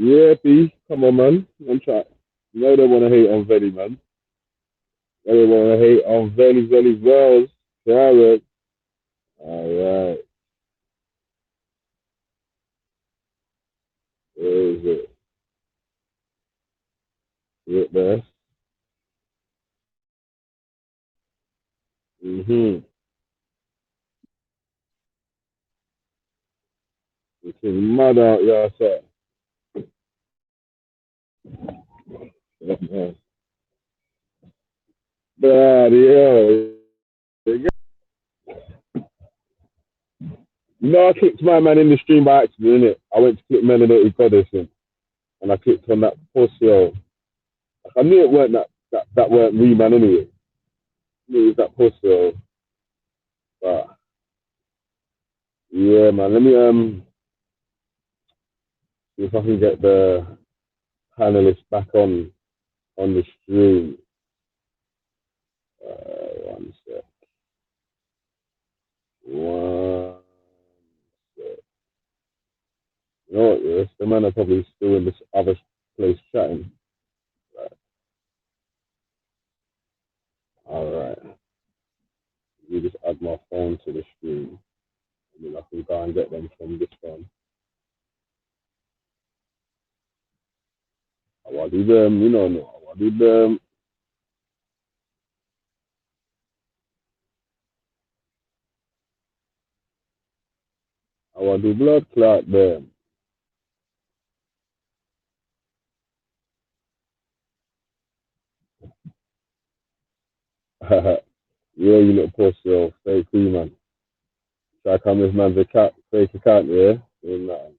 Yeah, B, come on, man. I'm trying. You know they want to hate on Velle, man. They want to hate on Velle's Wells. Carrot. All right. Where is it? Is it there? Mm-hmm. It's mad out, yeah, sir. Bloody hell. You know, I kicked my man in the stream by accident, innit? I went to click Melanated Goddess and I clicked on that pussy. Like, I knew it weren't that weren't me, man, anyway. I knew it was that pussy. But yeah, man, let me see if I can get the panelists back on the stream. One sec. One sec. You know what, yes? The man are probably still in this other place chatting. Right. Alright. You just add my phone to the stream. And then I can go and get them from this phone. I will do them, you know, no. I will do them. I will do blood clot them. Yeah, you little pussy, fake free man. Try to come this man's account, fake account, yeah? Doing nothing.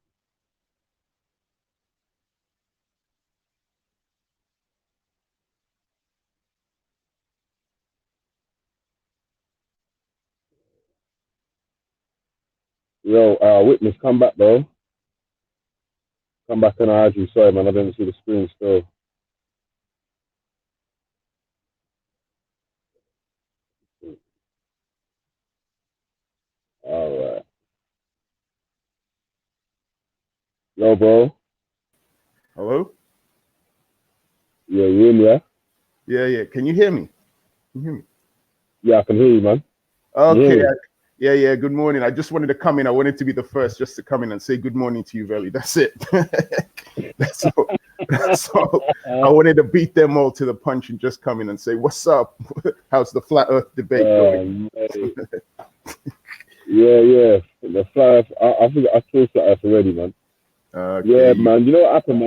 Yo, witness, come back though. Come back and I had you. Sorry, man, I didn't see the screen still. All right. Yo, bro. Hello? Yeah, you in, yeah? Yeah, yeah. Can you hear me? Can you hear me? Yeah, I can hear you, man. Can you hear Okay. me? Yeah, yeah. Good morning. I just wanted to come in. I wanted to be the first just to come in and say good morning to you, Velle. That's it. That's all. That's all. I wanted to beat them all to the punch and just come in and say, what's up? How's the flat earth debate going? Yeah, yeah. The fly, I think I saw that already, man. Yeah, Okay. man. You know what happened,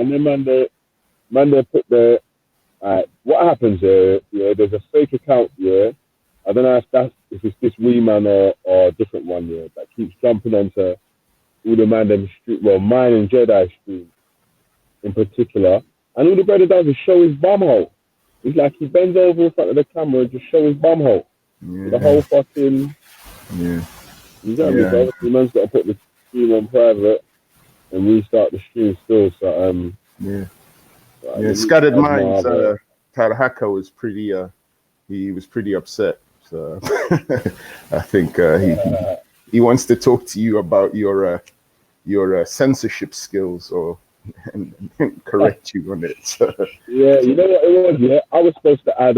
man? They put the what happens here? Yeah, there's a fake account. Yeah, I don't know if it's this wee man or a different one. Yeah, that keeps jumping onto all the man them street. Well, mine and Jedi stream in particular, and all the brother does is show his bum hole. It's like he bends over in front of the camera and just show his bum hole. The Yeah. whole fucking. Yeah. You got me, Yeah. bro. The man's got to put the stream on private and restart the stream still. So Yeah. right, Yeah. let me Scattered add my Minds, other. Tarahaka was pretty he was pretty upset. So I think he wants to talk to you about your censorship skills or and correct you on it. So, Yeah, you know what it was. Yeah, I was supposed to add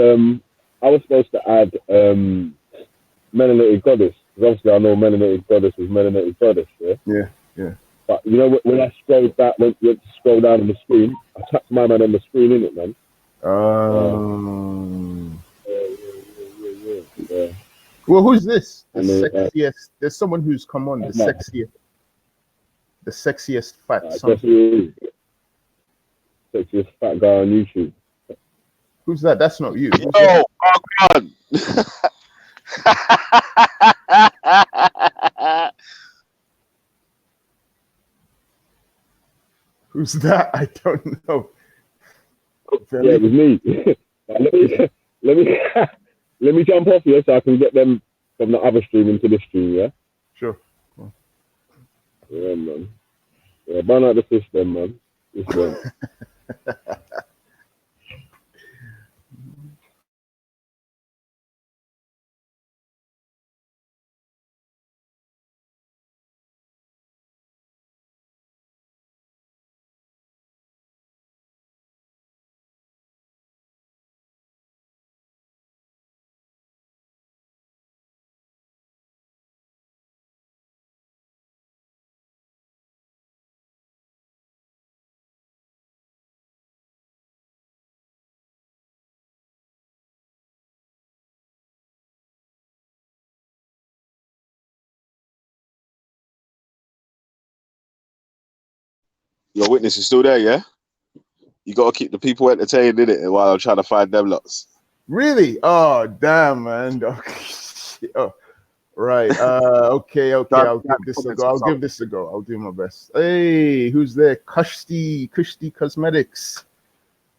melanated goddess because obviously I know melanated goddess is melanated goddess. Yeah, yeah, yeah. but you know when I scrolled back, went to scroll down on the screen, I tapped my man on the screen in it, man. Uh, Um, yeah. well, who's this? The And then, sexiest. There's someone who's come on. The sexiest fat I guess something. he is sexiest fat guy on YouTube. Who's that? That's not you. Who's that? Yo, oh God. Who's that? I don't know. Yeah, it Velle? was me. Let me let me jump off here so I can get them from the other stream into this stream. Yeah, Sure. yeah, man. Yeah, burn out the system, man. System. Your witness is still there, yeah? You got to keep the people entertained, innit? While I'm trying to find them lots. Really? Oh, damn, man. Oh, right. Okay. I'll give this a go. I'll do my best. Hey, who's there? Kushti Cosmetics.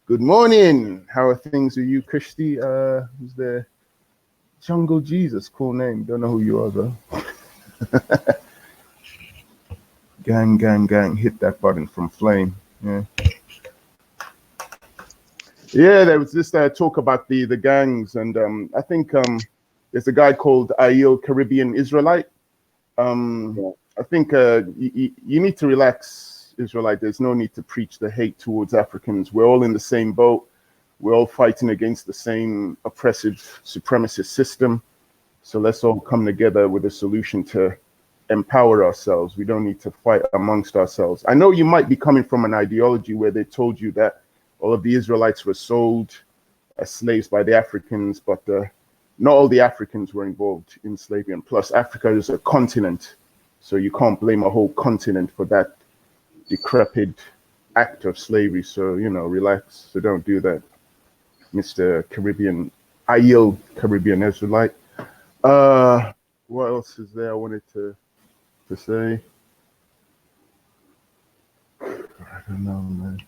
Good morning. How are things with you, Kushti? Who's there? Jungle Jesus. Cool name. Don't know who you are, though. Gang. Hit that button from Flame. Yeah. Yeah, there was this talk about the gangs, and I think there's a guy called Ayil Caribbean Israelite. I think you need to relax, Israelite. There's no need to preach the hate towards Africans. We're all in the same boat. We're all fighting against the same oppressive supremacist system. So let's all come together with a solution to empower ourselves. We don't need to fight amongst ourselves. I know you might be coming from an ideology where they told you that all of the Israelites were sold as slaves by the Africans, but not all the Africans were involved in slavery. And plus, Africa is a continent, so you can't blame a whole continent for that decrepit act of slavery. So, relax. So don't do that, Mr. Ayil Caribbean Israelite. What else is there I wanted to say? I don't know, man.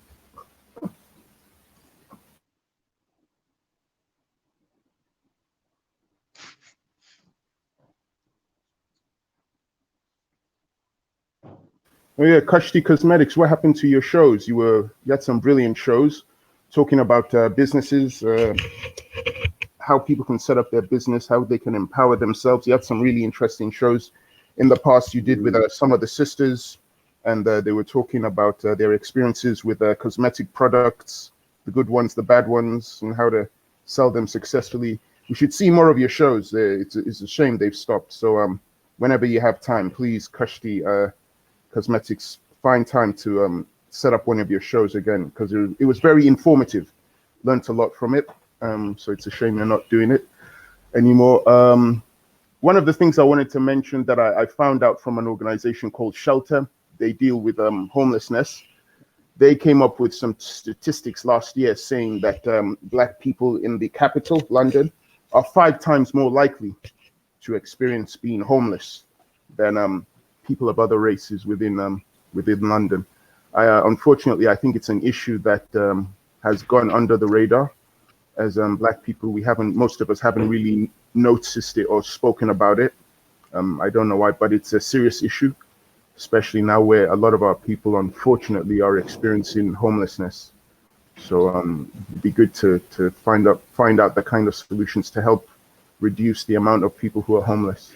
Oh yeah, Kushti Cosmetics. What happened to your shows? You had some brilliant shows talking about businesses, how people can set up their business, how they can empower themselves. You had some really interesting shows in the past. You did with some of the sisters, and they were talking about their experiences with cosmetic products, the good ones, the bad ones, and how to sell them successfully. We should see more of your shows. It's a shame they've stopped. So whenever you have time, please, Kushti Cosmetics, find time to set up one of your shows again, because it was very informative. Learned a lot from it. So it's a shame you're not doing it anymore. One of the things I wanted to mention that I found out from an organization called Shelter, they deal with homelessness. They came up with some statistics last year saying that Black people in the capital, London, are 5 times more likely to experience being homeless than people of other races within London. Unfortunately, I think it's an issue that has gone under the radar. As Black people, most of us haven't really noticed it or spoken about it. I don't know why, but it's a serious issue, especially now where a lot of our people, unfortunately, are experiencing homelessness. So it'd be good to find out the kind of solutions to help reduce the amount of people who are homeless.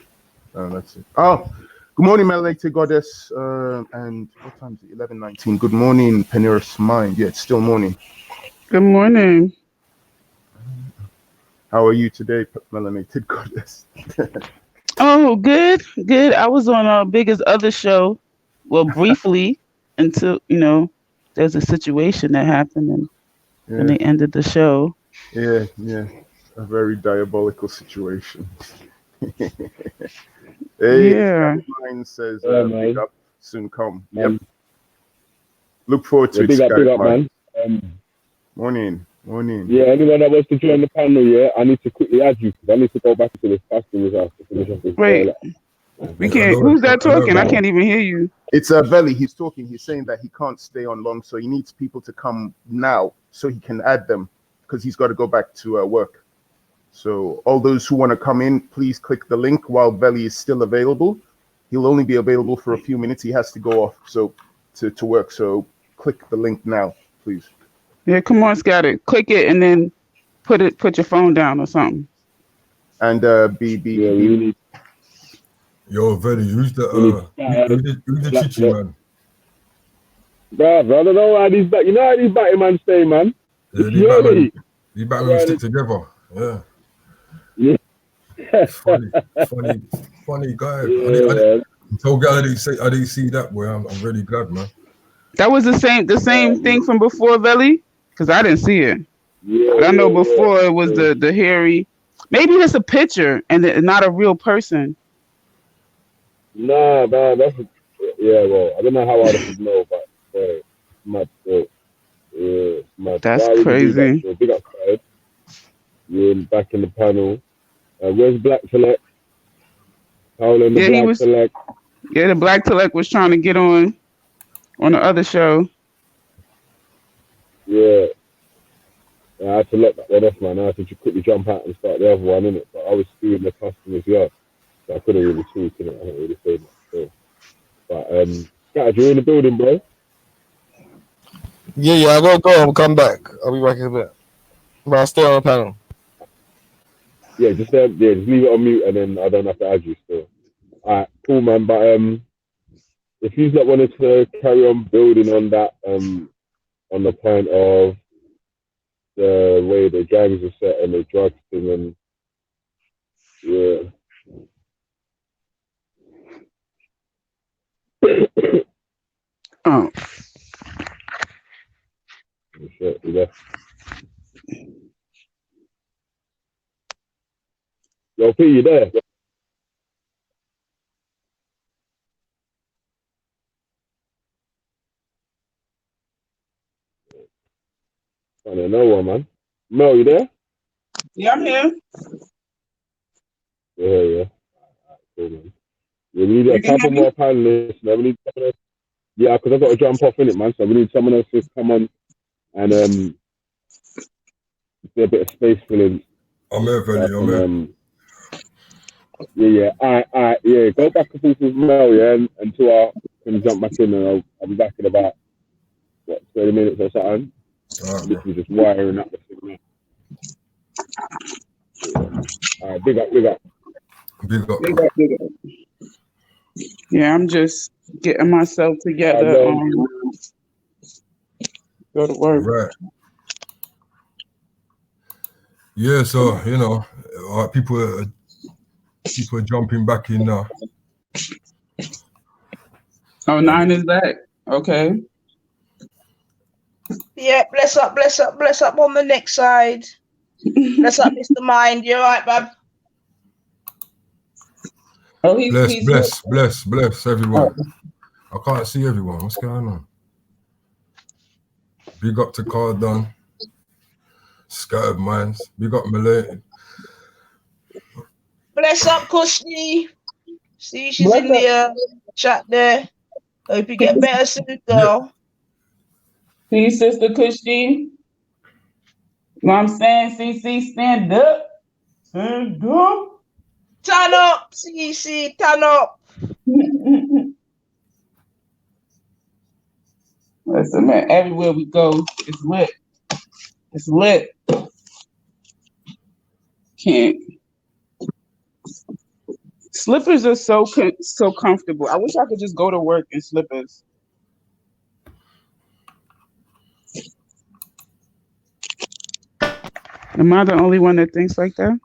That's it. Oh, good morning, Melanated Goddess. And what time is it? 11:19. Good morning, Penir's Mind. Yeah, it's still morning. Good morning. How are you today, Melanated Goddess? Oh, good. I was on Biggest Other show, well, briefly, until there's a situation that happened and they ended the show. Yeah, a very diabolical situation. Hey, yeah. Mine says big up, soon come. Yep. Look forward to it. Big up, man. Morning. Yeah, anyone that wants to join the panel, I need to quickly add you because I need to go back to this casting results to finish off this. Wait, we can't. Who's that talking? I can't even hear you. It's Velle. He's talking. He's saying that he can't stay on long, so he needs people to come now so he can add them because he's got to go back to work. So all those who want to come in, please click the link while Velle is still available. He'll only be available for a few minutes. He has to go off to work. So click the link now, please. Yeah, come on, Scotty. Click it and then put your phone down or something. And be. Yo, Velle, who's the chichi man? Bro, I don't know how these back. You know how these batty man stay, man. Yeah, these batty stick together. Yeah. Funny guy. Yeah, I'm so glad I didn't see that, boy. I'm really glad, man. That was the same thing from before, Velle, because I didn't see it. But I know before it was the hairy. Maybe it's a picture and not a real person. Nah, that's well, I don't know how I should know, but mad still. Yeah, it's mad. That's Why would you do that? crazy. So big up, guys. You're back in the panel. Where's Black Select? Paul and the Yeah, he Black was. Select. Yeah, the Black Telect was trying to get on the other show. Yeah. I had to let that one off, man. I had to quickly jump out and start the other one, innit? But I was doing the customers, yeah. So I couldn't really talk in it. I didn't really say much. So. But, Scott, you're in the building, bro. Yeah, I gotta go. I'll come back. I'll be back in a bit. But I'll stay on the panel. Yeah, just leave it on mute and then I don't have to add you still. Alright, cool, man. But if you not wanted to carry on building on that, on the point of the way the gangs are set and the drugs thing, and yeah. Oh, Shit, yeah. Yo, P, you there? I don't know one, man. Mel, you there? yeah, I'm here. Yeah. Cool, man. Yeah, we need a You can couple hear me? more panelists. Man. We need someone else. Yeah, because I've got to jump off in it, man. So we need someone else to come on and do a bit of space filling. I'm here, Velle. I'm here. Yeah. All right. Yeah, go back and forth with Mel, yeah, until I can jump back in, and I'll be back in about 30 minutes or something. All right, bro. Literally just wiring up the thing. Yeah. All right, big up. Big up. Big up. Yeah, I'm just getting myself together. Go to work. Right. Yeah, so people are jumping back in now. Oh, 9 is back. Okay. Yeah, bless up on the next side. Bless up, Mr. Mind. You alright, bub? Oh, he's Bless everyone. I can't see everyone. What's going on? Big up to Cardon. Scattered Minds. Big up Malay. Bless up, Kushni. See, she's in the chat there. Hope you get better soon, girl. Peace, Sister Kushti. You know what I'm saying? CC, stand up. Stand up. Turn up, CC, turn up. Listen, man, everywhere we go, it's lit. It's lit. Can't. Slippers are so comfortable. I wish I could just go to work in slippers. Am I the only one that thinks like that?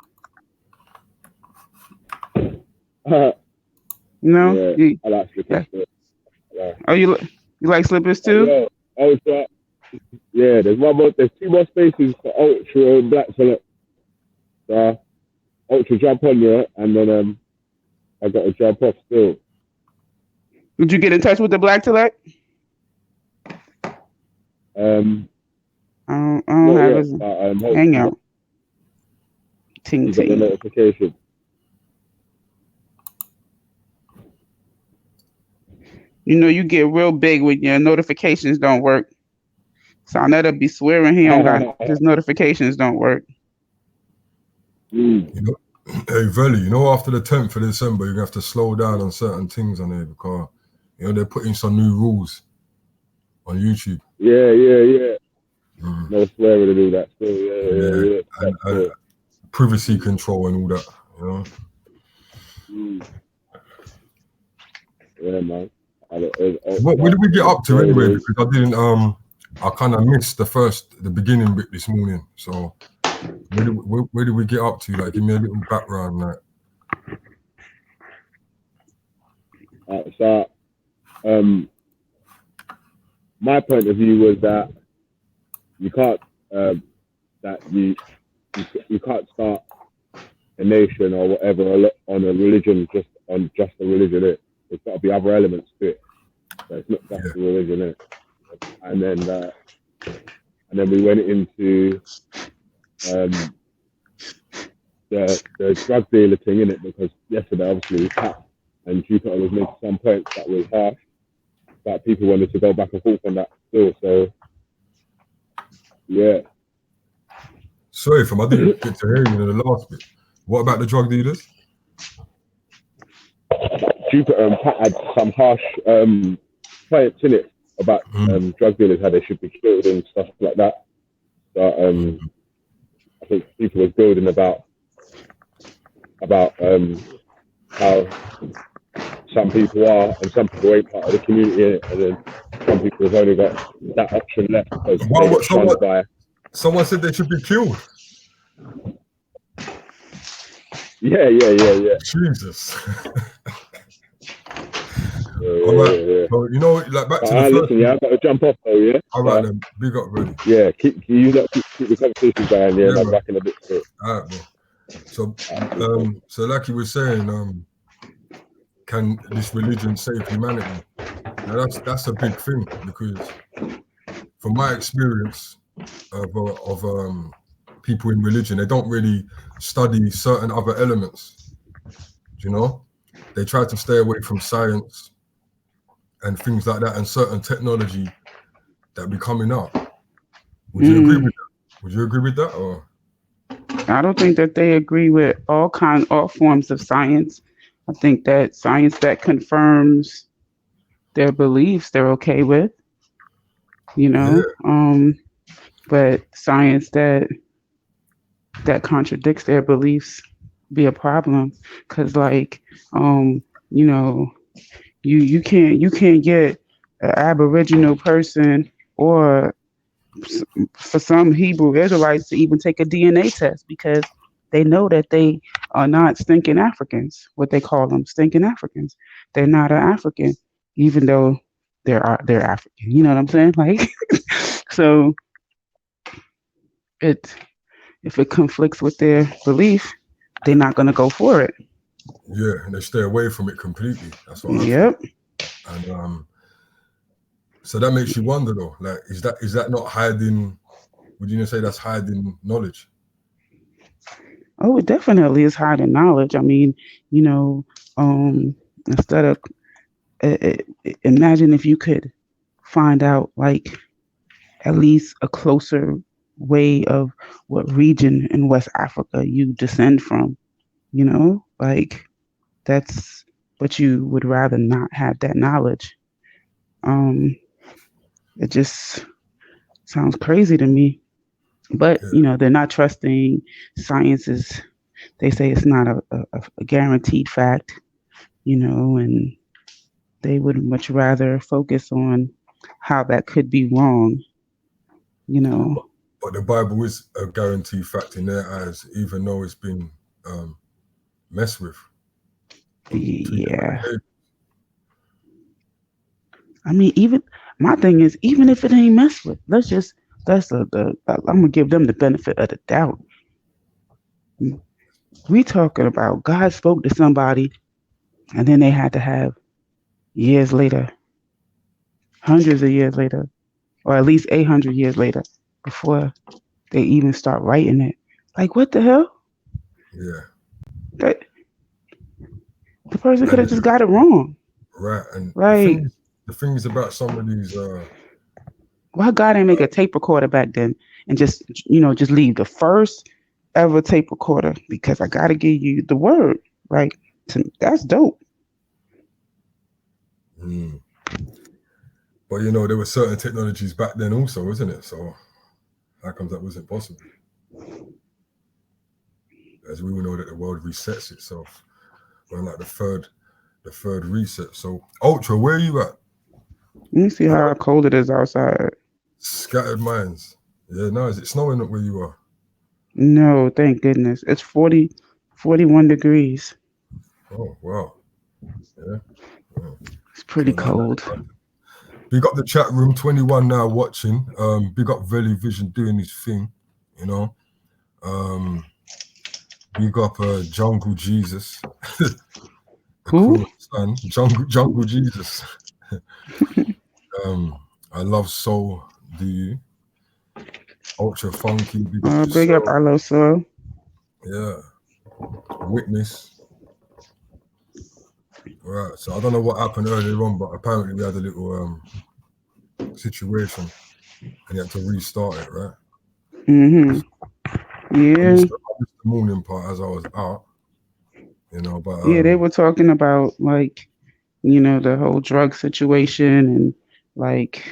No? Yeah, I like slippers. Yeah. Oh, you like slippers too? Yeah, there's 2 more spaces for Ultra and Black Select. So Ultra jump on there, and then I got to jump off still. Did you get in touch with the Black Select? I don't have his hangout. Ting you got the ting. notification. You know, you get real big when your notifications don't work. So I know they'll be swearing he don't got his notifications don't work. You know, hey Velle, after the 10th of December, you're gonna have to slow down on certain things on there because they're putting some new rules on YouTube. Yeah. No swearing to do that still. Yeah. And privacy control and all that, Yeah, man. What did we get up to anyway? Because I kind of missed the beginning bit this morning. So where did we get up to? Like, give me a little background, like. So, my point of view was that you can't you can't start a nation or whatever on a religion just a religion. There's got to be other elements to it. So it's not just the religion. and then we went into the drug dealer thing in it, because yesterday obviously Pat and Jupiter was making some points that was harsh, but people wanted to go back and forth on that still. So yeah. Sorry, I didn't get to hear you in the last bit. What about the drug dealers? Jupiter and Pat had some harsh points in it about drug dealers, how they should be killed and stuff like that. But I think people was building about how some people are and some people ain't part of the community, and then some people have only got that option left because they get shunned by. Someone said they should be killed. Yeah. Jesus. All right. Yeah. Well, you know, like back to the first. Listen, I've got to jump off though, yeah? All right, then. Big up, buddy. Yeah, keep the conversation going, yeah, and I'm back in a bit. All right, bro. So like you were saying, can this religion save humanity? Now that's a big thing, because from my experience of people in religion, they don't really study certain other elements. You know, they try to stay away from science and things like that, and certain technology that be coming up. Would you agree with that? Would you agree with that, or? I don't think that they agree with all forms of science. I think that science that confirms their beliefs, they're okay with, you know. Yeah. But science that contradicts their beliefs be a problem, because like you know, you can't get an Aboriginal person, or for some Hebrew Israelites, to even take a DNA test, because they know that they are not stinking Africans, what they call them, stinking Africans. They're not an African, even though they're African. You know what I'm saying? Like, so if it conflicts with their belief, they're not going to go for it. Yeah, and they stay away from it completely. That's what Yep. And so that makes you wonder, though, like, is that not hiding? Would you say that's hiding knowledge? Oh, it definitely is hiding knowledge. I mean, you know, instead of imagine if you could find out, like, at least a closer way of what region in West Africa you descend from, you know, like that's, but you would rather not have that knowledge. It just sounds crazy to me. But, you know, they're not trusting science. They say it's not a guaranteed fact, you know, and they would much rather focus on how that could be wrong, you know. But the Bible is a guaranteed fact in their eyes, even though it's been messed with. Yeah. I mean, even my thing is, even if it ain't messed with, I'm gonna give them the benefit of the doubt. We talking about God spoke to somebody, and then they had to have years later, hundreds of years later, or at least 800 years later, before they even start writing it. Like, what the hell? Yeah. The person could have just got it wrong. Right. And right. The thing is about some of these. Why God didn't make a tape recorder back then and just leave the first ever tape recorder? Because I got to give you the word, right? That's dope. But, you know, there were certain technologies back then also, wasn't it? So how comes that wasn't possible? As we all know that the world resets itself. We're like the third reset. So Ultra, where are you at? Let me see how cold it is outside. Scattered minds. Yeah, no, is it snowing up where you are? No, thank goodness. It's 41 degrees. Oh, wow. Yeah. It's pretty cold. Big up the chat room, 21 now watching. Big up Velle Vision doing his thing, you know. Big up Jungle Jesus. Who? Son. Jungle Jesus. I love soul. Do you? Ultra funky. Big up Big up yourself. our little soul. Yeah. Witness. Right. So I don't know what happened earlier on, but apparently we had a little situation and you had to restart it, right? Mm-hmm. I Yeah. missed the morning part as I was out, but Yeah, they were talking about like, the whole drug situation and like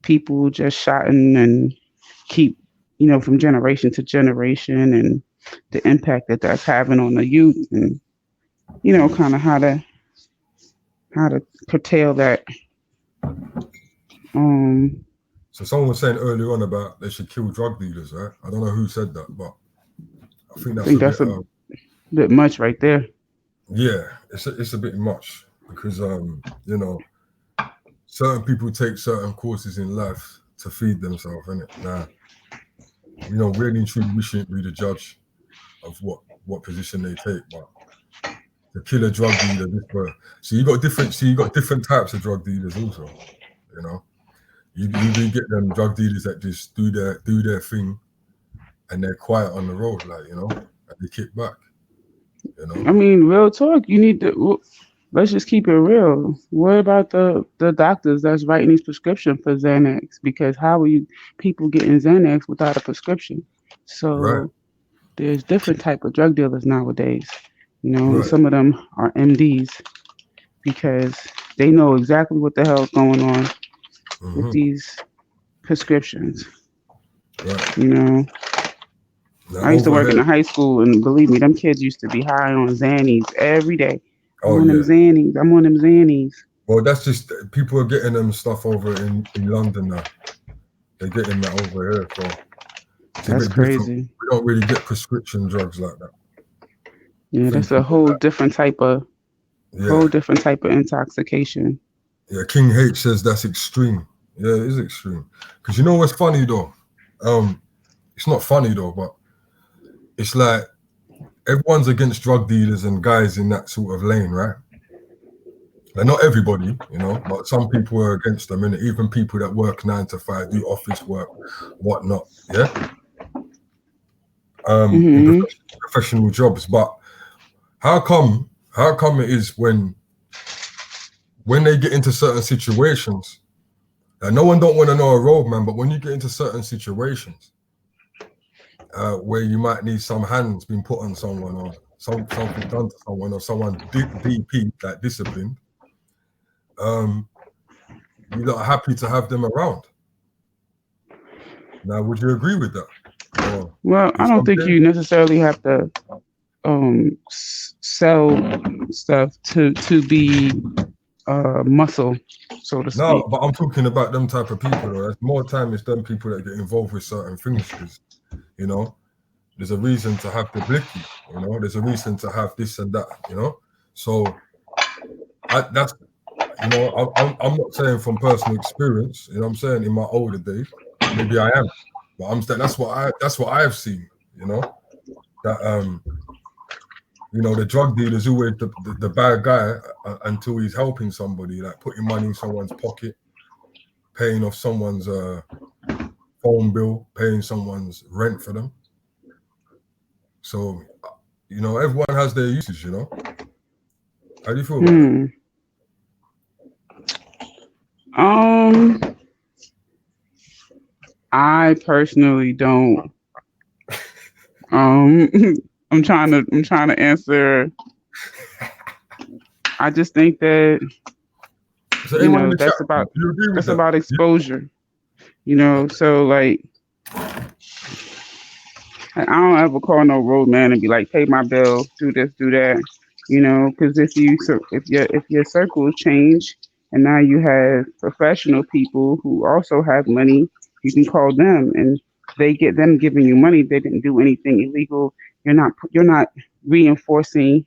people just shotting and keep, from generation to generation and the impact that that's having on the youth and, kind of how to curtail that. So someone was saying earlier on about they should kill drug dealers, right? I don't know who said that, but I think I that's think a bit. that's a bit much right there. Yeah, it's a bit much because certain people take certain courses in life to feed themselves, innit? Now, really and truly, we shouldn't be the judge of what position they take, but to kill a drug dealer, so you got different types of drug dealers also, you know. You do get them drug dealers that just do their thing and they're quiet on the road, like, and they kick back, I mean, real talk. You need to. Let's just keep it real. What about the doctors that's writing these prescriptions for Xanax? Because how are you people getting Xanax without a prescription? right? So there's different type of drug dealers nowadays. And Right. some of them are MDs because they know exactly what the hell's going on with these prescriptions. Right. Now, I used to over work in here. a high school, and believe me, them kids used to be high on Xannies every day. I'm Oh on them yeah. Xannies. I'm on them Xannies. Well, that's just people are getting them stuff over in London now. They're getting that over here, so it's a That's bit different. crazy. We don't really get prescription drugs like that. Yeah, I think that's a people whole different type of intoxication. Yeah. King H says that's extreme. Yeah, it is extreme. Because you know what's funny though? It's not funny though, but it's like everyone's against drug dealers and guys in that sort of lane, right? Like not everybody, but some people are against them, and even people that work 9 to 5, do office work, whatnot. Yeah. In professional jobs, but how come it is when they get into certain situations, and no one don't want to know a road, man, but when you get into certain situations where you might need some hands being put on someone or something done to someone or someone DP, like disciplined, you're not happy to have them around. Now, would you agree with that? Well, I don't think you necessarily have to sell stuff to be muscle, so to speak. No, but I'm talking about them type of people. Though. More time it's them people that get involved with certain things because, there's a reason to have the blicky. There's a reason to have this and that. So I'm not saying from personal experience. I'm saying in my older days, maybe I am, but I'm saying that's what I've seen. That the drug dealer is always the bad guy until he's helping somebody, like putting money in someone's pocket, paying off someone's phone bill, paying someone's rent for them. So, everyone has their uses, How do you feel about it? I personally don't. I'm trying to answer. I just think that that's about exposure. So like I don't ever call no roadman and be like, pay my bill, do this, do that. Because if your circles change and now you have professional people who also have money, you can call them and they get them giving you money. They didn't do anything illegal. You're not reinforcing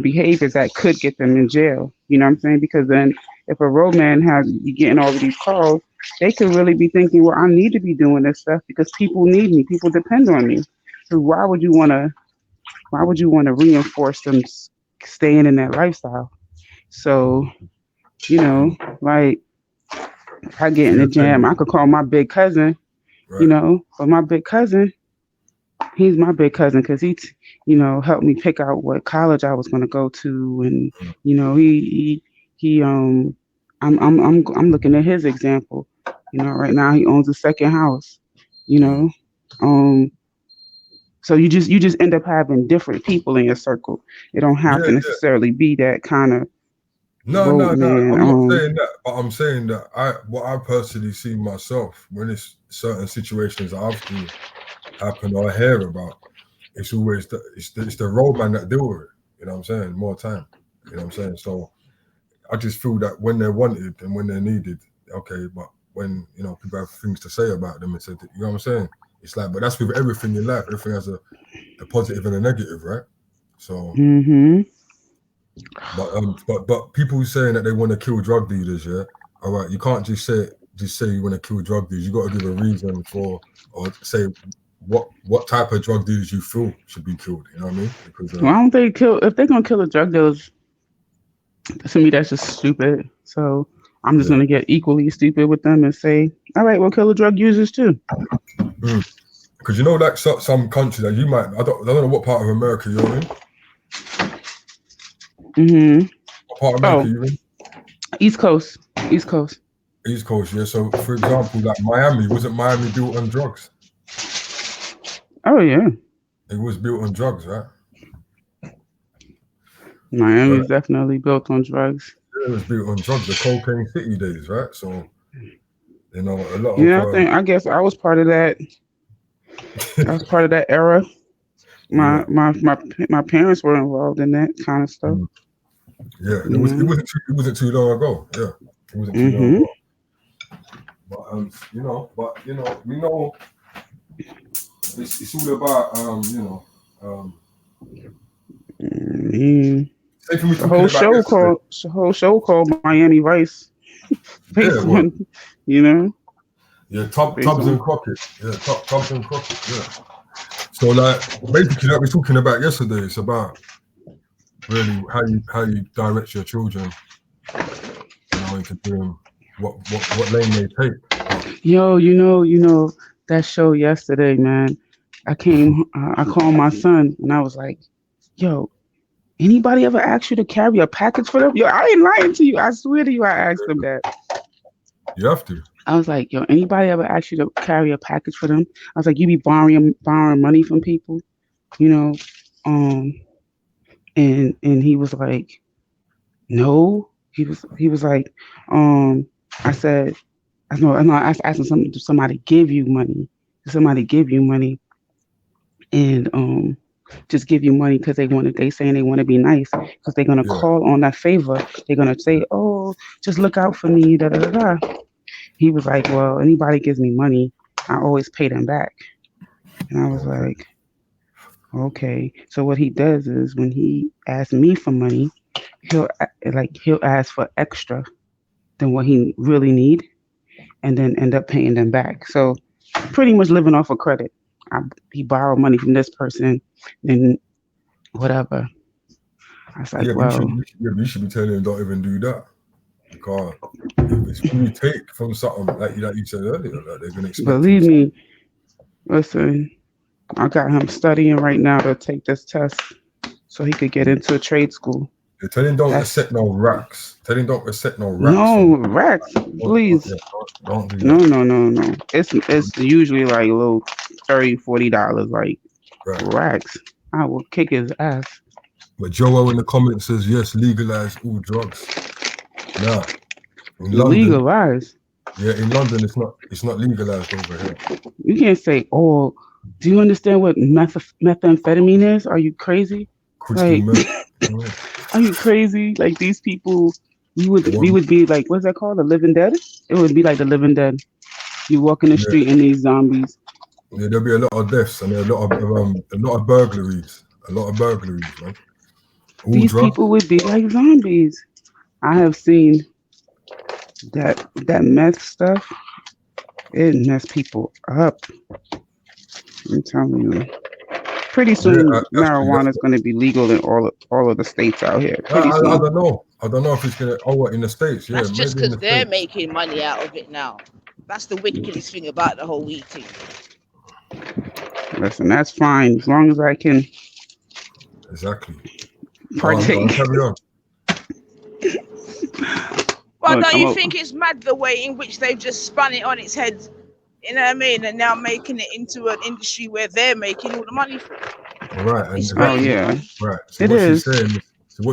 behaviors that could get them in jail. You know what I'm saying? Because then if a roadman has you getting all of these calls, they could really be thinking, well, I need to be doing this stuff because people need me, people depend on me. So why would you want to reinforce them staying in that lifestyle? So, like If I get in the jam, I could call my big cousin, Right. you know, but my big cousin, he's my big cousin because he, you know, helped me pick out what college I was going to go to, and you know, I'm looking at his example. You know, right now he owns a second house. You know, so you just end up having different people in your circle. It don't have to Yeah. necessarily be that kind of No. roadman. I'm not saying that, but I'm saying that what I personally see myself when it's certain situations that I've seen happen or I hear about, it's always it's the roadman that deal with it. You know what I'm saying? More time. You know what I'm saying? So I just feel that when they're wanted and when they're needed, okay, but when you know people have things to say about them and said, you know what I'm saying? It's like, but that's with everything in life. Everything has a positive and a negative, right? So, but people saying that they want to kill drug dealers, yeah, all right, you can't just say you want to kill drug dealers. You got to give a reason for, or say what type of drug dealers you feel should be killed. You know what I mean? Because Why don't they kill if they're gonna kill the drug dealers? To me, that's just stupid. So I'm just gonna get equally stupid with them and say, all right, we'll kill the drug users too. Because you know, like some countries that you might, I don't know what part of America you're in. What part of America you're in? East Coast. East Coast, yeah. So, for example, like Miami, wasn't Miami built on drugs? Oh yeah. It was built on drugs, right? Miami is definitely built on drugs. Yeah, it was built on drugs, the cocaine city days, right? So, you know, a lot of. I guess I was part of that. I was part of that era. My parents were involved in that kind of stuff. Yeah, it wasn't too long ago. Yeah, it wasn't too long ago. But we know it's all about the whole show called Miami Vice. Based on, Yeah, Tubbs and Crockett. Yeah, Tubbs and Crockett. Yeah. So like basically, like we were talking about yesterday, it's about really how you direct your children, into doing what lane they take. Yo, that show yesterday, man. I called my son and I was like, yo, anybody ever asked you to carry a package for them? Yo, I ain't lying to you. I swear to you, I asked them that. You have to. I was like, yo, anybody ever asked you to carry a package for them? I was like, you be borrowing money from people, and he was like, no. He was like, I said, I asked him something. Does somebody give you money? Does somebody give you money? And just give you money because they saying they want to be nice because they're gonna call on that favor. They're gonna say, oh, just look out for me. Da da da. He was like, well, anybody gives me money, I always pay them back. And I was like, okay. So what he does is when he asks me for money, he'll ask for extra than what he really need, and then end up paying them back. So pretty much living off of credit. He borrowed money from this person, and whatever. I was like, you should be telling him don't even do that. Because if it's when you take from something like you said earlier, that they're gonna expect. Believe me, listen, I got him studying right now to take this test so he could get into a trade school. Yeah, tell him don't accept no racks. Tell him don't accept no racks. No racks, please. Don't do that. No. It's usually like a little $30-$40, like racks. I will kick his ass. But Joe in the comments says yes, legalize all drugs. Nah, in London, legalized. Yeah, in London it's not legalized over here. You can't say, oh, do you understand what methamphetamine is? Are you crazy? Like, are you crazy? Like these people, we would be like, what's that called? The living dead? It would be like the living dead. You walk in the street and these zombies. Yeah, there'll be a lot of deaths and a lot of burglaries. Man. These people would be like zombies. I have seen that meth stuff. It mess people up. I'm telling you. Pretty soon, marijuana is going to be legal in all of the states out here. I don't know. I don't know if it's gonna. Oh, what in the States? Yeah, That's just maybe in because the they're States. making money out of it now. That's the wickedest thing about the whole weed thing. Listen, that's fine as long as I can Exactly. Go on, partake. carry on. Well, Look, don't you think it's mad the way in which they've just spun it on its head? You know what I mean? And now making it into an industry where they're making all the money from. Right, It's and crazy. yeah, right. So it what is.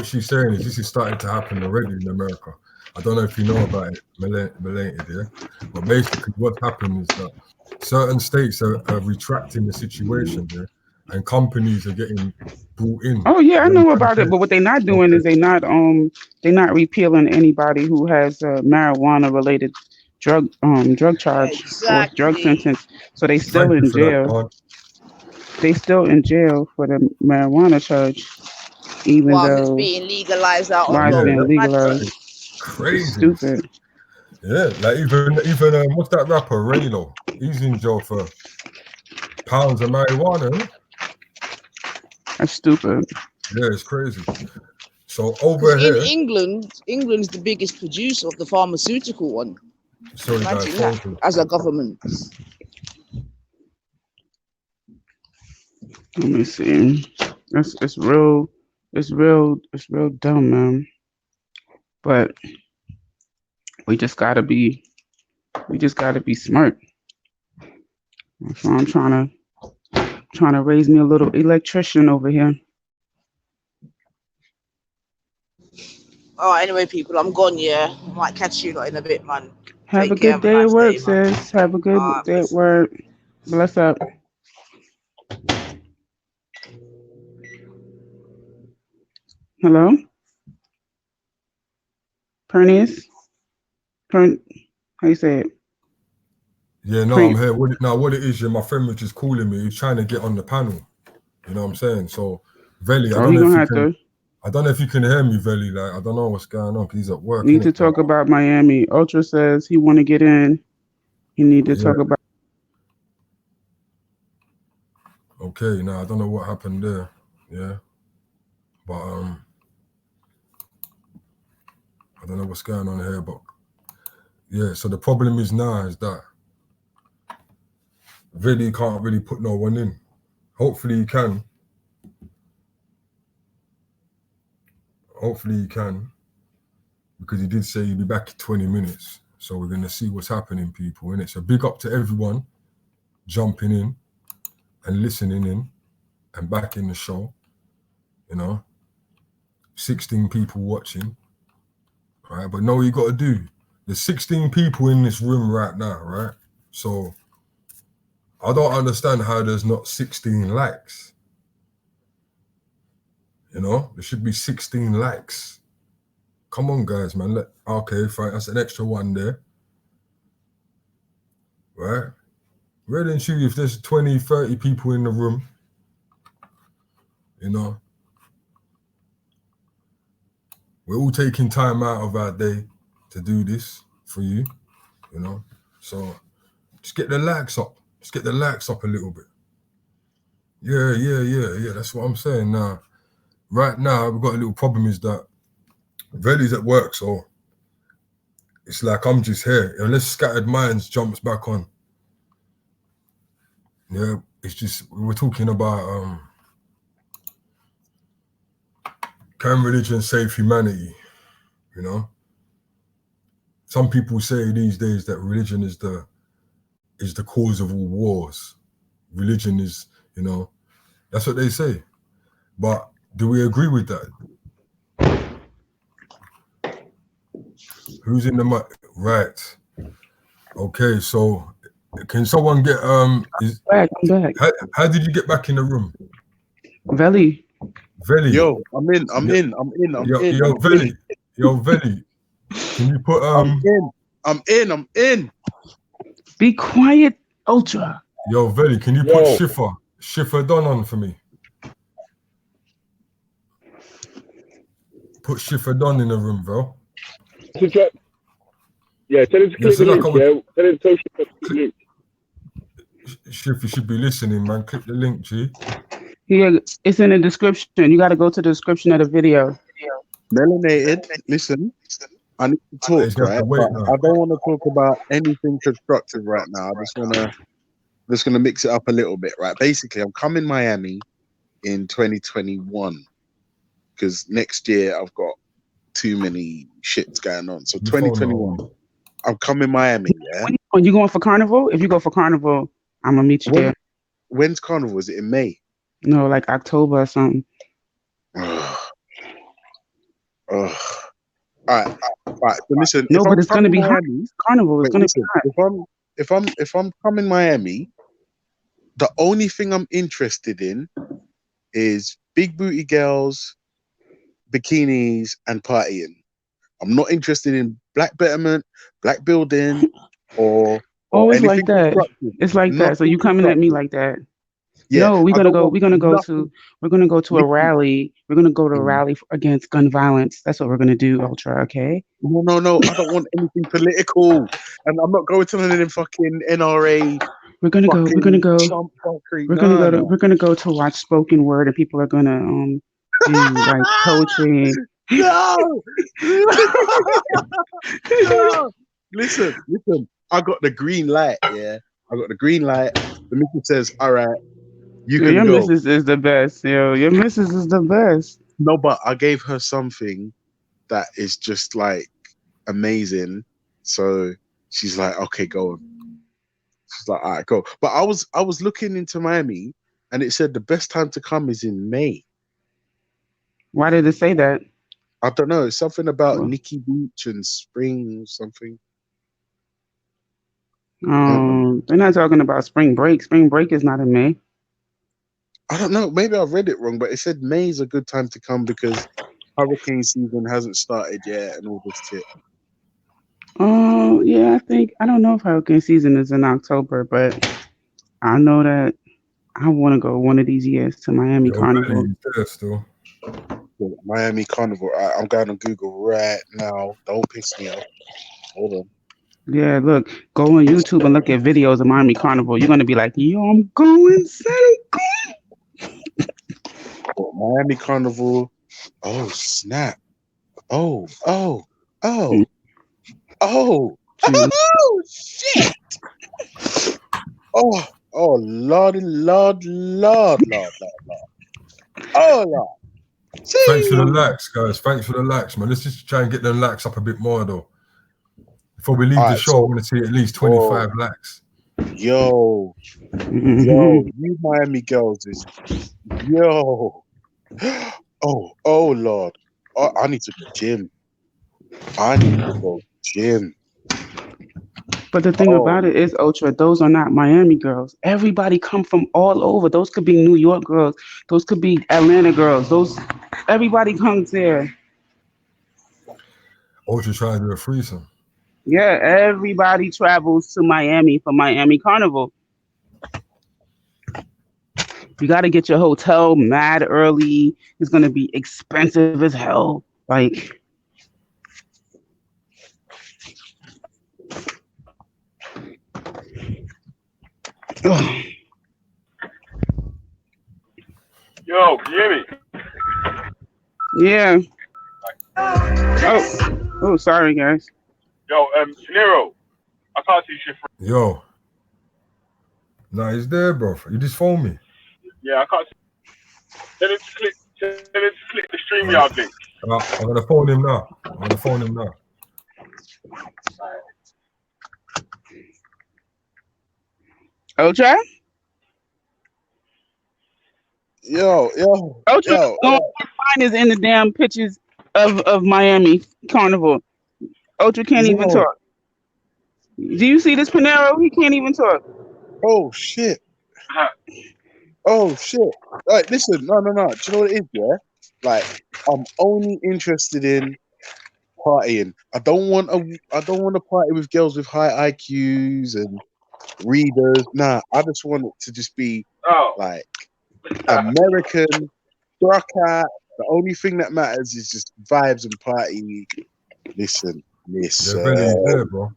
she's saying is this is starting to happen already in America. I don't know if you know about it, Melanated, yeah. But basically, what's happened is that certain states are retracting the situation, yeah, and companies are getting brought in. Oh yeah, I You know know what I'm about it. saying? But what they're not doing Okay. is they're not repealing anybody who has a marijuana related drug charge or drug Exactly. sentence. So they still Thank you in for that, jail. Aunt. They still in jail for the marijuana charge, even Whilst it's though being legalized out on why it's Yeah, road. being that's legalized. craziness. Stupid. Yeah, like even what's that rapper Raylo? He's in jail for pounds of marijuana. Isn't That's stupid. he? Yeah, it's crazy. So over Because in here, England's the biggest producer of the pharmaceutical one. sorry guys, Imagine phone that call. as a government. Let me see. It's real dumb, man. But we just gotta be smart. So I'm trying to raise me a little electrician over here. Oh, anyway, people, I'm gone. Yeah, might catch you lot in a bit, man. Have a Take care. good Have a day at nice work, day, man. sis. Have a good Alright, day at work. Bless up. Hello? Pernius? How you say it? Yeah, no, I'm here. What it is, yeah, my friend was just calling me. He's trying to get on the panel. You know what I'm saying? So, Velle, I Oh, don't he know if gonna you have can. to. I don't know if you can hear me, Velle. Like, I don't know what's going on because he's at work. Need to Innit? talk about Miami. Ultra says he want to get in. He need to Yeah. talk about. Okay. Now I don't know what happened there. Yeah. But I don't know what's going on here. But yeah. So the problem is now is that Velle can't really put no one in. Hopefully he can. Hopefully he can. Because he did say he'd be back in 20 minutes. So we're gonna see what's happening, people. And it's a big up to everyone jumping in and listening in and back in the show. You know, 16 people watching. All right, but know what you got to do. There's 16 people in this room right now, right? So I don't understand how there's not 16 likes. You know, there should be 16 likes. Come on, guys, man. Okay, fine. That's an extra one there. Right? Really and truly, if there's 20, 30 people in the room, you know, we're all taking time out of our day to do this for you, you know. So just get the likes up. Just get the likes up a little bit. Yeah. That's what I'm saying. Now, right now, we've got a little problem is that Velle's at work, so it's like I'm just here. Unless Scattered Minds jumps back on. Yeah, it's just, we're talking about can religion save humanity? You know? Some people say these days that religion is the cause of all wars. Religion is, you know, that's what they say. But do we agree with that? Who's in the mic? Right. Okay, so can someone get I'm back. how did you get back in the room? Velle. Velle. Yo, I'm in. Yo, Velle. Can you put I'm in. Be quiet, Ultra. Yo, Velle, can you put Schiffer Don on for me? Put Schiffer Don in the room, bro. Yeah, tell him to click the link. Tell him to click the link. Schiffer should be listening, man. Click the link, G. Yeah, it's in the description. You got to go to the description of the video. Melanated. Listen, I need to He's talk, gonna have right? to wait But now. I don't want to talk about anything constructive right now. Just gonna mix it up a little bit, right? Basically, I'm coming Miami in 2021 because next year I've got too many shits going on. So Your phone 2021, now. I'm coming Miami. Yeah. When you going for Carnival? If you go for Carnival, I'm gonna meet you there. When's Carnival? Is it in May? No, like October or something. Ugh. Ugh. All right. So listen, No, if but I'm it's gonna coming be hot. Miami, Carnival is wait, gonna be listen. hot. If I'm coming Miami, the only thing I'm interested in is big booty girls, bikinis, and partying. I'm not interested in black betterment, black building, or Always like anything that. constructive. It's like that. So Nothing you coming at me constructive. like that? Yeah, No, we're I gonna don't go. want We're gonna go nothing. to. We're gonna go to a Listen, rally. We're gonna go to a mm, rally against gun violence. That's what we're gonna do, Ultra. Okay. no. I don't want anything political, and I'm not going to none of them fucking NRA, We're gonna go. We're gonna fucking go. Trump fuckery. We're gonna No, go to. no. We're gonna go to watch spoken word, and people are gonna do like poetry. No, no. Listen. I got the green light. Yeah, I got the green light. The mission says, "All right, you Yo, can your go." missus is the best. Yo, your missus is the best. No, but I gave her something that is just like amazing. So she's like, "Okay, go on." She's like, "All right, go." But I was looking into Miami, and it said the best time to come is in May. Why did it say that? I don't know. It's something about Well, Nikki Beach and spring or something. I don't know. they're not talking about spring break. Spring break is not in May. I don't know. Maybe I read it wrong, but it said May is a good time to come because hurricane season hasn't started yet and all this shit. Oh, yeah, I don't know if hurricane season is in October, but I know that I want to go one of these years to Miami Yo, Velle, Carnival. he's there still. Miami Carnival. I'm going on Google right now. Don't piss me off. Hold on. Yeah, look, go on YouTube and look at videos of Miami Carnival. You're gonna be like, yo, I'm going Miami Carnival. Oh snap! Oh oh oh oh to. oh shit! Oh Lord. Oh Lord. Thanks for the Jeez. likes, guys. Thanks for the likes, man. Let's just try and get them likes up a bit more, though. Before we leave All the right, show, I so want to see at least whoa, 25 likes. yo, Mhm. you Miami girls is yo. Oh Lord. Oh, I need to go gym. I need to go gym. But the thing Oh, about it is, Ultra, those are not Miami girls. Everybody come from all over. Those could be New York girls. Those could be Atlanta girls. Everybody comes there. Ultra trying to do a threesome. Yeah, everybody travels to Miami for Miami Carnival. You got to get your hotel mad early. It's gonna be expensive as hell. Like, ugh. Yo, can you hear me? Yeah. Oh, sorry, guys. Yo, Nero, I can't see shit. Yo. Nah, he's there, bro. You just phone me. Yeah, I can't see. Tell him to click the Alright. StreamYard link. I'm gonna phone him now. Ultra? yo. Ultra, mine is in the damn pictures of Miami Carnival. Ultra can't even Yo. talk. Do you see this Panero? He can't even talk. Oh shit. Oh shit. Like, listen, no. Do you know what it is, yeah? Like, I'm only interested in partying. I don't want to party with girls with high IQs and readers. Nah, I just want it to just be like American, struck out. The only thing that matters is just vibes and party. Listen. Yeah, Velle, he's there, bro.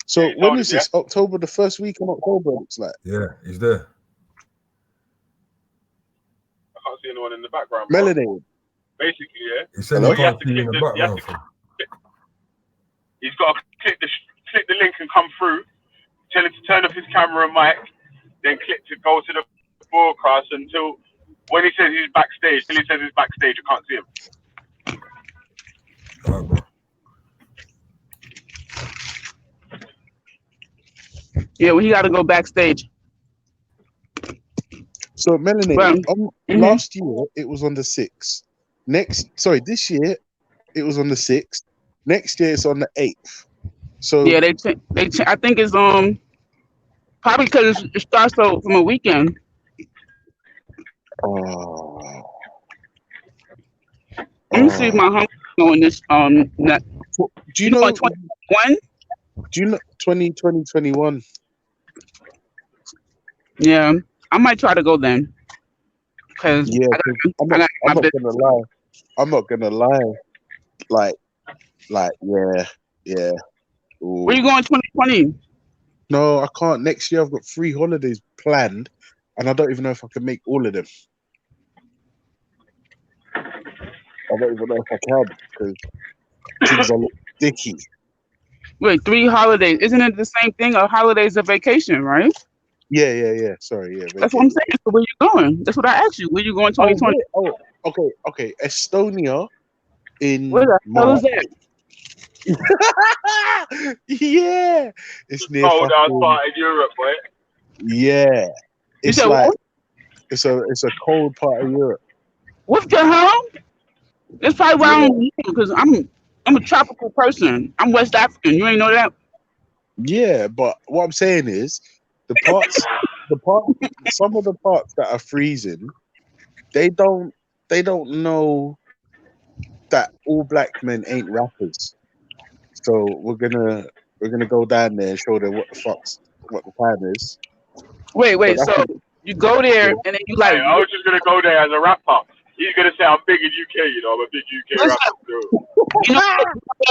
So Yeah, when is yeah? this? October, the first week in October, it looks like. Yeah, he's there. I can't see anyone in the background, bro. Melanated. Basically, yeah. He said Hello? he can't see you in the background. He's got to click the link and come through. Tell him to turn off his camera and mic. Then click to go to the broadcast until when he says he's backstage. Till he says he's backstage, I can't see him. Alright, bro. Yeah, well, he got to go backstage. So melanated. Well, Last year it was on the 6th. This year it was on the 6th. Next year it's on the 8th. So yeah, I think it's probably because it starts from a weekend. Let me see if my home on this that, do you know 21? Do you know 2021? Yeah, I might try to go then. Cause Yeah, I'm not gonna lie. I'm not gonna lie. Like, yeah. Ooh. Where you going 2020? No, I can't. Next year I've got 3 holidays planned, and I don't even know if I can make all of them. I don't even know if I can because things are sticky. Wait, 3 holidays. Isn't it the same thing? A holiday's a vacation, right? Yeah. Sorry, yeah. That's what I'm saying. So where you going? That's what I asked you. Where you going 2020? Okay. Estonia in Where the hell is March. that? Yeah, it's near Cold ass part in Europe, boy. Yeah, it's said like what? it's a cold part of Europe. What the hell? That's probably why I don't know, because I'm a tropical person. I'm West African. You ain't know that? Yeah, but what I'm saying is some of the parts that are freezing, they don't know that all black men ain't rappers. So we're gonna go down there and show them what the plan is. Wait. So you go there and then you like. Hey, I was just gonna go there as a rapper. He's gonna say I'm big in UK. You know, I'm a big UK rapper too. You know,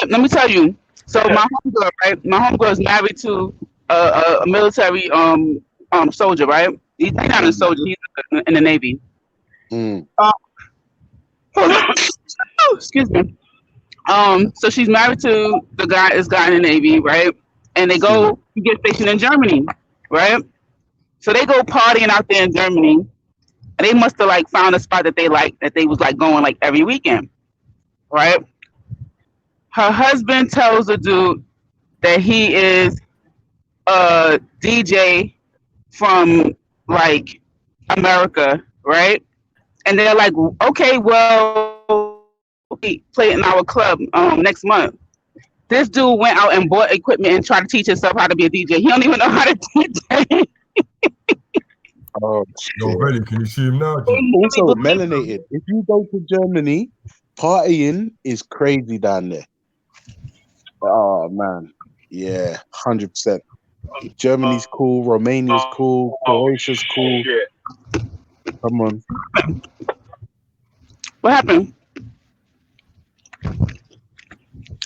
let me tell you. So my homegirl, right? My homegirl is married to a military soldier, right? He's not a soldier. He's in the Navy. Excuse me. So she's married to this guy in the Navy, right? And they go to get stationed in Germany, right? So they go partying out there in Germany, and they must have like found a spot that they like, that they was like going like every weekend, right? Her husband tells the dude that he is a DJ from like America, right? And they're like, okay, well, we play in our club next month. This dude went out and bought equipment and tried to teach himself how to be a DJ. He don't even know how to DJ. Oh, Yo, Velle, can you see him now? Also, melanated. If you go to Germany, partying is crazy down there. Oh man, yeah, 100%. Germany's cool, Romania's cool, Croatia's cool. Shit. Come on. What happened?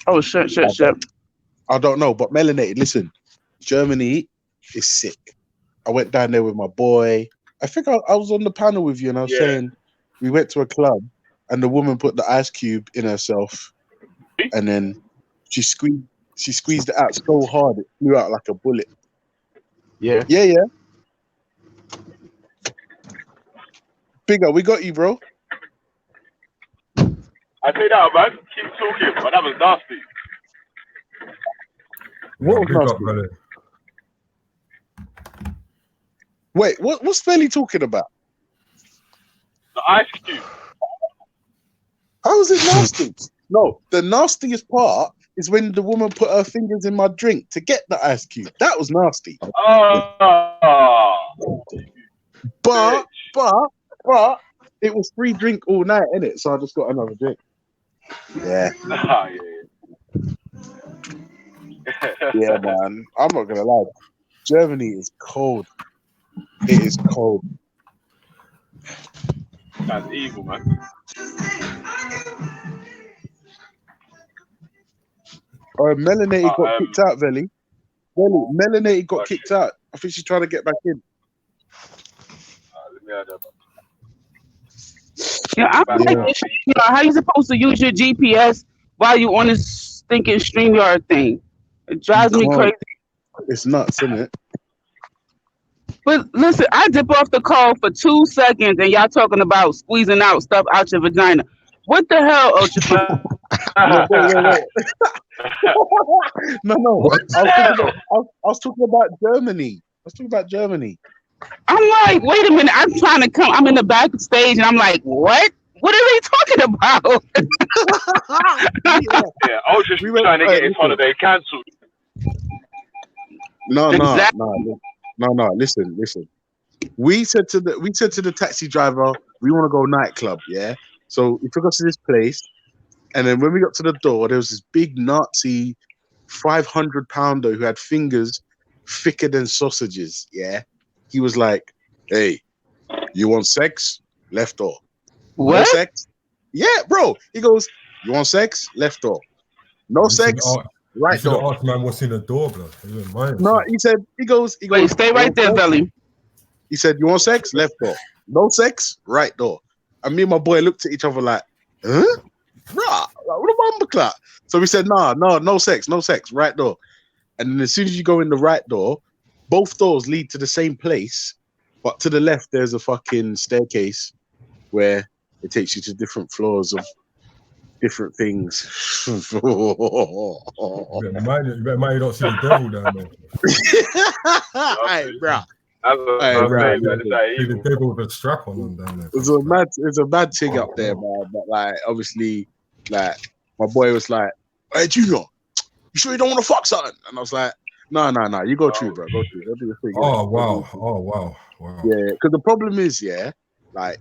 Oh shit. I don't know, but melanated. Listen, Germany is sick. I went down there with my boy. I think I was on the panel with you, and I was saying we went to a club, and the woman put the ice cube in herself, and then she squeezed it out so hard it flew out like a bullet. Yeah. Bigger, we got you, bro. I say that, man. Keep talking, but that was nasty. What was Big up, nasty? Velle. Wait, what's Velle talking about? The ice cube. How is it nasty? No, the nastiest part is when the woman put her fingers in my drink to get the ice cube. That was nasty. But it was free drink all night, innit? So I just got another drink. Yeah. Yeah, man. I'm not gonna lie. Germany is cold. It is cold. That's evil, man. Melanated got kicked out, Velle. Melanated got kicked out. I think she's trying to get back in. Let me add that. Yeah, I'm Back like, now. how you supposed to use your GPS while you on this stinking StreamYard thing? It You drives me can't. crazy. It's nuts, isn't it? But listen, I dip off the call for 2 seconds, and y'all talking about squeezing out stuff out your vagina. What the hell, Ultra? No, wait. No. What? I was talking about Germany. I'm like, wait a minute. I'm trying to come. I'm in the backstage, and I'm like, what? What are they talking about? Yeah. Yeah, I was just We went. trying to get his Listen. holiday cancelled. No. Exactly. Listen. We said to the taxi driver, we want to go nightclub. Yeah. So he took us to this place, and then when we got to the door, there was this big Nazi 500-pounder who had fingers thicker than sausages. Yeah. He was like, "Hey, you want sex? Left door. No What? sex? Yeah, bro." He goes, "You want sex? Left door. No You should sex? have Right door." asked man what's in the door, blood. You didn't mind. No, he goes, Wait, stay "You right want there, sex?" Velle. He said, "You want sex? Left door. No sex? Right door." And me and my boy looked at each other like, huh? Rah, like, what a bumper clap. So we said, no sex, right door. And then as soon as you go in the right door, both doors lead to the same place, but to the left there's a fucking staircase where it takes you to different floors of different things. You better mind you don't see the devil down there. Hey, bro. That's what Hey, I'm bro. saying, man. It's that See the evil. devil with a strap on them down there. It's a mad thing up there, man. But like, obviously, like my boy was like, "Hey, Junior, you sure you don't want to fuck something?" And I was like, No. You go through, bro. Go through. Don't do your thing. Oh wow. Yeah, because the problem is, like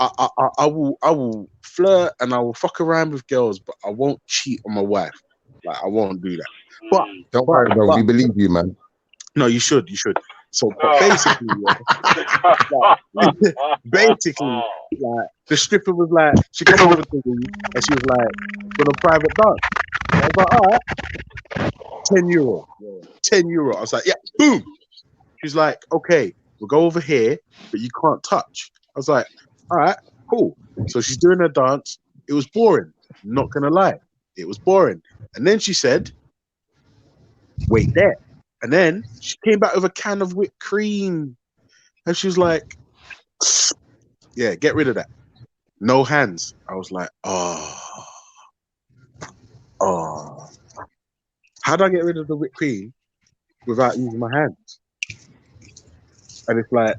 I will flirt and I will fuck around with girls, but I won't cheat on my wife. Like I won't do that. But Don't worry, bro. We believe you, man. no, you should. So basically, basically, like the stripper was like, she came over to me and she was like, "For the private dance." And I was like, "All right, €10. €10. I was like, "Yeah, boom." She's like, "Okay, we'll go over here, but you can't touch." I was like, "All right, cool." So she's doing her dance. It was boring. I'm not gonna lie, it was boring. And then she said, "Wait there." And then she came back with a can of whipped cream, and she was like, "Yeah, get rid of that. No hands." I was like, "Oh. How do I get rid of the whipped cream without using my hands?" And it's like,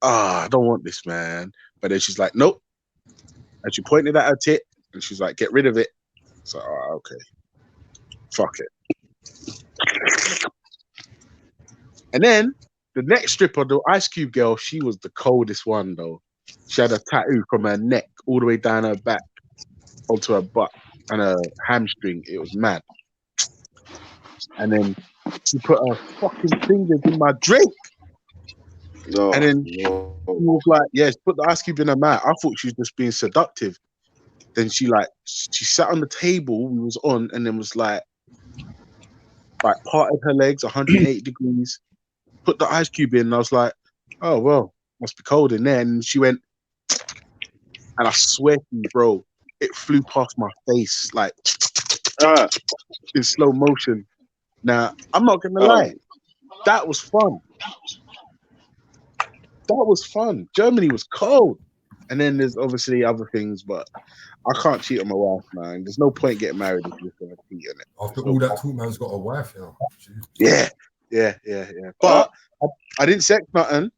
I don't want this, man. But then she's like, "Nope." And she pointed at her tit, and she's like, "Get rid of it." So, okay, fuck it. And then the next stripper, the Ice Cube girl, she was the coldest one though. She had a tattoo from her neck all the way down her back onto her butt and her hamstring. It was mad. And then she put her fucking fingers in my drink. No, And then she was like, "Yeah, she put the Ice Cube in her mouth." I thought she was just being seductive. Then she sat on the table we was on, and then was like parted her legs 180 degrees, put the Ice Cube in, and I was like, "Oh well, must be cold in there." And she went, and I swear to you, bro, it flew past my face like in slow motion. Now I'm not gonna lie, that was fun. Germany was cold. And then there's obviously other things, but I can't cheat on my wife, man. There's no point getting married if you're gonna cheat on it. After all that talk, man's got a wife, you know. Yeah. But I didn't sex nothing.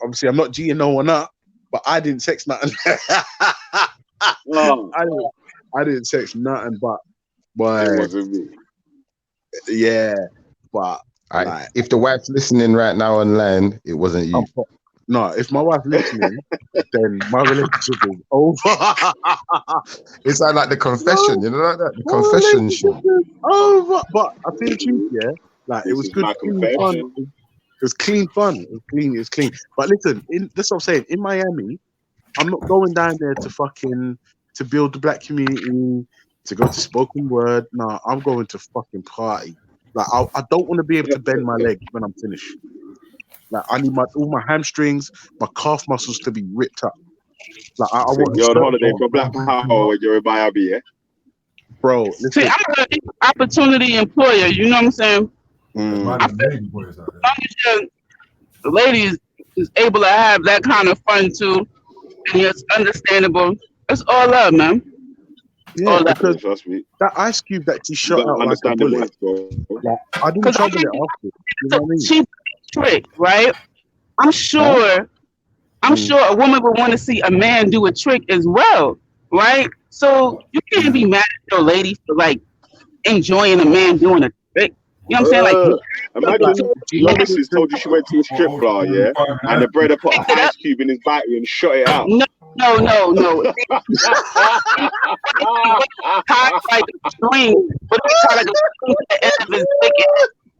Obviously, I'm not G'ing no one up, but I didn't sex nothing. I didn't sex nothing, but it wasn't me. yeah, but Right. If the wife's listening right now online, it wasn't you. No, if my wife's listening, then my relationship is over. It's like the confession, you know, like that. The confession show. Over. But I tell you the truth, like This it was is good, my clean confession. fun. It was clean fun. It was clean. But listen, that's what I'm saying. In Miami, I'm not going down there to build the black community, to go to spoken word. No, I'm going to fucking party. Like I don't want to be able to bend my leg when I'm finished. Like I need all my hamstrings, my calf muscles to be ripped up. Like I want a You're on certain holiday job. for Black Power when you're in Miami, yeah? Bro, See, listen, I'm an opportunity employer. You know what I'm saying? Man, I the feel lady boys out there. as long as the ladies is able to have that kind of fun too, and it's understandable. It's all love, man. yeah, All love. because Trust me. that ice cube that she You shot gotta out like a understand the bullet. wife, bro. Like I didn't Because trouble it after. You know what I mean? cheap trick, right? I'm sure. I'm Mm. sure a woman would want to see a man do a trick as well, right? So you can't be mad at your lady for like enjoying a man doing a trick. You know what I'm saying? Like, Imagine Do you your know what missus told you she went to a strip club, yeah, and the brother put an ice cube in his battery and shot it out. no. Tied like a string, but he tied like a string to the end of his dick,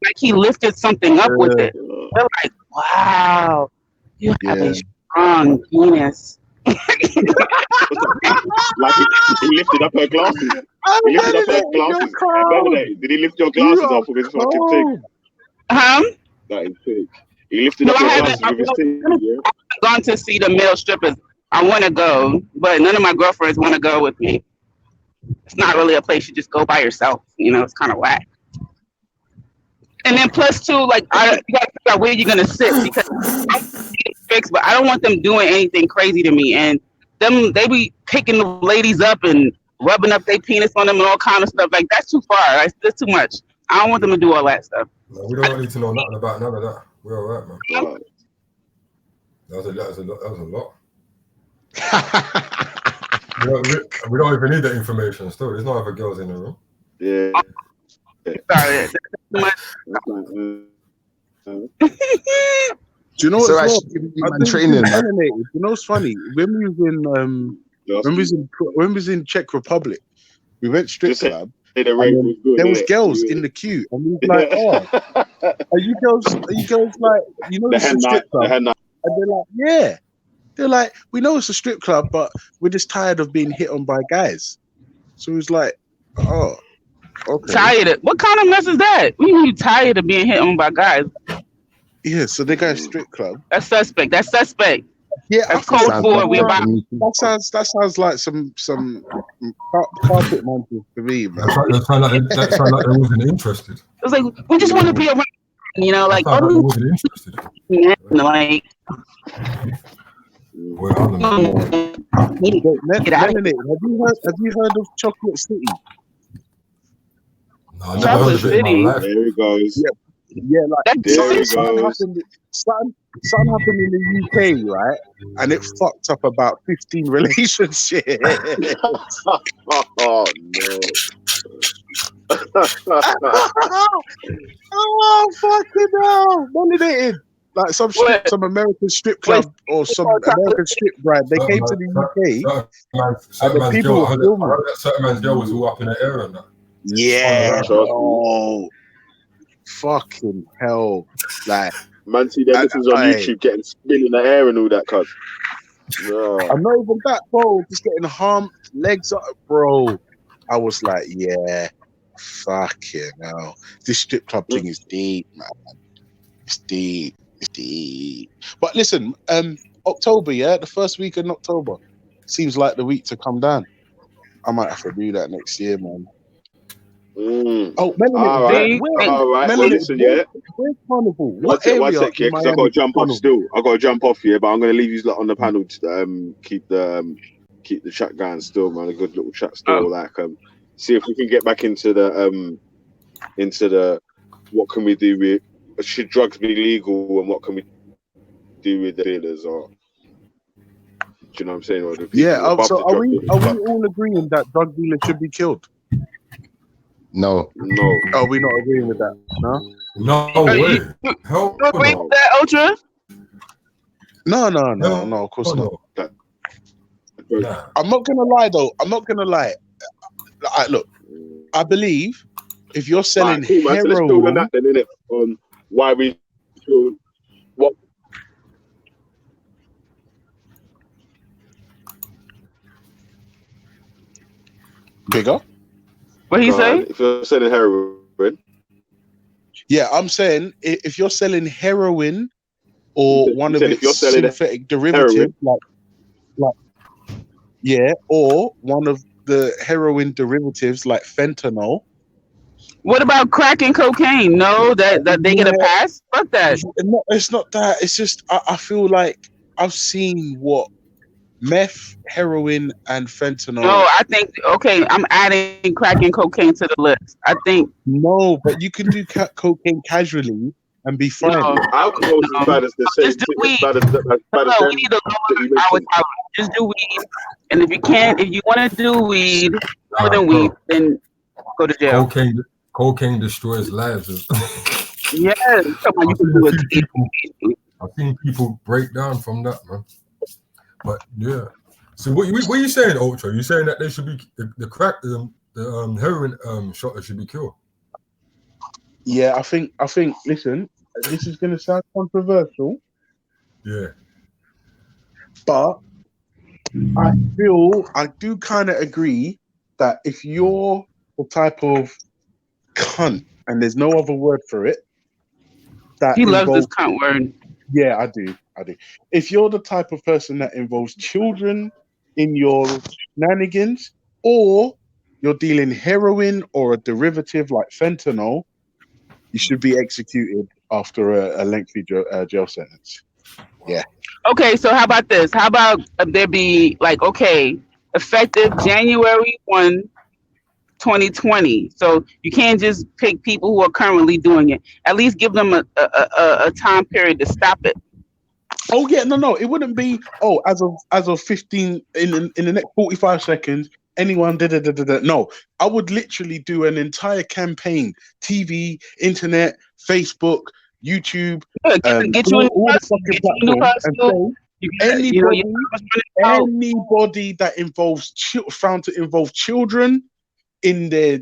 like he lifted something up with it. They're like, wow, you have a strong penis. Like he lifted up her glasses. He lifted up her glasses. Benedict, did he lift your glasses off with his fucking thing? That is big. He lifted up your glasses with his thing, yeah? I've gone to see the male strippers. I want to go, but none of my girlfriends want to go with me. It's not really a place you just go by yourself. You know, it's kind of whack. And then plus two, like you gotta figure out where you're gonna sit because I'm fixed, but I don't want them doing anything crazy to me. And they be picking the ladies up and rubbing up their penis on them and all kind of stuff. Like that's too far. That's too much. I don't want them to do all that stuff. No, we don't need to know nothing about none of that. We're all right, man. That was a lot. we don't even need that information still. There's no other girls in the room. Yeah. Sorry. Do you know what's So wrong? actually, I think training, it's man. animated. You know what's funny? When we was in Czech Republic, we went strip club. And there was girls in the queue, and we was like, "Oh, are you girls like, you know, it's a strip club?" And they're like, "Yeah." They're like, "We know it's a strip club, but we're just tired of being hit on by guys." So it was like, "Oh, okay." Tired? What kind of mess is that? What do you mean tired of being hit on by guys? Yeah, so they got a strip club. That's suspect. Yeah, that's code for we about. That sounds like some carpet monsters to me, man. That sound like they wasn't interested. It was like we just want to be around, you know, like they wasn't interested. Like. Well, I don't know. Have you heard of Chocolate City? No, I never heard of it in my life. There he goes. Yeah, like something happened in the UK, right? And it fucked up about 15 relationships. Oh no. Oh fucking hell! Nominated. Like some American strip club or some American strip brand. They came to the UK. Certain man's girl was all up in the air and that. Yeah. Oh, fucking hell! Like man, see them missions on YouTube getting spin in the air and all that, cuz. No. I'm not even that, bro. Just getting humped, legs up, bro. I was like, yeah, fucking hell. This strip club thing is deep, man. It's deep. But listen, October, yeah, the first week in October seems like the week to come down. I might have to do that next year, man. Oh, Melanie, all right. Well, listen, yeah. Where's Carnival? One sec, yeah, because I got to jump off still. I got to jump off here, but I'm going to leave you on the panel to keep the chat going still, man. A good little chat still, see if we can get back into the what can we do with, should drugs be legal and what can we do with the dealers, or do you know what I'm saying? Or so are we all agreeing that drug dealers should be killed? No. Are we not agreeing with that? No way. Hell no. Agree with that, Ultra? No, of course not. Nah. I'm not gonna lie though. Look, I believe if you're selling heroin, why we should what? Bigger? What he say? If you're selling heroin, yeah, I'm saying if you're selling heroin or one of its synthetic derivatives, like Yeah, or one of the heroin derivatives like fentanyl. What about crack and cocaine? No, that they get a pass? Fuck that. It's not that. It's just I feel like I've seen what meth, heroin, and fentanyl. No, I think okay. I'm adding crack and cocaine to the list. I think no, but you can do cocaine casually and be fine. No, alcohol is as bad as the same. just do weed. As bad as We need to lower our tolerance. Just do weed, and if you want to do weed more than weed, then go to jail. Cocaine destroys lives. Yes, I've seen people break down from that, man. But yeah. So what are you saying, Ultra? You saying that they should be the crack, the heroin shotters should be killed? Yeah, I think. Listen, this is going to sound controversial. Yeah. But I do kind of agree that if you're the type of cunt, and there's no other word for it, that he loves this cunt word. Yeah, I do. If you're the type of person that involves children in your shenanigans, or you're dealing heroin or a derivative like fentanyl, you should be executed after a lengthy jail sentence. Yeah. Okay, so how about this? How about there be like, okay, effective January 1, 2020. So you can't just pick people who are currently doing it. At least give them a time period to stop it. Oh yeah, no, it wouldn't be. Oh, as of 15 in the next 45 seconds, anyone da. No, I would literally do an entire campaign: TV, internet, Facebook, YouTube, get you all the fucking platforms, and say anybody that involves found to involve children in their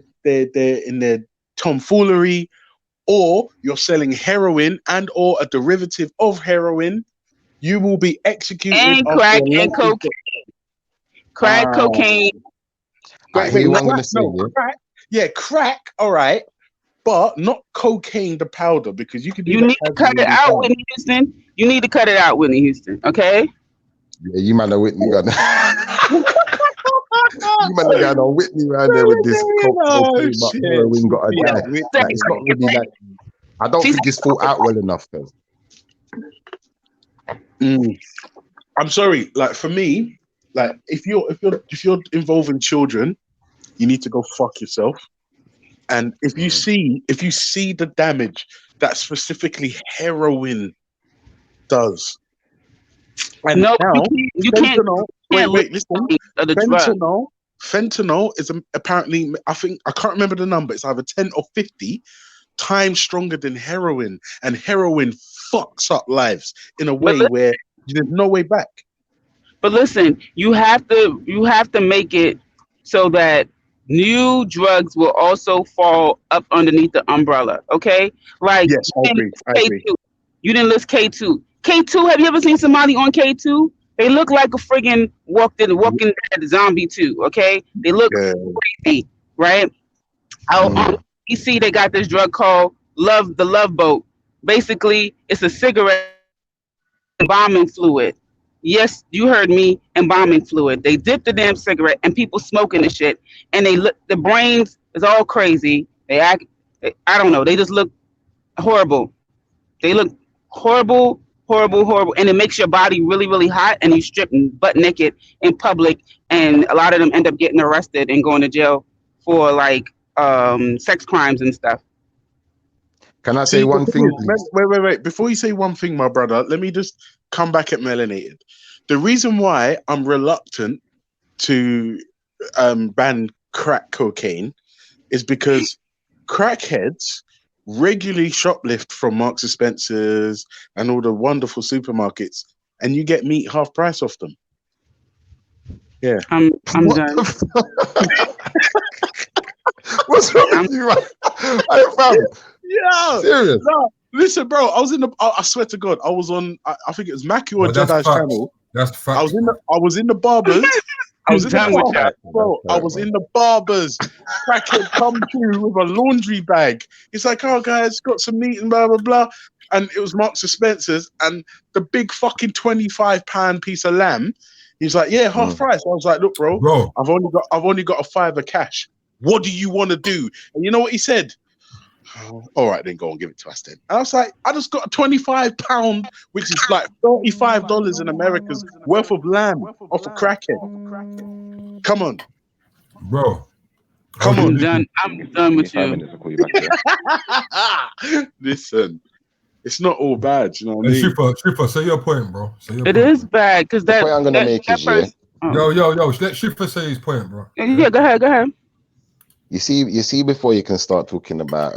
tomfoolery, or you're selling heroin and or a derivative of heroin, you will be executed. And crack and cocaine. Crack, cocaine. Crack. All right, but not cocaine, the powder, because you can do. You need to cut it out, Whitney Houston. You need to cut it out, Whitney Houston. Okay. Yeah, you man are Whitney gun. You man got on Whitney around there with this cocaine, but heroin got a guy. Like, it's not really like. I don't think it's thought out well enough, though. I'm sorry. Like for me, like if you're involving children, you need to go fuck yourself. And if you see the damage that specifically heroin does, and no, now you can't. Wait, listen. Fentanyl is apparently, I can't remember the number. It's either 10 or 50 times stronger than heroin, and heroin fucks up lives in a way where there's no way back. But listen, you have to make it so that new drugs will also fall up underneath the umbrella. Okay, like yes, I agree. You didn't list K2. K2. Have you ever seen somebody on K2? They look like a friggin' walking dead zombie too. Okay, they look crazy, right? Out on PC, they got this drug called the Love Boat. Basically, it's a cigarette embalming fluid. Yes, you heard me, embalming fluid. They dip the damn cigarette and people smoking the shit, and they look. The brains is all crazy. They act. I don't know. They just look horrible. They look horrible, and it makes your body really, really hot, and you strip butt naked in public, and a lot of them end up getting arrested and going to jail for like sex crimes and stuff. Can I say one thing? Wait. Before you say one thing, my brother, let me just come back at Melanated. The reason why I'm reluctant to ban crack cocaine is because crackheads regularly shoplift from Marks and Spencer's and all the wonderful supermarkets, and you get meat half price off them. Yeah, I'm done. What's wrong with you, man? Yeah, serious. No, listen, bro. I swear to God, I was on. I think it was Mackie or Jedi's channel. That's fact. I was in the barbers. I was in the barbers. Crackhead come through with a laundry bag. He's like, "Oh, guys, got some meat and blah blah blah." And it was Marks and Spencer's, and the big fucking £25 piece of lamb. He's like, yeah, half price. I was like, look, bro, I've only got a $5 cash. What do you want to do? And you know what he said? Oh, all right, then go and give it to us then. And I was like, I just got a £25, which is like $35 in America's worth of lamb off a crackhead. Come on, bro. Come on. I'm done with you. Listen, it's not all bad. You know what I mean? Shiffer, say your point, bro. It is bad because that. The point I'm gonna make is, Yo, let Shiffer say his point, bro. Yeah, go ahead. You see, before you can start talking about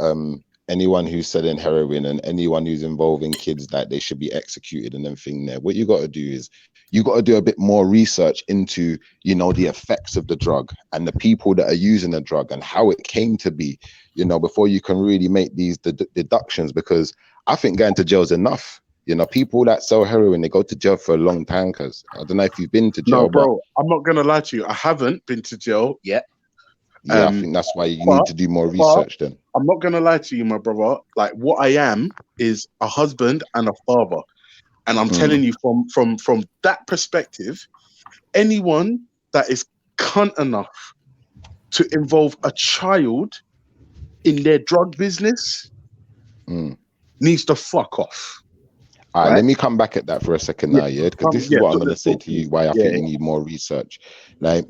anyone who's selling heroin and anyone who's involving kids, that they should be executed and everything there. What you got to do is you got to do a bit more research into, you know, the effects of the drug and the people that are using the drug and how it came to be, you know, before you can really make these deductions, because I think going to jail is enough. You know, people that sell heroin, they go to jail for a long time. Because I don't know if you've been to jail. No, bro, I'm not going to lie to you. I haven't been to jail yet. Yeah, I think that's why you need to do more research then. I'm not going to lie to you, my brother. Like, what I am is a husband and a father. And I'm telling you from that perspective, anyone that is cunt enough to involve a child in their drug business needs to fuck off. All right, let me come back at that for a second now, because this is what I'm going to say to you, why I think you need more research. Like,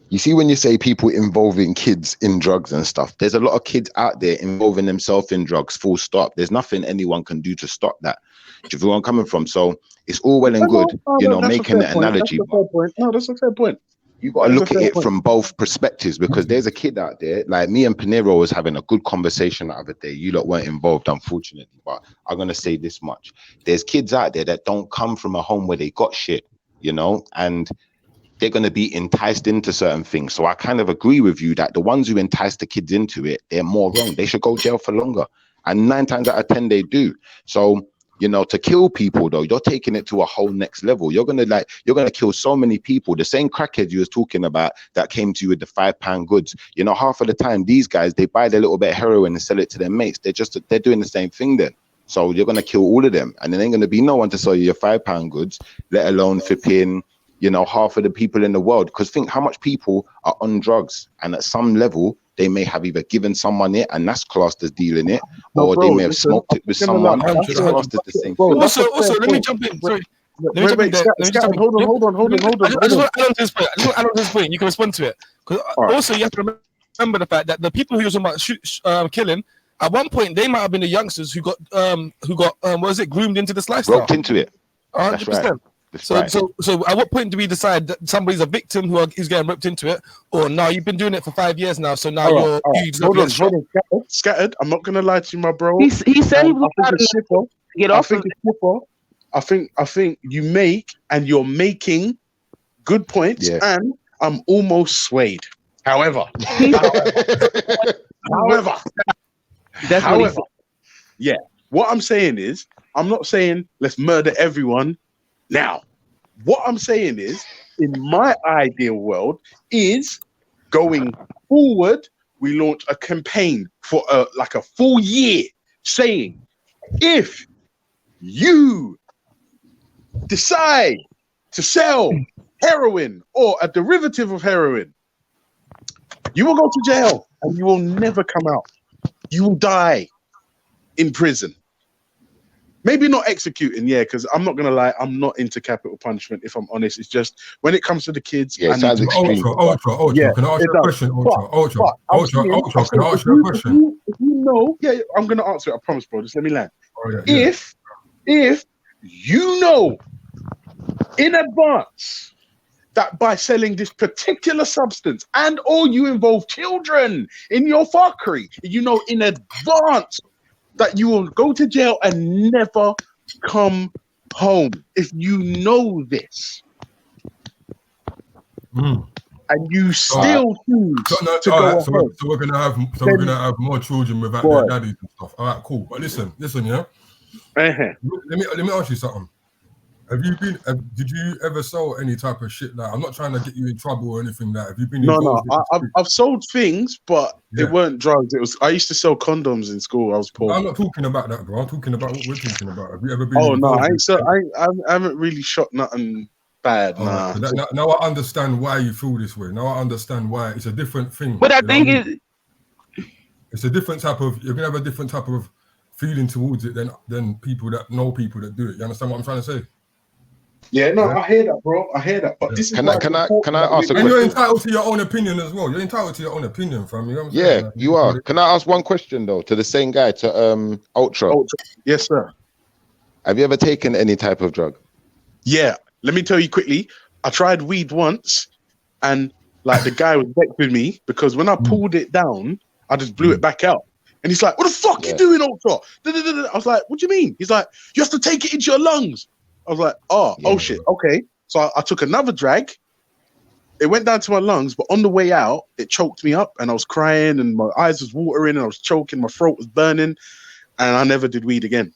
you see, when you say people involving kids in drugs and stuff, there's a lot of kids out there involving themselves in drugs, full stop. There's nothing anyone can do to stop that. Do you feel where I'm coming from? So it's all well and good, making the analogy. No, that's a fair point. You got to look at it from both perspectives, because there's a kid out there, like me and Pinero was having a good conversation the other day. You lot weren't involved, unfortunately, but I'm going to say this much. There's kids out there that don't come from a home where they got shit, you know, and they're going to be enticed into certain things. So I kind of agree with you that the ones who entice the kids into it, they're more wrong. They should go jail for longer. And 9 times out of 10, they do. So, you know, to kill people, though, you're taking it to a whole next level. You're going to kill so many people. The same crackheads you was talking about that came to you with the £5 goods. You know, half of the time, these guys, they buy their little bit of heroin and sell it to their mates. They're doing the same thing then. So you're going to kill all of them. And there ain't going to be no one to sell you your £5 goods, let alone flipping, you know, half of the people in the world. Because think how much people are on drugs, and at some level they may have either given someone it and that's classed as dealing it, or they may have smoked it with someone and that's classed as the same thing. Also, let me jump in. Sorry. Hold on. I just want to add on to this point. You can respond to it. Because also you have to remember the fact that the people who was about killing, at one point they might have been the youngsters who got groomed into this lifestyle. Roped into it. 100%. That's right. So at what point do we decide that somebody's a victim who's getting ripped into it, or no, you've been doing it for 5 years now, so now hold on. Scattered. I'm not gonna lie to you, my bro. He said he was trying to get off of it. I think you make and you're making good points, and I'm almost swayed. However, what I'm saying is, I'm not saying let's murder everyone. Now, what I'm saying is, in my ideal world, is going forward, we launch a campaign for like a full year saying, if you decide to sell heroin or a derivative of heroin, you will go to jail and you will never come out. You will die in prison. Maybe not executing, because I'm not gonna lie, I'm not into capital punishment. If I'm honest, it's just when it comes to the kids. Ultra. Can I ask you a question? Ultra. Can I ask you a question? If you know, I'm gonna answer it. I promise, bro. Just let me land. If you know in advance that by selling this particular substance or you involve children in your fuckery, you know in advance that you will go to jail and never come home. If you know this, and you still choose to go ahead. So we're gonna have more children without their daddies and stuff. All right, cool. But listen, yeah. Let me ask you something. Did you ever sell any type of shit? Like, I'm not trying to get you in trouble or anything. That have you been? I've sold things, but it weren't drugs. I used to sell condoms in school. I was poor. I'm not talking about that, bro. I'm talking about what we're talking about. Have you ever been? Oh no, I haven't really shot nothing bad. Nah. Now I understand why you feel this way. Now I understand why it's a different thing. But I think it's a different type of. You're gonna have a different type of feeling towards it than people that know people that do it. You understand what I'm trying to say? Yeah, no, I hear that, bro. I hear that. But this is why can I ask a question? And you're entitled to your own opinion as well. You're entitled to your own opinion, fam. You know what I'm saying? Like, you are. Can I ask one question though to the same guy, to Ultra? Yes, sir. Have you ever taken any type of drug? Yeah. Let me tell you quickly. I tried weed once, and like the guy was vexed with me because when I pulled it down, I just blew it back out. And he's like, "What the fuck you doing, Ultra?" I was like, "What do you mean?" He's like, "You have to take it into your lungs." I was like, oh shit, okay. So I took another drag. It went down to my lungs, but on the way out, it choked me up, and I was crying, and my eyes was watering, and I was choking, my throat was burning, and I never did weed again.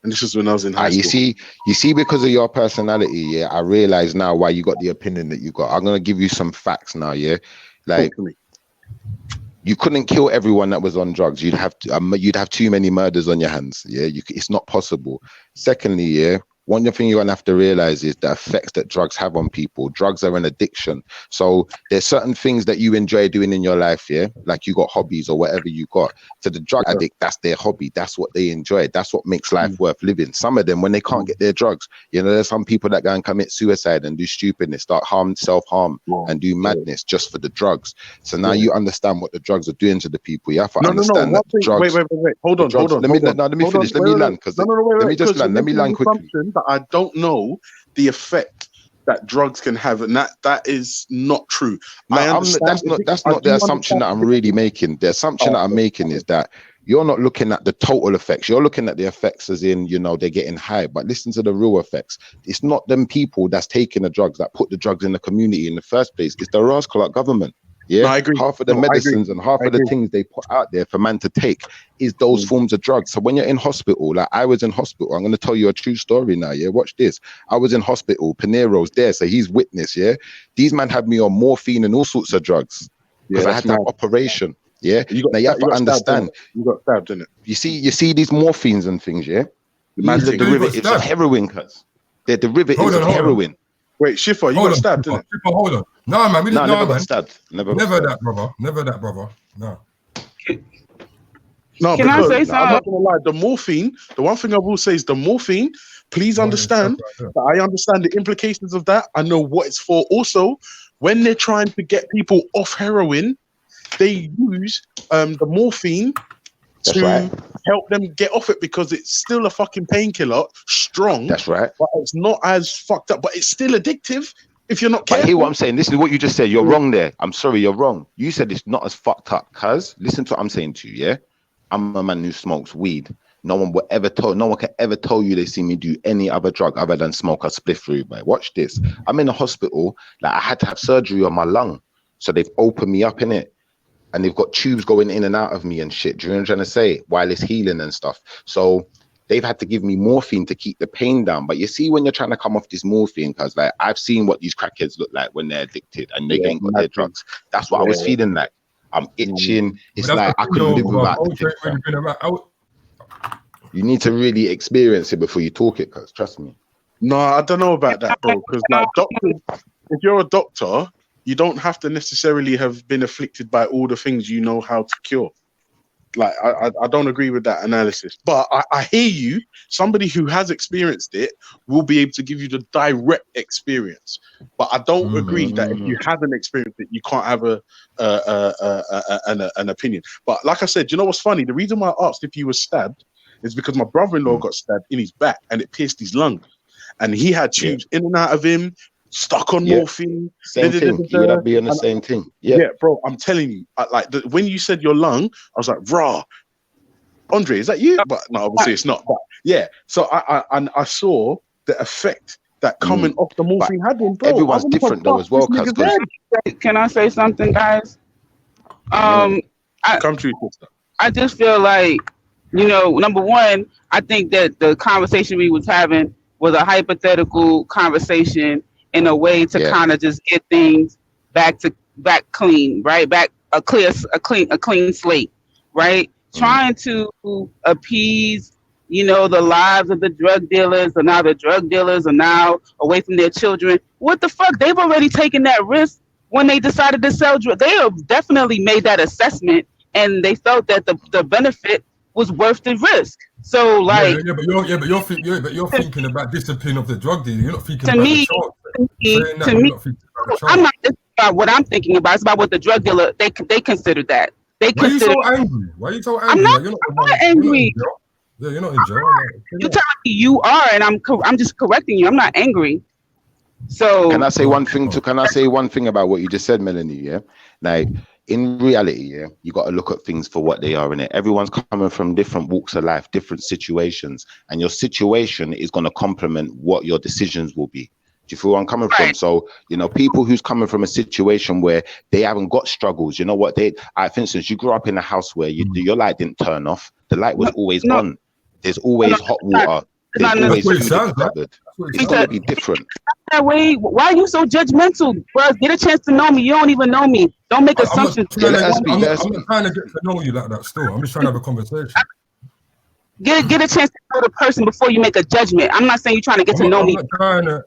And this was when I was in high school. You see, because of your personality, I realize now why you got the opinion that you got. I'm gonna give you some facts now, like. You couldn't kill everyone that was on drugs. You'd have too many murders on your hands. It's not possible. Secondly, one thing you're gonna have to realize is the effects that drugs have on people. Drugs are an addiction. So there's certain things that you enjoy doing in your life, like you got hobbies or whatever you got. To the drug addict, that's their hobby. That's what they enjoy. That's what makes life worth living. Some of them, when they can't get their drugs, there's some people that go and commit suicide and do stupidness, start self-harm and do madness just for the drugs. So now you understand what the drugs are doing to the people. You have to understand that drugs. Wait. Hold on. Let me finish. Let me land. Let me just land. Let me land quickly. That I don't know the effect that drugs can have, and that is not true. That's not the assumption that I'm really making. The assumption that I'm making is that you're not looking at the total effects. You're looking at the effects as in, they're getting high. But listen to the real effects. It's not them people that's taking the drugs that put the drugs in the community in the first place. It's the Ross Clark government. Yeah, no, I agree. Half of the medicines and half of the things they put out there for man to take is those forms of drugs. So when you're in hospital, like I was in hospital, I'm going to tell you a true story now. Yeah, watch this. I was in hospital. Pinero's there, so he's witness. Yeah, these men had me on morphine and all sorts of drugs because I had to have operation. Yeah, you have to understand. You got stabbed, didn't it? You see these morphines and things. Yeah, these are derivatives of heroin, cuz they're derivatives of heroin. Wait, Schiffer, you got stabbed, didn't it? Schiffer, hold on. No, man, we didn't know, man. Stabbed. Never that, brother. Never that, brother. No. No, can I say something? I'm not gonna lie. The morphine. The one thing I will say is the morphine. Please understand that I understand the implications of that. I know what it's for. Also, when they're trying to get people off heroin, they use the morphine to help them get off it because it's still a fucking painkiller, strong. That's right. But it's not as fucked up, but it's still addictive if you're not careful. But hear what I'm saying. This is what you just said. You're wrong there. I'm sorry, you're wrong. You said it's not as fucked up, cuz listen to what I'm saying to you, yeah? I'm a man who smokes weed. No one can ever tell you they see me do any other drug other than smoke a spliff through, mate. Watch this. I'm in a hospital, like I had to have surgery on my lung. So they've opened me up in it. And they've got tubes going in and out of me and shit. Do you know what I'm trying to say? While it's healing and stuff. So they've had to give me morphine to keep the pain down. But you see, when you're trying to come off this morphine, because like I've seen what these crackheads look like when they're addicted and they ain't got their drugs. That's what I was feeling like. I'm itching. It's like I couldn't live without it. You need to really experience it before you talk it, because trust me. No, I don't know about that, bro. Because like doctors, if you're a doctor, you don't have to necessarily have been afflicted by all the things you know how to cure. Like, I don't agree with that analysis. But I hear you. Somebody who has experienced it will be able to give you the direct experience. But I don't agree that if you haven't experienced it, you can't have an opinion. But like I said, you know what's funny? The reason why I asked if you were stabbed is because my brother-in-law got stabbed in his back and it pierced his lung. And he had tubes in and out of him. Stuck on morphine. Same thing. You would be on the same thing. Yeah, bro. I'm telling you, when you said your lung, I was like, "Rah, Andre, is that you?" But no, obviously it's not. But yeah, so I saw the effect that coming off the morphine had on. Bro, everyone's different though as well. Can I say something, guys? Come true, sister. I just feel like, number one, I think that the conversation we was having was a hypothetical conversation in a way to kind of just get things back clean, right? Back a clean slate, right? Trying to appease, you know, the lives of the drug dealers, and now the drug dealers are now away from their children. What the fuck? They've already taken that risk when they decided to sell drugs. They have definitely made that assessment, and they felt that the benefit was worth the risk. So, like, but you're thinking about discipline of the drug dealer. You're not thinking to about me, I'm not thinking about what I'm thinking about. It's about what the drug dealer they considered that. Why are you so angry? Why are you so angry? I'm not angry. You're not in jail. You're telling me you are, and I'm just correcting you. I'm not angry. So can I say one thing about what you just said, Melanie? Yeah, like in reality, yeah, you got to look at things for what they are in it. Everyone's coming from different walks of life, different situations, and your situation is going to complement what your decisions will be. Do you feel where I'm coming from? So, you know, people who's coming from a situation where they haven't got struggles, you know what for instance, you grew up in a house where your light didn't turn off. The light was always on. There's always hot water. There's always food in the cupboard. It's going to be different. That way, why are you so judgmental, bro? Get a chance to know me. You don't even know me. Don't make assumptions. I'm not trying to get to know you like that still. I'm just trying to have a conversation. Get a chance to know the person before you make a judgment. I'm not saying you're trying to get to know me. I'm not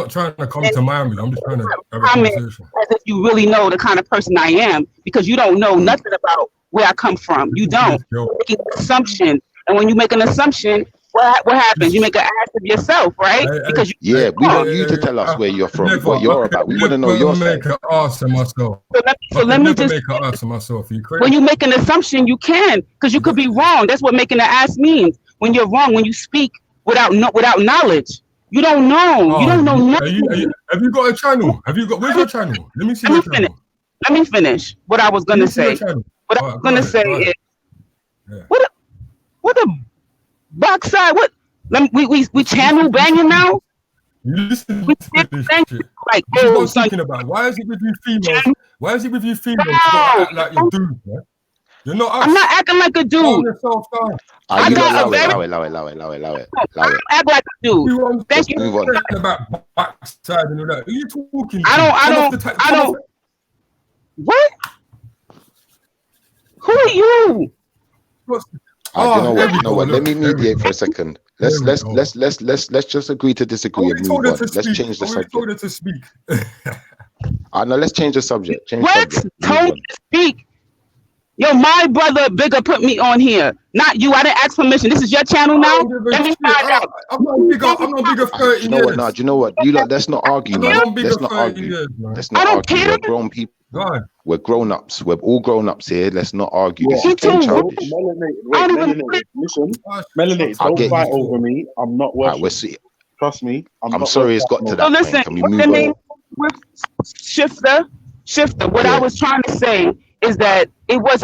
trying to come to Miami. I'm just trying to have a conversation. As if you really know the kind of person I am, because you don't know nothing about where I come from. You don't. You're making an assumption, and when you make an assumption, what happens? You make an ass of yourself, right? Because we want you to tell us where you're from, what you're about. We want to know your side. Let me just make an ass of myself. When you make an assumption, you can, because you could be wrong. That's what making an ass means. When you're wrong, when you speak without knowledge. You don't know. You don't know nothing. Have you got a channel? Where's your channel? Let me see your channel. Let me finish what I was going to say. What I was going to say is, what a backside. What? We channel banging now? Listen to this shit. Like, what I'm thinking about. Why is it with you females? Why is it with you females? You gotta act like you're dude, man. You're not us. I'm not acting like a dude. Allow it. Act like a dude. Thank you. Move on. About backside and all that. Who are you talking to? I don't. What? Who are you? You know what? Let me mediate for a second. Let's just agree to disagree and move on. Let's change the subject. told her to speak. No, let's change the subject. Told to speak. Yo, my brother Bigger put me on here, not you. I didn't ask permission. This is your channel now. Let me find out. I'm not bigger 30 you know years. What? Do you know what? Let's not argue, man. Let's not argue. Let's not argue. We're grown people. We're grown ups. We're all grown ups here. Let's not argue. This is getting childish. Listen, Melanie, don't fight over me. I'm not working. We'll see. Trust me. I'm sorry it's got to that point. Can we move on? Shifter. What I was trying to say is that it was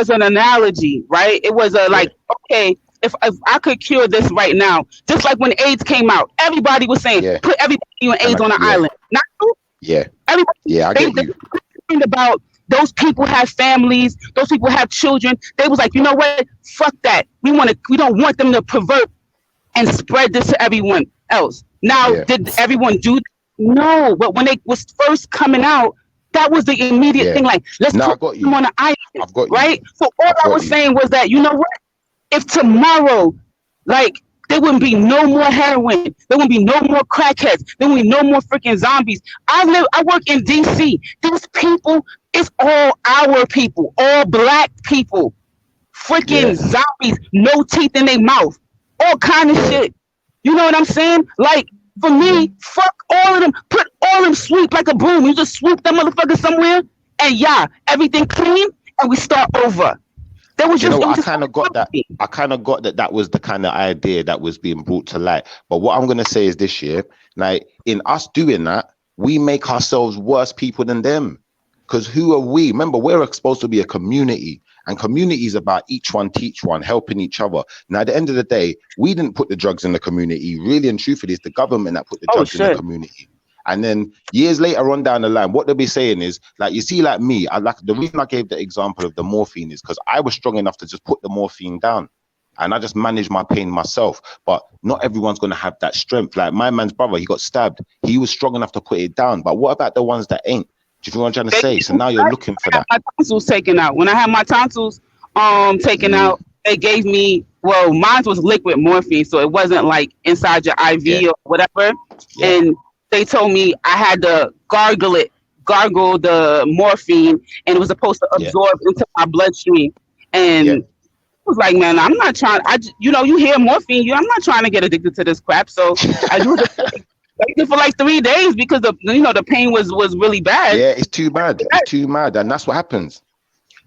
an analogy, right? It was okay, if I could cure this right now, just like when AIDS came out, everybody was saying, put everybody on AIDS on an island. Not true? Everybody, I get you. About those people have families, those people have children. They was like, you know what? Fuck that. We don't want them to pervert and spread this to everyone else. Now, did everyone do that? No, but when they was first coming out, that was the immediate thing. Like, let's put them on an island, right? So all I was saying was that, you know what? If tomorrow, like, there wouldn't be no more heroin, there wouldn't be no more crackheads, there wouldn't be no more freaking zombies. I work in DC. These people, it's all our people, all black people, freaking zombies, no teeth in their mouth, all kind of shit. You know what I'm saying? Like, for me, fuck all of them, put all of them sweep like a broom. You just swoop that motherfucker somewhere, and everything clean, and we start over. That was I kind of got that. I kind of got that was the kind of idea that was being brought to light. But what I'm going to say is this year, like, in us doing that, we make ourselves worse people than them. Because who are we? Remember, we're supposed to be a community. And community is about each one teach one, helping each other. Now, at the end of the day, we didn't put the drugs in the community. Really and truthfully, it's the government that put the drugs in the community. And then years later on down the line, what they'll be saying is, like, you see, like me, the reason I gave the example of the morphine is because I was strong enough to just put the morphine down. And I just managed my pain myself. But not everyone's going to have that strength. Like my man's brother, he got stabbed. He was strong enough to put it down. But what about the ones that ain't? Do you know what I'm trying to say? So now you're looking for that. My tonsils taken out. When I had my tonsils taken out, they gave me well, mine was liquid morphine, so it wasn't like inside your IV or whatever. Yeah. And they told me I had to gargle the morphine, and it was supposed to absorb into my bloodstream. And I was like, man, I'm not trying. You hear morphine, I'm not trying to get addicted to this crap. So I used it for like 3 days because the pain was really bad. Yeah, it's too bad. It's too mad, and that's what happens.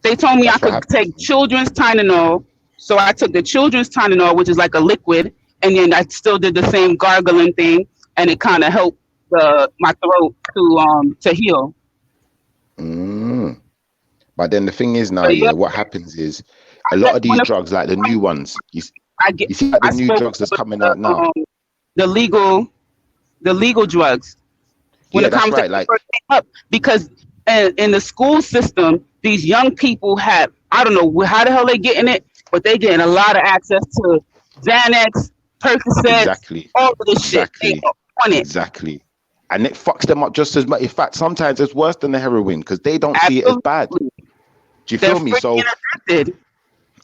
They told me I could take children's Tylenol. So I took the children's Tylenol, which is like a liquid, and then I still did the same gargling thing, and it kind of helped my throat to heal. But then the thing is now, what happens is a lot of these drugs, like the new ones, you see like the new drugs that's coming out now. The legal drugs. When it comes to because in the school system, these young people have, I don't know how the hell they getting it, but they getting a lot of access to Xanax, Percocet, all of this shit. They on it. Exactly. And it fucks them up just as much. In fact, sometimes it's worse than the heroin because they don't see it as bad. Do you feel me? So,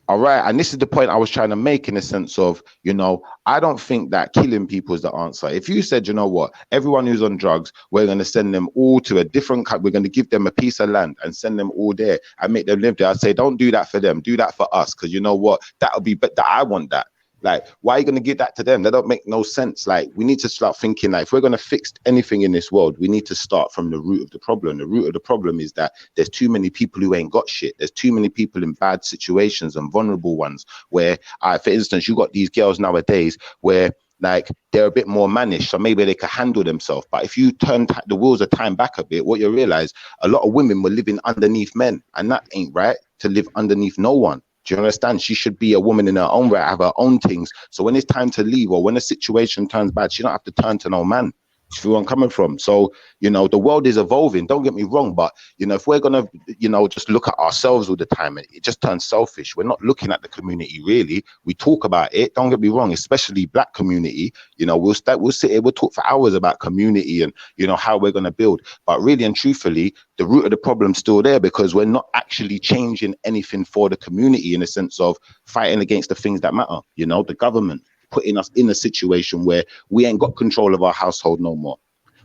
all right. And this is the point I was trying to make in the sense of, I don't think that killing people is the answer. If you said, you know what, everyone who's on drugs, we're going to send them all to a different country. We're going to give them a piece of land and send them all there and make them live there. I'd say, don't do that for them. Do that for us. Because you know what? That'll be, but I want that. Like, why are you going to give that to them? That don't make no sense. Like, we need to start thinking, like, if we're going to fix anything in this world, we need to start from the root of the problem. The root of the problem is that there's too many people who ain't got shit. There's too many people in bad situations and vulnerable ones where, for instance, you got these girls nowadays where, like, they're a bit more mannish, so maybe they can handle themselves. But if you turn the wheels of time back a bit, what you realize, a lot of women were living underneath men, and that ain't right, to live underneath no one. Do you understand? She should be a woman in her own right, have her own things. So when it's time to leave or when a situation turns bad, she don't have to turn to no man. You feel where I'm coming from? So, the world is evolving. Don't get me wrong. But, if we're going to, just look at ourselves all the time, it just turns selfish. We're not looking at the community, really. We talk about it. Don't get me wrong, especially black community. We'll sit here, we'll talk for hours about community and, how we're going to build. But really and truthfully, the root of the problem's still there because we're not actually changing anything for the community in the sense of fighting against the things that matter. The government putting us in a situation where we ain't got control of our household no more.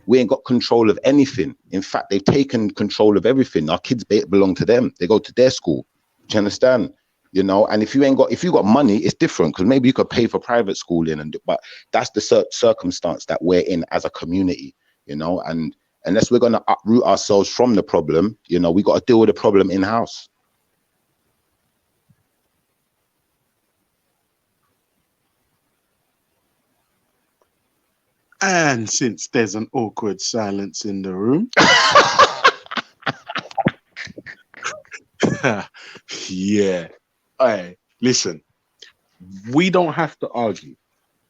We ain't got control of anything. In fact, they've taken control of everything. Our kids belong to them. They go to their school. Do you understand? And if you got money, it's different because maybe you could pay for private schooling, but that's the circumstance that we're in as a community, and unless we're going to uproot ourselves from the problem, we got to deal with the problem in house. And since there's an awkward silence in the room, yeah. Hey, listen, we don't have to argue.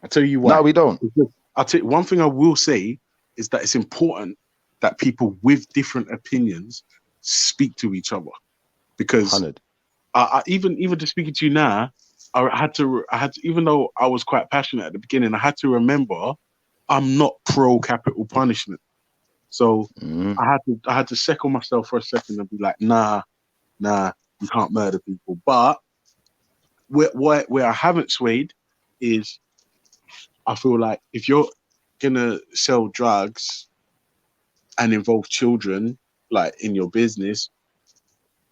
I tell you what. No, we don't. I'll tell you one thing I will say is that it's important that people with different opinions speak to each other, because even to speaking to you now, I had to even though I was quite passionate at the beginning, I had to remember I'm not pro capital punishment. So I had to second myself for a second and be like, nah, you can't murder people. But where I haven't swayed is I feel like if you're gonna sell drugs and involve children, like in your business,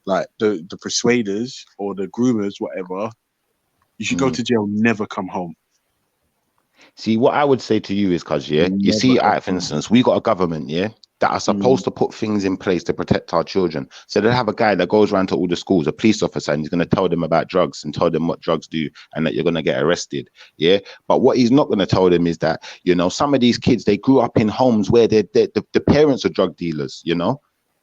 like the persuaders or the groomers, whatever, you should go to jail, never come home. See, what I would say to you is, cause you see, for instance, we got a government, that are supposed to put things in place to protect our children. So they have a guy that goes around to all the schools, a police officer, and he's going to tell them about drugs and tell them what drugs do and that you're going to get arrested. Yeah. But what he's not going to tell them is that, some of these kids, they grew up in homes where the parents are drug dealers,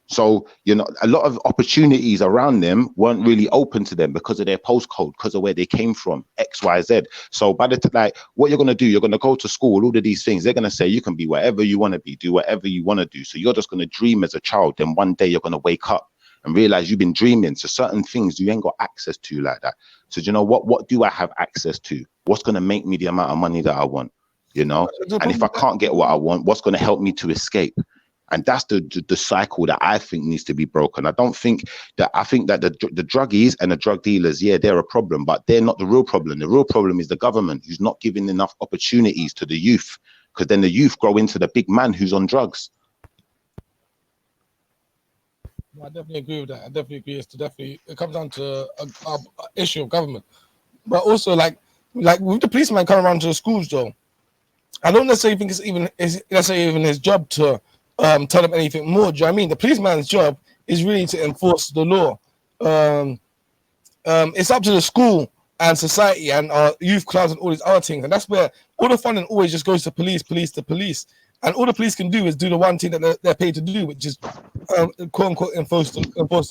So, a lot of opportunities around them weren't really open to them because of their postcode, because of where they came from, X, Y, Z. So by the time, what you're going to do, you're going to go to school, all of these things, they're going to say you can be whatever you want to be, do whatever you want to do. So you're just going to dream as a child. Then one day you're going to wake up and realize you've been dreaming. So certain things you ain't got access to like that. So what do I have access to? What's going to make me the amount of money that I want? And if I can't get what I want, what's going to help me to escape? And that's the cycle that I think needs to be broken. I think that the druggies and the drug dealers, yeah, they're a problem, but they're not the real problem. The real problem is the government who's not giving enough opportunities to the youth, because then the youth grow into the big man who's on drugs. I definitely agree with that. I definitely agree. It comes down to a issue of government, but also like with the policeman coming around to the schools though, I don't necessarily think it's even his job to tell them anything more. Do you know what I mean? The policeman's job is really to enforce the law. It's up to the school and society and youth clubs and all these other things, and that's where all the funding always just goes to police. And all the police can do is do the one thing that they're paid to do, which is quote unquote enforce the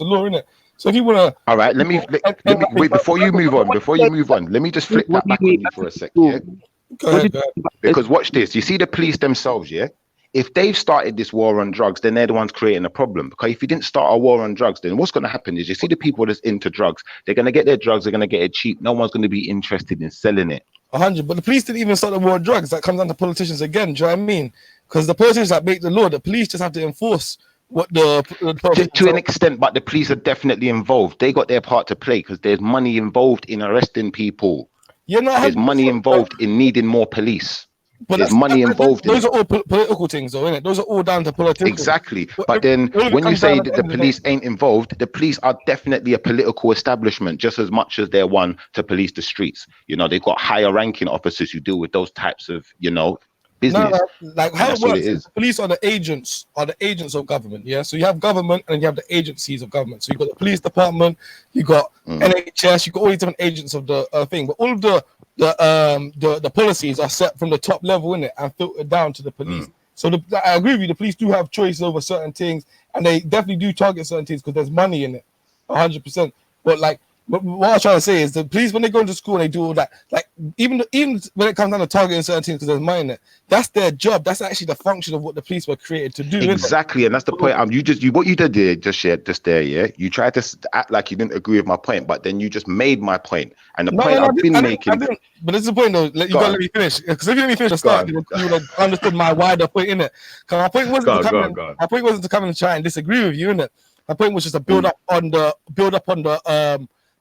law, innit? So if you want to, all right, let me wait before you move on. Let me just flip that back on you for a sec, yeah. Go ahead. Because watch this. You see the police themselves, yeah. If they've started this war on drugs, then they're the ones creating a problem. Because if you didn't start a war on drugs, then what's going to happen is you see the people that's into drugs, they're going to get their drugs, they're going to get it cheap. No one's going to be interested in selling it. 100. But the police didn't even start the war on drugs. That comes down to politicians again. Do you know what I mean? Because the politicians that make the law, the police just have to enforce what to an extent, but the police are definitely involved. They got their part to play because there's money involved in arresting people. There's money involved in needing more police. But there's money involved. Those are all political things, though, isn't it? Those are all down to politics. Exactly. But then when you say that the police ain't involved, the police are definitely a political establishment just as much as they're one to police the streets. You know, they've got higher ranking officers who deal with those types of, business. No, like how it works is police are the agents of government. Yeah. So you have government and you have the agencies of government. So you've got the police department, you got NHS, you got all these different agents of the thing. But all of the policies are set from the top level in it and filtered down to the police. So I agree with you. The police do have choice over certain things, and they definitely do target certain things because there's money in it, 100%. But what I'm trying to say is the police, when they go into school and they do all that, like even when it comes down to targeting certain things because there's money in it, that's their job. That's actually the function of what the police were created to do. Exactly, and that's the point. What you did there, just there, yeah. You tried to act like you didn't agree with my point, but then you just made my point, and the point I've been making. But this is the point, though. You gotta let me finish, because if you let me finish the start, you would have understood my wider point in it. Because my point wasn't to come and try and disagree with you, innit? My point was just to build up on the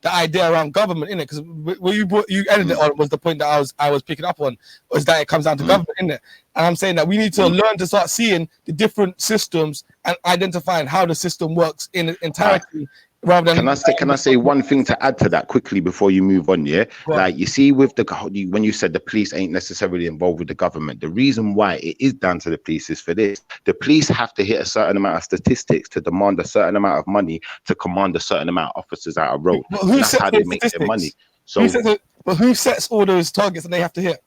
idea around government, innit? Because where you ended it on was the point that I was picking up on, was that it comes down to government, innit? And I'm saying that we need to learn to start seeing the different systems and identifying how the system works in its entirety. Rather than can I say one thing to add to that quickly before you move on? Yeah, like you see with when you said the police ain't necessarily involved with the government, the reason why it is down to the police is for this: the police have to hit a certain amount of statistics to demand a certain amount of money to command a certain amount of officers out of road. That's how they make their money. So, who sets all those targets that they have to hit?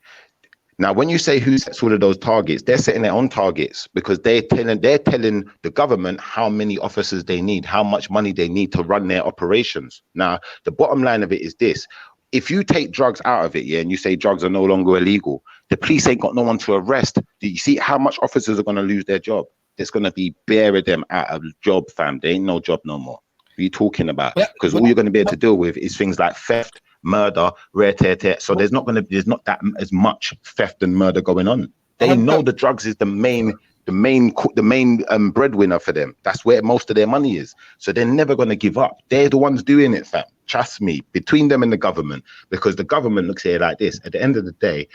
Now, when you say who sets all of those targets, they're setting their own targets because they're telling the government how many officers they need, how much money they need to run their operations. Now, the bottom line of it is this: if you take drugs out of it, and you say drugs are no longer illegal, the police ain't got no one to arrest. Do you see how much officers are going to lose their job? It's going to be bearing them out of job, fam. There ain't no job no more. What are you talking about? Because all you're going to be able to deal with is things like theft, murder, rare tear. So there's not that as much theft and murder going on. They know the drugs is the main breadwinner for them. That's where most of their money is. So they're never going to give up. They're the ones doing it, fam. Trust me, between them and the government, because the government looks at it like this. At the end of the day,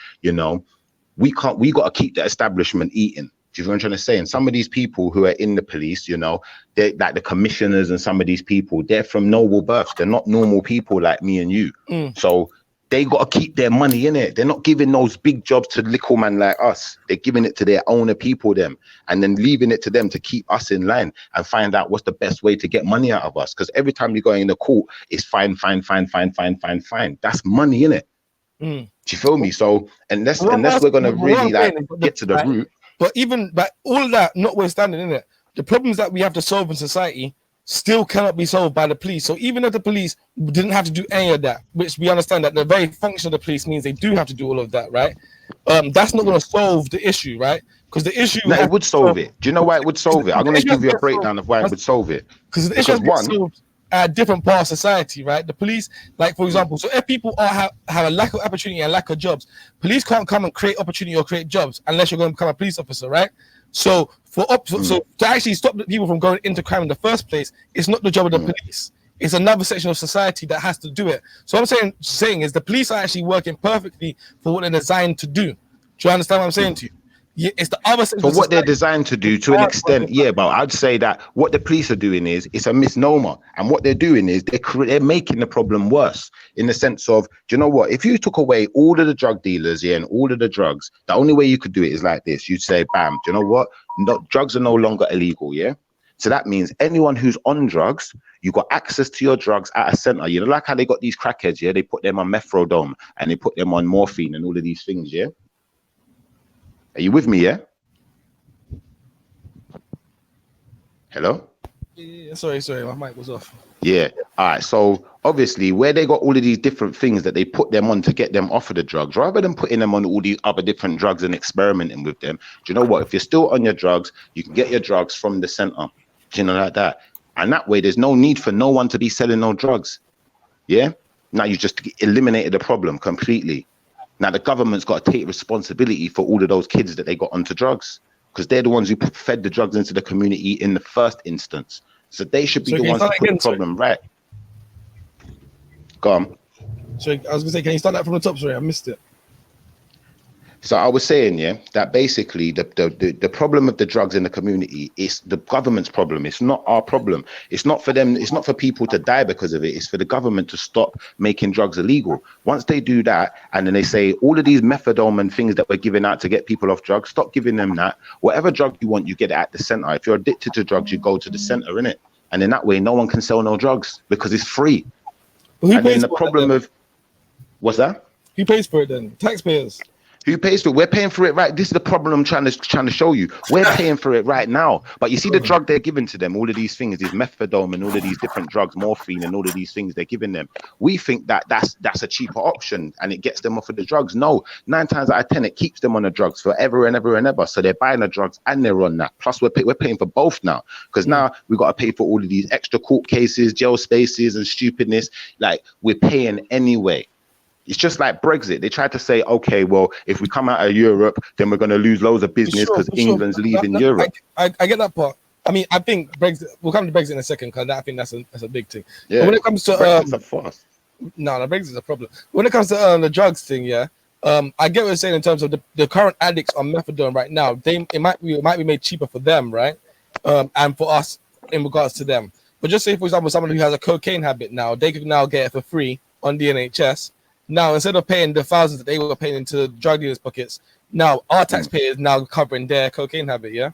we got to keep the establishment eating. Do you know what I'm trying to say? And some of these people who are in the police, they're like the commissioners, and some of these people, they're from noble births. They're not normal people like me and you. So they got to keep their money in it. They're not giving those big jobs to little man like us. They're giving it to their owner people, and then leaving it to them to keep us in line and find out what's the best way to get money out of us. Because every time you go in the court, it's fine. That's money in it. Do you feel me? So unless we're going to really get to the root. But even all of that notwithstanding, innit, the problems that we have to solve in society still cannot be solved by the police. So even if the police didn't have to do any of that, which we understand that the very function of the police means they do have to do all of that, right? That's not going to solve the issue, right? Because the issue... No, it would solve it. Do you know why it would solve it? I'm going to give you a breakdown of why it would solve it. Because the issue at a different part of society, right? The police, like for example, so if people have a lack of opportunity and lack of jobs, police can't come and create opportunity or create jobs unless you're going to become a police officer, right? So so to actually stop the people from going into crime in the first place, it's not the job of the police. It's another section of society that has to do it. So what I'm saying is the police are actually working perfectly for what they're designed to do. Do you understand what I'm saying to you? Yeah, it's the other section. For what they're designed to do, to an extent, yeah. But I'd say that what the police are doing is it's a misnomer, and what they're doing is they're making the problem worse. In the sense of, do you know what? If you took away all of the drug dealers, yeah, and all of the drugs, the only way you could do it is like this. You'd say, bam. Do you know what? No, drugs are no longer illegal, yeah. So that means anyone who's on drugs, you got access to your drugs at a center. You know, like how they got these crackheads, yeah. They put them on methadone and they put them on morphine and all of these things, yeah. Are you with me, yeah? Hello? Yeah, sorry, my mic was off. Yeah. All right. So obviously, where they got all of these different things that they put them on to get them off of the drugs, rather than putting them on all these other different drugs and experimenting with them, do you know what? If you're still on your drugs, you can get your drugs from the center, you know, like that. And that way, there's no need for no one to be selling no drugs. Yeah. Now you just eliminated the problem completely. Now the government's got to take responsibility for all of those kids that they got onto drugs, because they're the ones who fed the drugs into the community in the first instance. So they should be the ones to put the problem right. Go on. So I was gonna say, can you start that from the top? Sorry, I missed it. So I was saying, yeah, that basically the problem of the drugs in the community is the government's problem. It's not our problem. It's not for them. It's not for people to die because of it. It's for the government to stop making drugs illegal. Once they do that, and then they say all of these methadone and things that we're giving out to get people off drugs, stop giving them that. Whatever drug you want, you get it at the center. If you're addicted to drugs, you go to the center, innit? And in that way, no one can sell no drugs because it's free. Well, and then the problem of what's that? Who pays for it then? Taxpayers. Who pays for it? We're paying for it, right? This is the problem I'm trying to show you. We're paying for it right now. But you see the drug they're giving to them, all of these things, these methadone and all of these different drugs, morphine and all of these things they're giving them. We think that that's a cheaper option and it gets them off of the drugs. No, 9 times out of 10, it keeps them on the drugs forever and ever and ever. So they're buying the drugs and they're on that. Plus we're paying for both now, because now we got to pay for all of these extra court cases, jail spaces and stupidness. Like we're paying anyway. It's just like Brexit. They tried to say, okay, well, if we come out of Europe, then we're going to lose loads of business because England's leaving Europe. I get that part. I mean, I think Brexit. We'll come to Brexit in a second because I think that's a big thing. Yeah. But when it comes to Brexit's a farce. No, Brexit's a problem. When it comes to the drugs thing, yeah, I get what you're saying in terms of the current addicts on methadone right now. It might be made cheaper for them, right? And for us in regards to them. But just say, for example, someone who has a cocaine habit now, they could now get it for free on the NHS. Now, instead of paying the thousands that they were paying into drug dealers' pockets, now our taxpayers now covering their cocaine habit, yeah?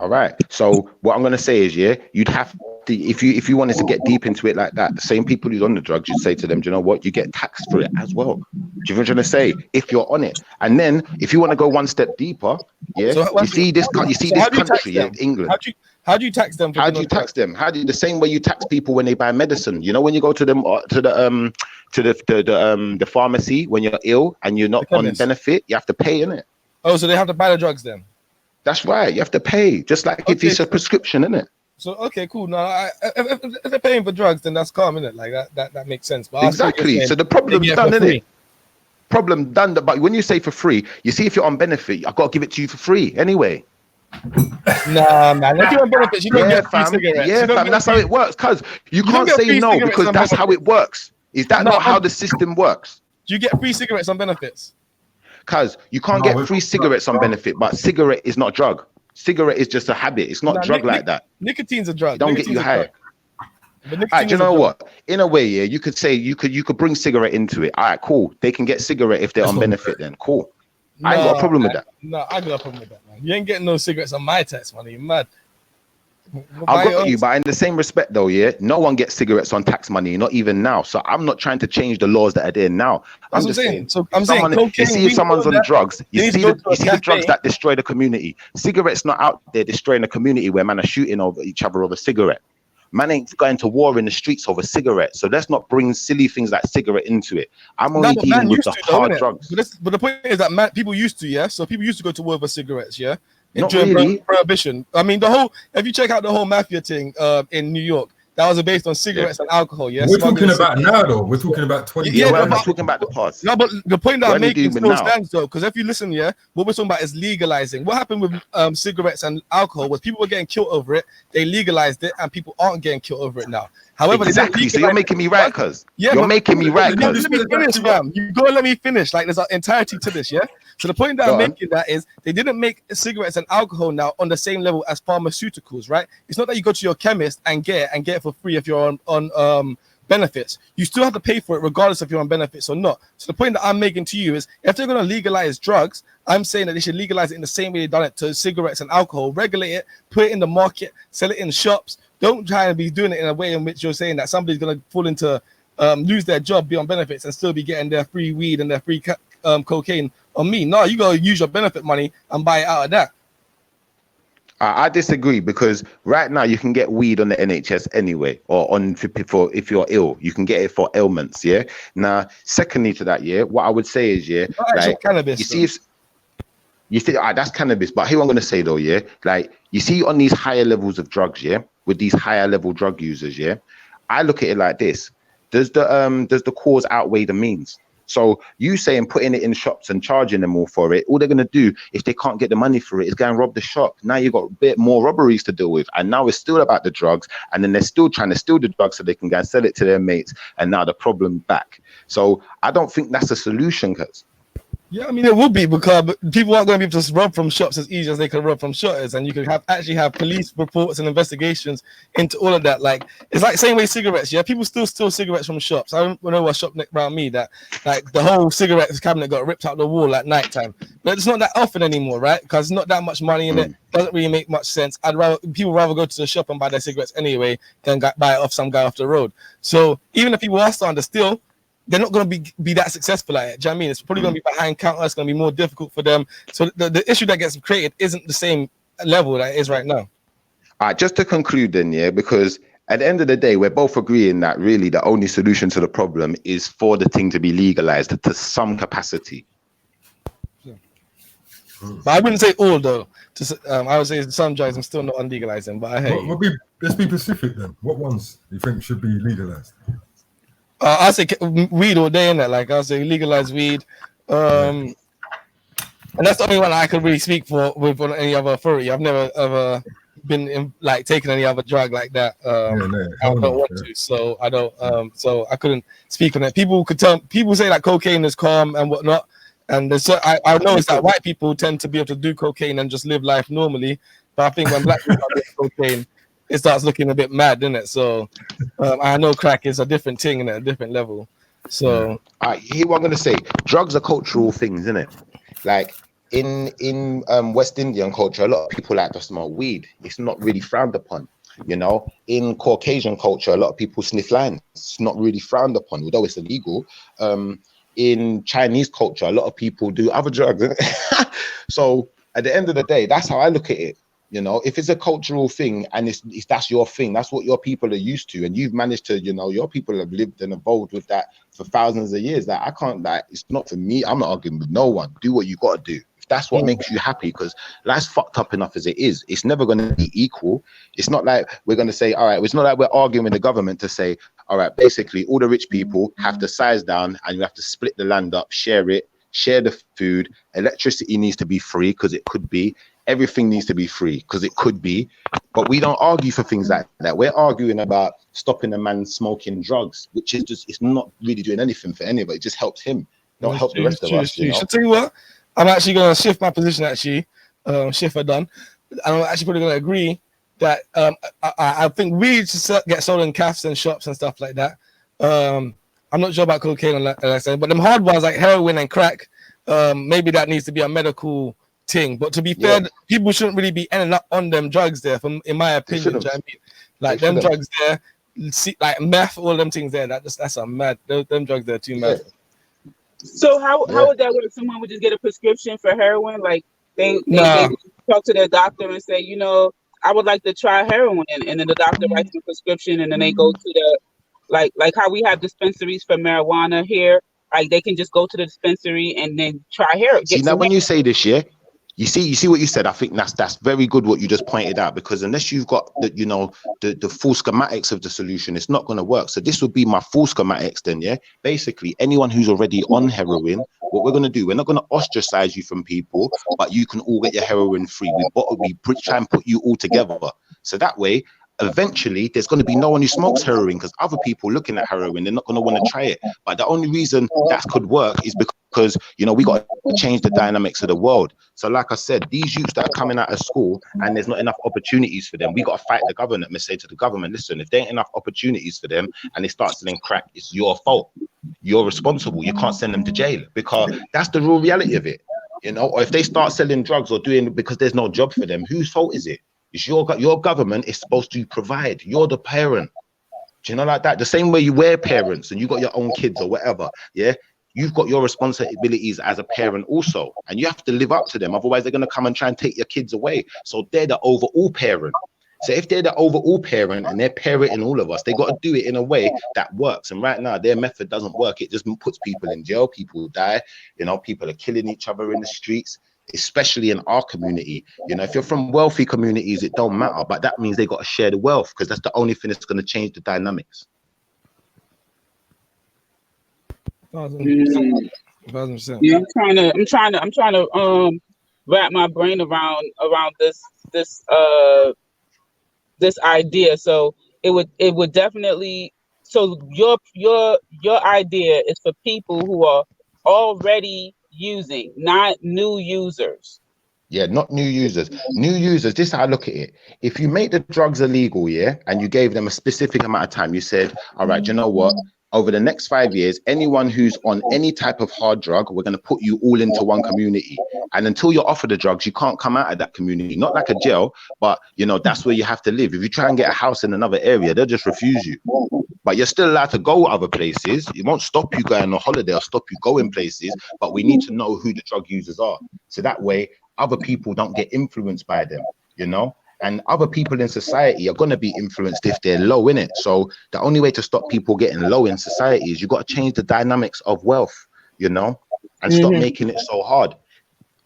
All right. So what I'm going to say is, yeah, you'd have to, if you wanted to get deep into it like that, the same people who's on the drugs, you'd say to them, do you know what? You get taxed for it as well. Do you know what I'm trying to say? If you're on it. And then if you want to go one step deeper, yeah, So you see this country, yeah, England. How do you tax them? How do you tax them? How do you, the same way you tax people when they buy medicine? You know, when you go to them to the pharmacy when you're ill and you're not on benefit, you have to pay, innit? Oh, so they have to buy the drugs then? That's right. You have to pay, just like if it's a prescription, innit? So okay, cool. Now, if they're paying for drugs, then that's calm, innit? Like that makes sense. But exactly. So the problem's done, innit? Problem done. But when you say for free, you see, if you're on benefit, I've got to give it to you for free anyway. Nah, man. If you're on benefits, you don't get free cigarettes. Yeah, fam. That's how it works. Cause you can't say no because that's how it works. Is that not how the system works? Do you get free cigarettes on benefits? Cause you can't get free cigarettes on benefit, but cigarette is not drug. Cigarette is just a habit. It's not drug like that. Nicotine's a drug. It don't get you high. All right, do you know what? In a way, yeah, you could say you could bring cigarette into it. All right, cool. They can get cigarette if they're on benefit. Then cool. I ain't got a problem with that. No, I got a problem with that, man. You ain't getting no cigarettes on my tax money. You're mad. I got you, but in the same respect, though, yeah, no one gets cigarettes on tax money, not even now. So I'm not trying to change the laws that are there now. I'm just saying. So I'm saying, you see, if someone's on drugs, you see the drugs that destroy the community. Cigarettes not out there destroying the community where man are shooting over each other over cigarette. Man ain't going to war in the streets over cigarettes. So let's not bring silly things like cigarette into it. I'm only dealing with the hard drugs. But the point is that people used to, yeah. So people used to go to war over cigarettes, yeah. Not really. Prohibition. I mean, if you check out the whole mafia thing in New York, that was based on cigarettes and alcohol. Yeah, we're talking about now, though. We're talking about 20. Yeah, we're not talking about the past. No, but the point that We're I'm making dealing still now. stands, though, because if you listen, yeah, what we're talking about is legalizing. What happened with cigarettes and alcohol was people were getting killed over it. They legalized it, and people aren't getting killed over it now. However, exactly. So you're making me right, cuz. Yeah, you're making me right, cuz. cuz. Let me finish, fam. You gotta let me finish. Like, there's an entirety to this, yeah. So the point that I'm making that is they didn't make cigarettes and alcohol now on the same level as pharmaceuticals, right? It's not that you go to your chemist and get it for free if you're on benefits. You still have to pay for it regardless if you're on benefits or not. So the point that I'm making to you is if they're going to legalize drugs, I'm saying that they should legalize it in the same way they've done it to cigarettes and alcohol. Regulate it, put it in the market, sell it in shops. Don't try to be doing it in a way in which you're saying that somebody's going to fall into lose their job, be on benefits, and still be getting their free weed and their free cocaine on me. No, you got to use your benefit money and buy it out of that. I disagree, because right now you can get weed on the NHS anyway, or on for if you're ill, you can get it for ailments. Yeah. Now, secondly to that, yeah, what I would say is, yeah, like cannabis, you see, if you think that's cannabis, but here I'm going to say though, yeah, like you see on these higher levels of drugs, yeah, with these higher level drug users, yeah, I look at it like this: does the cause outweigh the means? So you saying putting it in shops and charging them all for it, all they're going to do if they can't get the money for it is go and rob the shop. Now you've got a bit more robberies to deal with. And now it's still about the drugs. And then they're still trying to steal the drugs so they can go and sell it to their mates. And now the problem back. So I don't think that's a solution, cuz. Yeah, I mean, it would be, because people aren't going to be able to just rob from shops as easy as they can rob from shutters, and you could actually have police reports and investigations into all of that. Like, it's like same way cigarettes. Yeah, people still steal cigarettes from shops. I know a shop around me that like the whole cigarette cabinet got ripped out the wall at night time, but it's not that often anymore, right? Because it's not that much money in it. Doesn't really make much sense. People rather go to the shop and buy their cigarettes anyway than buy it off some guy off the road. So even if people are starting to steal, they're not going to be that successful at it. Do you know what I mean? It's probably going to be behind counter. It's going to be more difficult for them. So the issue that gets created isn't the same level that it is right now. All right, just to conclude then, yeah, because at the end of the day, we're both agreeing that really the only solution to the problem is for the thing to be legalized to some capacity. But I wouldn't say all, though. I would say some drugs I'm still not on legalizing, but I hate you. Let's be specific then. What ones do you think should be legalized? I say weed all day in that. Like, I'll say legalize weed, and that's the only one I could really speak for with any other authority. I've never ever been in, like taking any other drug like that. I don't want to, so I don't. So I couldn't speak on it. People say that cocaine is calm and whatnot, and I know it's that white people tend to be able to do cocaine and just live life normally. But I think when black people do cocaine, it starts looking a bit mad, doesn't it? So I know crack is a different thing and at a different level. So here what I'm gonna say: drugs are cultural things, isn't it? Like in West Indian culture, a lot of people like to smoke weed. It's not really frowned upon. You know, in Caucasian culture, a lot of people sniff lines. It's not really frowned upon, although it's illegal. In Chinese culture, a lot of people do other drugs. So at the end of the day, that's how I look at it. You know, if it's a cultural thing and if that's your thing, that's what your people are used to, and you've managed to, you know, your people have lived and evolved with that for thousands of years. That I can't, like, it's not for me. I'm not arguing with no one. Do what you got to do. If that's what makes you happy, because life's fucked up enough as it is. It's never going to be equal. It's not like we're going to say, all right, it's not like we're arguing with the government to say, all right, basically all the rich people have to size down and you have to split the land up, share it, share the food. Electricity needs to be free because it could be. Everything needs to be free because it could be, but we don't argue for things like that. We're arguing about stopping a man smoking drugs, which is just, it's not really doing anything for anybody. It just helps him, don't help the rest of us. You know? I'll tell you what, I'm actually going to shift my position, actually, shift her done. I'm actually probably going to agree that I think weed should get sold in cafes and shops and stuff like that. I'm not sure about cocaine, like I said, but them hard ones like heroin and crack, maybe that needs to be a medical thing. But to be fair, people shouldn't really be ending up on them drugs there, in my opinion. You know what I mean? Like them drugs there, like meth, all them things there. That's a mad. Them drugs there too mad. So how would that work? Someone would just get a prescription for heroin, like they talk to their doctor and say, you know, I would like to try heroin, and then the doctor writes a prescription, and then they go to the like how we have dispensaries for marijuana here. Like they can just go to the dispensary and then try heroin. See, now when you say this, You see what you said. I think that's very good what you just pointed out, because unless you've got the full schematics of the solution, it's not going to work. So this would be my full schematics then. Yeah, basically anyone who's already on heroin, what we're going to do, we're not going to ostracize you from people, but you can all get your heroin free. We try and put you all together, so that way eventually there's going to be no one who smokes heroin, because other people looking at heroin, they're not going to want to try it. But the only reason that could work is because we got to change the dynamics of the world. So like I said, these youths that are coming out of school and there's not enough opportunities for them, we got to fight the government and say to the government, listen, if there ain't enough opportunities for them and they start selling crack, it's your fault. You're responsible. You can't send them to jail, because that's the real reality of it. Or if they start selling drugs or doing because there's no job for them, whose fault is it? It's your government is supposed to provide. You're the parent. Do you know, like that? The same way you were parents and you got your own kids or whatever, yeah? You've got your responsibilities as a parent also, and you have to live up to them. Otherwise, they're going to come and try and take your kids away. So they're the overall parent. So if they're the overall parent and they're parenting all of us, they got to do it in a way that works. And right now, their method doesn't work. It just puts people in jail. People die. People are killing each other in the streets, especially in our community. If you're from wealthy communities, it don't matter, but that means they got to share the wealth, because that's the only thing that's going to change the dynamics. 1,000%. Yeah, I'm trying to wrap my brain around this idea. So it would definitely. So your idea is for people who are already using, not new users. Yeah, not new users. New users, this is how I look at it. If you make the drugs illegal, yeah, and you gave them a specific amount of time, you said, all right, you know what? Over the next 5 years, anyone who's on any type of hard drug, we're going to put you all into one community. And until you're offered the drugs, you can't come out of that community. Not like a jail, but, that's where you have to live. If you try and get a house in another area, they'll just refuse you. But you're still allowed to go other places. It won't stop you going on holiday or stop you going places, but we need to know who the drug users are. So that way, other people don't get influenced by them, And other people in society are going to be influenced if they're low in it. So the only way to stop people getting low in society is you've got to change the dynamics of wealth, and stop making it so hard.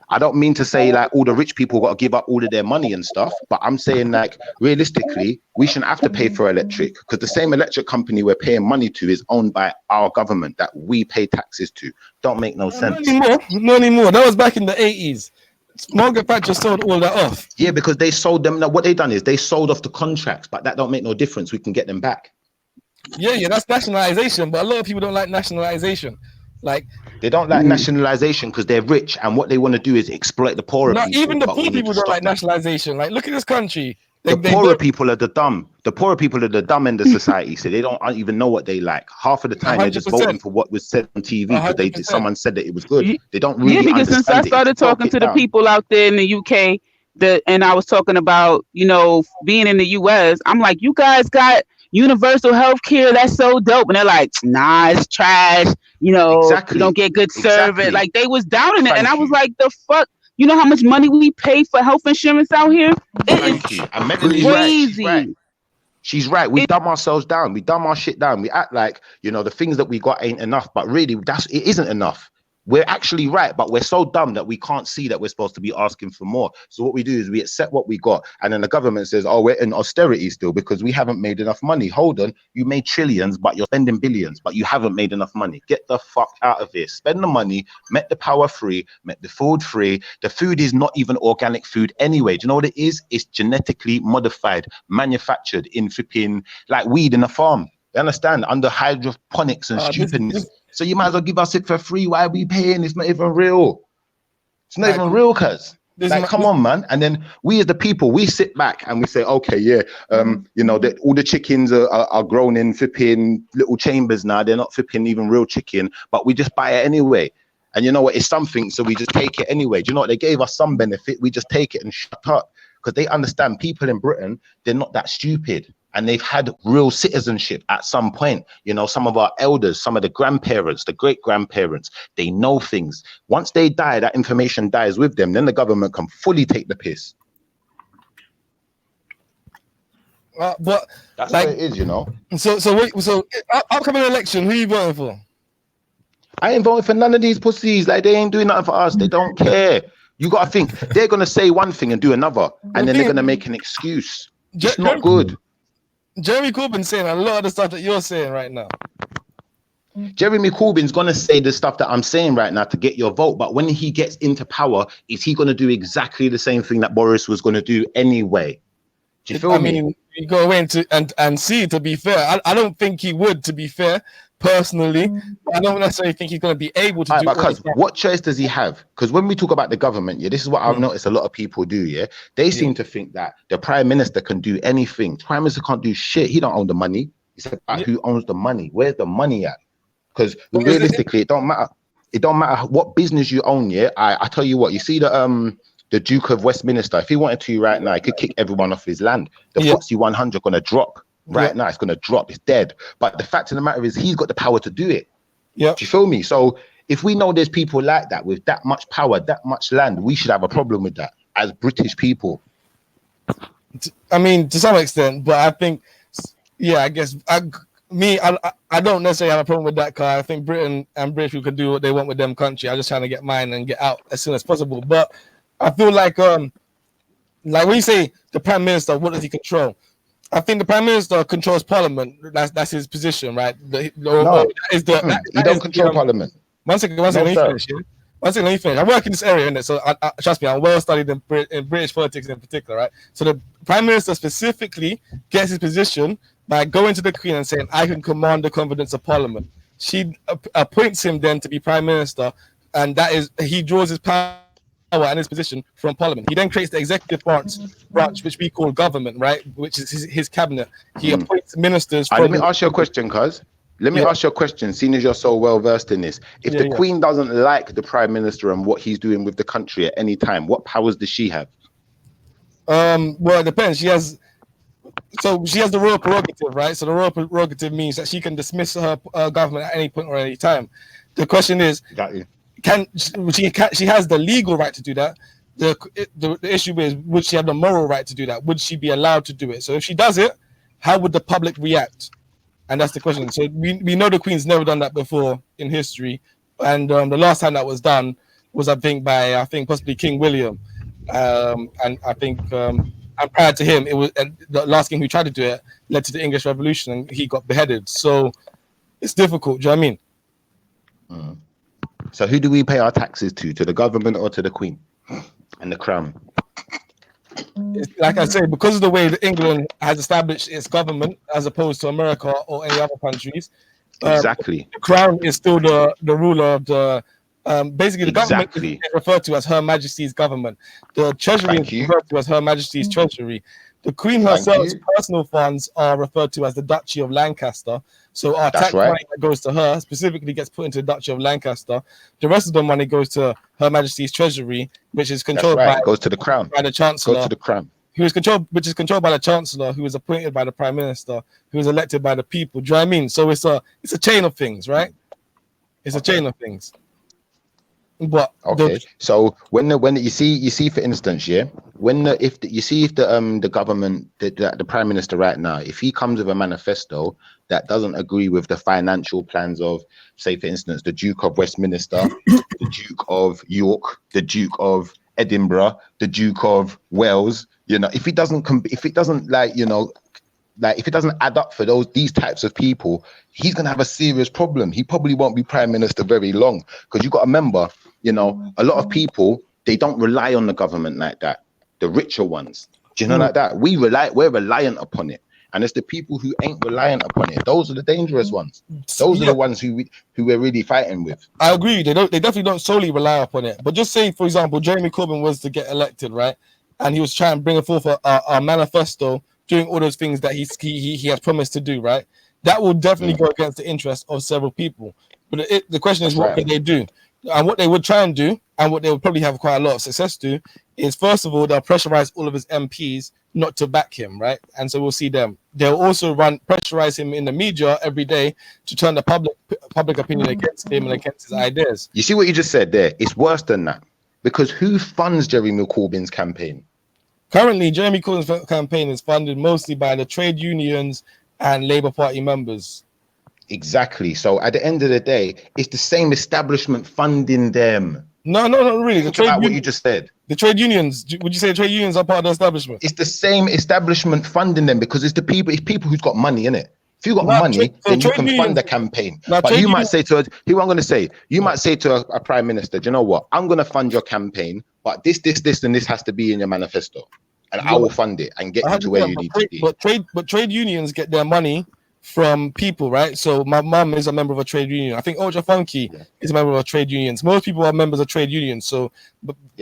I don't mean to say like all the rich people got to give up all of their money and stuff, but I'm saying like realistically, we shouldn't have to pay for electric, because the same electric company we're paying money to is owned by our government that we pay taxes to. Don't make no sense. Not anymore. That was back in the 80s. Margaret Thatcher sold all that off. Yeah, because they sold them. Now, what they done is they sold off the contracts, but that don't make no difference. We can get them back. Yeah, that's nationalization. But a lot of people don't like nationalization. Like they don't like nationalization because they're rich, and what they want to do is exploit the poorer people. Even the poor people don't like nationalization. Like, look at this country. The poorer people are the dumb. The poorer people are the dumb end of society, so they don't even know what they like. Half of the time, 100%. They're just voting for what was said on TV because someone said that it was good. They don't really understand it. Yeah, because since I started talking to the people out there in the UK, and I was talking about, being in the US, I'm like, you guys got universal health care. That's so dope. And they're like, nah, it's trash. Exactly. You don't get good service. Like, they was downing it. And I was like, the fuck? You know how much money we pay for health insurance out here? Thank you. Crazy. She's right. We dumb ourselves down. We dumb our shit down. We act like, the things that we got ain't enough. But really, it isn't enough. We're actually right, but we're so dumb that we can't see that we're supposed to be asking for more. So what we do is we accept what we got. And then the government says, oh, we're in austerity still because we haven't made enough money. Hold on. You made trillions, but you're spending billions, but you haven't made enough money. Get the fuck out of here. Spend the money, make the power free, make the food free. The food is not even organic food anyway. Do you know what it is? It's genetically modified, manufactured in flipping like weed in a farm. You understand? Under hydroponics and stupidness. So you might as well give us it for free. Why are we paying? It's not even real. It's not even real, cuz. Come on, man. And then we as the people, we sit back and we say, okay, yeah, that all the chickens are grown in flipping little chambers now. They're not flipping even real chicken, but we just buy it anyway. And you know what? It's something, so we just take it anyway. Do you know what? They gave us some benefit. We just take it and shut up, because they understand people in Britain, they're not that stupid. And they've had real citizenship at some point. Some of our elders, some of the grandparents, the great-grandparents, they know things. Once they die, that information dies with them. Then the government can fully take the piss. But that's what it is, So upcoming election, who are you voting for? I ain't voting for none of these pussies. Like, they ain't doing nothing for us. They don't care. You got to think they're going to say one thing and do another, and then they're going to make an excuse. It's not good. Jeremy Corbyn's saying a lot of the stuff that you're saying right now. Jeremy Corbyn's going to say the stuff that I'm saying right now to get your vote, but when he gets into power, is he going to do exactly the same thing that Boris was going to do anyway? Do you feel me? I mean, you go into and see, to be fair, I don't think he would, to be fair, personally. I don't necessarily think he's going to be able to do because what choice does he have? Because when we talk about the government, this is what I've noticed a lot of people do, they seem to think that the prime minister can do anything. Prime minister can't do shit. He don't own the money. He said, who owns the money? Where's the money at? Because realistically, it don't matter. It don't matter what business you own, I tell you what, you see the Duke of Westminster, if he wanted to right now, he could kick everyone off his land. The FTSE 100 going to drop right now. It's going to drop. It's dead. But the fact of the matter is he's got the power to do it. Do you feel me? So if we know there's people like that with that much power, that much land, we should have a problem with that as British people. I mean, to some extent, but I think, I guess I don't necessarily have a problem with that, because I think Britain and British people can do what they want with them country. I'm just trying to get mine and get out as soon as possible. But I feel like when you say the prime minister, what does he control? I think the prime minister controls parliament. That's his position, right? He don't control parliament. One second, let me finish. Let me finish. I work in this area, innit? So trust me, I'm well studied in British politics in particular, right? So the prime minister specifically gets his position by going to the Queen and saying, "I can command the confidence of Parliament." She appoints him then to be prime minister, and that is he draws his power and his position from Parliament. He then creates the executive branch, which we call government, right? Which is his cabinet. He appoints ministers. Let me ask you a question, cuz. Let me ask you a question, seeing as you're so well versed in this. If the Queen doesn't like the prime minister and what he's doing with the country at any time, what powers does she have? Well, it depends. She has the royal prerogative, right? So the royal prerogative means that she can dismiss her government at any point or any time. The question is, she has the legal right to do that. The issue is, would she have the moral right to do that? Would she be allowed to do it? So if she does it, how would the public react? And that's the question. So we know the Queen's never done that before in history, and the last time that was done was I think possibly King William, and I think and prior to him it was the last king who tried to do it led to the English Revolution and he got beheaded. So it's difficult. Do you know what I mean? So who do we pay our taxes to the government or to the Queen and the Crown? Like I say, because of the way that England has established its government as opposed to America or any other countries, exactly, the Crown is still the ruler of the basically the government is referred to as Her Majesty's government. The Treasury is referred to as Her Majesty's Treasury. The Queen herself's personal funds are referred to as the Duchy of Lancaster. So our tax money that goes to her specifically gets put into the Duchy of Lancaster. The rest of the money goes to Her Majesty's Treasury, which is controlled goes to the Crown, by the Chancellor. Goes to the Crown. Which is controlled by the Chancellor, who is appointed by the Prime Minister, who is elected by the people. Do you know what I mean? So it's a chain of things, right? It's a chain of things. But so when you see for instance, if the government, the Prime Minister right now, if he comes with a manifesto that doesn't agree with the financial plans of, say for instance, the Duke of Westminster, the Duke of York, the Duke of Edinburgh, the Duke of Wales, if it doesn't add up for these types of people, he's going to have a serious problem. He probably won't be prime minister very long, because you got to remember, a lot of people, they don't rely on the government like that. The richer ones, like that. We're reliant upon it. And it's the people who ain't reliant upon it. Those are the dangerous ones. Those are the ones who we're really fighting with. I agree. They definitely don't solely rely upon it. But just say, for example, Jeremy Corbyn was to get elected, right? And he was trying to bring forth a manifesto doing all those things that he has promised to do, right? That will definitely go against the interest of several people. But the question is, what can they do? And what they would try and do, and what they would probably have quite a lot of success to, is first of all, they'll pressurize all of his MPs not to back him, right? And so we'll see them. They'll also pressurize him in the media every day to turn the public opinion against him and against his ideas. You see what you just said there? It's worse than that. Because who funds Jeremy Corbyn's campaign? Currently, Jeremy Corbyn's campaign is funded mostly by the trade unions and Labour Party members. Exactly. So at the end of the day, it's the same establishment funding them. No, not really. Think about what you just said. The trade unions. Would you say trade unions are part of the establishment? It's the same establishment funding them because it's the people. It's people who's got money in it. If you got money, then you can fund the campaign. But you might say to us, here I'm going to say, you might say to a prime minister, do you know what? I'm going to fund your campaign, but this, and this has to be in your manifesto, and I will fund it and get you to where you need to be. But trade unions get their money from people, right? So my mum is a member of a trade union. I think Oja Funky is a member of a trade unions. Most people are members of trade unions. So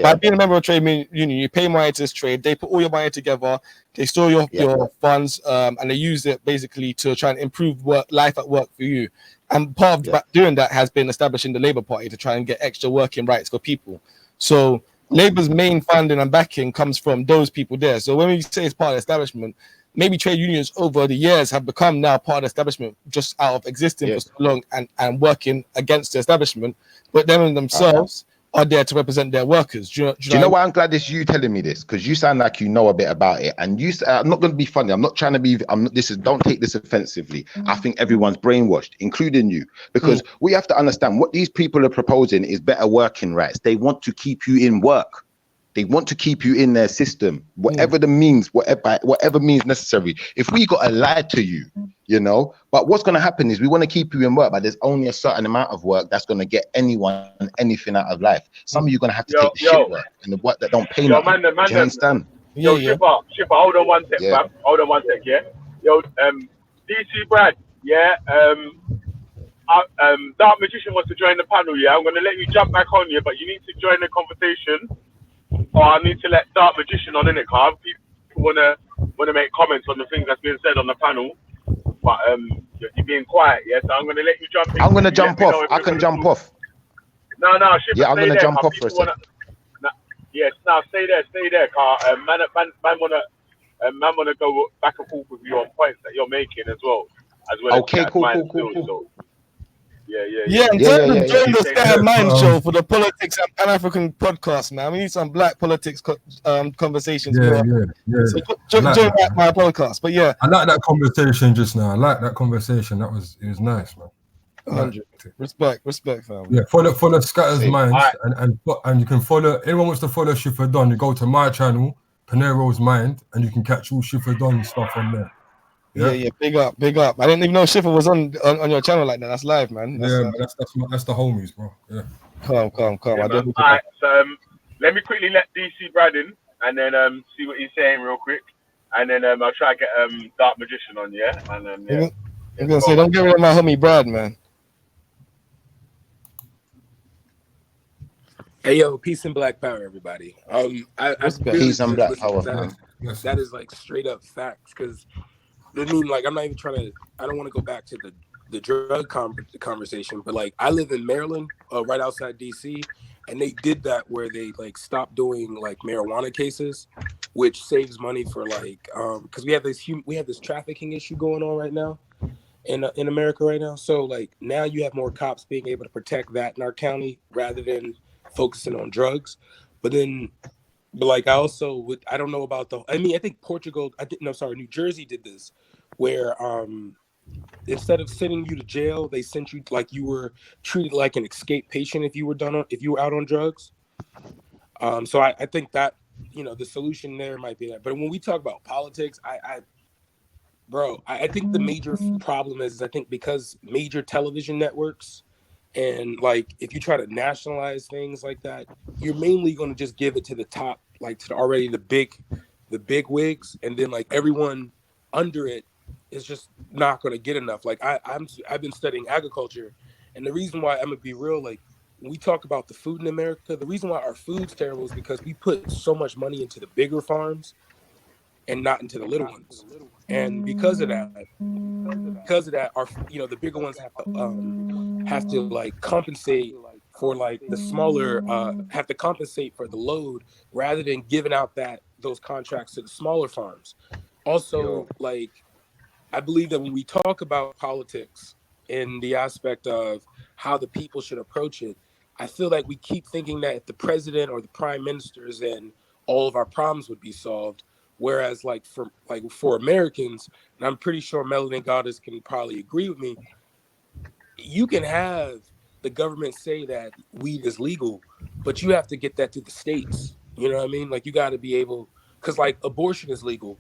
by being a member of a trade union, you pay money to this trade. They put all your money together. They store your funds, and they use it basically to try and improve life at work for you. And part of doing that has been establishing the Labour Party to try and get extra working rights for people. So Labour's main funding and backing comes from those people there. So when we say it's part of the establishment, maybe trade unions over the years have become now part of the establishment just out of existing for so long and working against the establishment, but them themselves are there to represent their workers. Do you know why I'm glad it's you telling me this? Because you sound like you know a bit about it. And I'm not going to be funny. I'm not trying to be, don't take this offensively. I think everyone's brainwashed, including you, because we have to understand what these people are proposing is better working rights. They want to keep you in work. They want to keep you in their system, whatever the means, whatever means necessary. If we got to lie to you, you know, but what's going to happen is we want to keep you in work, but there's only a certain amount of work that's going to get anyone anything out of life. Some of you are going to have to take the shit work and the work that don't pay nothing. Do you understand? Shipper, hold on one sec, fam. Hold on one sec, yeah. DC Brad, Dark Magician wants to join the panel, yeah. I'm going to let you jump back on here, but you need to join the conversation. Or I need to let Dark Magician on in it, because people wanna make comments on the things that's being said on the panel. But you're being quiet, yeah. So I'm gonna let you jump in. I'm gonna jump off. I can jump off. No, Shipper, I'm gonna jump off for a second. Stay there, car. Man wanna go back and forth with you on points that you're making as well. Okay, cool. Yeah, join the Sky Mind show for the Politics and Pan-African podcast, man. We need some black politics conversations. So join my podcast. But yeah, I like that conversation just now. I like that conversation. It was nice, man. 100. Respect, fam. Yeah, follow Scatter's Minds, and you can follow. Anyone wants to follow Schiffer Don, you go to my channel, Panero's Mind, and you can catch all Schiffer Don stuff on there. Yeah, big up. I didn't even know Schiffer was on your channel like that. That's live, man. That's the homies, bro. Yeah. Calm. Alright, so let me quickly let DC Brad in, and then see what he's saying real quick, and then I'll try to get Dark Magician on, yeah. And then I'm gonna say, don't get rid of my homie Brad, man. Hey yo, peace and black power, everybody. Peace and black power. That is like straight up facts, because I mean, like, I'm not even trying to. I don't want to go back to the drug conversation, but like, I live in Maryland, right outside DC, and they did that where they like stopped doing like marijuana cases, which saves money for like, because we have this trafficking issue going on right now in America right now. So like now you have more cops being able to protect that in our county rather than focusing on drugs. But like I don't know about I think New Jersey did this, where instead of sending you to jail, they sent you like you were treated like an escape patient if you were out on drugs. So I think that, you know, the solution there might be that. But when we talk about politics, I think the major problem is, I think because major television networks and like if you try to nationalize things like that, you're mainly going to just give it to the top, like to the big wigs, and then like everyone under it is just not going to get enough. Like I've been studying agriculture, and the reason why, I'm gonna be real, like when we talk about the food in America, the reason why our food's terrible is because we put so much money into the bigger farms and not into the little ones. And because of that, our, you know, the bigger ones have to like compensate for like the smaller, have to compensate for the load rather than giving out those contracts to the smaller farms. Also, like, I believe that when we talk about politics in the aspect of how the people should approach it, I feel like we keep thinking that if the president or the prime ministers, then all of our problems would be solved. Whereas like for Americans, and I'm pretty sure Melanie Goddess can probably agree with me, you can have the government say that weed is legal, but you have to get that to the states. You know what I mean? Like you got to be able, because like abortion is legal,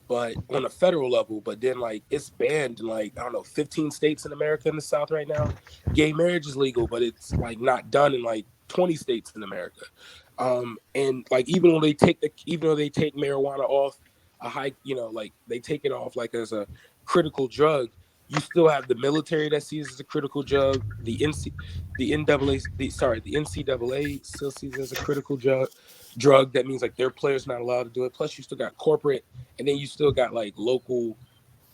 but on a federal level, but then like it's banned in like, I don't know, 15 states in America in the South right now. Gay marriage is legal, but it's like not done in like 20 states in America. And like even though they take marijuana off a high, you know, like they take it off like as a critical drug, you still have the military that sees it as a critical drug. The NCAA still sees it as a critical drug. That means like their players not allowed to do it. Plus you still got corporate, and then you still got like local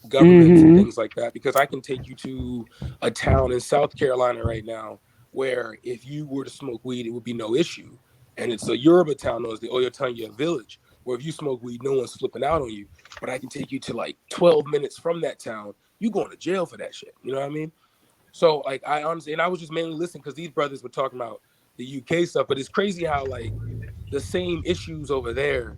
governments and things like that. Because I can take you to a town in South Carolina right now where if you were to smoke weed, it would be no issue. And it's a Yoruba town known as the Oyotanya village, where if you smoke weed, no one's flipping out on you. But I can take you to like 12 minutes from that town. You going to jail for that shit. You know what I mean? So like I honestly, and I was just mainly listening because these brothers were talking about the UK stuff, but it's crazy how like the same issues over there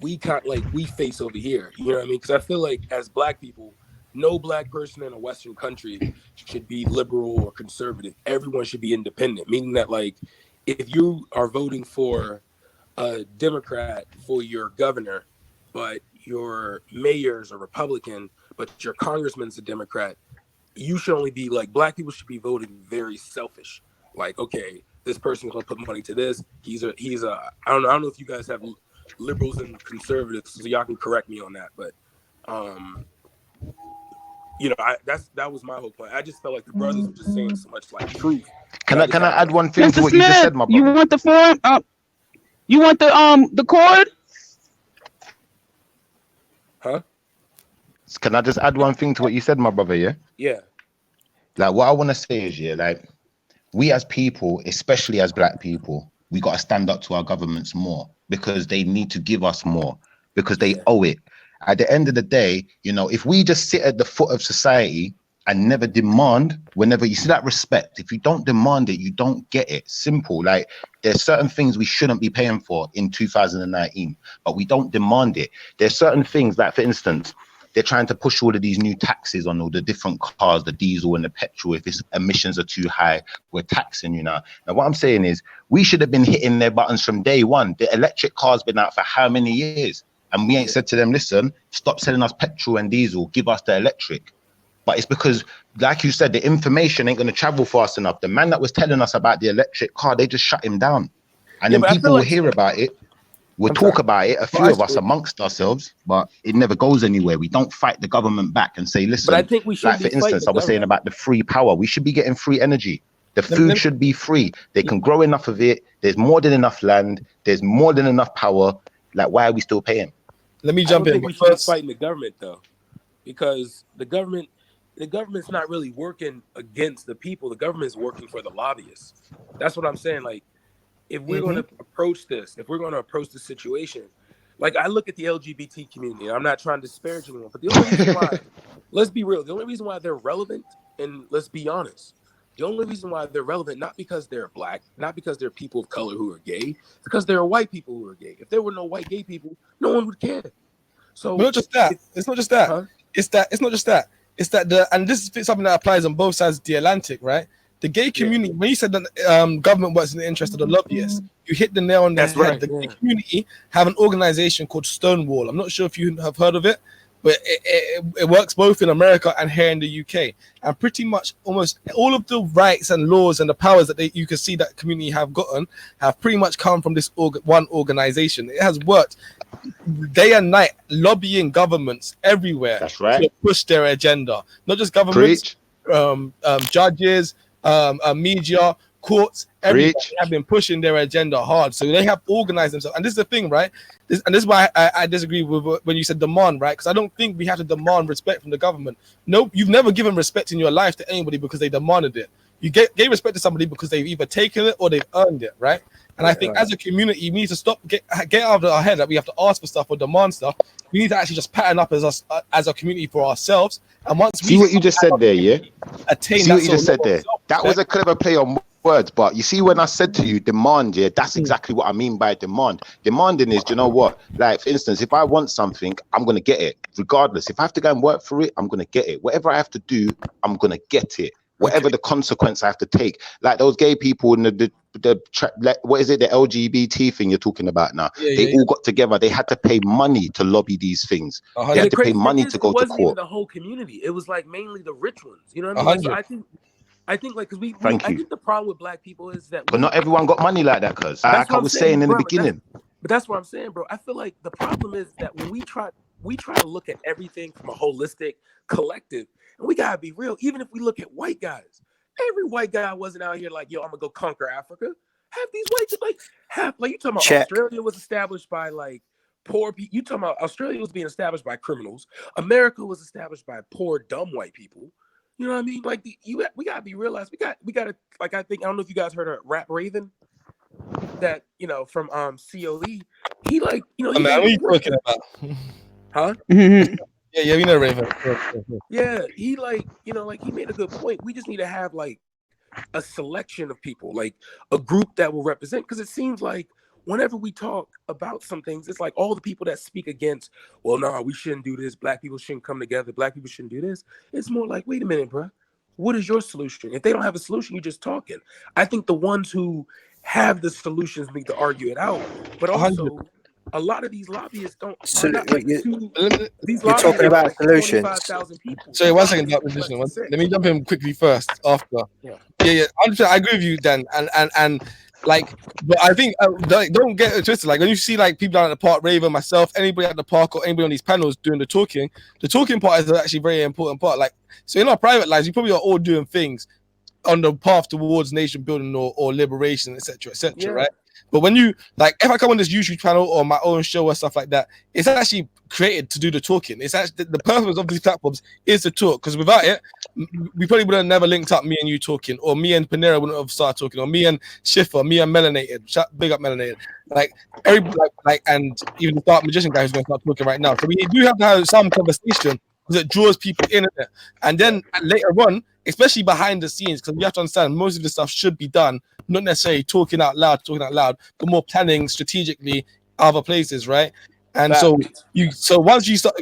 we face over here. You know what I mean? Because I feel like as Black people, no Black person in a Western country should be liberal or conservative. Everyone should be independent, meaning that like if you are voting for a Democrat for your governor, but your mayor's a Republican, but your congressman's a Democrat, you should only be like, Black people should be voting very selfish. Like, okay, this person's gonna put money to this. He's a I don't know if you guys have liberals and conservatives, so y'all can correct me on that, but you know, that was my whole point. I just felt like the brothers were just saying so much like truth. Can I add one thing to what Smith, you just said, my brother? You want the form? You want the cord? Huh? Can I just add one thing to what you said, my brother? Yeah. Yeah. Like what I want to say is, yeah, like we as people, especially as Black people, we got to stand up to our governments more because they need to give us more because they owe it. At the end of the day, you know, if we just sit at the foot of society and never demand, whenever you see that respect, if you don't demand it, you don't get it. Simple. Like there's certain things we shouldn't be paying for in 2019, but we don't demand it. There's certain things like, for instance, they're trying to push all of these new taxes on all the different cars, the diesel and the petrol. If its emissions are too high, we're taxing you now. Now, what I'm saying is we should have been hitting their buttons from day one. The electric car's been out for how many years? And we ain't said to them, listen, stop selling us petrol and diesel, give us the electric. But it's because, like you said, the information ain't going to travel fast enough. The man that was telling us about the electric car, they just shut him down. And then people will hear about it. We'll talk about it, a few of us amongst ourselves, but it never goes anywhere. We don't fight the government back and say, listen, but I think we should, like for instance, I was saying about the free power. We should be getting free energy. The food should be free. They can grow enough of it. There's more than enough land. There's more than enough power. Like, why are we still paying? Let me jump in. I don't think we should be fighting the government, though, because the government's not really working against the people. The government's working for the lobbyists. That's what I'm saying. Like, if we're going to approach this, situation, like I look at the LGBT community, I'm not trying to disparage anyone, but the only reason why, let's be real, the only reason why they're relevant, and let's be honest, the only reason why they're relevant, not because they're Black, not because they're people of color who are gay, it's because there are white people who are gay. If there were no white gay people, no one would care. So but not just that. It's not just that. Huh? It's not just that. It's that and this is something that applies on both sides of the Atlantic, right? The gay community, when you said that government works in the interest of the lobbyists, you hit the nail on the head. Right, the gay community have an organization called Stonewall. I'm not sure if you have heard of it, but it works both in America and here in the UK. And pretty much almost all of the rights and laws and the powers that you can see that community have gotten have pretty much come from this one organization. It has worked day and night, lobbying governments everywhere to push their agenda. Not just governments, judges, media, courts, everybody have been pushing their agenda hard. So they have organized themselves. And this is the thing, right? This is why I disagree with when you said demand, right? Because I don't think we have to demand respect from the government. No, you've never given respect in your life to anybody because they demanded it. You gave respect to somebody because they've either taken it or they've earned it, right? And I think as a community, we need to stop, get out of our head that we have to ask for stuff or demand stuff. We need to actually just pattern up as a community for ourselves. And once see what you just said there, yeah? Attain see what you just said there. That was a clever play on words, but you see when I said to you demand, yeah, that's exactly what I mean by demand. Demanding is, you know what? Like, for instance, if I want something, I'm going to get it, regardless. If I have to go and work for it, I'm going to get it. Whatever I have to do, I'm going to get it. whatever the consequence I have to take. Like those gay people in what is it, the LGBT thing you're talking about now? They all got together. They had to pay money to lobby these things. They had to pay money to go to court. It wasn't even the whole community. It was like mainly the rich ones. You know what I mean? Like, so I think like because I think the problem with black people is that but not everyone got money like that, cuz like I was saying in the beginning. But that's what I'm saying, bro. I feel like the problem is that when we try to look at everything from a holistic collective, and we gotta be real. Even if we look at white guys, every white guy wasn't out here like, yo, I'm gonna go conquer Africa. Half these whites like you talking about Australia was established by like poor people. You talking about Australia was being established by criminals. America was established by poor, dumb white people. You know what I mean? Like we gotta be realized. We gotta like I don't know if you guys heard of Rap Raven. That from COE, he like what are you talking about? Huh? Yeah, we know Raven. Yeah, he like like he made a good point. We just need to have like a selection of people, like a group that will represent. Because it seems like whenever we talk about some things, it's like all the people that speak against, well, no, we shouldn't do this. Black people shouldn't come together. Black people shouldn't do this. It's more like, wait a minute, bro. What is your solution? If they don't have a solution, you're just talking. I think the ones who have the solutions need to argue it out, but also a lot of these lobbyists don't. So These you're talking about like solutions. 25,000 people. Sorry, 1 second, let me jump in quickly first. After, yeah, I agree with you, Dan, and like, but I think don't get it twisted. Like when you see like people down at the park, Raven, myself, anybody at the park or anybody on these panels doing the talking part is actually a very important part. Like, so in our private lives, you probably are all doing things on the path towards nation building or liberation, etc., right? But when you like, if I come on this YouTube channel or my own show or stuff like that, it's actually created to do the talking. It's actually the purpose of these platforms is to talk, because without it, we probably would have never linked up, me and you talking, or me and Panera wouldn't have started talking, or me and Schiffer, me and Melanated. Big up Melanated. Like everybody, like, and even the Dark Magician guy who's going to start talking right now. So we do have to have some conversation because it draws people in it, and then later on, especially behind the scenes, because we have to understand most of this stuff should be done, not necessarily talking out loud, but more planning strategically other places, right? And so once you start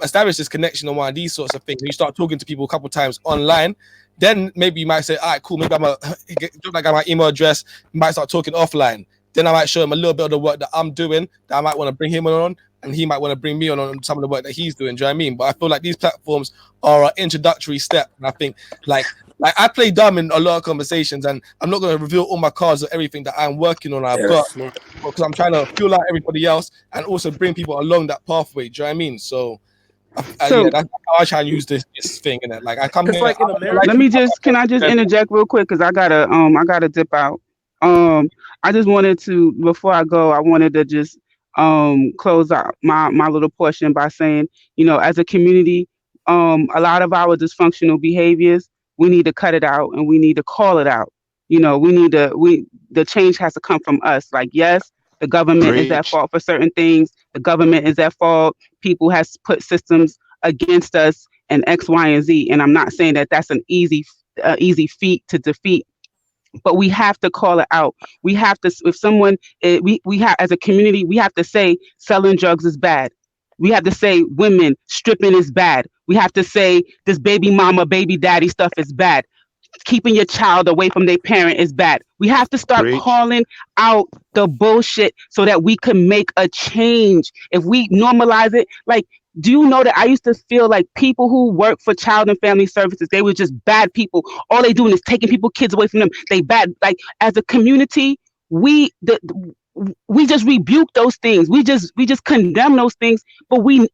establish this connection on one of these sorts of things, and you start talking to people a couple times online, then maybe you might say, all right, cool, maybe I got my email address, might start talking offline. Then I might show him a little bit of the work that I'm doing, that I might want to bring him on, and he might want to bring me on some of the work that he's doing. Do you know what I mean? But I feel like these platforms are an introductory step. And I think like I play dumb in a lot of conversations, and I'm not going to reveal all my cards or everything that I'm working on. I've got, because I'm trying to feel like everybody else and also bring people along that pathway. Do you know what I mean? So yeah, that's how I try and use this thing. And like I come here. Like can I just interject real quick, because I gotta dip out. I just wanted to, before I go, I wanted to just close out my little portion by saying, as a community, a lot of our dysfunctional behaviors, we need to cut it out and we need to call it out. The change has to come from us. Like, yes, the government is at fault for certain things. The government is at fault. People has put systems against us and X, Y, and Z. And I'm not saying that that's an easy feat to defeat. But we have to call it out. We have to, if someone, we have, as a community, we have to say selling drugs is bad. We have to say women stripping is bad. We have to say this baby mama, baby daddy stuff is bad. Keeping your child away from their parent is bad. We have to start calling out the bullshit so that we can make a change. If we normalize it, like, do you know that I used to feel like people who work for child and family services, they were just bad people. All they doing is taking people's kids away from them. They bad. Like, as a community, we just rebuke those things. We just condemn those things. But we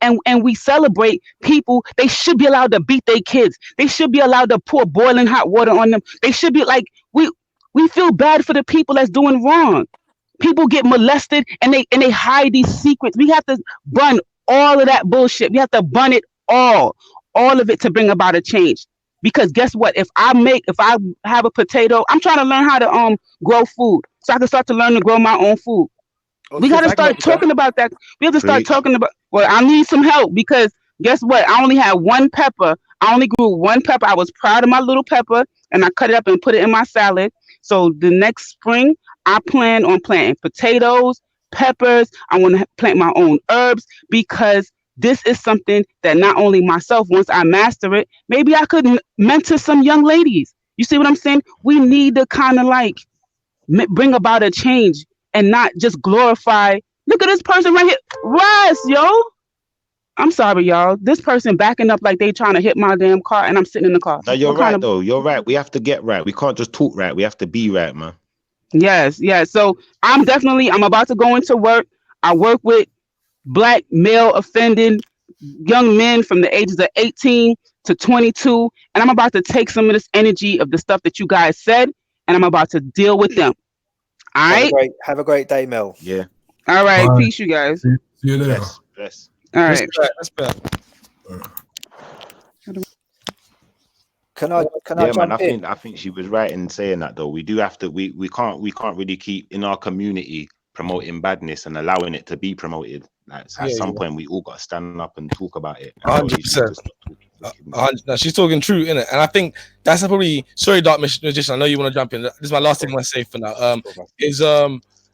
celebrate people. They should be allowed to beat their kids. They should be allowed to pour boiling hot water on them. They should be like, we feel bad for the people that's doing wrong. People get molested and they hide these secrets. We have to burn all of that bullshit. We have to burn it all of it, to bring about a change. Because guess what? If I have a potato, I'm trying to learn how to grow food, so I can start to learn to grow my own food. We got to start talking about that. We have to start talking about, well, I need some help, because guess what? I only had one pepper. I only grew one pepper. I was proud of my little pepper, and I cut it up and put it in my salad. So the next spring, I plan on planting potatoes, peppers. I want to plant my own herbs, because this is something that not only myself, once I master it, maybe I could mentor some young ladies. You see what I'm saying? We need to kind of like bring about a change and not just glorify. Look at this person right here. Russ, yo. I'm sorry, y'all. This person backing up like they trying to hit my damn car and I'm sitting in the car. No, you're right, though. You're right. We have to get right. We can't just talk right. We have to be right, man. Yes. So I'm about to go into work. I work with Black male offending young men from the ages of 18 to 22. And I'm about to take some of this energy of the stuff that you guys said, and I'm about to deal with them. All right. Have a great day, Mel. Yeah. All right. Bye. Peace, you guys. See you later. Yes. All right. That's bad. Can I man, jump in? I think she was right in saying that, though. We do have to. We can't really keep in our community promoting badness and allowing it to be promoted. Like at some point, we all got to stand up and talk about it. 100%. No, she's talking true, innit? And I think that's probably. Sorry, Dark Magician. I know you want to jump in. This is my last thing I want to say for now. Is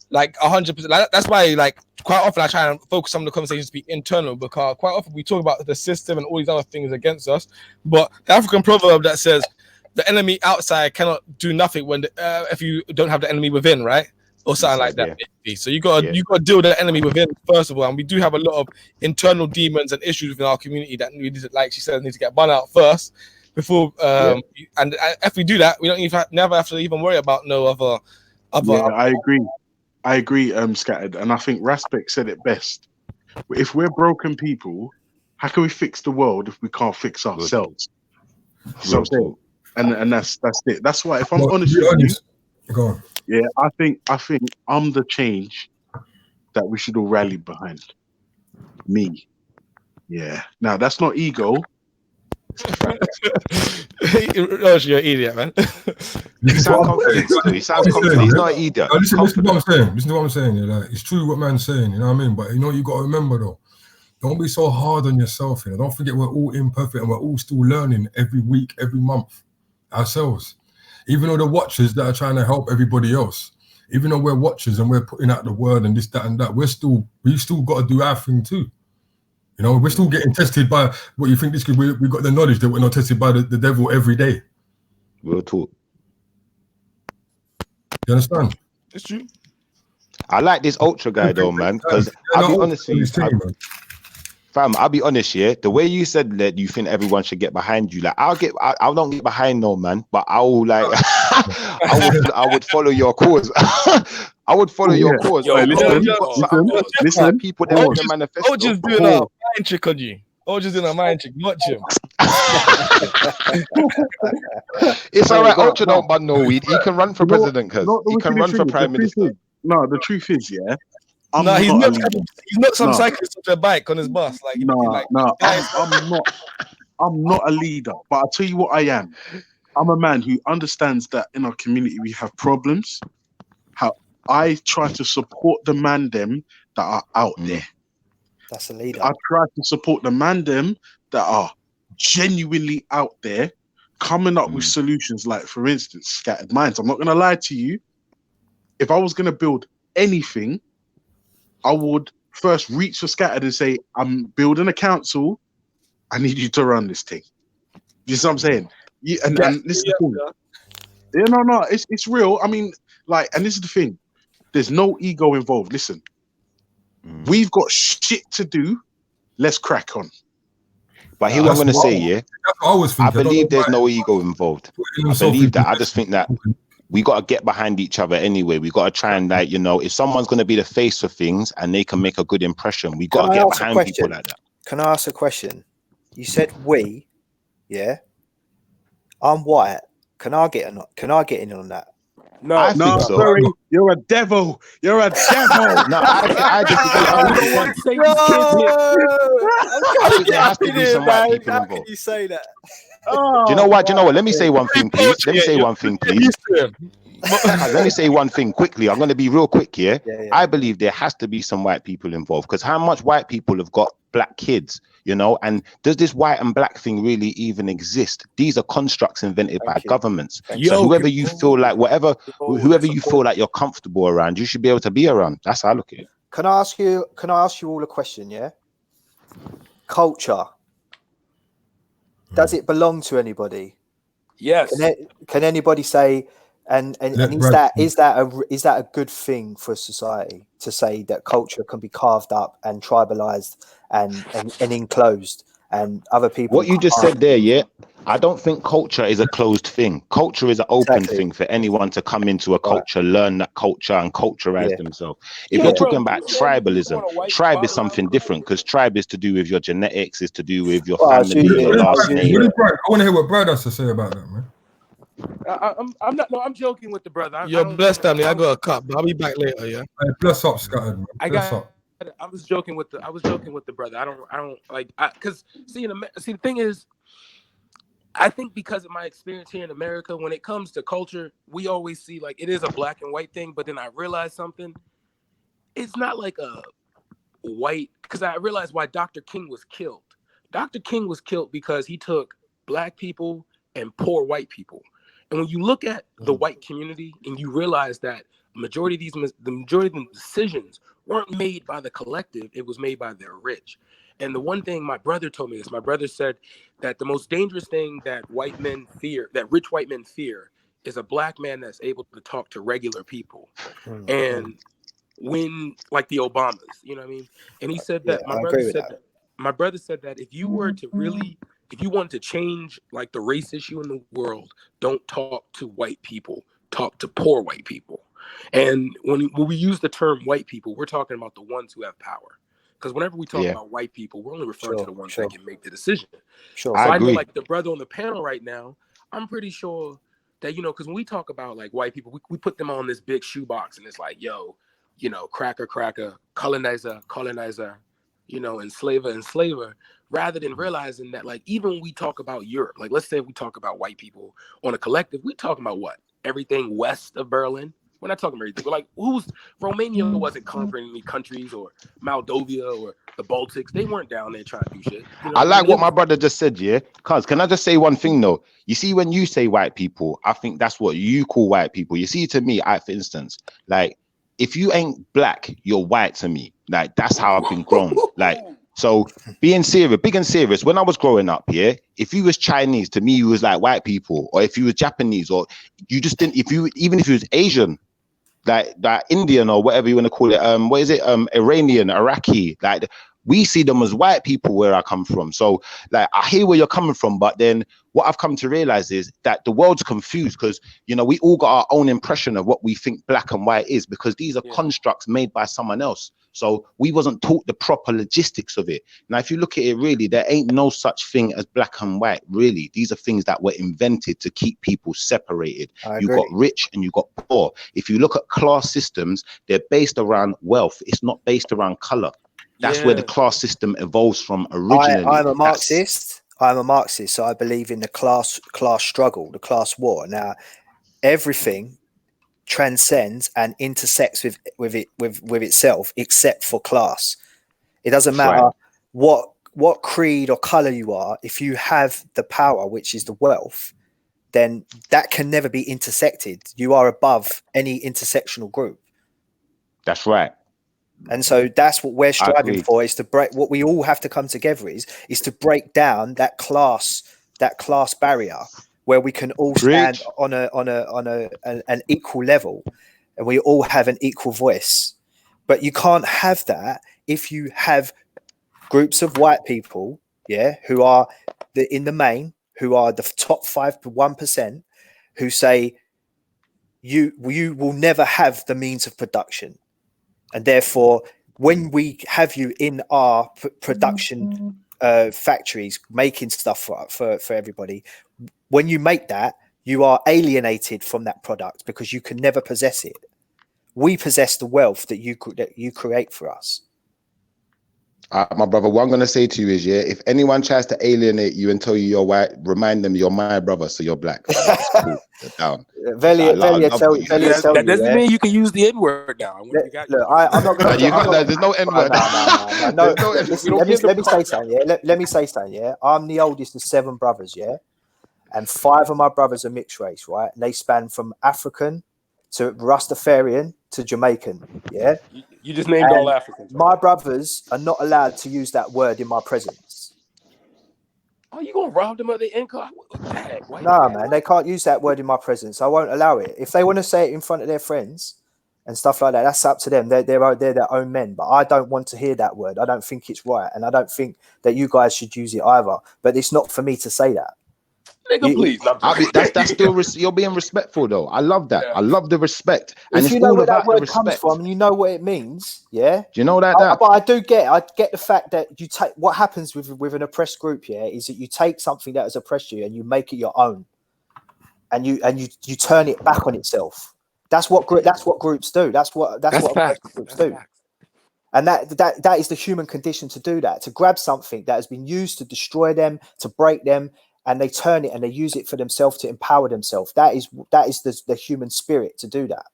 like 100%. Like, that's why, like, quite often I try and focus some of the conversations to be internal, because quite often we talk about the system and all these other things against us. But the African proverb that says the enemy outside cannot do nothing when if you don't have the enemy within, right? Or something like that. Yeah. So you got to deal with the enemy within first of all, and we do have a lot of internal demons and issues within our community that we need to, like she said, need to get burned out first before. And if we do that, we don't even never have to even worry about no other. I agree, Scattered, and I think Raspek said it best. If we're broken people, how can we fix the world if we can't fix ourselves? So I'm saying, and that's it. That's why, if I'm honest with you, go on. Yeah, I think I'm the change that we should all rally behind. Me. Yeah. Now that's not ego. Oh, you're an idiot, man. He sounds confident. He sounds confident. He's not an idiot. Listen to what I'm saying. Listen to what I'm saying. Yeah, like, it's true what man's saying. You know what I mean? But you know, you got to remember though. Don't be so hard on yourself. You know, don't forget we're all imperfect and we're all still learning every week, every month ourselves. Even though the watchers that are trying to help everybody else, even though we're watchers and we're putting out the word and this, that, and that, we've still got to do our thing too. You know, we're still getting tested by what you think this could. We got the knowledge that we're not tested by the devil every day. We'll talk. You understand? It's true. I like this ultra guy though, man, because I'll be honest with you. Fam, I'll be honest, yeah. The way you said that you think everyone should get behind you, like I don't get behind no man, but I will like I would follow your cause. I would follow your cause. Listen, like people that want to manifest. Oh, just doing a mind trick on you. Oh, just doing a mind trick. Watch him. It's all right. Ultra don't ban no weed. He can run for president, cause he can run for prime minister. No, the truth is, yeah. He's not some cyclist with a bike on his bus. Like, I'm not a leader, but I'll tell you what I am. I'm a man who understands that in our community we have problems. How I try to support the man them that are out there. That's a leader. I try to support the man them that are genuinely out there, coming up with solutions. Like, for instance, Scattered Minds. I'm not going to lie to you. If I was going to build anything, I would first reach for Scattered and say, I'm building a council. I need you to run this thing. You see what I'm saying? And this is the thing. Yeah, no, it's real. I mean, like, and this is the thing. There's no ego involved. Listen, we've got shit to do. Let's crack on. But here, what I'm going to say, yeah, I believe there's no ego involved. I believe that. I just think that we got to get behind each other anyway. We got to try and, like, you know, if someone's going to be the face for things and they can make a good impression, we got to get behind people like that. Can I ask a question? You said we, yeah. I'm white. Can I get in on that? No, I think so. Sorry, you're a devil. You're a devil. No, I just think there has to be some white people involved. How can you say that? Do you know what? Let me say one thing, please. Let me say one thing quickly. I'm going to be real quick here. Yeah. I believe there has to be some white people involved, because how much white people have got black kids, you know? And does this white and black thing really even exist? These are constructs invented by governments. So whoever you feel like, whoever you feel like you're comfortable around, you should be able to be around. That's how I look at it. Can I ask you all a question? Yeah. culture, does it belong to anybody? Yes. Can anybody say, and is that a good thing for society to say that culture can be carved up and tribalized and enclosed, and other people? What you just said there, yeah, I don't think culture is a closed thing. Culture is an open thing for anyone to come into a culture, learn that culture, and culturize themselves. If you're talking about tribalism, tribe is something different, because tribe is to do with your genetics, is to do with your family, your last name. I want to hear what Brad has to say about that, man. I'm joking with the brother. You're blessed, family. I got a cup, but I'll be back later. Yeah. Hey, bless up, Scattered. I was joking with the brother. I don't like, because the thing is, I think because of my experience here in America, when it comes to culture, we always see like it is a black and white thing. But then I realized something. It's not like a white, because I realized why Dr. King was killed. Dr. King was killed because he took black people and poor white people. And when you look at the white community and you realize that the majority of the decisions weren't made by the collective, it was made by the rich. And the one thing my brother told me is, my brother said that the most dangerous thing that rich white men fear, is a black man that's able to talk to regular people. And when, like the Obamas, you know what I mean? And he said that, my brother said that if you were to really, if you wanted to change like the race issue in the world, don't talk to white people, talk to poor white people. And when we use the term white people, we're talking about the ones who have power. Because whenever we talk about white people, we're only referring to the ones that can make the decision. So I know, like the brother on the panel right now, I'm pretty sure that, you know, because when we talk about like white people, we put them on this big shoebox, and it's like, yo, you know, cracker, colonizer, you know, enslaver, rather than realizing that, like, even when we talk about Europe, like, let's say we talk about white people on a collective, we talking about what? Everything west of Berlin. We're not talking about everything. We're like, Romania wasn't conquering any countries, or Moldova or the Baltics. They weren't down there trying to do shit. You know? I like what my brother just said, yeah? Cuz, can I just say one thing, though? You see, when you say white people, I think that's what you call white people. You see, to me, for instance, like, if you ain't black, you're white to me. Like, that's how I've been grown. Like, so being serious, big and serious, when I was growing up, yeah, if you was Chinese, to me, you was like white people. Or if you was Japanese, or you just didn't, even if you was Asian, like that Indian or whatever you want to call it, what is it, Iranian, Iraqi, like, we see them as white people where I come from. So, like, I hear where you're coming from, but then what I've come to realize is that the world's confused, because, you know, we all got our own impression of what we think black and white is, because these are constructs made by someone else. So we wasn't taught the proper logistics of it. Now, if you look at it, really, there ain't no such thing as black and white, really. These are things that were invented to keep people separated. You got rich and you got poor. If you look at class systems, they're based around wealth. It's not based around color. That's where the class system evolves from originally. I'm a Marxist, so I believe in the class struggle, the class war. Now, everything transcends and intersects with itself, except for class. It doesn't matter what creed or color you are. If you have the power, which is the wealth, then that can never be intersected. You are above any intersectional group. That's right. And so that's what we're striving for, is to break. What we all have to come together is to break down that class barrier, where we can all stand on an equal level, and we all have an equal voice. But you can't have that if you have groups of white people, who are in the main, who are the top 1%, who say you will never have the means of production. And therefore, when we have you in our production factories making stuff for everybody, when you make that, you are alienated from that product because you can never possess it. We possess the wealth that you create for us. My brother, what I'm going to say to you is, if anyone tries to alienate you and tell you you're white, remind them you're my brother, so you're black. That's cool. You're down. That doesn't mean you can use the N-word now. I'm not going to. There's no N-word. No. Let me say something. Let me say something. I'm the oldest of 7 brothers. And 5 of my brothers are mixed race, right? And they span from African to Rastafarian to Jamaican. You just named all Africans. My brothers are not allowed to use that word in my presence. Oh, you gonna rob them of their income? Nah, man, they can't use that word in my presence. I won't allow it. If they want to say it in front of their friends and stuff like that, that's up to them. They're their own men. But I don't want to hear that word. I don't think it's right, and I don't think that you guys should use it either. But it's not for me to say that. Nigga, please. That's still you're being respectful though. I love that. I love the respect, and if it's you know all where about that word the respect. comes from and you know what it means, yeah. Do you know that? But I get the fact that you take what happens with an oppressed group, yeah, is that you take something that has oppressed you and you make it your own, and you turn it back on itself. That's what groups do. That's what facts. Groups do. And that is the human condition to do that, to grab something that has been used to destroy them, to break them, and they turn it and they use it for themselves to empower themselves. That is the human spirit to do that.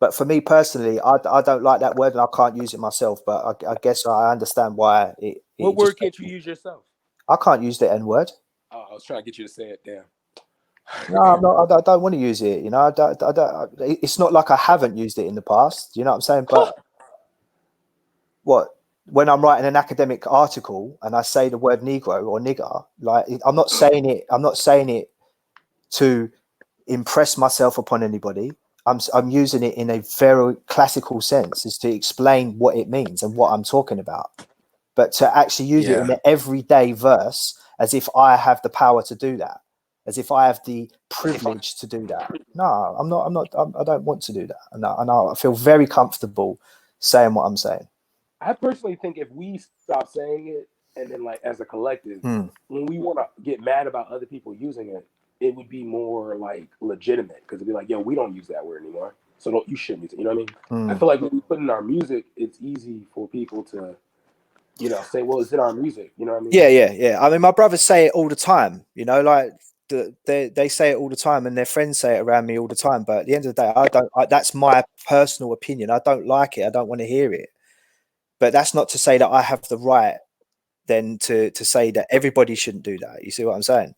But for me personally, I don't like that word and I can't use it myself. But I guess I understand why it. What word can't you use yourself? I can't use the N word. Oh, I was trying to get you to say it. Damn. No, I'm not. I don't want to use it. You know, I don't. It's not like I haven't used it in the past. You know what I'm saying? But when I'm writing an academic article and I say the word Negro or nigger, like I'm not saying it. I'm not saying it to impress myself upon anybody. I'm using it in a very classical sense, is to explain what it means and what I'm talking about. But to actually use it in an everyday verse, as if I have the power to do that, as if I have the privilege to do that. No, I'm not. I don't want to do that, and I feel very comfortable saying what I'm saying. I personally think if we stop saying it, and then like as a collective, when we want to get mad about other people using it, it would be more like legitimate, because it'd be like, yo, we don't use that word anymore, so you shouldn't use it. You know what I mean? I feel like when we put in our music, it's easy for people to, you know, say, well, it's in our music. You know what I mean? Yeah. I mean, my brothers say it all the time. You know, like they say it all the time, and their friends say it around me all the time. But at the end of the day, that's my personal opinion. I don't like it. I don't want to hear it. But that's not to say that I have the right then to say that everybody shouldn't do that. You see what I'm saying?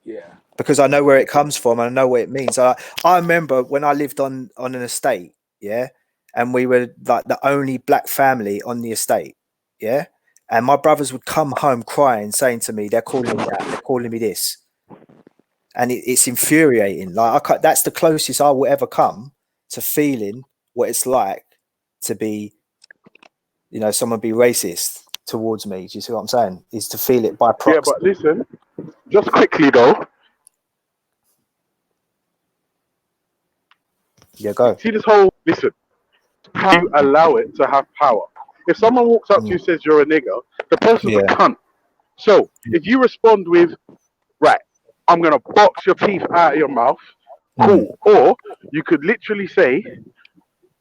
Yeah. Because I know where it comes from and I know what it means. I remember when I lived on an estate, yeah, and we were like the only black family on the estate, yeah, and my brothers would come home crying, saying to me, "They're calling me that, they're calling me this," and it's infuriating. Like that's the closest I will ever come to feeling what it's like to be, you know, someone be racist towards me. Do you see what I'm saying? Is to feel it by proxy. Yeah, but listen, just quickly though. Yeah, go. See this whole, listen, how you allow it to have power. If someone walks up to you and says you're a nigger, the person's a cunt. So if you respond with, right, I'm going to box your teeth out of your mouth, cool. Or you could literally say,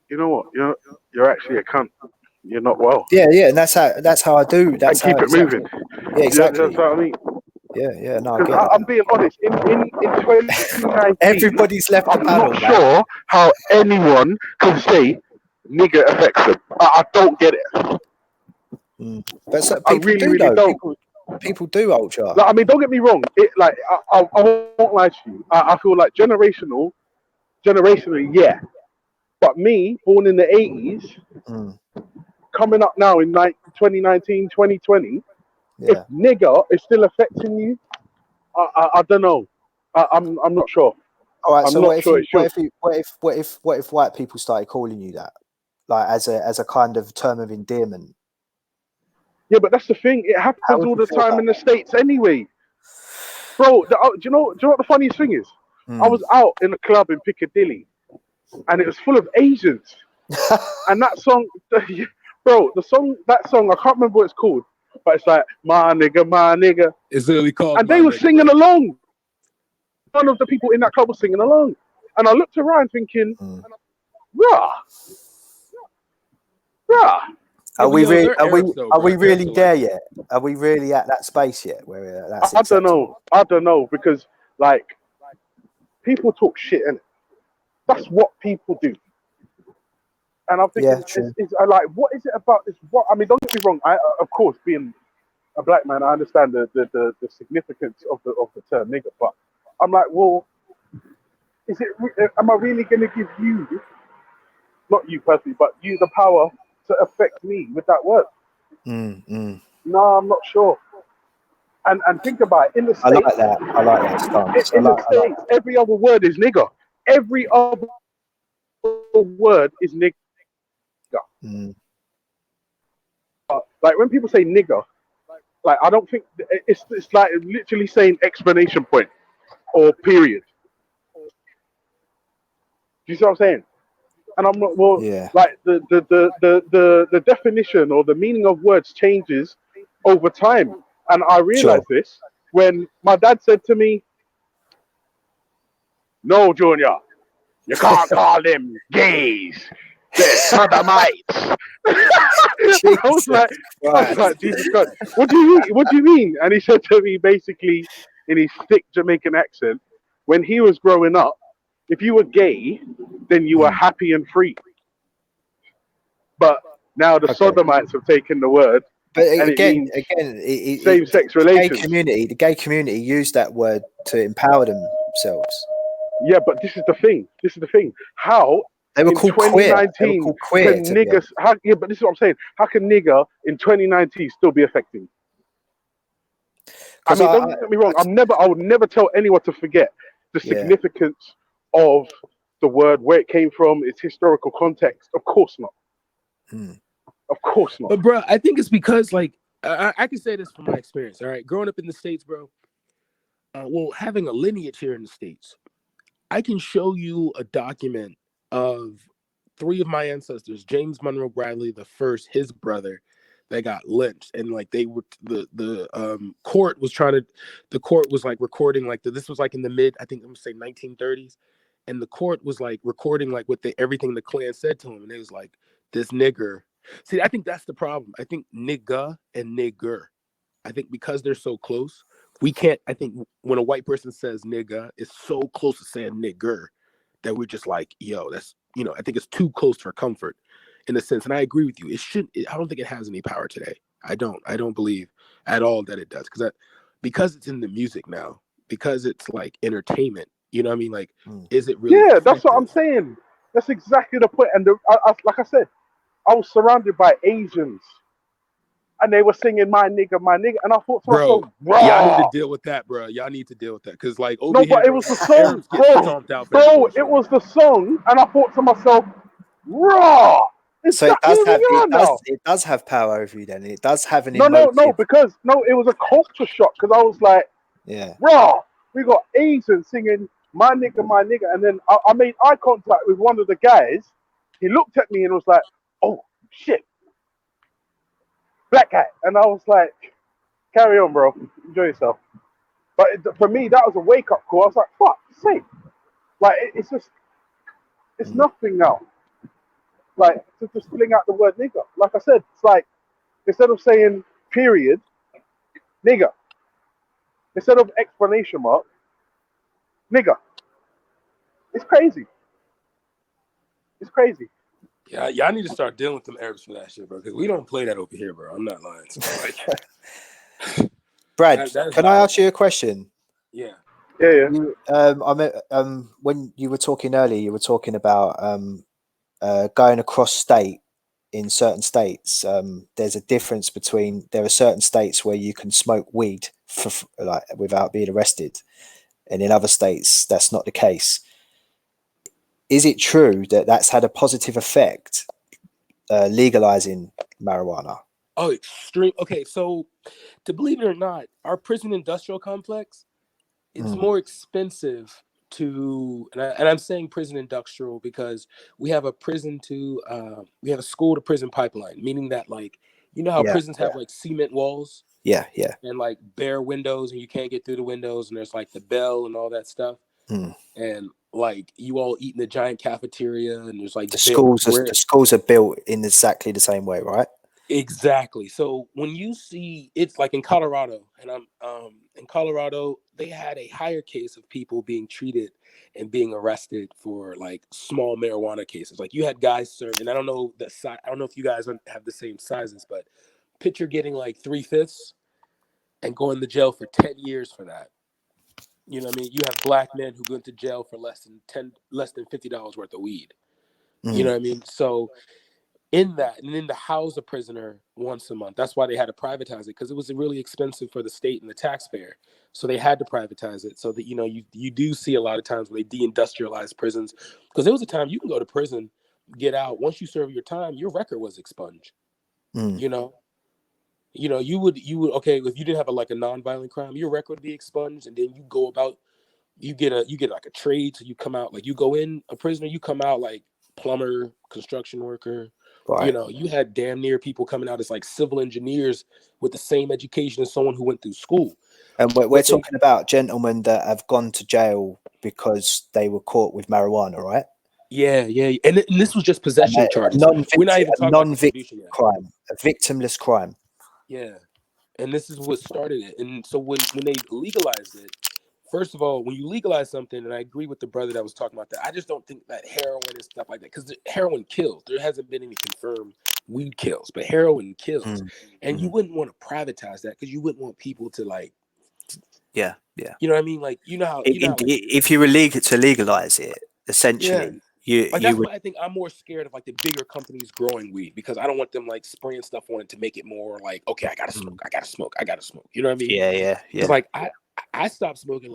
you know what, you're actually a cunt. You're not well. Yeah, and that's how I do. That's and keep it moving. Yeah, exactly. That's what I mean. Yeah, no, I'm being honest. In 2019, everybody's left the panel. I'm not sure how anyone can say nigger affects them. I don't get it. But so I really don't. People do, Ultra. Like, I mean, don't get me wrong. I won't lie to you. I feel like generationally, yeah. But me, born in the 80s, coming up now in 2019, 2020, if nigger is still affecting you, I don't know. I'm not sure. All right. I'm So not what if white people started calling you that, like as a kind of term of endearment? Yeah, but that's the thing. It happens all the time in the States anyway. Bro, do you know what the funniest thing is? I was out in a club in Piccadilly, and it was full of Asians. And that song, bro, that song, I can't remember what it's called, but it's like, my nigga. It's literally called. And they were singing along. One of the people in that club was singing along. And I looked around thinking, rah. Are we really there yet? Are we really at that space yet? Where that's I don't know, because like people talk shit, and that's what people do. And I'm thinking, it's like, what is it about this? What I mean, don't get me wrong. Of course, being a black man, I understand the significance of the term nigger, but I'm like, well, am I really going to give you not you personally, but use the power to affect me with that word? No, I'm not sure. And think about it. In the States, I like that stance. In the States, every other word is nigger. Every other word is nigger. Like when people say nigger, like I don't think it's like literally saying exclamation point or period. Do you see what I'm saying? And I'm not like the definition or the meaning of words changes over time. And I realized this when my dad said to me, "No, Junior, you can't call them gays. They're sodomites." I was like, Jesus Christ, what do you mean? What do you mean? And he said to me basically in his thick Jamaican accent, when he was growing up, if you were gay, then you were happy and free. But now the sodomites have taken the word. But and again, same-sex relations. The gay community used that word to empower themselves. Yeah, but this is the thing. How they were in called 2019 queer. Can niggas? Yeah, but this is what I'm saying. How can nigger in 2019 still be affecting? I mean, don't get me wrong. I would never tell anyone to forget the significance of the word, where it came from, its historical context. Of course not. Of course not. But bro, I think it's because like I can say this from my experience. All right, growing up in the States, bro. Well, having a lineage here in the States, I can show you a document of 3 of my ancestors, James Monroe Bradley the first, his brother, that got lynched, and like they were the court was like recording like this was like in the mid, I think I'm gonna say 1930s, and the court was like recording like everything the Klan said to him, and it was like this nigger. See, I think that's the problem. I think nigga and nigger, I think because they're so close, we can't. I think when a white person says nigga, it's so close to saying nigger that we're just like, yo, that's, I think it's too close for comfort in a sense. And I agree with you. I don't think it has any power today. I don't believe at all that it does, because it's in the music now, because it's like entertainment. You know what I mean? Like, is it really? Yeah, that's what I'm saying. That's exactly the point. And like I said, I was surrounded by Asians, and they were singing "My nigga, my nigga," and I thought to myself, y'all need to deal with that, bro. Y'all need to deal with that, because like over no, here, but it was the song, bro. It was the song, and I thought to myself, raw. So it does have power over you. Then it does have an no, because it was a culture shock, because I was like, raw. We got Asians singing "My nigga, and then I made eye contact with one of the guys. He looked at me and was like, "Oh shit, black guy," and I was like, "Carry on, bro. Enjoy yourself." But for me, that was a wake up call. I was like, "Fuck, sake!" Like it's just, it's nothing now. Like to just fling out the word nigger. Like I said, it's like instead of saying period, nigger. Instead of explanation mark, nigger. It's crazy. It's crazy. Yeah, y'all need to start dealing with them Arabs for that shit, bro. Because we don't play that over here, bro. I'm not lying. So, like, Brad, can I ask you a question? Yeah. Yeah. When you were talking earlier, you were talking about going across state. In certain states, there's a difference between there are certain states where you can smoke weed without being arrested, and in other states that's not the case. Is it true that that's had a positive effect, legalizing marijuana? Oh, extreme. Okay, so to believe it or not, our prison industrial complex, it's more expensive to, and I'm saying prison industrial because we have a we have a school to prison pipeline, meaning that like, how prisons have like cement walls, and like bare windows, and you can't get through the windows, and there's like the bell and all that stuff, and like you all eat in the giant cafeteria, and there's like the schools are built in exactly the same way, right? Exactly. So when you see, it's like in Colorado, and I'm in Colorado, they had a higher case of people being treated and being arrested for like small marijuana cases. Like you had guys served, and I don't know the size. I don't know if you guys have the same sizes, but picture getting like 3/5 and going to jail for 10 years for that. You know what I mean? You have black men who go into jail for less than $50 worth of weed. You know what I mean? So in that, and then to house a prisoner once a month, that's why they had to privatize it, because it was really expensive for the state and the taxpayer. So they had to privatize it, so that you do see a lot of times where they deindustrialize prisons, because there was a time you can go to prison, get out, once you serve your time, your record was expunged. You know, you would okay, if you didn't have a nonviolent crime, your record would be expunged, and then you go about, you get like a trade, so you come out like, you go in a prisoner, you come out like plumber, construction worker. Right. You had damn near people coming out as like civil engineers with the same education as someone who went through school. And we're talking about gentlemen that have gone to jail because they were caught with marijuana, right? Yeah. And this was just possession charges. We're not even talking about distribution yet. Crime, a victimless crime. Yeah. And this is what started it. And so when they legalized it, first of all, when you legalize something, and I agree with the brother that was talking about that, I just don't think that heroin and stuff like that, because heroin kills. There hasn't been any confirmed weed kills, but heroin kills. And you wouldn't want to privatize that, because you wouldn't want people to like. Yeah. You know what I mean? Like, if you were to legalize it, essentially, that's why I think I'm more scared of like the bigger companies growing weed, because I don't want them like spraying stuff on it to make it more like, okay, I gotta smoke. You know what I mean? Yeah. Because like I stopped smoking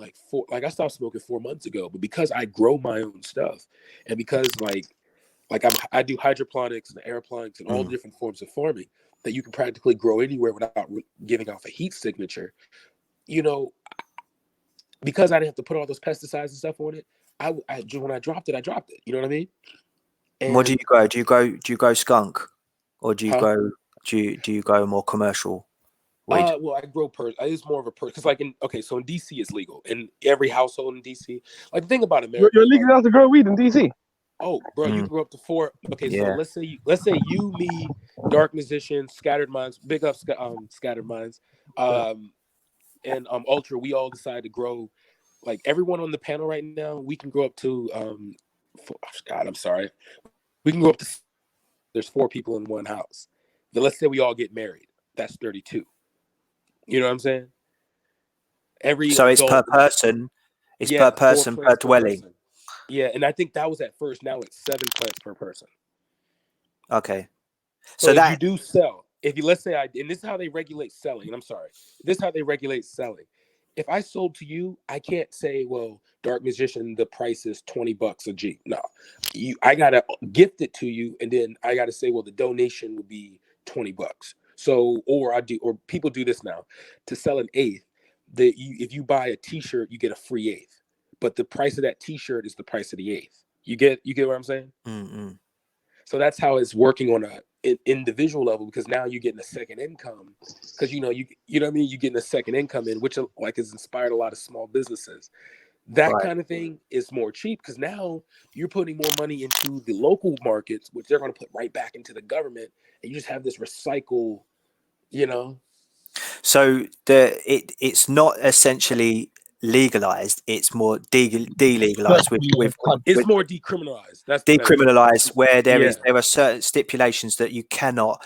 I stopped smoking 4 months ago, but because I grow my own stuff, and because I do hydroponics and aeroponics and all the different forms of farming that you can practically grow anywhere without giving off a heat signature, because I didn't have to put all those pesticides and stuff on it. When I dropped it, I dropped it. You know what I mean? And what do you go? Do you go skunk, or do you go? Do you go more commercial? Well, I grow it's more of a because so in DC it's legal in every household in DC. Like, the thing about America, you're legal enough to grow weed in DC. Oh, bro, you can grow up to 4. Okay, so let's say you, me, Dark Musician, Scattered Minds, big up Scattered Minds, and Ultra. We all decide to grow. Like, everyone on the panel right now, we can grow up to God, I'm sorry. We can grow up to, there's 4 people in one house. Then let's say we all get married. That's 32. You know what I'm saying? So it's per person. It's per person, per dwelling. Yeah, and I think that was at first. Now it's 7 plants per person. Okay. So that you do sell. Let's say and this is how they regulate selling. And I'm sorry, this is how they regulate selling. If I sold to you, I can't say, well, Dark Musician, the price is $20 a G. No, I gotta gift it to you, and then I gotta say, well, the donation would be $20. So, or people do this now to sell an eighth. If you buy a T-shirt, you get a free eighth, but the price of that T-shirt is the price of the eighth. You get what I'm saying? Mm-hmm. So that's how it's working on an individual level, because now you're getting a second income, because you know what I mean, you're getting a second income in, which has inspired a lot of small businesses. That kind of thing is more cheap, because now you're putting more money into the local markets, which they're going to put right back into the government, and you just have this recycle, So it's not essentially legalized; it's more delegalized. It's more decriminalized. That's decriminalized, where there are certain stipulations that you cannot,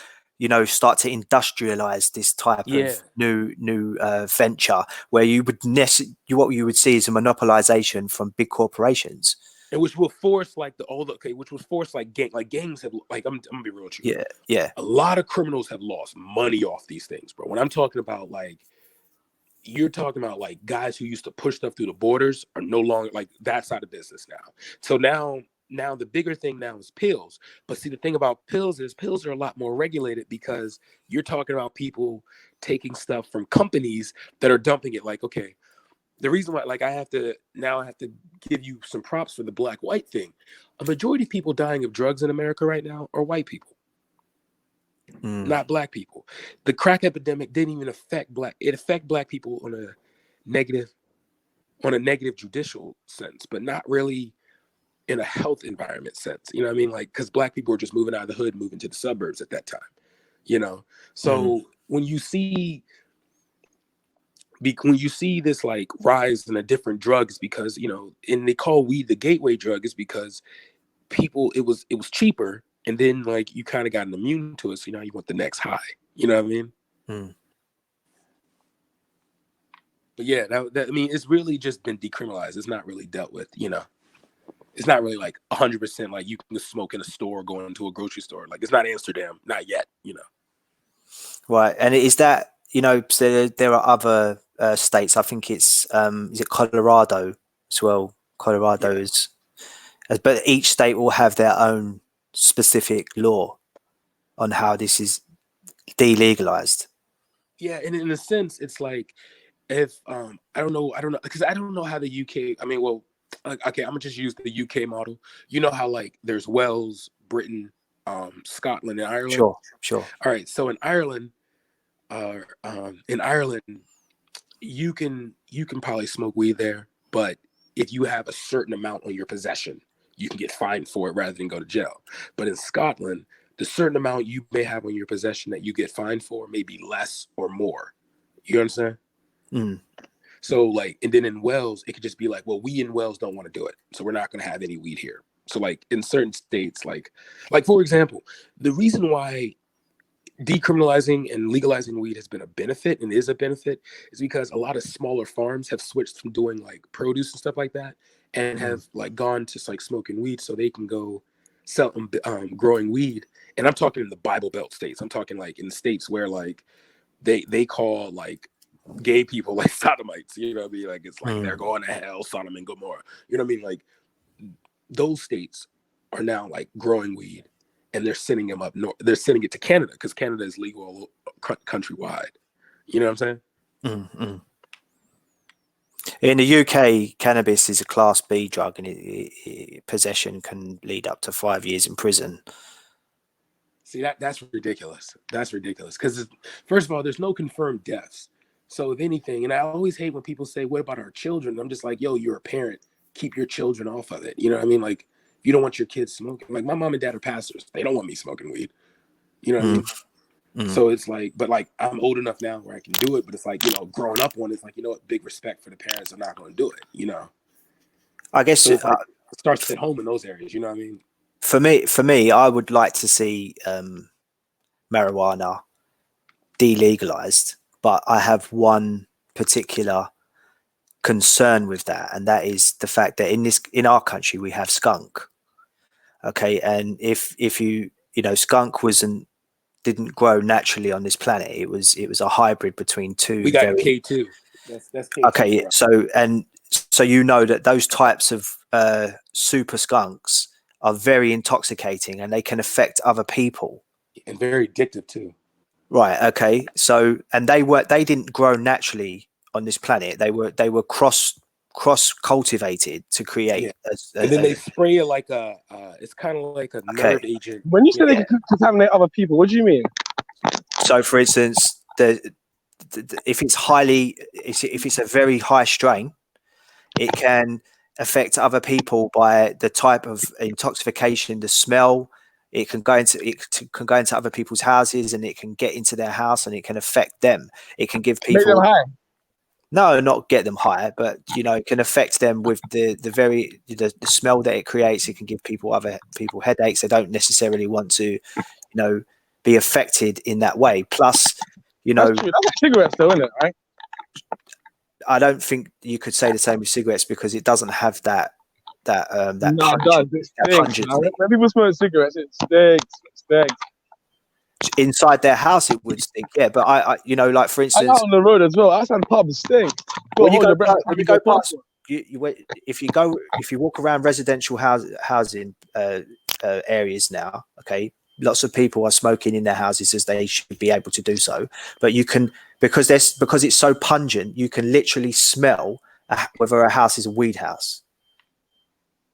start to industrialize this type of new venture, where what you would see is a monopolization from big corporations, and which will force gangs have, I'm gonna be real with you. Yeah. A lot of criminals have lost money off these things, bro. When I'm talking about you're talking about guys who used to push stuff through the borders are no longer that side of business now. So now the bigger thing now is pills. But see, the thing about pills is pills are a lot more regulated, because you're talking about people taking stuff from companies that are dumping it. Okay, the reason why I have to give you some props for the black-white thing. A majority of people dying of drugs in America right now are white people. Not black people. The crack epidemic didn't even affect it affected black people on a negative judicial sense, but not really in a health environment sense. You know what I mean? Because black people were just moving out of the hood, moving to the suburbs at that time. So when you see this rise in a different drugs, because and they call weed the gateway drug, is because people, it was cheaper, and then you kind of got immune to it, so now you want the next high. You know what I mean? But yeah, that I mean, it's really just been decriminalized. It's not really dealt with. it's not really like 100% like you can smoke in a store, going into a grocery store. Like it's not Amsterdam, not yet, you know. Right, and is that, you know, so there are other states. I think it's is it Colorado as well? Colorado is, but each state will have their own specific law on how this is delegalized. Yeah, and in a sense, it's like if I don't know because I don't know how the UK. I mean, well, okay, I'm gonna just use the UK model. You know how like there's Wales, Britain, Scotland, and Ireland. Sure. All right, so in Ireland, you can probably smoke weed there, but if you have a certain amount on your possession, you can get fined for it rather than go to jail. But in Scotland, the certain amount you may have on your possession that you get fined for may be less or more. You understand? Mm. So like, and then in Wales, it could just be like, well, we in Wales don't want to do it, so we're not going to have any weed here. So like in certain states, like for example, the reason why decriminalizing and legalizing weed has been a benefit and is a benefit is because a lot of smaller farms have switched from doing like produce and stuff like that and have like gone to like smoking weed so they can go sell growing weed. And I'm talking in the Bible Belt states. I'm talking like in states where like they call like gay people like sodomites, you know what I mean? Like it's like they're going to hell, Sodom and Gomorrah. You know what I mean? Like those states are now like growing weed. And they're sending them up north. They're sending it to Canada because Canada is legal countrywide. You know what I'm saying? Mm-hmm. In the UK, cannabis is a Class B drug, and possession can lead up to 5 years in prison. See, that's ridiculous. That's ridiculous because first of all, there's no confirmed deaths. So if anything, and I always hate when people say, "What about our children?" I'm just like, "Yo, you're a parent. Keep your children off of it." You know what I mean? Like. You don't want your kids smoking. Like my mom and dad are pastors. They don't want me smoking weed. You know what I mean? So it's like, but like I'm old enough now where I can do it. But it's like, you know, growing up on it's like, you know what, big respect for the parents are not going to do it. You know. I guess so it starts at home in those areas. You know what I mean? For me, I would like to see marijuana delegalized, but I have one particular concern with that, and that is the fact that in our country we have skunk. Okay, and if you know, skunk didn't grow naturally on this planet. It was a hybrid between two. We got K2. That's K2. Okay, so you know that those types of super skunks are very intoxicating and they can affect other people. And very addictive too. Right. Okay. So, and they didn't grow naturally on this planet. They were cross cultivated to create. And then they spray it like it's kind of like a nerve agent. When you say they can contaminate other people, what do you mean? So, for instance, if it's a very high strain, it can affect other people by the type of intoxication, the smell. It can go into other people's houses, and it can get into their house, and it can affect them. It can give people. Make them high. No, not get them high, but you know, it can affect them with the smell that it creates. It can give other people headaches. They don't necessarily want to, you know, be affected in that way. Plus, you know, that's true. That's like cigarettes, though, isn't it? Right? I don't think you could say the same with cigarettes because it doesn't have that. No, it does. It stinks. When people smoke cigarettes, it stinks. It stinks. Inside their house, it would stink. Yeah, but I you know, like for instance, out on the road as well. Outside pubs stink. When you go past, if you walk around residential housing areas now, okay, lots of people are smoking in their houses as they should be able to do so. But you can because it's so pungent, you can literally smell whether a house is a weed house.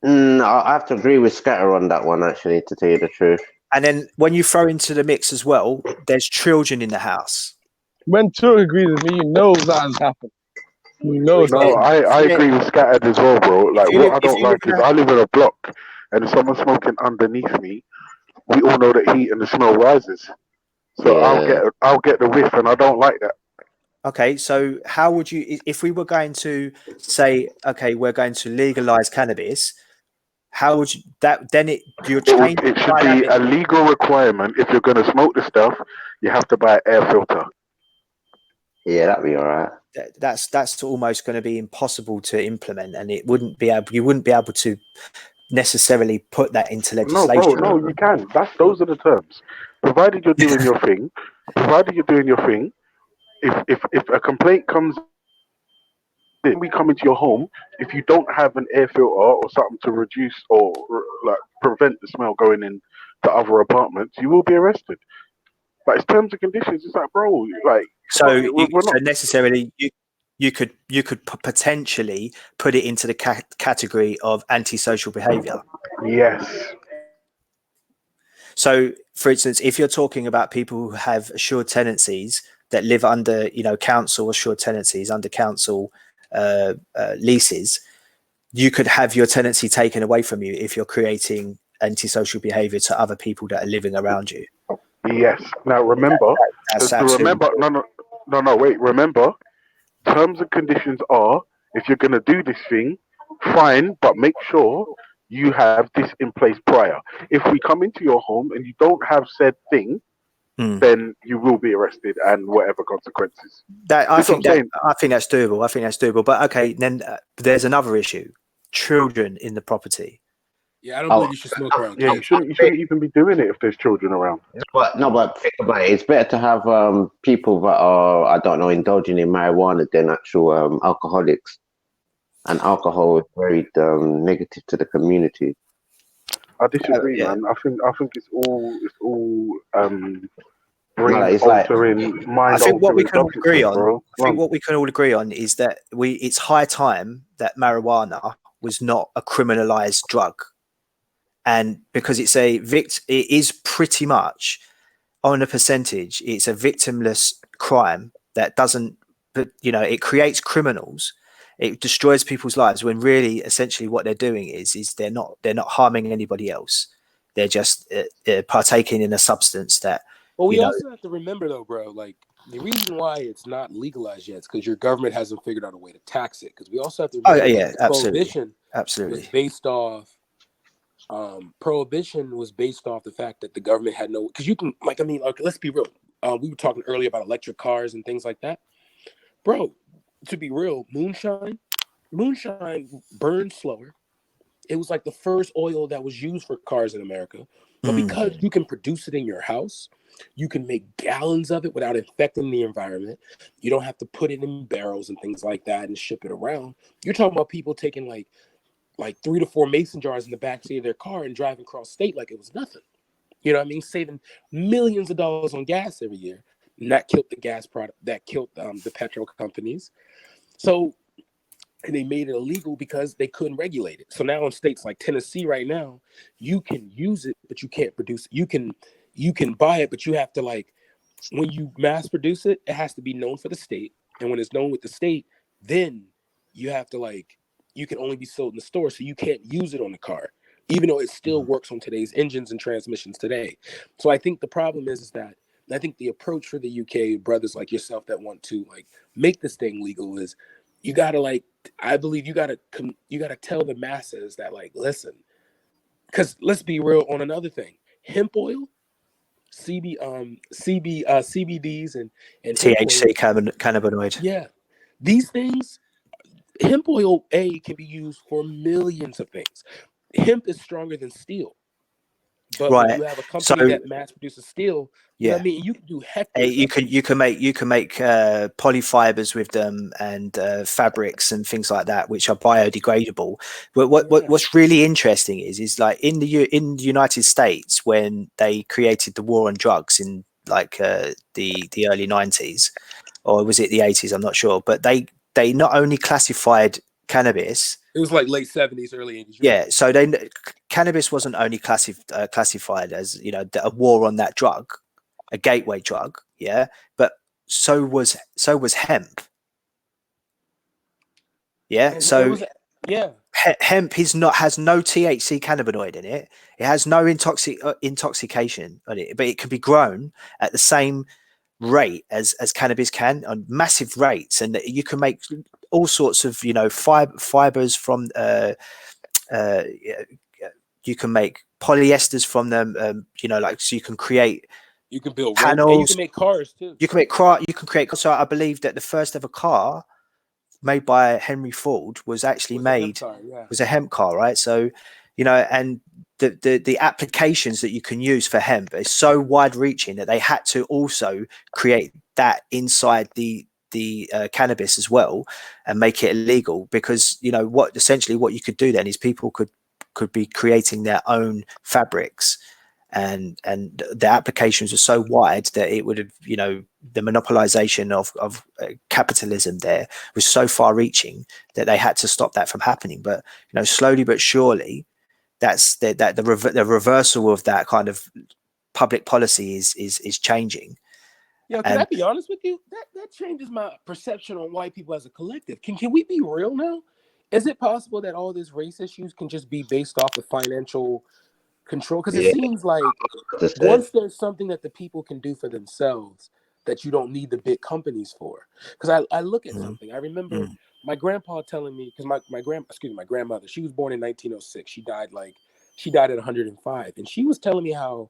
I have to agree with Scatter on that one, actually, to tell you the truth. And then when you throw into the mix as well, there's children in the house. When Turk agrees with me, you know that has happened. You know I agree with Scattered as well, bro. Like, what I don't like is I live in a block, and if someone's smoking underneath me, we all know that heat and the smell rises. So I'll get the whiff, and I don't like that. Okay, so how would you, if we were going to say, okay, we're going to legalize cannabis, how would you it should be a legal requirement. If you're going to smoke the stuff, you have to buy an air filter. Yeah, that'd be all right. That's almost going to be impossible to implement, and you wouldn't be able to necessarily put that into No, legislation. bro, no, you can. Those are the terms. Provided you're doing your thing. Provided you're doing your thing. If a complaint comes in, we come into your home. If you don't have an air filter or something to reduce or like prevent the smell going in to other apartments, you will be arrested. But it's terms and conditions. It's like, bro, like, So, we're so not. necessarily you could potentially put it into the category of antisocial behaviour. Yes. So, for instance, if you're talking about people who have assured tenancies that live under, council assured tenancies under council leases, you could have your tenancy taken away from you if you're creating antisocial behaviour to other people that are living around you. Yes. Now remember, That's absolutely remember, no, wait. Remember, terms and conditions are: if you're gonna do this thing, fine, but make sure you have this in place prior. If we come into your home and you don't have said thing, then you will be arrested and whatever consequences. I think that's doable. I think that's doable. But okay, then there's another issue: children in the property. Yeah, I don't believe you should smoke around Yeah, kids. you shouldn't even be doing it if there's children around. But think about it. It's better to have people that are, I don't know, indulging in marijuana than actual alcoholics. And alcohol is very negative to the community. I disagree, man. I think it's all brain It's altering, mind I think what we can all substances, agree on. bro. I think what we can all agree on is that it's high time that marijuana was not a criminalized drug, and because it is pretty much on a percentage, it's a victimless crime that doesn't. But it creates criminals. It destroys people's lives when really, essentially, what they're doing is they're not harming anybody else. They're just partaking in a substance that. Well, we also have to remember, though, bro, like the reason why it's not legalized yet is because your government hasn't figured out a way to tax it. Because we also have to remember prohibition was based off. Prohibition was based off the fact that the government had no. Because you can, let's be real. We were talking earlier about electric cars and things like that, bro. To be real, moonshine burns slower. It was like the first oil that was used for cars in America. But because you can produce it in your house, you can make gallons of it without infecting the environment. You don't have to put it in barrels and things like that and ship it around. You're talking about people taking like 3 to 4 mason jars in the backseat of their car and driving across state like it was nothing. You know what I mean? Saving millions of dollars on gas every year. And that killed the gas product. That killed the petrol companies. So, and they made it illegal because they couldn't regulate it. So now in states like Tennessee right now, you can use it, but you can't produce it. You can buy it, but you have to when you mass produce it, it has to be known for the state. And when it's known with the state, then you have to you can only be sold in the store. So you can't use it on the car, even though it still works on today's engines and transmissions today. So I think the problem is that I think the approach for the UK brothers like yourself that want to make this thing legal is you gotta I believe you gotta tell the masses that listen, because let's be real on another thing, hemp oil, CBDs and THC cannabinoid. Yeah, these things, hemp oil can be used for millions of things. Hemp is stronger than steel. But when you have a company that mass produces steel, you know what I mean? You can do hectares. You can make polyfibers with them and fabrics and things like that, which are biodegradable. But what's really interesting is like in the United States, when they created the war on drugs in the early 90s, or was it the 80s? I'm not sure. But they not only classified cannabis. It was like late 70s, early 80s. Yeah, so cannabis wasn't only classified as a war on that drug, a gateway drug, but so was hemp. Yeah, and so hemp has no THC cannabinoid in it. It has no intoxication on it, but it can be grown at the same rate as cannabis can on massive rates, and you can make all sorts of fibers from you can make polyesters from them, so you can create, you can build panels, and you can make cars too. You can create. So I believe that the first ever car made by Henry Ford was actually was a hemp car, right? So you know, and the applications that you can use for hemp is so wide reaching that they had to also create that inside the cannabis as well and make it illegal, because you know what you could do then is people could be creating their own fabrics, and the applications are so wide that it would have, you know, the monopolization of capitalism there was so far reaching that they had to stop that from happening. But you know, slowly but surely, that's the reversal of that kind of public policy is changing. Yo, can I be honest with you? That changes my perception on white people as a collective. Can we be real now? Is it possible that all these race issues can just be based off of financial control? Because it seems like once there's something that the people can do for themselves, that you don't need the big companies for. Because I look at something. I remember my grandpa telling me, because my grandmother, she was born in 1906. She died at 105, and she was telling me how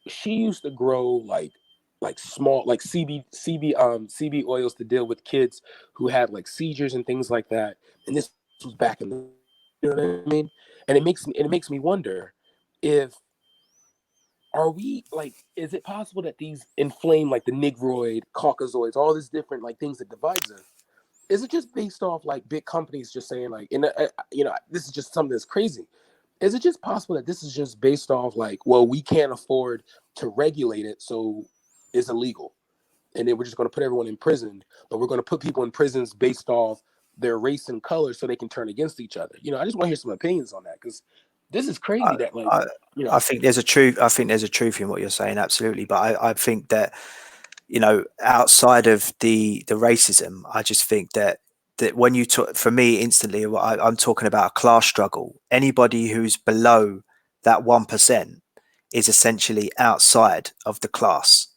she used to grow like small CB oils to deal with kids who had like seizures and things like that. And this was back in the, you know what I mean? And it makes me wonder if is it possible that these inflame, like the Negroid, Caucasoids, all these different like things that divides us? Is it just based off like big companies just saying like, you know, this is just something that's crazy? Is it just possible that this is just based off like, well, we can't afford to regulate it, so it's illegal, and then we're just going to put everyone in prison, but we're going to put people in prisons based off their race and color so they can turn against each other? You know, I just want to hear some opinions on that, because this is crazy that like, you know. I think there's a truth in what you're saying, absolutely. But I think that, you know, outside of the racism, I just think that when you talk, for me, instantly, I'm talking about a class struggle. Anybody who's below that 1% is essentially outside of the class,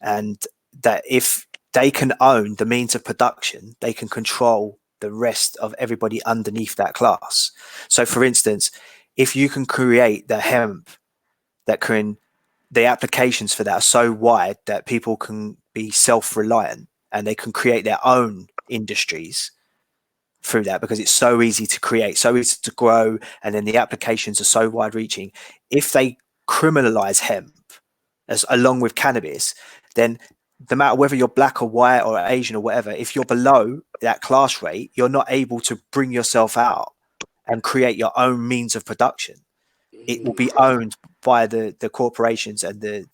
and that if they can own the means of production, they can control the rest of everybody underneath that class. So, for instance, if you can create the hemp the applications for that are so wide that people can be self-reliant and they can create their own industries through that, because it's so easy to create, so easy to grow, and then the applications are so wide-reaching. If they criminalize hemp along with cannabis, then no matter whether you're black or white or Asian or whatever, if you're below that class rate, you're not able to bring yourself out and create your own means of production. It will be owned by the corporations and the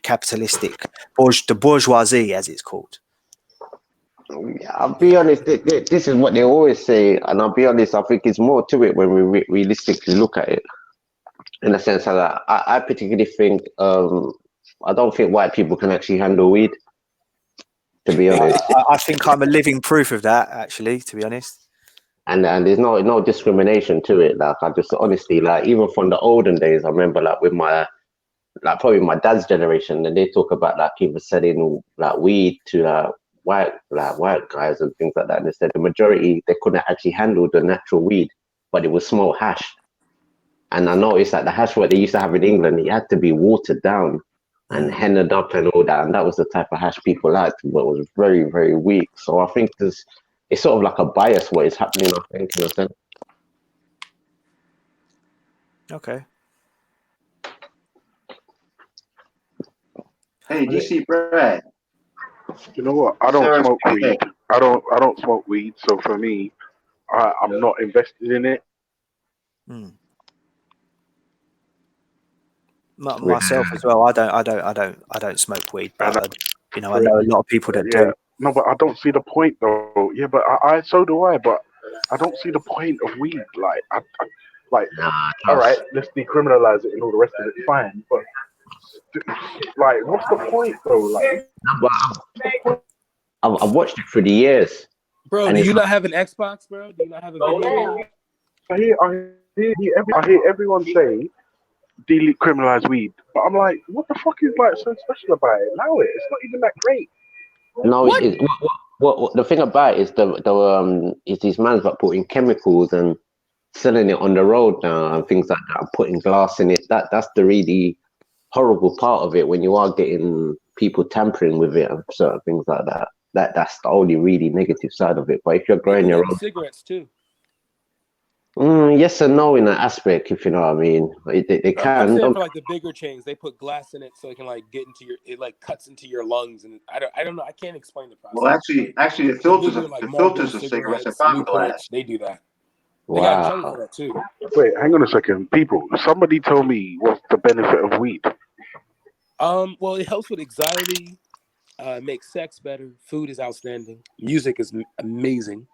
capitalistic the bourgeoisie, as it's called. I'll be honest, this is what they always say, and I'll be honest, I think it's more to it when we realistically look at it, in the sense that I particularly think I don't think white people can actually handle weed, to be honest. I think I'm a living proof of that, actually, to be honest. And there's no discrimination to it. Like, I just honestly, like, even from the olden days, I remember like with probably my dad's generation, and they talk about like people selling like weed to white guys and things like that. And they said the majority, they couldn't actually handle the natural weed, but it was small hash. And I noticed that the hash what they used to have in England, it had to be watered down and henned up and all that. And that was the type of hash people liked, but it was very, very weak. So I think it's sort of like a bias what is happening, I think, in a sense. Okay. Hey, do you see Brad? You know what? I don't smoke weed. I don't smoke weed. So for me, I'm not invested in it. Myself as well. I don't smoke weed, but you know, I know a lot of people that do. No, but I don't see the point though. Yeah, but I so do I. But I don't see the point of weed. Like, all right, let's decriminalize it and all the rest of it. Fine, but like, what's the point though? Like, I've watched it for the years. Bro, do you not have an Xbox, bro? Do you not have a video game? I hear everyone say decriminalize weed, but I'm like, what the fuck is like so special about it? Allow it. It's not even that great. No, what the thing about it is is these mans that putting chemicals and selling it on the road now and things like that, and putting glass in it. That's the really horrible part of it, when you are getting people tampering with it and certain things like that. That's the only really negative side of it. But if you're growing your own cigarettes too. saying yes and no in that aspect, if you know what I mean. They I'm can. saying for like the bigger chains, they put glass in it so it can like get into your, it like cuts into your lungs, and I don't know. I can't explain the process. Well, actually, the filters of cigarettes are fiberglass. They do that. They got junk for that too. Wait, hang on a second, people. Somebody tell me what's the benefit of weed. Well, it helps with anxiety. Makes sex better. Food is outstanding. Music is amazing.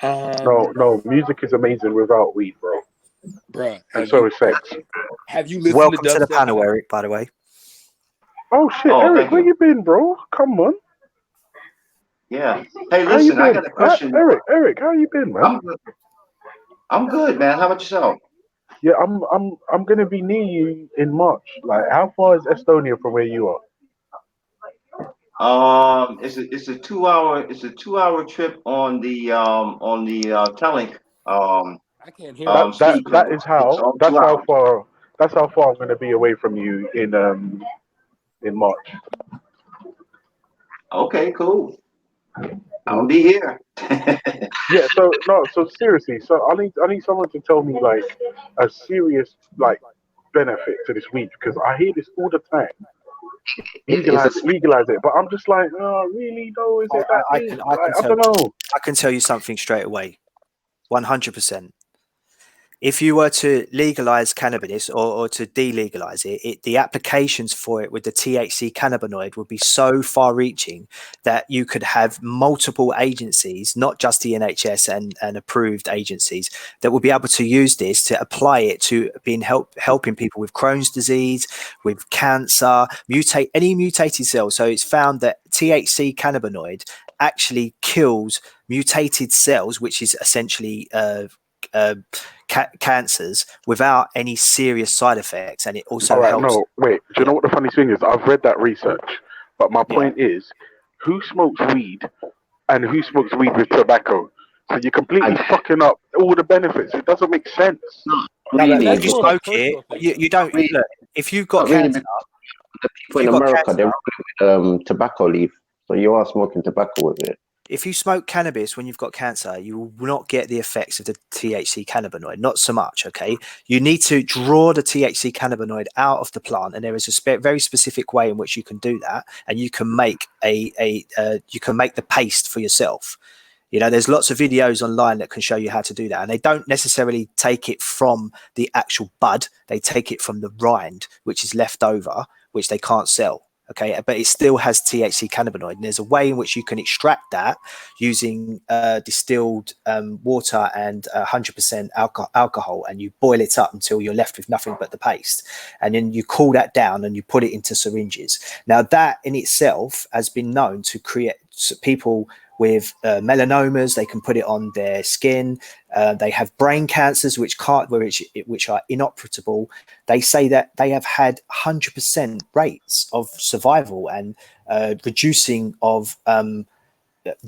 No, music is amazing without weed, bro. Bruh, and so is sex. Have you listened Welcome to the panel, Eric, by the way. Oh shit, Eric, where you been, bro? Come on. Yeah. Hey, listen, I got a question. Eric, how you been, man? I'm good, man. How about yourself? Yeah, I'm gonna be near you in March. Like, how far is Estonia from where you are? It's a 2 hour trip on the Telink. I can't hear That's how far I'm gonna be away from you in March. Okay, cool. I'll be here. Yeah, so seriously, so I need someone to tell me like a serious like benefit to this weed, because I hear this all the time. Legalize it, but I'm just like, oh, really? No, is it that deep? I don't know. I can tell you something straight away, 100%. If you were to legalize cannabis or to delegalize it, the applications for it with the THC cannabinoid would be so far-reaching that you could have multiple agencies, not just the NHS and approved agencies, that will be able to use this to apply it to helping people with Crohn's disease, with cancer, any mutated cells. So it's found that THC cannabinoid actually kills mutated cells, which is essentially cancers, without any serious side effects, and it also helps. No, wait. Do you know what the funny thing is? I've read that research, but my point is, who smokes weed and who smokes weed with tobacco? So you're completely fucking up all the benefits. It doesn't make sense. If you smoke it, you don't. Look, if you've got cancer, the people in America, they're with tobacco leaf, so you are smoking tobacco with it. If you smoke cannabis when you've got cancer, you will not get the effects of the THC cannabinoid, not so much, okay? You need to draw the THC cannabinoid out of the plant, and there is a very specific way in which you can do that, and you can make you can make the paste for yourself. You know, there's lots of videos online that can show you how to do that, and they don't necessarily take it from the actual bud; they take it from the rind, which is left over, which they can't sell. Okay, but it still has THC cannabinoid, and there's a way in which you can extract that using distilled water and 100% alcohol, and you boil it up until you're left with nothing but the paste, and then you cool that down and you put it into syringes. Now, that in itself has been known to create people with melanomas. They can put it on their skin. They have brain cancers which are inoperable. They say that they have had 100% rates of survival and reducing of the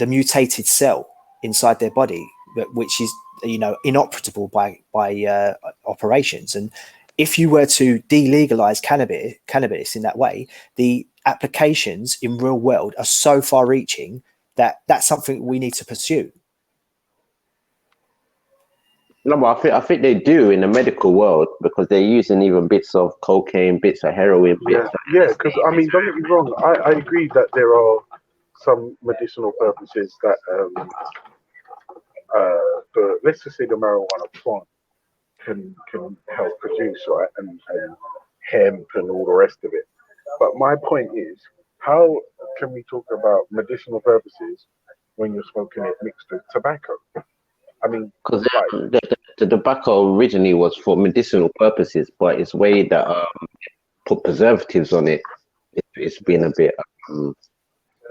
mutated cell inside their body, which is inoperable by operations. And if you were to delegalize cannabis in that way, the applications in real world are so far-reaching that that's something we need to pursue. No, but I think they do in the medical world, because they're using even bits of cocaine, bits of heroin. Yeah, because I mean, don't get me wrong. I agree that there are some medicinal purposes that let's just say the marijuana plant can help produce, right, and hemp and all the rest of it. But my point is, how can we talk about medicinal purposes when you're smoking it mixed with tobacco? I mean, because the tobacco originally was for medicinal purposes, but it's way that put preservatives on it. It's been a bit.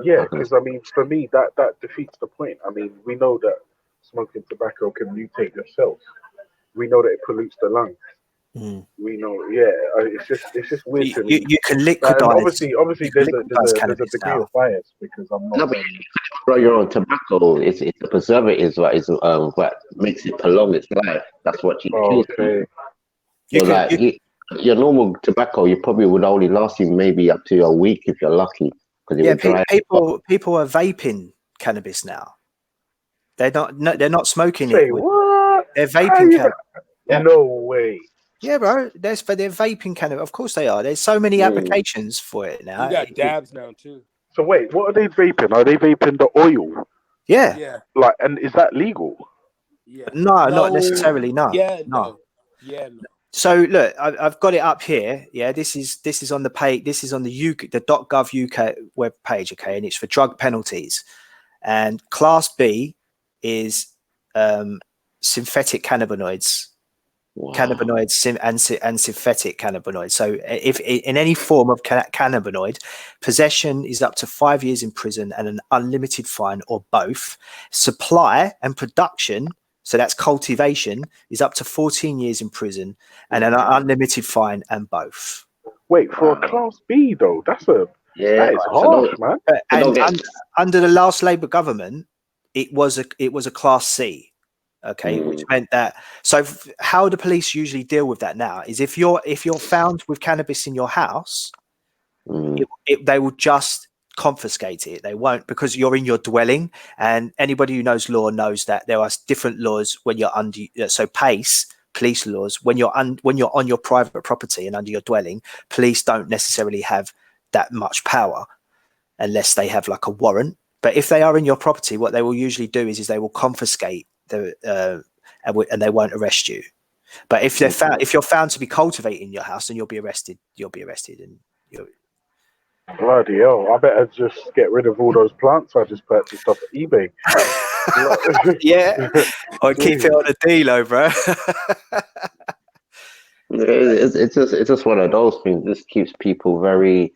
Yeah, because I mean, for me, that defeats the point. I mean, we know that smoking tobacco can mutate your cells. We know that it pollutes the lungs. We know, it's just weird to me. You can liquidize. Obviously, there's a degree of bias, because I'm not. No, but grow your own tobacco. It's a preservative what makes it prolong its life. That's what you choose. Okay. So your normal tobacco, you probably would only last you maybe up to a week if you're lucky. People are vaping cannabis now. They're not smoking it. What? They're vaping cannabis. No way. Yeah, bro. They're vaping cannabis. Of course they are. There's so many applications for it now. You got dabs now too. So wait, what are they vaping? Are they vaping the oil? Yeah. Yeah. Like, and is that legal? Yeah. No, not necessarily. No. Yeah. No. Yeah. No. So look, I've got it up here. Yeah, this is on the page. This is on the UK, the .gov UK web page. Okay, and it's for drug penalties. And Class B is synthetic cannabinoids. Wow. Cannabinoids and synthetic cannabinoids. So if in any form of cannabinoid, possession is up to 5 years in prison and an unlimited fine, or both. Supply and production, so that's cultivation, is up to 14 years in prison and an unlimited fine, and both. Wait, for a Class B though, that is harsh, man. And under the last Labour government, it was a Class C. Okay, which meant that. So how the police usually deal with that now is if you're found with cannabis in your house, they will just confiscate it. They won't, because you're in your dwelling, and anybody who knows law knows that there are different laws when you're under. So police laws, when you're on your private property and under your dwelling, police don't necessarily have that much power unless they have like a warrant. But if they are in your property, what they will usually do is they will confiscate and they won't arrest you. But if you're found to be cultivating your house, then you'll be arrested, and bloody hell! I better just get rid of all those plants I just purchased off eBay. Yeah, or keep it on a deal, bro. It's just one of those things. This keeps people very,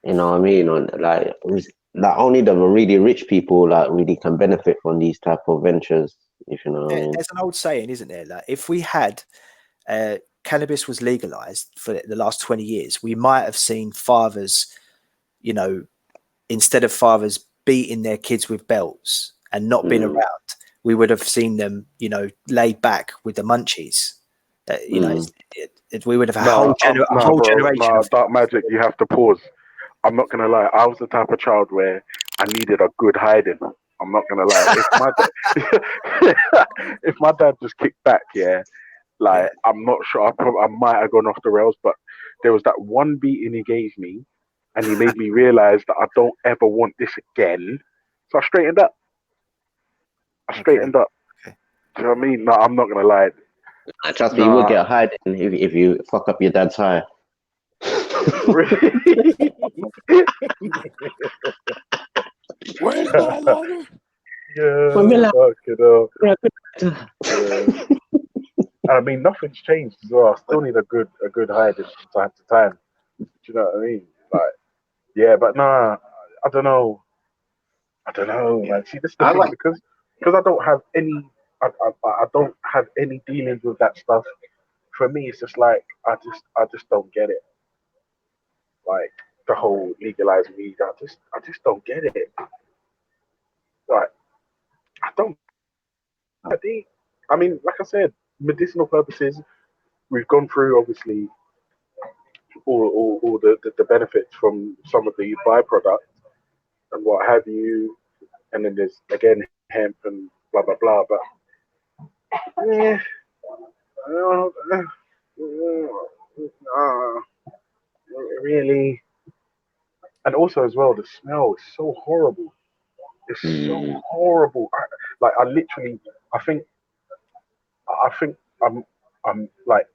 you know what I mean, like only the really rich people like really can benefit from these type of ventures, if you know what I mean. There's an old saying, isn't there? Like, if we had cannabis was legalized for the last 20 years, we might have seen fathers, instead of fathers beating their kids with belts and not being around, we would have seen them, laid back with the munchies. We would have a whole generation. Dark magic, you have to pause. I'm not gonna lie. I was the type of child where I needed a good hiding. I'm not gonna lie. If my dad just kicked back, I'm not sure. I might have gone off the rails, but there was that one beating he gave me, and he made me realize that I don't ever want this again. So I straightened up. Okay. Do you know what I mean? No, I'm not gonna lie. Trust me, you will get a hiding if you fuck up your dad's high. Where's my lighter? I mean, nothing's changed as well. I still need a good hiding from time to time. Do you know what I mean? But nah, I don't know. Like, see, this is the thing, because I don't have any. I don't have any dealings with that stuff. For me, it's just like I just don't get it. Like the whole legalized weed, I just don't get it. Like, I don't. I mean, like I said, medicinal purposes. We've gone through obviously all the benefits from some of the byproducts and what have you, and then there's again hemp and blah blah blah. But really, and also as well, the smell is so horrible. It's so horrible. I think I'm like,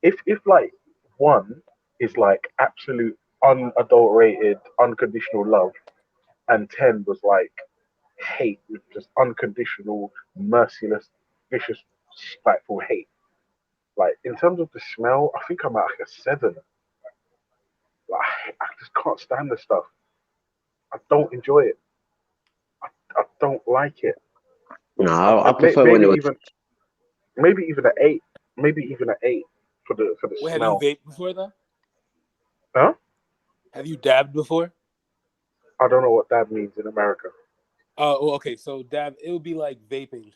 if like one is like absolute unadulterated, unconditional love, and 10 was like hate, with just unconditional, merciless, vicious, spiteful hate. Like, in terms of the smell, I think I'm at like a 7. Like, I just can't stand the stuff. I don't enjoy it. I don't like it. No, I prefer when it was. Maybe even an 8. Maybe even an 8 for the smell. Have you vaped before though? Huh? Have you dabbed before? I don't know what dab means in America. Oh, okay. So dab, it would be like vaping.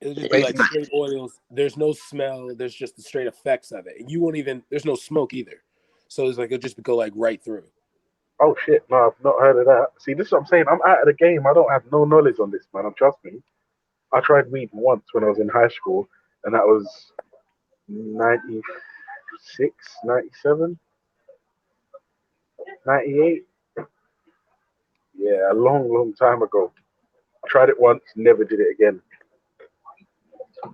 It'll just be like straight oils. There's no smell. There's just the straight effects of it. And you won't even. There's no smoke either. So it's like it'll just go like right through. Oh shit! No, I've not heard of that. See, this is what I'm saying. I'm out of the game. I don't have no knowledge on this, man. Trust me. I tried weed once when I was in high school, and that was 96, 97, 98. Yeah, a long, long time ago. I tried it once, never did it again. So,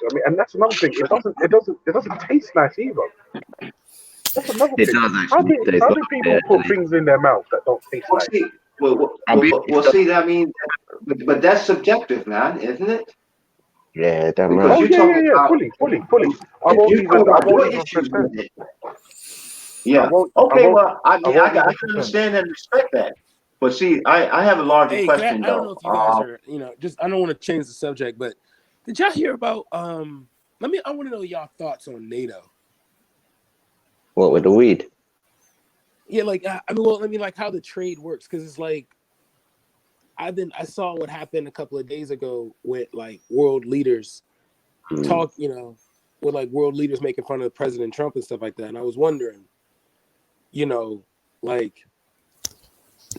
I mean, and that's another thing. It doesn't taste nice either. That's another It thing. does How actually do taste how like do people put things in their mouth that don't taste Well, nice? see, see. I mean, but that's subjective, man, isn't it? Yeah, damn Because right. Oh you're yeah, talking yeah, yeah. about Fully. I won't you talk even. I about won't your even issues with pretend. it. Yeah. I Okay. won't. Well, I I mean, won't I even can pretend. understand and respect that. But see, I have a larger Hey, can question I don't know though. if you guys are, just I don't want to change the subject, but did y'all hear about I want to know y'all thoughts on NATO. What with the weed? Yeah, like like how the trade works, because it's like I saw what happened a couple of days ago with like world leaders talk, with like world leaders making fun of President Trump and stuff like that. And I was wondering, like,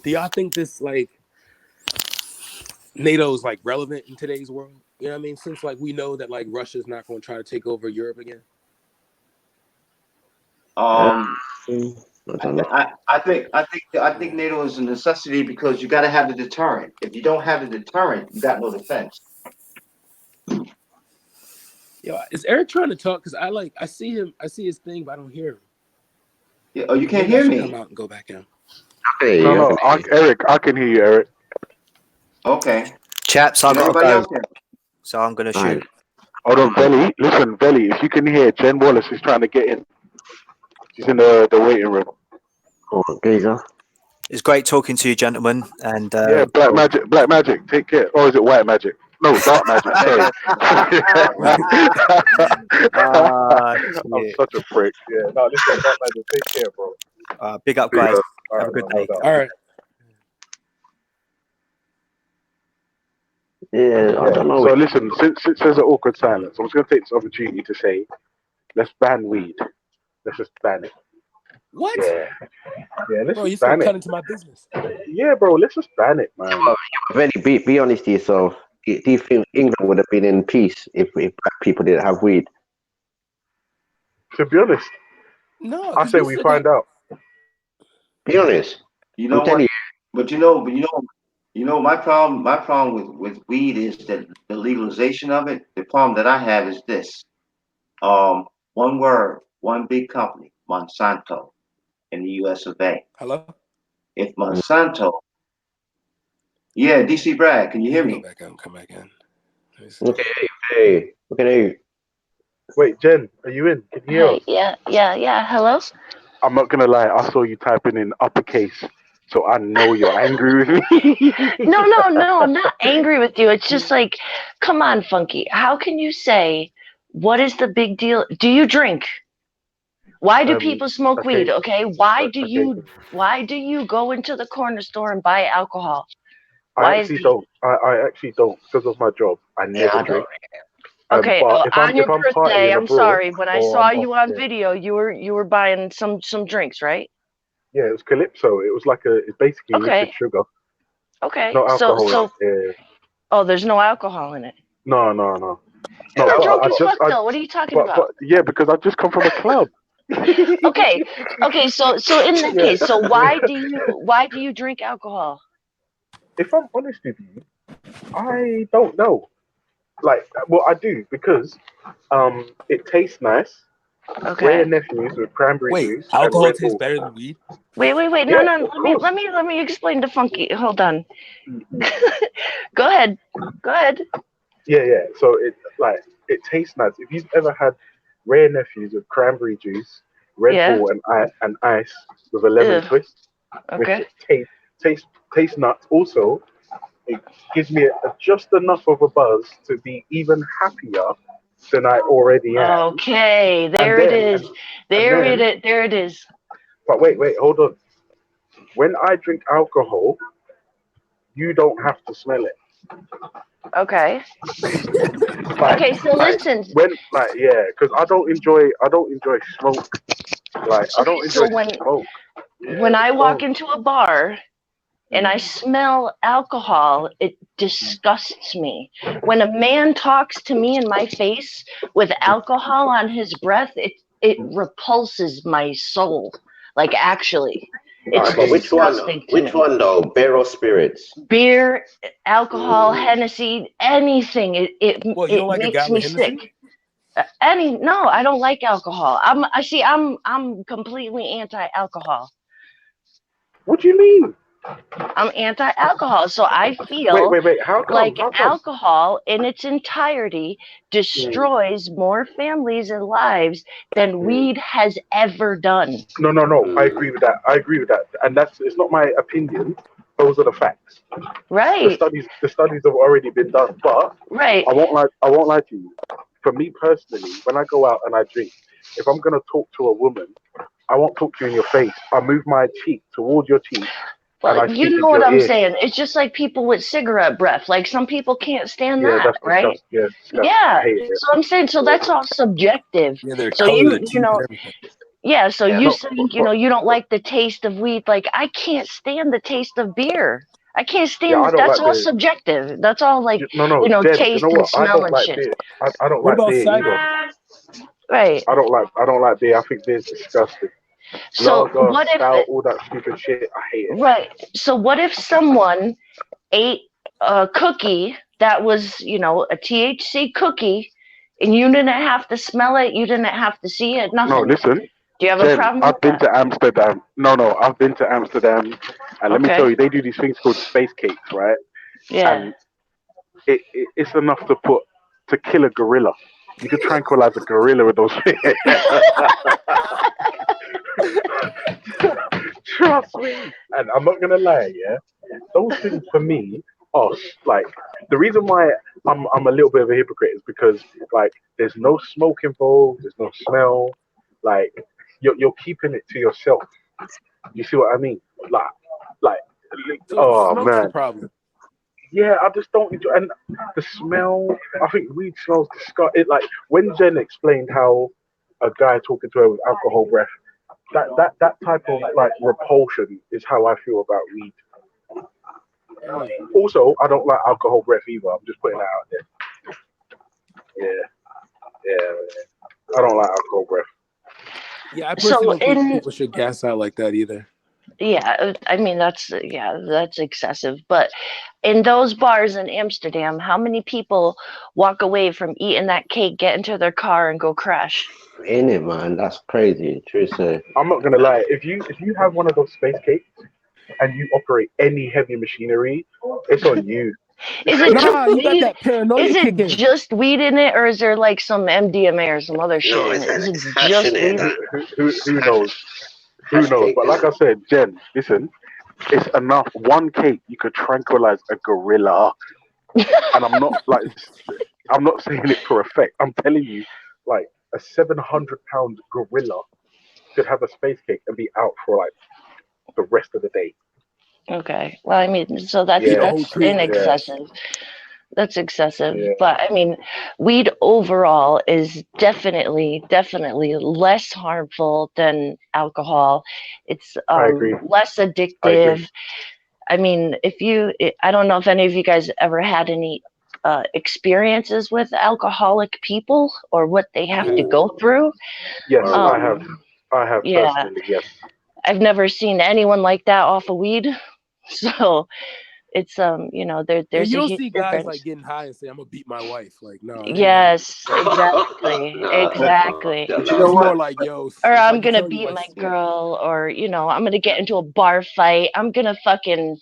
do y'all think this like NATO is like relevant in today's world? You know what I mean? Since like we know that like Russia's not going to try to take over Europe again. I think NATO is a necessity because you got to have the deterrent. If you don't have the deterrent, you got no defense. Yo, is Eric trying to talk? Because I see his thing, but I don't hear him. Yeah, oh, you can't Maybe I hear should me. come out and go back in. No, Eric, I can hear you, Eric. Okay. Chaps, I And gotta everybody go, else can. so I'm gonna shoot. Hold on, Velle. Listen, Velle. If you can hear, Jen Wallace is trying to get in. She's in the waiting room. There you go. It's great talking to you, gentlemen. And Yeah, Black Magic. Take care. Or is it White Magic? No, Dark Magic. Sorry. I'm such a prick. Yeah. No, listen, Dark Magic. Take care, bro. big up, Big guys. up. Have a good day. All right. Yeah, I don't know. So listen, since there's an awkward silence, I'm just gonna take this opportunity to say, let's ban weed. Let's just ban it. What? Yeah. Yeah, let's Bro, you just still ban cut it. into my business. Yeah, bro, let's just ban it, man. Really, be honest to yourself. Do you think England would have been in peace if black people didn't have weed? To be honest, No, I say we find out. Be honest. You know I'm telling what? But you know, my problem with weed is that the legalization of it. The problem that I have is this: one word, one big company, Monsanto, in the U.S. of A. Hello. If Monsanto, yeah, DC Brad, can you hear Go me? back out and come back in. Okay. Wait, Jen, are you in? Can you hear us? Yeah. Hello? I'm not gonna lie, I saw you typing in uppercase, so I know you're angry with me. No, I'm not angry with you. It's just like, come on, Funky. How can you say, what is the big deal? Do you drink? Why do people smoke weed? Okay, why do you go into the corner store and buy alcohol? I actually don't because of my job. I never drink. Okay, but if on your I'm birthday, partying I'm abroad, sorry. When I or saw I'm you off, on video, you were buying some drinks, right? yeah, it was Calypso. It was it's basically liquid Okay. sugar. Okay. No alcohol. So Yeah. oh, there's no alcohol in it. No. You're drunk I as just, fuck, though. What are you talking about? But yeah, because I just come from a club. Okay. So in that case, so why do you drink alcohol? If I'm honest with you, I don't know. Well, I do because it tastes nice. Okay. Rare nephews with cranberry juice and alcohol Red tastes Bull. better than weed? Wait. Yeah, No. Let me explain to Funky. Hold on. Go ahead. Yeah. So it tastes nice. If you've ever had rare nephews with cranberry juice, Red Bull, and ice with a lemon twist, okay, which tastes nuts. Also, it gives me just enough of a buzz to be even happier than I already am. Okay, there it is. There it is. But wait, hold on. When I drink alcohol, you don't have to smell it. Okay. Okay, so listen. Because I don't enjoy smoke. I don't enjoy smoke. When I walk into a bar and I smell alcohol, it disgusts me. When a man talks to me in my face with alcohol on his breath, it repulses my soul. Like, actually, it's But disgusting to me. Which one though? Beer or spirits? Beer, alcohol, Hennessy, anything. It Well, you don't like a makes gallon me of Hennessy? sick. No, I don't like alcohol. I'm completely anti-alcohol. What do you mean? I'm anti-alcohol, so I feel Wait. How come? like How come? alcohol in its entirety destroys more families and lives than weed has ever done. No. I agree with that. And it's not my opinion. Those are the facts. Right. The studies have already been done. But right. I won't lie to you. For me personally, when I go out and I drink, if I'm gonna talk to a woman, I won't talk to you in your face. I move my cheek towards your cheek. Well, you know what I'm saying. It's just like people with cigarette breath. Like, some people can't stand that, that's right? disgusting. Yeah, disgusting. Yeah. I hate it. So I'm saying, so that's all subjective. Yeah, they're So colored you know, yeah. So Yeah, you no, saying, you don't like the taste of weed. Like, I can't stand the taste of beer. I can't stand. I don't That's like all beer. subjective. That's all like No, Jen, taste you know and what? I smell don't and like shit. beer. I don't What like about beer cider? either. Right. I don't like beer. I think beer's disgusting. So Lager, what if stout, all that stupid shit. I hate it. right? So what if someone ate a cookie that was, a THC cookie, and you didn't have to smell it, you didn't have to see it, nothing? No, listen. Do you have a Jen, problem I've with been that? to Amsterdam. No, I've been to Amsterdam, and let me tell you, they do these things called space cakes, right? Yeah. And it's enough to kill a gorilla. You could tranquilize a gorilla with those things. Trust me. And I'm not gonna lie, yeah. Those things for me are like the reason why I'm a little bit of a hypocrite is because like there's no smoke involved, there's no smell, like you're keeping it to yourself. You see what I mean? Like So oh smoke's the man. problem. Yeah, I just don't enjoy, and the smell. I think weed smells disgusting. Like when Jen explained how a guy talking to her with alcohol breath, that type of like repulsion is how I feel about weed. Also, I don't like alcohol breath either. I'm just putting that out there. Yeah. I don't like alcohol breath. Yeah, I personally don't think people should gas out like that either. Yeah, I mean that's excessive. But in those bars in Amsterdam, how many people walk away from eating that cake, get into their car, and go crash? In it, man, that's crazy. True say. I'm not gonna lie. If you have one of those space cakes and you operate any heavy machinery, it's on you. Is it just you got weed? that paranoia Is it kicking. just weed in it, or is there like some MDMA or some other shit in it? Is it just weed? Who knows? Who knows? But like I said, Jen, listen, it's enough. One cake, you could tranquilize a gorilla. And I'm not saying it for effect. I'm telling you, like a 700-pound gorilla could have a space cake and be out for like the rest of the day. Okay. Well, I mean, so that's excessive. That's excessive. Yeah. But I mean, weed overall is definitely less harmful than alcohol. It's I agree. less addictive. I mean, I don't know if any of you guys ever had any experiences with alcoholic people or what they have to go through. Yes, I have. I have personally, yes. I've never seen anyone like that off of weed. So it's there's you a don't huge see guys difference. like getting high and say I'm gonna beat my wife. Like no. Yes, exactly. It's more like yo. Or I'm gonna beat my girl, or I'm gonna get into a bar fight. I'm gonna fucking,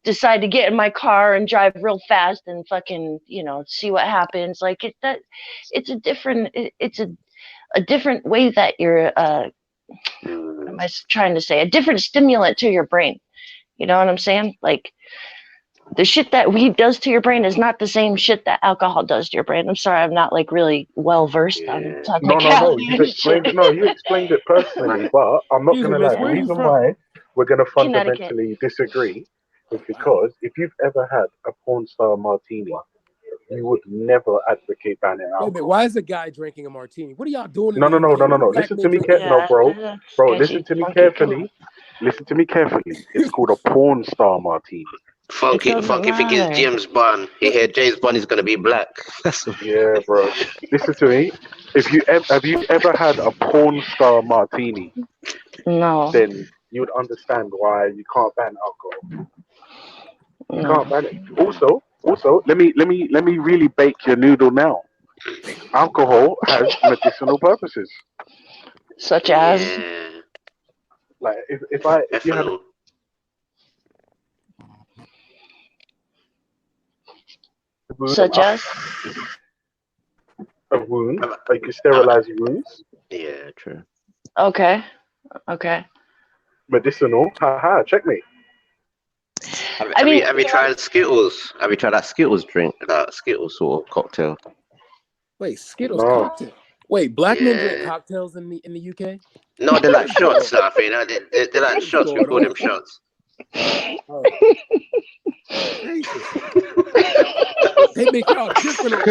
decide to get in my car and drive real fast and fucking, see what happens. Like it's a different way that you're what am I trying to say? A different stimulant to your brain. You know what I'm saying? Like the shit that weed does to your brain is not the same shit that alcohol does to your brain. I'm sorry, I'm not like really well versed on technicality. You explained it personally, but I'm not gonna lie. The reason why we're gonna fundamentally disagree is because if you've ever had a porn star martini, you would never advocate banning alcohol. Wait a minute, why is a guy drinking a martini? What are y'all doing? No. Listen to me carefully, bro. Listen to me carefully. Listen to me carefully. It's called a porn star martini. Funky think it's James Bond. He heard James Bond is gonna be black. Yeah, bro. Listen to me. If you have you ever had a porn star martini, No. then you would understand why you can't ban alcohol. You can't ban it. Also, let me really bake your noodle now. Alcohol has medicinal purposes. Such as? Like if you had such as a wound, like you sterilize your wounds. Yeah, true. Okay. Medicinal, haha, checkmate. Have you tried Skittles? Have you tried that Skittles drink? That Skittles sort of cocktail? Wait, Skittles cocktail. Wait, black men drink cocktails in the UK? No, they're like shots. I think they're like shots. We call them shots. Oh. They make y'all different.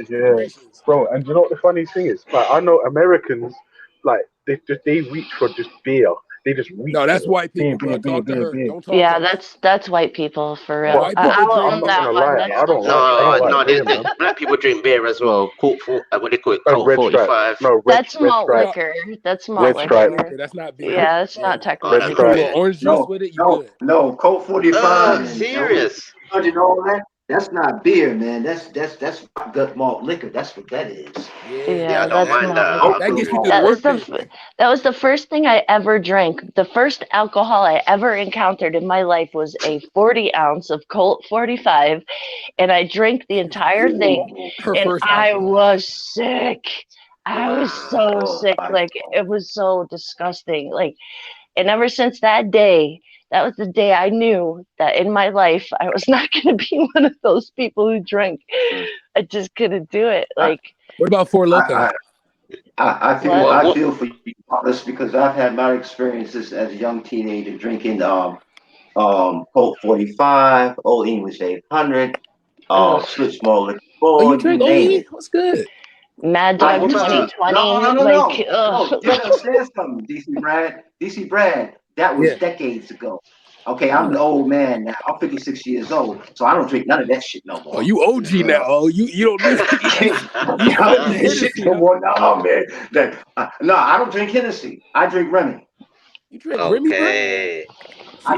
Yeah, bro. And you know what the funny thing is? Like, I know Americans, like they reach for just beer. They just reach. No, that's for white people. Beer. Don't talk yeah, to us. that's white people for real. White people I'm drink. not gonna lie. I don't like beer, man. Black people drink beer as well. What do they call it? Colt Red 45. No, that's malt liquor. That's malt liquor. That's not beer. Yeah, that's not technically. You put a little orange juice with it. You good? No, Colt 45. Oh, serious? And all that. That's not beer, man. That's gut malt liquor. That's what that is. Yeah, I don't mind that. That gets you through that the was work. that was the first thing I ever drank. The first alcohol I ever encountered in my life was a 40 ounce of Colt 45, and I drank the entire thing, and I was sick. I was so sick. Like, it was so disgusting. Like, and ever since that day, that was the day I knew that in my life I was not going to be one of those people who drank. I just couldn't do it. Like, what about Four Loko? I feel for you, honest, because I've had my experiences as a young teenager drinking Colt 45, Old English 800, Schlitz Malt Liquor. Oh, you drink OE? What's good? Mad Dog 2020. No. You understand something, DC Brad. That was decades ago. Okay, I'm an old man now. I'm 56 years old, so I don't drink none of that shit no more. Oh, you OG now. Oh, you don't drink. I don't drink shit no more. No, man. No, I don't drink Hennessy. I drink Remy. You drink Remy, bro? See,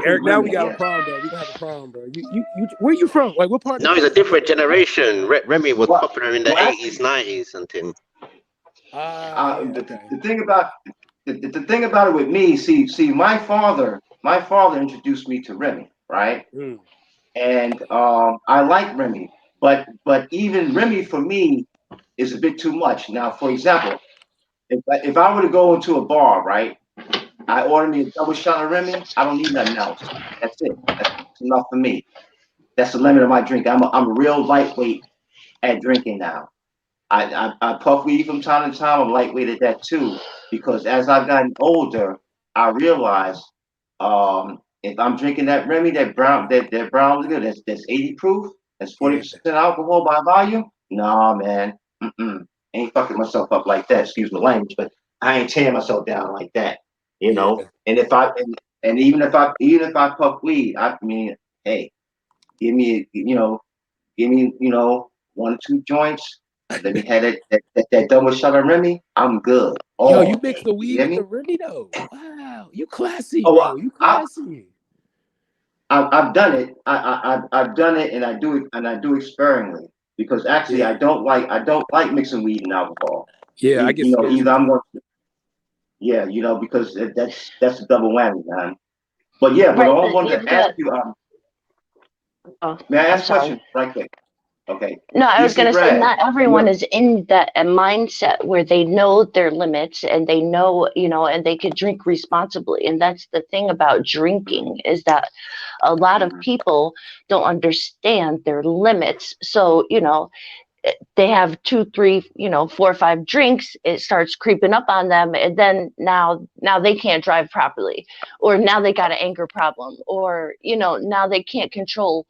Eric, now we got a problem, bro. We gonna have a problem, bro. You where you from? Like, what part? No, it's a different generation. Remy was popular in the 80s, 90s, something. The thing about it with me, see, my father introduced me to Remy, right? And I like Remy, but even Remy for me is a bit too much. Now, for example, if I were to go into a bar, right, I order me a double shot of Remy. I don't need nothing else. That's it. That's enough for me. That's the limit of my drink. I'm a real lightweight at drinking now. I puff weed from time to time. I'm lightweight at that too, because as I've gotten older, I realize if I'm drinking that Remy, that brown liquor, that's 80 proof, that's 40% alcohol by volume. Nah, man, ain't fucking myself up like that. Excuse my language, but I ain't tearing myself down like that. You know. And if I and even if I puff weed, I mean, hey, give me 1 or 2 joints. Let me have that double shot of Remy. I'm good. Yo, you mix the weed with the Remy though. Wow, you classy, bro. You classy. I've done it. I've done it, and I do it sparingly because actually I don't like mixing weed and alcohol. Yeah, I get either I'm going to. Yeah, because that's a double whammy, man. But yeah, but all I wanted to ask you, may I ask a question right quick? Okay. No, I was going to say not everyone Yeah. is in that mindset where they know their limits and they know, and they could drink responsibly. And that's the thing about drinking is that a lot of people don't understand their limits. So, they have 2, 3, 4 or 5 drinks, it starts creeping up on them. And then now they can't drive properly, or now they got an anger problem, or, now they can't control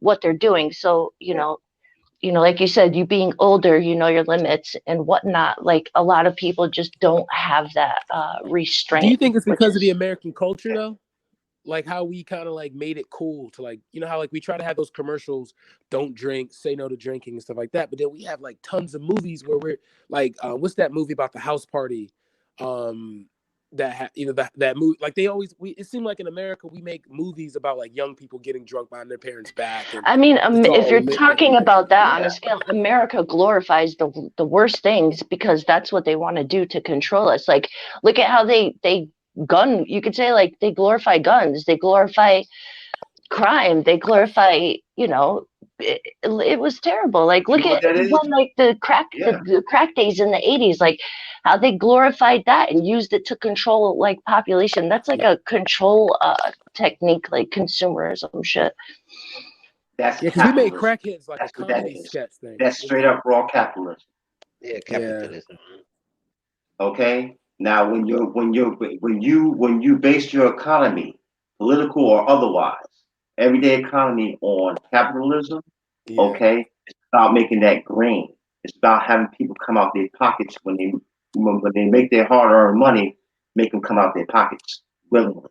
what they're doing. So, you know, like you said, you being older, you know your limits and whatnot. Like a lot of people just don't have that restraint. Do you think it's because of the American culture though? Like how we kind of like made it cool to like, you know how like we try to have those commercials, don't drink, say no to drinking and stuff like that. But then we have like tons of movies where we're like, what's that movie about the house party? That movie, like it seemed like in America we make movies about like young people getting drunk behind their parents' back. And I mean, if you're lit, talking about that on a scale, America glorifies the worst things because that's what they want to do to control us. Like, look at how they gun. You could say like they glorify guns, they glorify crime, they glorify. You know, it was terrible. Like, look at when like the crack days in the 80s, like how they glorified that and used it to control like population. That's like a control technique, like consumerism shit. That's because we made crackheads like a comedy sketch thing. That's straight up raw capitalism. Yeah, capitalism. Okay. Now, when you base your economy, political or otherwise, everyday economy on capitalism, okay, it's about making that green. It's about having people come out their pockets when they make their hard-earned money, make them come out their pockets willingly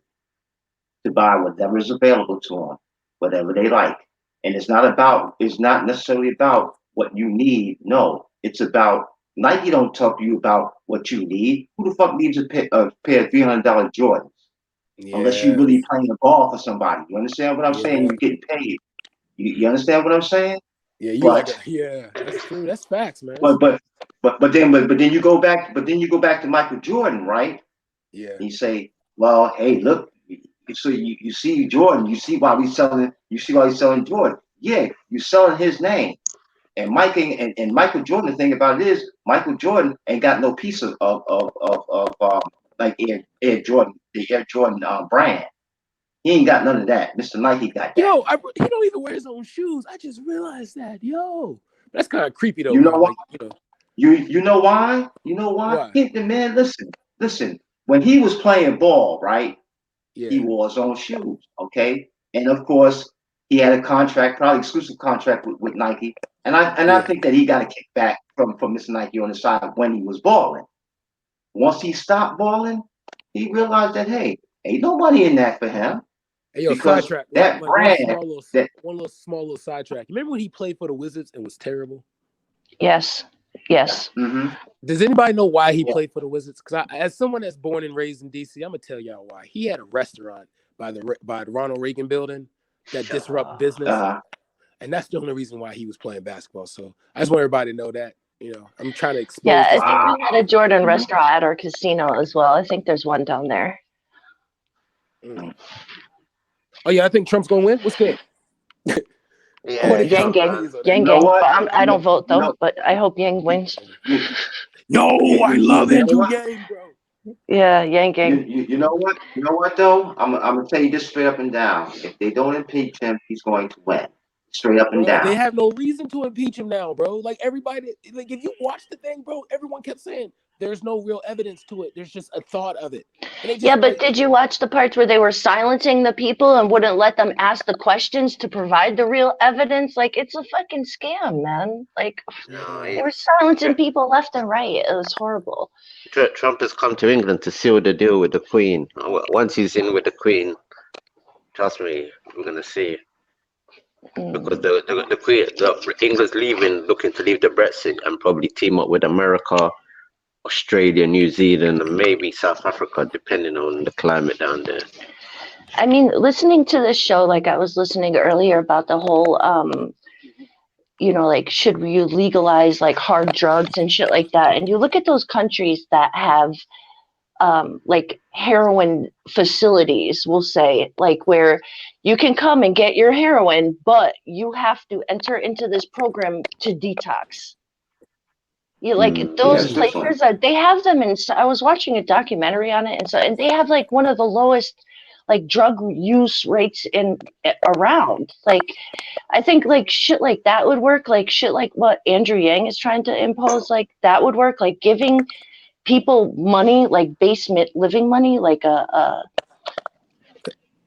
to buy whatever is available to them, whatever they like. And it's not necessarily about what you need. No, it's about Nike don't talk to you about what you need. Who the fuck needs a pair of $300 Jordans? Unless you really playing a ball for somebody. You understand what I'm saying? You're getting paid. You understand what I'm saying? Yeah, that's true. That's facts, man. But then you go back to Michael Jordan, right? Yeah. And you say, well, hey, look, so you see Jordan, you see why he's selling Jordan. Yeah, you're selling his name. And Michael Jordan, the thing about it is Michael Jordan ain't got no piece of like Air Jordan, the Air Jordan brand. He ain't got none of that. Mr. Nike got that. Yo, he don't even wear his own shoes. I just realized that. Yo, that's kind of creepy though. You know man. why? Like, You know why? You know why? Man, listen. When he was playing ball, right? Yeah. He wore his own shoes. Okay, and of course he had a contract, probably exclusive contract with Nike. And I think that he got a kickback from Mr. Nike on the side when he was balling. Once he stopped balling, he realized that hey, ain't nobody in that for him. Hey, yo, because sidetrack. that Like brand, one small little sidetrack. You remember when he played for the Wizards and was terrible? Yes. Mm-hmm. Does anybody know why he played for the Wizards? Because as someone that's born and raised in DC, I'm gonna tell y'all why. He had a restaurant by the Ronald Reagan building that disrupt business, and that's the only reason why he was playing basketball. So I just want everybody to know that. You know, I'm trying to expose. Yeah, I think we had a Jordan restaurant at our casino as well. I think there's one down there. Oh yeah, I think Trump's gonna win. What's good? Yang Gang. I don't vote though, but I hope Yang wins. Yo, I love Andrew Yang, bro. Yeah, Yang Gang. You know what? You know what though? I'm gonna tell you this straight up and down. If they don't impeach him, he's going to win. Straight up and down. They have no reason to impeach him now, bro. Like everybody, like if you watch the thing, bro, everyone kept saying there's no real evidence to it. There's just a thought of it. Yeah, but did you watch the parts where they were silencing the people and wouldn't let them ask the questions to provide the real evidence? Like, it's a fucking scam, man. Like, they were silencing people left and right. It was horrible. Trump has come to England to seal the deal with the Queen. Once he's in with the Queen, trust me, we're going to see. Because the Queen, England's looking to leave the Brexit and probably team up with America, Australia, New Zealand, and maybe South Africa, depending on the climate down there. I mean, listening to this show, like I was listening earlier about the whole, you know, like, should we legalize like hard drugs and shit like that? And you look at those countries that have like heroin facilities, we'll say, like where you can come and get your heroin, but you have to enter into this program to detox. You like those places they have them in. I was watching a documentary on it, and they have like one of the lowest like drug use rates around. Like, I think like shit like that would work. Like shit like what Andrew Yang is trying to impose, like that would work. Like giving people money, like basement living money, like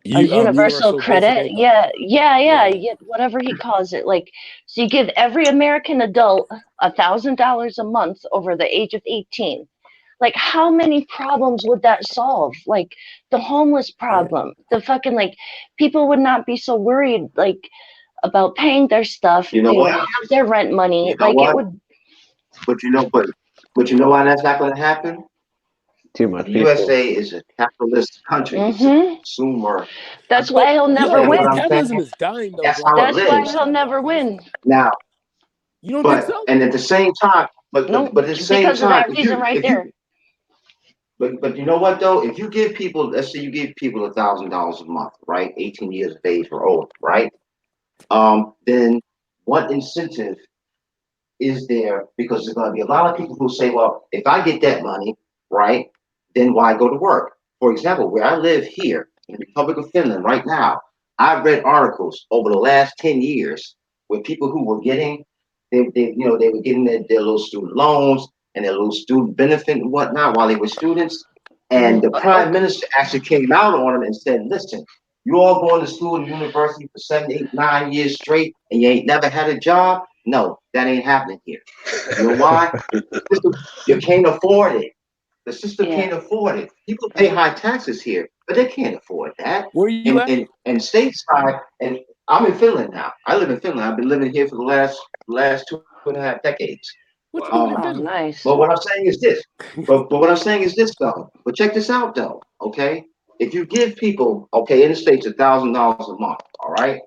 a universal credit. income. Yeah, whatever he calls it. Like, so you give every American adult $1,000 a month over the age of 18. Like, how many problems would that solve? Like, the homeless problem, the fucking, like, people would not be so worried, like, about paying their stuff. You know They would what? have their rent money. You know Like, it what? would. But you know why that's not going to happen? Too The much people. USA is a capitalist country. It's a Mm-hmm. consumer. That's why he'll You never understand what win. I'm Capitalism saying? is dying though, That's bro. how it That's why lives. he'll never win. Now, You don't think so? and at the same time, No, but at the same because of time, that reason right if there. you but you know what though? If you give people, let's say you give people $1,000 a month, right? 18 years of age or older, right? Then what incentive is there? Because there's going to be a lot of people who say, well, if I get that money, right, then why go to work? For example, where I live here in the Republic of Finland right now, I've read articles over the last 10 years where people who were getting, they were getting their little student loans and their little student benefit and whatnot while they were students. And the prime minister actually came out on them and said, listen, you all going to school and university for 7, 8, 9 years straight and you ain't never had a job? No, that ain't happening here. You know why? The system, you can't afford it. The system can't afford it. People pay high taxes here, but they can't afford that. Where are you at? And stateside, and I'm in Finland now. I live in Finland. I've been living here for the last 2.5 decades. What you doing in Oh, Finland? nice. But what I'm saying is this. But what I'm saying is this though. But check this out though. Okay, if you give people, okay, in the states $1,000 a month, all right.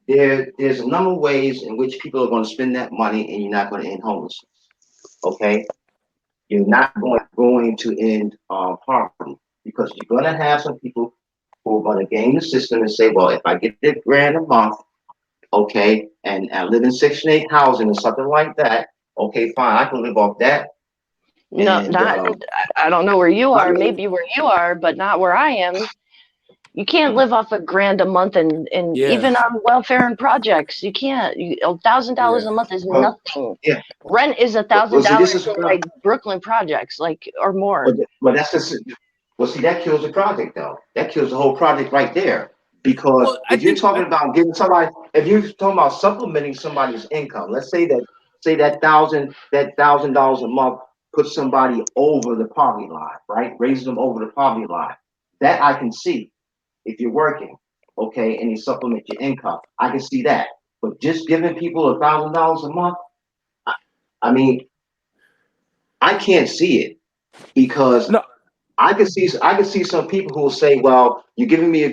There's a number of ways in which people are going to spend that money, and you're not going to end homelessness. Okay, you're not going to end poverty because you're going to have some people who are going to game the system and say, well, if I get $1,000 a month, okay, and I live in Section 8 housing or something like that, okay, fine, I can live off that. No, And not. I don't know where you I are. mean, Maybe where you are, but not where I am. You can't live off $1,000 a month, and even on welfare and projects, you can't. $1,000 a month is nothing. Yeah. Rent is Well, see, this is $1,000 in like Brooklyn projects, like or more. but that's just, well, see, that kills the project though. That kills the whole project right there. Because if you're talking about giving somebody, if you're talking about supplementing somebody's income, let's say that $1,000 a month puts somebody over the poverty line, right? Raises them over the poverty line. That I can see if you're working, okay, and you supplement your income. I can see that. But just giving people $1,000 a month, I mean, I can't see it because I can see some people who will say, well, you're giving me you're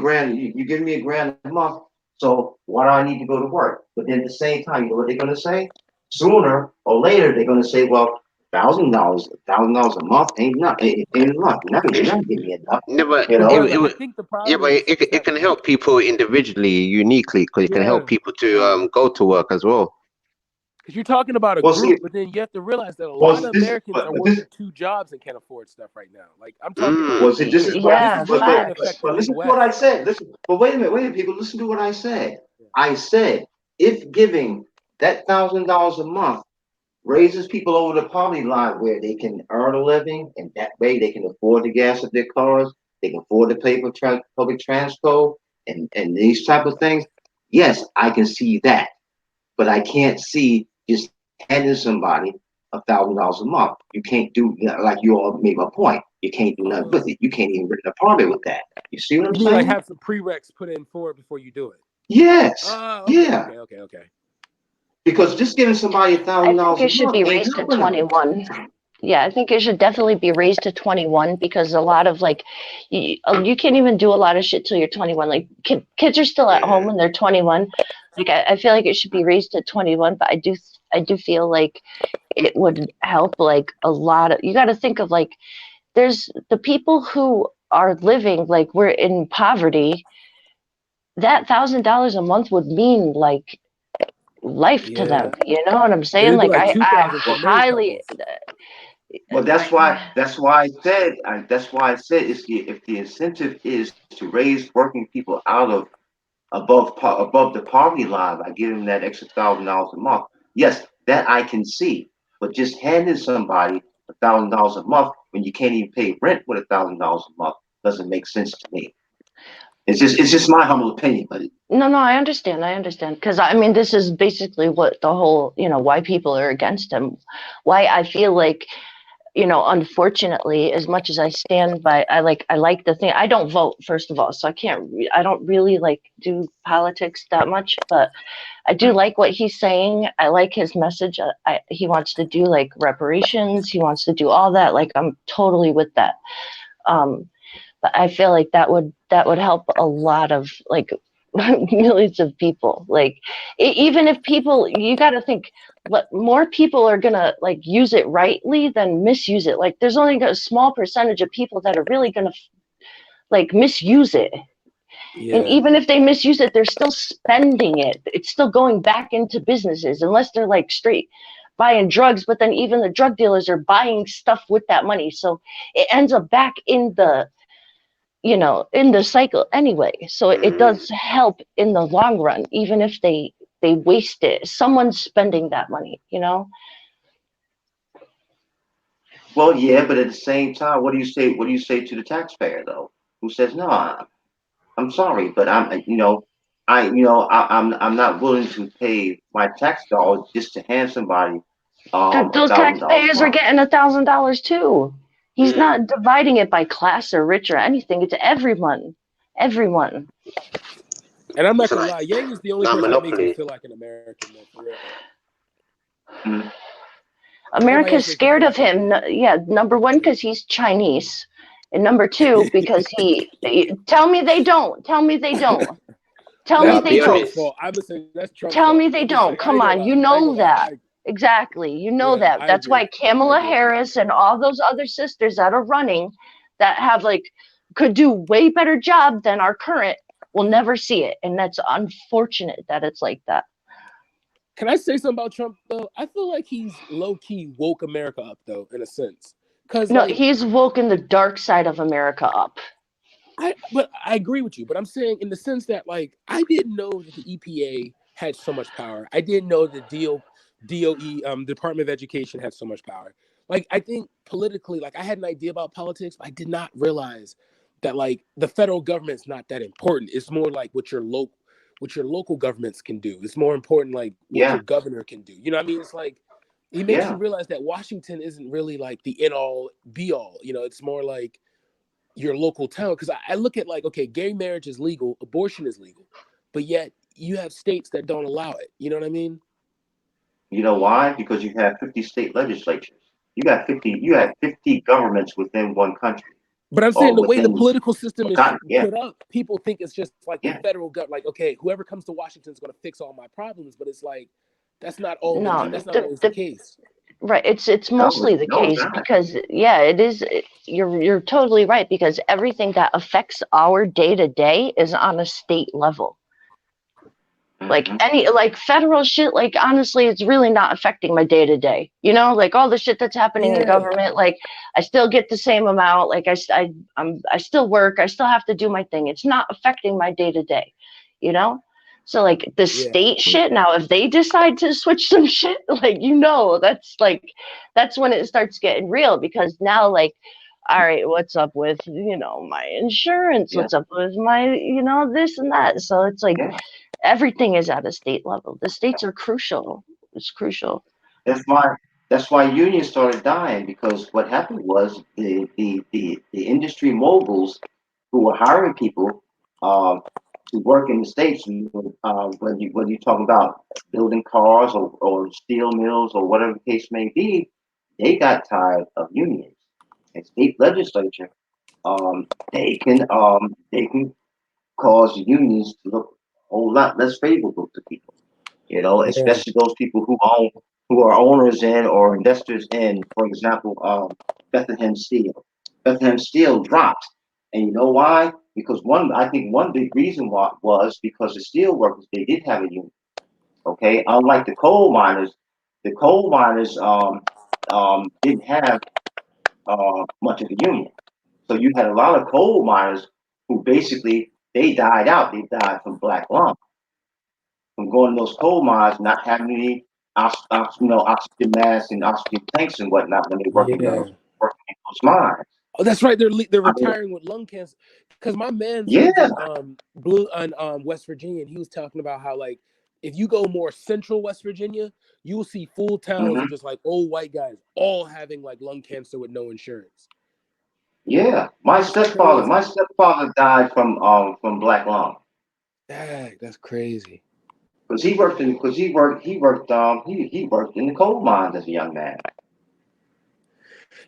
giving me $1,000 a month, so why do I need to go to work? But then at the same time, you know what they're gonna say? Sooner or later, they're gonna say, well, $1,000 a month ain't enough. You're not giving me enough. No, but You know? it can help people individually, uniquely, because it can help people to go to work as well. Because you're talking about a group, but then you have to realize that a lot of Americans are working 2 jobs and can't afford stuff right now. Like I'm talking like, Well, see, this is what this is really going to affect the listen to Midwest. what I said. Listen, but wait a minute, people, listen to what I said. I said if giving that $1,000 a month raises people over the poverty line where they can earn a living, and that way they can afford the gas of their cars, they can afford to pay for public transport, and these type of things. Yes, I can see that, but I can't see just handing somebody $1,000 a month. You can't do, like you all made my point. You can't do nothing with it. You can't even rent an apartment with that. You see what I'm You mean saying? like have some prereqs put in for it before you do it? Yes. Okay, Yeah. okay. Because just giving somebody $1,000 I think it a should month be ain't raised to helping them. 21. Yeah, I think it should definitely be raised to 21 because a lot of like, you can't even do a lot of shit till you're 21. Like kids are still at home when they're 21. Like I feel like it should be raised to 21, but I do feel like it would help like a lot of. You got to think of like, there's the people who are living like we're in poverty. That $1,000 a month would mean like life to them. You know what I'm saying? It'd be Like like I 2,000 for married highly. Well, that's why I said if the incentive is to raise working people out of above the poverty line by giving them that extra $1,000 a month. Yes, that I can see. But just handing somebody $1,000 a month when you can't even pay rent with $1,000 a month doesn't make sense to me. It's just my humble opinion, but No, I understand. Because I mean, this is basically what the whole, why people are against him. Why I feel like, unfortunately, as much as I stand by, I like the thing. I don't vote, first of all, so I don't really like do politics that much, but I do like what he's saying. I like his message. He wants to do like reparations. He wants to do all that. Like, I'm totally with that. But I feel like that would help a lot of like millions of people. Like, even if people, you got to think, more people are gonna like use it rightly than misuse it. Like, there's only a small percentage of people that are really gonna like misuse it. Yeah. And even if they misuse it, they're still spending it. It's still going back into businesses, unless they're like straight buying drugs. But then even the drug dealers are buying stuff with that money, so it ends up back in the in the cycle anyway. So it does help in the long run, even if they waste it. Someone's spending that money. well, yeah, but at the same time, what do you say? What do you say to the taxpayer though, who says, "No, I'm sorry, but I'm not willing to pay my tax dollars just to hand somebody Those $1,000 taxpayers are bond." getting $1,000 too. He's not dividing it by class or rich or anything. It's everyone. Everyone. And I'm not gonna lie, Yang is the only person that makes me feel like an American, man, for real. America's scared of him. Yeah, number one, because he's Chinese. And number two, because tell me they don't. Tell me they don't. Tell me they don't. Tell me they don't. Come on, you know that. Exactly. You know that. That's why Kamala Harris and all those other sisters that are running that have could do way better job than our current will never see it. And that's unfortunate that it's like that. Can I say something about Trump though? I feel like he's low key woke America up though, in a sense. No, he's woken the dark side of America up. But I agree with you. But I'm saying in the sense that I didn't know that the EPA had so much power. I didn't know the DOE, Department of Education, had so much power. I think politically, I had an idea about politics, but I did not realize that the federal government's not that important. It's more what your local governments can do. It's more important what your governor can do. You know what I mean? It's he makes you realize that Washington isn't really the end all be all. It's more your local town. Because I look at okay, gay marriage is legal, abortion is legal, but yet you have states that don't allow it. You know what I mean? You know why? Because you have 50 state legislatures. You got 50 governments within one country. But I'm saying the way the political system is put up, people think it's just the federal government. Okay, whoever comes to Washington is going to fix all my problems. But it's that's not always the case. Right. It's mostly the case because it is. You're totally right, because everything that affects our day to day is on a state level. Any federal shit, honestly, it's really not affecting my day to day. All the shit that's happening in government, I still get the same amount. I still work. I still have to do my thing. It's not affecting my day to day. So the state shit now, if they decide to switch some shit, that's when it starts getting real, because now all right, what's up with my insurance? What's up with my this and that? So it's everything is at a state level. The states are crucial. It's crucial. That's why unions started dying, because what happened was the industry moguls who were hiring people to work in the states, when you talk about building cars or steel mills or whatever the case may be, they got tired of unions. And state legislature, they can cause unions to look a whole lot less favorable to people. Especially those people who are owners in or investors in, for example, Bethlehem Steel. Bethlehem Steel dropped, and you know why? Because I think one big reason why was because the steel workers, they did have a union. Okay, unlike the coal miners didn't have much of a union. So you had a lot of coal miners who basically they died out. They died from black lung, from going to those coal mines, not having any oxygen masks and oxygen tanks and whatnot when they working in those mines. Oh, that's right. They're retiring with lung cancer. Because my man lives in West Virginia, and he was talking about how like if you go more central West Virginia, you will see full towns of just like old white guys all having like lung cancer with no insurance. Yeah, my stepfather died from black lung. Dang, that's crazy. Because he worked in the coal mines as a young man.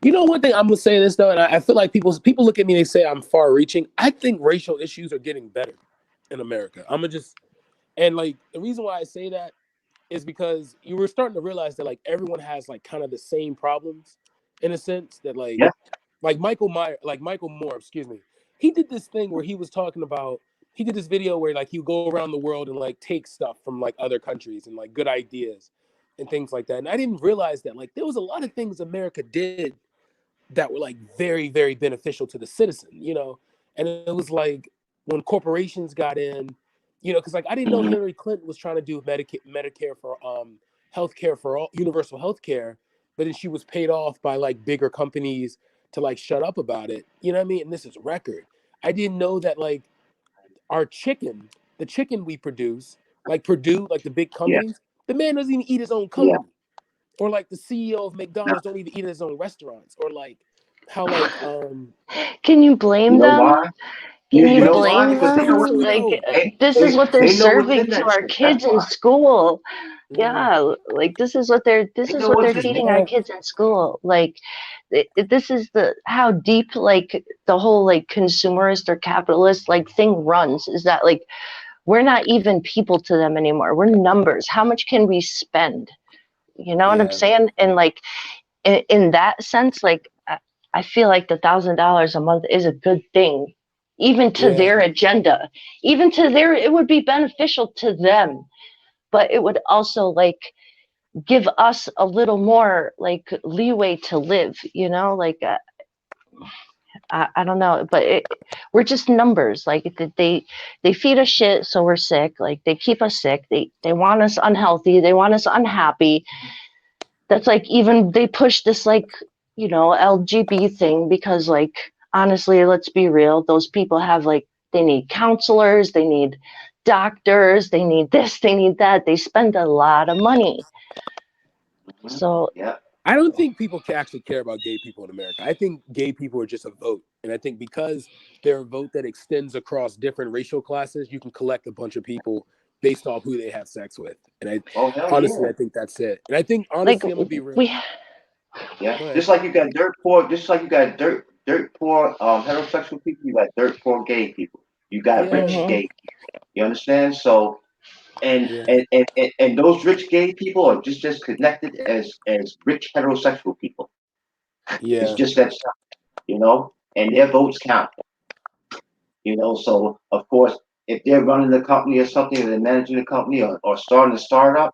You know, one thing I'm gonna say this though, and I feel like people look at me and they say I'm far reaching. I think racial issues are getting better in America. And like the reason why I say that is because you were starting to realize that like everyone has like kind of the same problems in a sense that like Michael Moore, excuse me. He did this thing where he did this video where like he would go around the world and like take stuff from like other countries and like good ideas and things like that. And I didn't realize that like there was a lot of things America did that were like very, very beneficial to the citizen, you know? And it was like when corporations got in, you know, because like I didn't know Hillary Clinton was trying to do Medicare for healthcare for all, universal healthcare, but then she was paid off by like bigger companies to like shut up about it. You know what I mean? And this is record. I didn't know that like our chicken, the chicken we produce, like Purdue, like the big companies, the man doesn't even eat his own company. Or like the CEO of McDonald's don't even eat at his own restaurants. Or like how like Can you blame them? Can you blame them? Like this is what they're serving to our kids in school. Yeah, like this is what they're feeding our kids in school. Like this is how deep like the whole like consumerist or capitalist like thing runs, is that like we're not even people to them anymore. We're numbers. How much can we spend? You know what I'm saying? And like in that sense, like I feel like the $1,000 a month is a good thing, even to their agenda, it would be beneficial to them, but it would also like give us a little more like leeway to live, you know, like I don't know, but we're just numbers. Like they feed us shit, so we're sick. Like they keep us sick. They want us unhealthy. They want us unhappy. That's like even they push this like, you know, LGBT thing because like honestly, let's be real, those people have like they need counselors, they need doctors, they need this, they need that. They spend a lot of money. So I don't think people can actually care about gay people in America. I think gay people are just a vote. And I think because they're a vote that extends across different racial classes, you can collect a bunch of people based off who they have sex with. And I honestly, I think that's it. And I think honestly, I'm gonna be real. Just like you got dirt poor heterosexual people, you got dirt poor gay people. You got rich gay people. You understand? So and those rich gay people are just as connected as rich heterosexual people. It's just that simple, you know, and their votes count. You know, so of course, if they're running the company or something, or they're managing the company or starting a startup,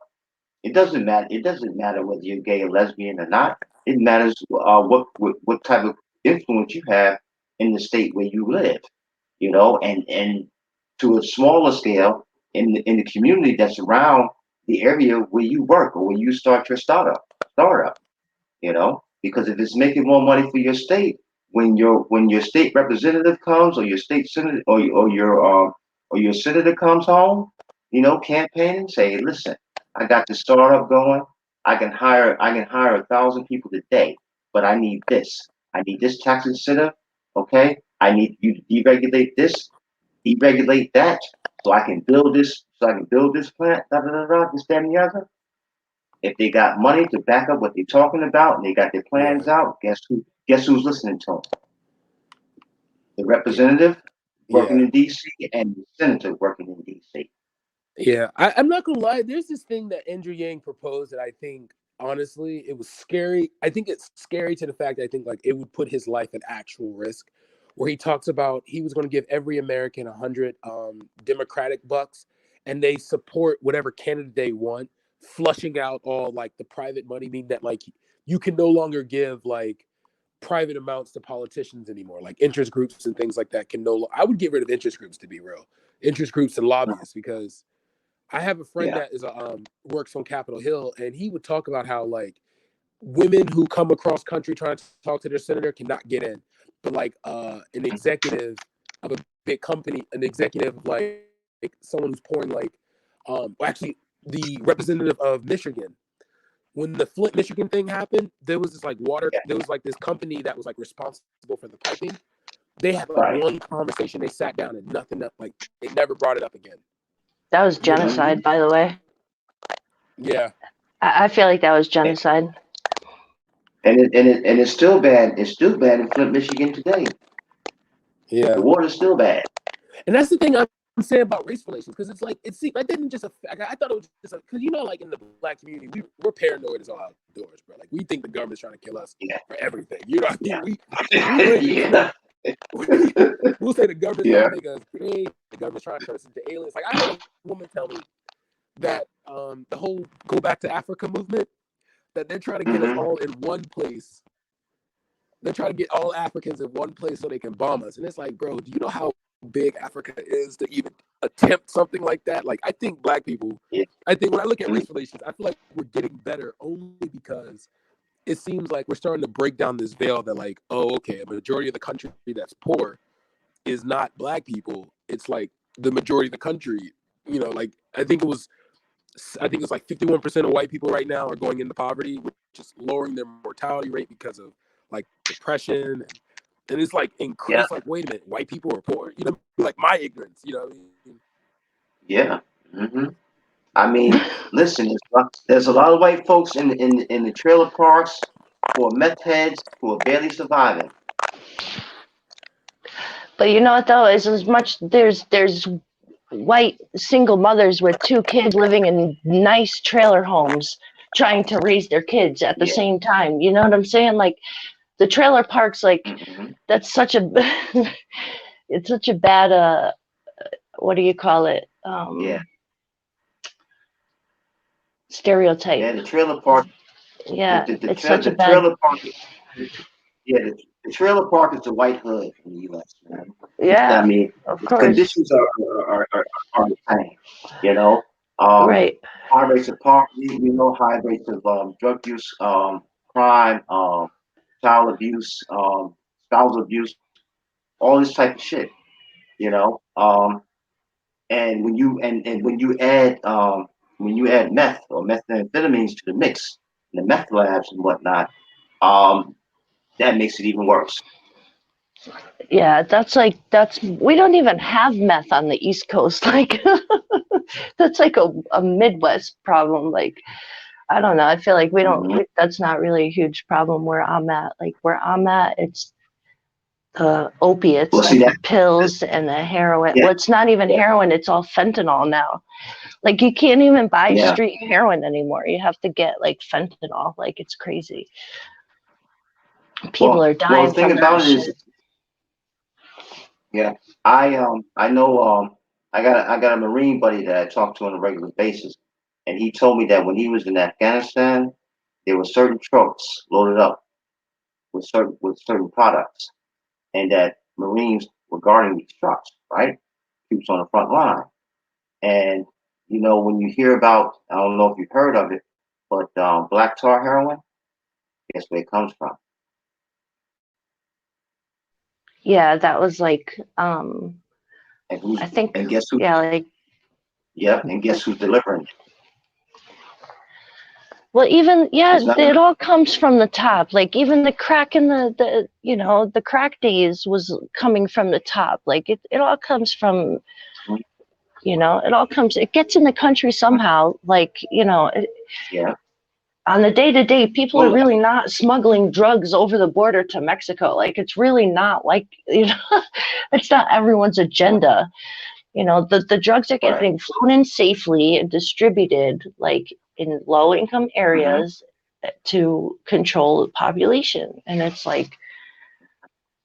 it doesn't matter. It doesn't matter whether you're gay or lesbian or not. It matters what type of influence you have in the state where you live. You know, and to a smaller scale in the community that's around the area where you work or where you start your startup. You know, because if it's making more money for your state, when your state representative comes or your state senator or your senator comes home, you know, campaigning, say, hey, listen, I got this startup going. I can hire 1,000 people today, but I need this. I need this tax incentive. Okay, I need you to deregulate this, deregulate that, so I can build this. So I can build this plant. Da da da da. This, that, and the other. If they got money to back up what they're talking about and they got their plans out, guess who's listening to them? The representative working in DC and the senator working in DC. Yeah, I'm not gonna lie. There's this thing that Andrew Yang proposed that I think honestly it was scary. I think it's scary to the fact that I think like it would put his life at actual risk. Where he talks about he was going to give every American 100 Democratic bucks, and they support whatever candidate they want, flushing out all like the private money, meaning that like you can no longer give like private amounts to politicians anymore, like interest groups and things like that can I would get rid of interest groups, to be real, interest groups and lobbyists, because I have a friend that is works on Capitol Hill, and he would talk about how like women who come across country trying to talk to their senator cannot get in. but like an executive of a big company, an executive like someone who's pouring like actually the representative of Michigan. When the Flint, Michigan thing happened, there was this like water, there was like this company that was like responsible for the piping. They had like one conversation, they sat down and nothing up, like they never brought it up again. That was genocide, by the way. Yeah. I feel like that was genocide. And it's still bad. It's still bad in Flint, Michigan today. Yeah. The water's still bad. And that's the thing I'm saying about race relations, because it's like it didn't just affect. I thought it was just because like in the Black community, we're paranoid as all outdoors, bro. Like we think the government's trying to kill us for everything. You know what I mean? We'll say the government's trying to make us gay. The government's trying to turn us into aliens. Like I had a woman tell me that the whole Go Back to Africa movement, that they're trying to get us all in one place. They're trying to get all Africans in one place so they can bomb us. And it's like, bro, do you know how big Africa is to even attempt something like that? Like, I think Black people, I think when I look at race relations, I feel like we're getting better only because it seems like we're starting to break down this veil that like, oh, okay, a majority of the country that's poor is not Black people. It's like the majority of the country, you know, like I think it's like 51% of white people right now are going into poverty, which is lowering their mortality rate because of like depression. And it's like increased, like, wait a minute, white people are poor, you know, like my ignorance, you know what I mean? Yeah. I mean, listen, there's a lot of white folks in the trailer parks who are meth heads who are barely surviving. But you know what though, is as much there's white single mothers with 2 kids living in nice trailer homes trying to raise their kids at the same time. You know what I'm saying? Like the trailer parks, like that's such a it's such a bad what do you call it? Stereotype. Yeah, the trailer park. Yeah, it's such a bad. Trailer park. The trailer park is the white hood in the U.S. Man. Yeah, I mean, of the course. conditions are the same. You know, Right. High rates of poverty. You know, high rates of drug use, crime, child abuse, spousal abuse, all this type of shit. You know, and when you when you add meth or methamphetamines to the mix in the meth labs and whatnot, that makes it even worse. Yeah, that's we don't even have meth on the East Coast. Like that's like a Midwest problem. Like I don't know. I feel like that's not really a huge problem where I'm at. Like where I'm at, it's the opiates, like the pills and the heroin. Well, it's not even heroin, it's all fentanyl now. Like you can't even buy street heroin anymore. You have to get like fentanyl. Like it's crazy. People are dying the thing from about that it shit. is, I know I got a Marine buddy that I talk to on a regular basis, and he told me that when he was in Afghanistan, there were certain trucks loaded up with certain products, and that Marines were guarding these trucks, right? Troops on the front line. And you know, when you hear about, I don't know if you've heard of it, but black tar heroin, guess where it comes from? Yeah, that was like And I think and guess who? yeah, like Yep, and guess who's delivering it? well, even It's not. it all comes from the top. Like even the crack in the you know the crack days was coming from the top. Like it all comes from you know it gets in the country somehow. Like you know on the day-to-day, people are really not smuggling drugs over the border to Mexico. Like it's really not like you know it's not everyone's agenda. You know the drugs are getting flown in safely and distributed like in low income areas to control the population. And it's like,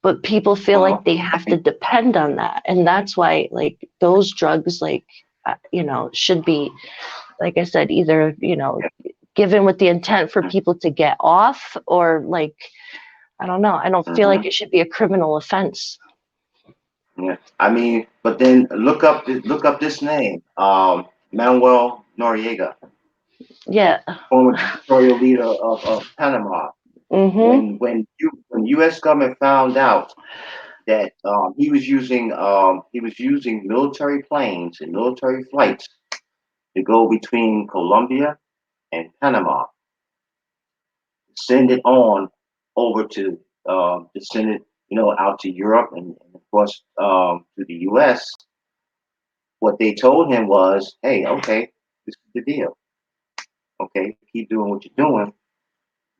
but people feel like they have to depend on that. And that's why like those drugs, like, you know, should be, like I said, either, you know, given with the intent for people to get off or like, I don't know. I don't feel like it should be a criminal offense. Yeah, I mean, but then look up this name, Manuel Noriega. Yeah. Former dictatorial leader of Panama. When when the U.S. government found out that he was using military planes and military flights to go between Colombia and Panama, send it on over to send it, out to Europe and of course to the U.S. What they told him was, "Hey, okay, this is the deal. Okay, keep doing what you're doing,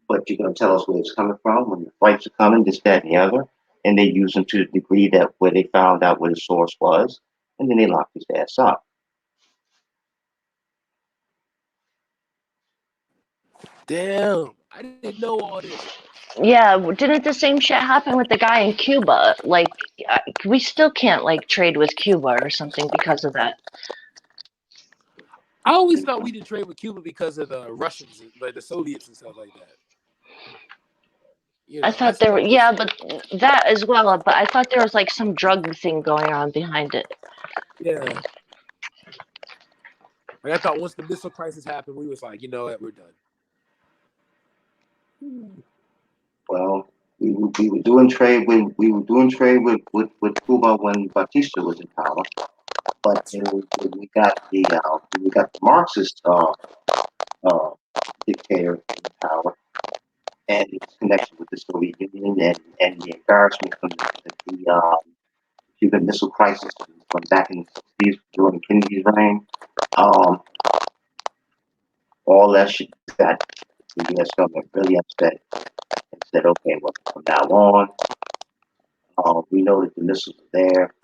but you're gonna tell us where it's coming from, when the flights are coming, this, that, and the other." And they used him to the degree that where they found out where the source was, and then they locked his ass up. Damn, I didn't know all this. Yeah, didn't the same shit happen with the guy in Cuba? Like, we still can't like trade with Cuba or something because of that. I always thought we did trade with Cuba because of the Russians, like the Soviets and stuff like that. I thought there were, yeah, but that as well. But I thought there was like some drug thing going on behind it. Yeah. Like I thought once the missile crisis happened, we was like, you know what, we're done. Well, we were doing trade with Cuba when Batista was in power, but then we got the Marxist dictator in power, and its connection with the Soviet Union and the embarrassment from the Cuban Missile Crisis from back in the 60s during Kennedy's reign. All that shit got the U.S. government really upset and said, "Okay, well, from now on, we know that the missiles are there.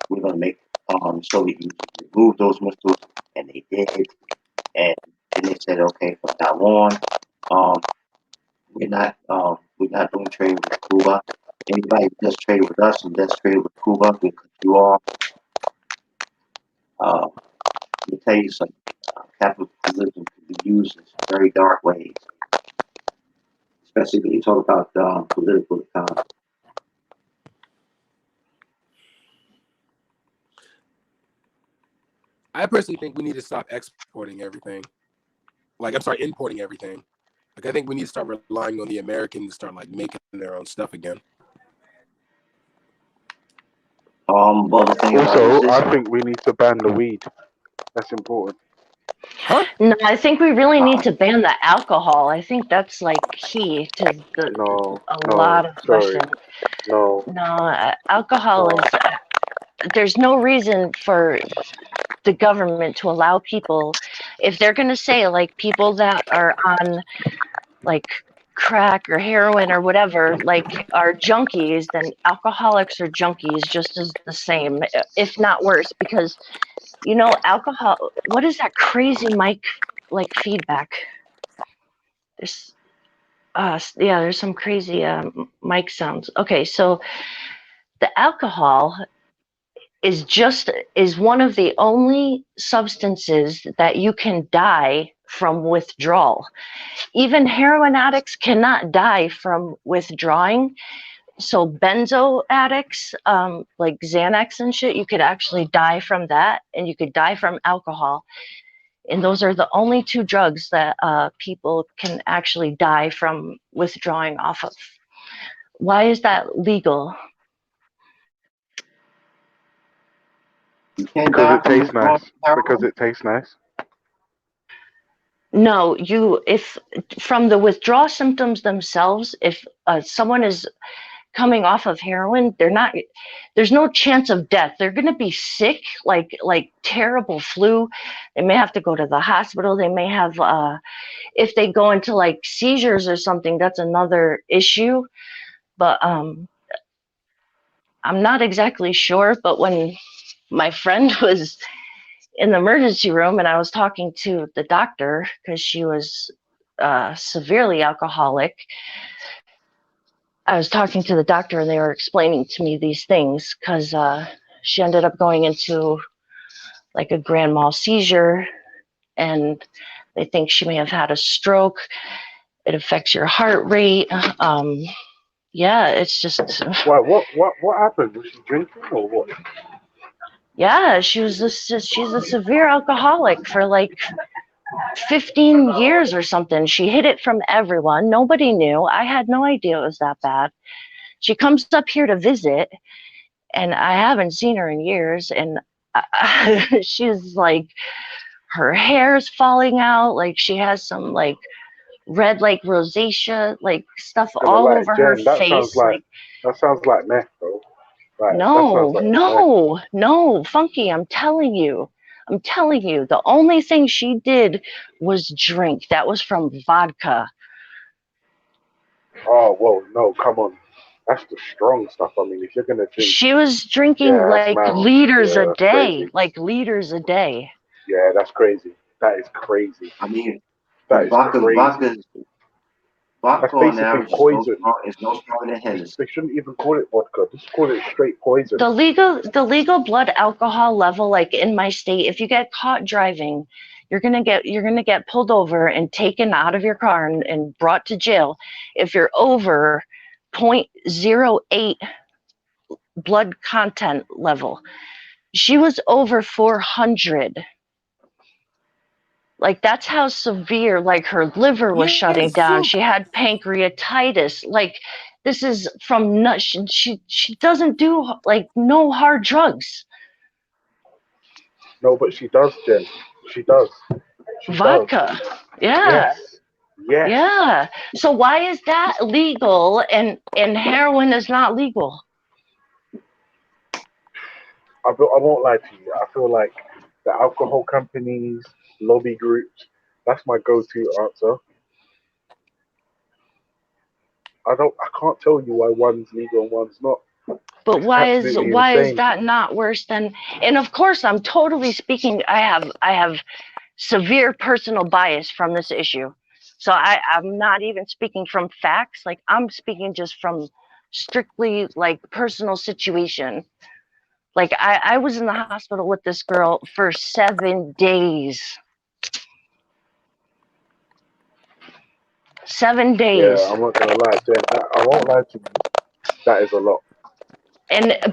We're going to make the Soviet Union remove those missiles," and they did. And then they said, "Okay, from now on, we're not doing trade with Cuba. Anybody who does trade with us and does trade with Cuba, we'll cut you off." Let me tell you something. Capitalism can be used in some very dark ways, especially when you talk about political economy. I personally think we need to stop exporting everything. Like, I'm sorry, importing everything. Like, I think we need to start relying on the Americans to start like making their own stuff again. Well, the thing also, I think we need to ban the weed. That's important. Huh? No, I think we really need to ban the alcohol. I think that's like key to a lot of questions. No. No, alcohol is. There's no reason for the government to allow people, if they're going to say like people that are on like crack or heroin or whatever, like are junkies, then alcoholics are junkies just as the same, if not worse, because alcohol. What is that crazy mic like feedback? There's there's some crazy mic sounds. Okay, so the alcohol is one of the only substances that you can die from withdrawal. Even heroin addicts cannot die from withdrawing. So benzo addicts, like Xanax and shit, you could actually die from that, and you could die from alcohol. And those are the only two drugs that people can actually die from withdrawing off of. Why is that legal? Because it tastes nice. Because it tastes nice. No, if from the withdrawal symptoms themselves, if someone is coming off of heroin, there's no chance of death. They're going to be sick, like terrible flu. They may have to go to the hospital. They may have, if they go into like seizures or something, that's another issue. But I'm not exactly sure. But when my friend was in the emergency room and I was talking to the doctor because she was severely alcoholic, I was talking to the doctor and they were explaining to me these things because she ended up going into like a grand mal seizure and they think she may have had a stroke. It affects your heart rate. Yeah, it's just. What happened? Was she drinking or what? Yeah, she's a severe alcoholic for like 15 years or something. She hid it from everyone. Nobody knew. I had no idea it was that bad. She comes up here to visit, and I haven't seen her in years. And she's like, her hair's falling out. Like she has some like red, like rosacea, like stuff all like, over Jen, her that face. sounds like meth, bro. Like, No, Funky, I'm telling you. The only thing she did was drink. That was from vodka. Oh, whoa, no, come on. That's the strong stuff. I mean, if you're gonna drink, She was drinking like liters a day, Yeah, that's crazy. That is crazy. I mean, that is crazy. Vodka That's on basically average poison. is no stronger than Hennessy. They shouldn't even call it vodka. Just call it straight poison. The legal blood alcohol level, like in my state, if you get caught driving, you're gonna get pulled over and taken out of your car and brought to jail if you're over 0.08 blood content level. She was over 400. Like that's how severe, like her liver was shutting down. She had pancreatitis. Like this is from nuts. She doesn't do like no hard drugs. No, but she does, Jen. She does. Vodka. Yeah. Yes. Yeah. So why is that legal and heroin is not legal? I won't lie to you. I feel like the alcohol companies, lobby groups, that's my go-to answer. I can't tell you why one's legal and one's not. But why is insane. that not worse than? And of course, I'm totally speaking. I have severe personal bias from this issue, so I'm not even speaking from facts. Like I'm speaking just from strictly like personal situation. Like I was in the hospital with this girl for 7 days. 7 days. Yeah, I'm not gonna lie, Jen. I won't lie to you. That is a lot.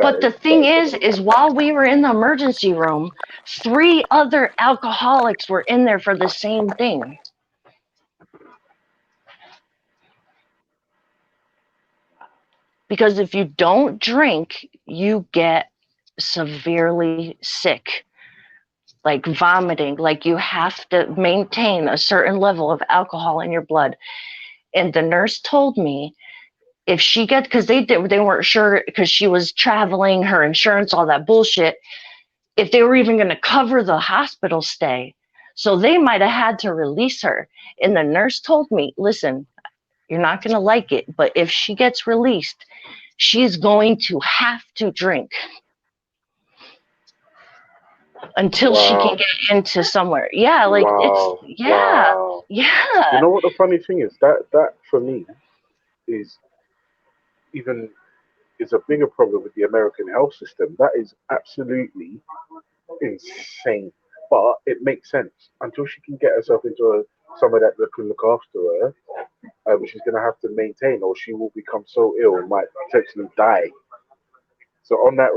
But the thing is while we were in the emergency room, 3 other alcoholics were in there for the same thing. Because if you don't drink, you get severely sick, like vomiting, like you have to maintain a certain level of alcohol in your blood. And the nurse told me if she gets, because they weren't sure because she was traveling, her insurance, all that bullshit, if they were even going to cover the hospital stay. So they might have had to release her. And the nurse told me, listen, you're not going to like it, but if she gets released, she's going to have to drink until she can get into somewhere. Yeah, like it's yeah. You know what the funny thing is? That for me is a bigger problem with the American health system. That is absolutely insane. But it makes sense. Until she can get herself into somewhere that can look after her, she's going to have to maintain, or she will become so ill and might potentially die. So in that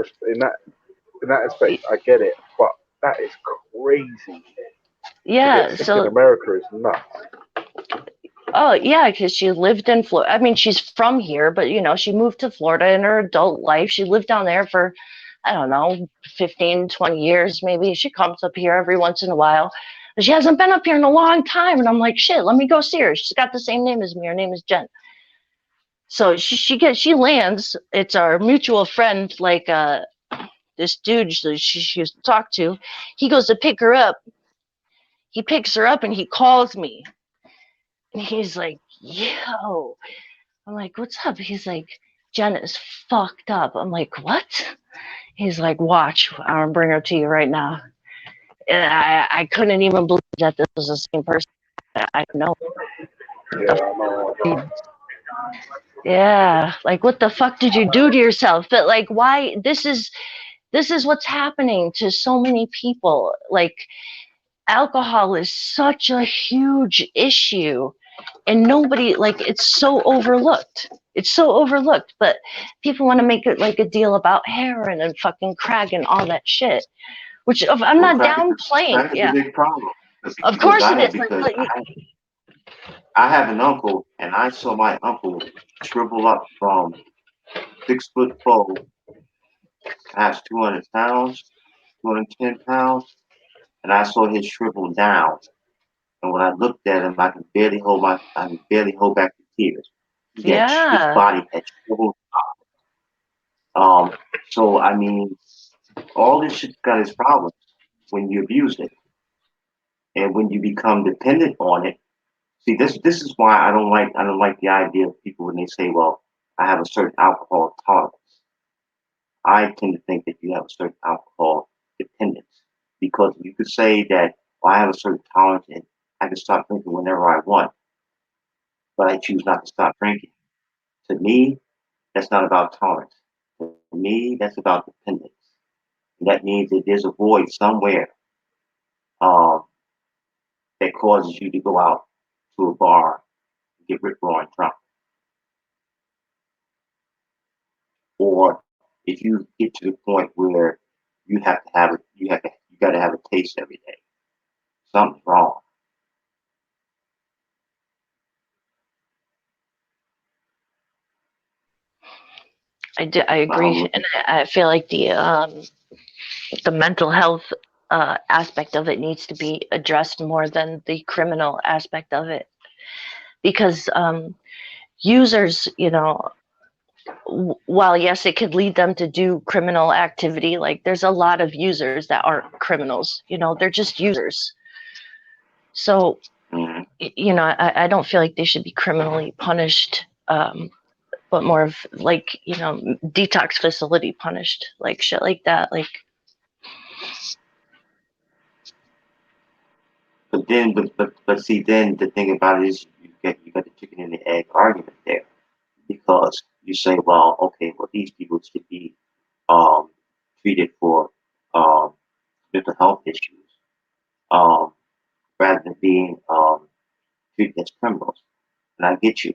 aspect, I get it, but that is crazy. Yeah, so in America is nuts. Oh yeah, because she lived in Florida. I mean, she's from here, but she moved to Florida in her adult life. She lived down there for, I don't know, 15, 20 years maybe. She comes up here every once in a while. But she hasn't been up here in a long time. And I'm like, shit, let me go see her. She's got the same name as me. Her name is Jen. So she lands. It's our mutual friend, like this dude she used to talk to. He goes to pick her up. He picks her up and he calls me. And he's like, yo. I'm like, what's up? He's like, Jen is fucked up. I'm like, what? He's like, watch. I'm going to bring her to you right now. And I couldn't even believe that this was the same person. I know. Yeah. Like, what the fuck did you do to yourself? But like, why? This is what's happening to so many people. Like, alcohol is such a huge issue. And nobody, like, it's so overlooked. But people want to make it like a deal about heroin and fucking crack and all that shit, which I'm not downplaying. Crack is a big problem. Of course it is. Because I have an uncle, and I saw my uncle shrivel up from 6'4", perhaps 200 pounds, 210 pounds, and I saw his shrivel down. And when I looked at him, I could barely hold back the tears. His Yeah. body had shriveled up. So I mean, all this shit's got its problems when you abuse it, and when you become dependent on it. See, this is why I don't like the idea of people when they say, "Well, I have a certain alcohol tolerance." I tend to think that you have a certain alcohol dependence, because you could say that, well, I have a certain tolerance and I can stop drinking whenever I want, but I choose not to stop drinking. To me, that's not about tolerance. To me, that's about dependence. And that means that there's a void somewhere um, that causes you to go out to a bar and get rip roaring drunk. Or if you get to the point where you got to have a taste every day, something's wrong. I agree, and I feel like the mental health aspect of it needs to be addressed more than the criminal aspect of it, because users, while yes, it could lead them to do criminal activity. Like there's a lot of users that aren't criminals. They're just users. So, I don't feel like they should be criminally punished. But more of like, detox facility punished, like shit like that. Like, But see, then the thing about it is you got the chicken and the egg argument there, because you say, well, okay, well, these people should be um, treated for um, mental health issues um, rather than being treated as criminals. And I get you,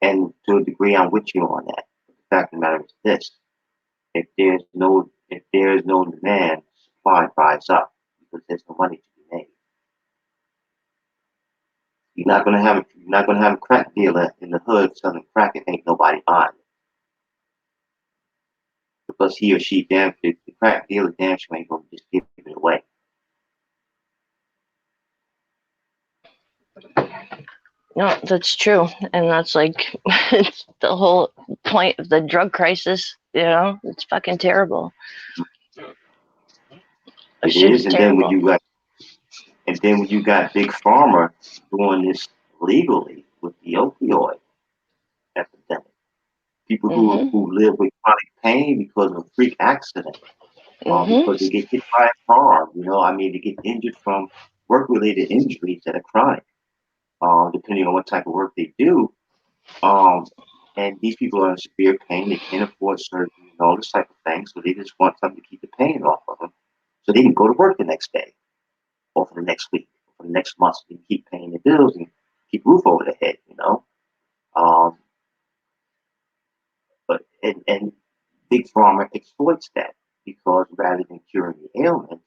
and to a degree, I'm with you on that. But the fact of the matter is this: if there is no demand, supply dries up because there's no money to be made. You're not gonna have a crack dealer in the hood selling crack if ain't nobody buying it, because he or she the crack dealer damn sure ain't gonna just give it away. no, that's true, and that's like it's the whole point of the drug crisis. It's fucking terrible. It Shit is, is terrible. and then when you got big pharma doing this legally with the opioid epidemic, people who live with chronic pain because of a freak accident, because they get hit by a car, I mean, they get injured from work-related injuries that are chronic, depending on what type of work they do. And these people are in severe pain. They can't afford surgery and all this type of thing, so they just want something to keep the pain off of them, so they can go to work the next day, or for the next week, or for the next month, so they can keep paying their bills and keep roof over their head. Um, and big pharma exploits that, because rather than curing the ailment,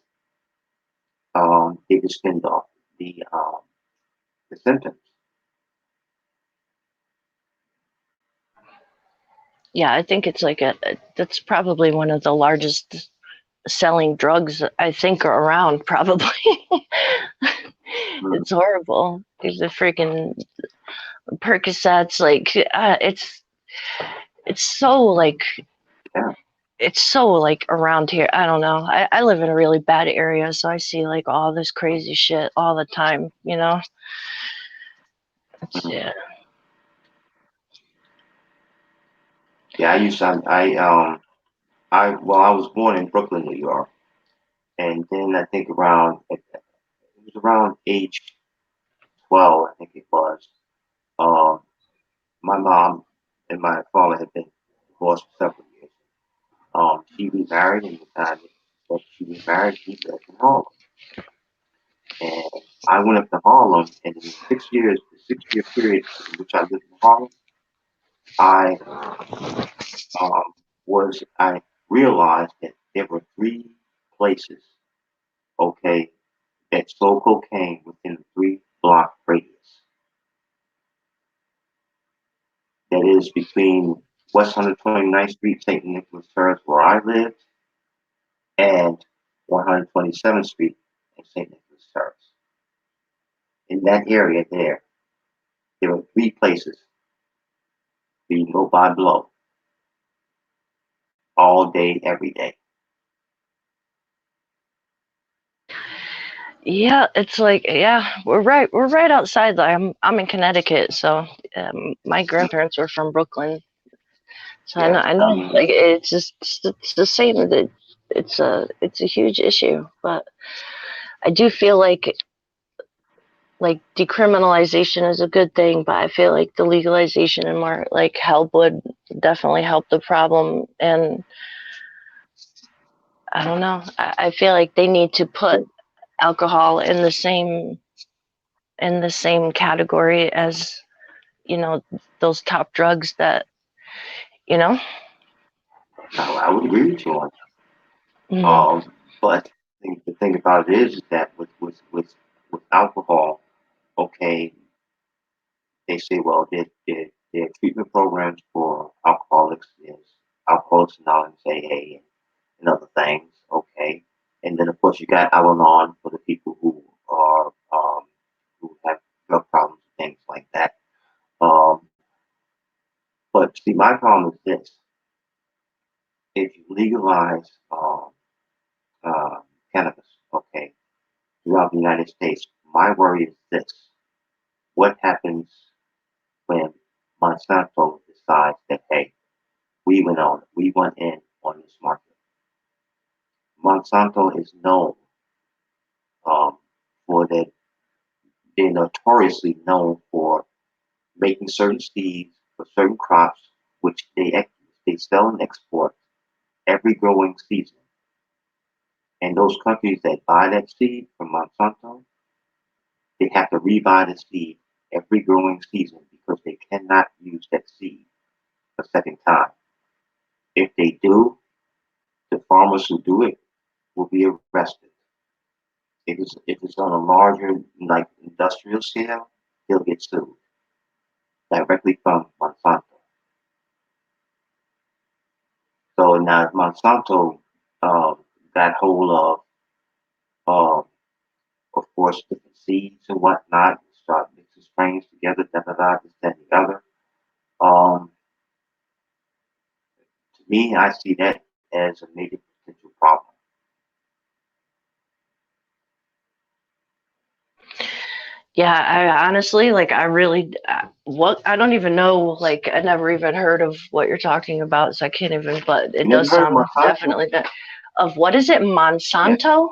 they just fend off the symptoms. Yeah, I think it's like that's probably one of the largest selling drugs I think are around. Probably, it's horrible. There's the freaking Percocets. Like, it's so like. It's so like around here. I don't know. I live in a really bad area, so I see like all this crazy shit all the time. Yeah. Yeah, I was born in Brooklyn, New York, and then I think it was around age 12, I think it was. Um, my mom and my father had been divorced for several years. She remarried, and the time that she remarried, he lived in Harlem. And I went up to Harlem, and in the 6 year period in which I lived in Harlem, I I realized that there were three places, okay, that sold cocaine within a 3-block radius. That is between West 129th Street, St. Nicholas Terrace, where I lived, and 127th Street and St. Nicholas Terrace. In that area there are 3 places where you can go buy blow all day, every day. Yeah, it's like, yeah, we're right outside. I'm in Connecticut, so my grandparents were from Brooklyn, so Yeah, I know, like it's just it's the same. That it's a huge issue, but I do feel like decriminalization is a good thing, but I feel like the legalization and more like help would definitely help the problem. And I don't know, I feel like they need to put alcohol in the same category as, you know, those top drugs that, you know. I would agree with you on that. Mm. But the thing about it is that with alcohol, okay, they say, well, there are treatment programs for alcoholics. There's Alcoholics Anonymous, AA, and other things, okay. And then of course you got Al-Anon for the people who are who have drug problems and things like that. Um, but see, my problem is this: if you legalize cannabis, okay, throughout the United States, my worry is this: what happens when Monsanto decides that, hey, we went in on this market? Monsanto is known for their, they're notoriously known for making certain seeds for certain crops, which they sell and export every growing season. And those countries that buy that seed from Monsanto, they have to rebuy the seed every growing season because they cannot use that seed a second time. If they do, the farmers who do it will be arrested. If it's on a larger, like industrial scale, they'll get sued directly from Monsanto. So now if Monsanto got hold of course, different seeds and whatnot, start mixing strains together, da da da, this, that, and the other. To me, I see that as a major potential problem. Yeah, I honestly, like, I really, what, I don't even know, like, I never even heard of what you're talking about, so I can't even, but it You never does heard of sound Monsanto? definitely that, of what is it, Monsanto?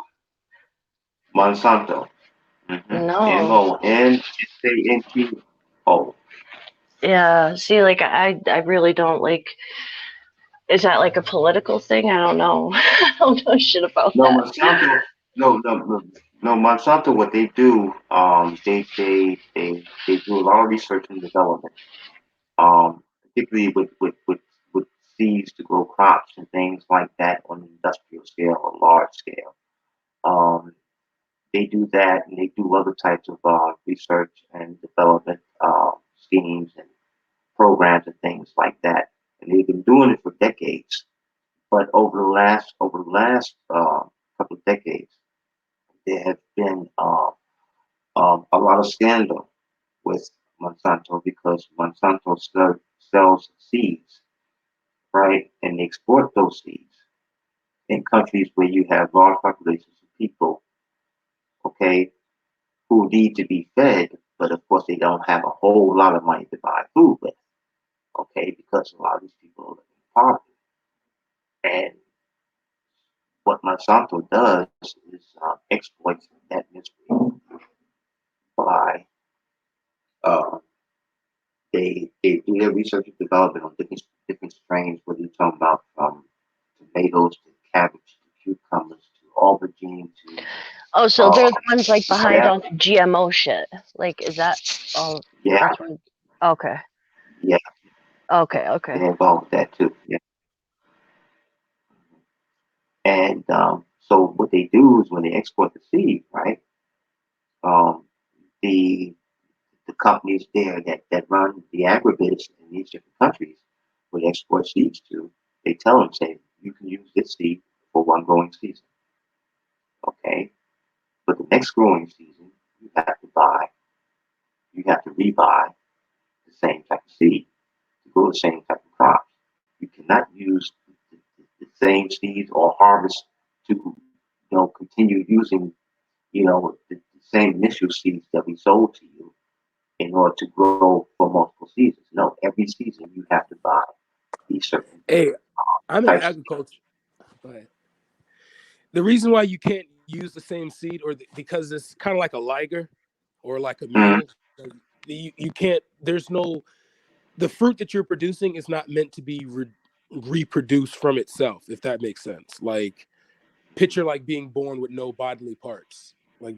Monsanto. No. Monsanto. Yeah, see, like, I really don't, like, is that like a political thing? I don't know. I don't know shit about No, that. Monsanto. No. Monsanto. What they do, they do a lot of research and development, particularly with seeds to grow crops and things like that on an industrial scale or large scale. They do that, and they do other types of research and development schemes and programs and things like that. And they've been doing it for decades. But over the last couple of decades, there have been a lot of scandal with Monsanto because Monsanto sells seeds, right? And they export those seeds in countries where you have large populations of people, okay, who need to be fed, but of course they don't have a whole lot of money to buy food with, okay, because a lot of these people are living in poverty. And what Monsanto does is exploits that misery by uh, they do their research and development on different strains, whether you're talking about from tomatoes to cabbage to cucumbers to aubergine to Oh, so they're the ones like behind yeah, all the GMO shit. Like, is that all? yeah, That's what. Okay. yeah, Okay. they're involved with that too. Yeah. And so what they do is when they export the seed, right? the companies there that run the agribusiness in these different countries would export seeds to, they tell them, say, you can use this seed for one growing season. Okay? But the next growing season, you have to rebuy the same type of seed to grow the same type of crops. You cannot use the same seeds or harvest to, continue using, the same initial seeds that we sold to you in order to grow for multiple seasons. No, every season you have to buy these certain. Hey, I'm in types. agriculture. But the reason why you can't use the same seed, because it's kind of like a liger or like a mule. You can't. There's no. The fruit that you're producing is not meant to be reproduced from itself, if that makes sense. Like, picture like being born with no bodily parts. Like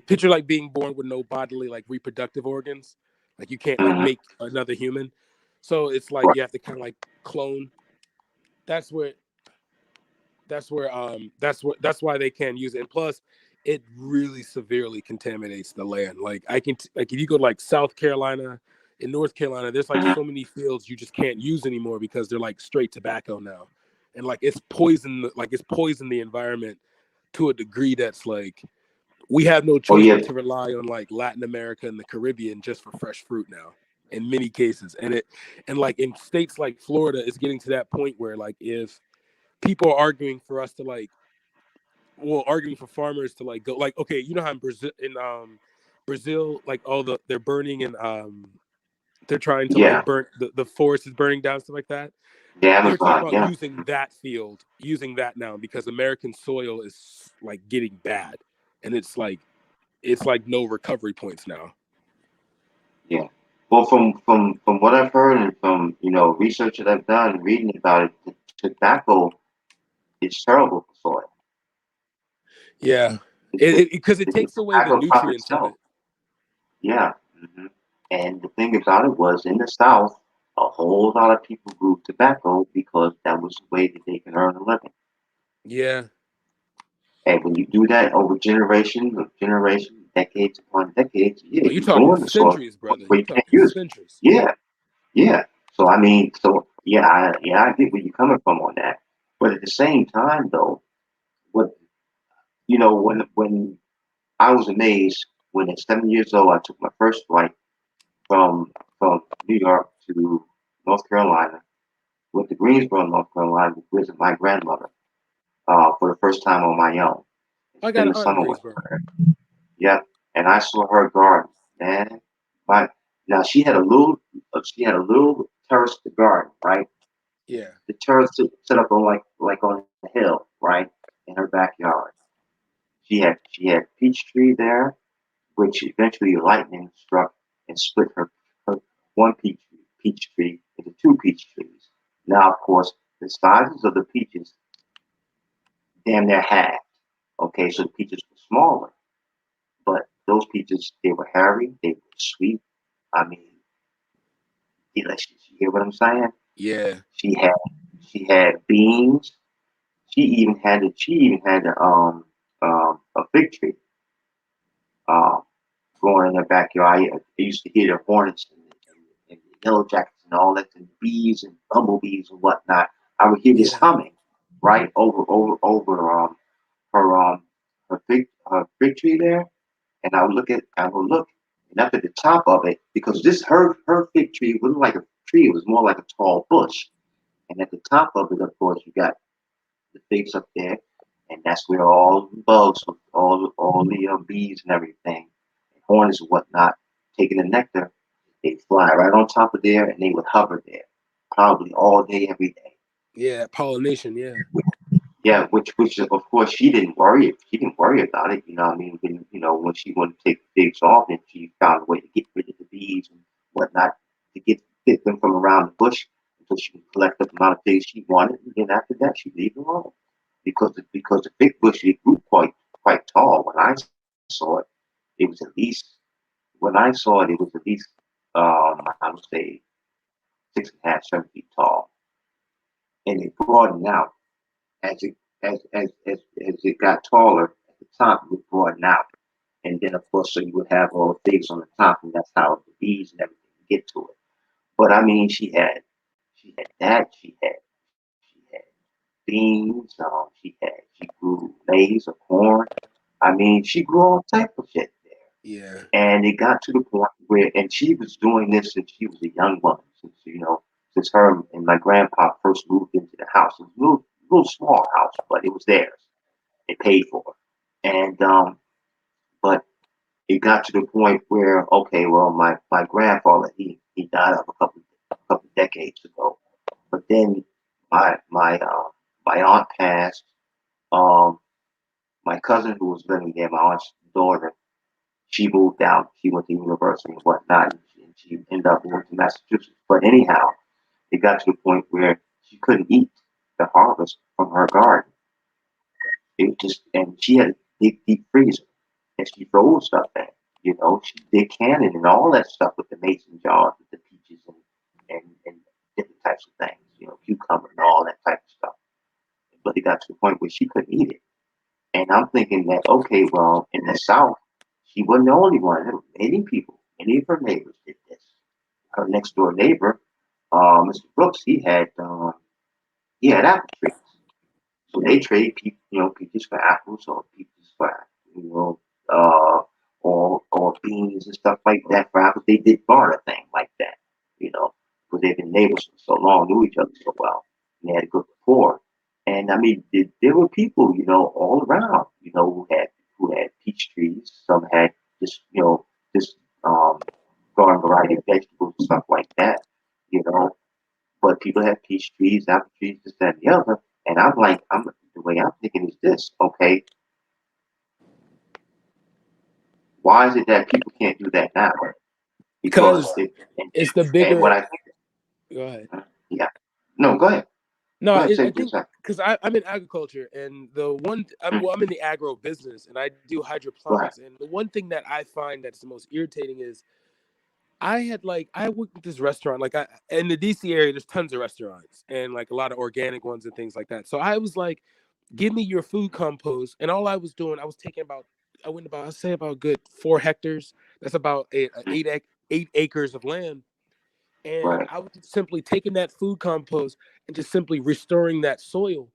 picture like being born with no bodily like reproductive organs. Like you can't like make another human. So it's like you have to kind of like clone. That's why they can't use it. And plus, it really severely contaminates the land. Like if you go to like South Carolina, in North Carolina, there's like so many fields you just can't use anymore because they're like straight tobacco now, and like it's poisoned the environment to a degree that's like we have no choice but to rely on like Latin America and the Caribbean just for fresh fruit now in many cases. And like in states like Florida, it's getting to that point where like if people are arguing for us to arguing for farmers to like go like, okay, you know how in Brazil like they're burning and they're trying to like burn the forest is burning down, stuff like that. They're talking about using that now because American soil is like getting bad, and it's like no recovery points now. Yeah. Well, from what I've heard and from research that I've done, reading about it, tobacco is terrible for soil. Yeah, because it takes away the nutrients of it. Yeah. Mm-hmm. And the thing about it was in the South, a whole lot of people grew tobacco because that was the way that they can earn a living. Yeah. And when you do that over generations, decades upon decades, you're talking centuries, brother. You're talking centuries. Yeah. So I mean, I get where you're coming from on that. But at the same time, though, when I was amazed when at 7 years old I took my first flight from New York to North Carolina, went to Greensboro, North Carolina, to visit my grandmother for the first time on my own. I got an aunt in Greensboro. Yeah, and I saw her garden, man. Now she had a little terrace garden, right? Yeah. The terrace set up on like on a hill, right, in her backyard. She had peach tree there, which eventually lightning struck and split her one peach tree into two peach trees. Now, of course, the sizes of the peaches damn near halved. Okay, so the peaches were smaller, but those peaches, they were hairy, they were sweet. I mean, delicious. You hear what I'm saying? Yeah. She had beans. She even had a fig tree growing in her backyard. I used to hear the hornets and yellow jackets and all that, and bees and bumblebees and whatnot. I would hear this humming right over her fig tree there, and I would look, and up at the top of it, because her fig tree wasn't like a tree; it was more like a tall bush. And at the top of it, of course, you got the figs up there, and that's where all the bugs, all the bees and everything, and hornets and whatnot, taking the nectar, they fly right on top of there, and they would hover there, probably all day, every day. Yeah, pollination. Yeah. Yeah, which of course she didn't worry about it. You know what I mean? When she wanted to take the figs off, and she found a way to get rid of the bees and whatnot to get them from around the bush until she could collect the amount of figs she wanted, and then after that she'd leave them alone. Because the fig bush, it grew quite tall. When I saw it, it was at least I would say 6.5, 7 feet tall, and it broadened out as it got taller. At the top, it would broaden out, And then of course, so you would have all the things on the top, and that's how the bees and everything get to it. But I mean, she had that, she had beans, she grew maize or corn. I mean, she grew all type of shit there. Yeah. And it got to the point where, and she was doing this since she was a young woman, since her and my grandpa first moved into the house. It was a little small house, but it was theirs. They paid for it. And but it got to the point where, okay, well, my grandfather, he died of a couple decades ago. But then my aunt passed. Um, my cousin who was living there, my aunt's daughter, she moved out. She went to university and whatnot, and she ended up going to Massachusetts. But anyhow, it got to the point where she couldn't eat the harvest from her garden. It just, and she had a big deep freezer, and she froze stuff in. She did canning and all that stuff with the mason jars, with the peaches and different types of things. Cucumber and all that type of stuff. But it got to the point where she couldn't eat it. And I'm thinking that, okay, well, in the South, she wasn't the only one. There were many people, many of her neighbors did this. Her next door neighbor, Mr. Brooks, he had apple trees. So they trade, peaches for apples or peaches for, you know, uh, or beans and stuff like that for apples. They did barter thing like that, because they've been neighbors for so long, knew each other so well, and they had a good rapport. And I mean, there were people, all around, who had peach trees. Some had just garden variety of vegetables and stuff like that, you know. But people have peach trees, apple trees, this, that, and the other. And I'm like, the way I'm thinking is this, okay, why is it that people can't do that now? Because Because it's the and what bigger. I think, Go ahead. yeah, no, go ahead. No, Go ahead, say I what you're think saying. because I'm in agriculture, and I'm in the agro business, and I do Right, hydroponics. And the one thing that I find that's the most irritating is I worked at this restaurant, in the DC area. There's tons of restaurants and like a lot of organic ones and things like that. So I was like, give me your food compost, and all I was doing, I went about, I'd say about a good 4 hectares. That's about 8 acres of land. And right, I was just simply taking that food compost and just simply restoring that soil.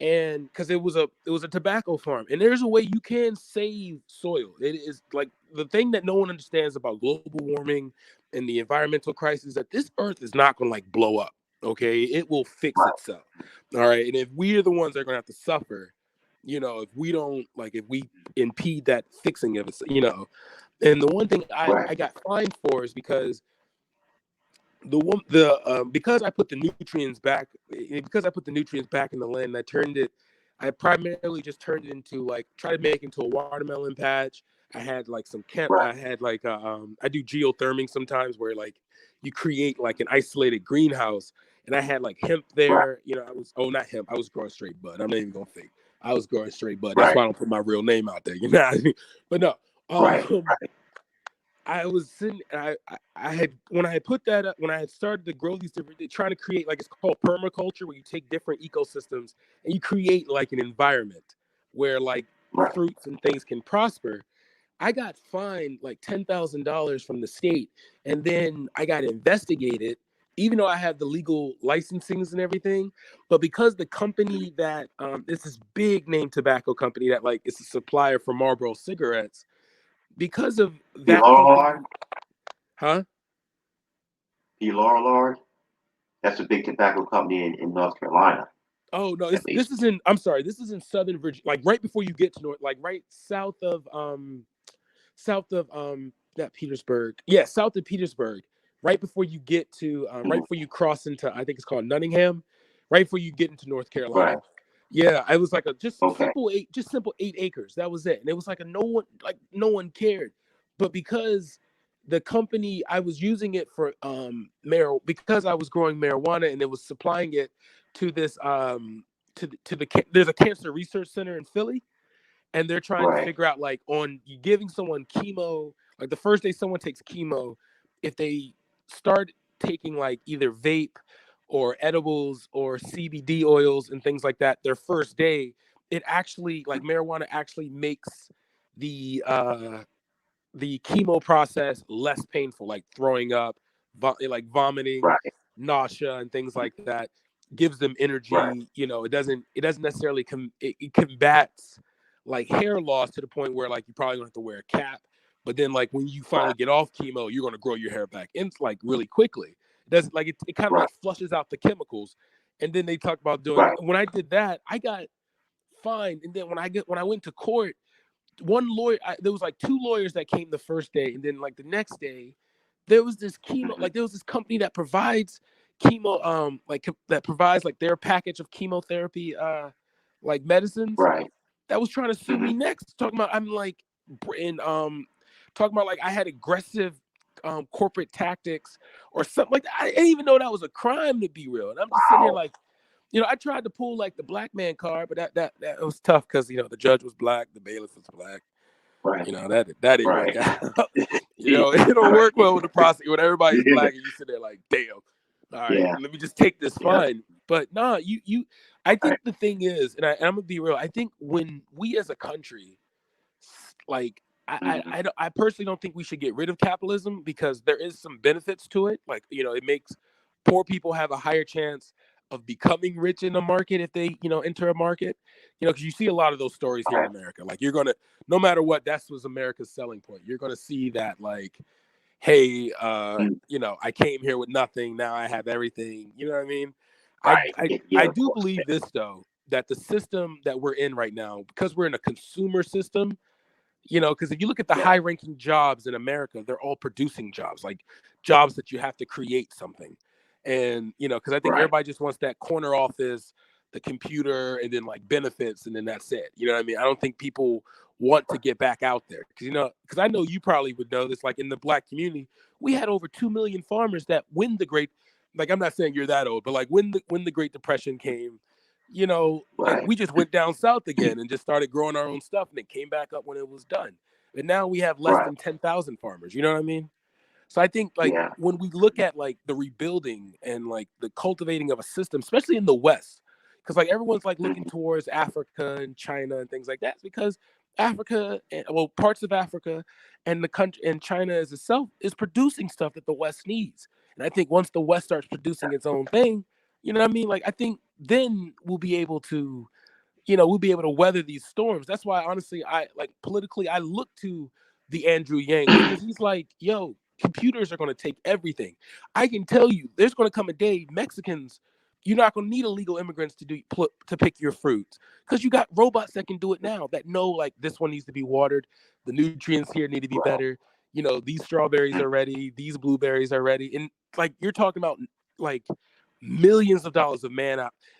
And because it was a tobacco farm, and there's a way you can save soil. It is like the thing that no one understands about global warming and the environmental crisis, that this earth is not going to like blow up. Okay, it will fix right, itself. All right, and if we are the ones that are going to have to suffer, if we don't, if we impede that fixing of it. And the one thing right, I got fined for is because because I put the nutrients back, in the land. I primarily just turned it into, like, try to make it into a watermelon patch. I had like some camp. right, I had like I do geotherming sometimes, where like you create like an isolated greenhouse, and I had like hemp right, there. Not hemp. I was growing straight bud. I'm not even gonna fake. I was growing straight bud. That's right, why I don't put my real name out there. You know what I mean? But no. right, I was sitting. I had when I had put that up, when I had started to grow these different, trying to create, like, it's called permaculture, where you take different ecosystems and you create like an environment where like right. fruits and things can prosper. I got fined like $10,000 from the state, and then I got investigated, even though I had the legal licensings and everything. But because the company that it's this big name tobacco company that like is a supplier for Marlboro cigarettes, because of The that Laurel company. Lard, Huh? the Laurel Lard, that's a big tobacco company in North Carolina, Oh no, at this least. is in. I'm sorry, this is in Southern Virginia, like right before you get to North, like right south of not Petersburg. Yeah, south of Petersburg. Right before you get to right Mhm. before you cross into, I think it's called Nottingham. Right before you get into North Right. Carolina. Yeah, I was like a Okay. simple 8 acres. That was it. And it was like no one cared. But because the company, I was using it for because I was growing marijuana, and it was supplying it to this there's a cancer research center in Philly, and they're trying to Right. figure out, like, on you giving someone chemo, like the first day someone takes chemo, if they start taking like either vape or edibles or CBD oils and things like that their first day, it actually, like, marijuana actually makes the chemo process less painful, like throwing up, like vomiting, Right. nausea, and things like that. Gives them energy. Right. You know, it doesn't necessarily it combats like hair loss to the point where like you probably don't have to wear a cap. But then like when you finally get off chemo, you're gonna grow your hair back in like really quickly. It doesn't like it kind of Right. like flushes out the chemicals. And then they talk about doing Right. when I did that, I got fined. And then when I went to court, one lawyer, there was like two lawyers that came the first day, and then like the next day, there was this chemo, like there was this company that provides chemo, that provides like their package of chemotherapy, like medicines, Right. that was trying to sue me next, talking about I'm like, and talking about like I had aggressive corporate tactics or something like that. I didn't even know that was a crime, to be real. And I'm just sitting here like, you know, I tried to pull like the black man card, but that was tough because you know the judge was black, the bailiff was black. Right. You know that didn't Right. work out. You know, it don't work well with the prosecutor when everybody's black and you sit there like, damn. All right, Yeah. let me just take this Yeah. fine. But nah, I think the thing is, and I'm gonna be real. I think when we as a country, like, I personally don't think we should get rid of capitalism because there is some benefits to it. Like, you know, it makes poor people have a higher chance of becoming rich in a market if they, you know, enter a market. You know, because you see a lot of those stories here in America. Like, you're gonna, no matter what, that's was America's selling point. You're gonna see that, like, hey, you know, I came here with nothing, now I have everything. You know what I mean? Right. Yeah, I of do course. believe this though, that the system that we're in right now, because we're in a consumer system, you know, because if you look at the high ranking jobs in America, they're all producing jobs, like jobs that you have to create something. And, you know, because I think everybody just wants that corner office, the computer, and then like benefits, and then that's it. You know what I mean? I don't think people want to get back out there because, you know, because I know you probably would know this, like in the black community, we had over 2 million farmers that when the great, like, I'm not saying you're that old, but like when the Great Depression came, you know, like we just went down south again and just started growing our own stuff, and it came back up when it was done. And now we have less than 10,000 farmers. You know what I mean? So I think like Yeah. when we look at like the rebuilding and like the cultivating of a system, especially in the West, because like everyone's like looking towards Africa and China and things like that, because Africa, well, parts of Africa and the country and China as itself is producing stuff that the West needs. And I think once the West starts producing its own thing, you know what I mean? Like I think then we'll be able to, you know, we'll be able to weather these storms. That's why, honestly, I like politically, I look to the Andrew Yangs because he's like, yo, computers are going to take everything. I can tell you, there's going to come a day, Mexicans, you're not going to need illegal immigrants to pick your fruits because you got robots that can do it now that know like this one needs to be watered, the nutrients here need to be better. You know, these strawberries are ready, these blueberries are ready, and like you're talking about like millions of dollars of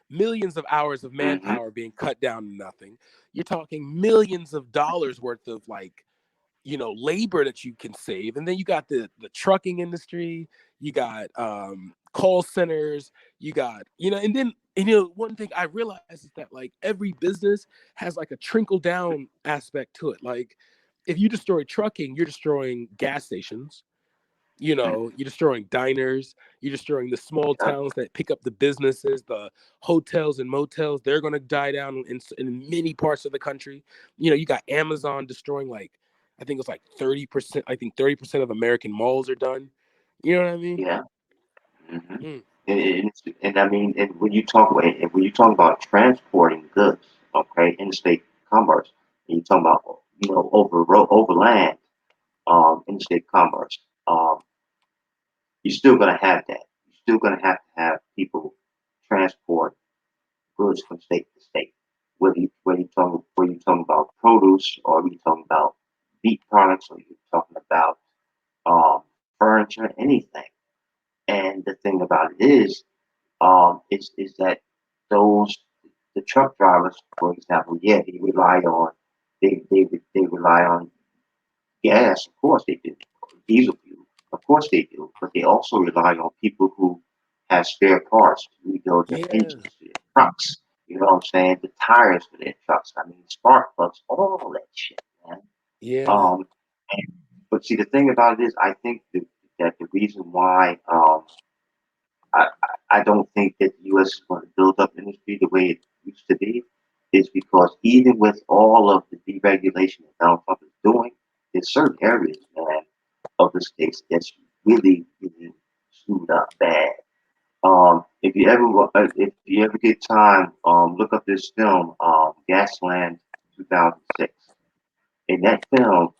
millions of hours of manpower being cut down to nothing. You're talking millions of dollars worth of like, you know, labor that you can save. And then you got the trucking industry, you got call centers, you got, you know, and then, and, you know, one thing I realized is that like every business has like a trickle down aspect to it. Like if you destroy trucking, you're destroying gas stations. You know, you're destroying diners, you're destroying the small towns that pick up the businesses, the hotels and motels. They're going to die down in many parts of the country. You know, you got Amazon destroying like, I think it's like 30%. I think 30% of American malls are done. You know what I mean? Yeah. Mm. And I mean, and when you talk about transporting goods, okay, interstate commerce, and you talk about, you know, overland, interstate commerce, you're still gonna have that. You're still gonna have to have people transport goods from state to state. Whether you talking about produce, or you talking about meat products, or you're talking about furniture, anything. And the thing about it is that those the truck drivers, for example, yeah, they rely on gas, of course they do, diesel fuel, of course they do, but they also rely on people who have spare parts to rebuild their Yeah. engines for their trucks. You know what I'm saying? The tires for their trucks. I mean, spark plugs, all that shit, man. Yeah. But see, the thing about it is, I think that the reason why I don't think that the U.S. is going to build up industry the way it used to be is because even with all of the deregulation that Donald Trump is doing, there's certain areas, man, of the states that's really, really screwed up bad. If you ever get time, look up this film, Gasland 2006. In that film,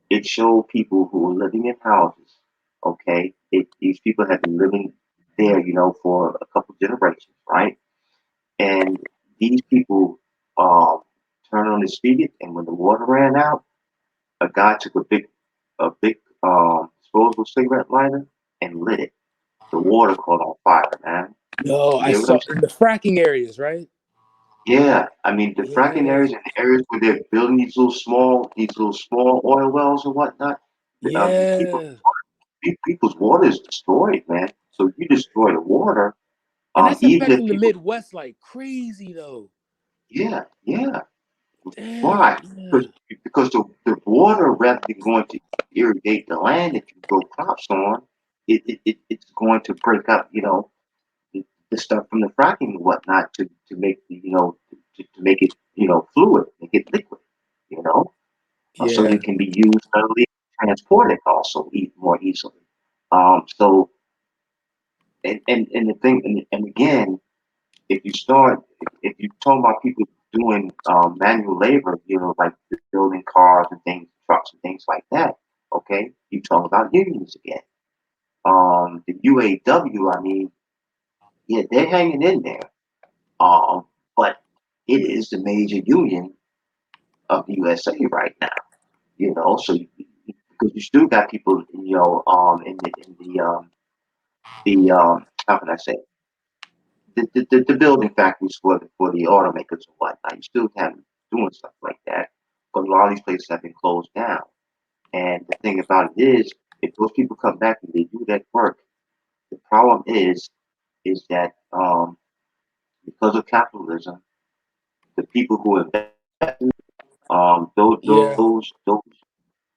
it showed people who were living in houses. Okay, these people had been living there, for a couple generations, right? And these people turned on the spigot, and when the water ran out, a guy took a big disposable cigarette lighter and lit it. The water caught on fire, man. No, You I get what I'm saw saying? in the fracking areas, right? Yeah, I mean the fracking Yeah. areas and the areas where they're building these little small oil wells and whatnot. Yeah. People's water is destroyed, man. So if you destroy the water, And that's even if affecting the people, Midwest like crazy though. yeah, yeah. Damn. Why? Yeah. Because the water, rather than going to irrigate the land that you grow crops on, it's going to break up, the stuff from the fracking and whatnot to make to make it fluid, make it liquid, so Yeah. it can be used readily, transported also more easily. So and the thing and again, if you talk about people doing manual labor, like building cars and things, trucks and things like that, okay, you talk about unions again. The UAW, I mean, yeah, they're hanging in there. But it is the major union of the USA right now, so because you still got people, in the how can I say it? The building factories for the automakers and whatnot. You still have them doing stuff like that, but a lot of these places have been closed down. And the thing about it is, if those people come back and they do that work, the problem is that because of capitalism, the people who invest, Yeah. those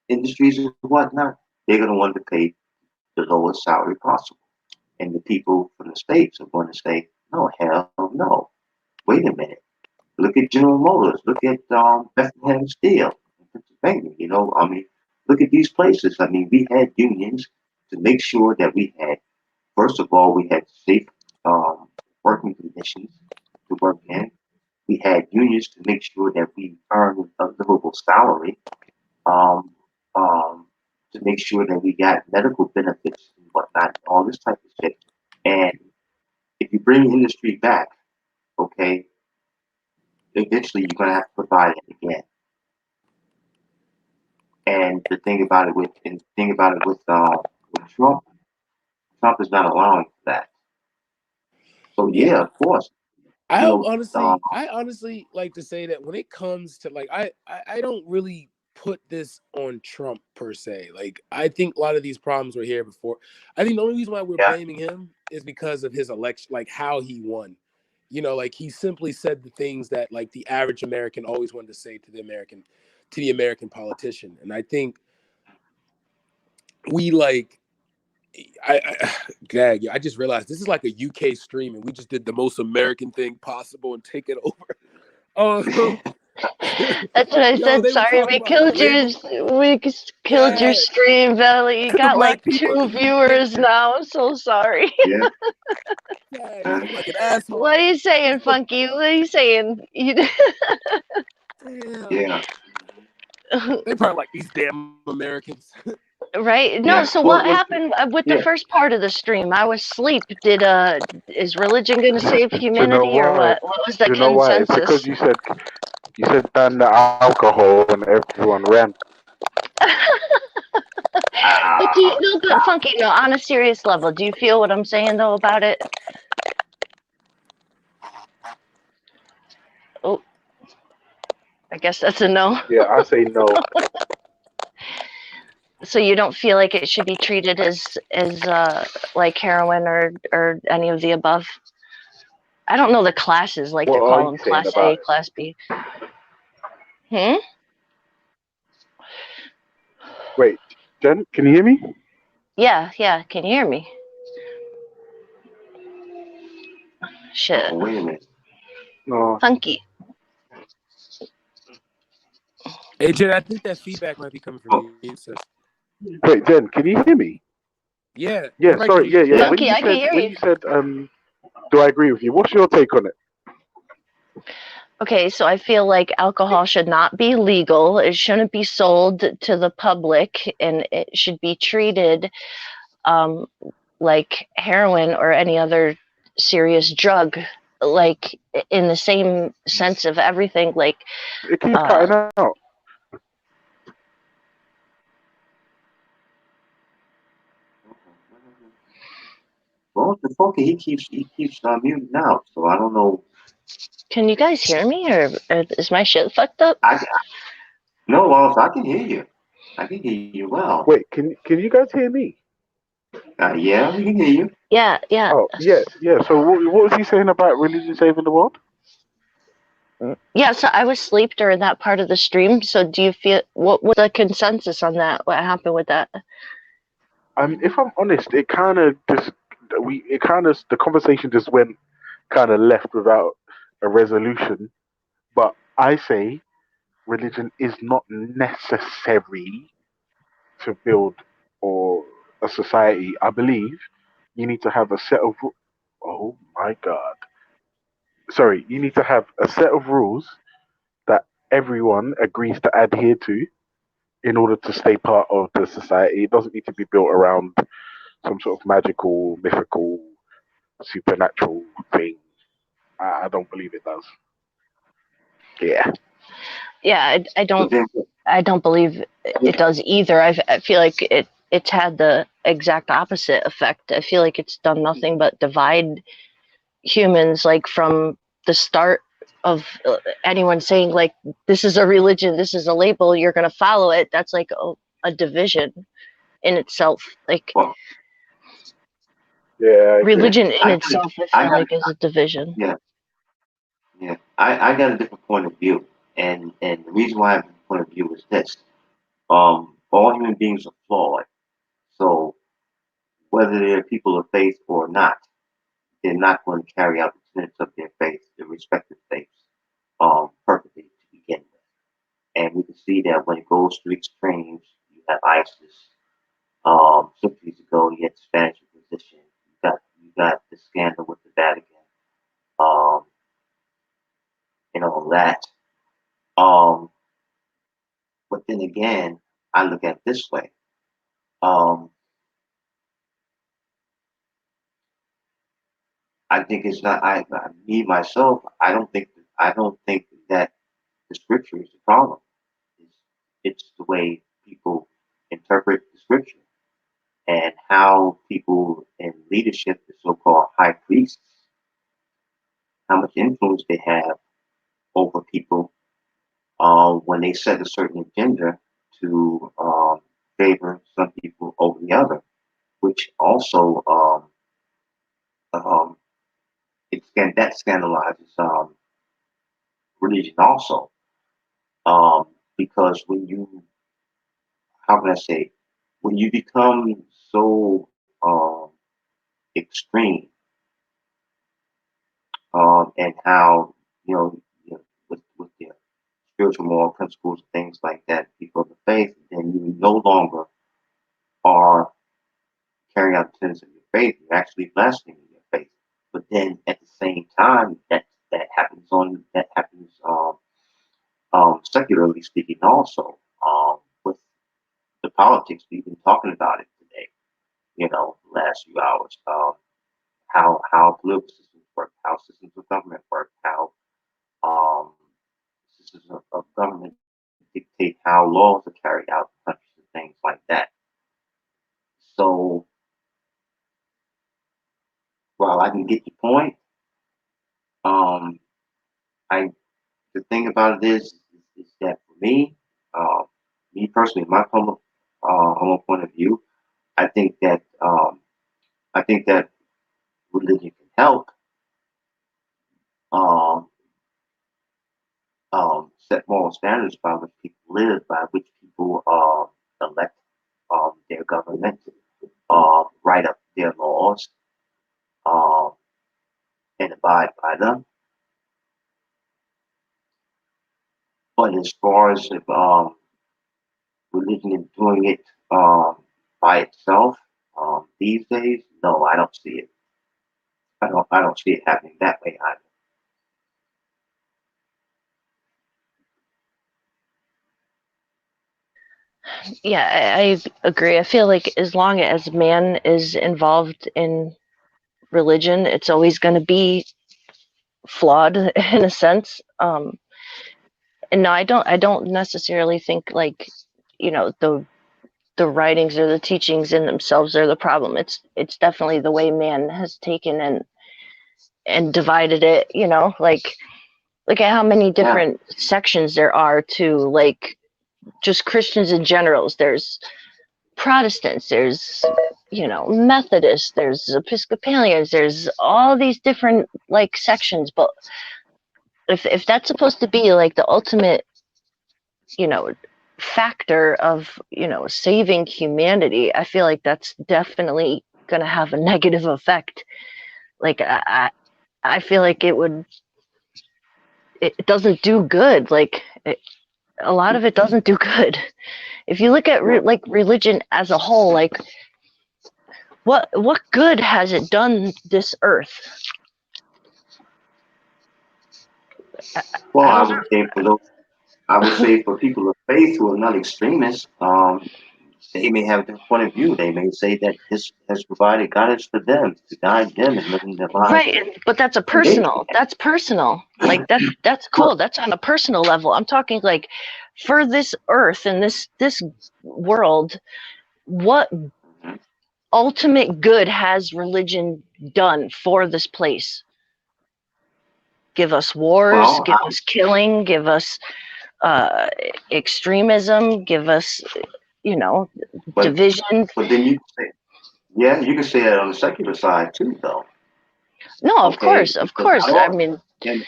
industries and whatnot, they're going to want to pay the lowest salary possible. And the people from the states are going to say, no, hell no. Wait a minute. Look at General Motors. Look at Bethlehem Steel in Pennsylvania. I mean, look at these places. I mean, we had unions to make sure that we had, first of all, we had safe working conditions to work in. We had unions to make sure that we earned a livable salary, um, um, to make sure that we got medical benefits and whatnot, all this type of shit. And if you bring industry back, okay, eventually you're gonna have to provide it again. And the thing about it with Trump, Trump is not allowing for that. So Yeah. yeah, of course, I you know, honestly like to say that when it comes to like I don't really put this on Trump per se. Like I think a lot of these problems were here before. I think the only reason why we're yeah, blaming him is because of his election, like how he won. Like he simply said the things that like the average American always wanted to say to the American politician. And I think we like gag. I just realized this is like a UK stream, and we just did the most American thing possible and take it over. That's what I said. They were Sorry, talking about we killed your stream, Velle. You got black like people. 2 viewers now. I'm so sorry. yeah, I'm like an asshole. What are you saying, Funky? What are you saying? yeah. They probably like these damn Americans. Right? No, Yeah. so Well, what happened with the yeah. first part of the stream? I was asleep. Is religion going to save Do you know humanity or why? what? What was the Do you know why? It's consensus? because you said ban the alcohol and everyone ran. But Funky, no, on a serious level, do you feel what I'm saying though about it? Oh, I guess that's a no. Yeah, I say no. So you don't feel like it should be treated as like heroin or any of the above? I don't know the classes, like What to are call you them saying class about A, it? class B. Hmm? Wait, Jen, can you hear me? Yeah, can you hear me? Shit. Oh, wait a minute. No. Funky. Hey, Jen, I think that feedback might be coming from you. So. Wait, Jen, can you hear me? Yeah. Yeah, sorry. Yeah. Monkey, I can hear you. When you said, do I agree with you? What's your take on it? Okay, so I feel like alcohol should not be legal. It shouldn't be sold to the public, and it should be treated like heroin or any other serious drug, like in the same sense of everything. Like, It keeps cutting out. Well, the Funky, he keeps muting out, so I don't know. can you guys hear me, or is my shit fucked up? No, Wallace, I can hear you. I can hear you well. Wait, can you guys hear me? Yeah, we can hear you. Yeah. Oh, yeah. So what was he saying about religion saving the world? Yeah, so I was asleep during that part of the stream. So do you feel what was the consensus on that? What happened with that? If I'm honest, it kind of the conversation just went kind of left without a resolution. But I say religion is not necessary to build or a society. I believe you need to have a set of oh my god. Sorry, you need to have a set of rules that everyone agrees to adhere to in order to stay part of the society. It doesn't need to be built around some sort of magical, mythical, supernatural thing. I don't believe it does. Yeah. Yeah, I don't believe it does either. I feel like it's had the exact opposite effect. I feel like it's done nothing but divide humans, like from the start of anyone saying like this is a religion, this is a label, you're going to follow it. That's like a division in itself. Like religion in itself, I feel like is a division. Yeah. I got a different point of view, and the reason why I have a different point of view is this: all human beings are flawed, so whether they're people of faith or not, they're not going to carry out the tenets of their faith, their respective faiths, perfectly to begin with. And we can see that when it goes to extremes, you have ISIS. 6 years ago, you had the Spanish Inquisition. You got the scandal with the Vatican, um, and all that. But then again, I look at it this way. I think it's not. Me myself. I don't think that the scripture is the problem. It's the way people interpret the scripture and how people in leadership, the so-called high priests, how much influence they have over people when they set a certain agenda to favor some people over the other, which also um, that scandalizes religion also, because when you, how can I say, when you become so extreme, and how with their spiritual moral principles, things like that, people of the faith, then you no longer are carrying out the tenets of your faith. You're actually blaspheming your faith. But then at the same time, that happens secularly speaking also, with the politics we've been talking about it today. Last few hours. How political systems work, how systems of government work, how um, systems of government dictate how laws are carried out in countries and things like that. So while I can get the point, um, I the thing about it is that for me personally, my humble point of view, I think that religion can help um, set moral standards by which people live, by which people elect their government, write up their laws, um, and abide by them. But as far as if, religion is doing it by itself these days, no, I don't see it. I don't see it happening that way either. Yeah, I agree. I feel like as long as man is involved in religion, it's always going to be flawed in a sense. And no, I don't necessarily think like, you know, the writings or the teachings in themselves are the problem. It's definitely the way man has taken and divided it. You know, like look at how many different sections there are to like just Christians in general. There's Protestants, there's, you know, Methodists, there's Episcopalians, there's all these different like sections. But if that's supposed to be like the ultimate, you know, factor of, you know, saving humanity, I feel like that's definitely going to have a negative effect. Like I feel like it doesn't do good. Like a lot of it doesn't do good. If you look at like religion as a whole, like what good has it done this earth? Well, I would say for those, I would say for people of faith who are not extremists, they may have their point of view. They may say that this has provided guidance for them to guide them in living their lives. Right, but that's personal. That's personal. Like that's cool. That's on a personal level. I'm talking like for this earth and this world, what ultimate good has religion done for this place? Give us wars, give us killing, give us extremism, give us, you know, division. But then you can say, yeah, you can say that on the secular side too, though. No, of course. I mean, and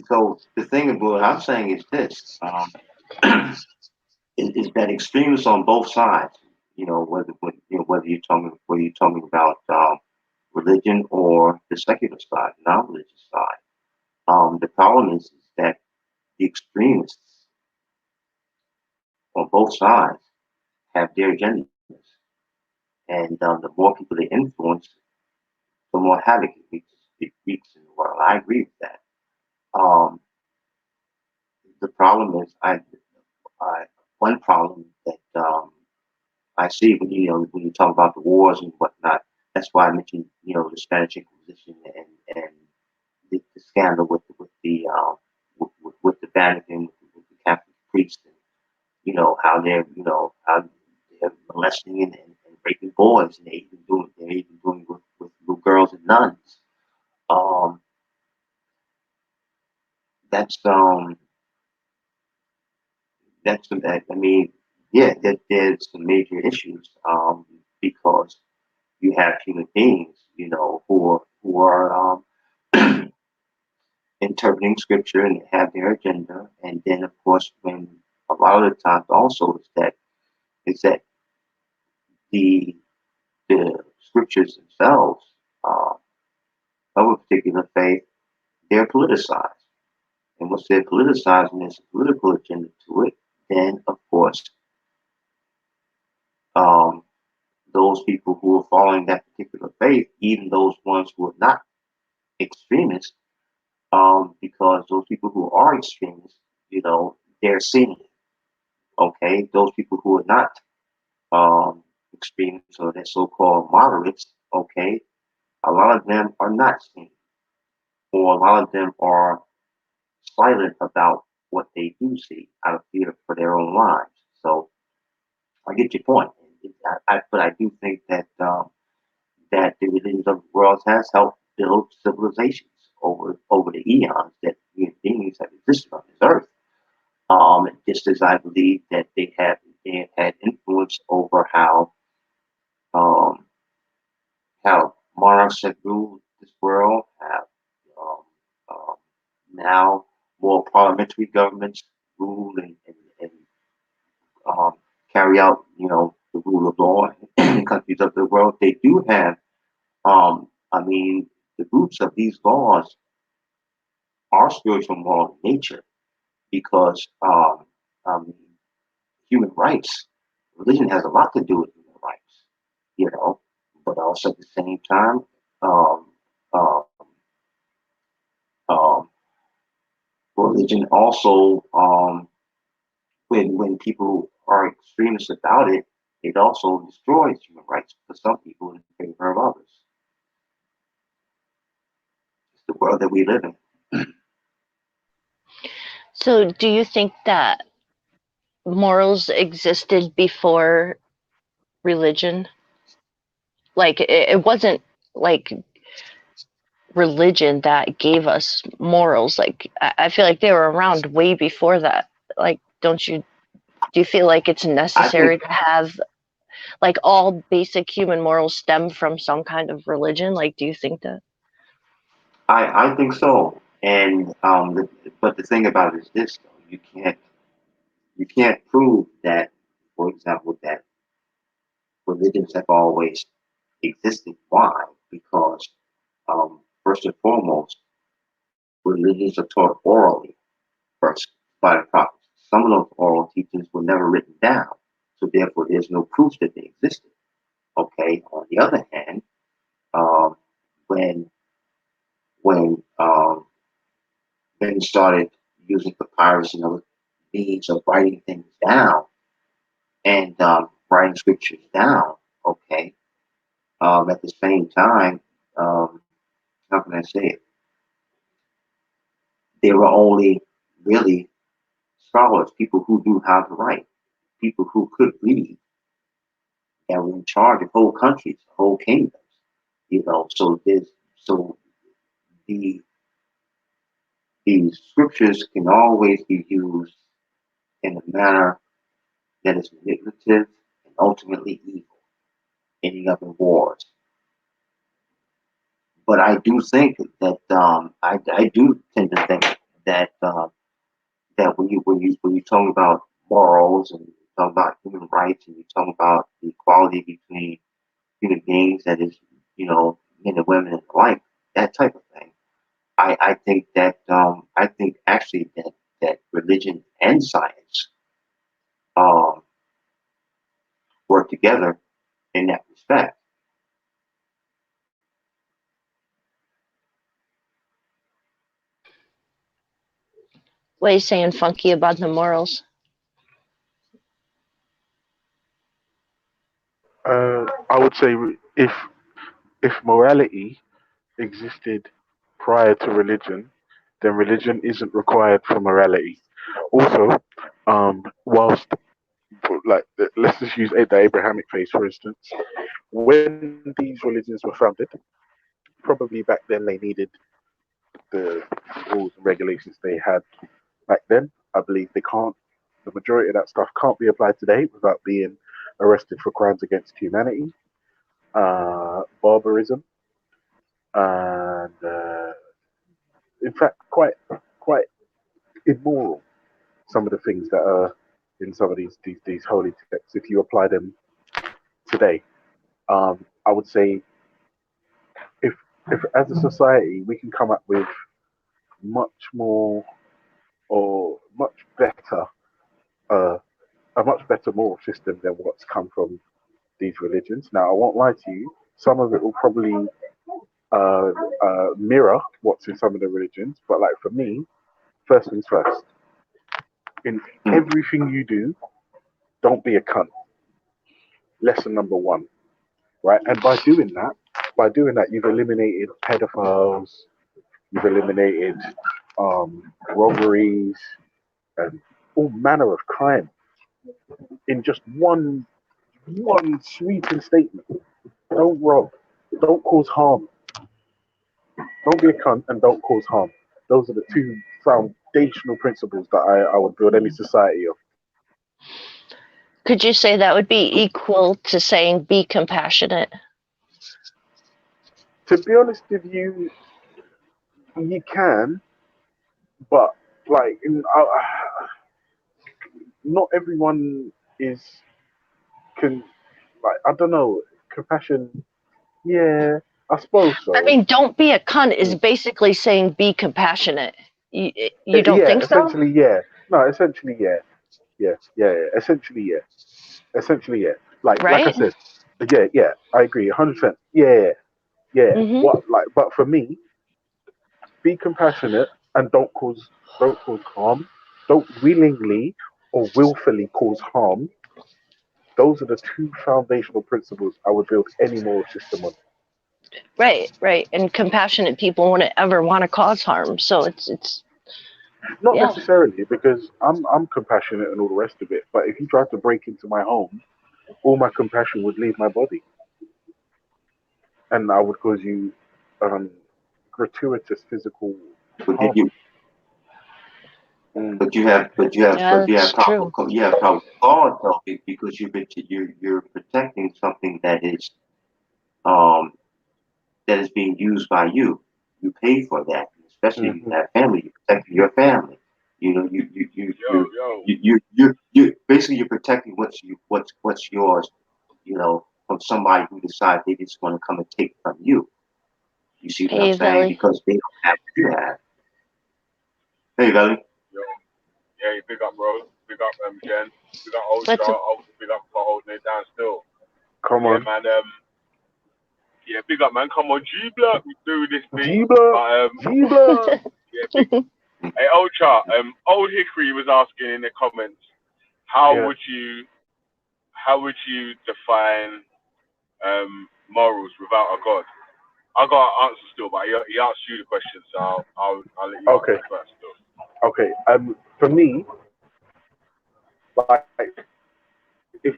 so the thing about what I'm saying is this: is that extremists on both sides. You know, whether you're talking about religion or the secular side, non-religious side. The problem is that the extremists on both sides have their agendas, and the more people they influence, the more havoc it wreaks in the world. I agree with that. Um, the problem is, one problem that I see when you talk about the wars and whatnot. That's why I mentioned the Spanish Inquisition and the scandal with the Vatican, with the Catholic priests, and how they're molesting and raping boys, and they're even doing with little girls and nuns. Um, that's I mean, yeah, there's some major issues because you have human beings, who are interpreting scripture and have their agenda, and then of course, when a lot of the times also is that the scriptures themselves of a particular faith, they're politicized, and once they're politicized and there's a political agenda to it, then of course, um, those people who are following that particular faith, even those ones who are not extremists, because those people who are extremists, they're seeing it. Okay, those people who are not extremists or they're so-called moderates, okay, a lot of them are not seeing it, or a lot of them are silent about what they do see out of fear for their own lives. So I get your point, but I do think that the religions of the world has helped build civilizations over the eons that human beings have existed on this earth. Just as I believe that they have had influence over um, how monarchs have ruled this world, have um, um, now more parliamentary governments rule and um, carry out, the rule of law in countries of the world. They do have, I mean, the roots of these laws are spiritual moral in nature, because human rights, religion has a lot to do with human rights, you know, but also at the same time, um, um, um, religion also, when people are extremists about it, it also destroys human rights for some people in favor of others. It's the world that we live in. So, do you think that morals existed before religion? Like, it wasn't like religion that gave us morals. Like, I feel like they were around way before that. Like, do you feel like it's necessary to have, like, all basic human morals stem from some kind of religion? Like, do you think that? I think so, and but the thing about it is this: though, you can't prove that, for example, that religions have always existed. Why? Because first and foremost, religions are taught orally first by the prophets. Some of those oral teachings were never written down, so therefore there's no proof that they existed. Okay. On the other hand, um, when when men started using papyrus and other means of writing things down and writing scriptures down, okay, at the same time, um, how can I say it? There were only really scholars, people who knew how to write, people who could read, that were in charge of whole countries, whole kingdoms. You know, so the the scriptures can always be used in a manner that is manipulative and ultimately evil, ending up in wars. But I do think that I do tend to think that that when you talk about morals and you talk about human rights and you talk about the equality between human beings, that is, you know, men and women and alike, that type of thing. I think that I think actually that religion and science um, work together in that respect. What are you saying, Funky, about the morals? I would say if morality existed prior to religion, then religion isn't required for morality. Also, whilst like let's just use the Abrahamic faith for instance, when these religions were founded, probably back then they needed the rules and regulations they had back then. I believe they can't. The majority of that stuff can't be applied today without being arrested for crimes against humanity, barbarism, and in fact, quite immoral. Some of the things that are in some of these holy texts, if you apply them today, I would say if if as a society we can come up with much more or much better uh, a much better moral system than what's come from these religions. Now, I won't lie to you, some of it will probably mirror what's in some of the religions, but like for me, first things first, in everything you do, don't be a cunt. Lesson number one, right? And by doing that, you've eliminated pedophiles, you've eliminated robberies, and all manner of crime in just one sweeping statement. Don't rob. Don't cause harm. Don't be a cunt and don't cause harm. Those are the two foundational principles that I would build any society of. Could you say that would be equal to saying be compassionate? To be honest with you, you can, but like not everyone is can like I don't know compassion. Yeah, I suppose so. I mean, don't be a cunt is basically saying be compassionate. You don't Yeah, think so? essentially, yeah. No, essentially, essentially, yeah. Like I Right? said, yeah. I agree, 100%. Yeah. Mm-hmm. What like, but for me, be compassionate and don't cause harm. Don't willingly or willfully cause harm. Those are the two foundational principles I would build any moral system on. Right. And compassionate people wouldn't ever want to cause harm. So it's Not yeah. necessarily, because I'm compassionate and all the rest of it. But if you tried to break into my home, all my compassion would leave my body, and I would cause you gratuitous physical But harm. you, but you have, Yeah, that's true. you have probably cause though, because you're protecting something um that is being used by you. You pay for that, especially if you have family. You're protecting your family. You know, you basically you're protecting what's yours. You know, from somebody who decides they just want to come and take from you. You see what I'm Hey, saying? Velle. Because they don't have to do that. Hey, Valley. Yeah, big up, bro. Big up, Jen. Big up, Ultra. What's up? Also, big up for holding it down still. Come Yeah, on, man. Yeah, big up, man. Come on, G Block. We do this thing. G-Block, G-Block. Yeah, big. Hey, Ultra. Old Hickory was asking in the comments, how Yeah. would you define morals without a god? I got an answer still, but he asked you the question, so I'll let you Okay. answer first. Still. Okay. For me, like, if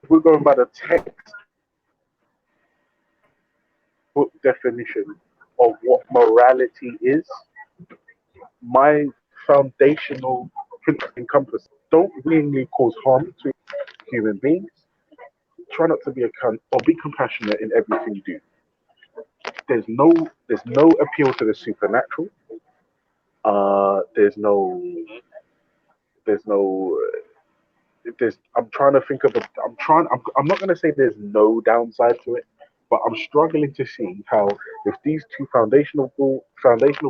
we're going by the textbook definition of what morality is, my foundational encompass don't really cause harm to human beings. Try not to be or be compassionate in everything you do. There's no appeal to the supernatural. There's no there's no I'm trying to think of I'm not going to say there's no downside to it, but I'm struggling to see how, if these two foundational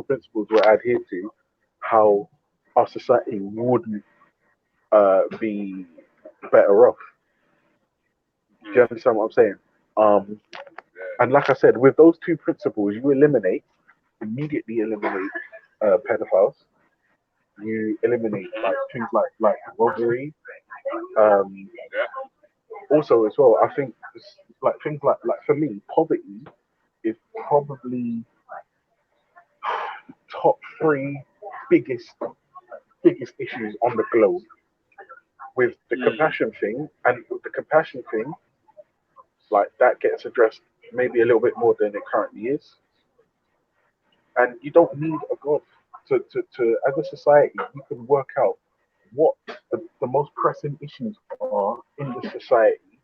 principles were adhered to, how our society wouldn't be better off. Do you understand what I'm saying? And like I said, with those two principles, you immediately eliminate pedophiles. You eliminate like things like robbery. Also, as well, I think like things like for me, poverty is probably top three biggest issues on the globe. With the compassion thing, and with the compassion thing, like that gets addressed maybe a little bit more than it currently is. And you don't need a god to as a society, you can work out what the most pressing issues are in the society,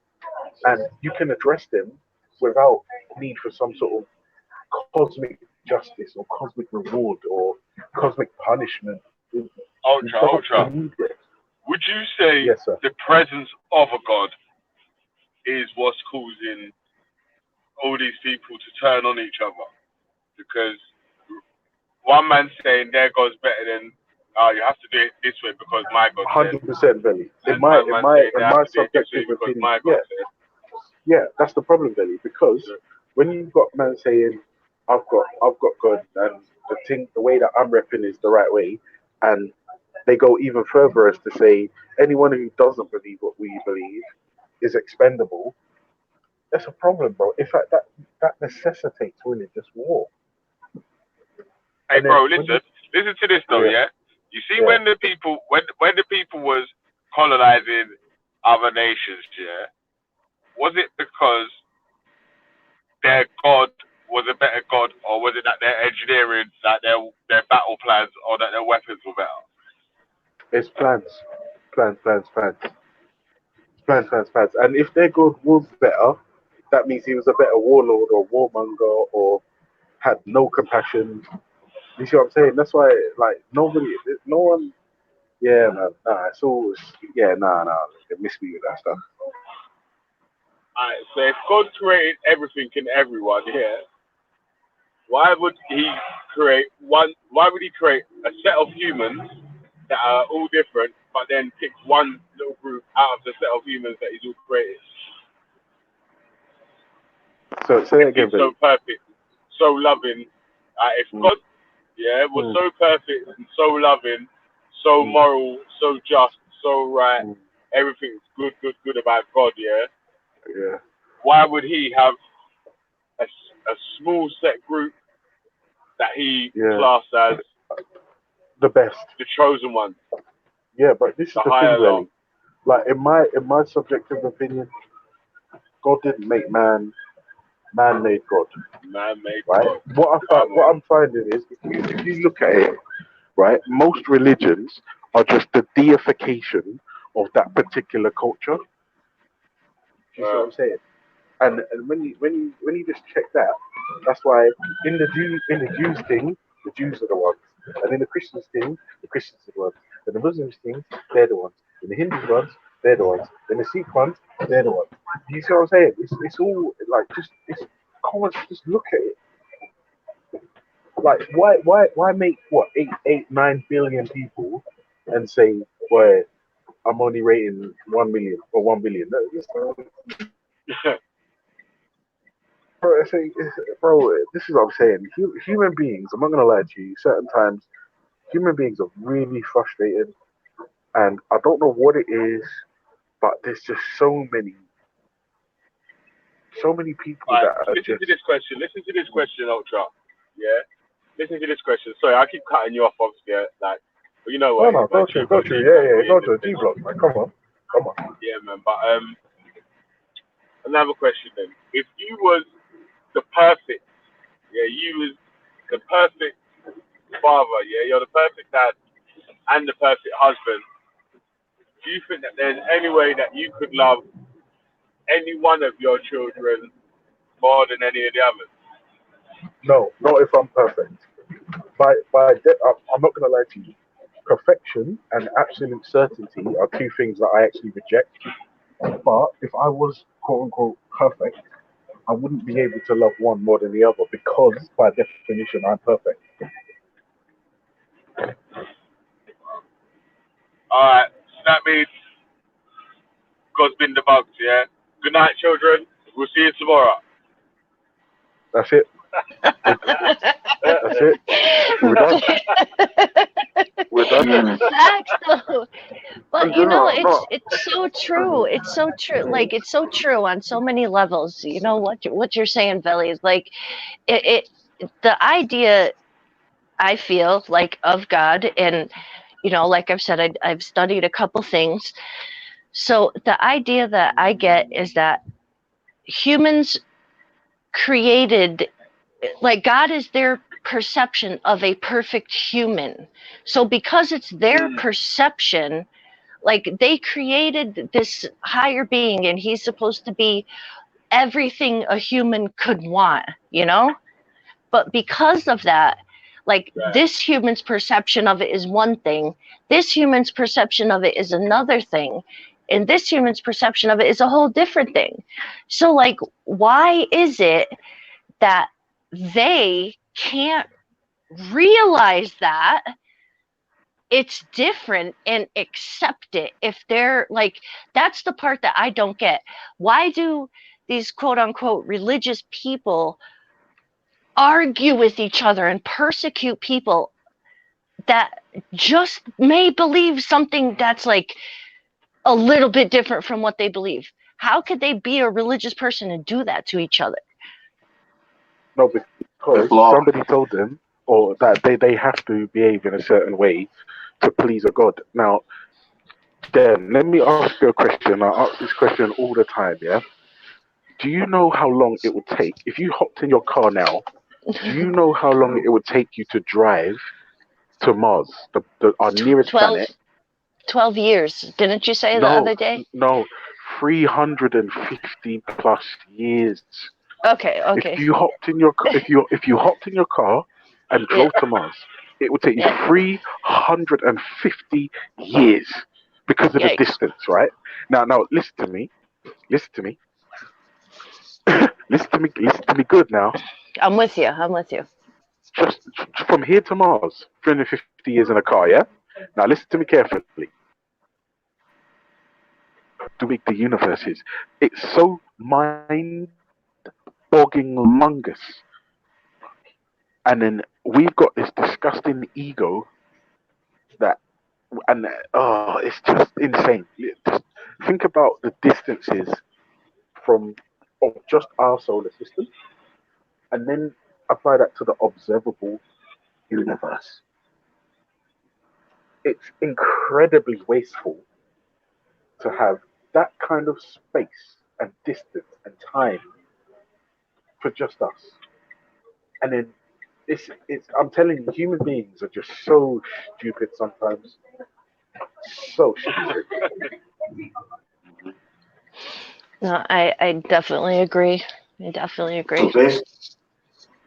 and you can address them without need for some sort of cosmic justice or cosmic reward or cosmic punishment. You don't Ultra. need it. Would you say Yes, sir. the presence of a god is what's causing all these people to turn on each other? Because one man's saying their God's better than, you have to do it this way because my God said. 100%, Belly. In And my one man saying they have to do it this way subjective because opinion, my God said. yeah, that's the problem, Belly. Because when you've got man saying, "I've got God," and the way that I'm repping is the right way," and they go even further as to say anyone who doesn't believe what we believe is expendable. That's a problem, bro. In fact, that necessitates religious war. Hey, And then bro, when listen to this though, yeah, yeah. You see, yeah, when the people was colonizing other nations, yeah, was it because their God was a better God, or was it that their engineering, that their battle plans, or that their weapons were better? it's plans. And if their God was better, that means he was a better warlord or warmonger or had no compassion. You see what I'm saying? That's why, like, no one, yeah, man, nah, it's always, yeah, nah, they miss me with that stuff. Alright, so if God created everything and everyone, yeah, why would he create a set of humans that are all different, but then picks one little group out of the set of humans that he's all created. So say that again, It's so perfect, so loving. If God, was so perfect and so loving, so moral, so just, so right, everything's good about God, Yeah. why would he have a small set group that he classed as the best, the chosen ones? Yeah, but this is the thing, higher really. law. Like in my subjective opinion, God didn't make man. Man made God. Man made Right. God. What I'm finding is, if you look at it, right, most religions are just the deification of that particular culture. Do you see what I'm saying? And when you just check that, that's why in the Jews thing, the Jews are the ones, and in the Christians thing, the Christians are the ones, and the Muslims thing, they're the ones, and the Hindus ones, they're the ones, and the Sikh ones, they're the ones. Do you see what I'm saying? It's all like come on, just look at it. Like why make what 9 billion people and say, well, I'm only rating 1 million or 1 billion. Bro, this is what I'm saying. Human beings, I'm not gonna lie to you. Certain times, human beings are really frustrated, and I don't know what it is, but there's just so many people Right, that are listen just. to this question. Listen to this question, Ultra. Yeah. Listen to this question. Sorry, I keep cutting you off, obviously. Like, but you know No, what? no, go to, go to a D block, man. Come on. Yeah, man. But another question then. If you was the perfect, you was the perfect father, you're the perfect dad and the perfect husband. Do you think that there's any way that you could love any one of your children more than any of the others? No, not if I'm perfect. I'm not gonna lie to you. Perfection and absolute certainty are two things that I actually reject. But if I was quote unquote perfect, I wouldn't be able to love one more than the other because by definition I'm perfect. Alright, so that means God's been debunked, yeah? Good night, children. We'll see you tomorrow. That's it. That's it. We're done. We're done. Facts though. But No, it's so true. It's so true. Like it's so true on so many levels. You know what you're saying, Velle, is like the idea I feel like of God, and like I've said, I've studied a couple things. So the idea that I get is that humans created, like God is their perception of a perfect human. So because it's their perception, like they created this higher being and he's supposed to be everything a human could want, but because of that, like this human's perception of it is one thing, this human's perception of it is another thing, and this human's perception of it is a whole different thing. So like, why is it that they can't realize that it's different and accept it? If they're like, that's the part that I don't get. Why do these quote unquote religious people argue with each other and persecute people that just may believe something that's like a little bit different from what they believe? How could they be a religious person and do that to each other? No, because somebody told them, or that they have to behave in a certain way to please a god. Now, then let me ask you a question. I ask this question all the time. Yeah. Do you know how long it would take if you hopped in your car now? Do you know how long it would take you to drive to Mars, our nearest 12 planet? years, didn't you say the other day? No, 350 plus years. Okay. If you hopped in your if you hopped in your car and drove to Mars, it would take you 350 years because of the distance, right? Now listen to me. Listen to me. Listen to me good now. I'm with you. Just from here to Mars, 350 years in a car, yeah? Now listen to me carefully. To make the universe is, it's so mind-bogging humongous, and then we've got this disgusting ego that, and it's just insane. Just think about the distances from of just our solar system, and then apply that to the observable universe. It's incredibly wasteful to have that kind of space and distance and time for just us. And then it's I'm telling you, human beings are just so stupid sometimes. So stupid. No, I definitely agree. I definitely agree.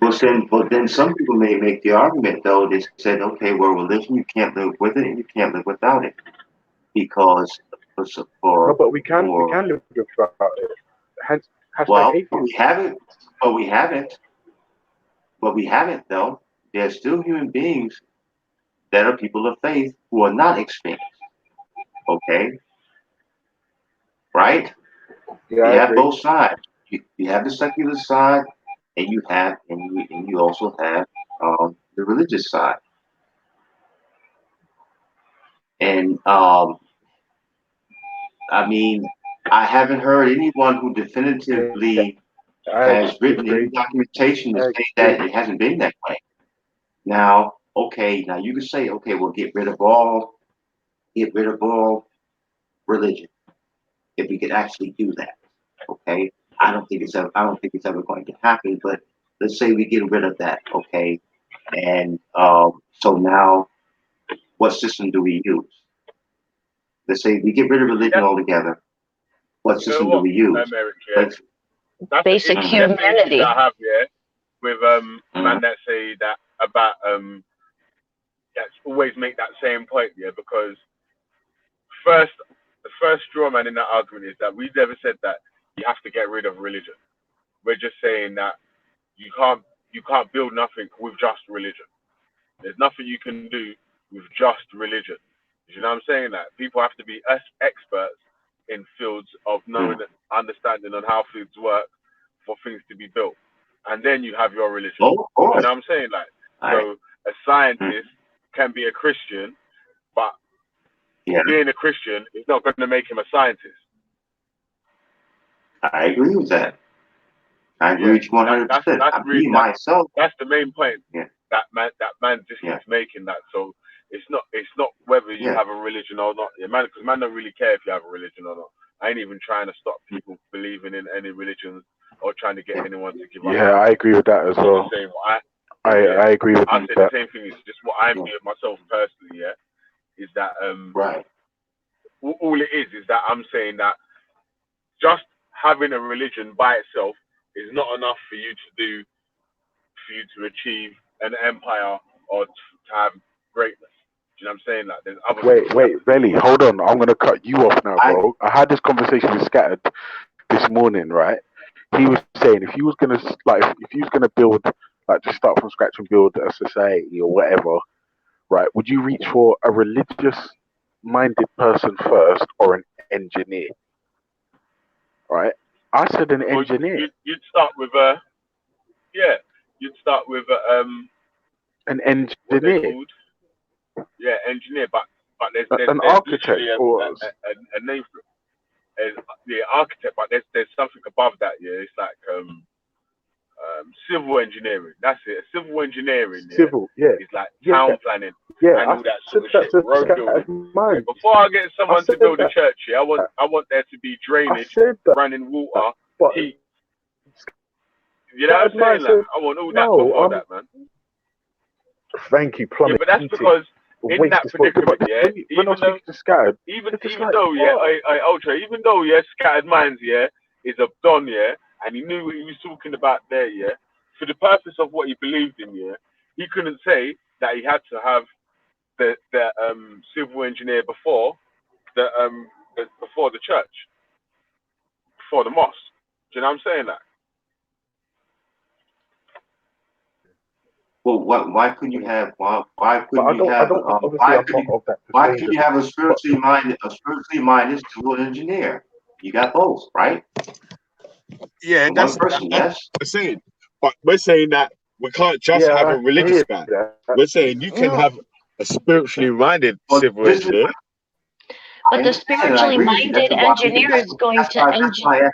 But then some people may make the argument though. They said, okay, well, religion you can't live with it and you can't live without it because No, but we can live without it. Hence hashtag atheist. we haven't though. There's still human beings that are people of faith who are not extinct. Okay, right? Yeah, You I have agree. both sides. You have the secular side, and you also have the religious side. And I mean, I haven't heard anyone who definitively has written any documentation to say that it hasn't been that way. Now, okay, now you can say, okay, well, get rid of all religion if we could actually do that. Okay, I don't think it's ever going to happen. But let's say we get rid of that. Okay, and so now, what system do we use? Let's say we get rid of religion altogether. What system do we use? Eric, yeah. That's Basic that's the issue humanity. that I have, yeah, with man that say that about that always make that same point, yeah, because the first straw man in that argument is that we've never said that you have to get rid of religion. We're just saying that you can't build nothing with just religion. There's nothing you can do with just religion. You know what I'm saying? That people have to be experts in fields of knowing and understanding on how things work for things to be built. And then you have your religion. Oh, of course. You know what I'm saying? Like, so a scientist can be a Christian, but being a Christian is not going to make him a scientist. I agree with that. I agree with you 100%. That's the main point. That man just keeps making that. So it's not whether you have a religion or not. Yeah, man, because man don't really care if you have a religion or not. I ain't even trying to stop people believing in any religions or trying to get anyone to give up. Yeah, I agree with that as well. I agree with I that. say the same thing. Is just what I'm doing myself personally. Yeah, is that all it is that I'm saying that just having a religion by itself is not enough for you to achieve an empire or to have greatness. Do you know what I'm saying? Like there's other Wait, Velle, hold on. I'm gonna cut you off now, bro. I had this conversation with Scattered this morning, right? He was saying if you was gonna build, like, just start from scratch and build a society or whatever, right? Would you reach for a religious-minded person first or an engineer? Right? I said an engineer. You'd start with you'd start with an what they engineer. called? Yeah, engineer, but there's An architect or a name for it. Yeah, architect, but there's something above that. Yeah, it's like civil engineering. That's it. Civil engineering. Yeah, civil. Yeah, it's like town planning and all that sort of shit. Road building. Yeah, before I get someone to build a church, I want there to be drainage, running water, heat. You know what I'm saying? Like, I want all that before that, man. Thank you, plumbing. Yeah, but that's because in that predicament, even though Ultra, even though Scattered Minds, is a don, and he knew what he was talking about there, for the purpose of what he believed in, he couldn't say that he had to have the civil engineer before the church, before the mosque. Do you know what I'm saying? That? Well, why couldn't you have why But couldn't you have obviously I'm not of that why couldn't persuasion. you have a spiritually minded civil engineer? You got both, right? Yeah, And one that's person, what yes. we're saying. But we're saying that we can't just have Yeah, a I religious hear guy. that. We're saying you can No, have a spiritually minded Well, civil this is engineer. I but the understand and I spiritually agree with you. minded engineer is going to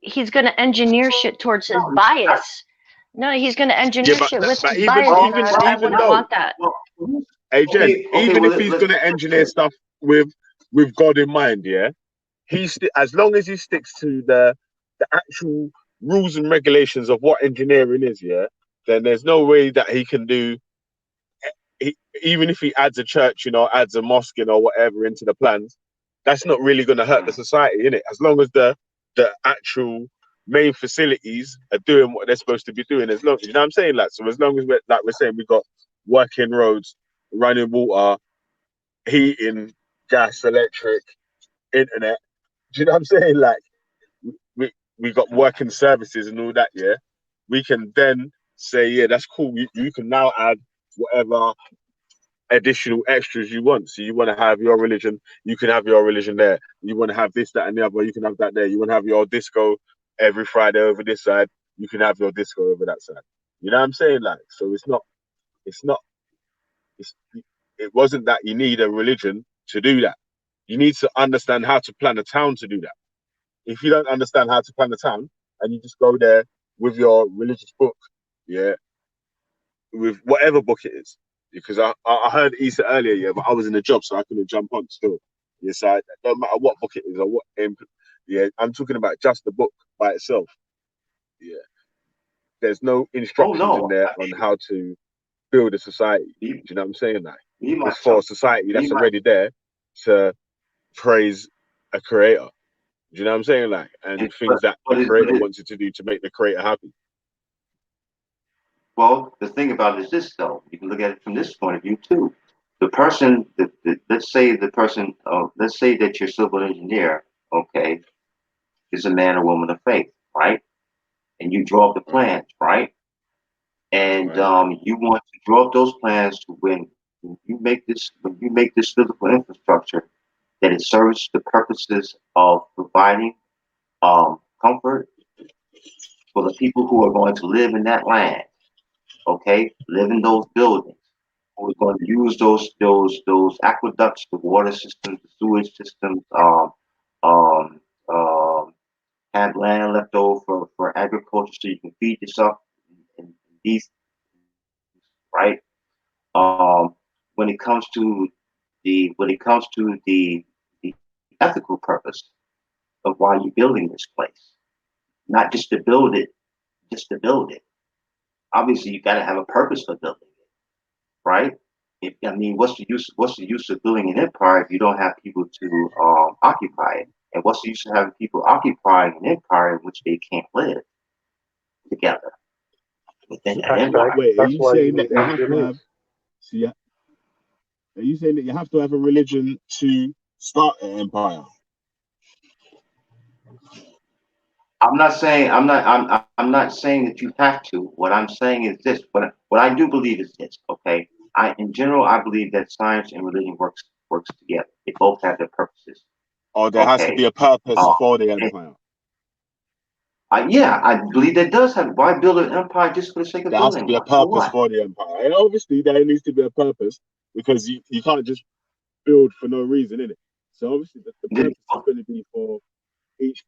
he's going to engineer shit towards his bias. No, he's going to Yeah, engineer shit with but his bias, and I even wouldn't though, want that. hey Jen, okay, even well if he's let's gonna engineer stuff with God in mind, yeah, as long as he sticks to the actual rules and regulations of what engineering is, yeah, then there's no way that he can do. Even if he adds a church, adds a mosque, or whatever into the plans, that's not really going to hurt the society, innit? As long as the actual main facilities are doing what they're supposed to be doing, as long, you know what I'm saying, like, so as long as we're saying we've got working roads, running water, heating, gas, electric, internet. Do you know what I'm saying? Like, we got working services and all that, yeah. We can then say, yeah, that's cool. You can now add whatever additional extras you want. So you want to have your religion, you can have your religion there. You want to have this, that, and the other, you can have that there. You want to have your disco every Friday over this side, you can have your disco over that side. You know what I'm saying? Like, so it's not, it's, it wasn't that you need a religion to do that. You need to understand how to plan a town to do that. If you don't understand how to plan a town and you just go there with your religious book, yeah, with whatever book it is, because I heard Issa earlier, yeah, but I was in a job, so I couldn't jump on still. Yes, yeah, so no matter what book it is or what, yeah, I'm talking about just the book by itself. Yeah, there's no instructions in no. there on how to build a society. Do you know what I'm saying? Like, it's for a society that's already there to praise a creator. Do you know what I'm saying? Like, and things that the creator wanted to do to make the creator happy. Well, the thing about it is this, though. You can look at it from this point of view too. The person, let's say the person, let's say that your civil engineer, okay, is a man or woman of faith, right? And you draw up the plans, right? And you want to draw up those plans to when you make this physical infrastructure that it serves the purposes of providing comfort for the people who are going to live in that land, okay, live in those buildings. We're going to use those aqueducts, the water systems, the sewage systems, um, um, have land left over for agriculture so you can feed yourself in these, right? When it comes to the ethical purpose of why you're building this place, not just to build it, just to build it. Obviously, you got to have a purpose for building it, right? I mean, what's the use? What's the use of building an empire if you don't have people to occupy it? And what's the use of having people occupying an empire in which they can't live together within that empire? Wait, are you saying that you have to have? So yeah, are you saying that you have to have a religion to start an empire? I'm not saying I'm not saying that you have to. What I'm saying is this. What I do believe is this. Okay, in general I believe that science and religion works together. They both have their purposes. Or there has to be a purpose for the empire. Yeah, I believe that does have. Why build an empire just for the sake of There has to building be a one? For purpose what? for the empire. And obviously there needs to be a purpose because you can't just build for no reason, innit? So obviously the purpose is going to be for each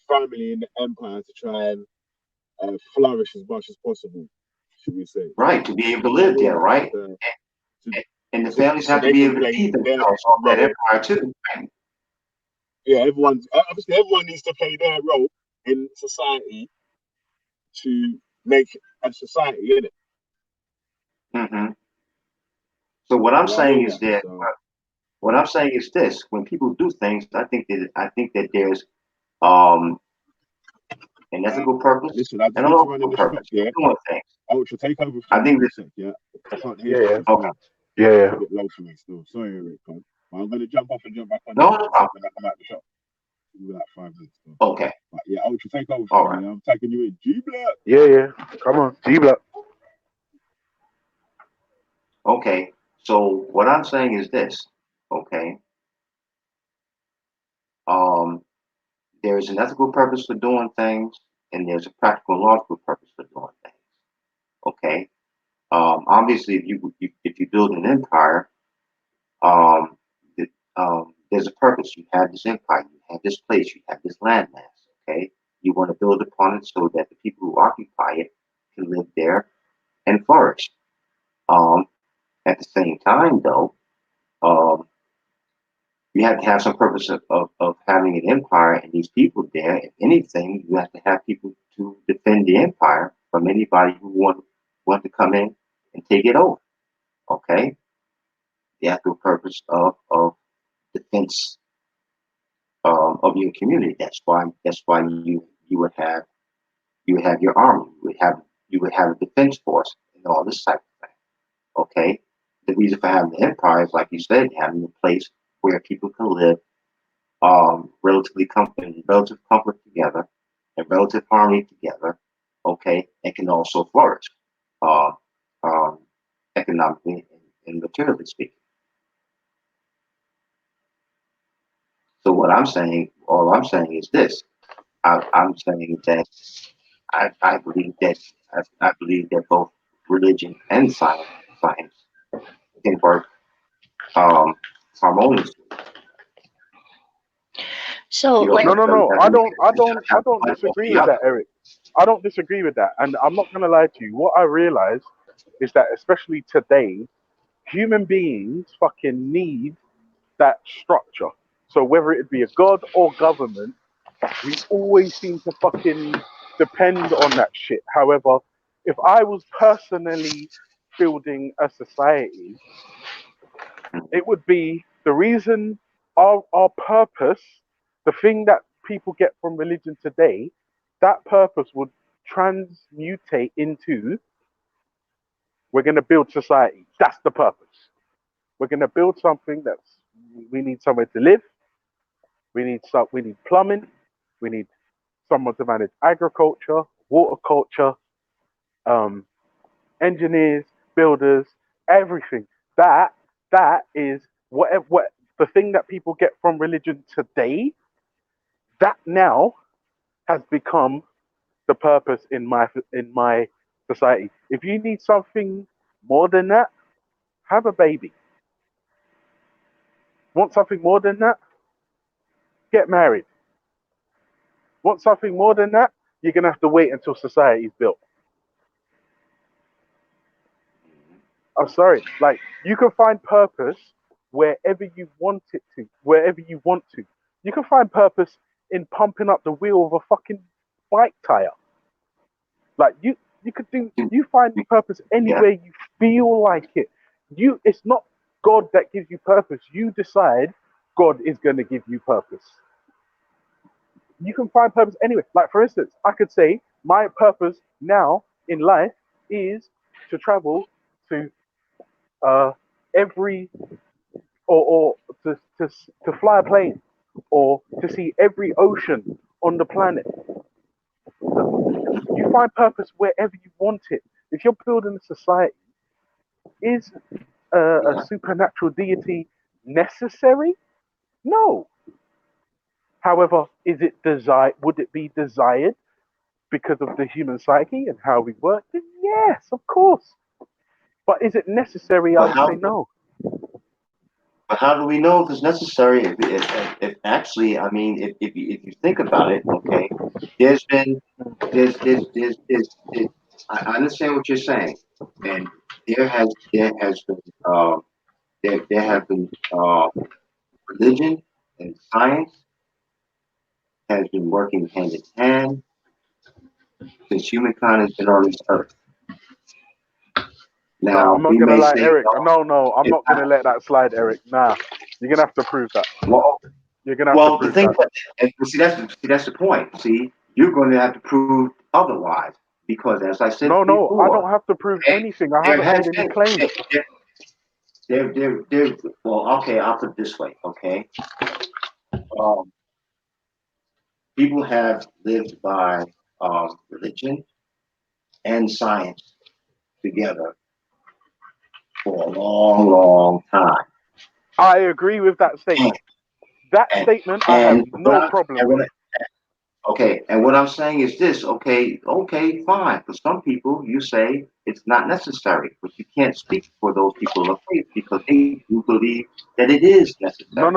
family in the empire to try and flourish as much as possible, should we say? Right, to be able to live there, right? And the families have to they be can able to play feed their themselves off that role. empire too. Right? Yeah, everyone needs to play their role in society to make a society, innit? Mm-hmm. So what I'm You know what I saying mean? is that what I'm saying is this: when people do things, I think that there's um an ethical purpose listen, I and just a need to run in logical the shop, purpose for yeah. doing things. Ultra, take over I for me think for a that sec, yeah. I can't hear you. okay. Yeah. It's a bit low for me still. Sorry, Rick. I'm gonna jump off and jump back on No, again no problem. when I come out the shop. in like 5 minutes. So. Okay. But yeah, Ultra, take over. All right. I'm tagging you in. G-Black. Yeah. Come on, G-Black. Okay. So what I'm saying is this. Okay. There's an ethical purpose for doing things, and there's a practical and logical purpose for doing things. Okay. Obviously, if you build an empire, um, there's a purpose. You have this empire, you have this place, you have this landmass. Okay, you want to build upon it so that the people who occupy it can live there and flourish. At the same time, though, um, you have to have some purpose of having an empire and these people there. If anything, you have to have people to defend the empire from anybody who want to come in and take it over. Okay, the actual purpose of defense of your community. That's why you would have your army. You would have a defense force and all this type of thing. Okay, the reason for having the empire is, like you said, having a place where people can live in relative comfort together and relative harmony together. Okay, and can also flourish uh, um, economically and materially speaking. So all I'm saying is this. I'm saying that I believe that I believe that both religion and science can work harmoniously. So, No. I don't disagree with other. that, Eric. I don't disagree with that, and I'm not gonna lie to you. What I realize is that, especially today, human beings fucking need that structure. So whether it be a god or government, we always seem to fucking depend on that shit. However, if I was personally building a society, it would be the reason our purpose, the thing that people get from religion today, that purpose would transmutate into we're going to build society. That's the purpose. We're going to build something we need somewhere to live. We need plumbing. We need someone to manage agriculture, water culture, engineers, builders, everything. That is what the thing that people get from religion today. That now has become the purpose in my society. If you need something more than that, have a baby. Want something more than that? Get married. Want something more than that? You're gonna have to wait until society is built. I'm sorry. Like, you can find purpose wherever you want it to, wherever you want to. You can find purpose in pumping up the wheel of a fucking bike tire. Like, you find purpose anywhere you feel like it. It's not God that gives you purpose. You decide God is going to give you purpose. You can find purpose anywhere. Like, for instance, I could say my purpose now in life is to travel to every or to fly a plane or to see every ocean on the planet. You find purpose wherever you want it. If you're building a society, is a supernatural deity necessary? No. However, is it desired? Would it be desired because of the human psyche and how we work? Then yes, of course. But is it necessary? I would say no. But how do we know if it's necessary? If actually, I mean, if you think about it, okay, there's been, I understand what you're saying, and there has been, there have been, religion and science has been working hand in hand since humankind has been on this earth. No, Now, I'm not we gonna may lie, say, Eric. No, I'm not gonna let that slide, Eric. Nah, you're gonna have to prove that. You're gonna have to the prove thing, that. that's the point. See, you're going to have to prove otherwise because, as I said No, I before, don't have to prove anything. I there haven't has made any been claims. well, okay, I'll put it this way, okay. Um, people have lived by religion and science together for a long, long time. I agree with that statement. That statement I have no problem with. Okay, and what I'm saying is this. Okay, fine. For some people, you say it's not necessary, but you can't speak for those people of faith because they do believe that it is necessary.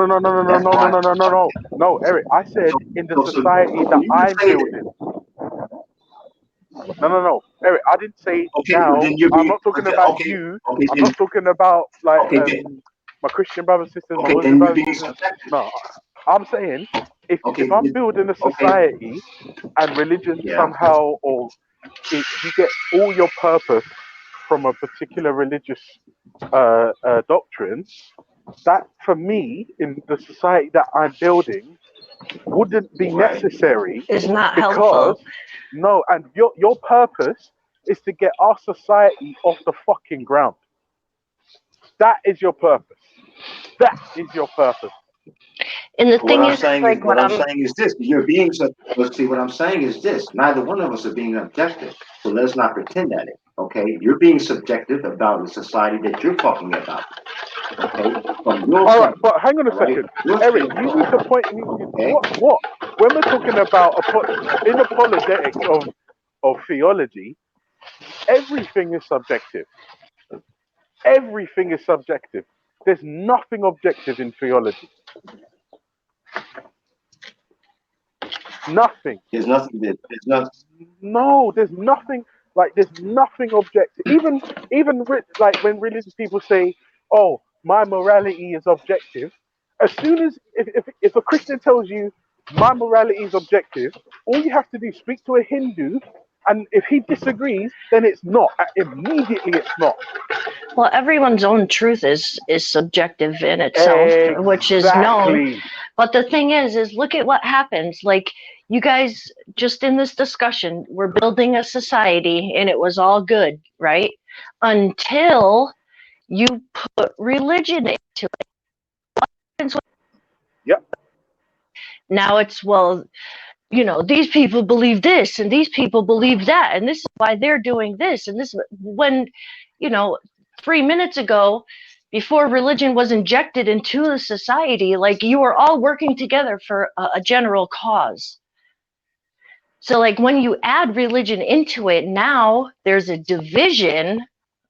No, Eric. I said in the society that I'm building. No, Eric. I didn't say now. I'm not talking about you. I'm not talking about like my Christian brothers and sisters, my Muslim brothers and sisters. No, I'm saying if I'm building a society and religion somehow, or if you get all your purpose from a particular religious doctrine, that for me in the society that I'm building wouldn't be necessary. It's not because helpful. no, and your purpose is to get our society off the fucking ground. That is your purpose. That is your purpose. And the What thing I'm is, saying like is, this: you're being see, what I'm saying is this: neither one of us are being objective. So let's not pretend that it. Okay, you're being subjective about the society that you're talking about. Okay, from your all right, but hang on a second, Eric. You need to point me. What? When we're talking about in apologetics of theology, everything is subjective. Everything is subjective. There's nothing objective in theology. Nothing. There's nothing. There's nothing. No, there's nothing. Like there's nothing objective. Even like when religious people say, "Oh, my morality is objective," as soon as if a Christian tells you my morality is objective, all you have to do is speak to a Hindu, and if he disagrees, then it's not. Immediately, it's not. Well, everyone's own truth is subjective in itself, which is known. But the thing is look at what happens. Like you guys just in this discussion, we're building a society and it was all good, right? Until you put religion into it. Yep. Now it's, well, these people believe this and these people believe that, and this is why they're doing this and this, when 3 minutes ago, before religion was injected into the society, like you were all working together for a general cause. So like when you add religion into it, now there's a division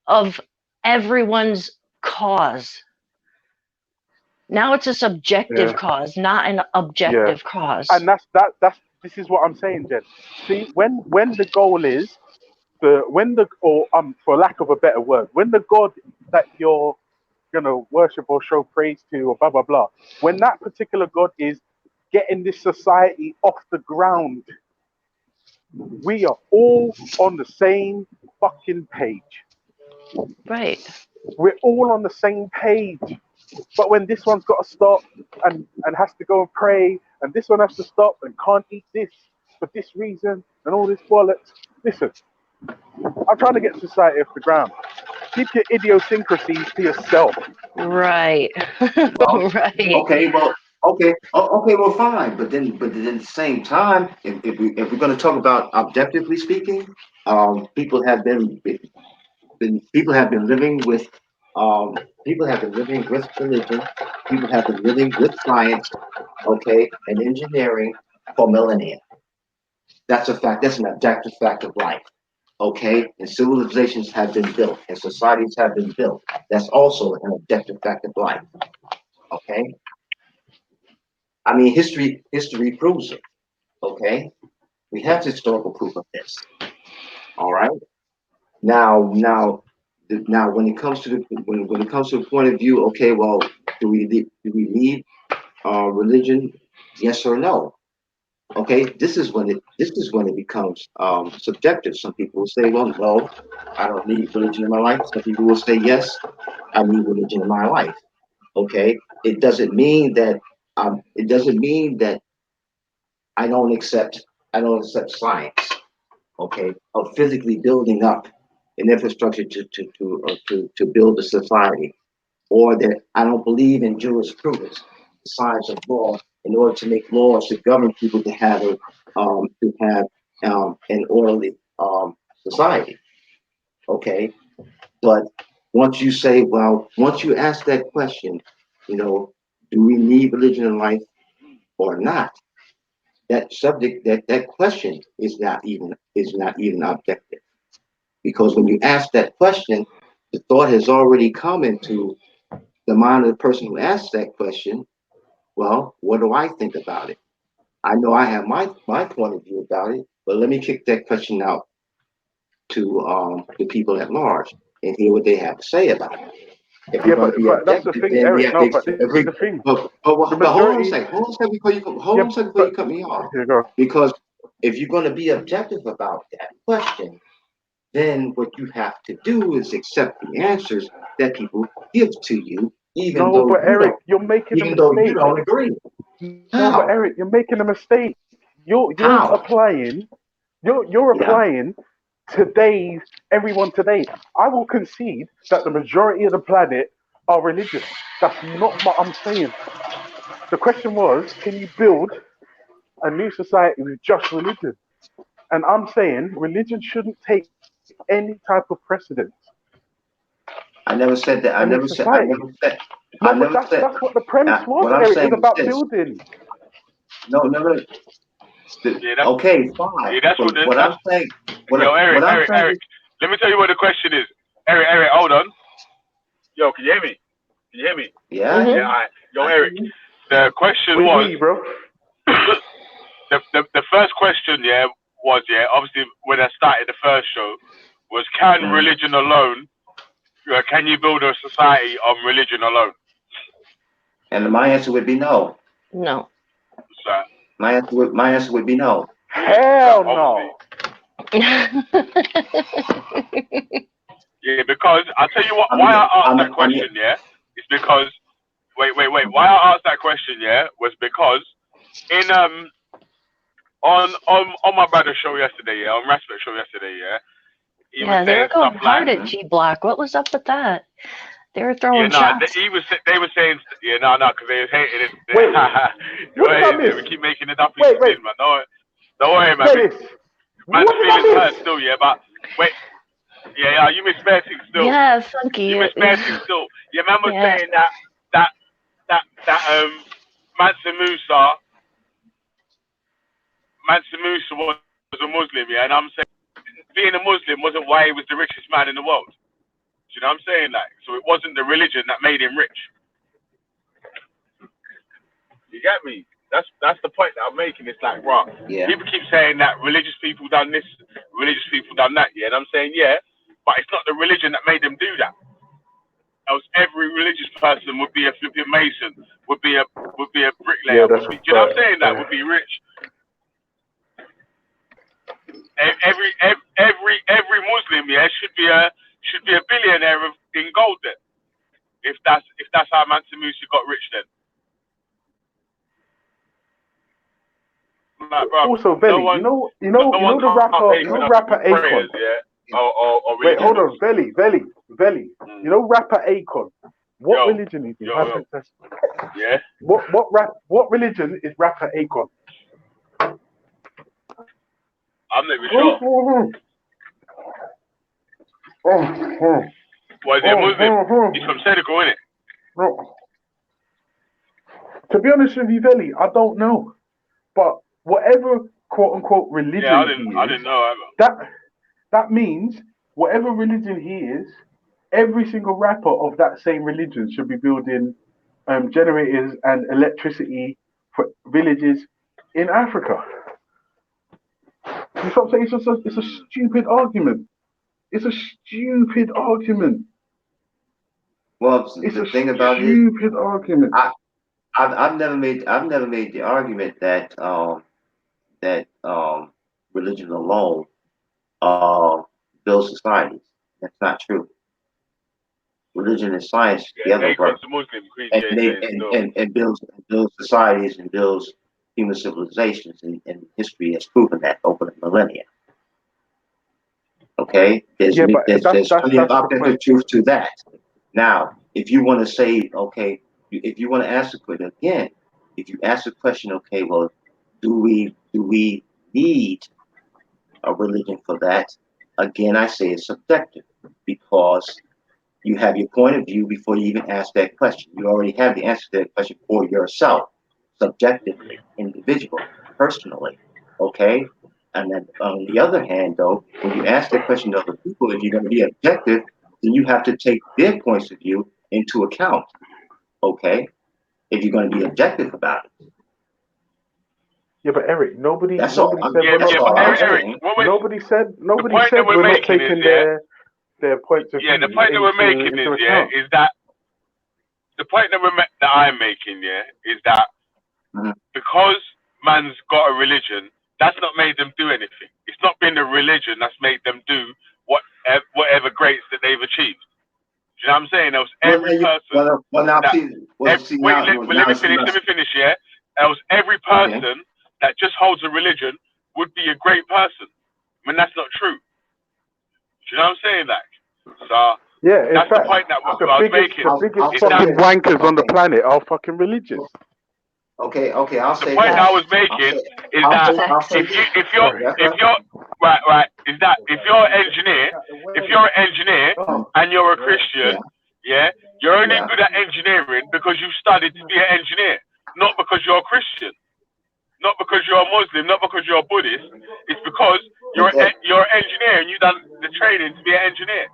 of everyone's cause. Now it's a subjective cause, not an objective cause. And this is what I'm saying, Jen. See, when the goal is for lack of a better word, when the God that you're gonna worship or show praise to or blah blah blah, when that particular God is getting this society off the ground, we are all on the same fucking page. Right. We're all on the same page. But when this one's got to stop and has to go and pray, and this one has to stop and can't eat this for this reason and all this bollocks, listen, I'm trying to get society off the ground. Keep your idiosyncrasies to yourself. Right. Well, right. Okay, well, fine. But then at the same time, if we're going to talk about objectively speaking, people have been living with religion. People have been living with science, okay, and engineering for millennia. That's a fact. That's an objective fact of life. Okay, and civilizations have been built, and societies have been built. That's also an objective fact of life. Okay, I mean history proves it. Okay, we have historical proof of this. All right. Now, when it comes to the point of view, okay, well, do we need religion? Yes or no? Okay, this is when it becomes subjective. Some people will say, well, no, I don't need religion in my life. Some people will say, yes, I need religion in my life. Okay, it doesn't mean that I don't accept science. Okay, of physically building up an infrastructure to build a society, or that I don't believe in jurisprudence, the science of law in order to make laws to govern people to have an orderly society. Okay, but once you say, well, once you ask that question, do we need religion in life or not? That subject, that question is not even objective, because when you ask that question, the thought has already come into the mind of the person who asked that question. Well, what do I think about it? I know I have my point of view about it, but let me kick that question out to the people at large and hear what they have to say about it. If we're going to be but that's the objective, thing, then we Eric. have No, to. but this is the thing. But The hold on a majority. second. Hold on a second before you cut me off. Here you go. Because if you're going to be objective about that question, then what you have to do is accept the answers that people give to you, even No, though but you Eric, don't, you're making a even though you mistake. don't agree. No, but How? Eric, you're making a mistake. You're How? applying. You're applying everyone today. I will concede that the majority of the planet are religious. That's not what I'm saying. The question was, can you build a new society with just religion? And I'm saying religion shouldn't take any type of precedence. I never said that. And it's society. No, but that's what the premise was, What I'm Eric. It saying was is about this. building. No. Okay, fine. Yeah, that's But what. what I'm saying. Yo, Eric, What I'm Eric, saying Eric. is, Let me tell you what the question is. Eric, hold on. Yo, can you hear me? Can you hear me? Yeah. Yeah. All right. Yo, Eric. The question was. We, bro. the first question, was obviously when I started the first show, was can religion alone, can you build a society on religion alone? And my answer would be no. No. So, my answer would be no. Hell no. Yeah, because I'll tell you why I asked that question, it's because wait. Why I asked that question, was because in on my brother's show yesterday, on Respect show yesterday, he was they were saying going stuff hard like at G Block. What was up with that? They were throwing they shots. were saying because they was hating it. Wait, what did I miss? We keep making it up. Wait. Man. Don't worry, man. Dennis, Man's what did I feelings hurt miss? still, but wait. Yeah, you miss fair things still. Yeah, funky. You miss fair things still. You remember saying that Mansa Musa was a Muslim, and I'm saying being a Muslim wasn't why he was the richest man in the world. Do you know what I'm saying? So it wasn't the religion that made him rich. You get me? That's the point that I'm making. It's like, bro, people keep saying that religious people done this, religious people done that, and I'm saying, but it's not the religion that made them do that. Else every religious person would be a flipping mason, would be a bricklayer, do you know what I'm saying? That would be rich. Every Muslim, should be a billionaire in gold then. If that's how Mansa Musa got rich then. Like, bro, Also, Velle, you know the rapper Akon. Prayers, or wait, hold on, Velle. You know rapper Akon. What religion is he? Yeah. What religion is rapper Akon? I'm not even sure. What is he, a Muslim? He's from Senegal, isn't it? To be honest with you, Velle, I don't know. But whatever quote unquote religion I didn't know either. That means whatever religion he is, every single rapper of that same religion should be building generators and electricity for villages in Africa. You know what I'm saying? It's a stupid argument. It's a stupid argument. Well, the thing about it, stupid argument. I've never made the argument that religion alone builds societies. That's not true. Religion and science together work, and builds societies and builds human civilizations, and history has proven that over the millennia. Okay, there's plenty of objective truth to that. Now, if you want to say, okay, if you want to answer it again, if you ask the question, okay, well, do we need a religion for that? Again, I say it's subjective because you have your point of view before you even ask that question. You already have the answer to that question for yourself, subjectively, individually, personally. Okay? And then on the other hand, though, when you ask that question to other people, if you're going to be objective, then you have to take their points of view into account. Okay? If you're going to be objective about it. Yeah, but Eric, nobody That's said all. we're not. Nobody said we're not taking their points of view the point that we're making into is account. is that the point that I'm making is that because man's got a religion, that's not made them do anything. It's not been the religion that's made them do whatever greats that they've achieved. Do you know what I'm saying? There was every person. Let me finish. Yeah, there was every person that just holds a religion would be a great person. I mean, that's not true. Do you know what I'm saying? That. So yeah, that's the point that I was making. The biggest fucking wankers on the planet are fucking religious. Okay, I'll say the point that. I was making is that if you're right is that if you're an engineer and you're a Christian, you're only good at engineering because you studied to be an engineer, not because you're a Christian, not because you're a Muslim, not because you're a Buddhist. It's because you're an engineer and you done the training to be an engineer.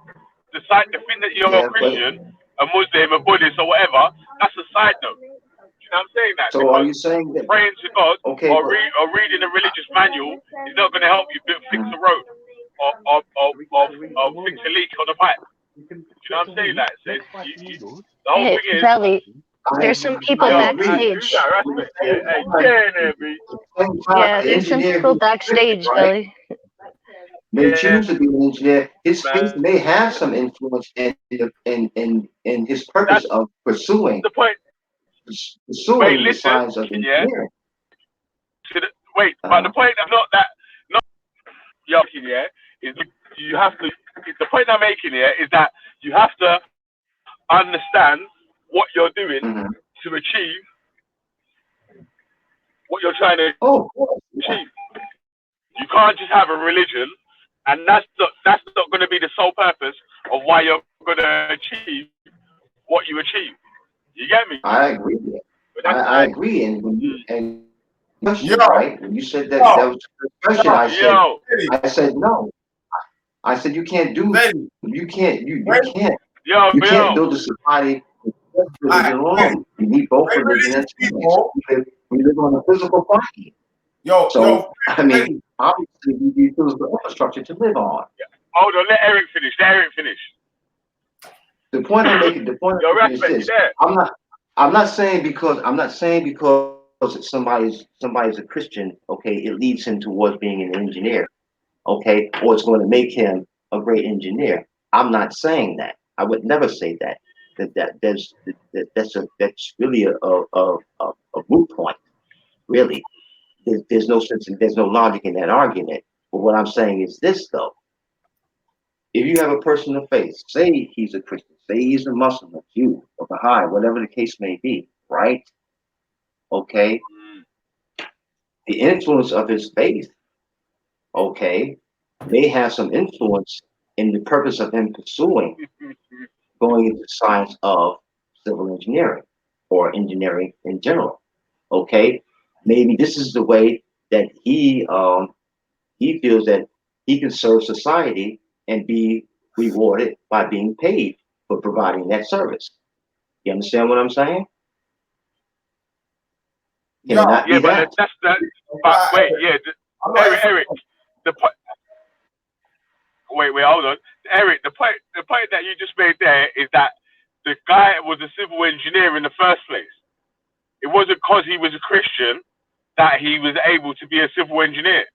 The thing that you're a Christian, a Muslim, a Buddhist, or whatever, that's a side note. You know what I'm saying? That so are you saying that praying to God or reading a religious manual is not going to help you fix a road or fix a leak on a pipe? You know what I'm saying? That so the whole thing is. Velle, there's some people backstage. Yeah, there's some people backstage, Velle. May choose to be an engineer. His faith may have some influence in his purpose of pursuing. The point. Pursuing the science of engineering. But the point I'm not making here is you have to. The point I'm making here is that you have to understand what you're doing to achieve what you're trying to achieve. You can't just have a religion, and that's not going to be the sole purpose of why you're going to achieve what you achieve. You get me? I agree. I agree, and when you question, right? When you said that was the question, I said no. I said you can't do. You can't build a society with religion alone. You need both religion and science. We live on a physical plane. I mean, obviously, we need physical infrastructure to live on. Hold on, let Eric finish. The point I'm making is this: I'm not saying because somebody's a Christian, okay, it leads him towards being an engineer, okay, or it's going to make him a great engineer. I'm not saying that. I would never say that. That's really a moot point. Really, there's no sense and there's no logic in that argument. But what I'm saying is this, though: if you have a person of faith, say he's a Christian, say he's a Muslim, a Jew, a Baha'i, whatever the case may be, right? Okay, the influence of his faith, okay, may have some influence in the purpose of him pursuing going into science of civil engineering or engineering in general. Okay, maybe this is the way that he feels that he can serve society and be rewarded by being paid for providing that service. You understand what I'm saying? Can it not be that? Eric, hold on. Eric, the point that you just made there is that the guy was a civil engineer in the first place. It wasn't because he was a Christian that he was able to be a civil engineer.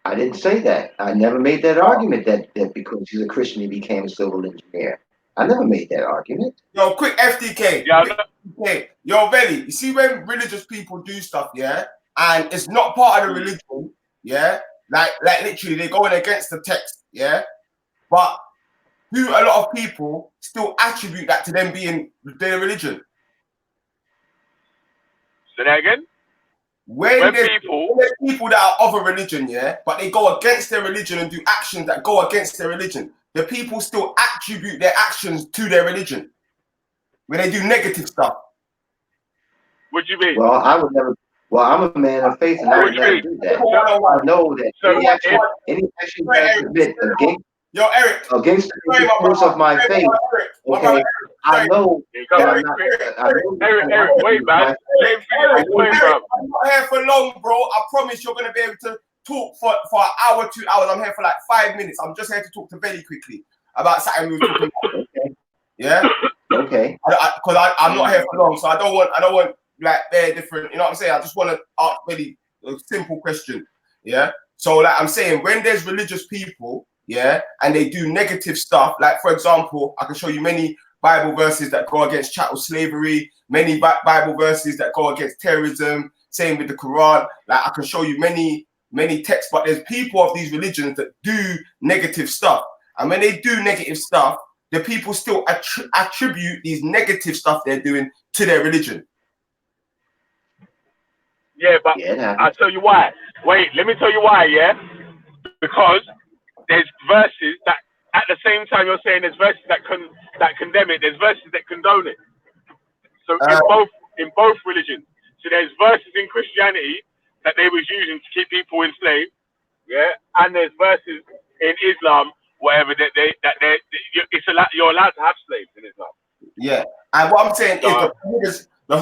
I didn't say that. I never made that argument that because he's a Christian he became a civil engineer. I never made that argument. Yo, quick FDK. FDK. Yo, Velle, you see when religious people do stuff, and it's not part of the religion, like literally they're going against the text, but do a lot of people still attribute that to them being their religion? Say that again. When there's people that are of a religion, yeah, but they go against their religion and do actions that go against their religion, the people still attribute their actions to their religion when they do negative stuff. What do you mean? Well, I would never. Well, I'm a man of faith, and I would never do that. I know that any action that I commit against the principles of my faith, okay, I know that I'm not. Eric, wait, man. I'm not here for long, bro. I promise you're gonna be able to talk for an hour, 2 hours. I'm here for like 5 minutes. I'm just here to talk to Velle quickly about something we were talking about. Okay. Yeah. Okay. Because I'm not here for long, so I don't want like they're different. You know what I'm saying? I just want to ask really a simple question. Yeah. So like I'm saying, when there's religious people, yeah, and they do negative stuff, like for example, I can show you many Bible verses that go against chattel slavery, many Bible verses that go against terrorism. Same with the Quran. Like I can show you many texts, but there's people of these religions that do negative stuff, and when they do negative stuff, the people still attribute these negative stuff they're doing to their religion. Yeah, but I'll tell you why. Wait, let me tell you why, yeah? Because there's verses that, at the same time you're saying there's verses that condemn it, there's verses that condone it. So in both religions. So there's verses in Christianity that they was using to keep people enslaved, yeah? And there's verses in Islam, whatever, you're allowed to have slaves in Islam. Yeah, and what I'm saying is the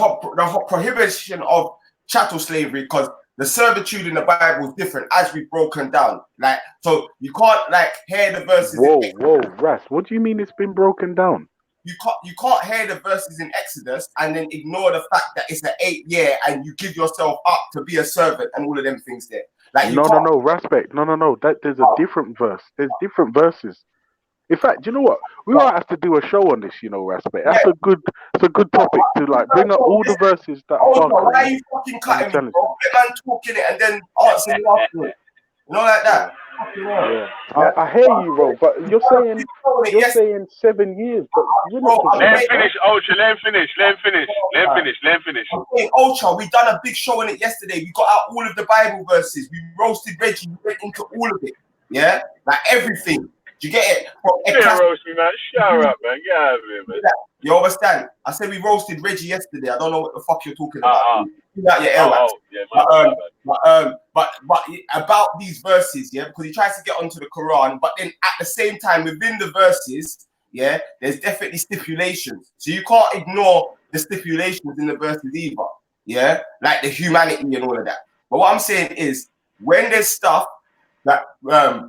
prohibition of chattel slavery, because the servitude in the Bible is different as we've broken down. Like, so you can't like hear the verses. Whoa, Ras, what do you mean it's been broken down? You can't hear the verses in Exodus and then ignore the fact that it's an 8th year and you give yourself up to be a servant and all of them things there. Like no, respect. No. There's a different verse. There's different verses. In fact, you know what? We might have to do a show on this, you know, Respect. That's a good topic to like bring up all the verses that are why are you fucking cutting me, bro? Let man talking it and then answer me afterwards. You know, like that. Yeah. I hear you, bro, but you're saying 7 years, but you're not. Let him finish, Ultra. Let him finish. Okay, Ultra, we done a big show on it yesterday. We got out all of the Bible verses. We roasted Reggie. We went into all of it. Yeah, like everything. Do you get it? Roast me, man. Shut up, man. Get out of here, man. You understand? I said we roasted Reggie yesterday. I don't know what the fuck you're talking about. But about these verses, yeah, because he tries to get onto the Quran, but then at the same time within the verses, yeah, there's definitely stipulations. So you can't ignore the stipulations in the verses either, yeah, like the humanity and all of that. But what I'm saying is, when there's stuff that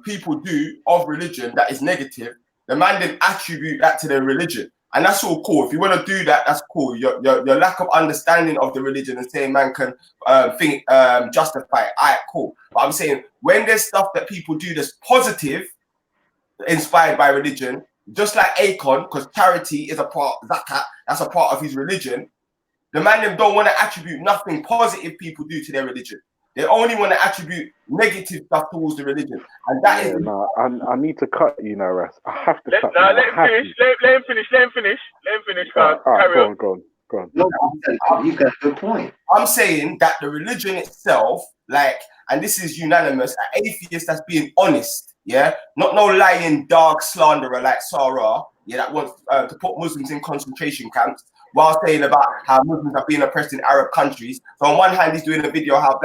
people do of religion that is negative, the man then attribute that to their religion, and that's all cool. If you want to do that, that's cool. Your lack of understanding of the religion and saying man can justify it, alright, cool. But I'm saying when there's stuff that people do that's positive, inspired by religion, just like Akon, because charity is a part, zakat, that's a part of his religion. The man them don't want to attribute nothing positive people do to their religion. They only want to attribute negative stuff towards the religion, and that is. No, I need to cut you now, Ras. I have to cut. Let him finish. Carry on. Go on. No, you got a good point. I'm saying that the religion itself, like, and this is unanimous, an atheist that's being honest, yeah, not no lying, dark slanderer like Sarah, yeah, that wants to put Muslims in concentration camps, while saying about how Muslims are being oppressed in Arab countries. So on one hand, he's doing a video how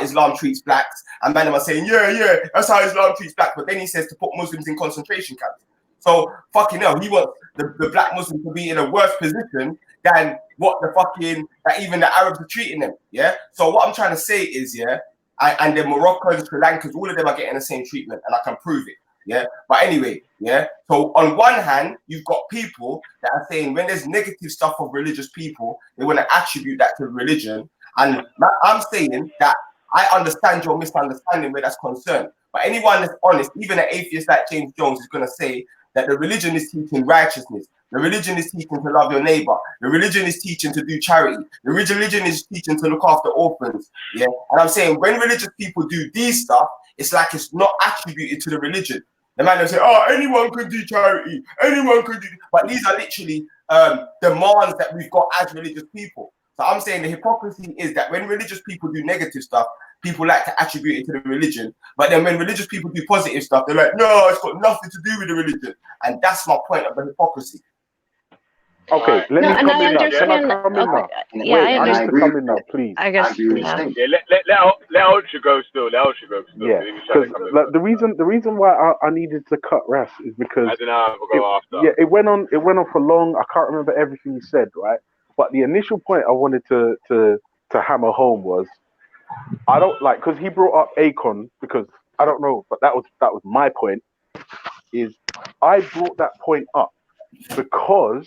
Islam treats blacks, and man are saying, yeah, that's how Islam treats blacks. But then he says to put Muslims in concentration camps. So fucking hell, he wants the black Muslims to be in a worse position than what that even the Arabs are treating them. Yeah. So what I'm trying to say is, yeah, and the Moroccans, Sri Lankans, all of them are getting the same treatment, and I can prove it. Yeah, but anyway, yeah. So on one hand, you've got people that are saying when there's negative stuff of religious people, they want to attribute that to religion. And I'm saying that I understand your misunderstanding where that's concerned. But anyone that's honest, even an atheist like James Jones, is going to say that the religion is teaching righteousness. The religion is teaching to love your neighbor. The religion is teaching to do charity. The religion is teaching to look after orphans. Yeah, and I'm saying when religious people do these stuff, it's like it's not attributed to the religion. The man will say, "Oh, anyone can do charity. Anyone can do," but these are literally demands that we've got as religious people. So I'm saying the hypocrisy is that when religious people do negative stuff, people like to attribute it to the religion. But then when religious people do positive stuff, they're like, no, it's got nothing to do with the religion. And that's my point of the hypocrisy. Okay, let me come in now. Can I come in now? Yeah, Wait, I need to come in now, please. I guess. Please. Yeah, let Ultra go still. Let Ultra go still. Yeah, because like, the reason why I needed to cut Ras is because I don't know. We'll go after. yeah, it went on for long. I can't remember everything he said, right? But the initial point I wanted to hammer home was I don't like, because he brought up Akon, because I don't know, but that was my point. Is I brought that point up because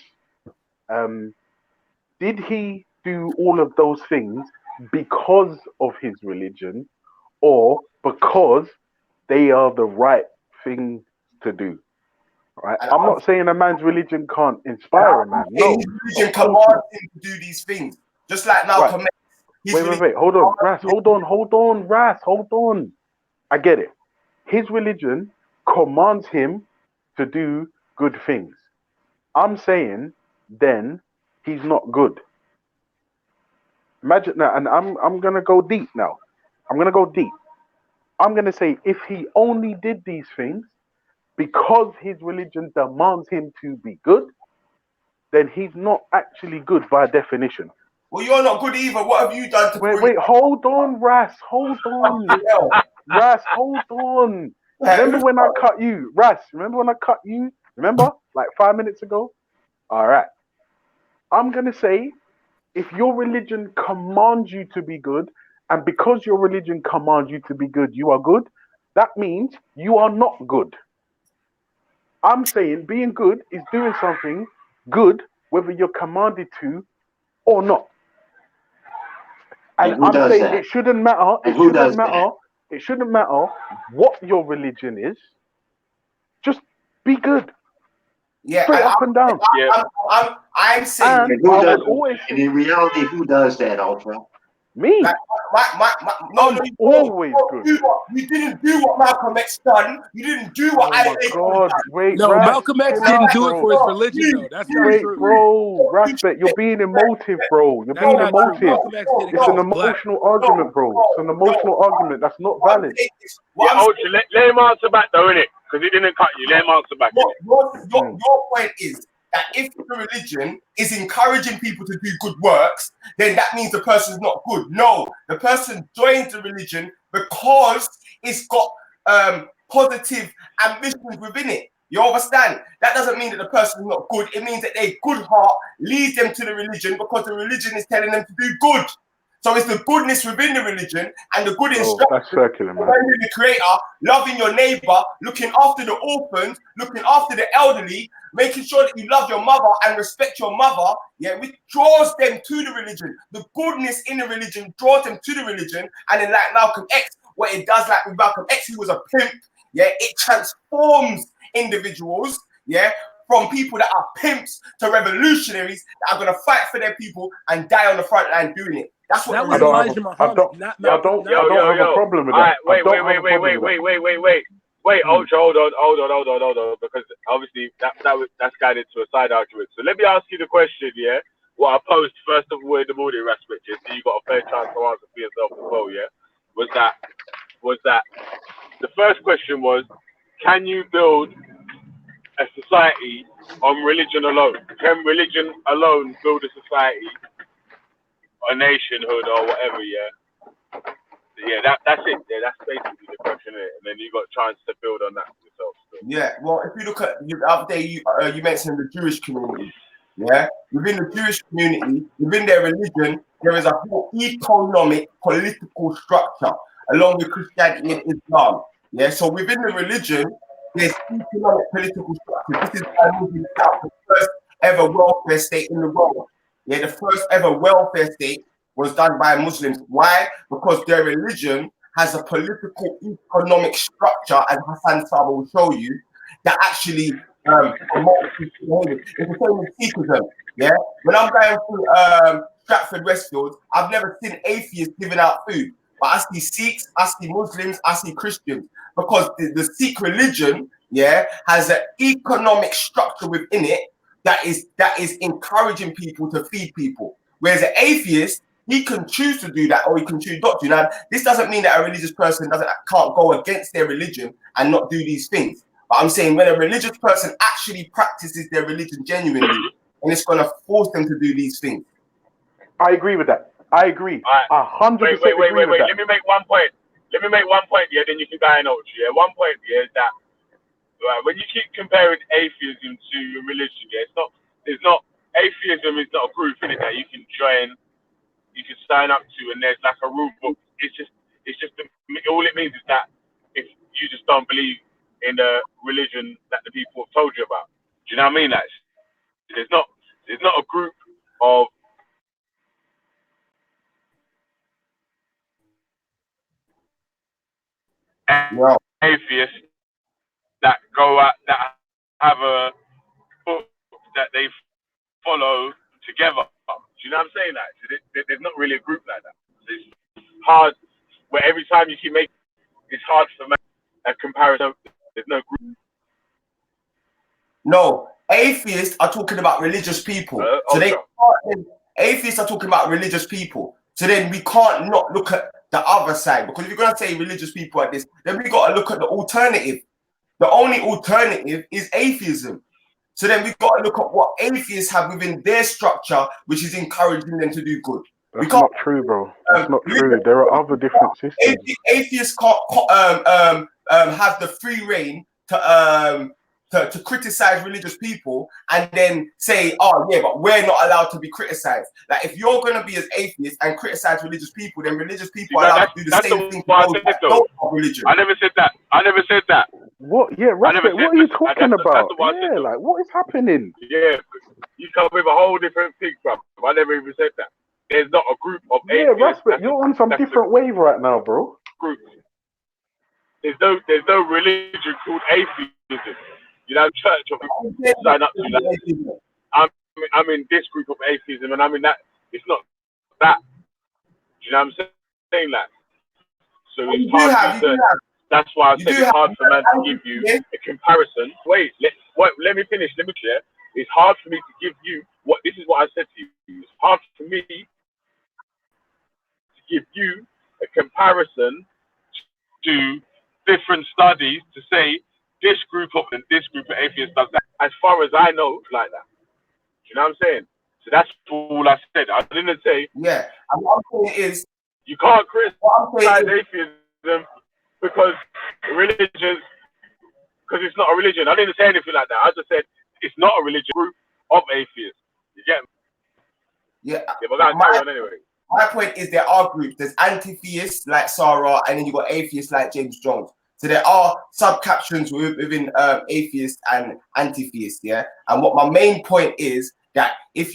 did he do all of those things because of his religion or because they are the right thing to do? Right? I'm not saying a man's religion can't inspire a man. No, His religion commands him to do these things, just like Malcolm X. Wait. Hold on, Ras. Hold on, Ras. Hold on. I get it. His religion commands him to do good things. I'm saying then he's not good. Imagine that, and I'm gonna go deep now. I'm gonna say if he only did these things because his religion demands him to be good, then he's not actually good by definition. Well, you're not good either. What have you done to Wait, hold on, Ras. Hold on. Ras, hold on. Remember when I cut you? Ras, remember when I cut you? Remember? Like 5 minutes ago? All right. I'm going to say, if your religion commands you to be good, and because your religion commands you to be good, you are good, that means you are not good. I'm saying being good is doing something good, whether you're commanded to or not. And I'm saying that? It shouldn't matter. It shouldn't matter what your religion is. Just be good. Yeah, straight up and down. I'm saying, and in reality, who does that, Ultra? Me. No, always good. You didn't do what Malcolm X done. You didn't do what I did. Wait, no, Ras, Malcolm X chill didn't out, do it bro. for his religion, though. That's not Wait, true. bro, Raspet, you're being emotive, bro. You're That's being not true. emotive. Malcolm X did it It's an 'cause he's black. emotional argument, bro. It's an emotional argument. That's not valid. Yeah, Ultra, let him answer back though, innit? Because he didn't cut you. Let him answer back. Your point is that if the religion is encouraging people to do good works, then that means the person's not good. No, the person joins the religion because it's got positive ambitions within it. You understand? That doesn't mean that the person is not good. It means that their good heart leads them to the religion because the religion is telling them to do good. So it's the goodness within the religion and the good instruction. That's circular, man. The creator, loving your neighbor, looking after the orphans, looking after the elderly, making sure that you love your mother and respect your mother, yeah, which draws them to the religion. The goodness in the religion draws them to the religion. And then like Malcolm X, what it does like with Malcolm X, who was a pimp, yeah, it transforms individuals, yeah, from people that are pimps to revolutionaries that are going to fight for their people and die on the front line doing it. That's what that was Elijah Muhammad, not Malcolm. I don't have a problem with that. Wait, Ultra, hold on, because obviously that's guided to a side argument. So let me ask you the question, yeah? What I posed first of all in the morning, respect, so you got a fair chance to answer for yourself as well, yeah? Was that the first question was, can you build a society on religion alone? Can religion alone build a society, a nationhood, or whatever? Yeah, that's it. Yeah, that's basically the question, and then you got a chance to build on that yourself. Yeah, well, if you look at the other day, you mentioned the Jewish community. Yeah, within the Jewish community, within their religion, there is a whole economic, political structure, along with Christianity and Islam. Yeah, so within the religion, there's economic, political structure. This is why Muslims set up the first ever welfare state in the world. Yeah, the first ever welfare state was done by Muslims. Why? Because their religion has a political, economic structure, as Hassan Saba will show you, that actually promotes behavior. It's the same with Sikhism. Yeah, when I'm going through Stratford Westfield, I've never seen atheists giving out food, but I see Sikhs, I see Muslims, I see Christians, because the Sikh religion, yeah, has an economic structure within it that is encouraging people to feed people. Whereas an atheist, he can choose to do that, or he can choose not to. Now, this doesn't mean that a religious person can't go against their religion and not do these things. But I'm saying when a religious person actually practices their religion genuinely, and it's going to force them to do these things. I agree with that. I agree. 100% Wait. agree with that. Let me make one point. Yeah, then you can go and out. Yeah, one point. Yeah, is that when you keep comparing atheism to religion, yeah, atheism is not a group in it that you can join, you can sign up to, and there's like a rule book. It's just all it means is that if you just don't believe in the religion that the people have told you about. Do you know what I mean? Like, there's not a group of atheists that go out that have a book that they follow together. Do you know what I'm saying? That there's not really a group like that. It's hard. Where every time you keep making, it's hard to make a comparison. There's no group. No, atheists are talking about religious people. Atheists are talking about religious people. So then we can't not look at the other side, because if you're gonna say religious people at this, then we got to look at the alternative. The only alternative is atheism. So then we've got to look at what atheists have within their structure, which is encouraging them to do good. That's not true, bro. That's not true. There are other different systems. Atheists can't have the free reign to criticize religious people and then say, oh yeah, but we're not allowed to be criticized. Like, if you're going to be as atheist and criticize religious people, then religious people are allowed to do the same thing to religion. I never said that. What? Yeah, Respect, what are you talking about? Yeah, like, what is happening? Yeah, you come with a whole different thing, bro. I never even said that. There's not a group of atheists. Yeah, Respect, you're on some different wave right now, bro. Group. There's no religion called atheism. You know, church of people sign up to that. I'm in this group of atheism, and I'm in that. It's not that. Do you know what I'm saying? That. So it's hard to. That's why I said it's hard for man to give you a comparison. Wait, let me finish. Let me clear. It's hard for me to give you what. This is what I said to you. It's hard for me to give you a comparison to different studies to say this group of atheists does that. As far as I know, it's like that. You know what I'm saying? So that's all I said. I didn't say. Yeah. And what I'm saying is, you can't criticize atheism because it's not a religion. I didn't say anything like that. I just said it's not a religious group of atheists. You get me? Yeah. We're going to carry on anyway. My point is there are groups. There's anti-theists like Sarah, and then you got atheists like James Jones. So there are subcaptions within atheists and anti-theists, yeah. And what my main point is that if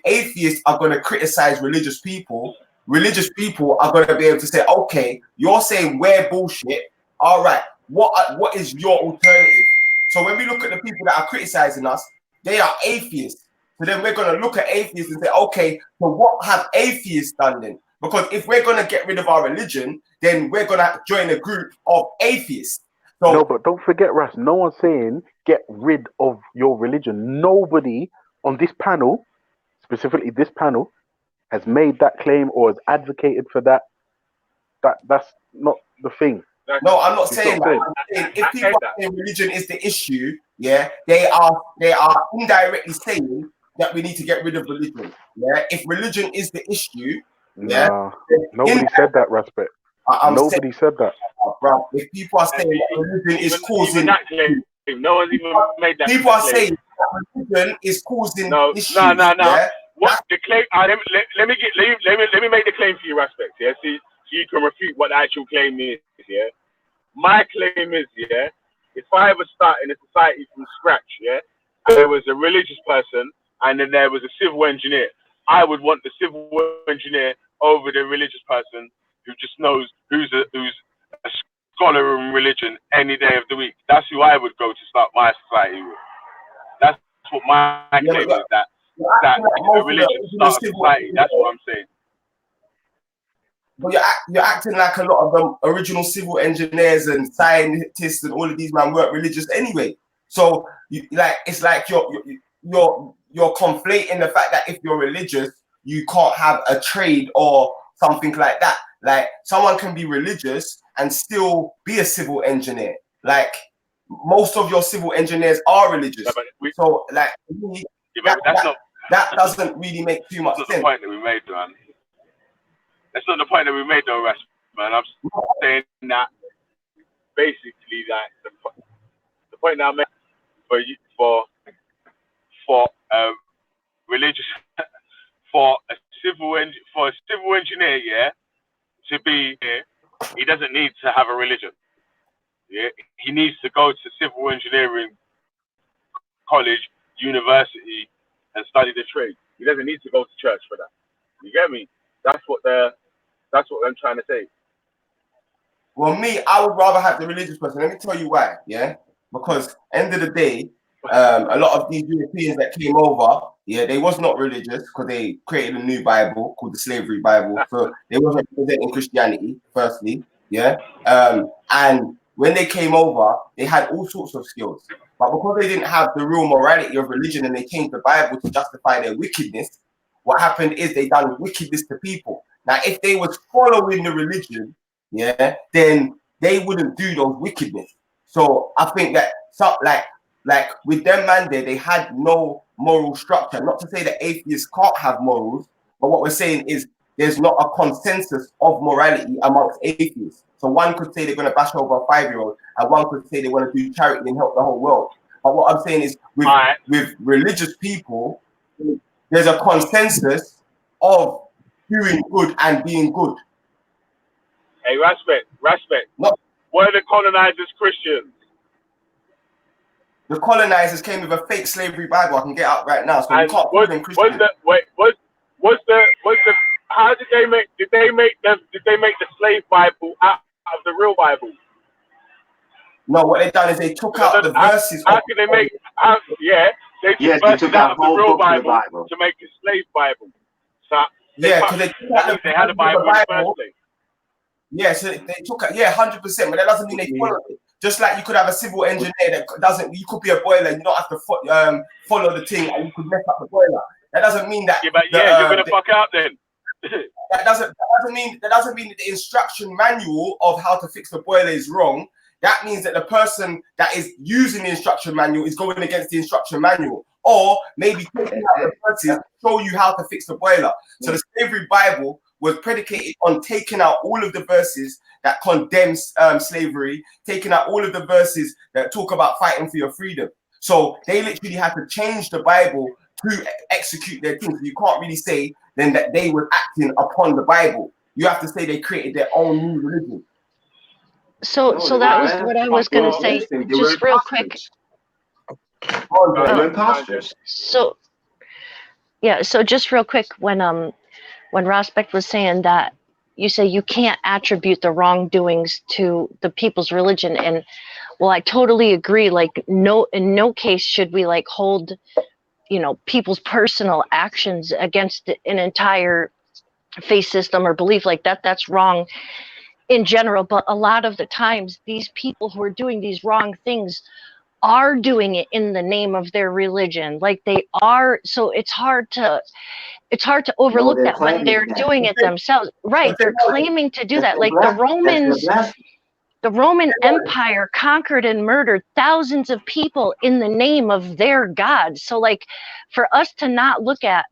atheists are going to criticize religious people are going to be able to say, okay, you're saying we're bullshit. All right, what is your alternative? So when we look at the people that are criticizing us, they are atheists. So then we're going to look at atheists and say, okay, so what have atheists done then? Because if we're going to get rid of our religion, then we're going to join a group of atheists. So, no, but don't forget, Ras, no one's saying get rid of your religion. Nobody on this panel, specifically this panel, has made that claim or has advocated for that. That's not the thing. No, I'm not saying that. I'm saying if people are saying religion is the issue, yeah, they are indirectly saying that we need to get rid of religion. Yeah, if religion is the issue, yeah, nobody said that, Respect. Nobody said that. Bro, if people are saying that religion is causing, no one's even made that. People are saying that religion is causing issues. No. Yeah? What the claim? Let me make the claim for you, Respect. Yeah, see, so you can refute what the actual claim is. Yeah, my claim is, yeah, if I ever start in a society from scratch, yeah, and there was a religious person and then there was a civil engineer, I would want the civil engineer over the religious person who just knows who's a scholar in religion any day of the week. That's who I would go to start my society with. That's what my claim is. That a religion starts a society. That's what I'm saying. But you're acting like a lot of the original civil engineers and scientists and all of these men weren't religious anyway. So it's like you're conflating the fact that if you're religious, you can't have a trade or something like that. Like someone can be religious and still be a civil engineer. Like most of your civil engineers are religious. So like that doesn't really make too much sense. That's not the point that we made, man. That's not the point that we made, though, Rash, man. I'm saying that basically, like the point that I made for religious for a civil engineer, yeah, to be here, he doesn't need to have a religion. Yeah, he needs to go to civil engineering college, university, and study the trade. He doesn't need to go to church for that. You get me? That's what I'm trying to say. Well, me, I would rather have the religious person. Let me tell you why. Yeah, because end of the day, a lot of these Europeans that came over, yeah, they was not religious because they created a new Bible called the Slavery Bible. So they wasn't representing Christianity, firstly. Yeah, and when they came over, they had all sorts of skills. But because they didn't have the real morality of religion and they changed the Bible to justify their wickedness, what happened is they done wickedness to people. Now, if they was following the religion, yeah, then they wouldn't do those wickedness. So I think that like with them man there, they had no moral structure. Not to say that atheists can't have morals, but what we're saying is there's not a consensus of morality amongst atheists. So one could say they're going to bash over a 5-year-old, and one could say they want to do charity and help the whole world. But what I'm saying is with religious people, there's a consensus of doing good and being good. Hey, respect. No. Were the colonizers Christians? The colonizers came with a fake slavery Bible. I can get out right now, so you can't call them Christians. How did they make the slave Bible out of the real Bible? No, what they done is they took out the verses. How can they make? They took verses out of the real Bible to make a slave Bible. So because they had a Bible in the first place. Yeah, so they took it. Yeah, 100%, but that doesn't mean they followed it. Just like you could have a civil engineer that doesn't. You could be a boiler. You don't have to follow the thing, and you could mess up the boiler. That doesn't mean that. Yeah, but you're gonna fuck out then. That doesn't mean that the instruction manual of how to fix the boiler is wrong. That means that the person that is using the instruction manual is going against the instruction manual, or maybe taking out the verses to show you how to fix the boiler. So the Slavery Bible was predicated on taking out all of the verses that condemns slavery, taking out all of the verses that talk about fighting for your freedom. So they literally had to change the Bible to execute their things. You can't really say then that they were acting upon the Bible. You have to say they created their own new religion. So that was what I was going to say. Just real quick. So just real quick, when Rospect was saying that you say you can't attribute the wrongdoings to the people's religion, and well, I totally agree. Like in no case should we like hold, people's personal actions against an entire faith system or belief like that. That's wrong in general. But a lot of the times, these people who are doing these wrong things are doing it in the name of their religion. Like they are. So it's hard to overlook that when they're doing it themselves. Right. They're claiming to do that. Like the Roman Empire conquered and murdered thousands of people in the name of their gods. So like for us to not look at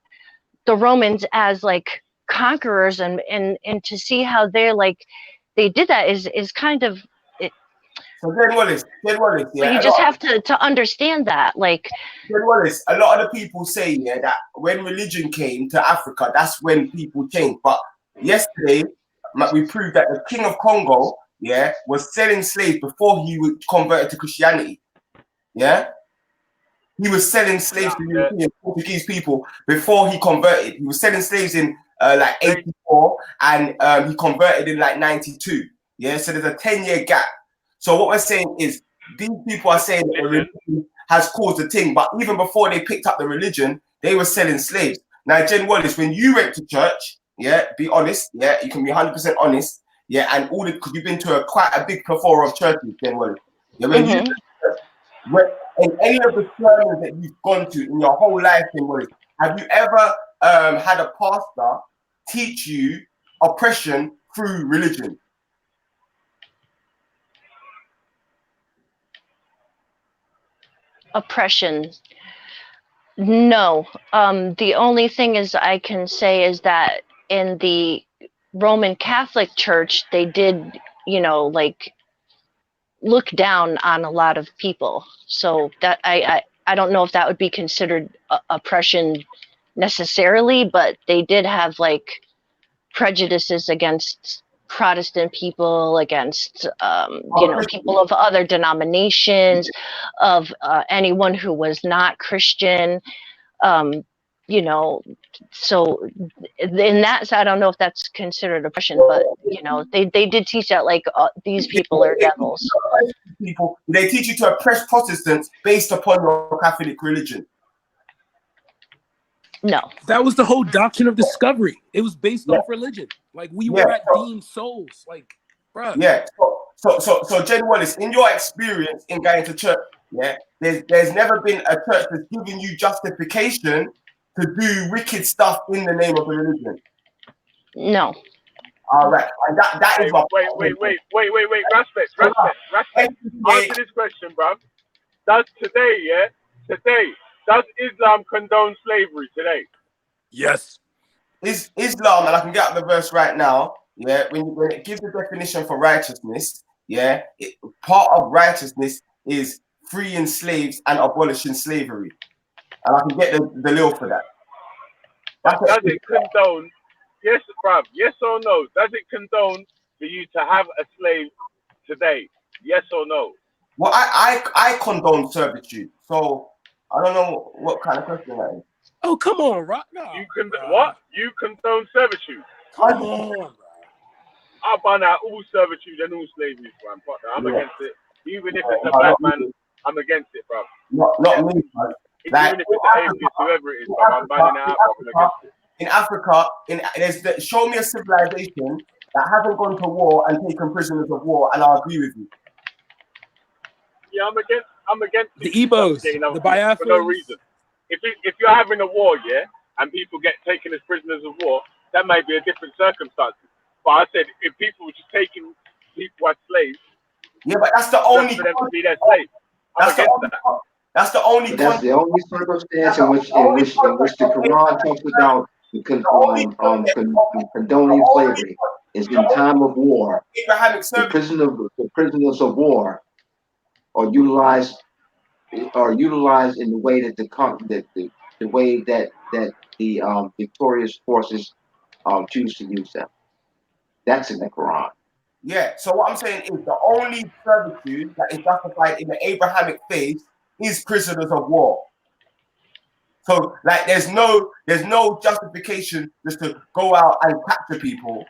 the Romans as like conquerors and to see how they're like, they did that is kind of it. So Jen Wallace, yeah. You just have to understand that. Like Jen Wallace, a lot of the people say that when religion came to Africa, that's when people changed. But yesterday, we proved that the King of Congo, was selling slaves before he was converted to Christianity. Yeah, he was selling slaves to European Portuguese people before he converted. He was selling slaves in like 84, and he converted in like 92. Yeah, so there's a 10-year gap. So what we're saying is these people are saying that the religion has caused a thing, but even before they picked up the religion, they were selling slaves. Now, Jen Wallace, when you went to church, be honest, you can be 100% honest, and all because you've been to quite a big plethora of churches, Jen Wallace. When you in any of the sermons that you've gone to in your whole life, Jen Wallace, have you ever had a pastor teach you oppression through religion? Oppression. No. The only thing is I can say is that in the Roman Catholic Church, they did, like look down on a lot of people. So that I don't know if that would be considered oppression necessarily, but they did have like prejudices against Protestant people, against people of other denominations, of anyone who was not Christian. So in that, I don't know if that's considered oppression, but they did teach that like these people are devils. People, they teach you to oppress Protestants based upon your Catholic religion. No, that was the whole doctrine of discovery. It was based off religion. Like we were redeemed souls. Like, bro. Yeah. So, Jen Wallace, in your experience in going to church, there's never been a church that's giving you justification to do wicked stuff in the name of the religion. No. All right, and that is what. Wait. Respect. Answer this question, bro. Does today, does Islam condone slavery today? Yes. Is Islam, and I can get up the verse right now. Yeah, when it gives the definition for righteousness, part of righteousness is freeing slaves and abolishing slavery, and I can get the lil for that. Does it condone? Yes, bruv. Yes or no? Does it condone for you to have a slave today? Yes or no? Well, I condone servitude, so I don't know what kind of question that is. Oh, come on, Rock. No, what? You condone servitude? Come on, bro. I ban out all servitude and all slavery, man. Fuck that. I'm against it. Even if it's a black man, I'm against it, bro. Not me, man. Even if it's an atheist, whoever it is, bro, I'm banning it out, bro. I'm against it. In Africa, show me a civilization that haven't gone to war and taken prisoners of war, and I'll agree with you. Yeah, I'm against the Igbos, the Biafrans. For no reason. If you're having a war, and people get taken as prisoners of war, that might be a different circumstance. But I said, if people were just taking people as slaves, but that's the only for them to be their slaves. I'm against that. That's the only. That's the only circumstance in which the Quran talks about condoning slavery is in time of war. The prisoners of war are utilized in the way that the way that the victorious forces choose to use them. That's in the Quran. Yeah. So what I'm saying is the only servitude that is justified in the Abrahamic faith is prisoners of war. So like there's no justification just to go out and capture people.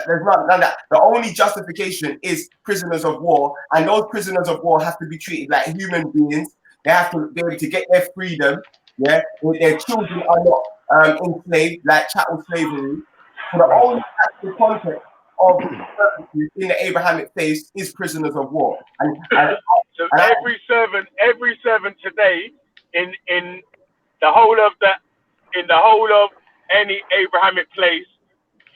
There's none of that. The only justification is prisoners of war, and those prisoners of war have to be treated like human beings. They have to be able to get their freedom. Yeah, their children are not enslaved like chattel slavery. So the only actual context of in the Abrahamic faith is prisoners of war. So every servant today in the whole of any Abrahamic place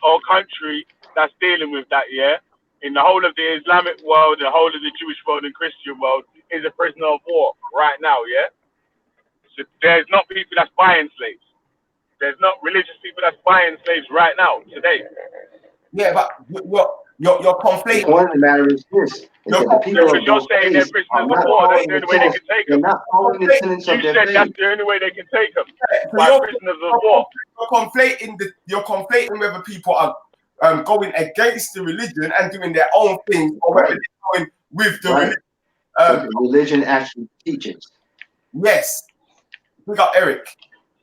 or country that's dealing with that, in the whole of the Islamic world, the whole of the Jewish world and Christian world is a prisoner of war right now, So there's not people that's buying slaves. There's not religious people that's buying slaves right now, today. Yeah, but you're conflating. The point of the matter is this: the people of those saying they're prisoners of war. That's the only way they can take them. They're not following the tenets of their faith. That's the only way they can take them. By prisoners of war. You're conflating whether people are going against the religion and doing their own thing, or whether they're going with the religion. The religion actually teaches. Yes. Pick up Eric.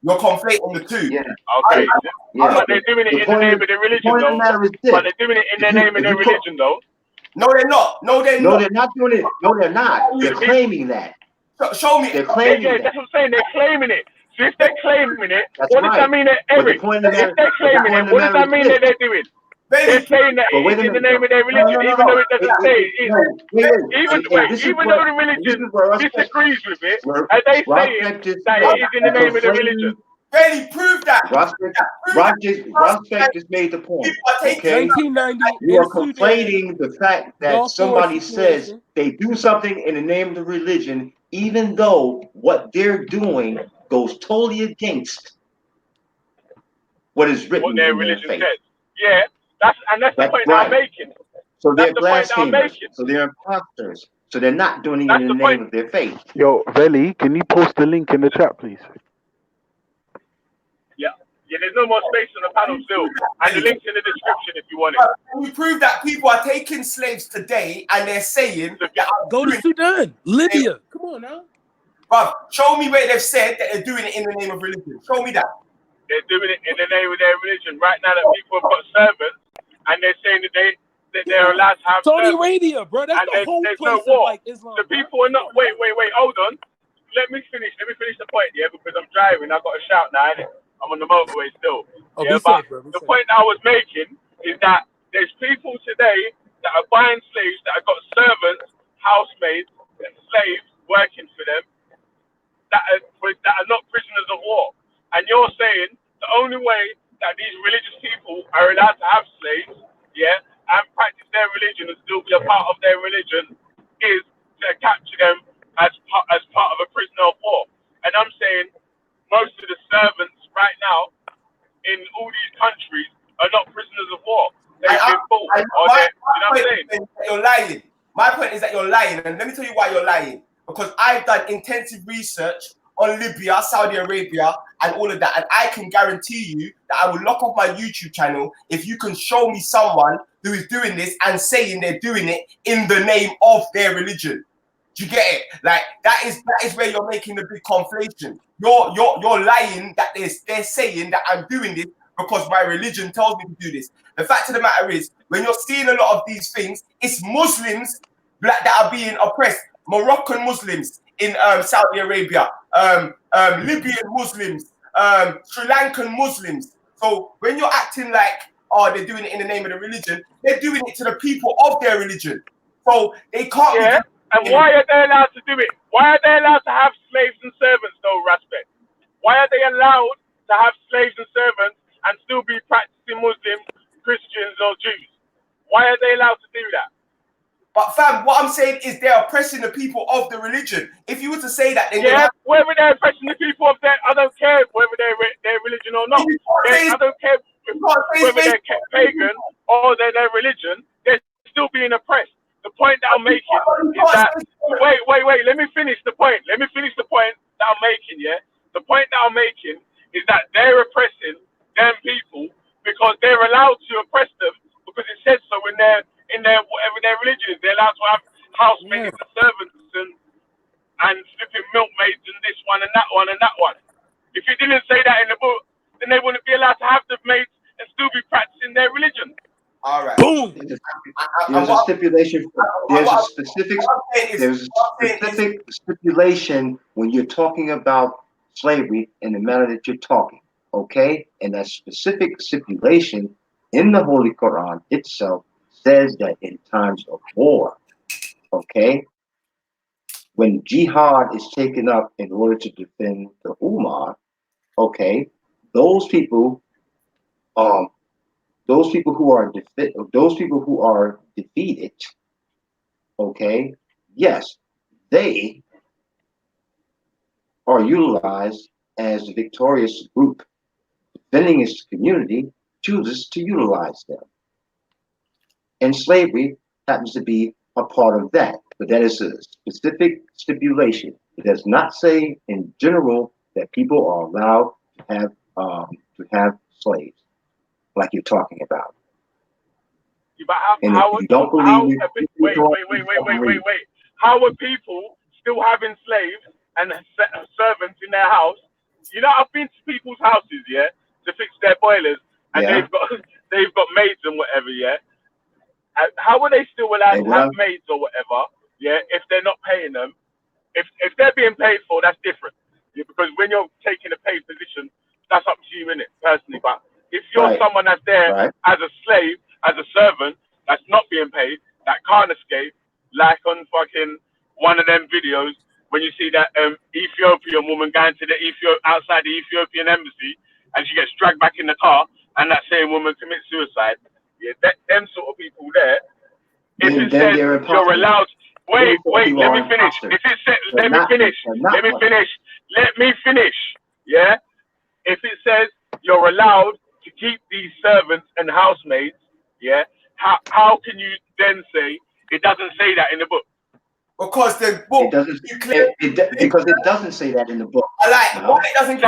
You're conflating the two. Yeah. Okay. But they're doing it in the name of the religion, though. But they're doing it in the name of their religion, though. No, they're not. No, they're not doing it. No, they're not. They're claiming that. Show me. They're claiming that. That's what I'm saying. They're claiming it. So if they're claiming it, that's what does that mean, Eric? If they're claiming it, what does that mean that they're doing? They're saying that it's in the name of their religion, even though it doesn't say it is. Even though the religion disagrees with it, and they say that it is in the name of the religion. Barely prove that. Prospect just made the point. Okay, 1990 you in are conflating the fact that Gulf War somebody says situation. they do something in the name of the religion, even though what they're doing goes totally against what is written What their in their religion faith. says. Yeah, that's the point that I'm making. So they're That's the point that I'm blasphemers. making. So they're imposters. So they're not doing it That's in the the point. name of their faith. Yo, Velle, can you post the link in the chat, please? Yeah. Yeah, there's no more space on the panel still. And the link's in the description if you want it. Can we prove that people are taking slaves today and they're saying that go to Sudan, Libya? Come on now. Bruv, show me where they've said that they're doing it in the name of religion. Show me that. They're doing it in the name of their religion. Right now that people have got servants and they're saying that they're allowed to have Saudi servants. Arabia, bro. That's And the whole there's place no war. of like Islam. The people are not wait, hold on. Let me finish the point, yeah, because I'm driving, I've got to shout now, innit? I'm on the motorway still. Oh, yeah, be but safe, bro. Be the safe. point that I was making is that there's people today that are buying slaves that have got servants, housemaids, and slaves working for them that are not prisoners of war. And you're saying the only way that these religious people are allowed to have slaves, yeah, and practice their religion and still be a part of their religion is to capture them as part of a prisoner of war. And I'm saying most of the servants right now in all these countries are not prisoners of war. They've been bought. You know what I'm saying? You're lying. My point is that you're lying, and let me tell you why you're lying. Because I've done intensive research on Libya, Saudi Arabia, and all of that, and I can guarantee you that I will lock off my YouTube channel if you can show me someone who is doing this and saying they're doing it in the name of their religion. Do you get it? Like that is where you're making the big conflation. You're lying that they're saying that I'm doing this because my religion tells me to do this. The fact of the matter is, when you're seeing a lot of these things, it's Muslims that are being oppressed. Moroccan Muslims in Saudi Arabia, Libyan Muslims, Sri Lankan Muslims. So when you're acting like, oh, they're doing it in the name of the religion, they're doing it to the people of their religion. So they can't be. And why are they allowed to do it? Why are they allowed to have slaves and servants, though, Respect? Why are they allowed to have slaves and servants and still be practicing Muslims, Christians, or Jews? Why are they allowed to do that? But fam, what I'm saying is they're oppressing the people of the religion. If you were to say that, then whether they're oppressing the people of their, I don't care whether they're religion or not. I don't care whether they're pagan or they're their religion. They're still being oppressed. The point that I'm making is that wait. Let me finish the point. That I'm making. Yeah, the point that I'm making is that they're oppressing them people because they're allowed to oppress them because it says so in their whatever their religion is. They're allowed to have housemaids and servants and flipping milkmaids and this one and that one and that one. If it didn't say that in the book, then they wouldn't be allowed to have the maids and still be practicing their religion. All right. Boom. There's a stipulation. There's a specific stipulation when you're talking about slavery in the manner that you're talking. Okay, and that specific stipulation in the Holy Quran itself says that in times of war, okay, when jihad is taken up in order to defend the Ummah, okay, those people who are defeated, okay, yes, they are utilized as the victorious group defending its community chooses to utilize them. And slavery happens to be a part of that, but that is a specific stipulation. It does not say in general that people are allowed to have slaves, like you're talking about. Yeah, but wait. How are people still having slaves and servants in their house? You know, I've been to people's houses, yeah, to fix their boilers, and they've got maids and whatever, yeah. How are they still allowed to have maids or whatever, yeah, if they're not paying them? If they're being paid for, that's different. Yeah, because when you're taking a paid position, that's up to you, innit, personally. But if you're someone that's there as a slave, as a servant, that's not being paid, that can't escape, like on fucking one of them videos when you see that Ethiopian woman going to the outside the Ethiopian embassy, and she gets dragged back in the car, and that same woman commits suicide. Yeah, them sort of people there. If it says you're allowed, wait, let me finish. If it says, let me finish. Yeah. If it says you're allowed to keep these servants and housemaids, yeah, how can you then say it doesn't say that in the book? Because the book because it doesn't say that in the book. Why it doesn't? So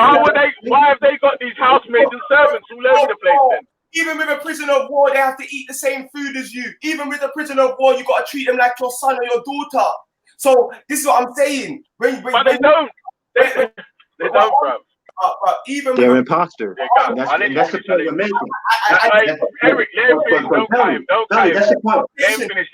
why have they got these housemaids and servants all over the place then? Even with a prisoner of war, they have to eat the same food as you. Even with a prisoner of war, you got to treat them like your son or your daughter. So this is what I'm saying. But they don't. They don't, bro. Even they're imposters. That's the point we're making. Eric, let him finish. Don't cut him. That's the point. Let him finish.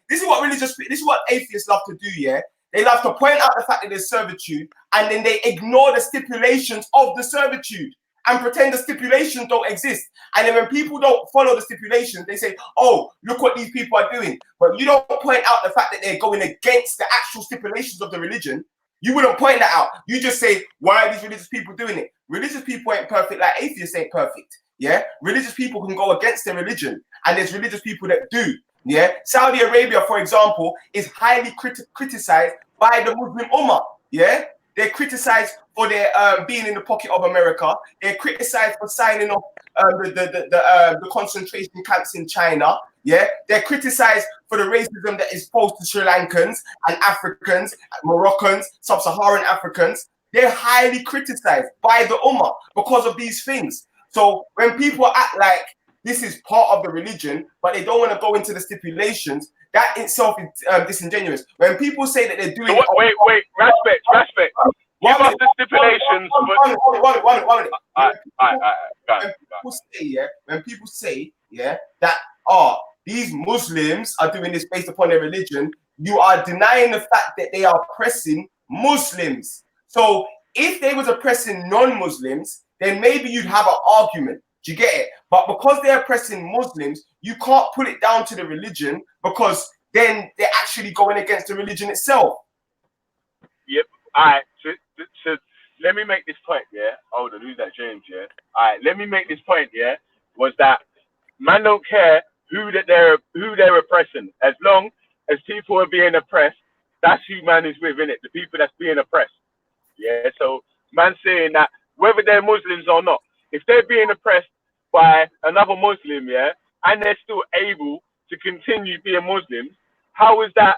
This is what atheists love to do, yeah? They love to point out the fact that there's servitude, and then they ignore the stipulations of the servitude and pretend the stipulations don't exist. And then when people don't follow the stipulations, they say, oh, look what these people are doing. But you don't point out the fact that they're going against the actual stipulations of the religion. You wouldn't point that out. You just say, why are these religious people doing it? Religious people ain't perfect like atheists ain't perfect. Yeah? Religious people can go against their religion. And there's religious people that do. Yeah? Saudi Arabia, for example, is highly criticized by the Muslim Ummah. Yeah? They're criticized for their being in the pocket of America. They're criticized for signing off the concentration camps in China. Yeah, they're criticized for the racism that is posed to Sri Lankans and Africans, Moroccans, Sub-Saharan Africans. They're highly criticized by the Ummah because of these things. So when people act like this is part of the religion, but they don't want to go into the stipulations, that itself is disingenuous. When people say that they're doing... So wait, respect. Give us the stipulations. When people say that, these Muslims are doing this based upon their religion, you are denying the fact that they are oppressing Muslims. So if they was oppressing non-Muslims, then maybe you'd have an argument. Do you get it? But because they're oppressing Muslims, you can't put it down to the religion, because then they're actually going against the religion itself. Yep. All right. So let me make this point, yeah? Hold on, who's that, James, yeah? All right, let me make this point, yeah? Was that man don't care who they're oppressing. As long as people are being oppressed, that's who man is with, innit? The people that's being oppressed. Yeah, so man saying that whether they're Muslims or not, if they're being oppressed by another Muslim, yeah, and they're still able to continue being Muslims, how is that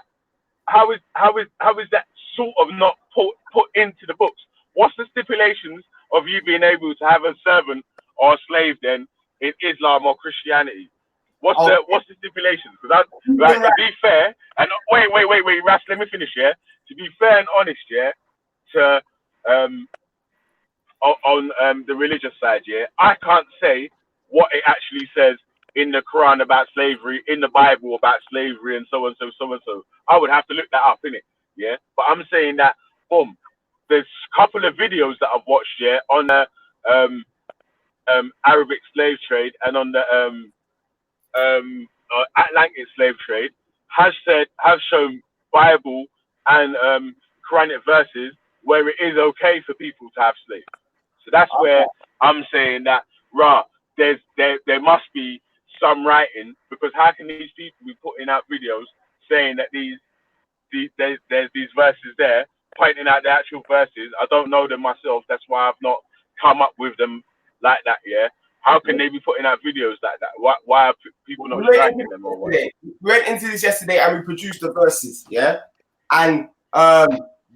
sort of not put into the books? What's the stipulations of you being able to have a servant or a slave then in Islam or Christianity? What's the stipulations? Because to be fair, and wait, Ras, let me finish, yeah. To be fair and honest, yeah, to on the religious side, yeah, I can't say what it actually says in the Quran about slavery, in the Bible about slavery, and so and so. I would have to look that up, innit? Yeah, but I'm saying that, boom, there's a couple of videos that I've watched, yeah, on the Arabic slave trade and on the Atlantic slave trade, have shown Bible and Quranic verses where it is okay for people to have slaves. So that's where I'm saying that, there must be some writing, because how can these people be putting out videos saying that there's these verses there, pointing out the actual verses? I don't know them myself. That's why I've not come up with them like that. Yeah. How can they be putting out videos like that? Why are people not striking them? Or what? We went into this yesterday and we produced the verses. Yeah, and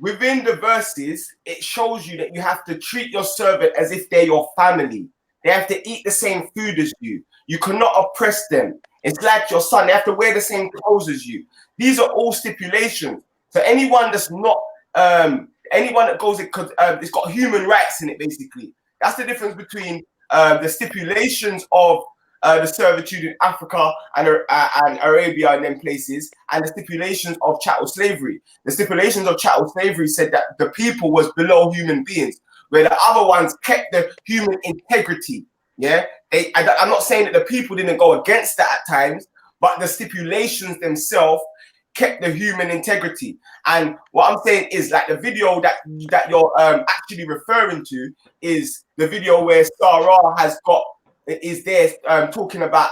within the verses, it shows you that you have to treat your servant as if they're your family. They have to eat the same food as you. You cannot oppress them. It's like your son. They have to wear the same clothes as you. These are all stipulations. So anyone that's not, anyone that goes, it's got human rights in it, basically. That's the difference between the stipulations of the servitude in Africa and Arabia and them places, and the stipulations of chattel slavery. The stipulations of chattel slavery said that the people was below human beings, where the other ones kept the human integrity. Yeah, I'm not saying that the people didn't go against that at times, but the stipulations themselves kept the human integrity. And what I'm saying is, like, the video that you're actually referring to is the video where Sarah is there talking about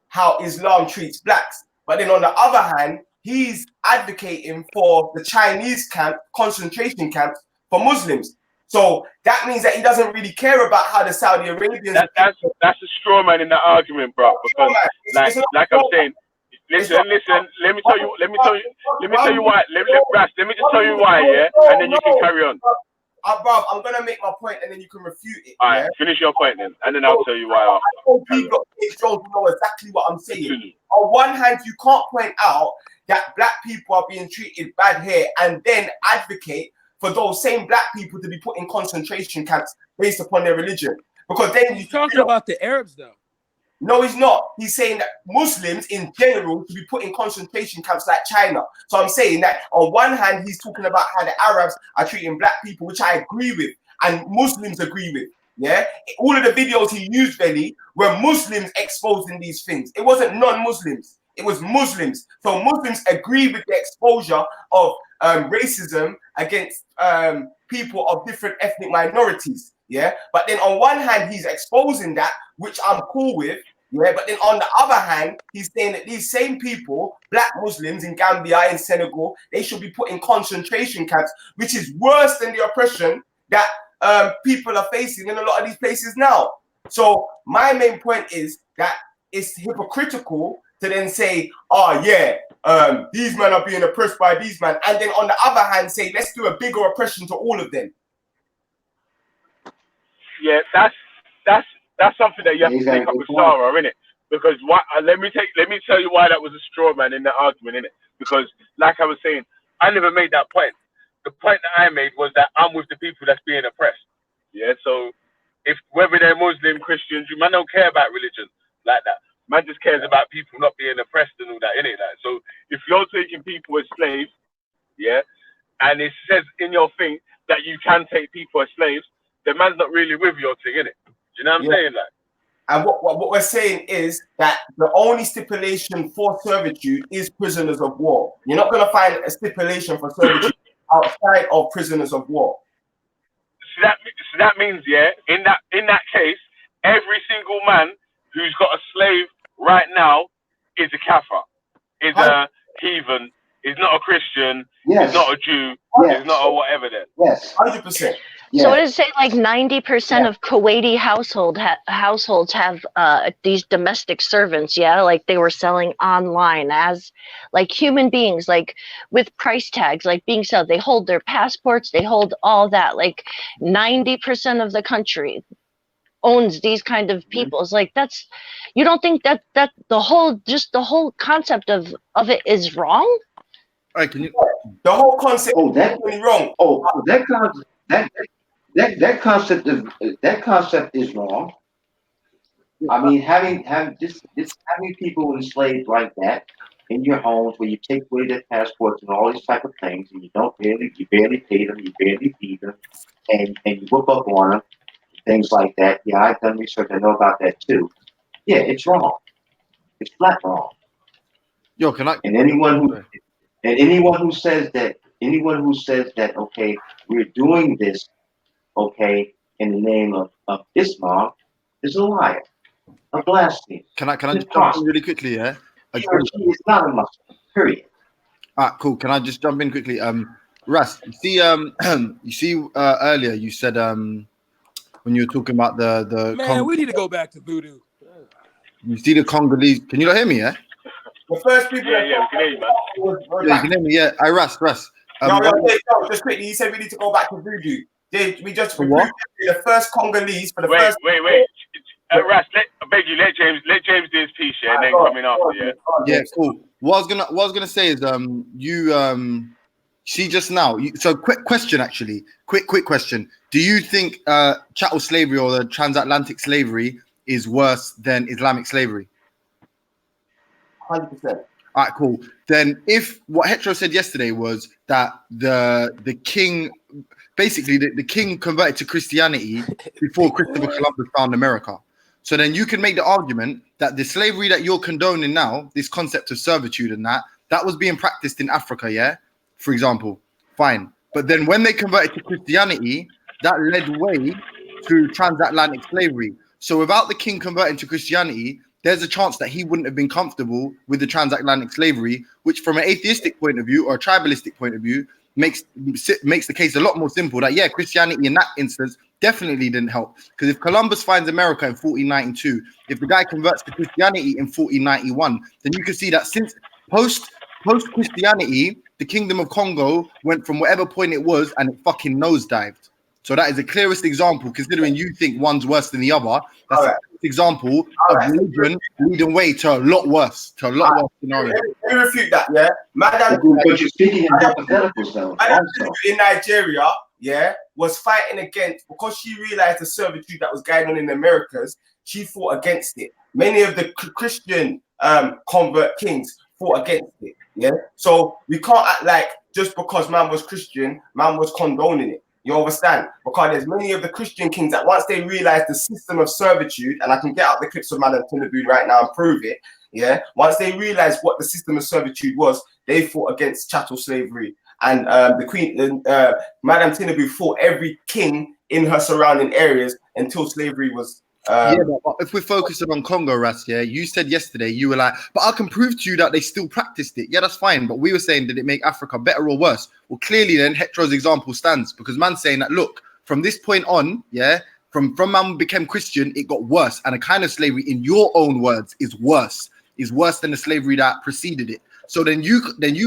how Islam treats blacks. But then on the other hand, he's advocating for the Chinese concentration camps for Muslims. So that means that he doesn't really care about how the Saudi Arabians. That's a straw man in the argument, bro. Because like I'm saying, listen. Let me tell you why. Let me just tell you why, yeah, and then you can carry on. Bro, I'm gonna make my point, and then you can refute it. All right, finish your point then, and then I'll tell you why. I hope you know exactly what I'm saying. Continue. On one hand, you can't point out that black people are being treated bad here, and then advocate for those same black people to be put in concentration camps based upon their religion. Because then he's talking about the Arabs, though. No, he's not. He's saying that Muslims in general should be put in concentration camps like China. So I'm saying that on one hand, he's talking about how the Arabs are treating black people, which I agree with, and Muslims agree with. Yeah, all of the videos he used, Velle, were Muslims exposing these things. It wasn't non-Muslims. It was Muslims. So Muslims agree with the exposure of racism against people of different ethnic minorities. Yeah, but then on one hand, he's exposing that, which I'm cool with. Yeah, but then on the other hand, he's saying that these same people, black Muslims in Gambia, in Senegal, they should be put in concentration camps, which is worse than the oppression that people are facing in a lot of these places now. So my main point is that it's hypocritical to then say, oh yeah, these men are being oppressed by these men, and then on the other hand say, let's do a bigger oppression to all of them. Yeah, that's something that you have to take up with Sarah, innit? Because let me tell you why that was a straw man in the argument, innit? Because like I was saying, I never made that point. The point that I made was that I'm with the people that's being oppressed. Yeah, so if whether they're Muslim, Christians, man don't care about religion like that. Man just cares about people not being oppressed and all that, innit? Like, so if you're taking people as slaves, yeah, and it says in your thing that you can take people as slaves, the man's not really with your thing, innit? Do you know what I'm saying? Like, and what we're saying is that the only stipulation for servitude is prisoners of war. You're not going to find a stipulation for servitude outside of prisoners of war. So that means, yeah, in that case, every single man who's got a slave right now is a kafir, is a heathen, is not a Christian, is not a Jew, is not a whatever then. Yes, 100%. So what does it say? Like 90% of Kuwaiti households have these domestic servants. Yeah, like they were selling online as like human beings, like with price tags, like being sold. They hold their passports. They hold all that. Like 90% of the country owns these kind of people. It's like that's. You don't think that the whole concept of it is wrong? All right, can you? The whole concept. Oh, that's really wrong. Oh, that concept is wrong. I mean, having people enslaved like that in your homes, where you take away their passports and all these type of things, and you barely pay them, you barely feed them, and you whoop up on them, things like that. Yeah, I've done research. I know about that too. Yeah, it's wrong. It's flat wrong. Yo, can I? And anyone who says that, okay, we're doing this, okay, in the name of Islam, is a liar, a blasphemer. Can I just jump in really quickly? Yeah, he or she is not a Muslim. Period. All right, cool. Can I just jump in quickly? Ras, you see, earlier you said when you were talking about the man, we need to go back to voodoo. You see the Congolese. Can you not hear me? Yeah. The first people. Yeah, we can hear you, man. Yeah, you can hear me. Yeah, Ras. Just quickly, you said we need to go back to voodoo. We just what? The first Congolese for the wait, first. Wait. Ras, I beg you, let James do his piece, yeah, and then come in after, yeah. Yeah, cool. What I was gonna say is, you see just now. So, quick question, actually. Quick question. Do you think chattel slavery or the transatlantic slavery is worse than Islamic slavery? 100%. All right, cool. Then, if what Hetero said yesterday was that the king, basically the king converted to Christianity before Christopher Columbus found America, so then you can make the argument that the slavery that you're condoning now, this concept of servitude and that that was being practiced in Africa, yeah, for example, fine. But then when they converted to Christianity, that led way to transatlantic slavery. So without the king converting to Christianity, there's a chance that he wouldn't have been comfortable with the transatlantic slavery, which from an atheistic point of view or a tribalistic point of view makes the case a lot more simple that, yeah, Christianity in that instance definitely didn't help. Because if Columbus finds America in 1492, if the guy converts to Christianity in 1491, then you can see that since post-Christianity, the Kingdom of Congo went from whatever point it was and it fucking nosedived. So that is the clearest example, considering you think one's worse than the other. That's the clearest example of religion leading way to a lot worse, worse scenario. Let me refute that, yeah. Madam, but you're speaking in hypotheticals now. In Nigeria, yeah, was fighting against, because she realized the servitude that was going on in the Americas, she fought against it. Many of the Christian convert kings fought against it, yeah. So we can't act like just because man was Christian, man was condoning it. You understand? Because there's many of the Christian kings that once they realized the system of servitude, and I can get out the clips of Madam Tinubu right now and prove it, yeah. Once they realized what the system of servitude was, they fought against chattel slavery. And the Queen, Madam Tinubu, fought every king in her surrounding areas until slavery was. Yeah, but if we're focusing on Congo, Ras, yeah, you said yesterday, you were like, but I can prove to you that they still practiced it. Yeah, that's fine. But we were saying, did it make Africa better or worse? Well, clearly then Hetero's example stands, because man's saying that, look, from this point on, yeah, from man became Christian, it got worse. And a kind of slavery, in your own words, is worse than the slavery that preceded it. So then you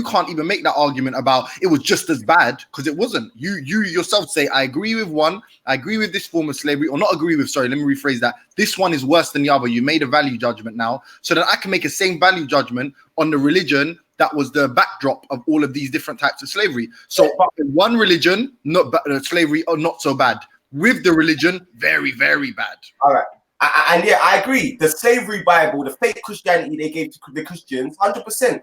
can't even make that argument about it was just as bad, because it wasn't. You yourself say, I agree with one, I agree with this form of slavery, or not agree with, sorry, let me rephrase that. This one is worse than the other. You made a value judgment now, so that I can make a same value judgment on the religion that was the backdrop of all of these different types of slavery. So one religion, not slavery, or not so bad. With the religion, very, very bad. All right. And yeah, I agree. The slavery Bible, the fake Christianity they gave to the Christians, 100%.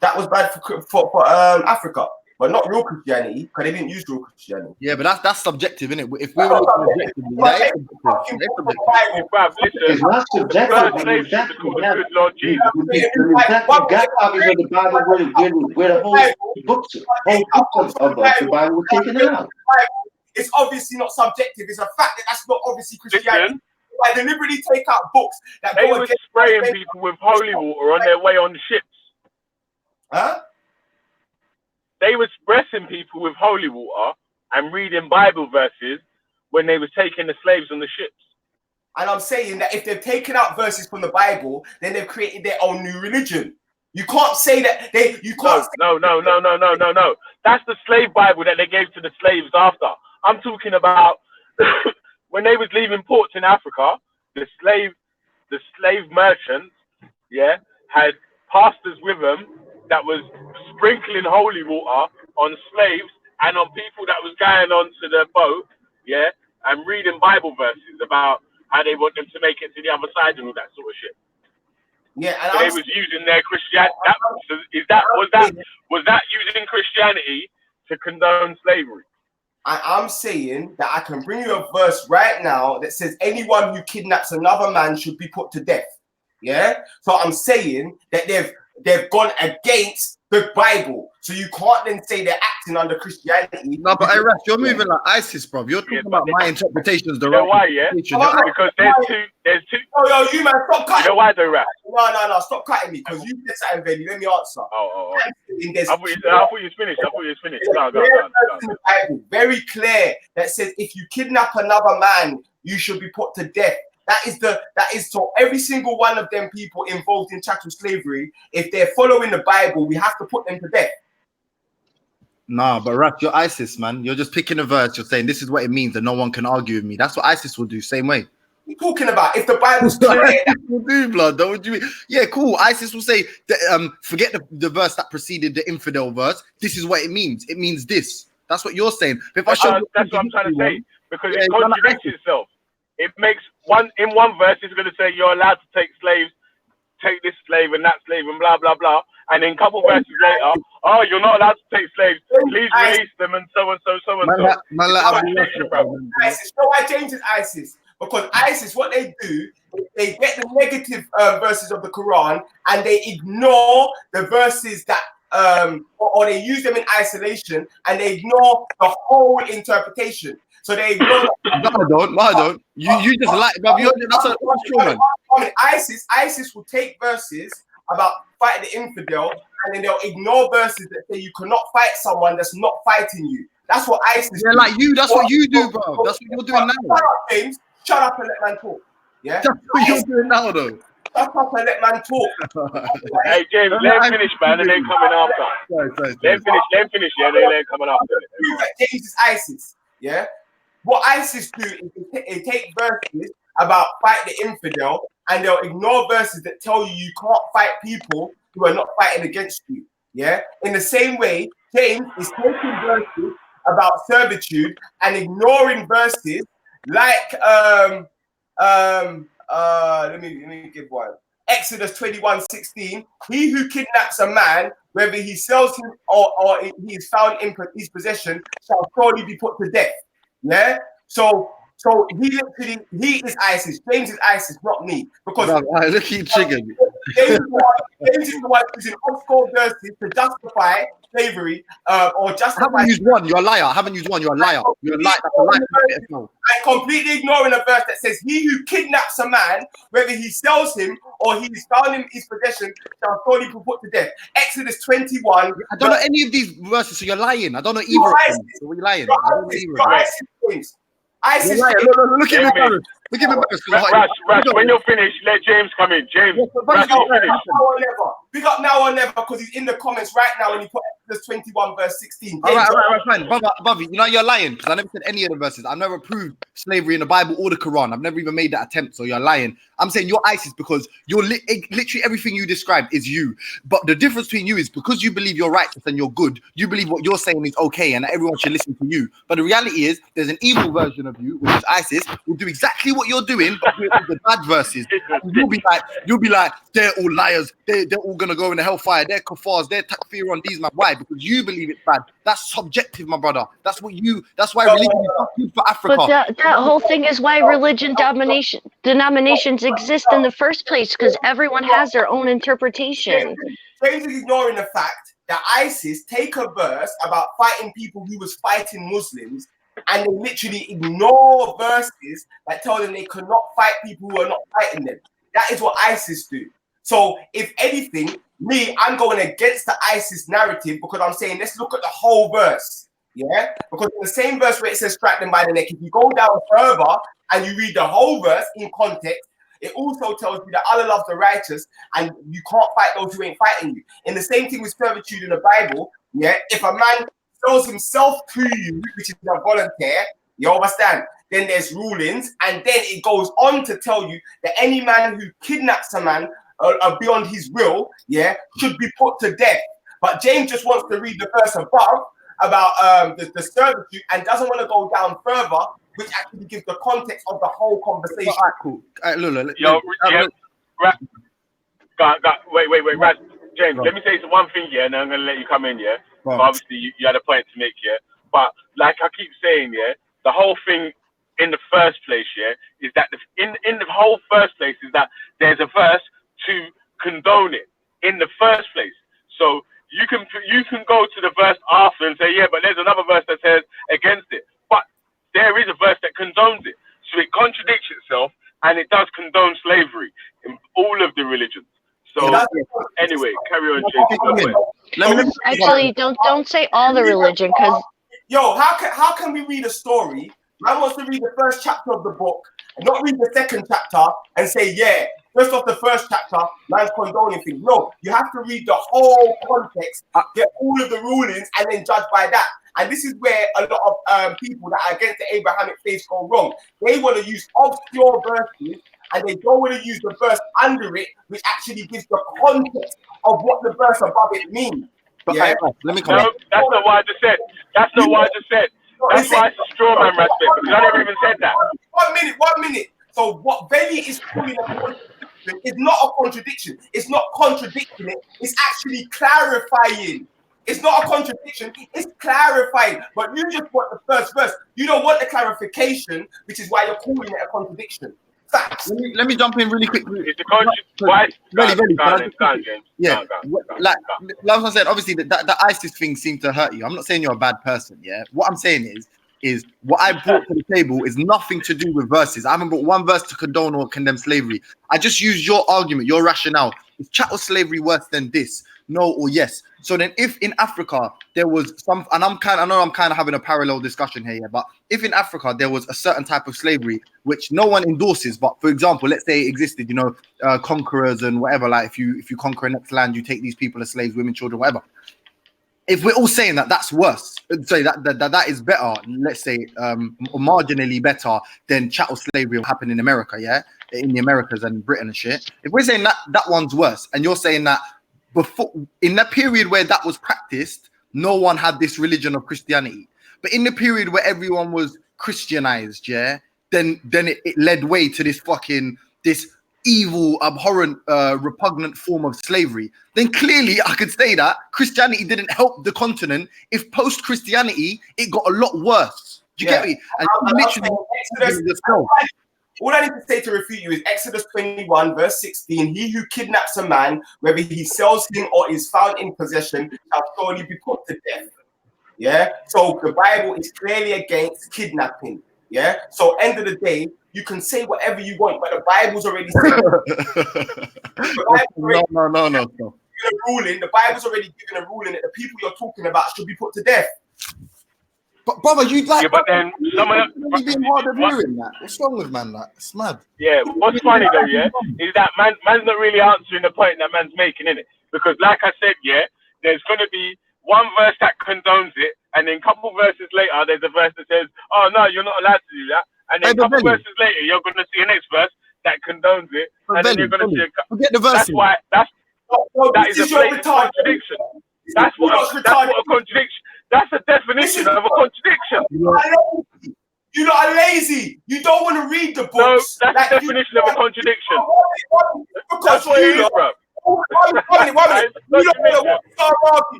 That was bad for Africa, but not real Christianity, because they didn't use real Christianity. Yeah, but that's subjective, isn't it? If we were looking objectively, that is subjective. It's not subjective. The exact copies of the Bible where the whole books of the Bible were taken out. It's obviously not subjective. It's a fact that that's not obviously Christianity. I deliberately take out books that they were spraying people with holy water on their way on the ships. Huh? They were expressing people with holy water and reading Bible verses when they were taking the slaves on the ships. And I'm saying that if they've taken out verses from the Bible, then they've created their own new religion. You can't say that you can't. No. That's the slave Bible that they gave to the slaves after. I'm talking about when they was leaving ports in Africa, the slave merchants, yeah, had pastors with them that was sprinkling holy water on slaves and on people that was going onto the boat, yeah, and reading Bible verses about how they want them to make it to the other side and all that sort of shit. Yeah, and so they was using their Christianity. Was that using Christianity to condone slavery? I'm saying that I can bring you a verse right now that says anyone who kidnaps another man should be put to death. Yeah, so I'm saying that they've gone against the Bible. So you can't then say they're acting under Christianity. No, but Irash, you're moving like ISIS, bro. You're talking about my interpretations. The right why, yeah? Because there's two. Oh, you man, stop cutting. You know why, though, Irash? No, stop cutting me, because you said something, Velle. Let me answer. Oh. I thought you was finished. Go. Very clear that says if you kidnap another man, you should be put to death. That is so every single one of them people involved in chattel slavery, if they're following the Bible, we have to put them to death. Nah, but Rak, you're ISIS, man. You're just picking a verse. You're saying this is what it means, and no one can argue with me. That's what ISIS will do. Same way. What are you talking about? If the Bible's clear, will do, blood. Don't what you mean? Yeah, cool. ISIS will say, forget the verse that preceded the infidel verse. This is what it means. It means this. That's what you're saying. But if I show that's what I'm trying to say, because it contradicts itself. It makes in one verse it's going to say you're allowed to take slaves, take this slave and that slave and blah blah blah, and then a couple verses later, oh, you're not allowed to take slaves. Please release them and so and so. ISIS. So why change it ISIS? Because ISIS, what they do, they get the negative verses of the Quran and they ignore the verses that or they use them in isolation and they ignore the whole interpretation. So they ignore. No, I don't. You just like, bruv. That's a true, man. ISIS will take verses about fighting the infidel, and then they'll ignore verses that say you cannot fight someone that's not fighting you. That's what ISIS. Yeah, like you. That's what you do, bro. That's what you're doing now. Shut up, James. Shut up and let man talk. Yeah. That's what you're doing now, though. Shut up and let man talk. Hey James, let him finish, man, and then coming after. Let him finish, yeah, then let him coming after. James is ISIS. Yeah. What ISIS do is they take verses about fight the infidel, and they'll ignore verses that tell you you can't fight people who are not fighting against you. Yeah. In the same way, James is taking verses about servitude and ignoring verses like let me give one. Exodus 21:16. He who kidnaps a man, whether he sells him or he is found in his possession, shall surely be put to death. Yeah. So he is ISIS. James is ISIS, not me. Because look at you chicken. James is the one using obscure verses to justify slavery or justify. I haven't used one. You're a liar. I haven't used one. You're a liar. You're a liar. That's a lie. And completely ignoring a verse that says, "He who kidnaps a man, whether he sells him or he is found in his possession, shall surely be put to death." Exodus 21. I don't know any of these verses, so you're lying. I don't know either of them. So you're lying. I don't know either of them. ISIS. Look at me, Barris. Look at me, Barris. Rash, when you're finished, let James come in. James, Rash, you're finished. Big up now or never, because he's in the comments right now when he put Exodus 21 verse 16. All right, fine. Bobby, you know you're lying because I never said any of the verses. I've never proved slavery in the Bible or the Quran. I've never even made that attempt, so you're lying. I'm saying you're ISIS because you're literally everything you described is you. But the difference between you is because you believe you're righteous and you're good, you believe what you're saying is okay and that everyone should listen to you. But the reality is there's an evil version of you, which is ISIS, will do exactly what you're doing, but with the bad verses. And you'll be like, they're all liars, they're all gonna go in the hellfire, they're kuffars, they're takfir on these man. Why? Because you believe it's bad. That's subjective, my brother. That's why religion is not good for Africa. But that whole thing is why religion denominations exist in the first place, because everyone has their own interpretation. James is ignoring the fact that ISIS take a verse about fighting people who was fighting Muslims, and they literally ignore verses that tell them they cannot fight people who are not fighting them. That is what ISIS do. So if anything, I'm going against the ISIS narrative because I'm saying let's look at the whole verse. Yeah, because in the same verse where it says strike them by the neck, if you go down further and you read the whole verse in context, it also tells you that Allah loves the righteous and you can't fight those who ain't fighting you. And the same thing with servitude in the Bible. Yeah, if a man sells himself to you, which is a volunteer, you understand? Then there's rulings, and then it goes on to tell you that any man who kidnaps a man beyond his will, yeah, should be put to death. But James just wants to read the verse above about the servitude and doesn't want to go down further, which actually gives the context of the whole conversation. All right, cool. Look, wait, Raz, James, let me say one thing, yeah, and then I'm going to let you come in, yeah. Obviously, you had a point to make, yeah. But like I keep saying, yeah, the whole thing in the first place, yeah, is that in the whole first place is that there's a verse to condone it in the first place. So you can go to the verse after and say, yeah, but there's another verse that says against it. But there is a verse that condones it. So it contradicts itself, and it does condone slavery in all of the religions. So anyway, carry on, James. Actually, don't say all the religion, because how can we read a story? Man wants to read the first chapter of the book and not read the second chapter and say, yeah, just off the first chapter, man's condoning things. No, you have to read the whole context, get all of the rulings, and then judge by that. And this is where a lot of people that are against the Abrahamic faith go wrong. They want to use obscure verses, and they don't want to use the verse under it, which actually gives the context of what the verse above it means. Yeah? Let me come No, that's not what I just said. That's not what I just said. That's why it's a straw man respect, because I never even said that. 1 minute. So what Velle is calling a contradiction is not a contradiction. It's not contradicting it. It's actually clarifying. It's not a contradiction. It's clarifying. But you just want the first verse. You don't want the clarification, which is why you're calling it a contradiction. Facts. Let me jump in really quickly. It's the country. Why? Really, Go on, James. Yeah, Go on. like I said, obviously the ISIS thing seemed to hurt you. I'm not saying you're a bad person. Yeah, what I'm saying is what I brought to the table is nothing to do with verses. I haven't brought one verse to condone or condemn slavery. I just used your argument, your rationale. Is chattel slavery worse than this? No or yes? So then, if in Africa there was some, and I know I'm kind of having a parallel discussion here, but if in Africa there was a certain type of slavery which no one endorses, but for example, let's say it existed, conquerors and whatever, like if you conquer a next land, you take these people as slaves, women, children, whatever. If we're all saying that that's worse, say that is better, let's say marginally better than chattel slavery will happen in America, yeah, in the Americas and Britain and shit. If we're saying that one's worse, and you're saying that before in that period where that was practiced, no one had this religion of Christianity, but in the period where everyone was Christianized, yeah, then it led way to this evil, abhorrent, repugnant form of slavery, then clearly I could say that Christianity didn't help the continent. If post-Christianity, it got a lot worse. Do you get me? And all I need to say to refute you is Exodus 21, verse 16. He who kidnaps a man, whether he sells him or is found in possession, shall surely be put to death. Yeah. So the Bible is clearly against kidnapping. Yeah. So end of the day, you can say whatever you want, but the Bible's already said. No. The Bible's already given a ruling that the people you're talking about should be put to death. But brother, you like? Yeah, but then someone being hard of hearing that. What's wrong with man? Like, it's mad. Yeah. What's funny though, yeah, is that man's not really answering the point that man's making, innit? Because like I said, yeah, there's gonna be one verse that condones it, and then a couple verses later, there's a verse that says, "Oh no, you're not allowed to do that." And then a couple verses later, you're going to see a next verse that condones it, and then you're going to see forget the verse. That's why that is a blatant contradiction. That's what a contradiction. That's a definition of a contradiction. You lot are lazy. You don't want to read the books. No, that's the definition of a contradiction. That's what it is, bro. One minute.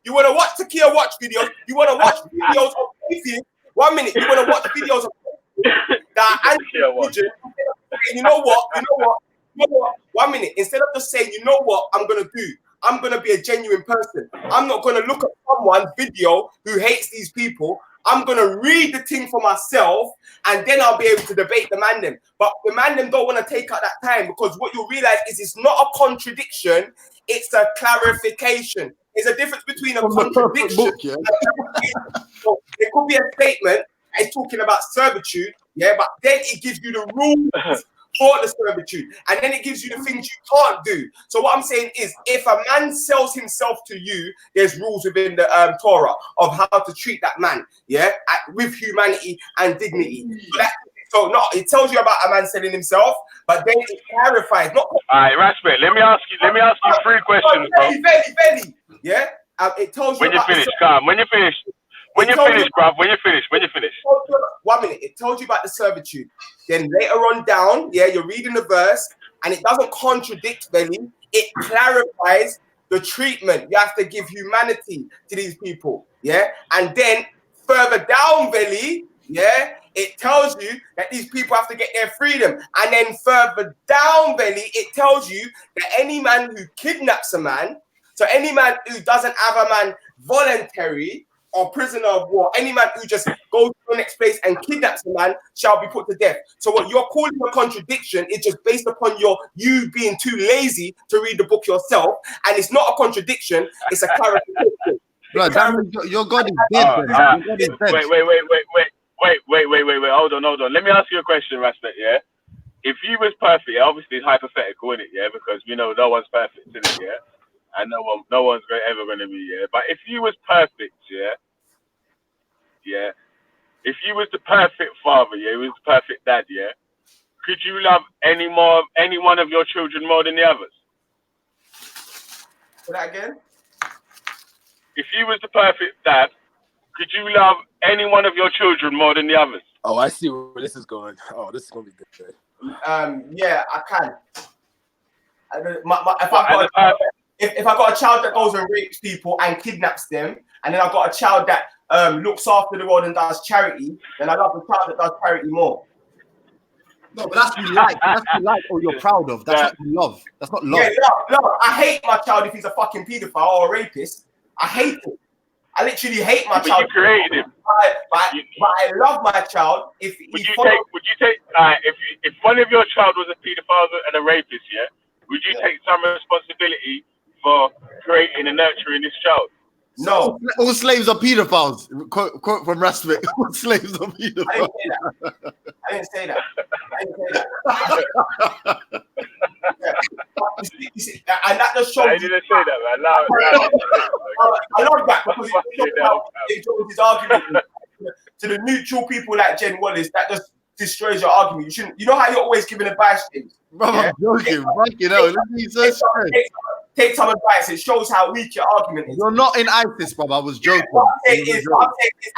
You want to watch Takia watch videos. You want to watch videos of atheists. 1 minute. You want to watch videos of that anti-religion. You know what? 1 minute. Instead of just saying, you know what I'm going to do, I'm going to be a genuine person. I'm not going to look at someone's video who hates these people. I'm going to read the thing for myself, and then I'll be able to debate the man them. But the man them don't want to take out that time, because what you'll realize is it's not a contradiction, it's a clarification. There's a difference between a contradiction. So it could be a statement, it's talking about servitude, yeah, but then it gives you the rules for the servitude, and then it gives you the things you can't do. So what I'm saying is, if a man sells himself to you, there's rules within the Torah of how to treat that man, yeah, with humanity and dignity. So no, it tells you about a man selling himself, but then it clarifies. Not all right, Rashbet, let me ask you 3 questions, bro. Velle, yeah. It tells you when you finish, calm. When you finish, bruv. When you finish. 1 minute. It tells you about the servitude. Then later on down, yeah, you're reading the verse, and it doesn't contradict Velle. It clarifies the treatment. You have to give humanity to these people, yeah. And then further down, Velle, yeah, it tells you that these people have to get their freedom. And then further down, Velle, it tells you that any man who kidnaps a man, so any man who doesn't have a man voluntary or prisoner of war, any man who just goes to the next place and kidnaps a man shall be put to death. So what you're calling a contradiction is just based upon you being too lazy to read the book yourself, and it's not a contradiction, it's a clarification. Bro, your God is dead. Wait. Hold on. Let me ask you a question, Rashbet, yeah? If you was perfect, obviously it's hypothetical, isn't it, yeah? Because we know no one's perfect, isn't it, yeah? And no one's ever going to be, yeah? But if you was perfect, yeah? If you was the perfect father, yeah? You was the perfect dad, yeah? Could you love any one of your children more than the others? Say that again? If you was the perfect dad, could you love any one of your children more than the others? Oh, I see where this is going. Oh, this is going to be good. Yeah, I can. If I got a child that goes and rapes people and kidnaps them, and then I got a child that looks after the world and does charity, then I love the child that does charity more. No, but that's you like. That's you like or you're proud of. That's not love. That's not love. Yeah, no. I hate my child if he's a fucking paedophile or a rapist. I hate him. I literally hate my child. You created him. But I love my child if he Would you take if one of your child was a paedophile and a rapist, yeah? Would you take some responsibility for creating and nurturing this child? No. All slaves are pedophiles. Quote from Rasmic. All slaves are pedophiles. I didn't say that. You see, and that just shows. I didn't say that, man. I love that because it shows his argument to the neutral people like Jen Wallace. That just destroys your argument. You shouldn't. You know how you're always giving advice, James? Bro, I'm joking. Take some advice. It shows how weak your argument is. You're not in ISIS, bro. I was joking. What I'm saying is,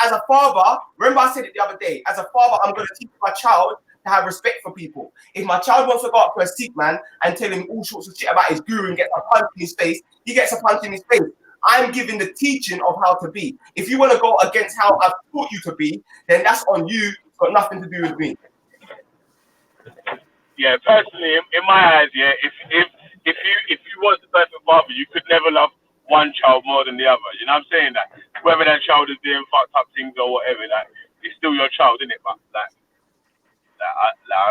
as a father, remember I said it the other day. As a father, I'm going to teach my child to have respect for people. If my child wants to go up to a Sikh man and tell him all sorts of shit about his guru and get a punch in his face, he gets a punch in his face. I'm giving the teaching of how to be. If you want to go against how I've taught you to be, then that's on you. It's got nothing to do with me. Yeah, personally, in my eyes, yeah, if you was the perfect father, you could never love one child more than the other. You know what I'm saying? That whether that child is doing fucked up things or whatever, that it's still your child, isn't it? But I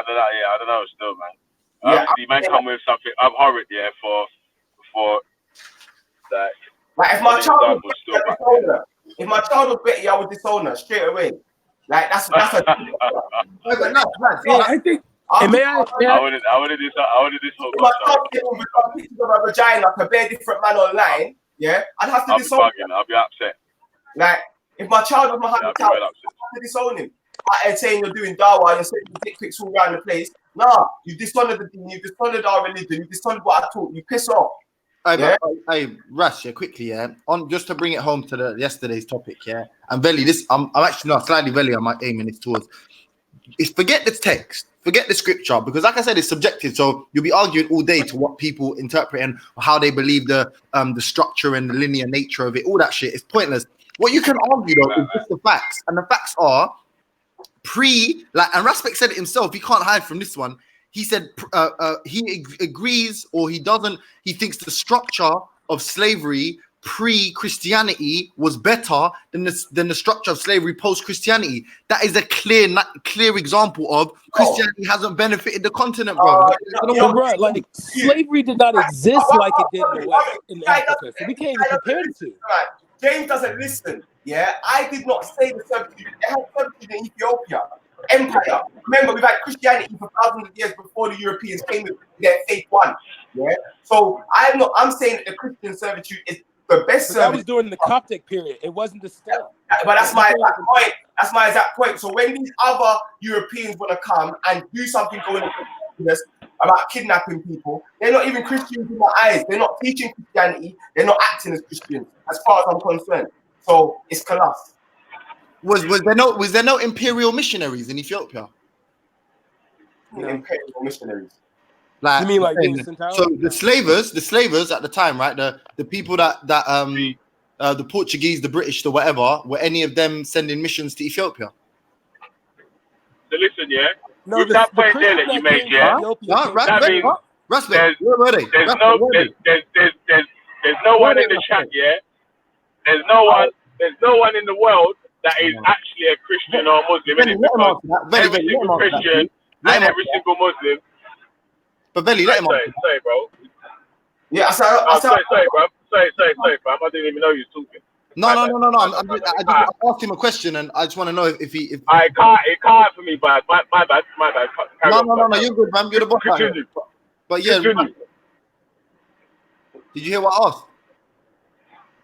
don't know. Yeah, I don't know. Still, man. Yeah, Obviously, man, come with something abhorrent, yeah, for that. Like if my child was Betty, I would disown her straight away. Like that's a. I think. I would have disowned my child with pictures of a vagina, like a bare different man online. Yeah, I'd have to disown him. I'll be upset. Like if my child was my husband, I'd have to disown him. I'm saying you're doing dawa, you're sending dick pics all around the place. Nah, you dishonored the deen, you dishonored our religion, you dishonored what I taught. You piss off. Hey, Russ, quickly, on just to bring it home to the yesterday's topic, and Velle, I'm actually not slightly Velle, I'm aiming this towards. Is forget the text, forget the scripture, because like I said, it's subjective. So you'll be arguing all day to what people interpret and how they believe the structure and the linear nature of it. All that shit is pointless. What you can argue though is just the facts, and the facts are and Raspek said it himself. He can't hide from this one. He said he agrees or he doesn't. He thinks the structure of slavery pre-Christianity was better than the structure of slavery post-Christianity. That is a clear example of Christianity hasn't benefited the continent, bro. Bro, like slavery did not exist like it did in the West, in Africa. So we can't even compare the two. James doesn't listen. Yeah, I did not say the servitude. They had servitude in Ethiopia. Empire. Remember, we've had Christianity for thousands of years before the Europeans came with their faith one. Yeah. So I'm saying that the Christian servitude is the best servitude. That was during the Coptic period. It wasn't the same. But that's my exact point. That's my exact point. So when these other Europeans want to come and do something going on about kidnapping people, they're not even Christians in my eyes. They're not teaching Christianity. They're not acting as Christians, as far as I'm concerned. So it's collapsed. Was there no imperial missionaries in Ethiopia? No. Imperial missionaries. Like, you mean like so the slavers at the time, right? The people that the Portuguese, the British, the whatever, were any of them sending missions to Ethiopia? So listen, yeah. No, with that point there that you made, yeah. That means there's no one in the chat, yeah. There's no one in the world that is actually a Christian or Muslim, innit? Because every single Christian and every single Muslim. But Velle, let him on. Sorry, bro. Yeah, sorry, bro. Sorry, fam. I didn't even know you was talking. No. I just asked him a question, and I just want to know if he. It can't for me, bad. My bad. No. You're good, man. You're the boss. But yeah. Did you hear what I asked?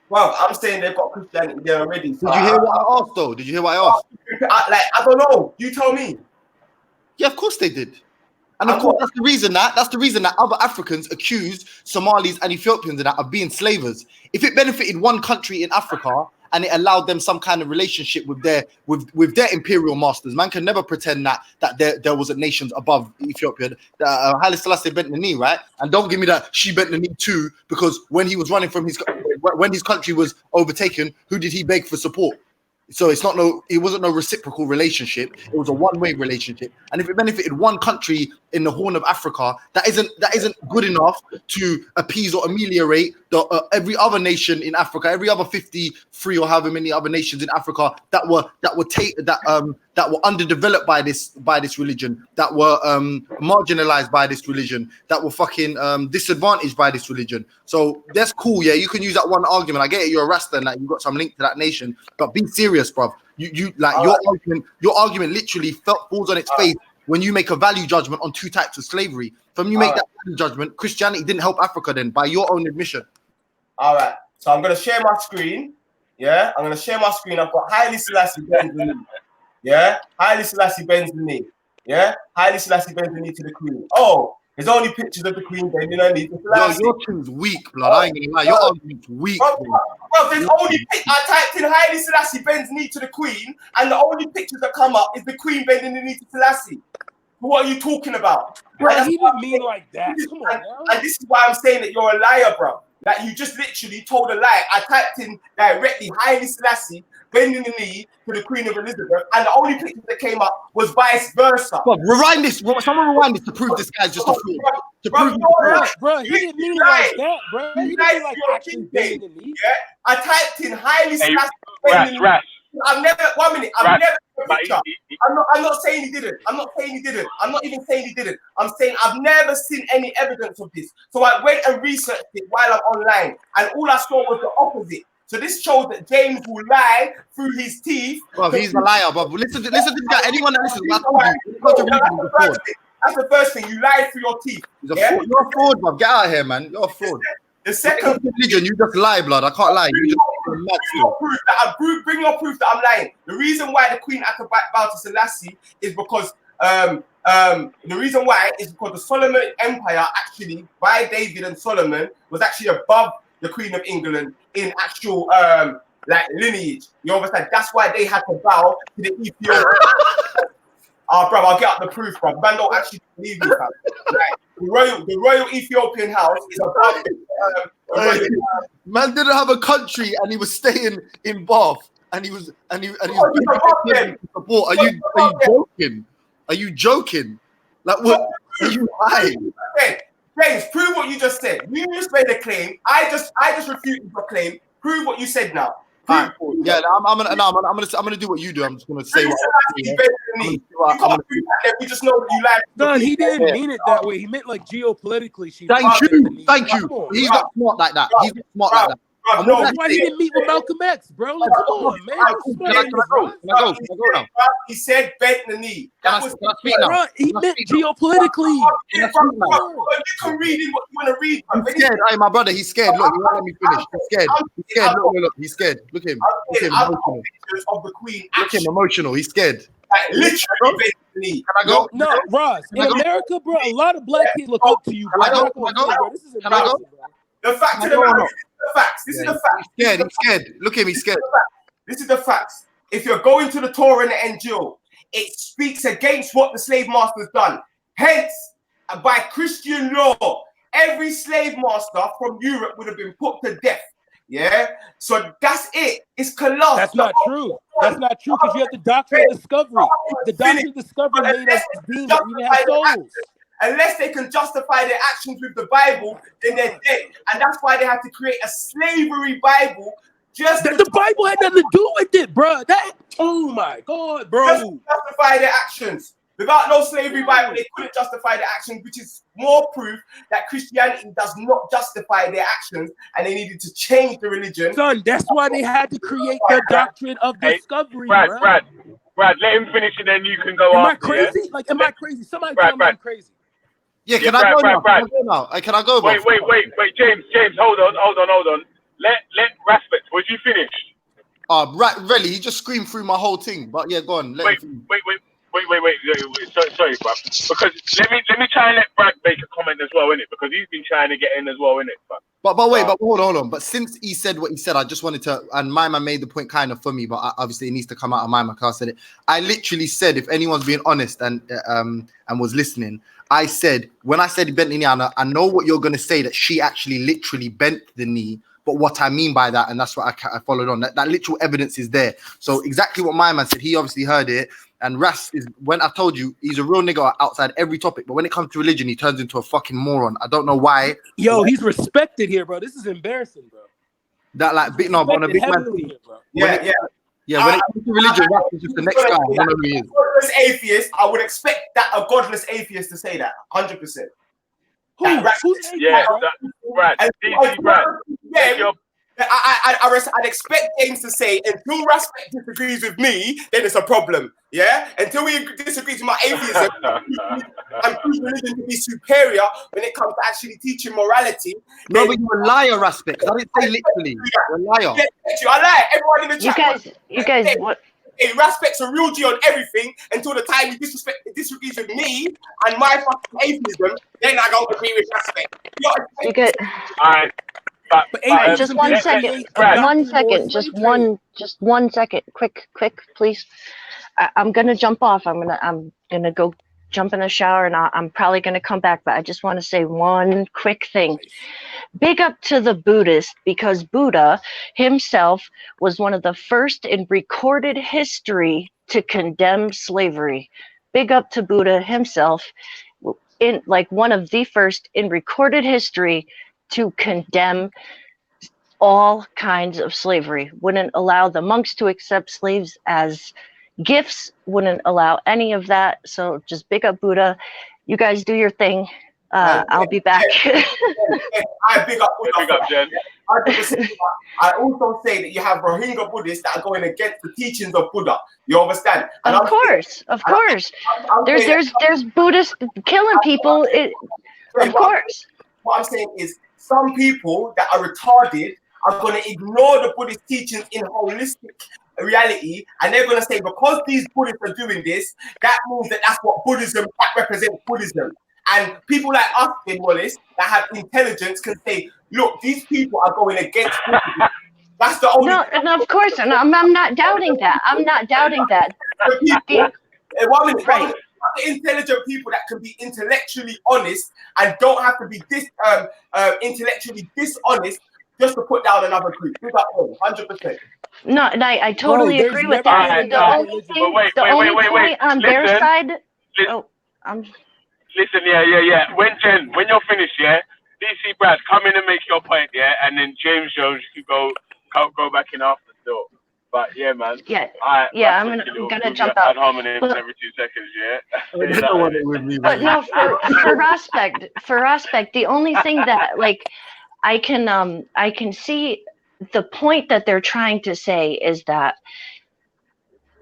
Well, I'm saying they've got Christianity there already. So Did you hear what I asked, though? Did you hear what I asked? I don't know. You tell me. Yeah, of course they did. And of course, that's the reason that other Africans accused Somalis and Ethiopians of being slavers. If it benefited one country in Africa and it allowed them some kind of relationship with their imperial masters, man can never pretend that there was a nations above Ethiopia. Haile Selassie bent the knee, right? And don't give me that she bent the knee too, because when he was running from when his country was overtaken, who did he beg for support? So it wasn't no reciprocal relationship. It was a one-way relationship. And if it benefited one country in the Horn of Africa, that isn't good enough to appease or ameliorate every other nation in Africa, every other 53 or however many other nations in Africa that were underdeveloped by this religion, that were marginalized by this religion, that were fucking disadvantaged by this religion. So that's cool, yeah. You can use that one argument. I get it, you're a Rasta and that you've got some link to that nation, but be serious, bruv. You like your argument literally falls on its face when you make a value judgment on two types of slavery. From you make that value judgment, Christianity didn't help Africa then, by your own admission. All right, so I'm gonna share my screen. Yeah, I'm gonna share my screen. I've got Haile Selassie bends the knee. Yeah, Haile Selassie bends the knee. Yeah, Haile Selassie bends the knee to the Queen. Oh, there's only pictures of the Queen bending her knee to Selassie. Your team's weak, blood. I ain't gonna lie. Your argument's weak. Bro, there's only I typed in Haile Selassie bends knee to the Queen, and the only pictures that come up is the Queen bending the knee to Selassie. What are you talking about? Bro, he didn't mean like that. Come on, and this is why I'm saying that you're a liar, bro. Like you just literally told a lie. I typed in directly Haile Selassie bending the knee to the Queen of Elizabeth, and the only picture that came up was vice versa. Bro, rewind this. Someone rewind this to prove this guy's just a fool. Bro, he didn't mean it like that, bro. He didn't mean like actually bending the knee. Yeah, I typed in Haile Selassie bending the knee. I've never. 1 minute. I've never. I'm not saying he didn't. I'm not saying he didn't. I'm not even saying he didn't. I'm saying I've never seen any evidence of this. So I went and researched it while I'm online, and all I saw was the opposite. So this shows that James will lie through his teeth. Bro, he's a liar, bro. Listen to this guy. Anyone that listens, that's the first thing. You lied through your teeth. You're a fraud, bro. Get out of here, man. You're a fraud. The second religion, you just lie, blood. I can't lie. Bring your proof that I'm lying. The reason why the Queen had to bow to Selassie is because the reason why is because the Solomon Empire actually by David and Solomon was actually above the Queen of England in actual like lineage. You understand? That's why they had to bow to the Ethiopian. Bro, I'll get up the proof, bro. Man don't actually believe me, fam. Like, the royal Ethiopian house is above. Man didn't have a country, and he was staying in Bath, and he was support. Are you joking? Are you joking? Like what? Are you lying? James, prove what you just said. You just made a claim. I just refuted your claim. Prove what you said now. Right. Yeah, I'm gonna do what you do. I'm just gonna say what we just know that you lied. Son, he didn't mean it that way. He meant like geopolitically. Thank you. He's not smart like that. He's not smart like that. That's why he didn't meet with Malcolm X, bro. Like, come on, man. Can I go now? He said bend the knee. That was bro, he meant geopolitically. You can read it what you want to read. He's scared. Hey, my brother, he's scared. Look, you won't let me finish. He's scared. He's scared. Look, he's scared. Look at him. Look at him emotional. Of the Queen. Look at him emotional. He's scared. Like, literally bend the knee. Can I go? No, Ross. In America, bro, a lot of black kids look up to you, bro. Can I go? The fact of the matter is the facts. This is the facts. He's scared. Look at him, he's scared. This is the facts. If you're going to the Torah and the Injil, it speaks against what the slave master's done. Hence, by Christian law, every slave master from Europe would have been put to death. Yeah? So that's it. It's colossal. That's not true. That's not true because you have the doctrine of discovery. The doctrine of discovery made us deem that we didn't have souls. Unless they can justify their actions with the Bible, then they're dead. And that's why they had to create a slavery Bible. The Bible had nothing to do with it, bro. Oh my God, bro. Just to justify their actions. Without no slavery Bible, they couldn't justify their actions, which is more proof that Christianity does not justify their actions, and they needed to change the religion. Son, that's why they had to create the doctrine of discovery. Brad, let him finish, and then you can go. Am I crazy? Yeah? Like, am I crazy? Somebody tell me I'm crazy. Yeah, can I go now? Can I go? Wait, James, hold on. Let Raspet, was you finished? Velle, he just screamed through my whole thing. But yeah, go on. Wait. Sorry, Brad. Because let me try and let Brad make a comment as well, innit? Because he's been trying to get in as well, innit? But hold on. But since he said what he said, I just wanted to, and my man made the point kind of for me, but obviously it needs to come out of my mouth because I said it. I literally said, if anyone's being honest and was listening, I said, when I said bent the knee, I know what you're going to say, that she actually literally bent the knee, but what I mean by that, and that's what I followed on. That literal evidence is there. So exactly what my man said, he obviously heard it. And Ras is, when I told you, he's a real nigga outside every topic, but when it comes to religion, he turns into a fucking moron. I don't know why. Yo, he's respected here, bro. This is embarrassing, bro. That like big no, but on a big man. Here, bro. Yeah, when it comes to religion, Ras is just the next guy. I don't know who he is. Godless atheist, I would expect that a godless atheist to say that 100%. Who's yeah, Brad, DC Brad. Yeah, I'd expect James to say, until respect disagrees with me, then it's a problem. Yeah? Until he disagrees with my atheism, and proves religion to be superior when it comes to actually teaching morality. No, but you're a liar, Respect. I didn't say literally. You're a liar. I lie. Everyone in the chat. You guys, what? Hey, Respect's a real G on everything until the time he disagrees with me and my fucking atheism, then I go agree with Respect. You get. All right. Just 1 second. 1 second. Just one second. Quick, please. I'm gonna jump off. I'm gonna go jump in the shower, and I'm probably gonna come back. But I just want to say one quick thing. Big up to the Buddhist, because Buddha himself was one of the first in recorded history to condemn slavery. Big up to Buddha himself, in like one of the first in recorded history to condemn all kinds of slavery. Wouldn't allow the monks to accept slaves as gifts, wouldn't allow any of that. So just big up Buddha. You guys do your thing. I'll be back. I big up Buddha. Big up, Jen. I also say that you have Rohingya Buddhists that are going against the teachings of Buddha. You understand? And of course. There's Buddhists killing people. Of course. What I'm saying is, some people that are retarded are going to ignore the Buddhist teachings in holistic reality, and they're going to say, because these Buddhists are doing this, that means that's what Buddhism, that represents Buddhism. And people like us, in Wallace, that have intelligence can say, look, these people are going against Buddhism. That's the only... No, and of course, and I'm not doubting that. I'm not doubting that. Right. Intelligent people that can be intellectually honest and don't have to be intellectually dishonest just to put down another group. 100%. No, and I totally agree with that. The only point on their side. Listen, yeah. When you're finished, DC Brad, come in and make your point, and then James Jones, you can go back in after still. But yeah, man. I'm gonna jump out. Harmonies every 2 seconds, But no, for Aspect, the only thing that I can see the point that they're trying to say is that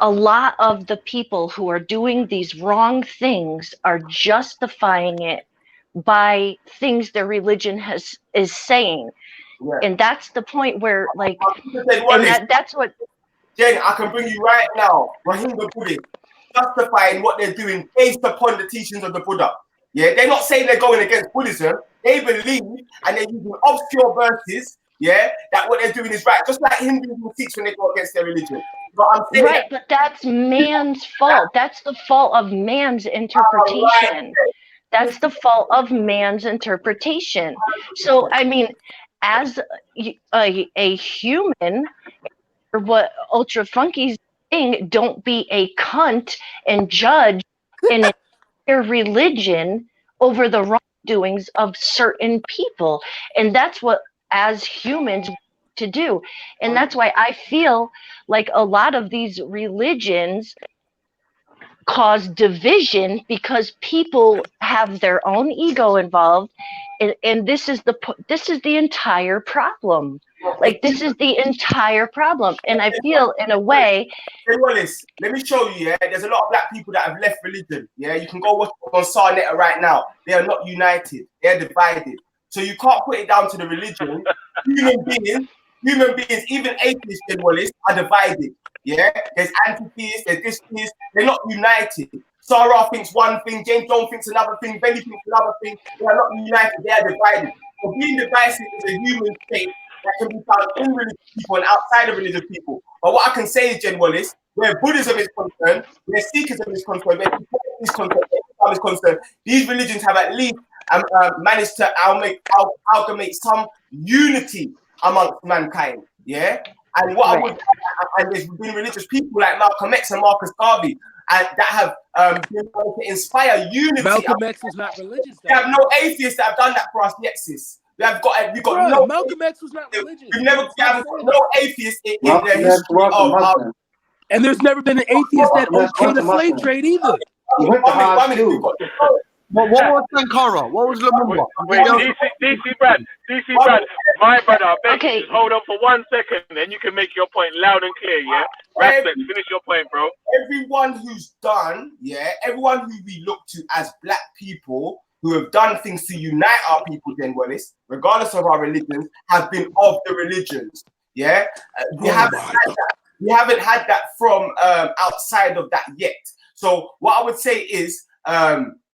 a lot of the people who are doing these wrong things are justifying it by things their religion is saying. Yeah. And that's the point where that's what Jen, I can bring you right now, Rohingya Buddhists justifying what they're doing based upon the teachings of the Buddha. Yeah, they're not saying they're going against Buddhism. They believe, and they're using obscure verses, that what they're doing is right. Just like Hindus and Sikhs when they go against their religion. But I'm saying right, but that's man's fault. That's the fault of man's interpretation. That's the fault of man's interpretation. So, I mean, as a human, what Ultra Funky's saying, don't be a cunt and judge an entire religion over the wrongdoings of certain people. And that's what, as humans, to do. And that's why I feel like a lot of these religions cause division, because people have their own ego involved, and this is the entire problem. This is the entire problem. And I feel, in a way, Wallace, let me show you. There's a lot of black people that have left religion. You can go watch on Sarnetta right now. They are not united. They're divided. So you can't put it down to the religion. Human beings, even atheists, Wallace, are divided. There's anti-theists, there's this-theists. They're not united. Sarah thinks one thing, James Jones thinks another thing, Benny thinks another thing. They are not united, they are divided. So being divisive is a human trait that can be found in religious people and outside of religious people. But what I can say is, Jen Wallace, where Buddhism is concerned, where Sikhism is concerned, where Islam is concerned, these religions have at least managed to amalgamate some unity amongst mankind. Yeah. And what I would, and there's been religious people like Malcolm X and Marcus Garvey that have been able to inspire unity. Malcolm X was not religious. We have no atheists that have done that for us yet, sis. We've got no. Malcolm X was not religious. We have no atheists in the history of our. And there's never been an atheist that okayed the slave trade either. What was Sankara? What was Lumumba? Wait, DC Brad, my brother, I beg you, just hold on for 1 second, then you can make your point loud and clear, yeah? Respect, finish your point, bro. Everyone who's done, everyone who we look to as black people who have done things to unite our people, then Wallace, regardless of our religions, have been of the religions, yeah? We haven't had that from outside of that yet. So what I would say is,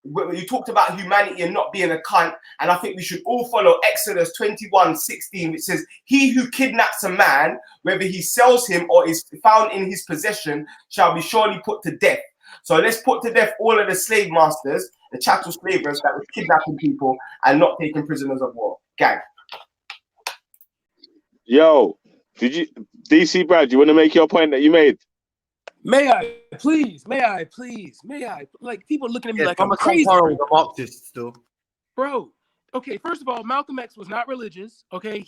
you talked about humanity and not being a cunt, and I think we should all follow Exodus 21:16, which says, "He who kidnaps a man, whether he sells him or is found in his possession, shall be surely put to death." So let's put to death all of the slave masters, the chattel slavers that were kidnapping people and not taking prisoners of war. Gang. Yo, DC Brad, you want to make your point that you made? May I please? Like, people looking at me like I'm crazy. Still. Bro, okay, first of all, Malcolm X was not religious. Okay,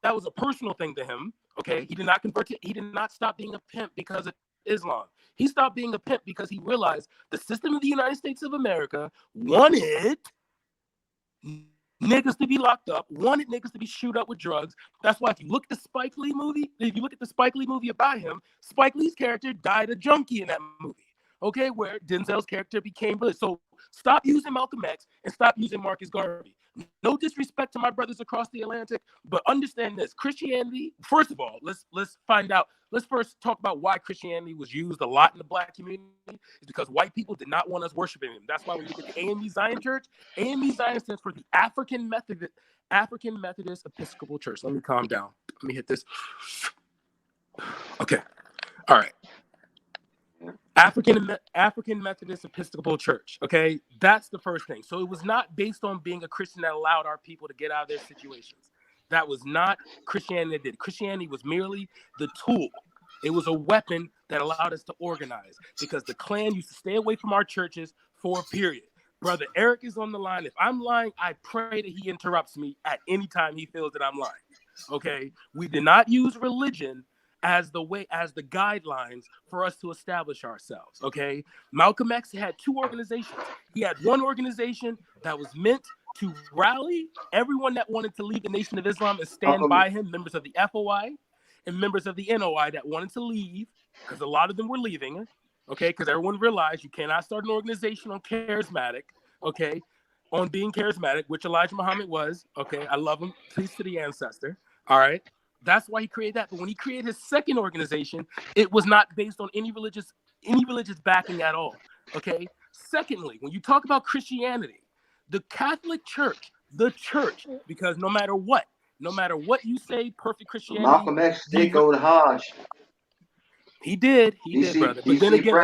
that was a personal thing to him. Okay, he did not convert he did not stop being a pimp because of Islam. He stopped being a pimp because he realized the system of the United States of America wanted niggas to be locked up, wanted niggas to be shoot up with drugs. That's why if you look at the Spike Lee movie about him, Spike Lee's character died a junkie in that movie. Okay, where Denzel's character became good. So stop using Malcolm X and stop using Marcus Garvey. No disrespect to my brothers across the Atlantic, but understand this: Christianity. First of all, let's find out. Let's first talk about why Christianity was used a lot in the black community. It's because white people did not want us worshiping him. That's why when you look at the AME Zion Church, AME Zion stands for the African Methodist Episcopal Church. Let me calm down. Let me hit this. Okay. All right. African Methodist Episcopal Church. Okay, that's the first thing. So it was not based on being a Christian that allowed our people to get out of their situations. That was not Christianity that did. Christianity was merely the tool. It was a weapon that allowed us to organize, because the Klan used to stay away from our churches for a period. Brother Eric is on the line. If I'm lying, I pray that he interrupts me at any time he feels that I'm lying. Okay, we did not use religion as the guidelines for us to establish ourselves. Okay, Malcolm X had two organizations. He had one organization that was meant to rally everyone that wanted to leave the Nation of Islam and stand by him, members of the FOI and members of the NOI that wanted to leave, because a lot of them were leaving. Okay, because everyone realized you cannot start an organization on charismatic. Okay, on being charismatic, which Elijah Muhammad was. Okay, I love him. Peace to the ancestor. All right. That's why he created that. But when he created his second organization, it was not based on any religious backing at all. Okay. Secondly, when you talk about Christianity, the Catholic Church, because no matter what you say, perfect Christianity. Malcolm X did go to Hajj. He did, brother. But then again,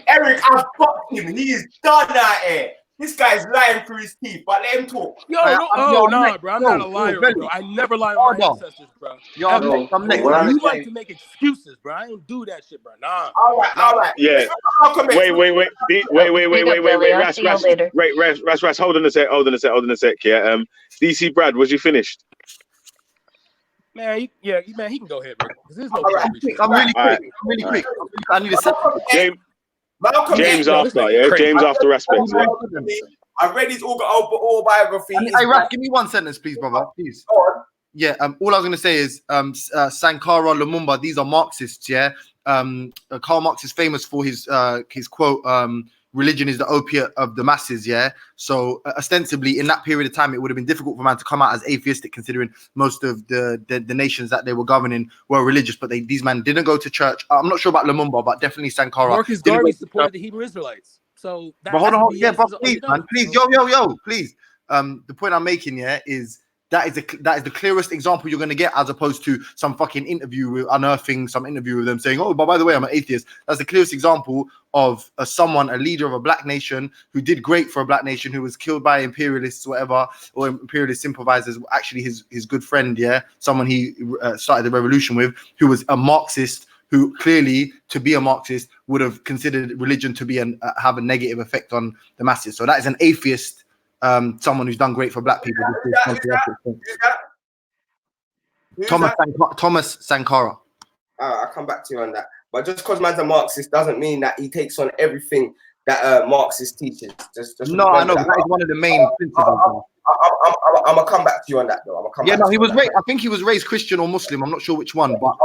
Eric, I fucked him. He is done out here. This guy's lying through his teeth, but let him talk. Bro. I'm not a liar, bro. I never lie on my ancestors, bro. You like to make excuses, bro. I ain't do that shit, bro. Nah. All right. Yeah. Wait. Ras, hold on a sec. Yeah. DC Brad, was you finished? Man, he can go ahead, bro. I'm really quick. I need a second. James after, James after respect. Yeah. I read his autobiography. Hey, Raf, give me one sentence, please, brother. Please. Yeah. All I was gonna say is Sankara, Lumumba. These are Marxists. Yeah. Karl Marx is famous for his quote. Religion is the opiate of the masses. Yeah. So ostensibly, in that period of time, it would have been difficult for man to come out as atheistic, considering most of the nations that they were governing were religious. But these men didn't go to church. I'm not sure about Lumumba, but definitely Sankara. Marcus Garvey supported the Hebrew Israelites. So that. But hold on. Yeah, but please, man. Please, yo, please. The point I'm making is that is the clearest example you're going to get, as opposed to some fucking interview with unearthing some interview with them saying, "Oh, but by the way, I'm an atheist." That's the clearest example of a leader of a black nation who did great for a black nation, who was killed by imperialists, whatever, or imperialist sympathizers. Actually, his good friend, someone he started the revolution with, who was a Marxist, who clearly, to be a Marxist, would have considered religion to be have a negative effect on the masses. So that is an atheist. Someone who's done great for black people. Thomas Sankara. I'll come back to you on that. But just because man's a Marxist doesn't mean that he takes on everything that Marxist teaches. Just no, I know that is one of the main principles. I'm gonna come back to you on that, though. He was raised. I think he was raised Christian or Muslim. I'm not sure which one. But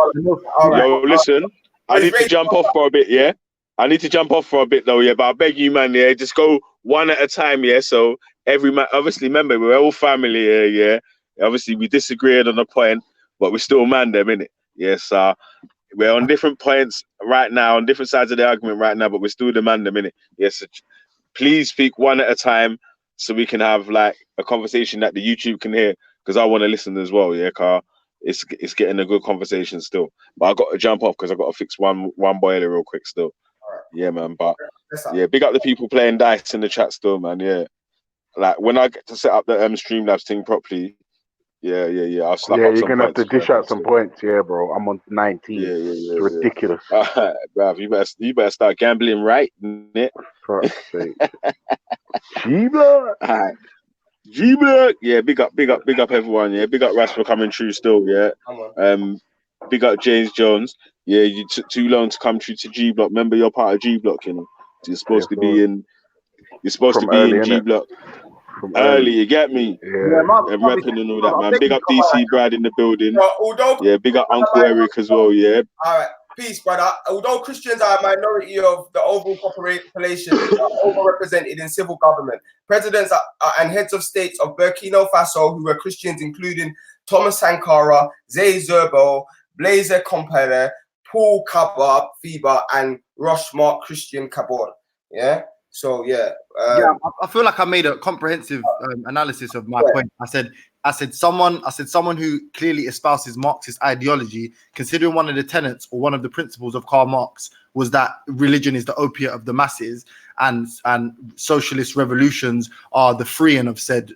yo, listen, I need to jump off for a bit. Yeah, I need to jump off for a bit though. Yeah, but I beg you, man. Yeah, just go one at a time. Yeah, so every man. Obviously, remember we're all family here. Yeah, obviously we disagreed on a point, but we're still man them, innit? Yes, we're on different points right now, on different sides of the argument right now, but we're still the man them, innit? Yes, so please speak one at a time so we can have like a conversation that the YouTube can hear, because I want to listen as well. Yeah, car, it's getting a good conversation still. But I got to jump off because I got to fix one boiler real quick still. Yeah, man. But yeah, big up the people playing dice in the chat still, man. Yeah, like when I get to set up the Streamlabs thing properly. Yeah. I'll slap up you're gonna have to dish out some points, bro. I'm on 19. It's ridiculous. Bruv, you better start gambling right, innit? G-Block. Alright. G-Block. Yeah, big up everyone. Yeah, big up Ras for coming true still. Yeah. Big up James Jones. Yeah, you took too long to come true to G-Block. Remember, you're part of G-Block, you know. So you're supposed to be in G-Block. Early, you get me? Yeah, and repping and all that, man. Big up DC Brad in the building. Big up Uncle Eric as well, yeah. All right, peace, brother. Although Christians are a minority of the overall population, they are overrepresented in civil government. Presidents and heads of states of Burkina Faso who were Christians, including Thomas Sankara, Zay Zerbo, Blaise Compaoré, Paul Kabab Fiba, and Roch Marc Christian Kabon. Yeah. So I feel like I made a comprehensive analysis of my point. I said someone who clearly espouses Marxist ideology, considering one of the tenets or one of the principles of Karl Marx was that religion is the opiate of the masses, and socialist revolutions are the freeing of said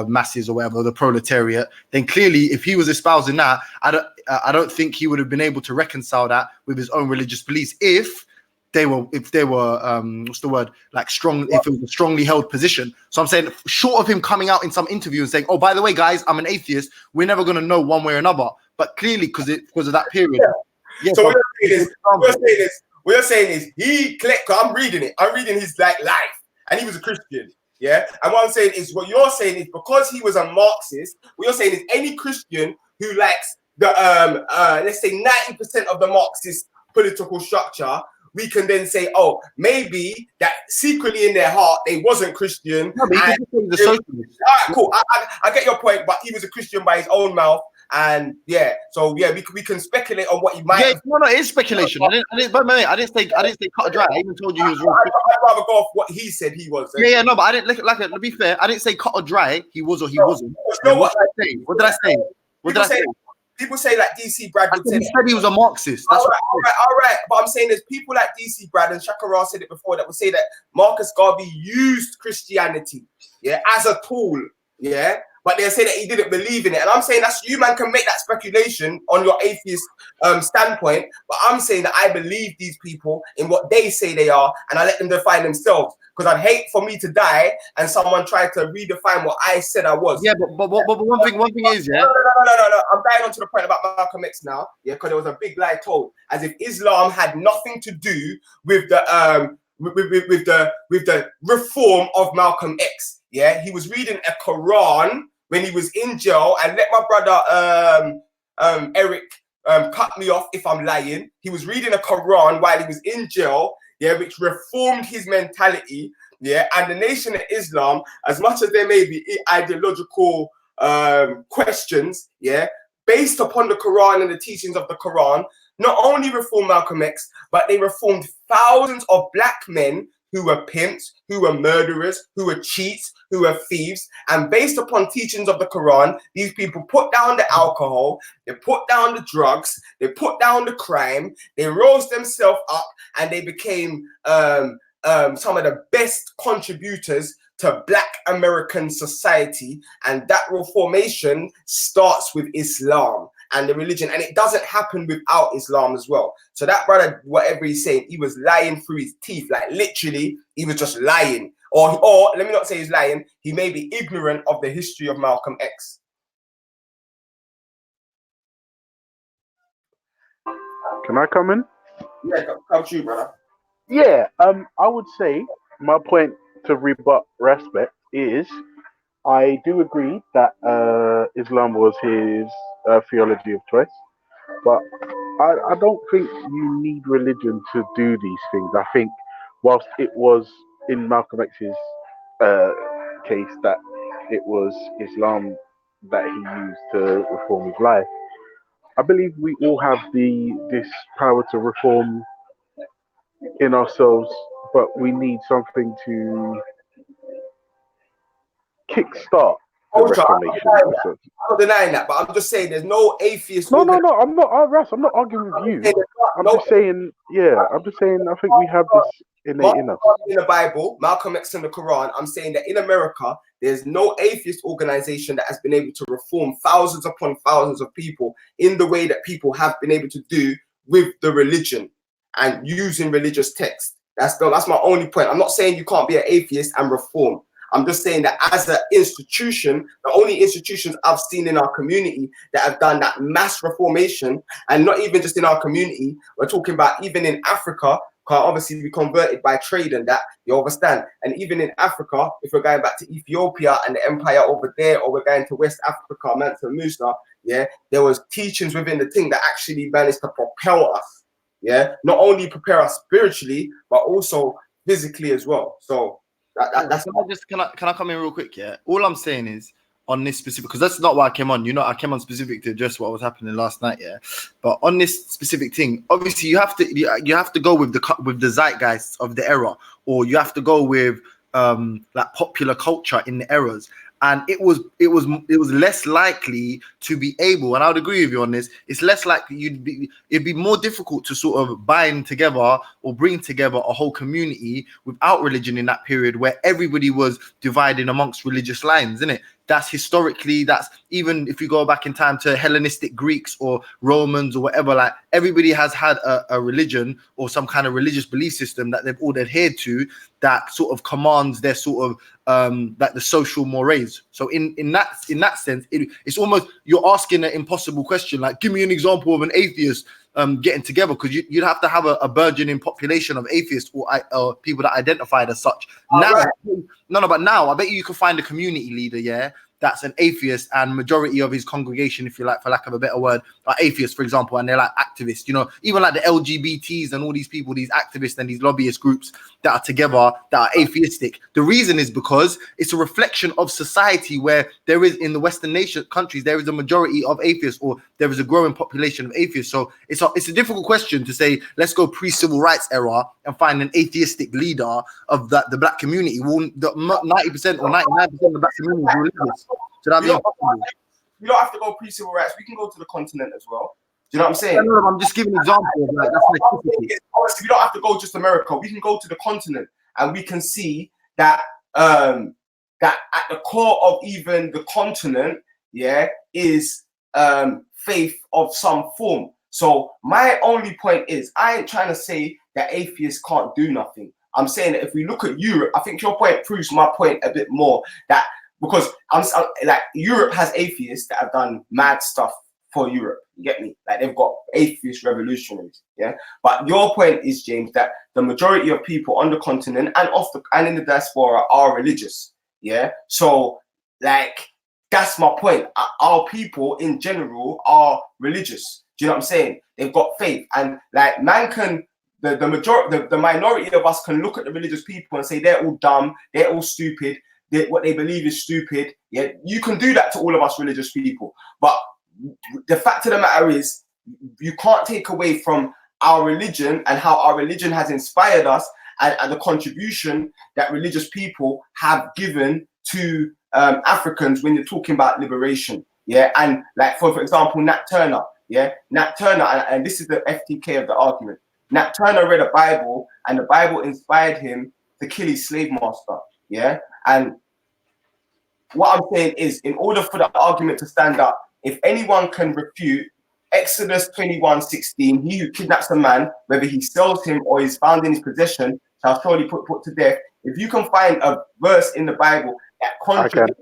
masses or whatever, the proletariat. Then clearly, if he was espousing that, I don't think he would have been able to reconcile that with his own religious beliefs if they were what's the word, like strong, if it was a strongly held position. So I'm saying, short of him coming out in some interview and saying, "Oh, by the way, guys, I'm an atheist," we're never going to know one way or another. But clearly, because of that period. So what you're saying is he clicked. I'm reading his life, and he was a Christian. Yeah, and what I'm saying is, what you're saying is, because he was a Marxist, what you're saying is any Christian who likes the let's say 90% of the Marxist political structure, we can then say, oh, maybe that secretly in their heart they wasn't Christian. No, but he was a socialist. All right, cool. I get your point, but he was a Christian by his own mouth, and we can speculate on what he might. Yeah, no, it is speculation. I didn't say cut or dry. I even told you he was wrong. I'd rather go off what he said he was. Yeah, no, but I didn't to be fair. I didn't say cut or dry. He was or he wasn't. What did I say? People say like DC Brad would say. He said he was a Marxist. That's all right. But I'm saying there's people like DC Brad and Shakara said it before that would say that Marcus Garvey used Christianity, as a tool, But they say that he didn't believe in it, and I'm saying that's you, man, can make that speculation on your atheist standpoint. But I'm saying that I believe these people in what they say they are, and I let them define themselves. Because I'd hate for me to die and someone tried to redefine what I said I was. Yeah, but one thing is, No. I'm dying onto the point about Malcolm X now. Yeah, because there was a big lie told, as if Islam had nothing to do with the with the reform of Malcolm X. Yeah, he was reading a Quran when he was in jail, and let my brother Eric cut me off if I'm lying. He was reading a Quran while he was in jail. Yeah, which reformed his mentality. Yeah, and the Nation of Islam, as much as there may be ideological questions, based upon the Quran and the teachings of the Quran, not only reformed Malcolm X, but they reformed thousands of black men who were pimps, who were murderers, who were cheats, who were thieves. And based upon teachings of the Quran, these people put down the alcohol, they put down the drugs, they put down the crime, they rose themselves up, and they became some of the best contributors to Black American society. And that reformation starts with Islam and the religion, and it doesn't happen without Islam as well. So that brother, whatever he's saying, he was lying through his teeth, like literally he was just lying, or let me not say he's lying, he may be ignorant of the history of Malcolm X. Can I come in? Yeah, come to you, brother. Yeah, I would say my point to rebut Respect is I do agree that Islam was his theology of choice, but I don't think you need religion to do these things. I think whilst it was in Malcolm X's case that it was Islam that he used to reform his life, I believe we all have this power to reform in ourselves, but we need something to kickstart the reformation. I'm not denying that, but I'm just saying there's no atheist. No, I'm not. Ras, I'm not arguing with you. I'm just saying, I think we have this innate in us. In the Bible, Malcolm X and the Quran, I'm saying that in America, there's no atheist organization that has been able to reform thousands upon thousands of people in the way that people have been able to do with the religion and using religious text. That's my only point. I'm not saying you can't be an atheist and reform. I'm just saying that as an institution, the only institutions I've seen in our community that have done that mass reformation, and not even just in our community, we're talking about even in Africa, because obviously we converted by trade and that, you understand? And even in Africa, if we're going back to Ethiopia and the empire over there, or we're going to West Africa, Mansa Musa, yeah, there was teachings within the thing that actually managed to propel us, yeah? Not only prepare us spiritually, but also physically as well. So that's can I come in real quick? Yeah, all I'm saying is on this specific, because that's not why I came on. I came on specific to address what was happening last night. Yeah, but on this specific thing, obviously you have to go with the zeitgeist of the era, or you have to go with like popular culture in the eras. And it was less likely to be able, and I would agree with you on this, it's less likely it'd be more difficult to sort of bind together or bring together a whole community without religion in that period where everybody was divided amongst religious lines, isn't it? That's historically, that's even if you go back in time to Hellenistic Greeks or Romans or whatever, like everybody has had a religion or some kind of religious belief system that they've all adhered to that sort of commands their sort of like the social mores. So in that sense, it's almost you're asking an impossible question. Like, give me an example of an atheist getting together, because you'd have to have a burgeoning population of atheists or people that identified as such. But now I bet you can find a community leader, yeah, that's an atheist, and majority of his congregation, if you like, for lack of a better word, are atheists, for example, and they're like activists, even like the LGBTs and all these people, these activists and these lobbyist groups that are together, that are atheistic. The reason is because it's a reflection of society where there is, in the Western countries, there is a majority of atheists, or there is a growing population of atheists. So it's a difficult question to say, let's go pre-civil rights era and find an atheistic leader of the black community. Well, 90% or 99% of the black community is religious. So that'd be impossible. You don't have to go pre-civil rights. We can go to the continent as well. Do you know what I'm saying? No, I'm just giving an example of like that's honestly, we don't have to go just America. We can go to the continent, and we can see that that at the core of even the continent, yeah, is faith of some form. So my only point is, I ain't trying to say that atheists can't do nothing. I'm saying that if we look at Europe, I think your point proves my point a bit more. That because I'm like, Europe has atheists that have done mad stuff for Europe. You get me? Like, they've got atheist revolutionaries. Yeah. But your point is, James, that the majority of people on the continent and in the diaspora are religious. Yeah. So like, that's my point. Our people in general are religious. Do you know what I'm saying? They've got faith, and like, man can. The minority of us can look at the religious people and say they're all dumb, they're all stupid, what they believe is stupid. Yeah, you can do that to all of us religious people. But the fact of the matter is, you can't take away from our religion and how our religion has inspired us and the contribution that religious people have given to Africans when you're talking about liberation. Yeah, and like for example, Nat Turner. Yeah, Nat Turner, and this is the FTK of the argument. Nat Turner read a Bible, and the Bible inspired him to kill his slave master. Yeah, and what I'm saying is, in order for the argument to stand up, if anyone can refute Exodus 21:16, he who kidnaps a man, whether he sells him or is found in his possession, shall surely put to death. If you can find a verse in the Bible that contradicts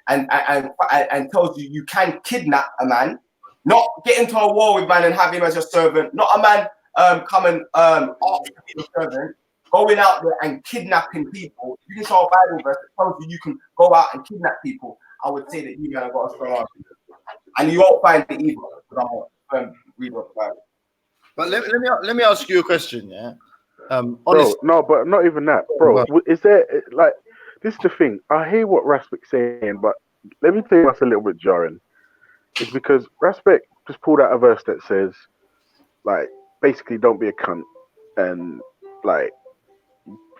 and tells you you can kidnap a man, not get into a war with man and have him as your servant, not a man come and ask to be your servant, going out there and kidnapping people. If you can show a Bible verse that tells you can go out and kidnap people, I would say that you man have got a strong argument. And you won't find it either, because I'm read what the Bible. But let me ask you a question, yeah. Bro, no, but not even that, bro. Is there like this is the thing? I hear what Raspic's saying, but let me tell you what's a little bit jarring. It's because Raspic just pulled out a verse that says, like, basically, don't be a cunt, and like,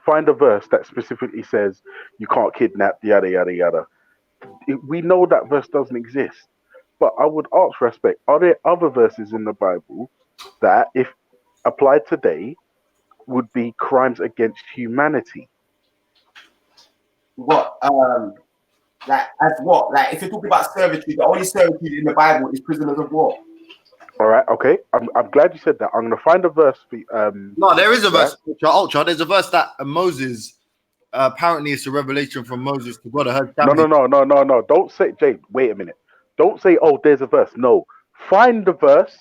find a verse that specifically says you can't kidnap, yada yada yada. We know that verse doesn't exist, but I would ask Respect: are there other verses in the Bible that, if applied today, would be crimes against humanity? What? Like, as what? Like, if you're talking about servitude, the only servitude in the Bible is prisoners of war. All right, okay. I'm glad you said that. I'm gonna find a verse for No, there is a verse, Ultra. There's a verse that Moses. Apparently, it's a revelation from Moses to God. I heard. No. Don't say, Jake. Wait a minute. Don't say, oh, there's a verse. No, find the verse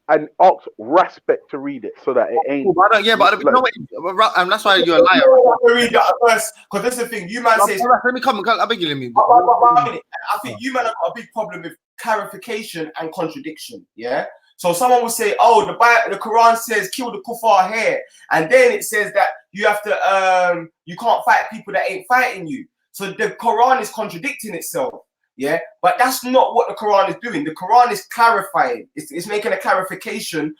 and ask Respect to read it so that it ain't. But I don't know what, that's why you're a liar. To read that verse, because that's the thing. You man says. Let me come. I beg you, let me. I think you man have got a big problem with clarification and contradiction. Yeah. So someone will say, "Oh, the Quran says kill the kuffar here," and then it says that you have to you can't fight people that ain't fighting you. So the Quran is contradicting itself, yeah. But that's not what the Quran is doing. The Quran is clarifying. It's making a clarification.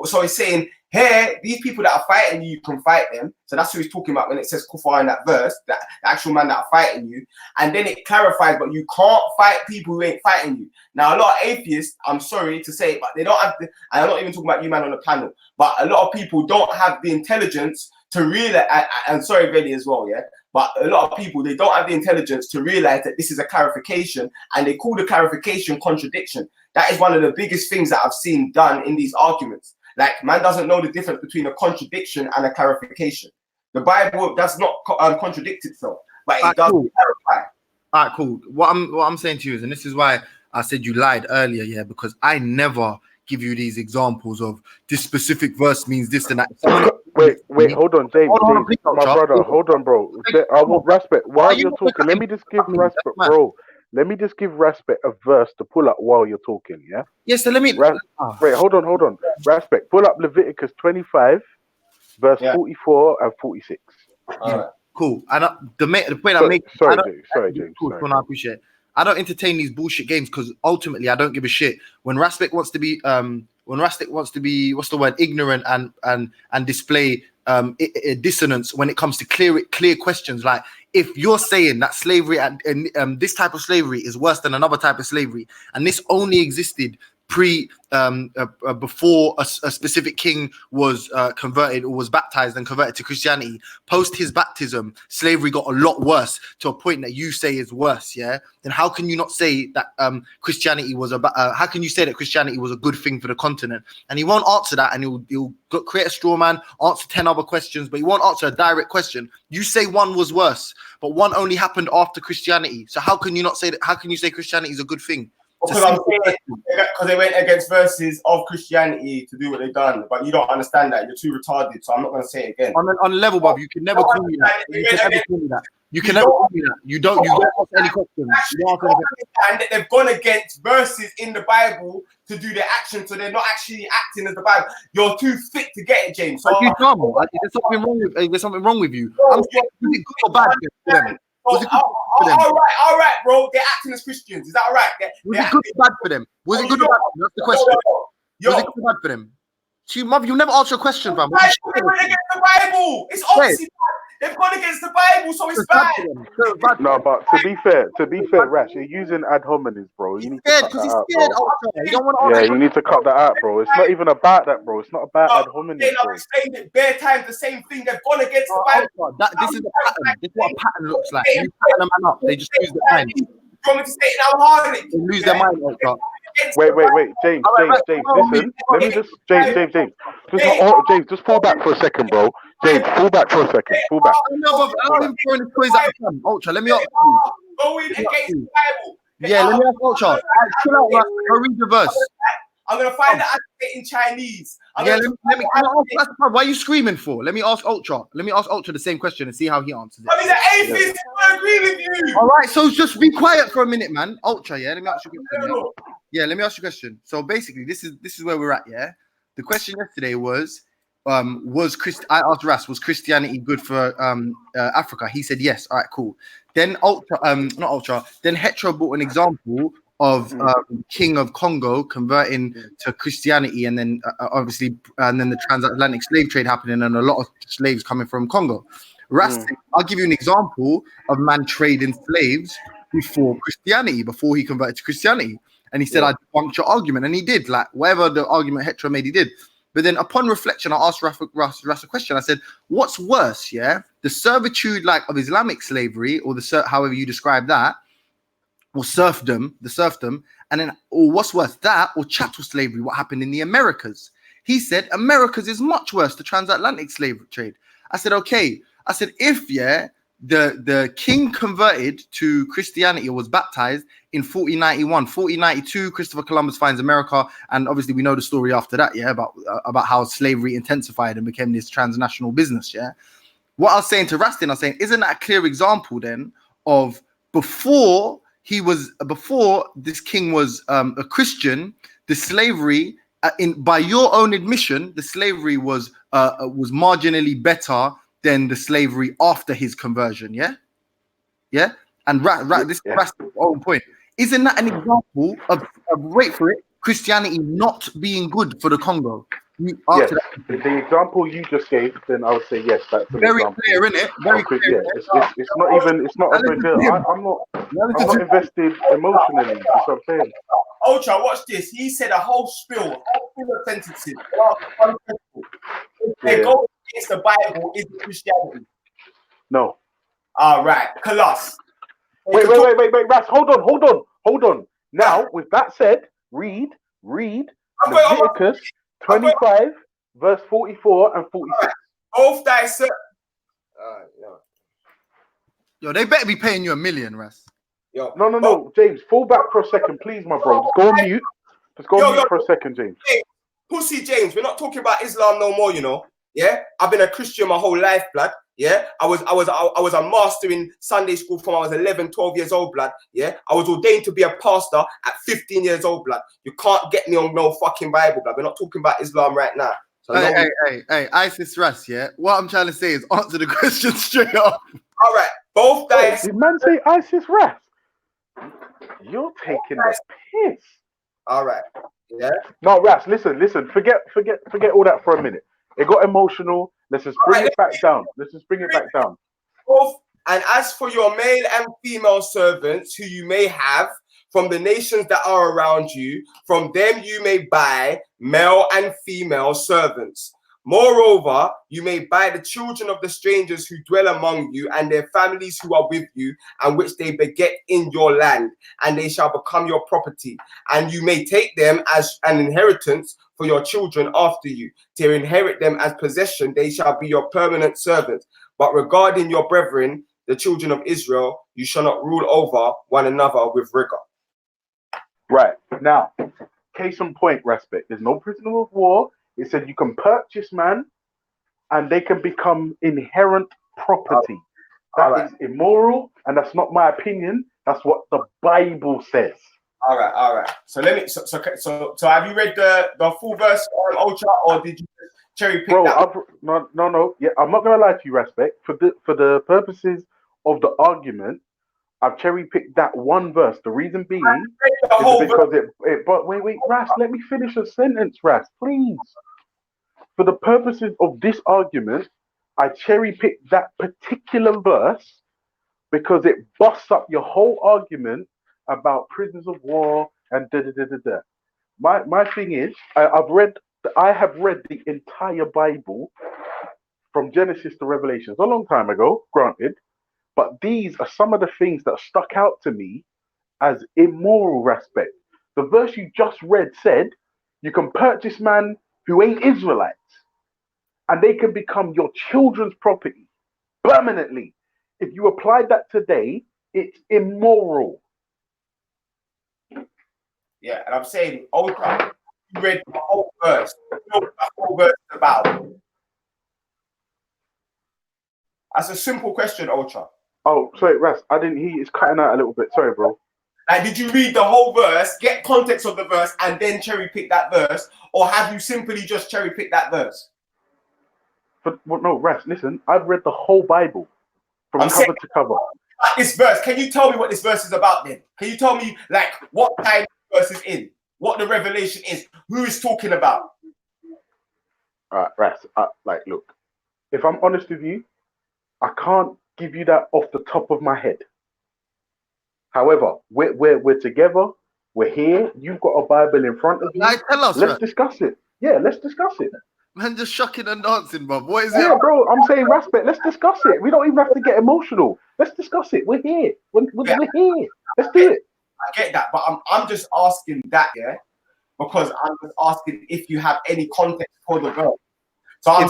So it's saying here, these people that are fighting you, you can fight them. So that's who he's talking about when it says kuffar in that verse, that the actual man that are fighting you. And then it clarifies, but you can't fight people who ain't fighting you. Now, a lot of atheists, I'm sorry to say, but they don't have the, and I'm not even talking about you man on the panel, but a lot of people don't have the intelligence to realize, and sorry, Velle as well, yeah? But a lot of people, they don't have the intelligence to realize that this is a clarification, and they call the clarification contradiction. That is one of the biggest things that I've seen done in these arguments. Like, man doesn't know the difference between a contradiction and a clarification. The Bible does not contradict itself, but it does clarify. All right, cool. What I'm saying to you is, and this is why I said you lied earlier, yeah, because I never give you these examples of this specific verse means this and that. Wait, hold on, James. My brother, hold on, bro. I want Respect. While you're talking, let me just give Respect, bro. Let me just give Respect a verse to pull up while you're talking, yeah? Yes, so let me... Wait, hold on. Respect, pull up Leviticus 25, verse 44 and 46. Yeah, cool. And the point I'm making... Sorry, James. I appreciate it. I don't entertain these bullshit games because ultimately I don't give a shit. When Respect wants to be... what's the word, ignorant and display dissonance when it comes to clear questions, like if you're saying that slavery and this type of slavery is worse than another type of slavery, and this only existed before a specific king was converted or was baptized and converted to Christianity, post his baptism, slavery got a lot worse to a point that you say is worse, yeah? Then how can you not say that Christianity was how can you say that Christianity was a good thing for the continent? And he won't answer that, and he'll create a straw man, answer 10 other questions, but he won't answer a direct question. You say one was worse, but one only happened after Christianity. So how can you not say that? How can you say Christianity is a good thing? Because I'm saying, because they went against verses of Christianity to do what they've done, but you don't understand that. You're too retarded, so I'm not going to say it again. On a level, Bob, you can never call me that. You can never call me that. You don't ask any questions. You don't understand that they've gone against verses in the Bible to do their action, so they're not actually acting as the Bible. You're too thick to get it, James. So you dumb. There's something wrong with you. I'm saying, is it good or bad for them? All right, bro. They're acting as Christians. Is that all right? Was it good or bad for them? Was it good or bad for them? That's the question. Was it good or bad for them? Mother, you never answer a question, fam. They went against the Bible. It's obviously bad. They've gone against the Bible, so it's bad. No, but to be fair, Rash, you're using ad hominems, bro. You need to cut that out, bro. You don't want to Yeah, you need to cut that out, bro. It's not even about that, bro. It's not about ad hominems, They bro. saying it bare times the same thing. They've gone against the Bible. This is a pattern. This is what a pattern looks like. You pattern a man up. They just lose their mind. You want me to say it now hard? They lose their mind, Ultra. Wait, James, listen. Let me just, James. Just fall back for a second, bro. James, fall back for a second. Fall back. Allow him throwing his toys at the Ultra, let me ask you. Going against the Bible. Yeah, let me ask Ultra. Chill out, man. Go read the verse. I'm gonna find out in Chinese. Let me ask, why are you screaming for? Let me ask Ultra. Let me ask Ultra the same question and see how he answers it. I mean, the atheists will agree with you. All right, so just be quiet for a minute, man. Ultra, yeah. Let me ask you a question. Yeah, let me ask you a question. So basically, this is where we're at. Yeah, the question yesterday was I asked Ras, was Christianity good for Africa? He said yes. All right, cool. Then Then Hetero brought an example of King of Congo converting to Christianity, and then obviously, and then the transatlantic slave trade happening, and a lot of slaves coming from Congo. Ras, I'll give you an example of man trading slaves before Christianity, before he converted to Christianity. And he said, I debunked your argument. And he did, like, whatever the argument Hetero made, he did. But then upon reflection, I asked Ras a question. I said, what's worse, yeah? The servitude, like, of Islamic slavery, or however you describe that, or the serfdom, and then, or what's worse, that or chattel slavery, what happened in the Americas? He said, Americas is much worse, the transatlantic slave trade. I said, okay. I said, if, the king converted to Christianity or was baptized in 1491, 1492, Christopher Columbus finds America, and obviously we know the story after that, about how slavery intensified and became this transnational business, What I was saying to Rastin, I was saying, isn't that a clear example then of before this king was a Christian, the slavery, by your own admission, the slavery was marginally better than the slavery after his conversion, yeah. And this is Rast's own point. Isn't that an example of wait for it, Christianity not being good for the Congo? Yes, the example you just gave, then I would say yes. That's very clear, isn't it? Very clear. Yeah, it's not even. It's not a good deal. I'm not invested emotionally. That's what I'm saying. Ultra, watch this. He said a whole spill of sentences. If they go against the Bible, is it Christianity? No. All right, Colossus. Wait, Ras, hold on. Now, with that said, read Leviticus 25, verse 44 and 46. Both dissect. Yo, they better be paying you $1 million, Ras. No, James, fall back for a second, please, my bro. Just go on mute. Just go on mute for a second, James. Pussy James, we're not talking about Islam no more, you know. Yeah, I've been a Christian my whole life, blood. Yeah, I was a master in Sunday school from I was 11, 12 years old, blood. Yeah, I was ordained to be a pastor at 15 years old, blood. You can't get me on no fucking Bible, blood. We're not talking about Islam right now. So hey, ISIS Ras, yeah. What I'm trying to say is answer the question straight up. All right, both guys. Did man say ISIS Ras? You're taking the piss. All right. Yeah. No, Ras, listen. Forget all that for a minute. It got emotional. Let's just bring it back down. And as for your male and female servants who you may have from the nations that are around you, from them you may buy male and female servants. Moreover, you may buy the children of the strangers who dwell among you and their families who are with you, and which they beget in your land, and they shall become your property. And you may take them as an inheritance for your children after you. To inherit them as possession, they shall be your permanent servants. But regarding your brethren, the children of Israel, you shall not rule over one another with rigor. Right. Now, case in point, respect. There's no prisoner of war. It said you can purchase man and they can become inherent property. That is immoral, and that's not my opinion. That's what the Bible says. All right. So let me. So have you read the full verse, Ultra, or did you cherry pick that? No. Yeah, I'm not gonna lie to you, respect. For the purposes of the argument, I've cherry picked that one verse. The reason being is because it. But wait, Ras, let me finish a sentence, Ras, please. for the purposes of this argument, I cherry picked that particular verse because it busts up your whole argument about prisoners of war and da da da da da. My thing is, I have read the entire Bible from Genesis to Revelations a long time ago, granted, but these are some of the things that stuck out to me as immoral aspect. The verse you just read said you can purchase man who ain't Israelites, and they can become your children's property permanently. If you applied that today, it's immoral. Yeah, and I'm saying, Ultra, you read the whole verse. You know what the whole verse is about. That's a simple question, Ultra. Oh, sorry, Ras, I didn't hear you. It's cutting out a little bit. Sorry, bro. Like, did you read the whole verse, get context of the verse, and then cherry pick that verse, or have you simply just cherry picked that verse? But well, no, Ras, listen, I've read the whole Bible from cover to cover. This verse, can you tell me what this verse is about then? Can you tell me, like, what time this verse is in? What the revelation is? Who is talking about? All right, Ras, like, look, if I'm honest with you, I can't give you that off the top of my head. However, we're together. We're here. You've got a Bible in front of you. Tell us, let's discuss it. Yeah, let's discuss it. Man, just shocking and dancing, bro. What is Yeah, it? bro, I'm saying respect. Let's discuss it. We don't even have to get emotional. Let's discuss it. We're here. We're here. Let's do it. I get that, but I'm just asking that, yeah, because I'm just asking if you have any context for the verse. So I'm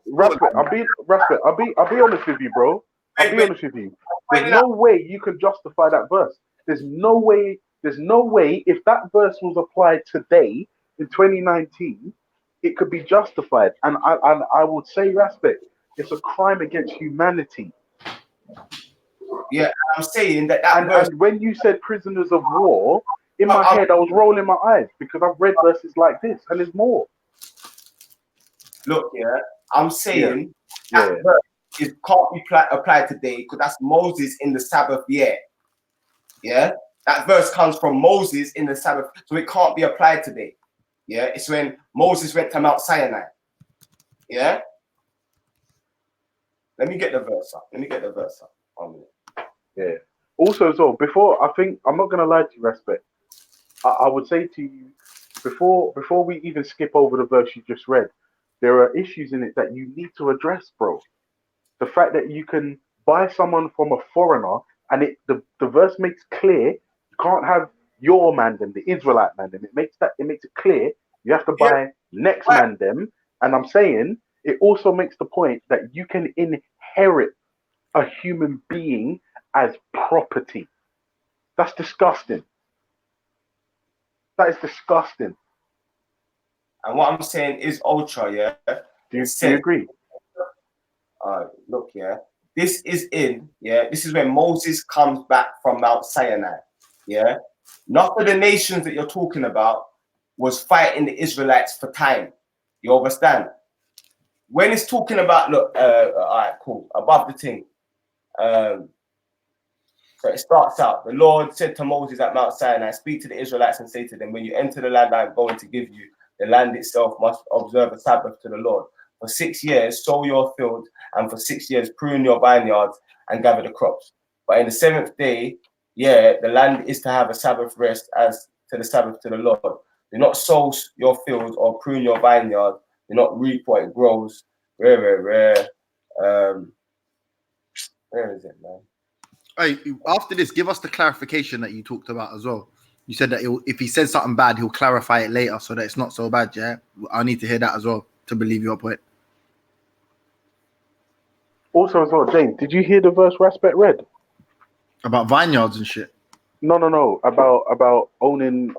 respect. I'll be honest with you, bro. I'll be honest with you. There's no way you can justify that verse. There's no way if that verse was applied today in 2019, it could be justified. And I would say, respect, it's a crime against humanity. Yeah, I'm saying that verse. And when you said prisoners of war, in my head I was rolling my eyes because I've read verses like this, and there's more. Look, yeah, I'm saying that verse can't be applied today because that's Moses in the Sabbath year. Yeah, that verse comes from Moses in the Sabbath, so it can't be applied today. Yeah, it's when Moses went to Mount Sinai. Yeah. Let me get the verse up. 1 minute. Yeah. Also, as well, before, I think, I'm not going to lie to you, respect. I would say to you, before we even skip over the verse you just read, there are issues in it that you need to address, bro. The fact that you can buy someone from a foreigner, and the verse makes clear you can't have your man them, the Israelite man them. It makes it clear you have to buy next man them. And I'm saying it also makes the point that you can inherit a human being as property. That's disgusting. That is disgusting. And what I'm saying is ultra, yeah. Do you agree? Look, yeah. This is this is when Moses comes back from Mount Sinai. Yeah. Not for the nations that you're talking about was fighting the Israelites for time. You understand? When it's talking about, look, all right, cool. Above the thing. So it starts out, the Lord said to Moses at Mount Sinai, speak to the Israelites and say to them, when you enter the land I'm going to give you, the land itself must observe a Sabbath to the Lord. For 6 years, sow your field, and for 6 years, prune your vineyards and gather the crops. But in the 7th day, the land is to have a Sabbath rest as to the Sabbath to the Lord. Do not sow your field or prune your vineyard. Do not reap what it grows. Where is it, man? Hey, after this, give us the clarification that you talked about as well. You said that if he says something bad, he'll clarify it later so that it's not so bad, yeah? I need to hear that as well to believe your point. Also as well, James, did you hear the verse Respect read? About vineyards and shit? No. About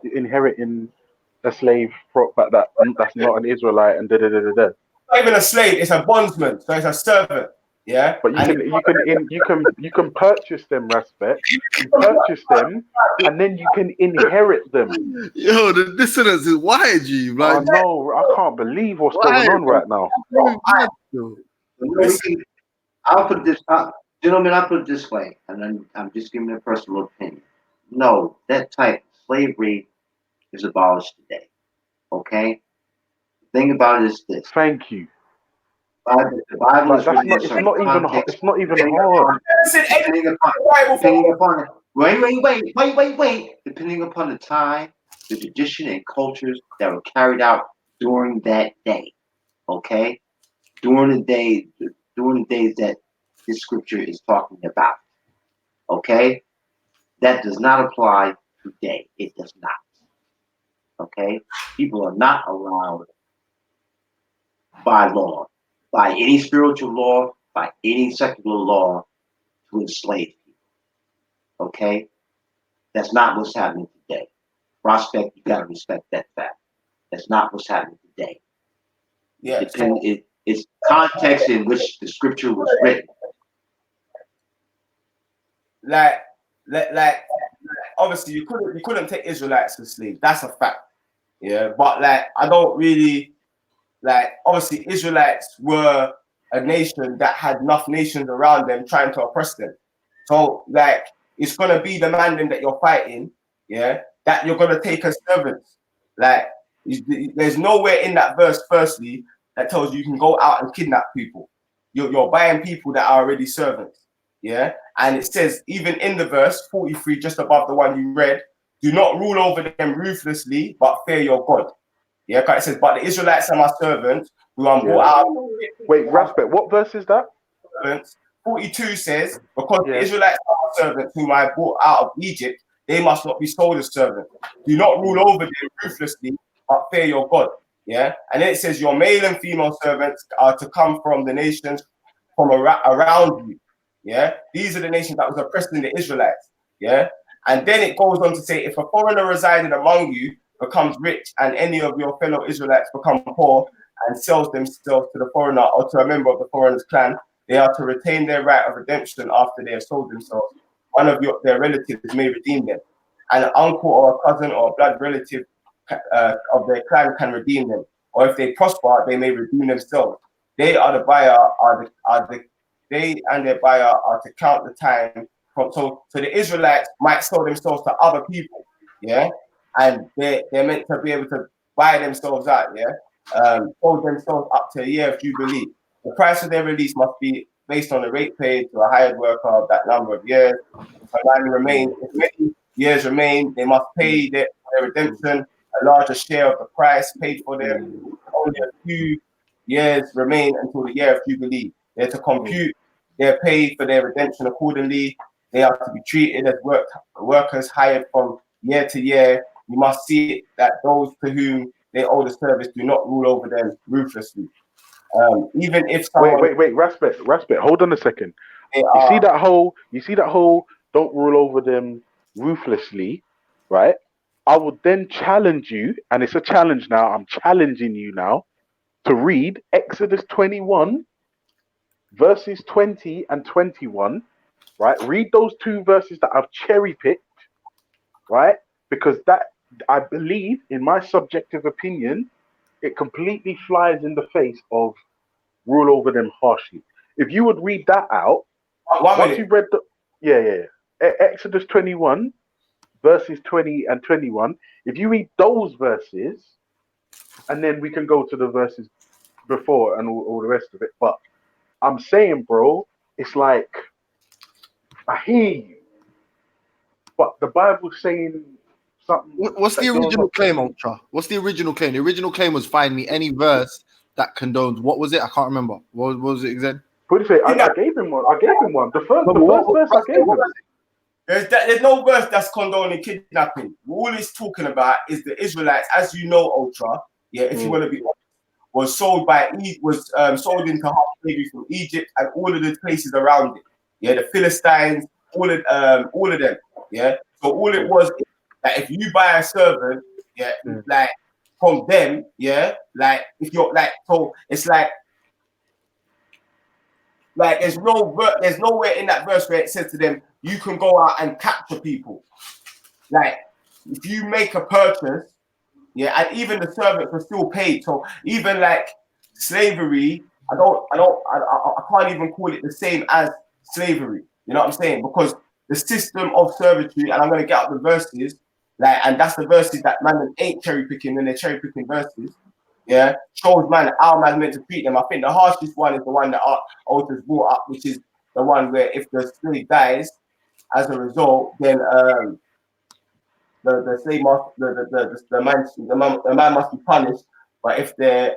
inheriting a slave that's not an Israelite and da-da-da-da-da. It's not even a slave, it's a bondsman, so it's a servant. Yeah, but you can purchase them, respect. You purchase them, and then you can inherit them. Yo, the dissonance is wide, G. Like, I can't believe what's going on right now. Listen, I'll put this up, gentlemen. I'll put it this way, and then I'm just giving a personal opinion. No, that type of slavery is abolished today. Okay, Thing about it is this. Thank you. The Bible is written in It's certain not even context. It's not even hard. Depending upon wait. Depending upon the time, the tradition, and cultures that were carried out during that day. Okay, during the days that this scripture is talking about. Okay, that does not apply today. It does not. Okay, people are not allowed by law, by any spiritual law, by any secular law, to enslave people. Okay, that's not what's happening today. Prospect, you gotta respect that fact. That's not what's happening today. Yeah. It's context in which the scripture was written. Like, obviously you couldn't take Israelites as slaves. That's a fact. Yeah, but like I don't really like. Obviously, Israelites were a nation that had enough nations around them trying to oppress them. So like, it's gonna be the man that you're fighting. Yeah, that you're gonna take as servants. Like, there's nowhere in that verse, firstly, that tells you can go out and kidnap people. You're buying people that are already servants. Yeah, and it says even in the verse 43, just above the one you read, do not rule over them ruthlessly, but fear your God. Yeah, because it says, but the Israelites are my servants who are brought out. Wait, Raspet, what verse is that? 42 says, because the Israelites are my servants whom I brought out of Egypt, they must not be sold as servants. Do not rule over them ruthlessly, but fear your God. Yeah, and then it says, your male and female servants are to come from the nations from around you. Yeah, these are the nations that was oppressing the Israelites. Yeah, and then it goes on to say, if a foreigner residing among you becomes rich and any of your fellow Israelites become poor and sells themselves to the foreigner or to a member of the foreigner's clan, they are to retain their right of redemption after they have sold themselves. One of their relatives may redeem them. And an uncle or a cousin or a blood relative of their clan can redeem them. Or if they prosper, they may redeem themselves. They are the buyer, they and their buyer are to count the time. So the Israelites might sell themselves to other people, yeah, and they're meant to be able to buy themselves out, yeah, hold themselves up to a year of jubilee. The price of their release must be based on the rate paid to a hired worker of that number of years. If many years remain, they must pay their redemption a larger share of the price paid for them. Only a few years remain until the year of jubilee. They're to compute their pay for their redemption accordingly. They are to be treated as workers hired from year to year. You must see that those to whom they owe the service do not rule over them ruthlessly. Even if someone wait, Raspet, hold on a second. You see that whole don't rule over them ruthlessly, right? I would then challenge you, and it's a challenge now. I'm challenging you now to read Exodus 21, verses 20 and 21, right? Read those two verses that I've cherry picked, right? Because that, I believe, in my subjective opinion, it completely flies in the face of rule over them harshly. If you would read that out, once you've read Exodus 21, verses 20 and 21, if you read those verses, and then we can go to the verses before and all the rest of it. But I'm saying, bro, it's like, I hear you, but the Bible's saying something. What's the original claim, Ultra? What's the original claim? The original claim was find me any verse that condones. What was it? I can't remember. What was it exactly? What do you say? I gave him one. The first verse I gave him. There's no verse that's condoning kidnapping. All it's talking about is the Israelites, as you know, Ultra. Yeah, if you want to be honest, was sold sold into slavery from Egypt and all of the places around it. Yeah, the Philistines, all of them. Yeah, so all it was that if you buy a servant, yeah, like from them, yeah, like if you're like, so it's like there's nowhere in that verse where it says to them, you can go out and capture people. Like if you make a purchase, yeah, and even the servants are still paid. So even like slavery, I can't even call it the same as slavery. You know what I'm saying? Because the system of servitude, and I'm gonna get up the verses, and that's the verses that man ain't cherry picking when they're cherry picking verses. yeah, shows man how man's meant to treat them. I think the harshest one is the one that Otis brought up, which is the one where if the slave dies as a result, then the slave must the man must be punished. But if the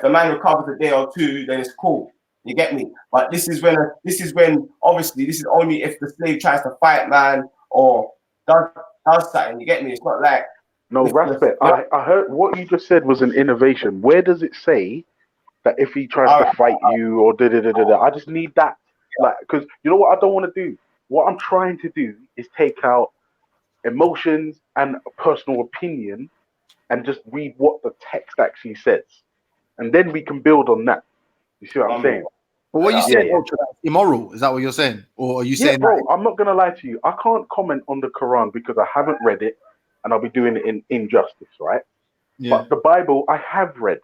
man recovers a day or two, then it's cool. You get me? But this is when obviously this is only if the slave tries to fight man or does something. You get me? It's not like no respect. I heard what you just said was an innovation. Where does it say that if he tries to fight you or da? I just need that, like, because you know what I don't want to do. What I'm trying to do is take out emotions and personal opinion and just read what the text actually says, and then we can build on that. You see what I'm saying? But what you saying, Ultra, that's immoral? Is that what you're saying, or are you saying? Bro, I'm not gonna lie to you. I can't comment on the Quran because I haven't read it, and I'll be doing it in injustice, right? Yeah. But the Bible, I have read.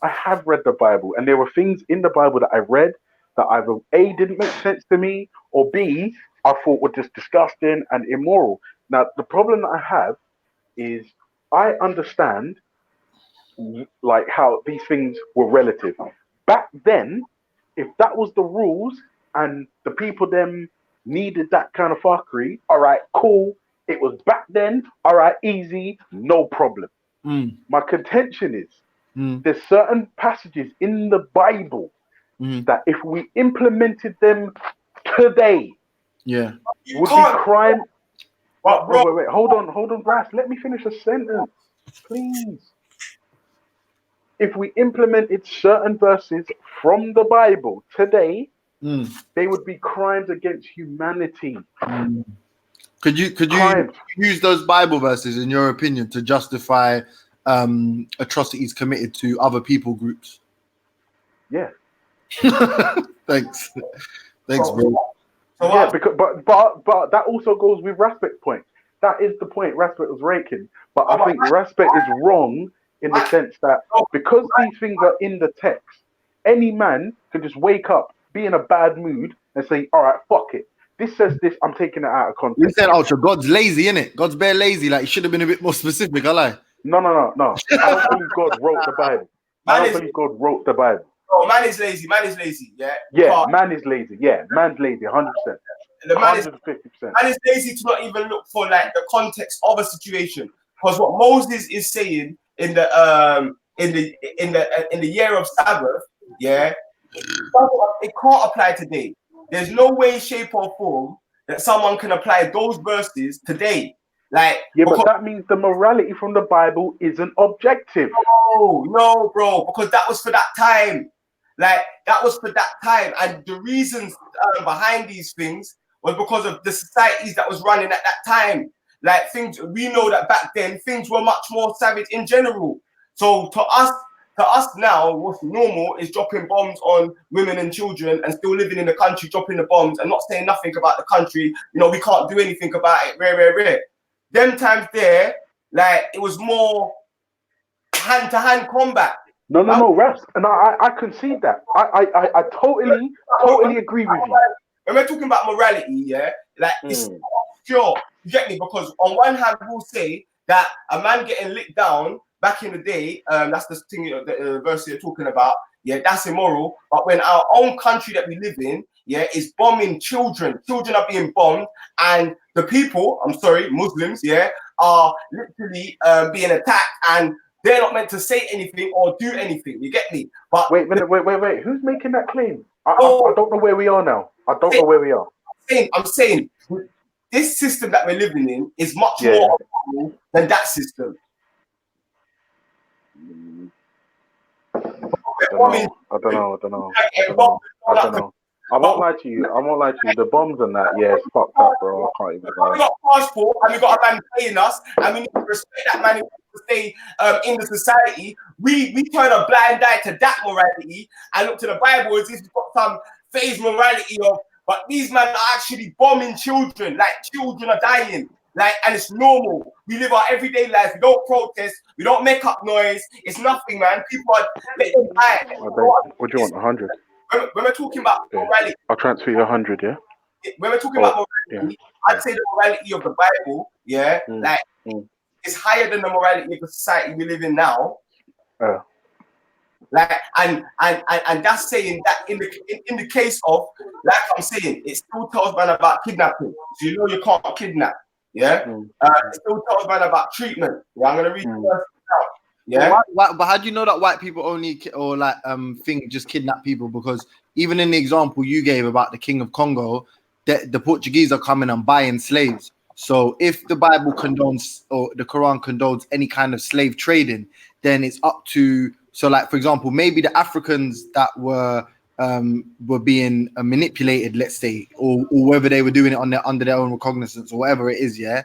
I have read the Bible, and there were things in the Bible that I read that either A, didn't make sense to me, or B, I thought were just disgusting and immoral. Now, the problem that I have is I understand like how these things were relative. Back then, if that was the rules and the people them needed that kind of fuckery, all right, cool. It was back then, all right, easy, no problem. My contention is there's certain passages in the Bible that if we implemented them today, would be crime. Wait, hold on, Brass. Let me finish a sentence, please. If we implemented certain verses from the Bible today, they would be crimes against humanity. Could you use those Bible verses, in your opinion, to justify atrocities committed to other people groups? Yeah. Thanks, bro. Yeah, because but that also goes with Raspect's point. That is the point Raspect was raking. But I think Raspect is wrong in the sense that because these things are in the text, any man can just wake up, be in a bad mood, and say, "All right, fuck it. This says this. I'm taking it out of context." You said, Ultra, God's lazy, innit? God's bare lazy. Like, he should have been a bit more specific. I lie. No. I don't believe God wrote the Bible. I don't believe God wrote the Bible. Oh, man is lazy. Yeah. Yeah, man is lazy. Yeah, man's lazy. 100%. The man 150%. Man is lazy to not even look for like the context of a situation, because what Moses is saying in the year of Sabbath, yeah, it can't apply today. There's no way, shape, or form that someone can apply those verses today. Like, but that means the morality from the Bible isn't objective. No, bro, because that was for that time. Like, that was for that time, and the reasons behind these things was because of the societies that was running at that time. Like, things, we know that back then things were much more savage in general. So to us now, what's normal is dropping bombs on women and children and still living in the country, dropping the bombs and not saying nothing about the country. You know, we can't do anything about it. Rare. Them times there, like, it was more hand-to-hand combat. No, Raps, and I concede that. I totally agree with you. When we're talking about morality, yeah, like, it's pure. You get me? Because on one hand, we'll say that a man getting licked down back in the day, that's the thing, the verse you're talking about, yeah, that's immoral. But when our own country that we live in, yeah, is bombing children are being bombed, and the people, I'm sorry, Muslims, yeah, are literally being attacked, and they're not meant to say anything or do anything. You get me? But wait. Who's making that claim? I don't know where we are now. I don't know where we are. I'm saying this system that we're living in is much more powerful than that system. I don't know. I won't lie to you. The bombs and that, yeah, it's fucked up, bro. I can't even lie. We got a passport and we got a man paying us, and we need to respect that man to stay in the society. We turn a blind eye to that morality and look to the Bible as if we've got some phase morality of, but these men are actually bombing children. Like, children are dying. Like, and it's normal. We live our everyday life. We don't protest. We don't make up noise. It's nothing, man. People are letting die. What do you want? 100? When we're talking about morality, I'll transfer you 100. Yeah. When we're talking about morality, I'd say the morality of the Bible, like, it's higher than the morality of the society we live in now. Like, and that's saying that in the case of, like I'm saying, it still tells man about kidnapping. So you know you can't kidnap. Yeah. It still tells man about treatment. Yeah, I'm gonna read the first out. Yeah. But how do you know that white people only think just kidnap people? Because even in the example you gave about the King of Congo, the Portuguese are coming and buying slaves. So if the Bible condones or the Quran condones any kind of slave trading, then it's up to, so like for example, maybe the Africans that were being manipulated, let's say, or whether they were doing it under their own recognizance or whatever it is, yeah.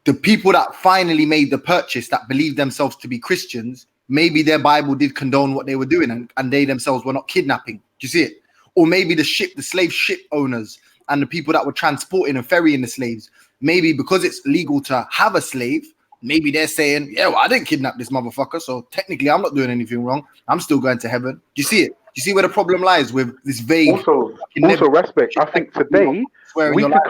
The people that finally made the purchase that believed themselves to be Christians, maybe their Bible did condone what they were doing and they themselves were not kidnapping. Do you see it? Or maybe the slave ship owners and the people that were transporting and ferrying the slaves, maybe because it's legal to have a slave, maybe they're saying, yeah, well, I didn't kidnap this motherfucker, so technically I'm not doing anything wrong. I'm still going to heaven. Do you see it? Do you see where the problem lies with this vague? Also, respect. I think today we could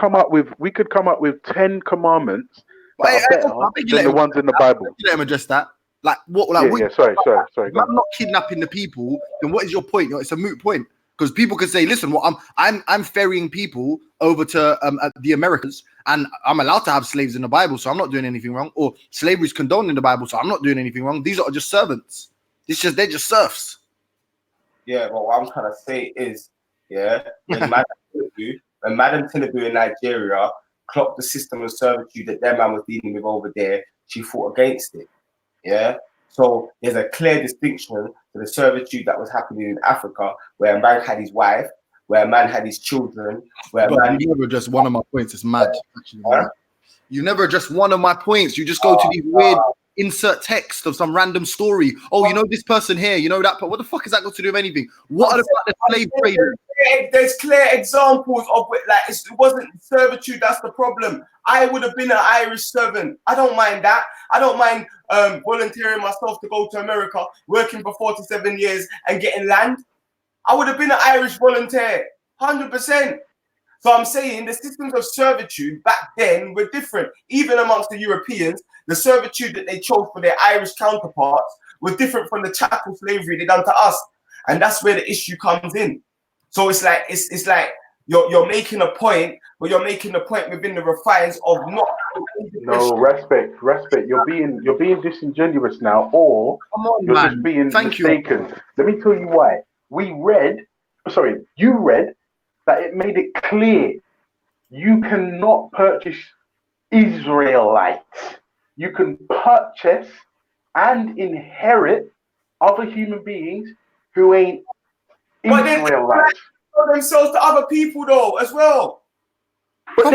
come up with 10 commandments that are better than the ones in the Bible. Let him address that. Like what? Sorry. If I'm not kidnapping the people, then what is your point? It's a moot point. Because people could say, listen, well, I'm ferrying people over to the Americas, and I'm allowed to have slaves in the Bible, so I'm not doing anything wrong. Or slavery is condoned in the Bible, so I'm not doing anything wrong. These are just servants. They're just serfs. Yeah, but what I'm trying to say is, yeah, when Madam Tinubu in Nigeria clocked the system of servitude that their man was dealing with over there, she fought against it. Yeah. So there's a clear distinction to the servitude that was happening in Africa, where a man had his wife, where a man had his children, where a man. You never addressed one of my points. It's mad. Actually, you never addressed one of my points. You just go to these weird insert text of some random story. Oh, you know this person here, you know that, but what the fuck is that got to do with anything? What about the slave traders? There's clear examples of it. Like it wasn't servitude that's the problem. I would have been an Irish servant. I don't mind that. I don't mind volunteering myself to go to America, working for 47 years and getting land. I would have been an Irish volunteer, 100%. So I'm saying the systems of servitude back then were different. Even amongst the Europeans, the servitude that they chose for their Irish counterparts was different from the chattel slavery they done to us. And that's where the issue comes in. So it's like you're making a point, but you're making a point within the refines of not. No, respect. You're being disingenuous now, or you're just being mistaken. Let me tell you why. You read that it made it clear you cannot purchase Israelites. You can purchase and inherit other human beings who ain't Israelites. But themselves to other people though as well. But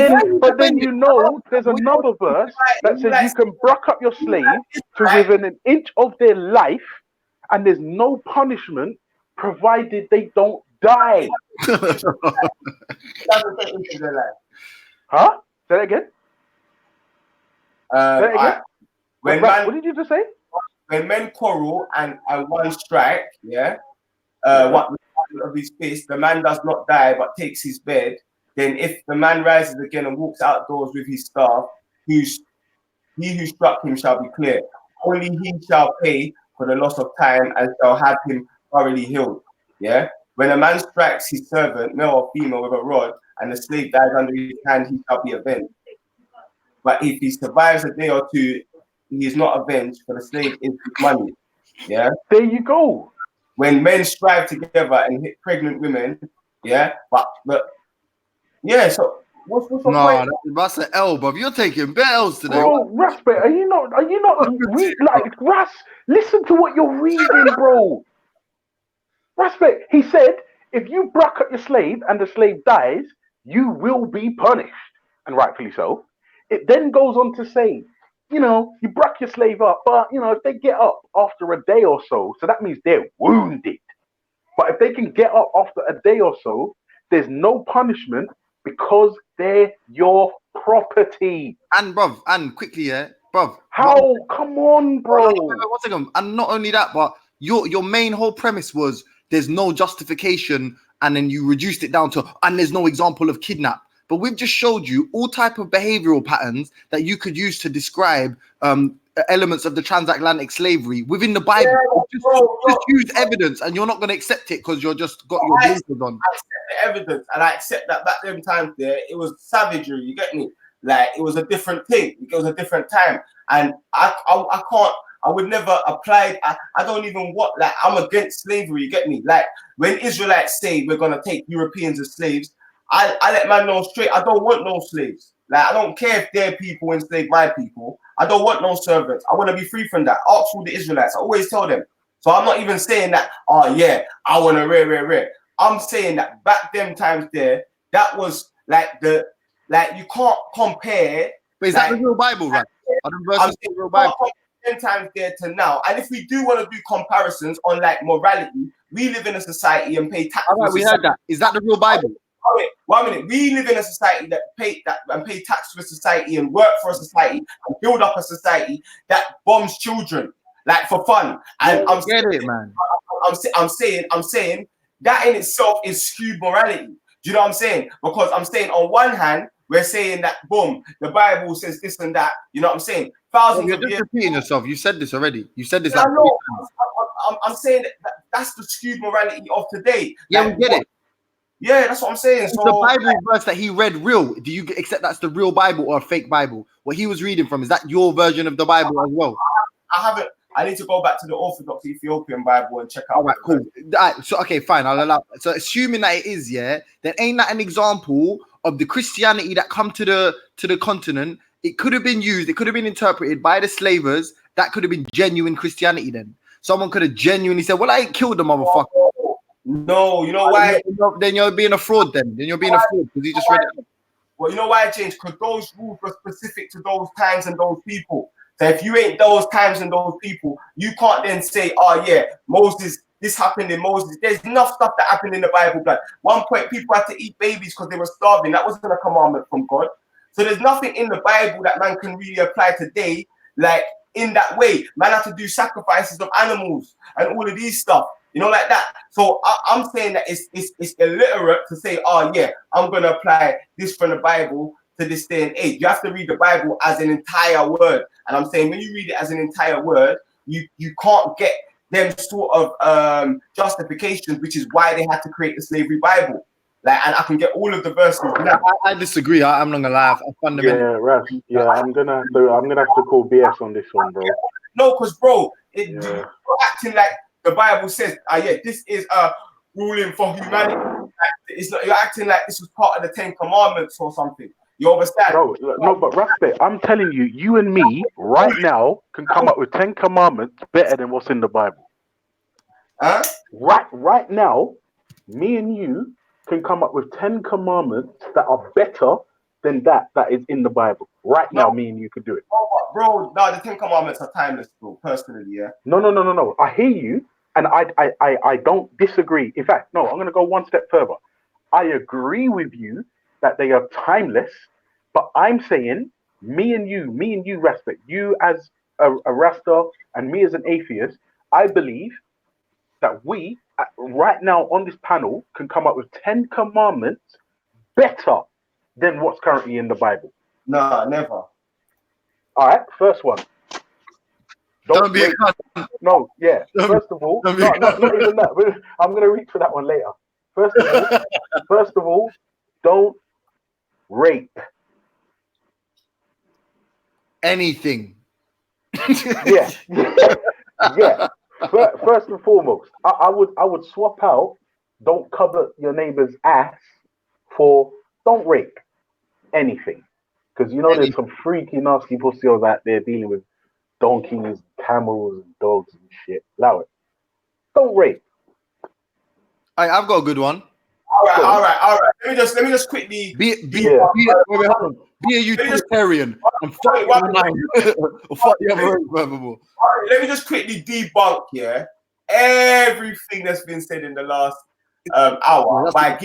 then you know there's another verse that says you can bruck up your slave to within an inch of their life, and there's no punishment provided they don't die. Huh? Say that again. What did you just say? When men quarrel and one strike, yeah, one of his fist, the man does not die but takes his bed. Then if the man rises again and walks outdoors with his staff, he who struck him shall be clear. Only he shall pay for the loss of time and shall have him thoroughly healed. Yeah. When a man strikes his servant, male or female, with a rod, and the slave dies under his hand, he shall be avenged. But if he survives a day or two, he is not avenged, for the slave is his money. Yeah. There you go. When men strive together and hit pregnant women, yeah. But yeah. So what's the point? That's an L, bruv. You're taking bells today. Bro, Rasper, are you not Ras? Listen to what you're reading, bro. Rasper, he said, if you bruck up your slave and the slave dies, you will be punished, and rightfully so. It then goes on to say, you bruck your slave up, but if they get up after a day or so that means they're wounded. But if they can get up after a day or so, there's no punishment because they're your property. And bruv, and quickly, bruv. How? Come on, bro. One second. And not only that, but your main whole premise was there's no justification, and then you reduced it down to, and there's no example of kidnap. But we've just showed you all type of behavioral patterns that you could use to describe elements of the transatlantic slavery within the Bible. Just use evidence, and you're not going to accept it because you're just got your blinkers on. I accept the evidence, and I accept that back them times there, it was savagery. You get me? Like it was a different thing. It was a different time, and I can't. I would never apply. I don't even want. Like I'm against slavery. You get me? Like when Israelites say we're gonna take Europeans as slaves, I let man know straight. I don't want no slaves. Like I don't care if their people enslave my people. I don't want no servants. I want to be free from that. Ask all the Israelites. I always tell them. So I'm not even saying that. Oh yeah, I want to rare. I'm saying that back them times there, that was like you can't compare. But is that the real Bible, right? Are the verses the real Bible? 10 times there to now, and if we do want to do comparisons on like morality, we live in a society and pay tax. All right, we heard that. Is that the real Bible? Wait, 1 minute. We live in a society that pay tax for a society and work for a society and build up a society that bombs children like for fun. And I'm saying that in itself is skewed morality. Do you know what I'm saying? Because I'm saying on one hand, we're saying that boom, the Bible says this and that. You know what I'm saying? You're just repeating yourself. You said this already. You said this. Yeah, I'm saying that's the skewed morality of today. Yeah, like, we get it. Yeah, that's what I'm saying. So the Bible verse that he read real? Do you accept that's the real Bible or a fake Bible? What he was reading from, is that your version of the Bible as well? I haven't. I need to go back to the Orthodox Ethiopian Bible and check out. All right, cool. So okay, fine. I'll allow. So assuming that it is, yeah, then ain't that an example of the Christianity that come to the continent? It could have been used. It could have been interpreted by the slavers. That could have been genuine Christianity. Then someone could have genuinely said, "Well, I ain't killed the motherfucker." No, you know why? Then you're being a fraud. Then you're being a fraud because you just read it. Well, you know why, James? Because those rules were specific to those times and those people. So if you ain't those times and those people, you can't then say, "Oh yeah, Moses. This happened in Moses." There's enough stuff that happened in the Bible. Like 1 point, people had to eat babies because they were starving. That wasn't a commandment from God. So there's nothing in the Bible that man can really apply today, like in that way. Man have to do sacrifices of animals and all of these stuff, you know, like that. So I'm saying that it's illiterate to say, "Oh yeah, I'm gonna apply this from the Bible to this day and age." You have to read the Bible as an entire word, and I'm saying when you read it as an entire word, you can't get them sort of justifications, which is why they had to create the slavery Bible. Like, and I can get all of the verses. I disagree. I'm not gonna lie. Yeah, Raz. Yeah, I'm gonna have to call BS on this one, bro. No, because bro, you're acting like the Bible says, yeah, this is a ruling for humanity. Like, it's not. You're acting like this was part of the 10 Commandments or something. You understand? Bro, no, but Raspe, I'm telling you, you and me right now can come up with 10 Commandments better than what's in the Bible. Huh? Right now, me and you can come up with 10 commandments that are better than that is in the Bible. Right now, me and you could do it. Bro, no, the 10 Commandments are timeless, bro, personally, yeah? No. I hear you, and I don't disagree. In fact, no, I'm going to go one step further. I agree with you that they are timeless, but I'm saying me and you, Raspe, you as a Rasta and me as an atheist, I believe that we, right now on this panel, can come up with 10 commandments better than what's currently in the Bible. No, never. All right, first one. Don't be a cunt. No, yeah. First of all, not even that. I'm going to reach for that one later. First of all, don't rape. Anything. Yeah. First and foremost, I would swap out "don't cover your neighbor's ass" for "don't rape anything," because you know there's some freaky nasty pussies out there dealing with donkeys, camels, and dogs and shit. Allow it. Don't rape. I've got a good one. All right. Let me just quickly be a utilitarian and fuck the other furthermore. Let me just quickly debunk everything that's been said in the last hour by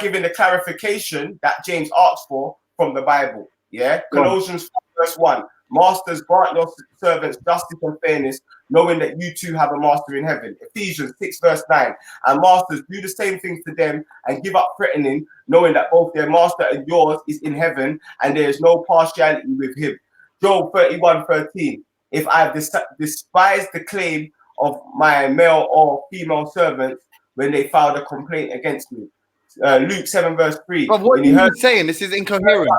giving the clarification that James asked for from the Bible. Yeah, Colossians 4, verse 1. Masters, grant your servants justice and fairness, knowing that you too have a master in heaven. Ephesians 6, verse 9. And masters, do the same things to them and give up threatening, knowing that both their master and yours is in heaven, and there is no partiality with him. Job 31:13. If I've despised the claim of my male or female servants when they filed a complaint against me. Luke 7:3. But what are you saying? This is incoherent.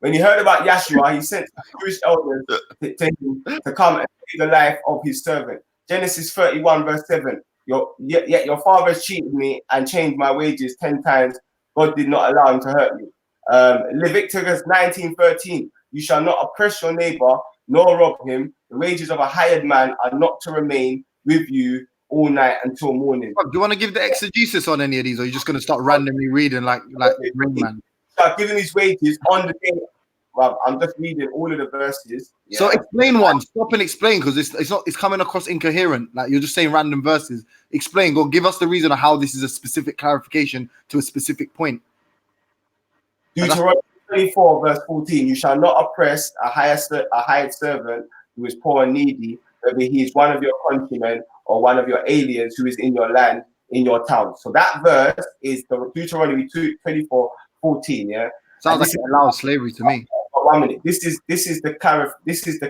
When he heard about Yahshua, he sent Jewish elders to come and save the life of his servant. Genesis 31:7. Yet your fathers cheated me and changed my wages 10 times. God did not allow him to hurt me. Leviticus 19:13. You shall not oppress your neighbor nor rob him. The wages of a hired man are not to remain with you all night until morning. Do you want to give the exegesis on any of these, or are you just going to start randomly reading like Rain Man? Start giving his wages on the day. Well, I'm just reading all of the verses. Yeah. So explain one. Stop and explain, because it's coming across incoherent. Like you're just saying random verses. Explain. Go give us the reason of how this is a specific clarification to a specific point. Deuteronomy 24:14. You shall not oppress a hired servant who is poor and needy, whether he is one of your countrymen or one of your aliens who is in your land, in your town. So that verse is the Deuteronomy 24:14. Yeah. Sounds like it allows slavery to me. 1 minute. This is the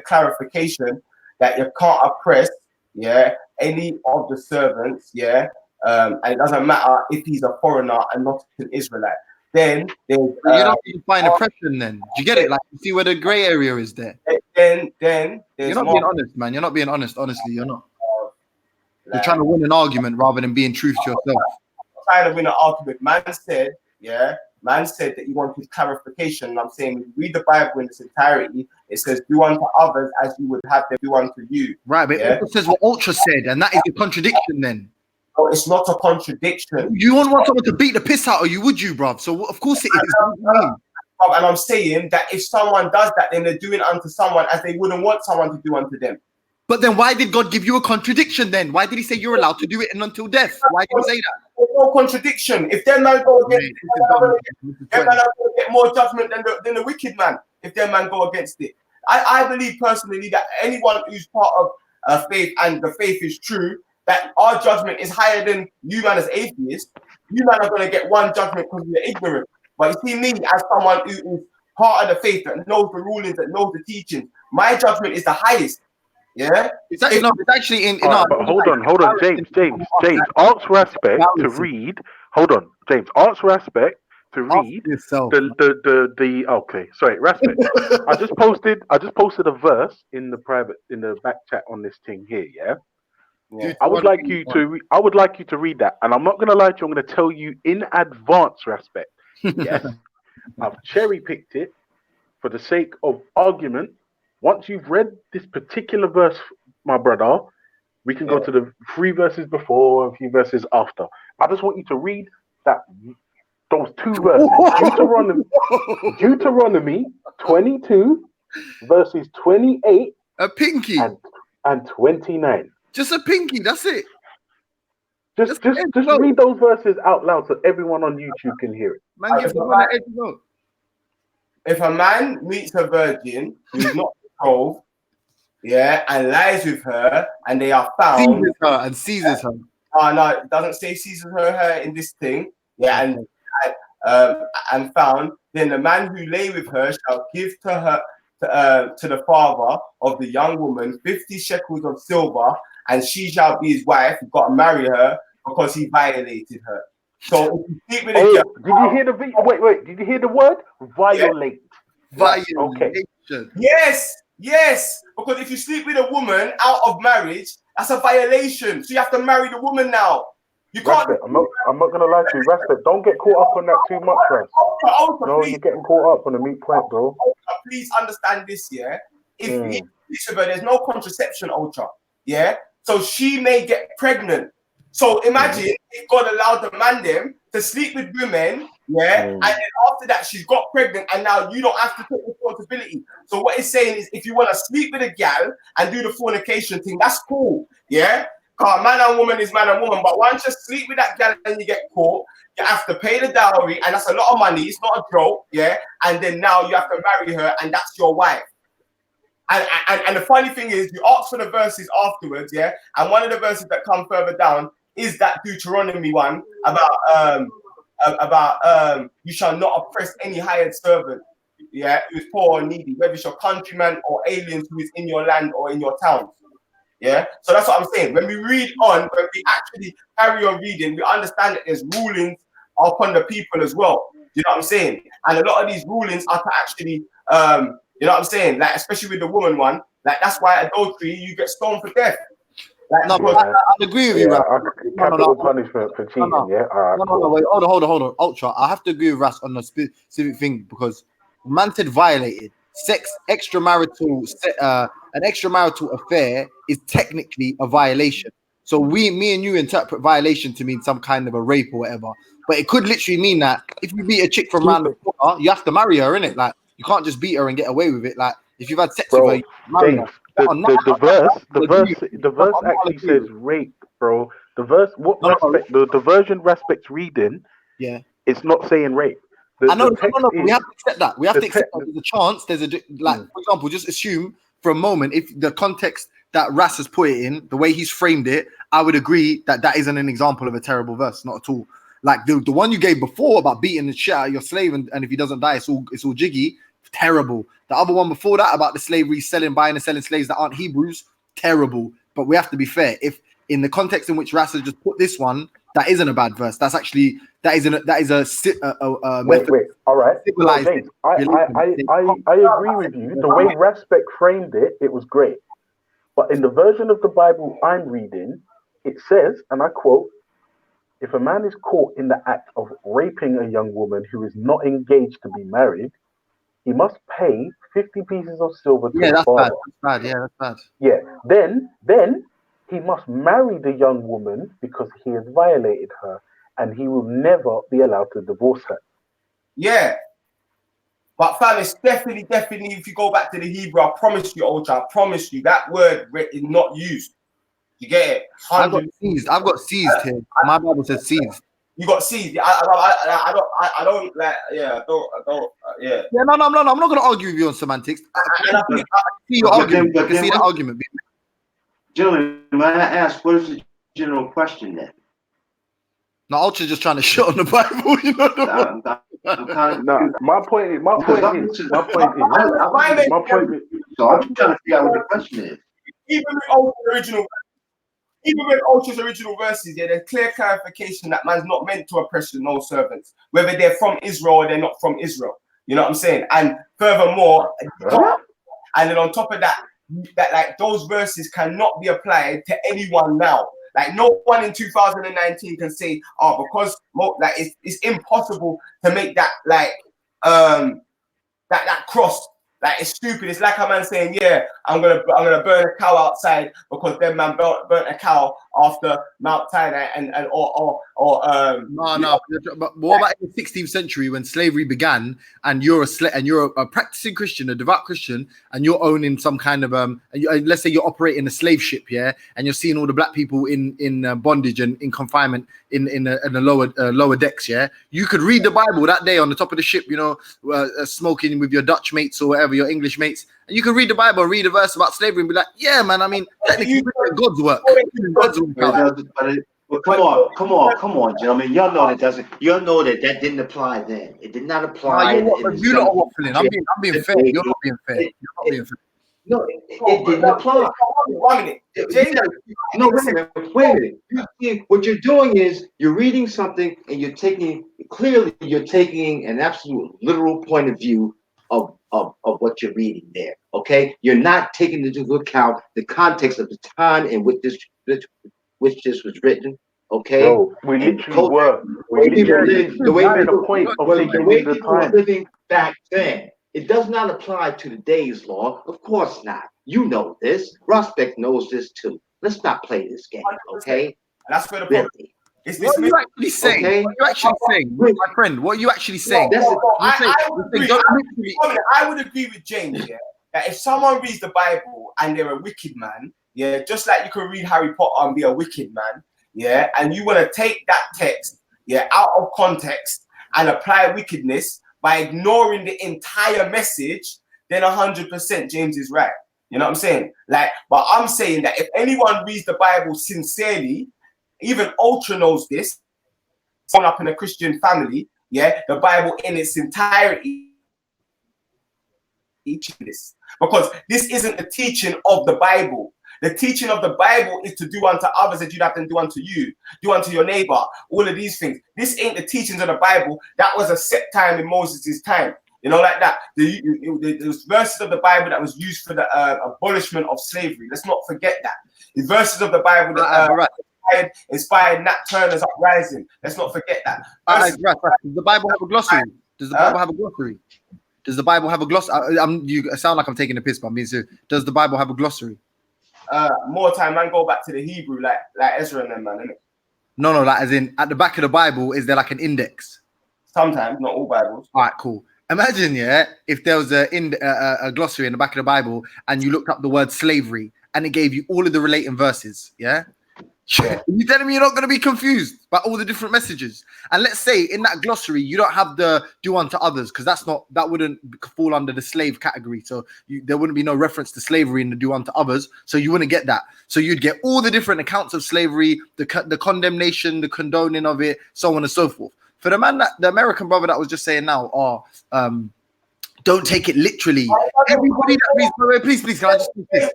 clarification that you can't oppress, any of the servants, and it doesn't matter if he's a foreigner and not an Israelite. Then there's you're not being fine oppression. Then do you get it? Like you see where the grey area is there. Then you're not being honest, man. You're not being honest. Honestly, you're not. You're trying to win an argument rather than being truth to yourself. I'm trying to win an argument. Man said that he wanted clarification, and I'm saying, read the Bible in its entirety. It says, do unto others as you would have them do unto you. Right, but it says what Ultra said, and that is a contradiction then. No, it's not a contradiction. You wouldn't want someone to beat the piss out of you, would you, bruv? So of course it is. And I'm saying that if someone does that, then they're doing unto someone as they wouldn't want someone to do unto them. But then why did God give you a contradiction then? Why did he say you're allowed to do it until death? Why did he say that? There's no contradiction. If their man go against it, their man are going to get more judgment than the wicked man if their man go against it. I believe personally that anyone who's part of faith and the faith is true, that our judgment is higher than you man as atheists. You man are going to get one judgment because you're ignorant. But you see me as someone who is part of the faith, that knows the rulings, that knows the teachings, my judgment is the highest. Yeah, it's actually in. But hold on, James. Ask respect to read. Hold on, James. Ask respect to read the. Okay, sorry, respect. I just posted a verse in the back chat on this thing here. Yeah. I would like you to read that, and I'm not gonna lie to you. I'm gonna tell you in advance, respect. Yes, I've cherry picked it for the sake of argument. Once you've read this particular verse, my brother, we can go to the 3 verses before, a few verses after. I just want you to read those 2 verses. Deuteronomy 22, verses 28 a pinky and 29. Just a pinky, that's it. Just read those verses out loud so everyone on YouTube can hear it. Man, if a man meets a virgin who's not betrothed, and lies with her, and they are found seizes her. No, it doesn't say seizes her in this thing. And found, then the man who lay with her shall give to her to the father of the young woman 50 shekels of silver, and she shall be his wife. You've got to marry her because he violated her. So if you sleep with a girl, did you hear the wait? Did you hear the word violate? Violation. Okay. Yes, because if you sleep with a woman out of marriage, that's a violation. So you have to marry the woman now. You can't. I'm not gonna lie to you. Respect. Don't get caught up on that too much, Raz. No, you're getting caught up on the meat point, bro. Please understand this, If there's no contraception, Ultra, so she may get pregnant. So imagine if God allowed the man them to sleep with women, and then after that she's got pregnant, and now you don't have to take responsibility. So what it's saying is, if you want to sleep with a gal and do the fornication thing, that's cool, Because man and woman is man and woman, but once you sleep with that gal and you get caught, you have to pay the dowry, and that's a lot of money. It's not a joke, And then now you have to marry her, and that's your wife. And the funny thing is, you ask for the verses afterwards, and one of the verses that come further down is that Deuteronomy one about you shall not oppress any hired servant. yeah, who's poor or needy, whether it's your countryman or aliens who is in your land or in your town. Yeah, so that's what I'm saying. When we read on, when we actually carry on reading, we understand that there's rulings upon the people as well. You know what I'm saying? And a lot of these rulings are to actually, you know what I'm saying? Like, especially with the woman one, like that's why adultery, you get stoned for death. Like, No, because, I agree with you, Yeah, Ras. capital punishment for cheating. Yeah, all right, cool. Wait, hold on. Ultra, I have to agree with Ras on the specific thing because man said violated. Sex, extramarital, an extramarital affair is technically a violation. So me and you interpret violation to mean some kind of a rape or whatever. But it could literally mean that if you beat a chick from around the corner, you have to marry her, innit? Like, you can't just beat her and get away with it. Like, if you've had sex with her, you marry her. James, the verse actually says rape, bro. The verse, the version respects reading. Yeah, it's not saying rape. I know, no, we have to accept that. We have to accept that there's a chance. There's like, for example, just assume for a moment if the context that Ras has put it in, the way he's framed it, I would agree that that isn't an example of a terrible verse, not at all. Like the one you gave before about beating the shit out of your slave and if he doesn't die, it's all jiggy. Terrible. The other one before that about the slavery, buying and selling slaves that aren't Hebrews, terrible. But we have to be fair. If in the context in which Ras has just put this one, that isn't a bad verse. That's actually that is a method. Wait. All right. No, James, I agree with you. The way Respect framed it, it was great. But in the version of the Bible I'm reading, it says, and I quote, "If a man is caught in the act of raping a young woman who is not engaged to be married, he must pay 50 pieces of silver to his father." That's bad. Yeah, that's bad. Yeah. Then he must marry the young woman because he has violated her, and he will never be allowed to divorce her. yeah. But fam, it's definitely, if you go back to the Hebrew, I promise you, Ultra, I promise you, that word is not used. You get it? I've got seized here. My Bible says seized. You got seized. I don't like. Yeah, I don't. Yeah. Yeah, no. I'm not going to argue with you on semantics. I can see your argument. I can see the argument. Gentlemen, may I ask, what is the general question then? No, Ultra's just trying to shit on the Bible. You know. No, my point is. So I'm trying to figure out what the question is. Even with Ultra's original verses, yeah, there's clear clarification that man's not meant to oppress no servants, whether they're from Israel or they're not from Israel. You know what I'm saying? And furthermore, and then on top of that, like those verses cannot be applied to anyone now. Like no one in 2019 can say, oh, because like it's impossible to make that like that cross. Like it's stupid. It's like a man saying, "Yeah, I'm gonna burn a cow outside because then man burnt a cow after Mount Sinai or No. But what about in the 16th century when slavery began, and you're a practicing Christian, a devout Christian, and you're owning some kind of let's say you're operating a slave ship, yeah, and you're seeing all the black people in bondage and in confinement in the lower decks, yeah. You could read the Bible that day on the top of the ship, you know, smoking with your Dutch mates or whatever, your English mates, and you can read the Bible, read a verse about slavery, and be like, yeah, man. I mean, technically, God's work. God's work. Well, come on, gentlemen. Y'all know that didn't apply then. It did not apply. You're not waffling. I'm being fair. You're not being fair. No, it didn't apply. No, wait a minute. You see, what you're doing is you're reading something and you're taking an absolute literal point of view of what you're reading there. Okay, you're not taking into account the context of the time in which this was written. Okay, bro, we literally were. The way people were living back then. It does not apply to today's law. Of course not. You know this. Prospect knows this too. Let's not play this game, okay? That's where the problem. What are you actually saying? Okay? What are you actually saying? My friend, what are you actually saying? I would agree with James, yeah, that if someone reads the Bible and they're a wicked man, yeah, just like you can read Harry Potter and be a wicked man, yeah, and you want to take that text, yeah, out of context and apply wickedness by ignoring the entire message, then 100% James is right. You know what I'm saying? Like, but I'm saying that if anyone reads the Bible sincerely, even Ultra knows this, grown up in a Christian family, yeah, the Bible in its entirety teaching this, because this isn't the teaching of the Bible. The teaching of the Bible is to do unto others as you'd have them do unto you, do unto your neighbor, all of these things. This ain't the teachings of the Bible. That was a set time in Moses' time. You know, like that. There's verses of the Bible that was used for the abolishment of slavery. Let's not forget that. The verses of the Bible that inspired Nat Turner's uprising. Let's not forget that. Does the Bible have a glossary? Does the Bible have a glossary? Does the Bible have a glossary? You sound like I'm taking a piss, but I'm being serious. Does the Bible have a glossary? More time, man. Go back to the Hebrew, like Ezra and them, man. Innit? No, like as in at the back of the Bible, is there like an index? Sometimes, not all Bibles. All right, cool. Imagine, if there was a glossary in the back of the Bible and you looked up the word slavery and it gave you all of the relating verses, You're telling me you're not going to be confused by all the different messages? And let's say in that glossary you don't have the do unto others, because that wouldn't fall under the slave category. So there wouldn't be no reference to slavery in the do unto others. So you wouldn't get that. So you'd get all the different accounts of slavery, the condemnation, the condoning of it, so on and so forth. For the American brother that was just saying now, don't take it literally. Everybody that reads, please, can I just speak this?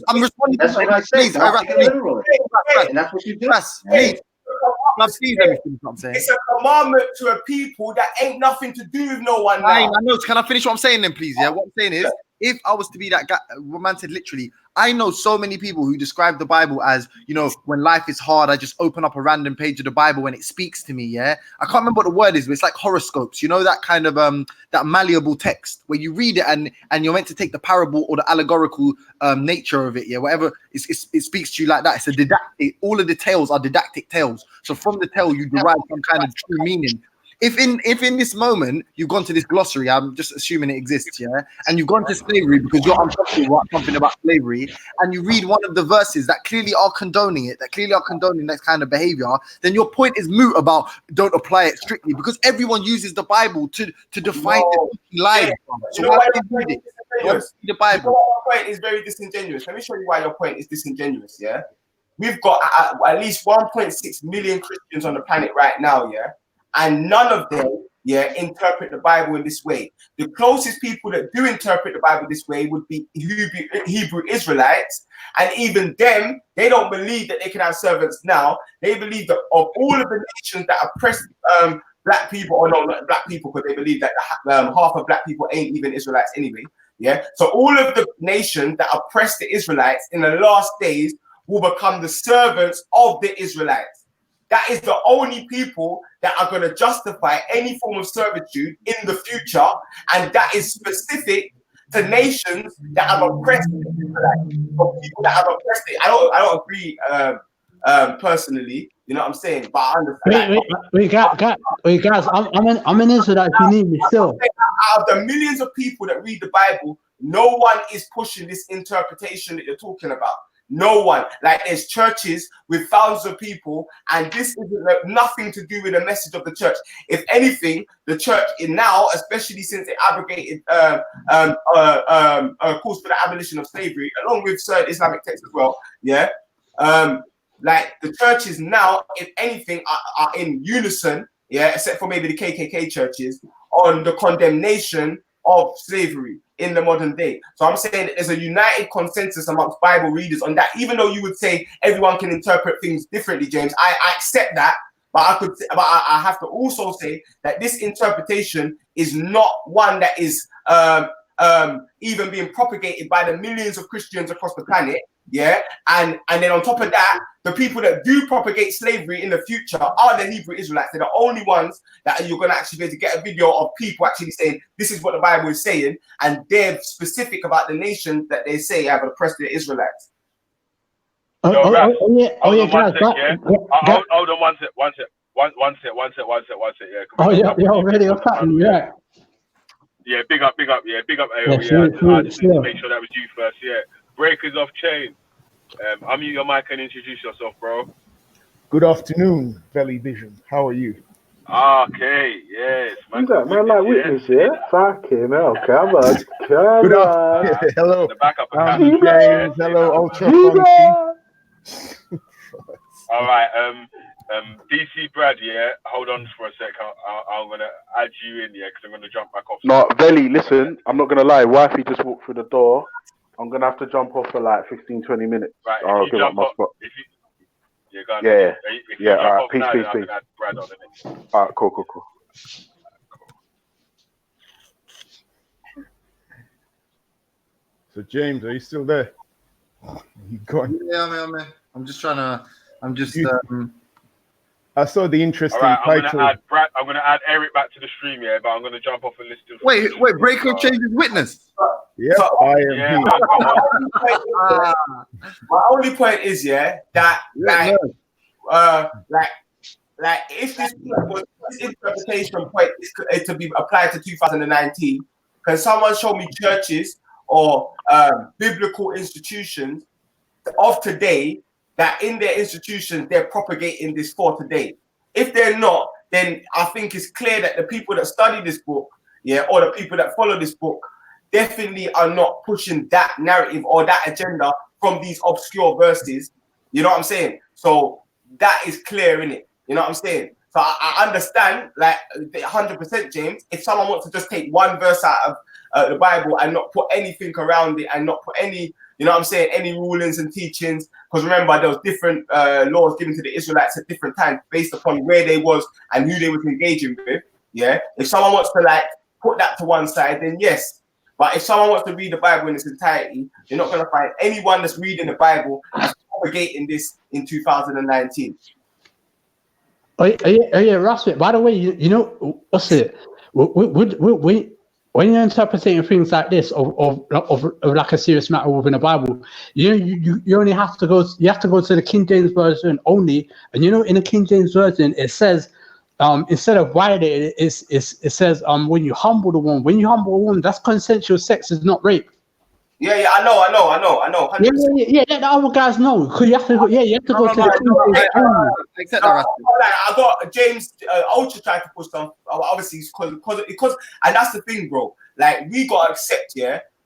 I'm responding That's to what I said. And that's what you do. Please, let me finish what I'm saying. It's a commandment to a people that ain't nothing to do with no one. I know. Can I finish what I'm saying then, please? What I'm saying is, if I was to be that guy, man said literally, I know so many people who describe the Bible as, when life is hard, I just open up a random page of the Bible and it speaks to me. I can't remember what the word is, but it's like horoscopes. That kind of that malleable text where you read it and you're meant to take the parable or the allegorical nature of it. Whatever it speaks to you like that. It's a didactic. All of the tales are didactic tales. So from the tale you derive some kind of true meaning. If in this moment you've gone to this glossary, I'm just assuming it exists, and you've gone to slavery because you're uncomfortable about something about slavery, and you read one of the verses that clearly are condoning it, that clearly are condoning that kind of behavior, then your point is moot about don't apply it strictly, because everyone uses the Bible to define their lives. So why do you read it? The Bible. Your point is very disingenuous. Let me show you why your point is disingenuous. We've got at least 1.6 million Christians on the planet right now. And none of them, interpret the Bible in this way. The closest people that do interpret the Bible this way would be Hebrew Israelites. And even them, they don't believe that they can have servants now. They believe that of all of the nations that oppress black people, or no, not black people, because they believe that half of black people ain't even Israelites anyway. So all of the nations that oppress the Israelites in the last days will become the servants of the Israelites. That is the only people that are going to justify any form of servitude in the future, and that is specific to nations that have oppressed it, or people that have oppressed it. I don't agree personally, you know what I'm saying, but I understand. Wait, guys, I'm an Israelite if you need me still. Out of the millions of people that read the Bible, no one is pushing this interpretation that you're talking about. No one. Like, there's churches with thousands of people, and this isn't nothing to do with the message of the church. If anything, the church now, especially since they abrogated calls for the abolition of slavery, along with certain Islamic texts as well. Like, the churches now, if anything, are in unison, except for maybe the KKK churches, on the condemnation of slavery in the modern day. So I'm saying that there's a united consensus amongst Bible readers on that, even though you would say everyone can interpret things differently, James. I accept that, but I have to also say that this interpretation is not one that is even being propagated by the millions of Christians across the planet. And then on top of that, the people that do propagate slavery in the future are the Hebrew Israelites. They're the only ones that you're going to actually be able to get a video of people actually saying this is what the Bible is saying, and they're specific about the nation that they say have oppressed the Israelites. Hold on one sec. Already, what's happening? Yeah, big up. Yeah, big up. I just need to make sure that was you first. Breakers off chain. Unmute your mic and introduce yourself, bro. Good afternoon, Velle Vision. How are you? Okay, yes. Man, like witness, Fucking hell, come on. Good afternoon. Hello. The backup. James. Hello, Ultra Funky. All right. DC Brad, yeah. Hold on for a sec. I'm gonna add you in, yeah, because I'm gonna jump back off. No, Velle, listen, I'm not gonna lie. Wifey just walked through the door. I'm gonna have to jump off for like 15-20 minutes. Right, I'll give up my spot. Yeah, go on. Yeah, If yeah. you All jump right, off peace, now, peace, then I peace. can add Brad on it. All right, cool. So James, are you still there? You gone? Yeah, I'm just trying to. I'm just. I saw the interesting All right, title. I'm gonna add Eric back to the stream, yeah, but I'm gonna jump off and listen. Wait, Breaker changes witness. Yep, I am here. My only point is, that like if this interpretation point is to be applied to 2019, can someone show me churches or biblical institutions of today that in their institutions they're propagating this for today? If they're not, then I think it's clear that the people that study this book, or the people that follow this book, definitely are not pushing that narrative or that agenda from these obscure verses. You know what I'm saying? So that is clear in it. You know what I'm saying? So I understand, like 100%, James. If someone wants to just take one verse out of the Bible and not put anything around it and not put any, you know what I'm saying, any rulings and teachings, because remember there was different laws given to the Israelites at different times based upon where they was and who they was engaging with. Yeah. If someone wants to like put that to one side, then yes. But if someone wants to read the Bible in its entirety, you're not going to find anyone that's reading the Bible that's propagating this in 2019. Oh yeah, Russell. By the way, you know what's it? When you're interpreting things like this of like a serious matter within the Bible, you only have to go. You have to go to the King James version only, and you know in the King James version it says. Instead of violated, it says when you humble the woman. When you humble a woman, that's consensual sex, is not rape. Yeah, I know. 100%. Yeah, let the other guys know. Because you have to go. Yeah, you have to go to the King James only. I got James Ultra tried to push some. Obviously, because, and that's the thing, bro. Like we gotta accept,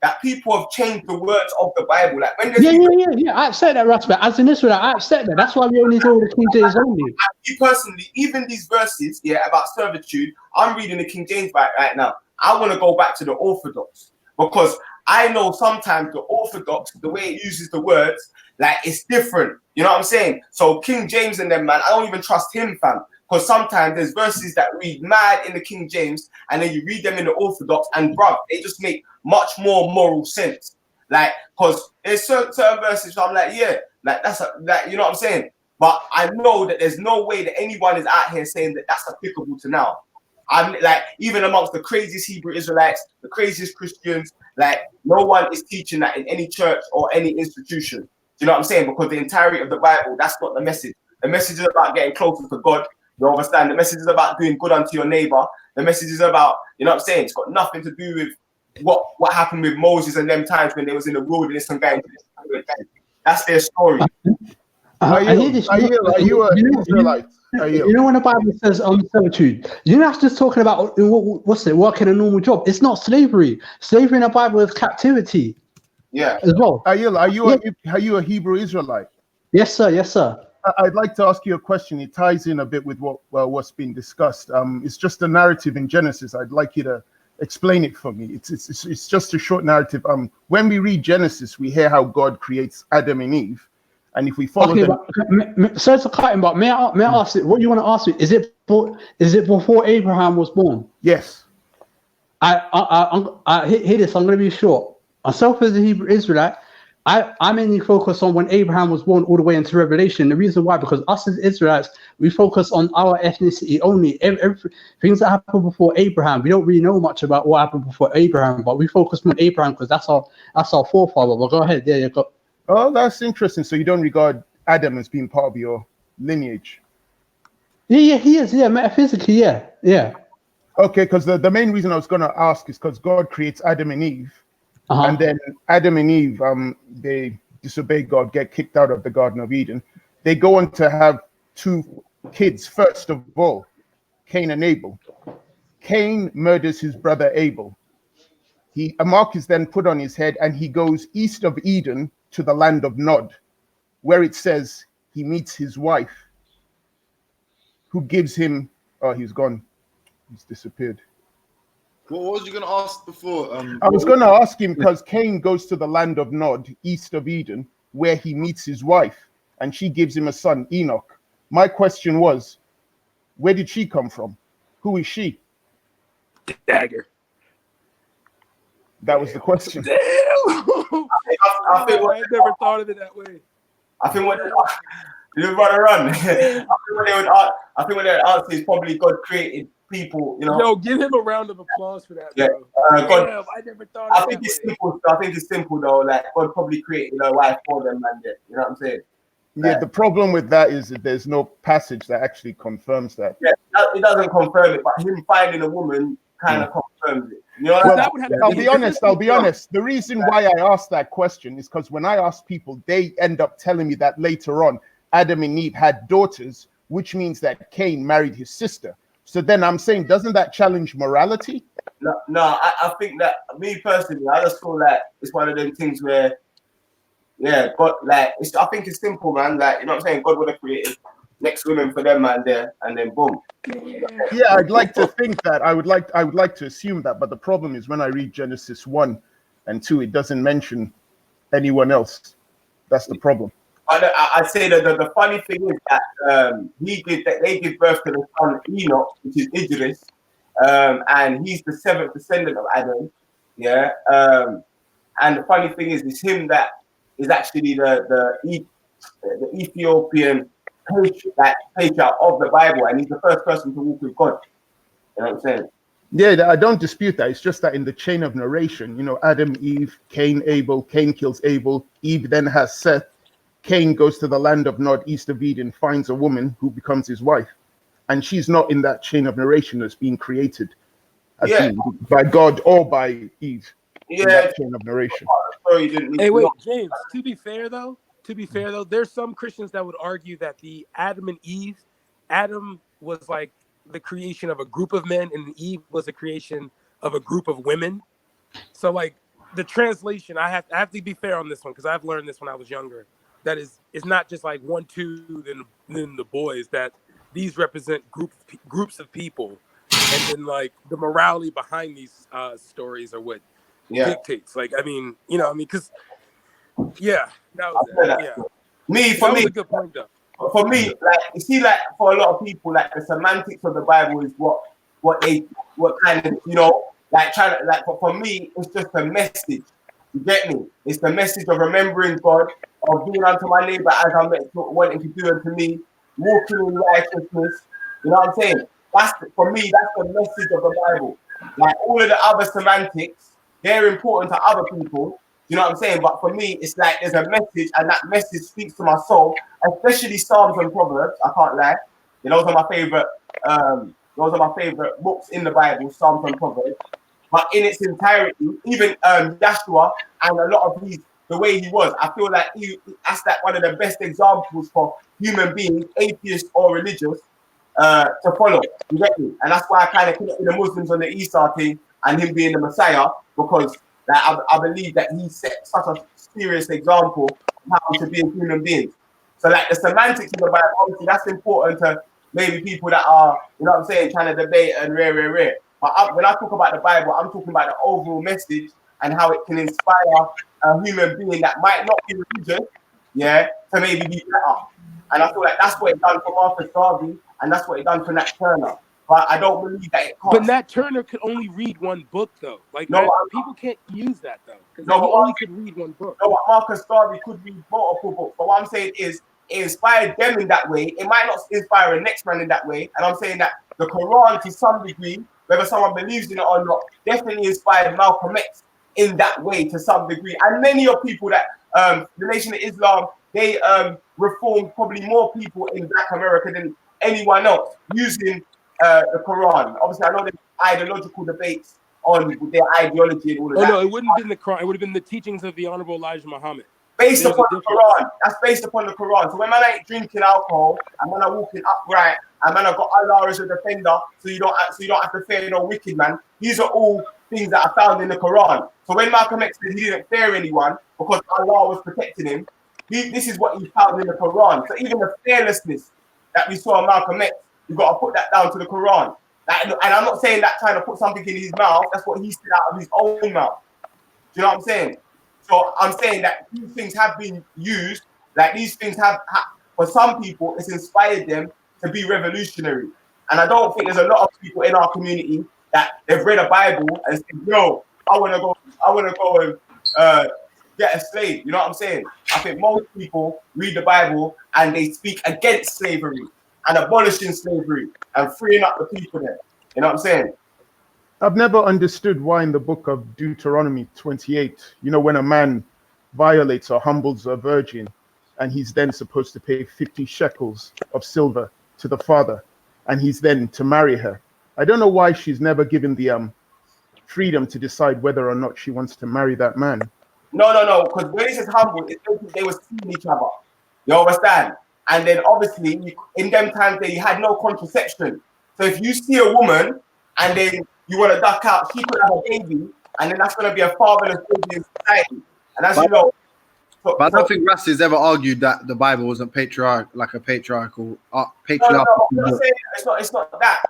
that people have changed the words of the Bible. Like when Yeah. I accept that, Russ. But as an Israelite, I accept that. That's why we only do the King James only. Me personally, even these verses, about servitude, I'm reading the King James right now. I want to go back to the Orthodox because I know sometimes the Orthodox, the way it uses the words, like it's different. You know what I'm saying? So King James and them, man, I don't even trust him, fam. Because sometimes there's verses that read mad in the King James, and then you read them in the Orthodox, and bruv, they just make much more moral sense. Like, because there's certain verses I'm like, like that's you know what I'm saying? But I know that there's no way that anyone is out here saying that that's applicable to now. I'm like, even amongst the craziest Hebrew Israelites, the craziest Christians, like no one is teaching that in any church or any institution. Do you know what I'm saying? Because the entirety of the Bible, that's not the message. The message is about getting closer to God. You understand? The message is about doing good unto your neighbor. The message is about, you know what I'm saying? It's got nothing to do with what happened with Moses and them times when they was in the wilderness and going. That's their story. Are you an Israelite? You know when the Bible says servitude, you're not just talking about what's it, working a normal job. It's not slavery. Slavery in the Bible is captivity. Yeah. As well. Are you a Hebrew Israelite? Yes, sir. I'd like to ask you a question. It ties in a bit with what's been discussed. It's just a narrative in Genesis. I'd like you to explain it for me. It's just a short narrative. When we read Genesis, we hear how God creates Adam and Eve. And if we follow so it's a cutting, but may I ask it? What you want to ask me? Is it before Abraham was born? Yes. I hear this. I'm going to be short. Myself as a Hebrew Israelite, I mainly focus on when Abraham was born all the way into Revelation. The reason why, because us as Israelites, we focus on our ethnicity only. Things that happened before Abraham, we don't really know much about what happened before Abraham, but we focus on Abraham because that's our forefather. But go ahead, you go. Oh, that's interesting. So you don't regard Adam as being part of your lineage? Yeah, he is. Yeah, metaphysically, yeah. Okay, because the main reason I was going to ask is because God creates Adam and Eve, and then Adam and Eve, they disobey God, get kicked out of the Garden of Eden. They go on to have two kids. First of all, Cain and Abel. Cain murders his brother Abel. A mark is then put on his head, and he goes east of Eden to the land of Nod, where it says he meets his wife. who gives him. Oh, he's gone. He's disappeared. What was you going to ask before? I was going to ask him because Cain goes to the land of Nod, east of Eden, where he meets his wife, and she gives him a son, Enoch. My question was, where did she come from? Who is she? Dagger. That was the question. Damn. I never thought of it that way. I think what you run. I think what they would answer is probably God created people. You know. Yo, give him a round of applause for that. Yeah. Bro. God, Damn, I never thought of I think it's simple. I think it's simple though. Like God probably created a wife for them, man. You know what I'm saying? Yeah, the problem with that is that there's no passage that actually confirms that. Yeah, it doesn't confirm it, but him finding a woman kind of confirms it. You know, well, I'll be honest. The reason why I asked that question is because when I ask people, they end up telling me that later on, Adam and Eve had daughters, which means that Cain married his sister. So then I'm saying, doesn't that challenge morality? No, I think that, me personally, I just feel like it's one of them things where, yeah, God, like, I think it's simple, man. Like, you know what I'm saying? God would have created next women for them, man, there, and then boom. Yeah, I'd like to think that. I would like to assume that, but the problem is when I read Genesis 1 and 2, it doesn't mention anyone else. That's the problem. I'd say that the funny thing is that they give birth to the son Enoch, which is Idris, and he's the 7th descendant of Adam. Yeah. And the funny thing is, it's him that is actually the Ethiopian patriarch of the Bible, and he's the first person to walk with God. You know what I'm saying? Yeah, I don't dispute that. It's just that in the chain of narration, you know, Adam, Eve, Cain, Abel, Cain kills Abel, Eve then has Seth, Cain goes to the land of Nod, east of Eden, finds a woman who becomes his wife. And she's not in that chain of narration that's being created by God or by Eve. Yeah. In that chain of narration. Hey, wait, James, to be fair, though, there's some Christians that would argue that the Adam and Eve, Adam was like the creation of a group of men and Eve was a creation of a group of women. So, like, the translation, I have to be fair on this one because I've learned this when I was younger. That is, it's not just like 1, 2, then the boys. That these represent groups of people, and then like the morality behind these stories are what dictates. Like, I mean, you know, because that was it. For that me, was a good point though. For me, like you see, like for a lot of people, like the semantics of the Bible is what kind of, you know, like trying to, like for me, it's just a message. You get me? It's the message of remembering God, of being unto my neighbor as I'm wanting to do unto me, walking in righteousness. You know what I'm saying? For me, that's the message of the Bible. Like all of the other semantics, they're important to other people. You know what I'm saying? But for me, it's like there's a message, and that message speaks to my soul, especially Psalms and Proverbs. I can't lie. You know, those are my favorite books in the Bible, Psalms and Proverbs. But in its entirety, even Joshua and a lot of the way he was, I feel like that's like one of the best examples for human beings, atheist or religious, to follow. You get me? And that's why I kind of connect the Muslims on the Isa thing and him being the Messiah, because like, I believe that he set such a serious example of how to be a human being. So like the semantics of the Bible, obviously that's important to maybe people that are, you know what I'm saying, trying to debate and rare. But when I talk about the Bible, I'm talking about the overall message and how it can inspire a human being that might not be religious, to maybe be better. And I feel like that's what it done for Marcus Garvey, and that's what it done for Nat Turner. But I don't believe that it can't. But Nat Turner could only read one book, though. Like, people can't use that, though, because he only could read one book. No, Marcus Garvey could read multiple books. But what I'm saying is, it inspired them in that way. It might not inspire the next man in that way. And I'm saying that the Quran, to some degree, whether someone believes in it or not, definitely inspired Malcolm X in that way to some degree. And many of people that the Nation of Islam, they reformed probably more people in Black America than anyone else using the Quran. Obviously, I know there's ideological debates on their ideology and all of that. No, it wouldn't have been the Quran. It would have been the teachings of the Honorable Elijah Muhammad. Based upon the Quran. That's based upon the Quran. So when man ain't drinking alcohol and when I'm walking upright and man I've got Allah as a defender, so you don't have to fear no wicked man. These are all things that are found in the Quran. So when Malcolm X said he didn't fear anyone because Allah was protecting him, this is what he found in the Quran. So even the fearlessness that we saw in Malcolm X You've got to put that down to the Quran. And I'm not saying that trying to put something in his mouth. That's what he said out of his own mouth. Do you know what I'm saying? So I'm saying that these things have been used. Like these things have for some people, it's inspired them to be revolutionary. And I don't think there's a lot of people in our community that they've read a Bible and said, "Yo, I want to go and get a slave." You know what I'm saying? I think most people read the Bible and they speak against slavery and abolishing slavery and freeing up the people there. You know what I'm saying? I've never understood why in the book of Deuteronomy 28, you know, when a man violates or humbles a virgin, and he's then supposed to pay 50 shekels of silver to the father, and he's then to marry her. I don't know why she's never given the freedom to decide whether or not she wants to marry that man. No, because when it says humble, it's they were seeing each other. You understand? And then obviously, in them times, they had no contraception. So if you see a woman and then you want to duck out, she could have a baby, and then that's going to be a fatherless baby in society. And as you know, but I don't think Ras has ever argued that the Bible wasn't patriarchal. No, I'm not saying it's not that.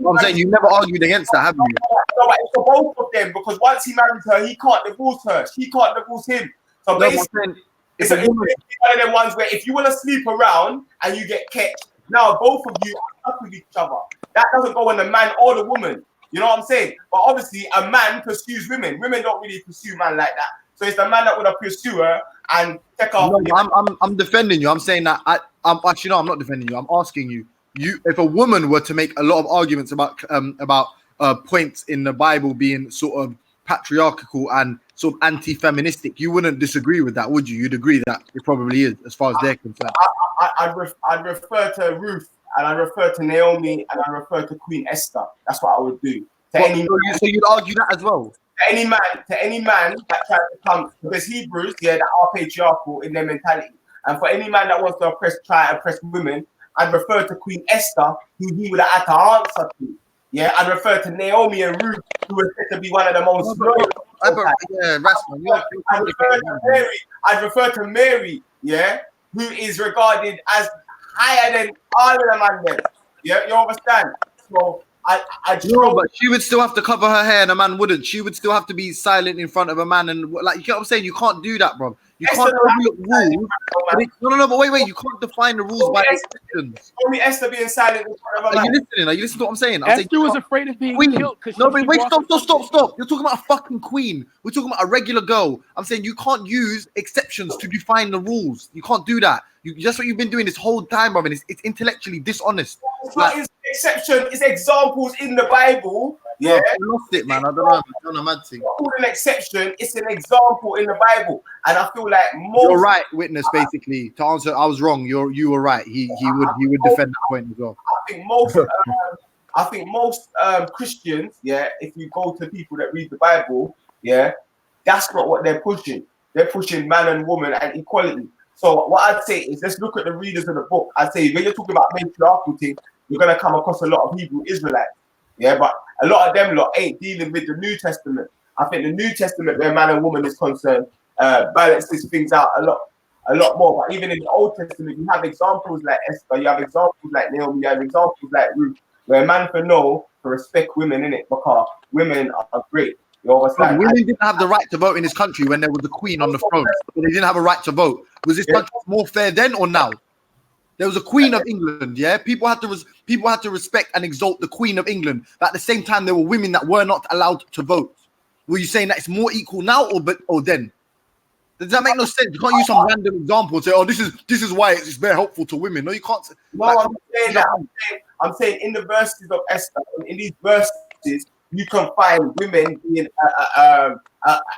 I'm saying you never argued against that, have you? No, but it's for both of them, because once he marries her, he can't divorce her. She can't divorce him. So basically, it's one of them ones where if you want to sleep around and you get catched, now both of you are stuck with each other. That doesn't go on the man or the woman. You know what I'm saying? But obviously, a man pursues women. Women don't really pursue man like that. So it's the man that would have pursued her and take off. No, I'm defending you. I'm saying that I'm actually no, I'm not defending you. I'm asking you. If a woman were to make a lot of arguments about points in the Bible being sort of patriarchal and sort of anti-feministic, you wouldn't disagree with that, would you? You'd agree that it probably is, as far as they're concerned. I'd refer to Ruth, and I refer to Naomi, and I refer to Queen Esther. That's what I would do. So you'd argue that as well? To any man that tries to come, because Hebrews, that are patriarchal in their mentality, and for any man that wants to try and oppress women, I'd refer to Queen Esther, who he would have had to answer to. Yeah, I'd refer to Naomi and Ruth, who were said to be one of the most loyal. I'd refer to Mary, who is regarded as higher than all of the men. Yeah, you understand? So but she would still have to cover her hair, and a man wouldn't. She would still have to be silent in front of a man, and like, you get what I'm saying? You can't do that, bro. You can't overlook rules. No, but wait, you can't define the rules by exceptions. Only Esther being silent in front of a man. Are you listening to what I'm saying? Esther was afraid of being killed. No, but wait, stop. You're talking about a fucking queen. We're talking about a regular girl. I'm saying you can't use exceptions to define the ruls. You can't do that. That's what you've been doing this whole time, brother. It's intellectually dishonest. It's not exception. It's examples in the Bible. Yeah, I lost it, man. I don't know. I've done a mad thing. It's not called an exception. It's an example in the Bible, and I feel like you're right, witness. Basically, to answer, I was wrong. You were right. He would defend that point as well. I think most Christians, if you go to people that read the Bible, that's not what they're pushing. They're pushing man and woman and equality. So what I'd say is, let's look at the readers of the book. I'd say when you're talking about matriarchal things, you're going to come across a lot of Hebrew Israelites. Yeah, but a lot of them lot ain't dealing with the New Testament. I think the New Testament, where man and woman is concerned, balances things out a lot more. But even in the Old Testament, you have examples like Esther, you have examples like Naomi, you have examples like Ruth, where a man to respect women in it, because women are great. Women didn't have the right to vote in this country when there was a queen on the throne. They didn't have a right to vote. Was this country more fair then or now? There was a Queen of England, People had to respect and exalt the Queen of England. But at the same time, there were women that were not allowed to vote. Were you saying that it's more equal now or then? Does that make no sense? You can't use some random example and say, "Oh, this is why it's very helpful to women." No, you can't. No, I'm saying that. I'm saying in the verses of Esther, in these verses, you can find women being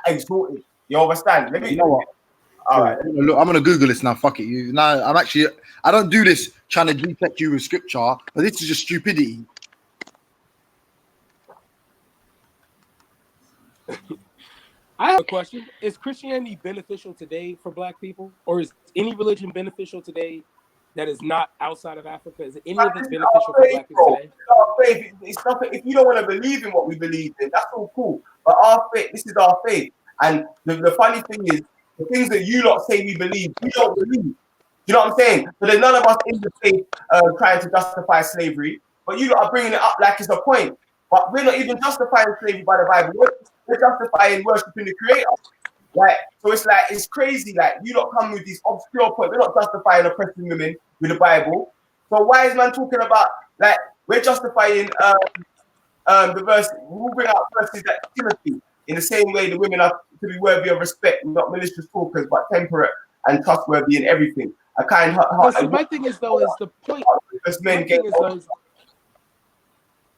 exalted. You understand? You know what? All right. Look, I'm gonna Google this now. Fuck it. I don't do this trying to detect you with scripture, but this is just stupidity. I have a question. Is Christianity beneficial today for Black people, or is any religion beneficial today that is not outside of Africa? Is any of it beneficial for Black people today? It's nothing. If you don't want to believe in what we believe in, that's all cool. But our faith, this is our faith. And the funny thing is, the things that you lot say we believe, we don't believe. you know what I'm saying? So there's none of us in the faith trying to justify slavery, but you lot are bringing it up like it's a point. But we're not even justifying slavery by the Bible. We're justifying worshiping the Creator. Like, so it's like, it's crazy. Like, you lot come with these obscure points. We're not justifying oppressing women with the Bible. So why is man talking about, like, we're justifying the verse, we'll bring out verses like Timothy in the same way the women are to be worthy of respect, not malicious talkers, but temperate and trustworthy in everything. A kind heart. See, my thing is though is the point.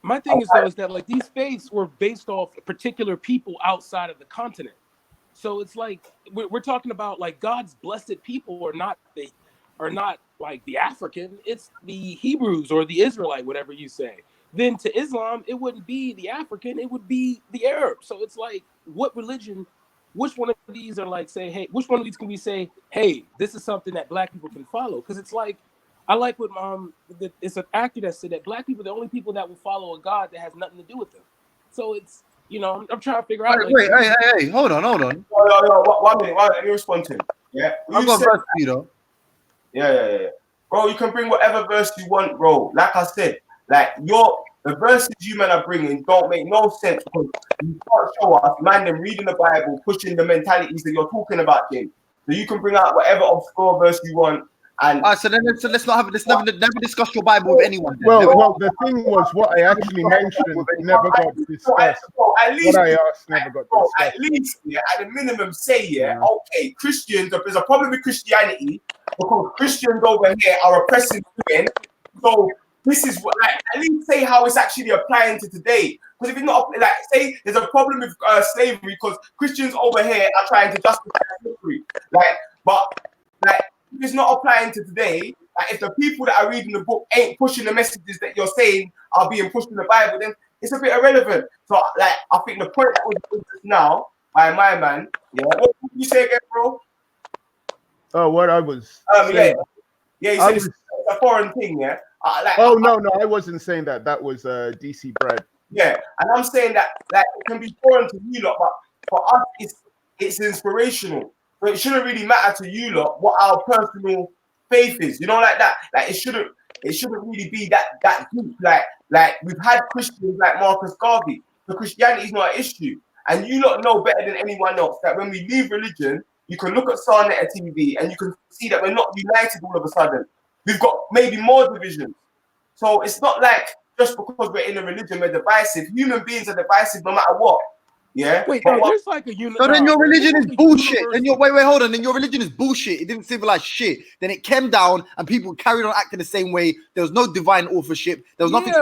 My thing is though is that like these faiths were based off particular people outside of the continent. So it's like we're talking about like God's blessed people are not like the African, it's the Hebrews or the Israelite, whatever you say. Then to Islam, it wouldn't be the African, it would be the Arab. So it's like, what religion, which one of these are like, say, hey, which one of these can we say, hey, this is something that black people can follow? Because it's like, I like what it's an actor that said that black people are the only people that will follow a God that has nothing to do with them. So it's, you know, I'm trying to figure out. Wait, hey, hold on. Yo, 1 minute, let me respond to him. Yeah, I've got verse for you though. Yeah. Bro, you can bring whatever verse you want, bro. Like I said, like the verses you men are bringing don't make no sense because you can't show us, man, them reading the Bible, pushing the mentalities that you're talking about, James. So you can bring out whatever obscure verse you want. And so let's never discuss your Bible with anyone. Well, the thing was what I actually mentioned never got discussed. At least, what I asked never got discussed. At least, at the minimum, say, okay, Christians, there's a problem with Christianity because Christians over here are oppressing women. So this is what, like, at least say how it's actually applying to today. Because if it's not, like, say there's a problem with slavery because Christians over here are trying to justify slavery. If it's not applying to today, like if the people that are reading the book ain't pushing the messages that you're saying are being pushed in the Bible, then it's a bit irrelevant. So, like, I think the point that was just now by my man, what did you say again, bro? Oh, what I was saying. Yeah, you said it's a foreign thing, yeah? No, I wasn't saying that. That was DC Brad. Yeah, and I'm saying that like it can be foreign to you lot, but for us, it's inspirational. So it shouldn't really matter to you lot what our personal faith is, you know, like that. Like it shouldn't really be that deep. Like we've had Christians like Marcus Garvey. So Christianity is not an issue, and you lot know better than anyone else that when we leave religion, you can look at Sarnetta TV and you can see that we're not united all of a sudden. We've got maybe more divisions. So it's not like just because we're in a religion we're divisive. Human beings are divisive no matter what. Yeah. Wait, there's like a unit. So then your religion is bullshit. Then wait, hold on. Then your religion is bullshit. It didn't civilize shit. Then it came down and people carried on acting the same way. There was no divine authorship. There was nothing.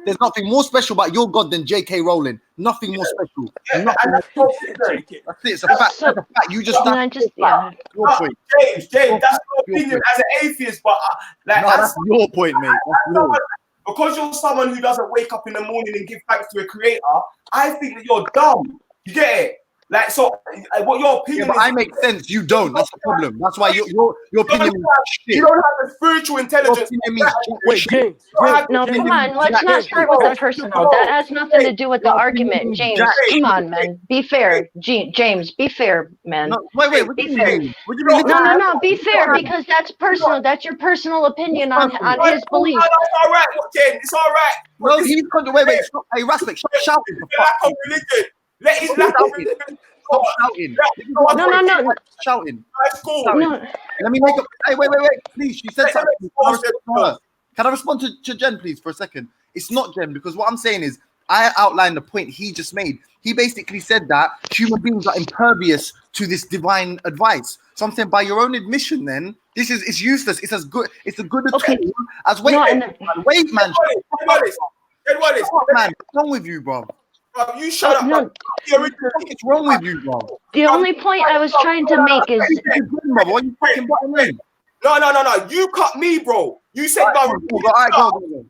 There's nothing more special about your God than J.K. Rowling. Nothing more special. That's it. It's a fact. That's a fact. You just your point. James, that's your opinion as an atheist, but that's your point, mate. Because you're someone who doesn't wake up in the morning and give thanks to a creator, I think that you're dumb. You get it? Like, so what your opinion is. I make sense. You don't. That's the problem. That's why your opinion is shit. You don't have the spiritual intelligence. Wait, James. No, come on. Let's not start with the personal. That has nothing to do with the argument. James, come on, man. Be fair. James, be fair, man. No, wait. What do you mean? No. Be fair because that's personal. That's your personal opinion on his belief. No, it's all right, James. It's all right. No, he's wait. Hey, Raspik, stop shouting. Lack of religion. Let his lack of religion. Stop shouting. No. Shouting. That's cool. No. Let me make up. Hey, wait. Please, she said something. Can I respond to Jen, please, for a second? It's not Jen, because what I'm saying is I outlined the point he just made. He basically said that human beings are impervious to this divine advice. So I'm saying, by your own admission, then it's useless. It's as good. It's a good tool as wait, man. What's wrong with you, bro? You shut up. No. What's wrong with you, bro? The only point I was trying to make is. Why are you fucking butting in? No. You cut me, bro. You said go. I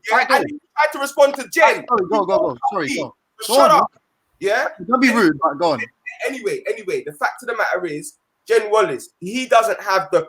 tried to respond to Jen. Go. Sorry, go. Shut up. Yeah. Don't be rude. But go on. Anyway, the fact of the matter is, Jen Wallace, he doesn't have the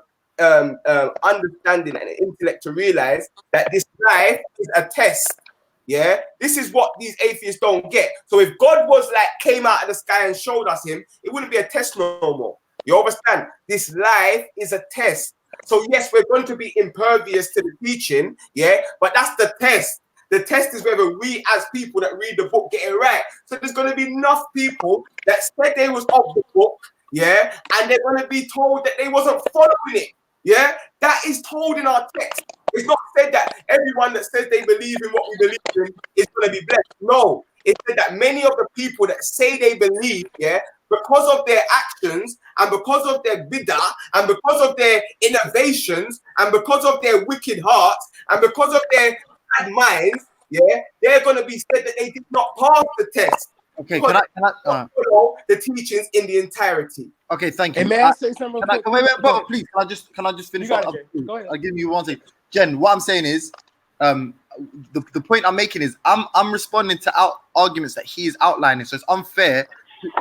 understanding and intellect to realize that this life is a test. Yeah, this is what these atheists don't get. So if God was like came out of the sky and showed us him, it wouldn't be a test no more. You understand? This life is a test. So yes, we're going to be impervious to the teaching, yeah, but that's the test. The test is whether we as people that read the book get it right. So there's going to be enough people that said they was of the book, yeah, and they're going to be told that they wasn't following it, yeah. That is told in our text. It's not said that everyone that says they believe in what we believe in is going to be blessed. No, it said that many of the people that say they believe, yeah, because of their actions and because of their bid'ah and because of their innovations and because of their wicked hearts and because of their bad minds, yeah, they're going to be said that they did not pass the test. Okay, can I follow the teachings in the entirety? Okay, thank you. Hey, may I say something real quick? Wait, brother, please. Can I just finish? You got it, Jen. Go ahead. I'll give you one thing. Jen, what I'm saying is, the point I'm making is I'm responding to arguments that he is outlining. So it's unfair.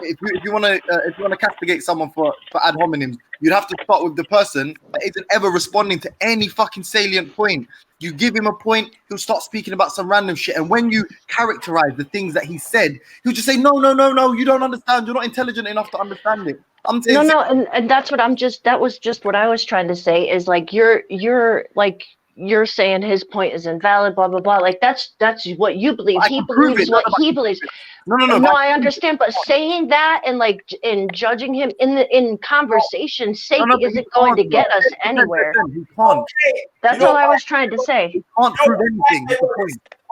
If you want to castigate someone for ad hominem, you'd have to start with the person that isn't ever responding to any fucking salient point. You give him a point, he'll start speaking about some random shit. And when you characterize the things that he said, he'll just say, no, you don't understand. You're not intelligent enough to understand it. And that's what that was just what I was trying to say is like you're saying his point is invalid, blah blah blah. Like that's what you believe. He believes what he believes. No, I understand, but saying that and like in judging him in conversation's sake isn't going to get us anywhere. He can't. That's all I was trying to say. He can't prove anything.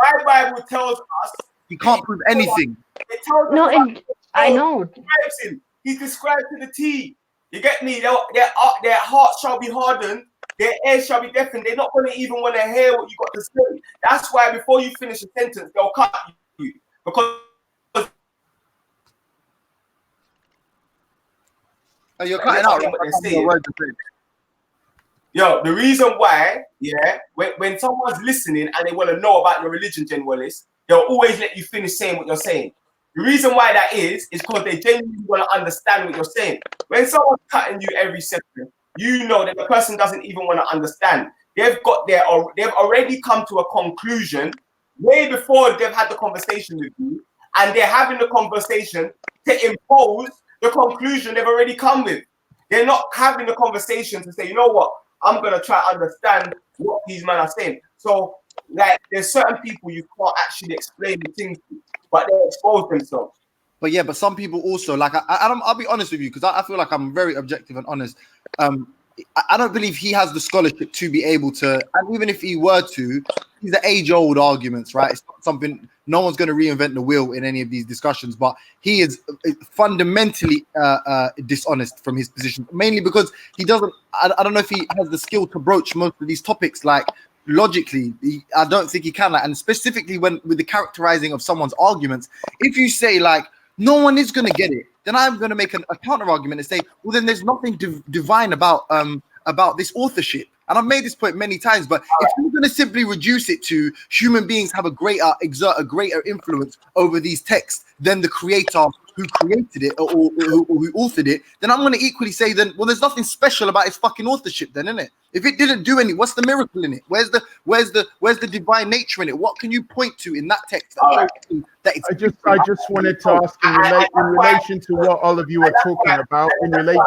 My Bible tells us he can't prove anything. It tells us No, and I know. He's described to the T. You get me? Their hearts shall be hardened. Their ears shall be deafened. They're not going to even want to hear what you got to say. That's why before you finish a sentence, they'll cut you because. Oh, you're cutting out. Yo, the reason why, yeah, when someone's listening and they want to know about your religion, Jen Wallace, they'll always let you finish saying what you're saying. The reason why that is because they genuinely want to understand what you're saying. When someone's cutting you every second, you know that the person doesn't even want to understand. They've already come to a conclusion way before they've had the conversation with you, and they're having the conversation to impose the conclusion they've already come with. They're not having the conversation to say, you know what, I'm going to try to understand what these men are saying. So, like, there's certain people you can't actually explain the things to, but they expose themselves. But yeah, but some people also, like, I'll be honest with you, because I feel like I'm very objective and honest. I don't believe he has the scholarship to be able to, and even if he were to, these are age-old arguments, right? It's not something, no one's going to reinvent the wheel in any of these discussions, but he is fundamentally dishonest from his position, mainly because he doesn't, I don't know if he has the skill to broach most of these topics, like, logically, I don't think he can, like, and specifically with the characterizing of someone's arguments, if you say, like, no one is going to get it, then I'm going to make a counter argument and say, well, then there's nothing divine about this authorship. And I've made this point many times, but if you're going to simply reduce it to human beings have exert a greater influence over these texts than the creator who created it or who authored it, then I'm going to equally say, then, well, there's nothing special about its fucking authorship then, isn't it? If it didn't do any, what's the miracle in it? Where's the divine nature in it? What can you point to in that text that it's I just wanted to ask in relation to what all of you are talking about in relation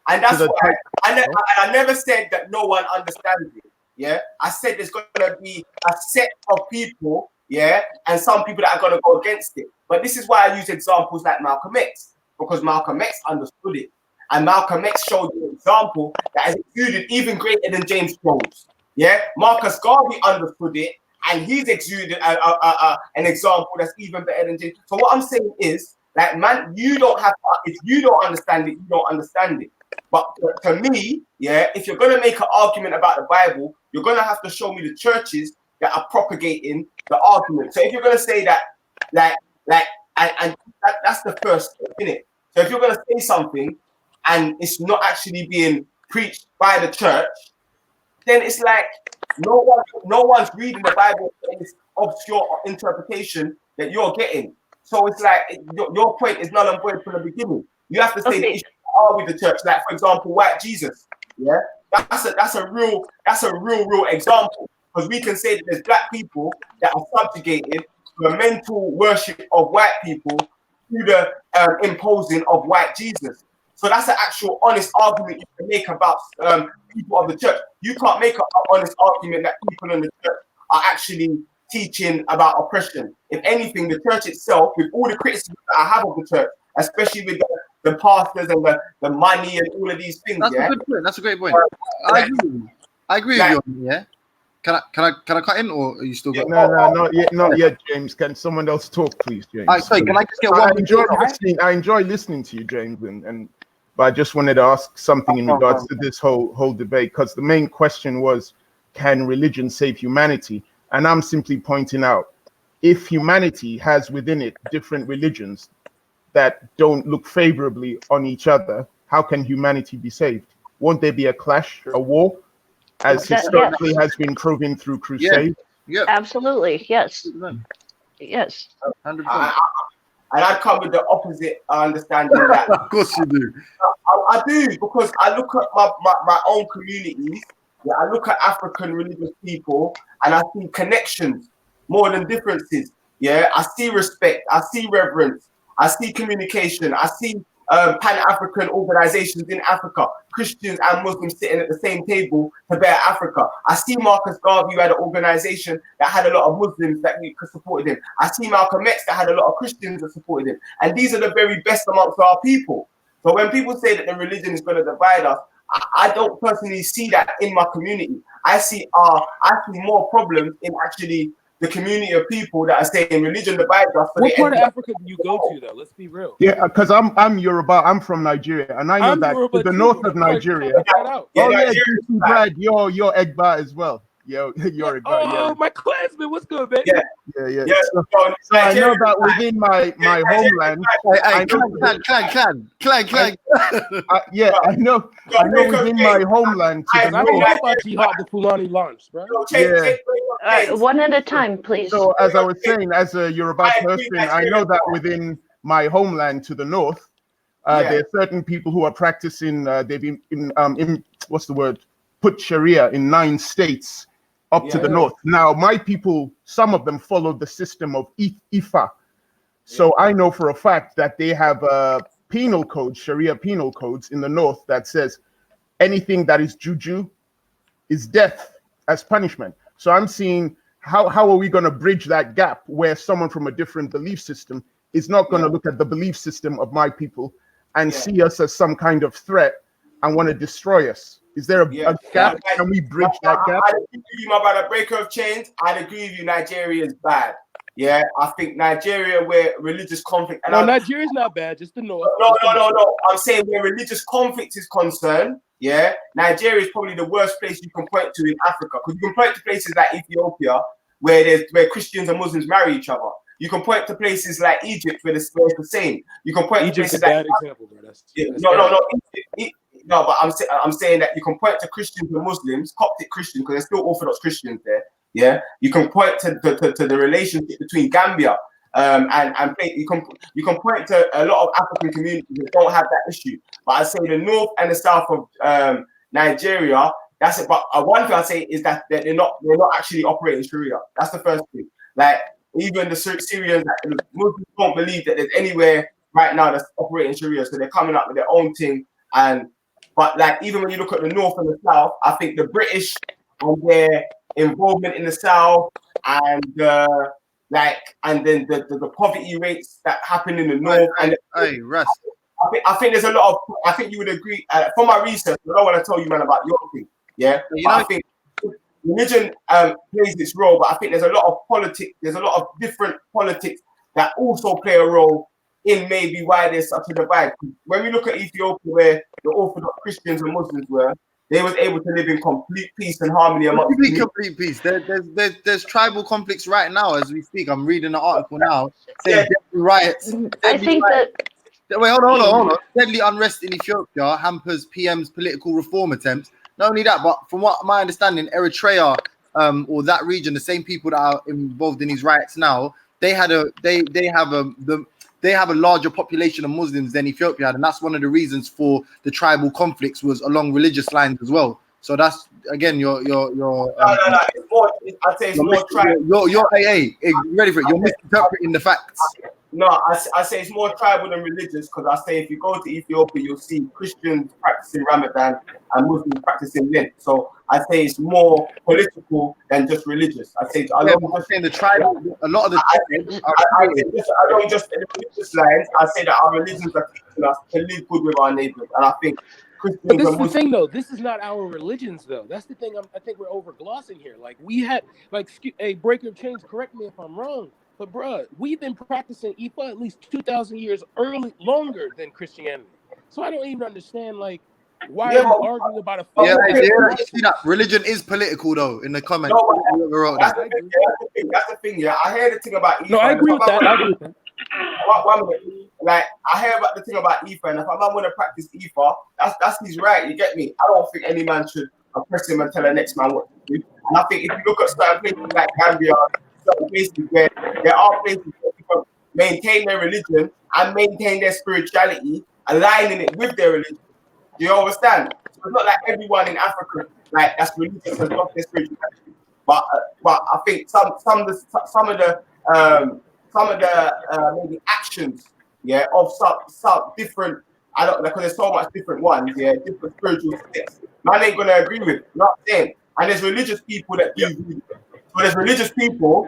and that's to the why I never said that no one understands it. Yeah, I said there's going to be a set of people, yeah, and some people that are going to go against it. But this is why I use examples like Malcolm X, because Malcolm X understood it, and Malcolm X showed you an example that is exuded even greater than James Jones. Yeah, Marcus Garvey understood it, and he's exuded an example that's even better than James. So what I'm saying is, like, man, you don't have to, if you don't understand it, you don't understand it. But to me, yeah, if you're going to make an argument about the Bible, you're going to have to show me the churches that are propagating the argument. So if you're going to say that, that's the first step, isn't it? So if you're going to say something and it's not actually being preached by the church, then it's like no one's reading the Bible in this obscure interpretation that you're getting. So it's like your point is null and void from the beginning. You have to say the issue are with the church. Like, for example, white Jesus. Yeah, that's a real example, because we can say that there's black people that are subjugated to a mental worship of white people through the imposing of white Jesus. So that's an actual honest argument you can make about people of the church. You can't make an honest argument that people in the church are actually teaching about oppression. If anything, the church itself, with all the criticism that I have of the church, especially with the pastors and the money and all of these things. That's a good point. That's a great point. I agree with you. I agree with you. Yeah. Can I cut in, or are you still going? No, not yet, James. Can someone else talk, please, James? Sorry, can I just get one? I enjoy listening to you, James, but I just wanted to ask something in regards to this whole debate, because the main question was, can religion save humanity? And I'm simply pointing out, if humanity has within it different religions that don't look favorably on each other, how can humanity be saved? Won't there be a clash, a war, as historically has been proven through crusades? Yeah. Absolutely, yes. Yes. 100%. And I come with the opposite understanding that. Of course you do. I do, because I look at my own communities. Yeah, I look at African religious people and I see connections more than differences. Yeah, I see respect, I see reverence, I see communication, I see Pan-African organizations in Africa, Christians and Muslims sitting at the same table to bear Africa. I see Marcus Garvey had an organization that had a lot of Muslims that supported him. I see Malcolm X that had a lot of Christians that supported him. And these are the very best amongst our people. So when people say that the religion is going to divide us, I don't personally see that in my community. I see more problems in actually the community of people that are saying religion divides us. What part of Africa do you go to, though? Let's be real. Yeah, because I'm Yoruba. I'm from Nigeria, and I know that to the north of Nigeria. Brad, you're Egba as well. You're Egba. Oh, my classmate, what's good, baby? Yeah. So I know that within my homeland, I know within my homeland. I don't know about Jihad the Fulani launch, bro. One at a time, please. So as I was saying, as a Yoruba person, I know that within my homeland to the north, there are certain people who are practicing. They've been in what's the word? Put Sharia in 9 states up to the north. Now, my people, some of them followed the system of Ifa. So I know for a fact that they have penal codes, Sharia penal codes in the north that says anything that is juju is death as punishment. So I'm seeing how are we going to bridge that gap where someone from a different belief system is not going to look at the belief system of my people and see us as some kind of threat and want to destroy us. Is there a gap? Can we bridge that gap? I'd agree with you, my brother. Breaker of chains. I'd agree with you. Nigeria is bad. Yeah, I think Nigeria, where religious conflict. No, Nigeria's not bad. Just the north. No. I'm saying where religious conflict is concerned. Yeah, Nigeria is probably the worst place you can point to in Africa, because you can point to places like Ethiopia, where Christians and Muslims marry each other. You can point to places like Egypt, where it's the same. You can point Egypt's to places a bad example, bro. No, but I'm saying that you can point to Christians and Muslims, Coptic Christians, because there's still Orthodox Christians there. Yeah, you can point to the relationship between Gambia and you can point to a lot of African communities that don't have that issue. But I say the north and the south of Nigeria, that's it. But one thing I say is that they're not actually operating Sharia. That's the first thing. Like even the Syrians, Muslims don't believe that there's anywhere right now that's operating Sharia, so they're coming up with their own thing. But like even when you look at the north and the south, I think the British and their involvement in the south and then the poverty rates that happen in the north. Russ. I think there's a lot of. I think you would agree. From my research, I don't want to tell you, man, about your thing. Yeah, I think religion plays its role, but I think there's a lot of politics. There's a lot of different politics that also play a role in maybe why there's such a divide. When we look at Ethiopia, where the Orthodox Christians and Muslims were, they was able to live in complete peace and harmony amongst complete peace. There's tribal conflicts right now as we speak. I'm reading an article now saying riots. I think that. Wait, hold on. Deadly unrest in Ethiopia hampers PM's political reform attempts. Not only that, but from what my understanding, Eritrea or that region, the same people that are involved in these riots now, they have a larger population of Muslims than Ethiopia had, and that's one of the reasons for the tribal conflicts was along religious lines as well. So that's again your It's more, I'd say it's more tribal. You're ready for it. You're misinterpreting the facts. No, I say it's more tribal than religious because I say if you go to Ethiopia, you'll see Christians practicing Ramadan and Muslims practicing Lent. So I say it's more political than just religious. I say I'm saying the tribal, a lot of the tribes I don't just in the religious lines. I say that our religions are teaching us to live good with our neighbors, and I think Christians But this and is the Muslims. thing, though. This is not our religions, though. That's the thing. I think we're overglossing here. Like we had, like, a breaker of chains. Correct me if I'm wrong, but bruh, we've been practicing Ifa at least 2,000 years longer than Christianity. So I don't even understand, like, why are we arguing about a faith? You see that religion is political, though. In the comments, That's the thing. Yeah, I hear the thing about Ifa. No, I agree with that. I agree with that. One minute. Like I hear about the thing about Ifa, and if a man want to practice Ifa, that's his right. You get me? I don't think any man should oppress him and tell the next man what to do. And I think if you look at certain places like Gambia, certain places where there are places where people maintain their religion and maintain their spirituality, aligning it with their religion. Do you understand? So it's not like everyone in Africa like that's religious has lost their spirituality. But I think some of the maybe actions, yeah, of some different, I don't know, because there's so much different ones, yeah, different spiritual states. Man ain't gonna agree with, you know what I'm saying? And there's religious people that do voodoo. So there's religious people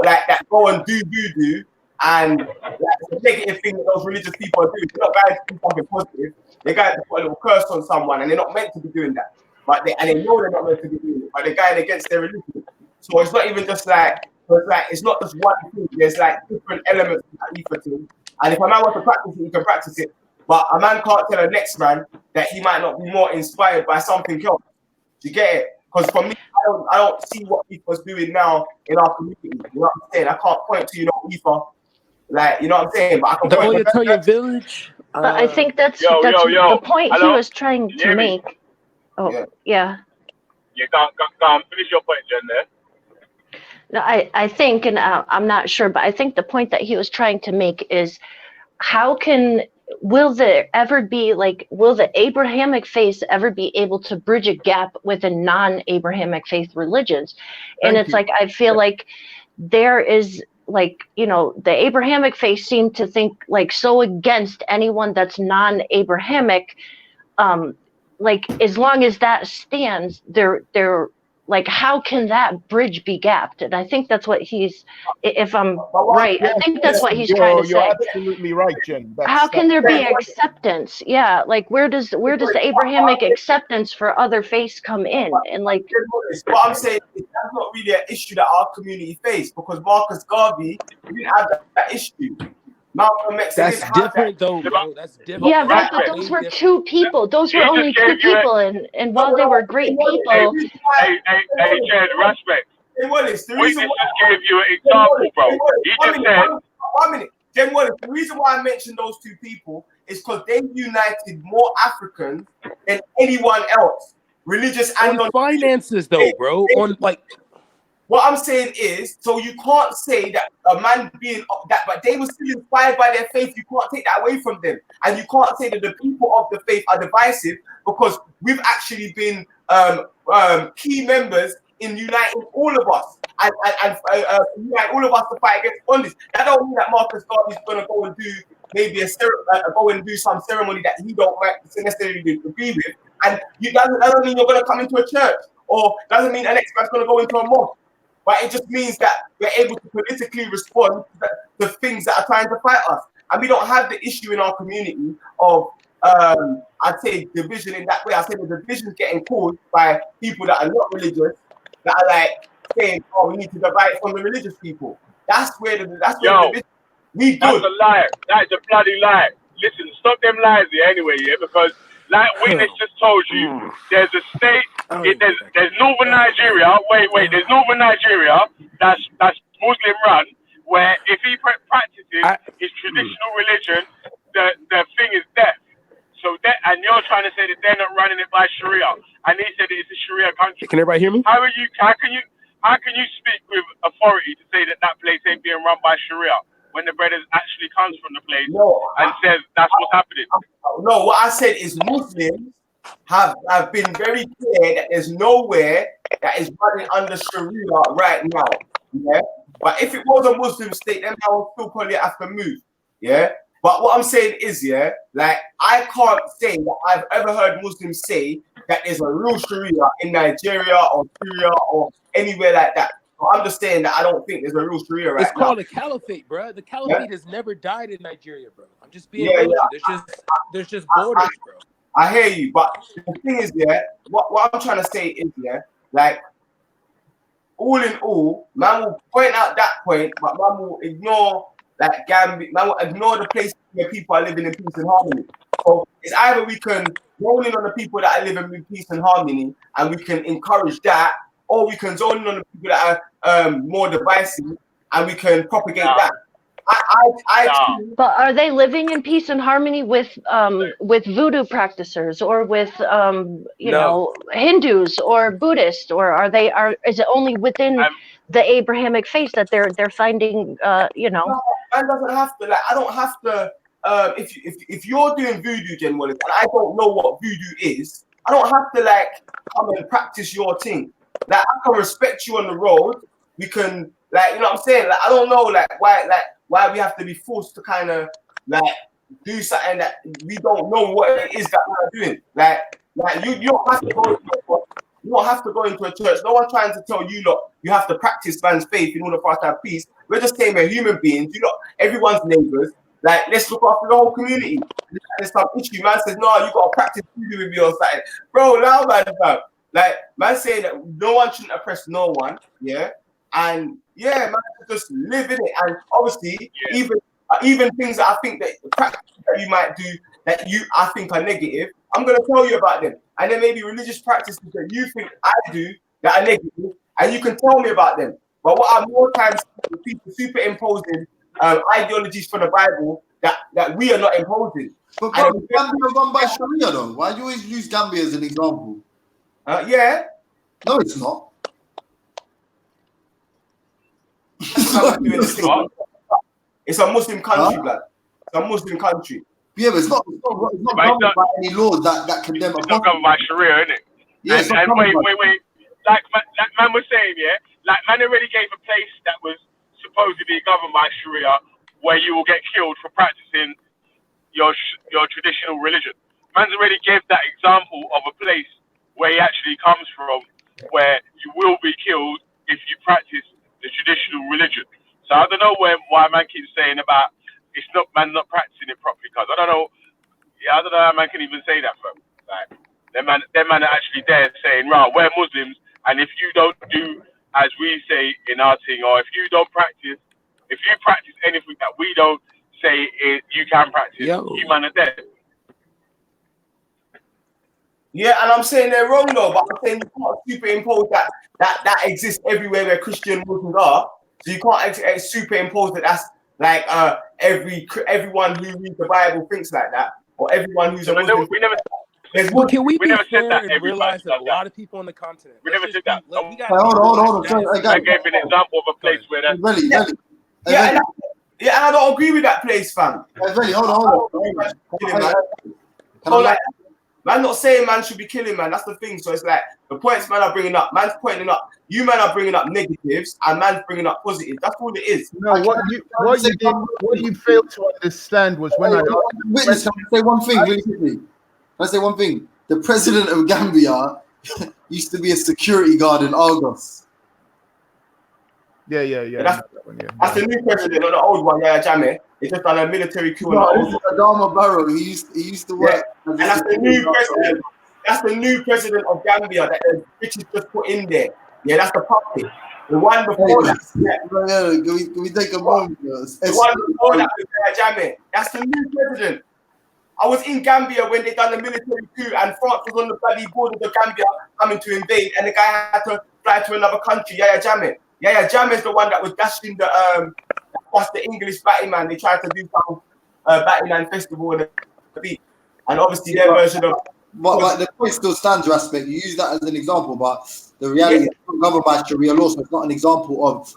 that go and do voodoo, and that's the negative thing that those religious people are doing. They're not going to do something positive. They're going to put a little curse on someone, and they're not meant to be doing that. But they know they're not meant to be doing it, but they're going against their religion. So it's not even just it's not just one thing. There's like different elements of that Ifa thing. And if a man wants to practice it, he can practice it. But a man can't tell the next man that he might not be more inspired by something else. Do you get it? Because for me, I don't see what Ifa's doing now in our community. You know what I'm saying? I can't point to Ifa, like, you know what I'm saying? But I can point to Oya Village. But I think that's the point he was trying to make. Oh, yeah. You can't finish your point, Jen, there. No, I think, and I'm not sure, but I think the point that he was trying to make is will the Abrahamic faith ever be able to bridge a gap with a non-Abrahamic faith religions? And it's like, I feel like there is, like, you know, the Abrahamic faith seem to think like so against anyone that's non-Abrahamic, like as long as that stands, they're like, how can that bridge be gapped? And I think that's what if I'm right, I think that's what he's trying to say. You're absolutely right, Jen. How can there be acceptance? Yeah, like where does the Abrahamic acceptance for other faiths come in? And like, what I'm saying is that's not really an issue that our community face, because Marcus Garvey didn't have that issue. Malcolm X. That's different, though, bro. That's different. Yeah, right, but those were two people. Those were only two people, and while they were great people. Hey, Jen, respect. Wallace, the reason just gave you an example, bro. He just said. 1 minute. Jen Wallace, the reason why I mentioned those two people is because they united more Africans than anyone else. Religious and on finances, though, bro. On like. What I'm saying is, so you can't say that a man being that, but they were still inspired by their faith. You can't take that away from them, and you can't say that the people of the faith are divisive, because we've actually been key members in uniting all of us and unite all of us to fight against bondage. That don't mean that Marcus Garvey is going to go and do maybe some ceremony that he don't necessarily agree with, and that doesn't mean you're going to come into a church, or doesn't mean the next man's going to go into a mosque. But it just means that we're able to politically respond to the things that are trying to fight us. And we don't have the issue in our community of, I'd say, division in that way. I say the division is getting caused by people that are not religious, that are like saying, oh, we need to divide from the religious people. That's where the division. That's a lie. That's a bloody lie. Listen, stop them lies here anyway, yeah, because like Witness just told you, there's a state, there's Northern Nigeria, there's Northern Nigeria that's Muslim run, where if he practices his traditional religion, the thing is death. So and you're trying to say that they're not running it by Sharia, and he said it's a Sharia country. Can everybody hear me? How can you speak with authority to say that place ain't being run by Sharia, when the brothers actually comes from the place and says that's what's happening? No, what I said is Muslims have been very clear that there's nowhere that is running under Sharia right now. Yeah, But if it was a Muslim state, then I would still probably have to move. Yeah. But what I'm saying is, yeah, like I can't say that I've ever heard Muslims say that there's a real Sharia in Nigeria or Syria or anywhere like that. So I'm just saying that I don't think there's a real Sharia right It's now. called a caliphate, bro. The caliphate has never died in Nigeria, bro. I'm just being Yeah, real with yeah. you. There's just borders, bro. I hear you, but the thing is, yeah, what I'm trying to say is, yeah, like all in all, man will point out that point, but man will ignore like Gambia, man will ignore the places where people are living in peace and harmony. So it's either we can roll in on the people that are living in peace and harmony, and we can encourage that, or we can zone in on the people that are more divisive, and we can propagate that. But are they living in peace and harmony with voodoo practitioners or with you know, Hindus or Buddhists, or is it only within the Abrahamic faith that they're finding you know? No, man doesn't have to. Like, I don't have to. If you're doing voodoo, Jen Wallace, and I don't know what voodoo is, I don't have to like come and practice your thing. Like, I can respect you on the road. We can, like, you know what I'm saying? Like, I don't know, like why we have to be forced to kind of like do something that we don't know what it is that we're doing. Like you don't have to go. You don't have to go into a church. No one's trying to tell you, look, you have to practice man's faith in order for us to have peace. We're just saying we're human beings. You know, everyone's neighbors. Like, let's look after the whole community. There's some issue. Man says, no, you got to practice voodoo with me or something. Bro, now, man, like, man saying that no one shouldn't oppress no one, yeah? And, yeah, man, just live in it. And obviously, even things that I think that the practice that you might do that I think are negative, I'm going to tell you about them. And there may be religious practices that you think I do that are negative, and you can tell me about them. But what I'm more times people superimposing ideologies from the Bible that we are not imposing. But bro, Gambia run by Sharia though. Why do you always use Gambia as an example? Yeah. No, it's not. It's a Muslim country, blood. It's a Muslim country. Yeah, but it's not governed by any laws that condemn. It's not governed by Sharia, isn't it? Yeah, and wait. Like man was saying, yeah, like man already gave a place that was supposed to be governed by Sharia, where you will get killed for practicing your traditional religion. Man's already gave that example of a place where he actually comes from, where you will be killed if you practice the traditional religion. So I don't know why man keeps saying about it's not man not practicing it properly, because I don't know how man can even say that, bro. Like, them man are actually there saying, right, we're Muslims, and if you don't do as we say in our thing, or if you practice anything that we don't say you can practice, you man are dead. Yeah, and I'm saying they're wrong though, but I'm saying you can't superimpose that exists everywhere where Christian Muslims are. So you can't superimpose that's like everyone who reads the Bible thinks like that, or everyone who's a Muslim. But can we be fair and realize that a lot of people on the continent? We never said that. Hold on. I gave an example of a place where that. And I don't agree with that place, fam. Hold on. Man, not saying man should be killing, man. That's the thing. So it's like the points man are bringing up. Man's pointing up. You man are bringing up negatives, and man's bringing up positives. That's all it is. No, what you failed to understand was when I witness. Can I say one thing really quickly? Can I say one thing? The president of Gambia used to be a security guard in Argos. Yeah. That's the new president, not the old one. Yeah, Jammeh. He's just done a military coup. No, this is Adama Barrow. He used to work. Yeah. And that's the new president. That's the new president of Gambia that the British just put in there. Yeah, that's the puppet. The one before that. Can we take a moment? The one before that was Jammeh. That's the new president. I was in Gambia when they done the military coup, and France was on the bloody border of Gambia coming to invade, and the guy had to fly to another country. Yaya Jammeh. Yaya Jammeh is the one that was dashing the English batting man. They tried to do some batting man festival on the beach, and obviously their version of. But the point still stands, Respect. You use that as an example, but the reality is not governed by Sharia law, so it's not an example of.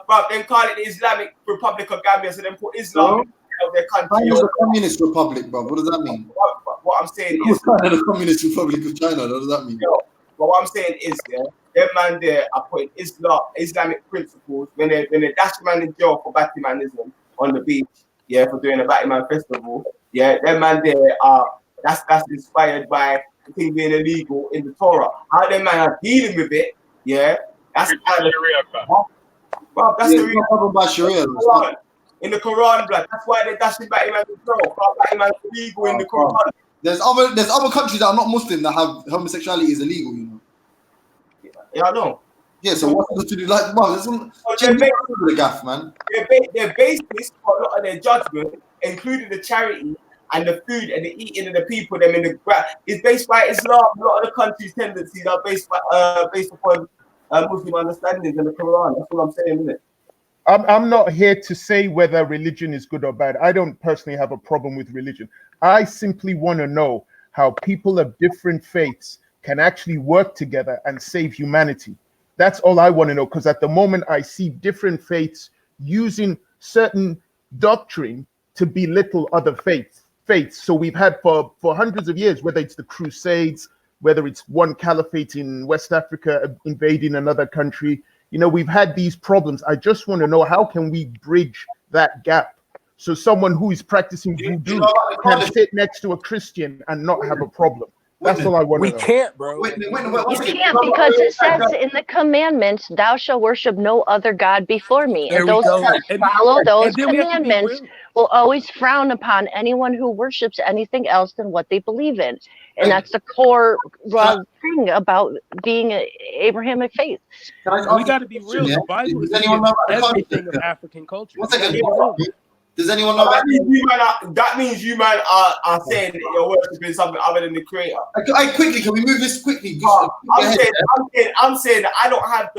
But then call it the Islamic Republic of Gambia, so then put Islam in their country. China's a communist republic, bro. What does that mean? What I'm saying is, China, the communist republic of China. What does that mean? But what I'm saying is, yeah, them man there are putting Islamic principles when they dash man in jail for Batimanism on the beach, yeah, for doing a Batiman festival. Yeah, them man there are that's inspired by the thing being illegal in the Torah. How them man are dealing with it, yeah, that's kind of bro, that's the reason about Sharia. In the Quran, blood. That's why they're dashing Batiman in jail. Batiman's illegal in the Quran. There's other countries that are not Muslim that have homosexuality is illegal, you know. Yeah, I know. Yeah, so what's got to do? Like, man, there's some the gaff, man. Their basis for a lot of their judgment, including the charity and the food and the eating of the people, them in the ground, is based by Islam. A lot of the countries' tendencies are based upon Muslim understandings in the Quran. That's what I'm saying, isn't it? I'm not here to say whether religion is good or bad. I don't personally have a problem with religion. I simply want to know how people of different faiths can actually work together and save humanity. That's all I want to know, because at the moment I see different faiths using certain doctrine to belittle other faiths. So we've had for hundreds of years, whether it's the Crusades, whether it's one caliphate in West Africa invading another country, you know, we've had these problems. I just want to know, how can we bridge that gap so someone who is practicing voodoo can sit next to a Christian and not have a problem? That's all I want to know. We can't, bro. You can't, because it says in the commandments, "Thou shalt worship no other God before me." There And we those go. that follow those then we have to be commandments real. will always frown upon anyone who worships anything else than what they believe in. And that's the core thing about being an Abrahamic faith. We got to be real. The Bible is everything of African culture. Does anyone know that? That means you man are saying that you're worshiping something other than the Creator. Quickly, can we move this quickly? I'm saying that I don't have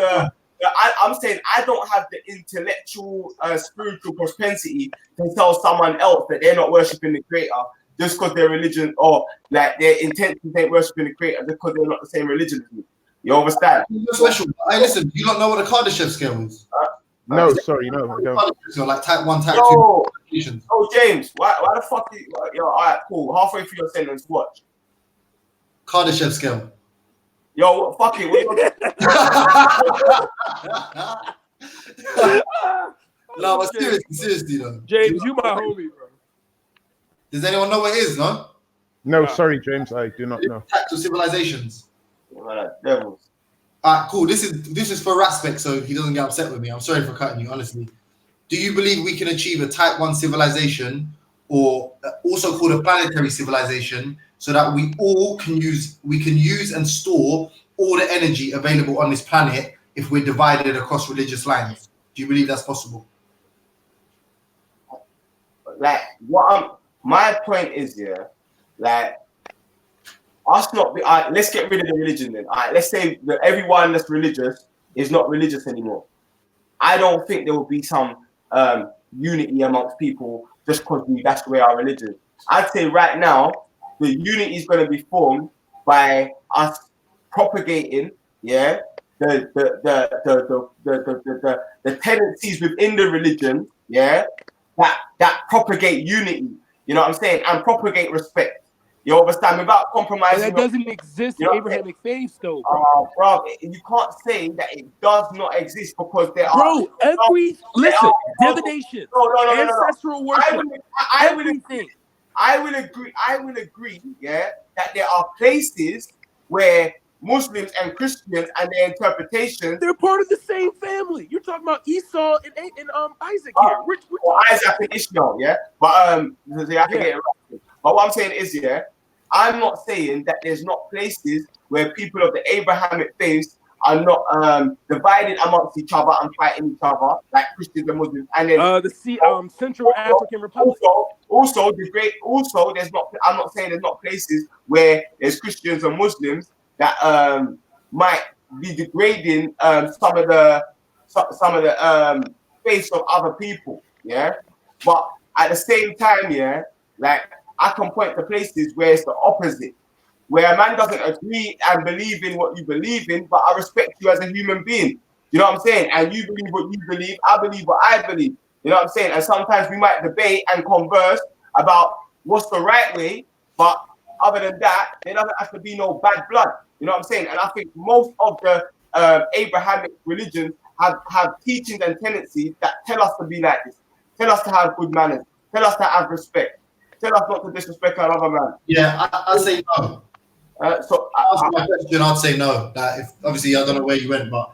I'm saying I don't have the intellectual, spiritual propensity to tell someone else that they're not worshiping the Creator just because their religion or like their intentions ain't worshiping the Creator just because they're not the same religion as me. You understand? Special. Hey, listen, you don't know what a Kardashev scale is? No, sorry, no, I don't. So like type 1, type 2. Oh, James, why the fuck you? Yo, all right, cool. Halfway through your sentence, watch. Kardashev scale. Yo, fuck it. No, but seriously though. James, you my homie, bro. Does anyone know what it is? No. No, sorry, James, I do not know. Tactile civilizations. Devils. Alright, cool. This is for Raspect, so he doesn't get upset with me. I'm sorry for cutting you, honestly. Do you believe we can achieve a type 1 civilization, or also called a planetary civilization, so that we can use and store all the energy available on this planet if we're divided across religious lines? Do you believe that's possible? Like my point is, yeah, like us not be. Let's get rid of the religion then. Let's say that everyone that's religious is not religious anymore. I don't think there will be some unity amongst people just because that's the way our religion. I'd say right now the unity is going to be formed by us propagating, yeah, the tendencies within the religion, yeah, that propagate unity. You know what I'm saying? And propagate respect. You understand? Without compromising. But that doesn't exist in Abrahamic faith, though, bro. Bro, you can't say that it does not exist because there are. Bro, divination, ancestral worship, everything. I will agree, yeah, that there are places where Muslims and Christians and their interpretations, they're part of the same family. You're talking about Esau and Isaac here. Isaac and Ishmael, yeah. But get it right. But what I'm saying is, yeah, I'm not saying that there's not places where people of the Abrahamic faith are not divided amongst each other and fighting each other like Christians and Muslims. And then Central African Republic. Also, I'm not saying there's not places where there's Christians and Muslims that might be degrading some of the faiths of other people. Yeah, but at the same time, yeah, like I can point to places where it's the opposite, where a man doesn't agree and believe in what you believe in, but I respect you as a human being. You know what I'm saying? And you believe what you believe, I believe what I believe. You know what I'm saying? And sometimes we might debate and converse about what's the right way, but other than that, there doesn't have to be no bad blood. You know what I'm saying? And I think most of the Abrahamic religions have teachings and tendencies that tell us to be like this, tell us to have good manners, tell us to have respect, tell us not to disrespect another man. Yeah, I say no. So answer my question, I'd say no. That if obviously I don't know where you went, but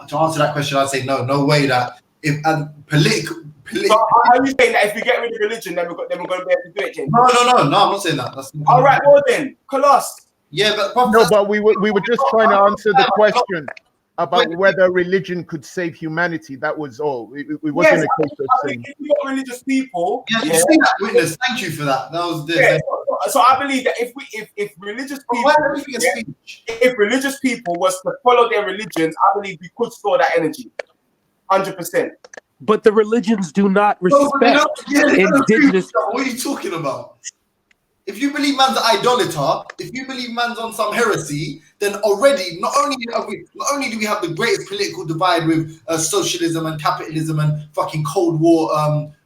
to answer that question, I'd say no. No way that if political. So are you saying that if we get rid of religion, then we're going to be able to do it, James? No, I'm not saying that. That's all right. Well then, Colossus. Yeah, but we were just trying to answer the question about whether religion could save humanity. That was all. It wasn't a case of saying. If you got religious people, yeah, you see that witness. Thank you for that. That was this. So I believe that if religious people, if religious people was to follow their religions, I believe we could store that energy, 100%. But the religions do not respect indigenous. What are you talking about? If you believe man's an idolater, if you believe man's on some heresy, then already not only do we have the greatest political divide with socialism and capitalism and fucking Cold War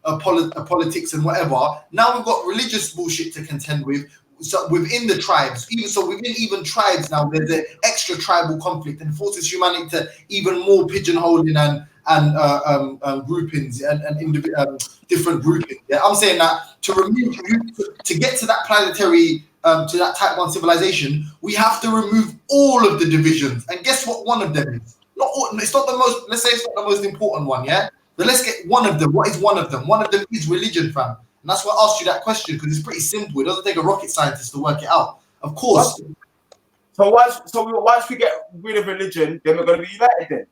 politics and whatever. Now we've got religious bullshit to contend with. So within the tribes, within tribes now, there's an extra tribal conflict and forces humanity to even more pigeonholing and groupings and different groupings. Yeah, I'm saying that to get to that planetary, to that type 1 civilization, we have to remove all of the divisions. And guess what? One of them is it's not the most. Let's say it's not the most important one. Yeah, but let's get one of them. What is one of them? One of them is religion, fam. And that's why I asked you that question because it's pretty simple. It doesn't take a rocket scientist to work it out. Of course. So once we get rid of religion, then we're going to be united. Then.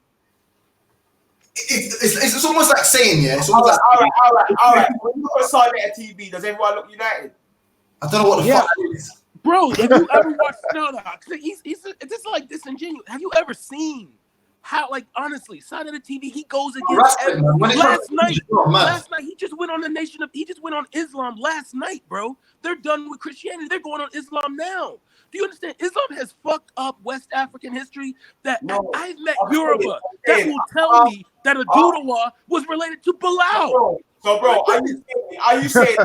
It's almost like saying, yeah. It's all right. When you put Sunday at TV, does everyone look united? I don't know what the fuck it is. Bro, have you ever watched he's just like disingenuous. Have you ever seen how, like, honestly, side of the TV, he goes against last night he just went on he just went on Islam last night, bro. They're done with Christianity. They're going on Islam now. Do you understand? Islam has fucked up West African history. I've met Yoruba that will tell me that a Dudawa was related to Bilal. So, bro, are you saying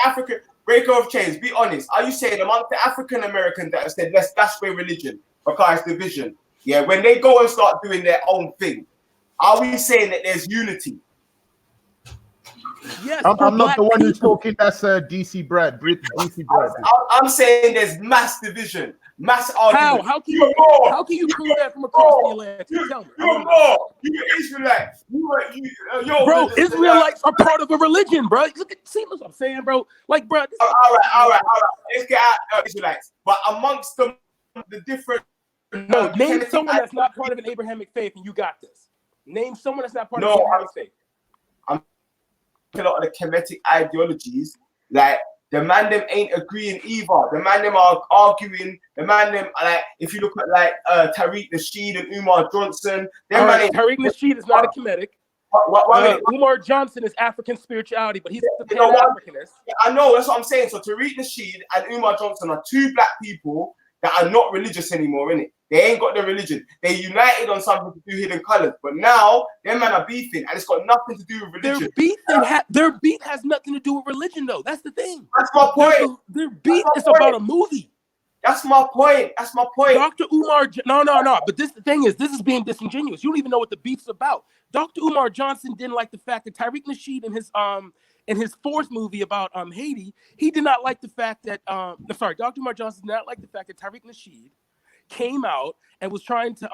African breaker of chains? Be honest. Are you saying amongst the African Americans that have said let's dash away religion because it's division? Yeah, when they go and start doing their own thing, are we saying that there's unity? Yes, I'm not the one who's talking. That's DC Brad. DC Brad. I'm saying there's mass division, mass argument. How can you prove that from across the Atlantic? Tell me. You're Israelites. Bro, Israelites are part of a religion, bro. See what I'm saying, bro? Like, bro. All right. Let's get out Israelites. But amongst the different. No, name someone that's not part of an Abrahamic faith, and you got this. Name someone that's not part of an Abrahamic faith. I'm a lot of the Kemetic ideologies, like the man them ain't agreeing either. The man them are arguing. The man them like if you look at like Tariq Nasheed and Umar Johnson. Tariq Nasheed is not a Kemetic. Umar Johnson is African spirituality, but he's a Pan-Africanist. I know, that's what I'm saying. So Tariq Nasheed and Umar Johnson are two black people that are not religious anymore, innit? They ain't got their religion. They united on something to do hidden colors. But now, them men are beefing, and it's got nothing to do with religion. Their beef has nothing to do with religion, though. That's the thing. That's my point. Their beef is about a movie. That's my point. Dr. Umar, no. But this is being disingenuous. You don't even know what the beef's about. Dr. Umar Johnson didn't like the fact that Tariq Nasheed in his fourth movie about Haiti, he did not like the fact that Dr. Umar Johnson did not like the fact that Tariq Nasheed came out and was trying to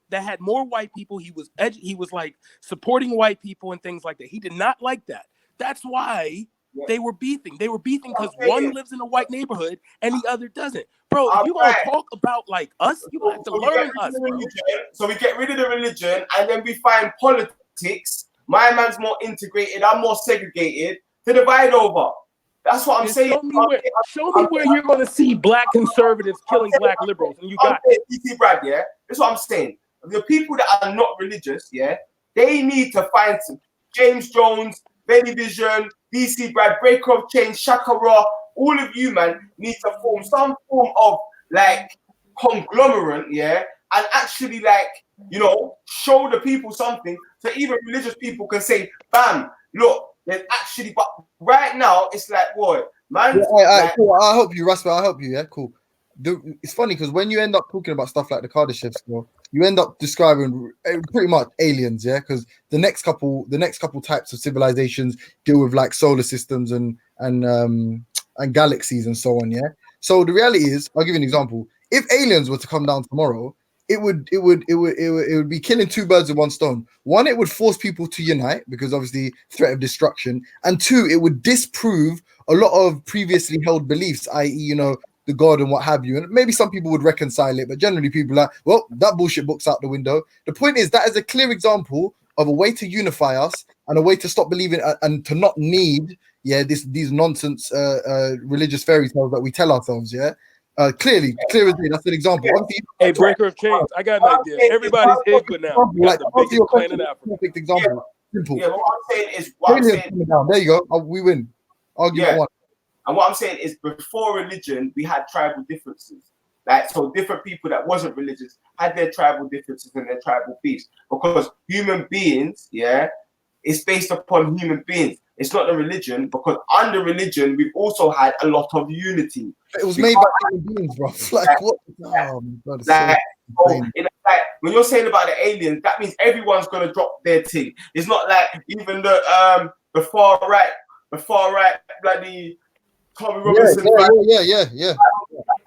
that had more white people. He was like supporting white people and things like that. He did not like that. That's why they were beefing. They were beefing because one lives in a white neighborhood and the other doesn't. Bro, if you want to talk about like us, you have to learn us. So we get rid of the religion and then we find politics. My man's more integrated. I'm more segregated to divide over. That's what I'm saying. Show me where you're going to see black conservatives killing black liberals, and you got it. DC Brad, yeah. That's what I'm saying. The people that are not religious, yeah, they need to find some James Jones, Velle Vision, DC Brad, Breaker of Chain, Shakara. All of you, man, need to form some form of like conglomerate, yeah, and actually like show the people something, so even religious people can say, "Bam, look." There's actually, but right now it's like, boy, man. Cool. I'll help you, Rasper. I'll help you. Yeah, cool. it's funny because when you end up talking about stuff like the Kardashev skill, you end up describing pretty much aliens, yeah. Because the next couple types of civilizations deal with like solar systems and galaxies and so on, yeah. So the reality is, I'll give you an example. If aliens were to come down tomorrow, it would be killing two birds with one stone. One, it would force people to unite because obviously threat of destruction, and two, it would disprove a lot of previously held beliefs, i.e., you know, the God and what have you. And maybe some people would reconcile it, but generally people are like, well, that bullshit book's out the window. The point is that is a clear example of a way to unify us and a way to stop believing and to not need these nonsense religious fairy tales that we tell ourselves. Clear as day. That's an example. Hey, breaker of chains. I got an idea. Everybody's Igba now. We got the biggest clan in Africa. Perfect example. Simple. Yeah, what I'm saying is, there you go. We win. Argument one. And what I'm saying is, before religion, we had tribal differences. Like, so different people that wasn't religious had their tribal differences and their tribal beefs. Because human beings, it's based upon human beings. It's not the religion, because under religion, we've also had a lot of unity. It was made by human beings, bro. Like, what? Oh, my God. When you're saying about the aliens, that means everyone's going to drop their thing. It's not like even the far right, bloody Tommy Robinson. Yeah.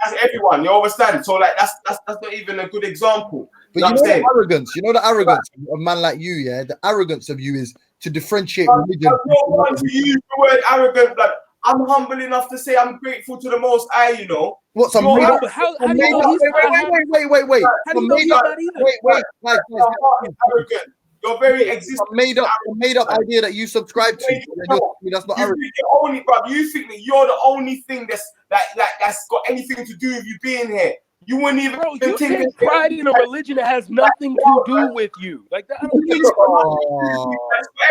That's everyone. You understand? So like that's not even a good example. But you know the arrogance. You know the arrogance of a man like you. Yeah, the arrogance of you is to differentiate religion. I don't want to use the word arrogant. Like, I'm humble enough to say I'm grateful to the Most High. You know. What's a made up? How do you know he's wait. How do you know he's not either? Wait. You're very existent. Made up idea that you subscribe to. That's not arrogant. You think that you're the only thing that's got anything to do with you being here. You wouldn't even. Bro, you take pride in a religion that has nothing to do with you. Like that. I don't get it. That's got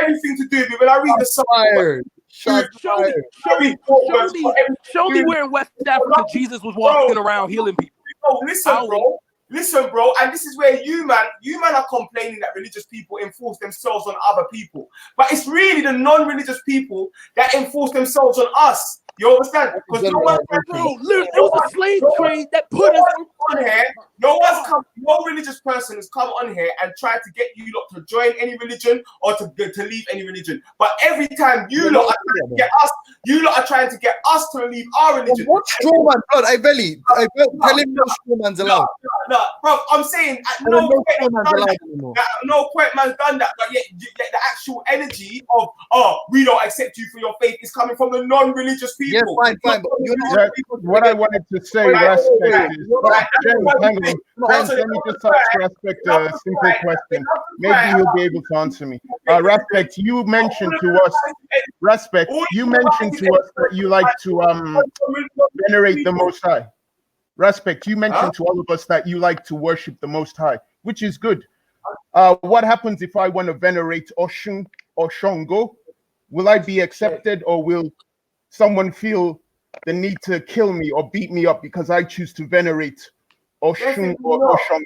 everything to do with me. When I read the song, show me where in West Africa Jesus was walking around healing people. Oh, listen, bro, and this is where you man are complaining that religious people enforce themselves on other people. But it's really the non-religious people that enforce themselves on us. You understand? Because there was a slave trade that put us on here. No religious person has come on here and tried to get you lot to join any religion or to leave any religion. But every time you lot are trying to get us to leave our religion. What straw man? Hey, Velle, tell him no straw man's allowed. No, bro, I'm saying no point man's done that, but yet the actual energy of we don't accept you for your faith is coming from the non-religious people. Yeah, fine. But what I wanted to say, Respect, is James, let me just ask Respect a simple question. Maybe he'll be able to answer me. Respect, you mentioned to us that you like to venerate the Most High. Respect, you mentioned to all of us that you like to worship the Most High, which is good. What happens if I want to venerate Oshun or Shango? Will I be accepted, or will someone feel the need to kill me or beat me up because I choose to venerate Oshun or Shango?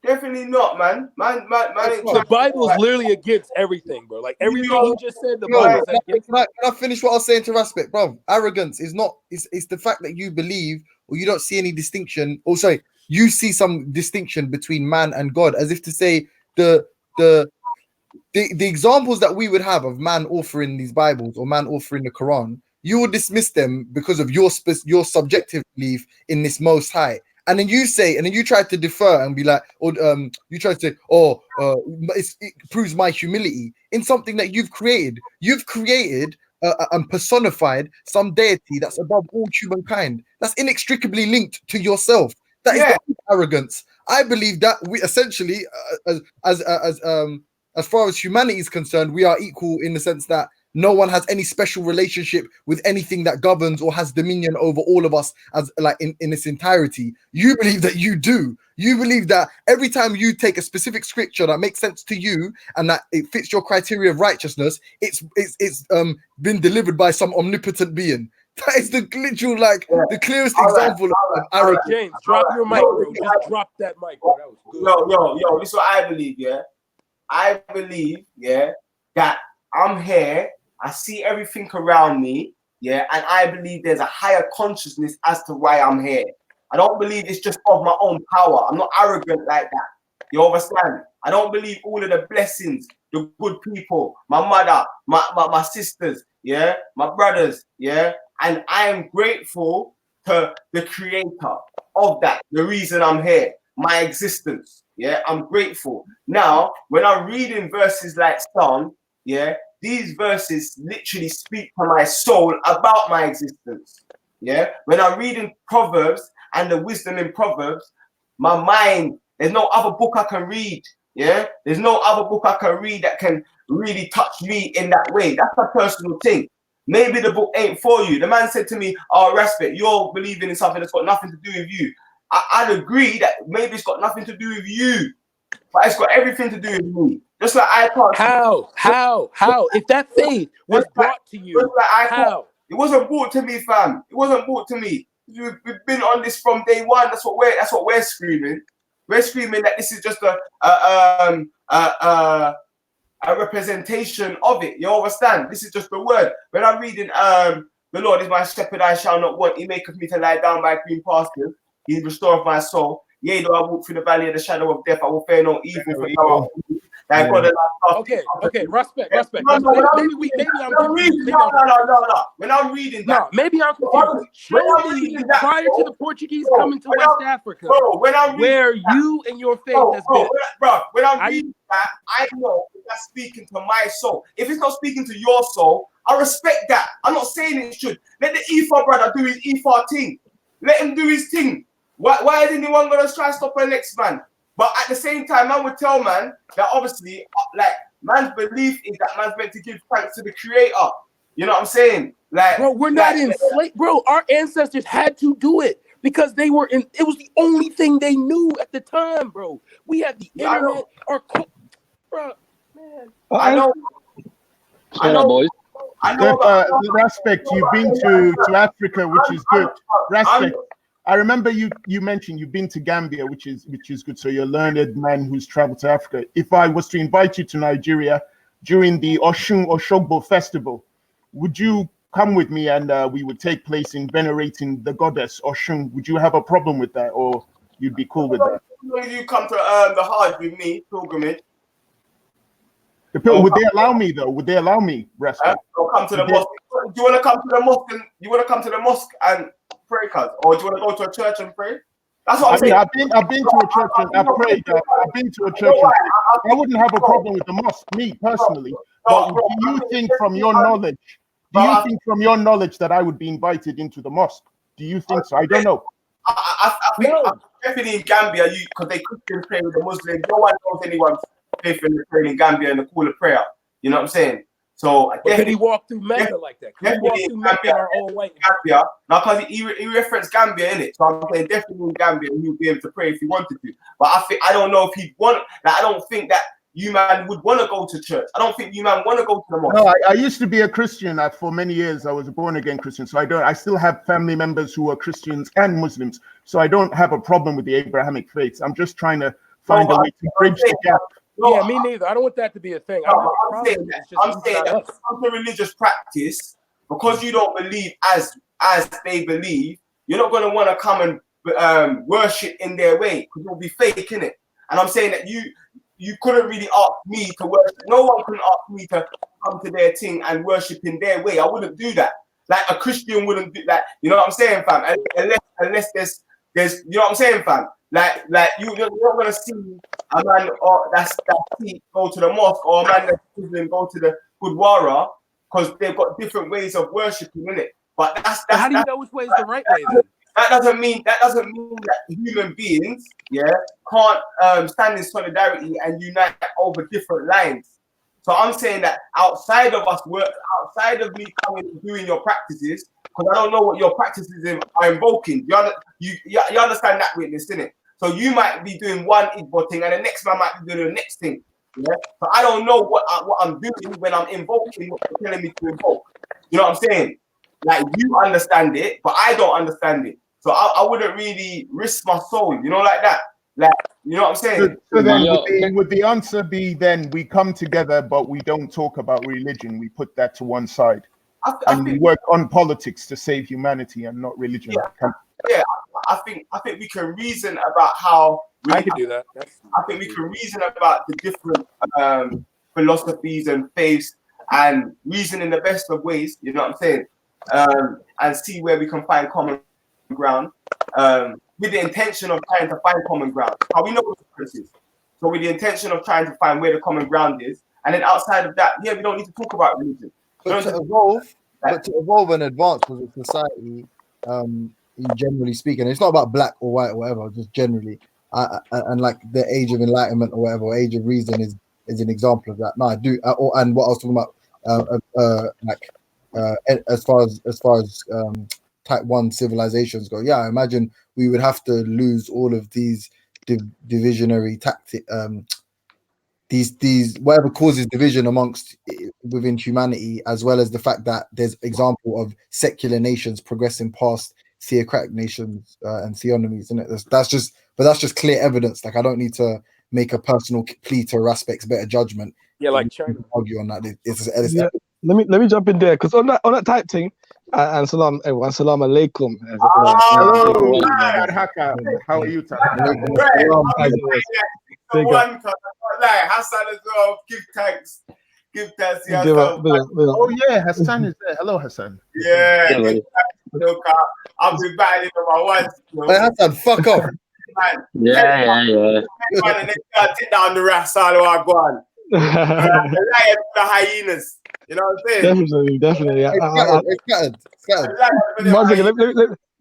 Definitely not, man. The Bible is literally against everything, bro. Like everything you just said, the Bible is against. Can I finish what I was saying to Respect, bro? Arrogance is not. It's the fact that you believe or you don't see any distinction. Or sorry, you see some distinction between man and God, as if to say the examples that we would have of man authoring these Bibles or man authoring the Quran, you would dismiss them because of your subjective belief in this Most High. And then you try to defer and be like, you try to say, it proves my humility in something that you've created. You've created and personified some deity that's above all humankind. That's inextricably linked to yourself. That is the arrogance. I believe that we essentially, as far as humanity is concerned, we are equal in the sense that no one has any special relationship with anything that governs or has dominion over all of us as like in its entirety. You believe that you do. You believe that every time you take a specific scripture that makes sense to you and that it fits your criteria of righteousness, it's been delivered by some omnipotent being. That is the literal, the clearest example of arrogance. James, drop your mic, bro. Just drop that mic, bro. That was good. Yo, this is what I believe, I believe, that I'm here. I see everything around me, yeah, and I believe there's a higher consciousness as to why I'm here. I don't believe it's just of my own power. I'm not arrogant like that. You understand? I don't believe all of the blessings, the good people, my mother, my sisters, yeah, my brothers, yeah, and I am grateful to the creator of that, the reason I'm here, my existence, yeah, I'm grateful. Now, when I'm reading verses like Psalm, yeah, these verses literally speak to my soul about my existence, yeah. When I'm reading Proverbs and the wisdom in Proverbs, my mind, there's no other book I can read, yeah, there's no other book I can read that can really touch me in that way. That's a personal thing. Maybe the book ain't for you. The man said to me, oh, respect, you're believing in something that's got nothing to do with you. I'd agree that maybe it's got nothing to do with you, but it's got everything to do with me. Just like I can't. How? If that faith was brought to you, how? It wasn't brought to me, fam. It wasn't brought to me. We've been on this from day one. That's what we're screaming. We're screaming that this is just a representation of it. You understand? This is just the word. When I'm reading, the Lord is my shepherd, I shall not want. He maketh me to lie down by green pastures. He restoreth my soul. Yea, though I walk through the valley of the shadow of death, I will fear no evil. For thou art with me. Thy God and thy staff. Okay, respect. When I'm reading that, maybe I'm confused. Show me prior to the Portuguese coming to West Africa, where you and your faith has been. When I'm reading that, I know that's speaking to my soul. If it's not speaking to your soul, I respect that. I'm not saying it should. Let the Ephah brother do his Ephah thing. Let him do his thing. Why is anyone gonna try to stop a next man? But at the same time, man would tell man that obviously, like, man's belief is that man's meant to give thanks to the creator. You know what I'm saying? Like, bro, we're not enslaved, bro. Our ancestors had to do it because they were in. It was the only thing they knew at the time, bro. We had the internet. Bro, man. I know, boys. Respect, you've been to Africa, which is good. Respect. I remember you mentioned you've been to Gambia, which is good. So you're a learned man who's traveled to Africa. If I was to invite you to Nigeria during the Oshun Oshogbo festival, would you come with me and we would take place in venerating the goddess Oshun? Would you have a problem with that, or you'd be cool with that? When you come to the Hajj with me, pilgrimage. Would they allow me though? Would they allow me? Respect. Or come to the mosque. Do you want to come to the mosque? You want to come to the mosque and pray, cuz? Or do you want to go to a church and pray? That's what I'm saying. I've been to a church and I've prayed. I've been to a church. I wouldn't have a problem with the mosque, me personally. But do you think from your knowledge? Do you think from your knowledge that I would be invited into the mosque? Do you think so? I don't know. I think definitely in Gambia, because they Christians pray with the Muslims. No one knows anyone's faith in praying in Gambia and the call of prayer. You know what I'm saying? So could he walk through Mecca like that? Could he walk through Mecca in our own way? Gambia, now because he referenced Gambia in it, so I'm saying definitely in Gambia he would be able to pray if he wanted to. But I don't know if he'd want. Like, I don't think that you man would want to go to church. I don't think you man want to go to the mosque. No, I used to be a Christian. For many years, I was a born again Christian. So I still have family members who are Christians and Muslims. So I don't have a problem with the Abrahamic faiths. I'm just trying to find a way to bridge the gap. Yeah, me neither. I don't want that to be a thing. I'm saying that when the religious practice, because you don't believe as they believe, you're not going to want to come and worship in their way because it'll be fake, innit? And I'm saying that you couldn't really ask me to worship. No one can ask me to come to their thing and worship in their way. I wouldn't do that. Like a Christian wouldn't do that. You know what I'm saying, fam? Unless there's you know what I'm saying, fam? Like you're not gonna see a man that's go to the mosque or a man that's Muslim go to the Gurdwara because they've got different ways of worshiping, innit? But that's how do you know which way is the right way then? That doesn't mean that human beings, can't stand in solidarity and unite over different lines. So I'm saying that outside of me coming and doing your practices, because I don't know what your practices are invoking. You understand that witness, innit? So you might be doing one Igbo thing and the next man might be doing the next thing. Yeah. So I don't know what I'm doing when I'm invoking what you're telling me to invoke. You know what I'm saying? Like you understand it, but I don't understand it. So I wouldn't really risk my soul, you know, like that. Like, you know what I'm saying? So then would the answer be then we come together, but we don't talk about religion? We put that to one side. and we work on politics to save humanity and not religion. Yeah, I think we can reason about how I could do that. I think we can reason about the different philosophies and faiths and reason in the best of ways. You know what I'm saying? And see where we can find common ground. With the intention of trying to find common ground. How we know the differences. So with the intention of trying to find where the common ground is, and then outside of that, we don't need to talk about religion. But to evolve and advance as a society, generally speaking, it's not about black or white or whatever, just generally. And like the age of enlightenment or whatever, age of reason is an example of that. No, I do. And what I was talking about, as far as type 1 civilizations go, I imagine we would have to lose all of these divisionary tactic, these whatever causes division amongst within humanity, as well as the fact that there's example of secular nations progressing past theocratic nations and theonomies, isn't it? That's just clear evidence. Like, I don't need to make a personal plea to Raspek's better judgment. Yeah, like China. Argue on that. Let me jump in there, because on that type thing, and salam everyone, salam alaikum. Hello, how are you, Hassan as well. Give thanks. Oh yeah, Hassan is there. Hello, Hassan. Yeah. I've been battling on my one. Hey, Hassan, fuck off. Yeah. Man, take down the rats all over go on. The lions, the hyenas. You know what I'm saying? Definitely. Scattered. One second,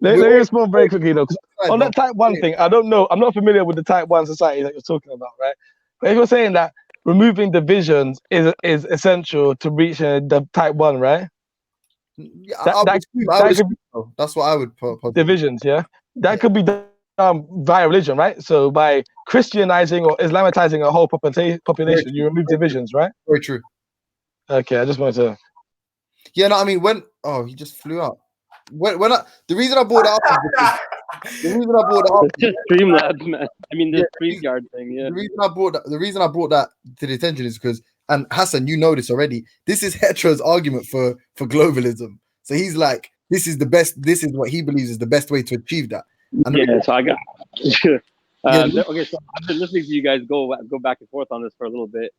let me respond very quickly though. On that type 1 thing, I don't know. I'm not familiar with the type 1 society that you're talking about, right? But if you're saying that removing divisions is essential to reach the type 1, right? That's what I would put. Divisions, that could be done via religion, right? So by Christianizing or Islamatizing a whole population, you remove divisions, right? Very true. Okay, I just wanted to. Yeah, no, I mean he just flew out. The reason I brought it up just Streamlabs, man. I mean the StreamYard thing. Yeah. The reason I brought that to the attention is because, and Hassan, you know this already. This is Hetero's argument for globalism. So he's like, this is the best. This is what he believes is the best way to achieve that. And so I got. Okay, so I've been listening to you guys go back and forth on this for a little bit.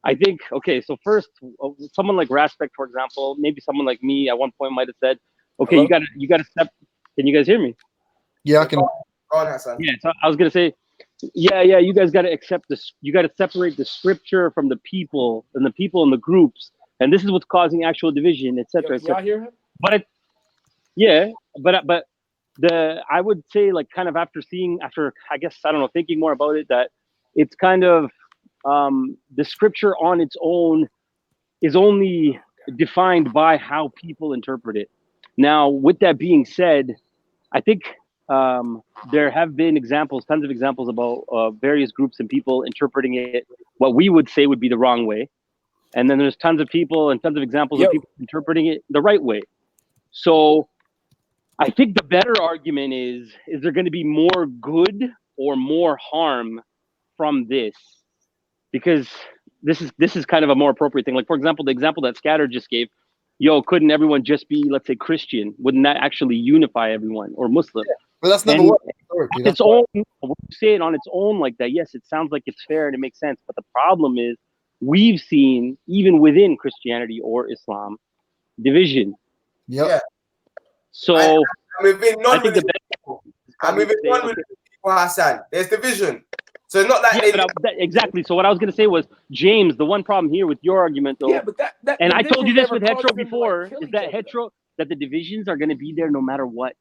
I think, so first, someone like Raspek, for example, maybe someone like me at one point might have said, okay, hello? you got to step. Can you guys hear me? Yeah, I can. Go on, Hassan. Yeah, so I was gonna say, you guys got to accept this. You got to separate the scripture from the people, and the people in the groups, and this is what's causing actual division, etc. Y'all hear him? But I would say, like, kind of after I guess, I don't know, thinking more about it, that it's kind of the scripture on its own is only defined by how people interpret it. Now, with that being said, I think there have been tons of examples about various groups and people interpreting it what we would say would be the wrong way. And then there's tons of people and tons of examples of people interpreting it the right way. So I think the better argument is there going to be more good or more harm from this? Because this is kind of a more appropriate thing. Like, for example, the example that Scatter just gave, couldn't everyone just be, let's say, Christian? Wouldn't that actually unify everyone, or Muslim? Yeah, but that's number one. On its own, when you say it on its own like that, yes, it sounds like it's fair and it makes sense. But the problem is, we've seen, even within Christianity or Islam, division. Yeah. So I'm moving on with people, Hassan. There's division. So it's not like exactly. So what I was going to say was, James, the one problem here with your argument, though, but that and I told you this with never hetero caused them to, before, kill is each that other. hetero, that the divisions are going to be there no matter what.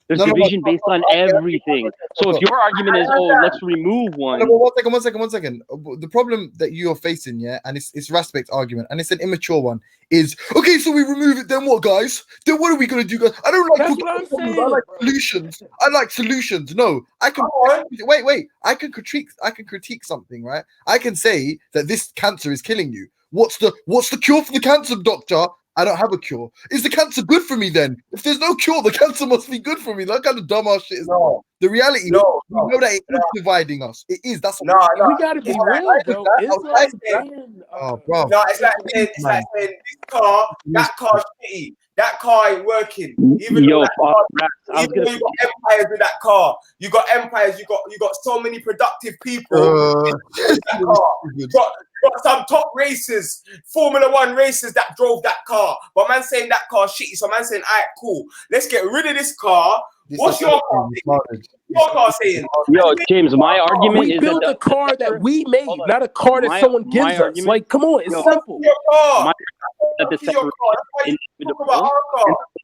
There's division based on everything. So if your argument is, let's remove one. No, one second. The problem that you're facing, and it's Raspek's argument, and it's an immature one, is, okay, so we remove it, then what, guys? Then what are we going to do, guys? I don't like problems. I like solutions. I like solutions. No, I can wait. I can critique something, right? I can say that this cancer is killing you. What's the cure for the cancer, doctor? I don't have a cure. Is the cancer good for me then? If there's no cure, the cancer must be good for me. That kind of dumbass shit is No. The reality, No, we know that it is dividing us. It is. That's No, no. We gotta be It's real, like, though. I was like Islam saying, oh, bro. no, it's like saying this car, that car's shitty. That car ain't working. Even Yo, though that car, I was even though gonna you got empires with that car, you got empires. You got so many productive people in that car. You got some top racers, Formula 1 racers that drove that car. But man saying that car shitty. So man saying, all right, cool. Let's get rid of this car. What's your car saying? Your car saying? Yo, James, my argument We is build that a car that we made, not a car that someone gives us. argument- Like, come on, it's Yo, simple. that the separation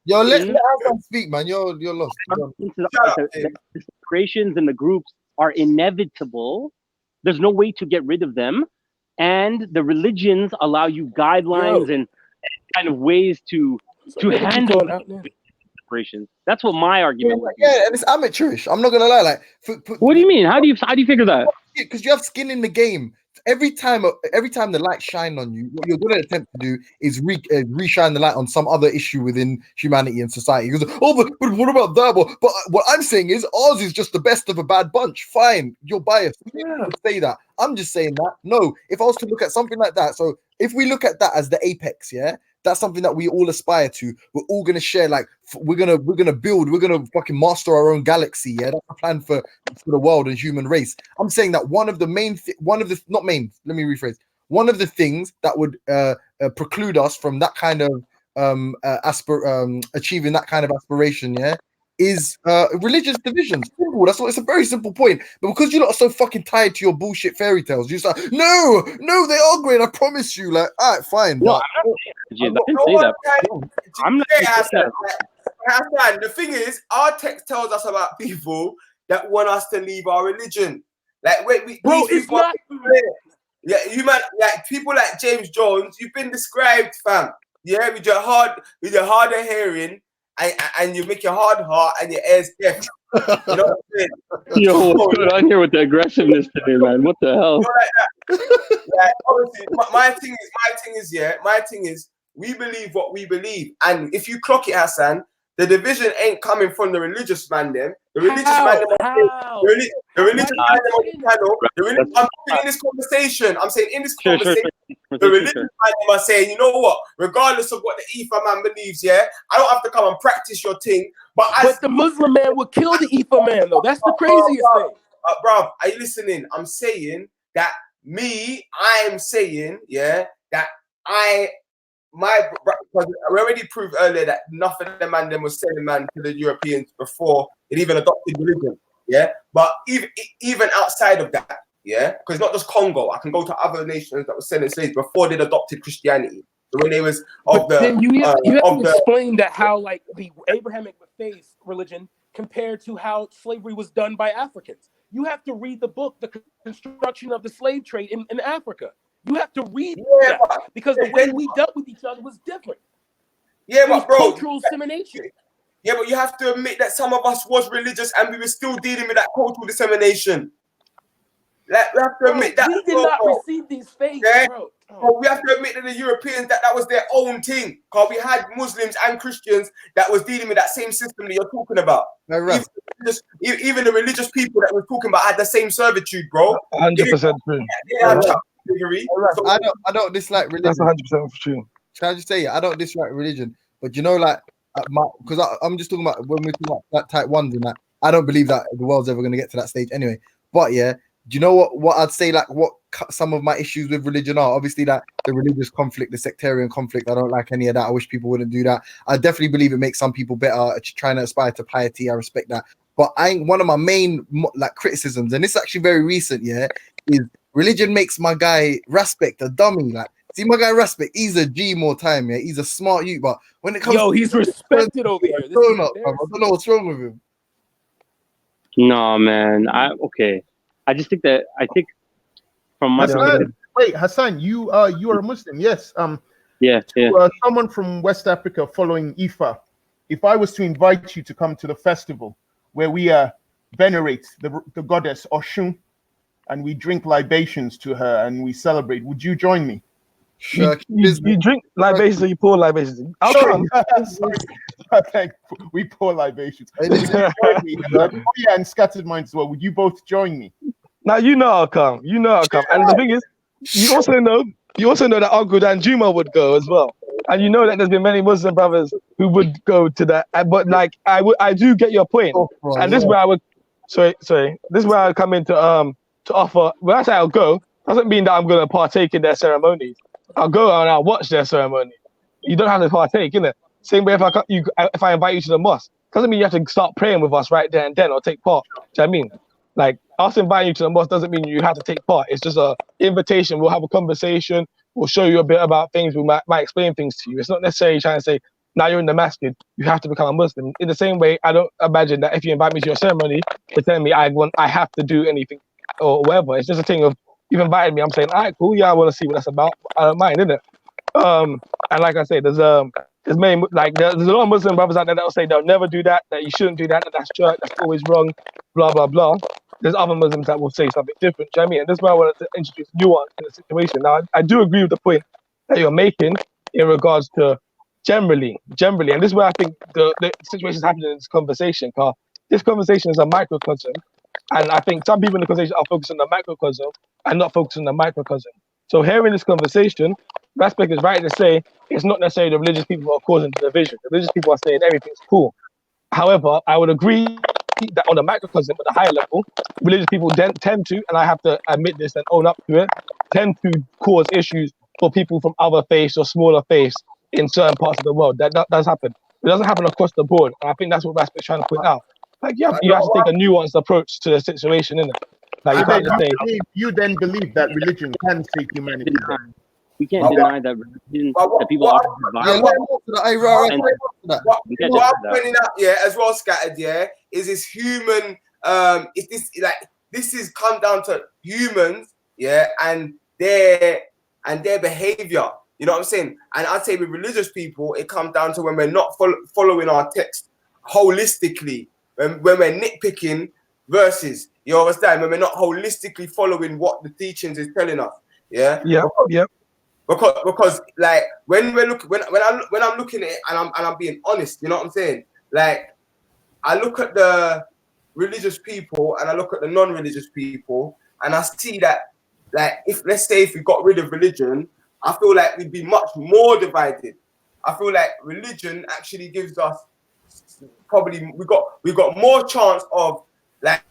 Yo, let Hassan speak, man. You're lost. the separations and the groups are inevitable. There's no way to get rid of them, and the religions allow you guidelines and kind of ways to handle separations. That's what my argument was. Yeah, and it's amateurish. I'm not gonna lie. Like, what do you mean? How do you figure that? Because you have skin in the game. Every time the light shine on you, what you're going to attempt to do is re-shine the light on some other issue within humanity and society. Because but what about that? But what I'm saying is ours is just the best of a bad bunch. Fine, you're biased. You can say that. I'm just saying that. No, if I was to look at something like that, so if we look at that as the apex, yeah, that's something that we all aspire to. We're all gonna share. Like we're gonna build. We're gonna fucking master our own galaxy. Yeah, that's the plan for the world and human race. I'm saying that one of the things that would preclude us from that kind of achieving that kind of aspiration, yeah, is religious divisions. Simple. That's what. It's a very simple point. But because you're not so fucking tied to your bullshit fairy tales, you're just like, no, they are great. I promise you. Like, all right, fine. No, I didn't say that. I'm not saying that. Hassan, the thing is, our text tells us about people that want us to leave our religion. Like, Bro, it's not. Yeah, you man, like people like James Jones, you've been described, fam. Yeah, with your harder hearing, and you make your hard heart and your ears deaf. You know what I'm saying? Yo, what's going on here with the aggressiveness today, man? What the hell? Like, obviously, my thing is, we believe what we believe, and if you clock it, Hassan, the division ain't coming from the religious man. Them, the religious man. The religious man. I'm saying in this conversation. The religious man are saying, you know what? Regardless of what the Ifa man believes, yeah, I don't have to come and practice your thing. But the Muslim man would kill the Ifa man, though. That's the craziest thing. Bro, are you listening? I'm saying that I'm saying, yeah, that we already proved earlier that nothing of the man them was selling man to the Europeans before it even adopted religion, yeah. But even outside of that, yeah, because not just Congo, I can go to other nations that were selling slaves before they adopted Christianity. So when they was then you have to explain that how like the Abrahamic faith religion compared to how slavery was done by Africans. You have to read the book, The Construction of the Slave Trade in Africa. You have to read that because the way we dealt with each other was different. Yeah, but bro, cultural dissemination. Yeah, but you have to admit that some of us was religious and we were still dealing with that cultural dissemination. Like, we have to admit that. We did not receive these faiths, bro. So we have to admit that the Europeans that was their own thing. Because we had Muslims and Christians that was dealing with that same system that you're talking about. Right. Even the religious people that we're talking about had the same servitude, bro. 100% true. I don't dislike religion. That's 100% true. Can I just say, I don't dislike religion, but you know, like, because I'm just talking about when we talk about that type ones and that. I don't believe that the world's ever going to get to that stage anyway. But yeah, do you know what I'd say? Like, what some of my issues with religion are? Obviously, that the religious conflict, the sectarian conflict. I don't like any of that. I wish people wouldn't do that. I definitely believe it makes some people better trying to aspire to piety. I respect that. But one of my main like criticisms, and this is actually very recent, yeah, is religion makes my guy Respect a dummy. Like, see my guy Respect, he's a G more time, yeah. He's a smart youth, but when it comes he's respected over here. I don't know what's wrong with him. No, man. I just think from my perspective. Wait, Hassan, you are a Muslim, yes? Yeah. Someone from West Africa following Ifa. If I was to invite you to come to the festival where we venerate the goddess Oshun, and we drink libations to her and we celebrate, would you join me? You drink libations or you pour libations? I'll come. We pour libations. And Scattered Mind as well. Would you both join me? Now you know I'll come. You know I'll come. And the thing is, you also know that Uncle Dan Juma would go as well. And you know that there's been many Muslim brothers who would go to that. But like I do get your point. And this is where I would sorry. This is where I come in to offer. When I say I'll go, doesn't mean that I'm gonna partake in their ceremonies. I'll go and I'll watch their ceremony. You don't have to partake, innit? Same way if I invite you to the mosque, doesn't mean you have to start praying with us right there and then or take part. Do you know what I mean? Like us inviting you to the mosque doesn't mean you have to take part. It's just an invitation. We'll have a conversation. We'll show you a bit about things. We might explain things to you. It's not necessarily trying to say, now you're in the masjid, you have to become a Muslim. In the same way, I don't imagine that if you invite me to your ceremony, you're telling me I have to do anything or whatever. It's just a thing of, you've invited me. I'm saying, all right, cool. Yeah, I want to see what that's about. I don't mind, innit? And like I say, there's a lot of Muslim brothers out there that will say they'll never do that, that you shouldn't do that, that that's church, that's always wrong, blah, blah, blah. There's other Muslims that will say something different. Do you know what I mean? And this is why I wanted to introduce nuance in the situation. Now, I do agree with the point that you're making in regards to generally, and this is where I think the situation is happening in this conversation, because this conversation is a microcosm, and I think some people in the conversation are focused on the macrocosm and not focused on the microcosm. So here in this conversation, Raspek is right to say it's not necessarily the religious people who are causing the division. The religious people are saying everything's cool. However, I would agree that on the microcosm, at the higher level, religious people tend to, and I have to admit this and own up to it, tend to cause issues for people from other faiths or smaller faiths in certain parts of the world. That does happen. It doesn't happen across the board, and I think that's what Raspek is trying to point out. Like you have to take a nuanced approach to the situation, innit? Like you can't just say. You then believe that religion can save humanity. We can't deny that religion, that people are divided. What I'm pointing out, as well, Scattered, is this human, this is come down to humans, and their behavior. You know what I'm saying? And I'd say with religious people, it comes down to when we're not following our text holistically, when we're nitpicking verses. You understand? When we're not holistically following what the teachings is telling us. Yeah. Because like when I'm looking at it and I'm being honest, you know what I'm saying? Like I look at the religious people and I look at the non-religious people and I see that, like, if we got rid of religion, I feel like we'd be much more divided. I feel like religion actually gives us probably we got more chance of like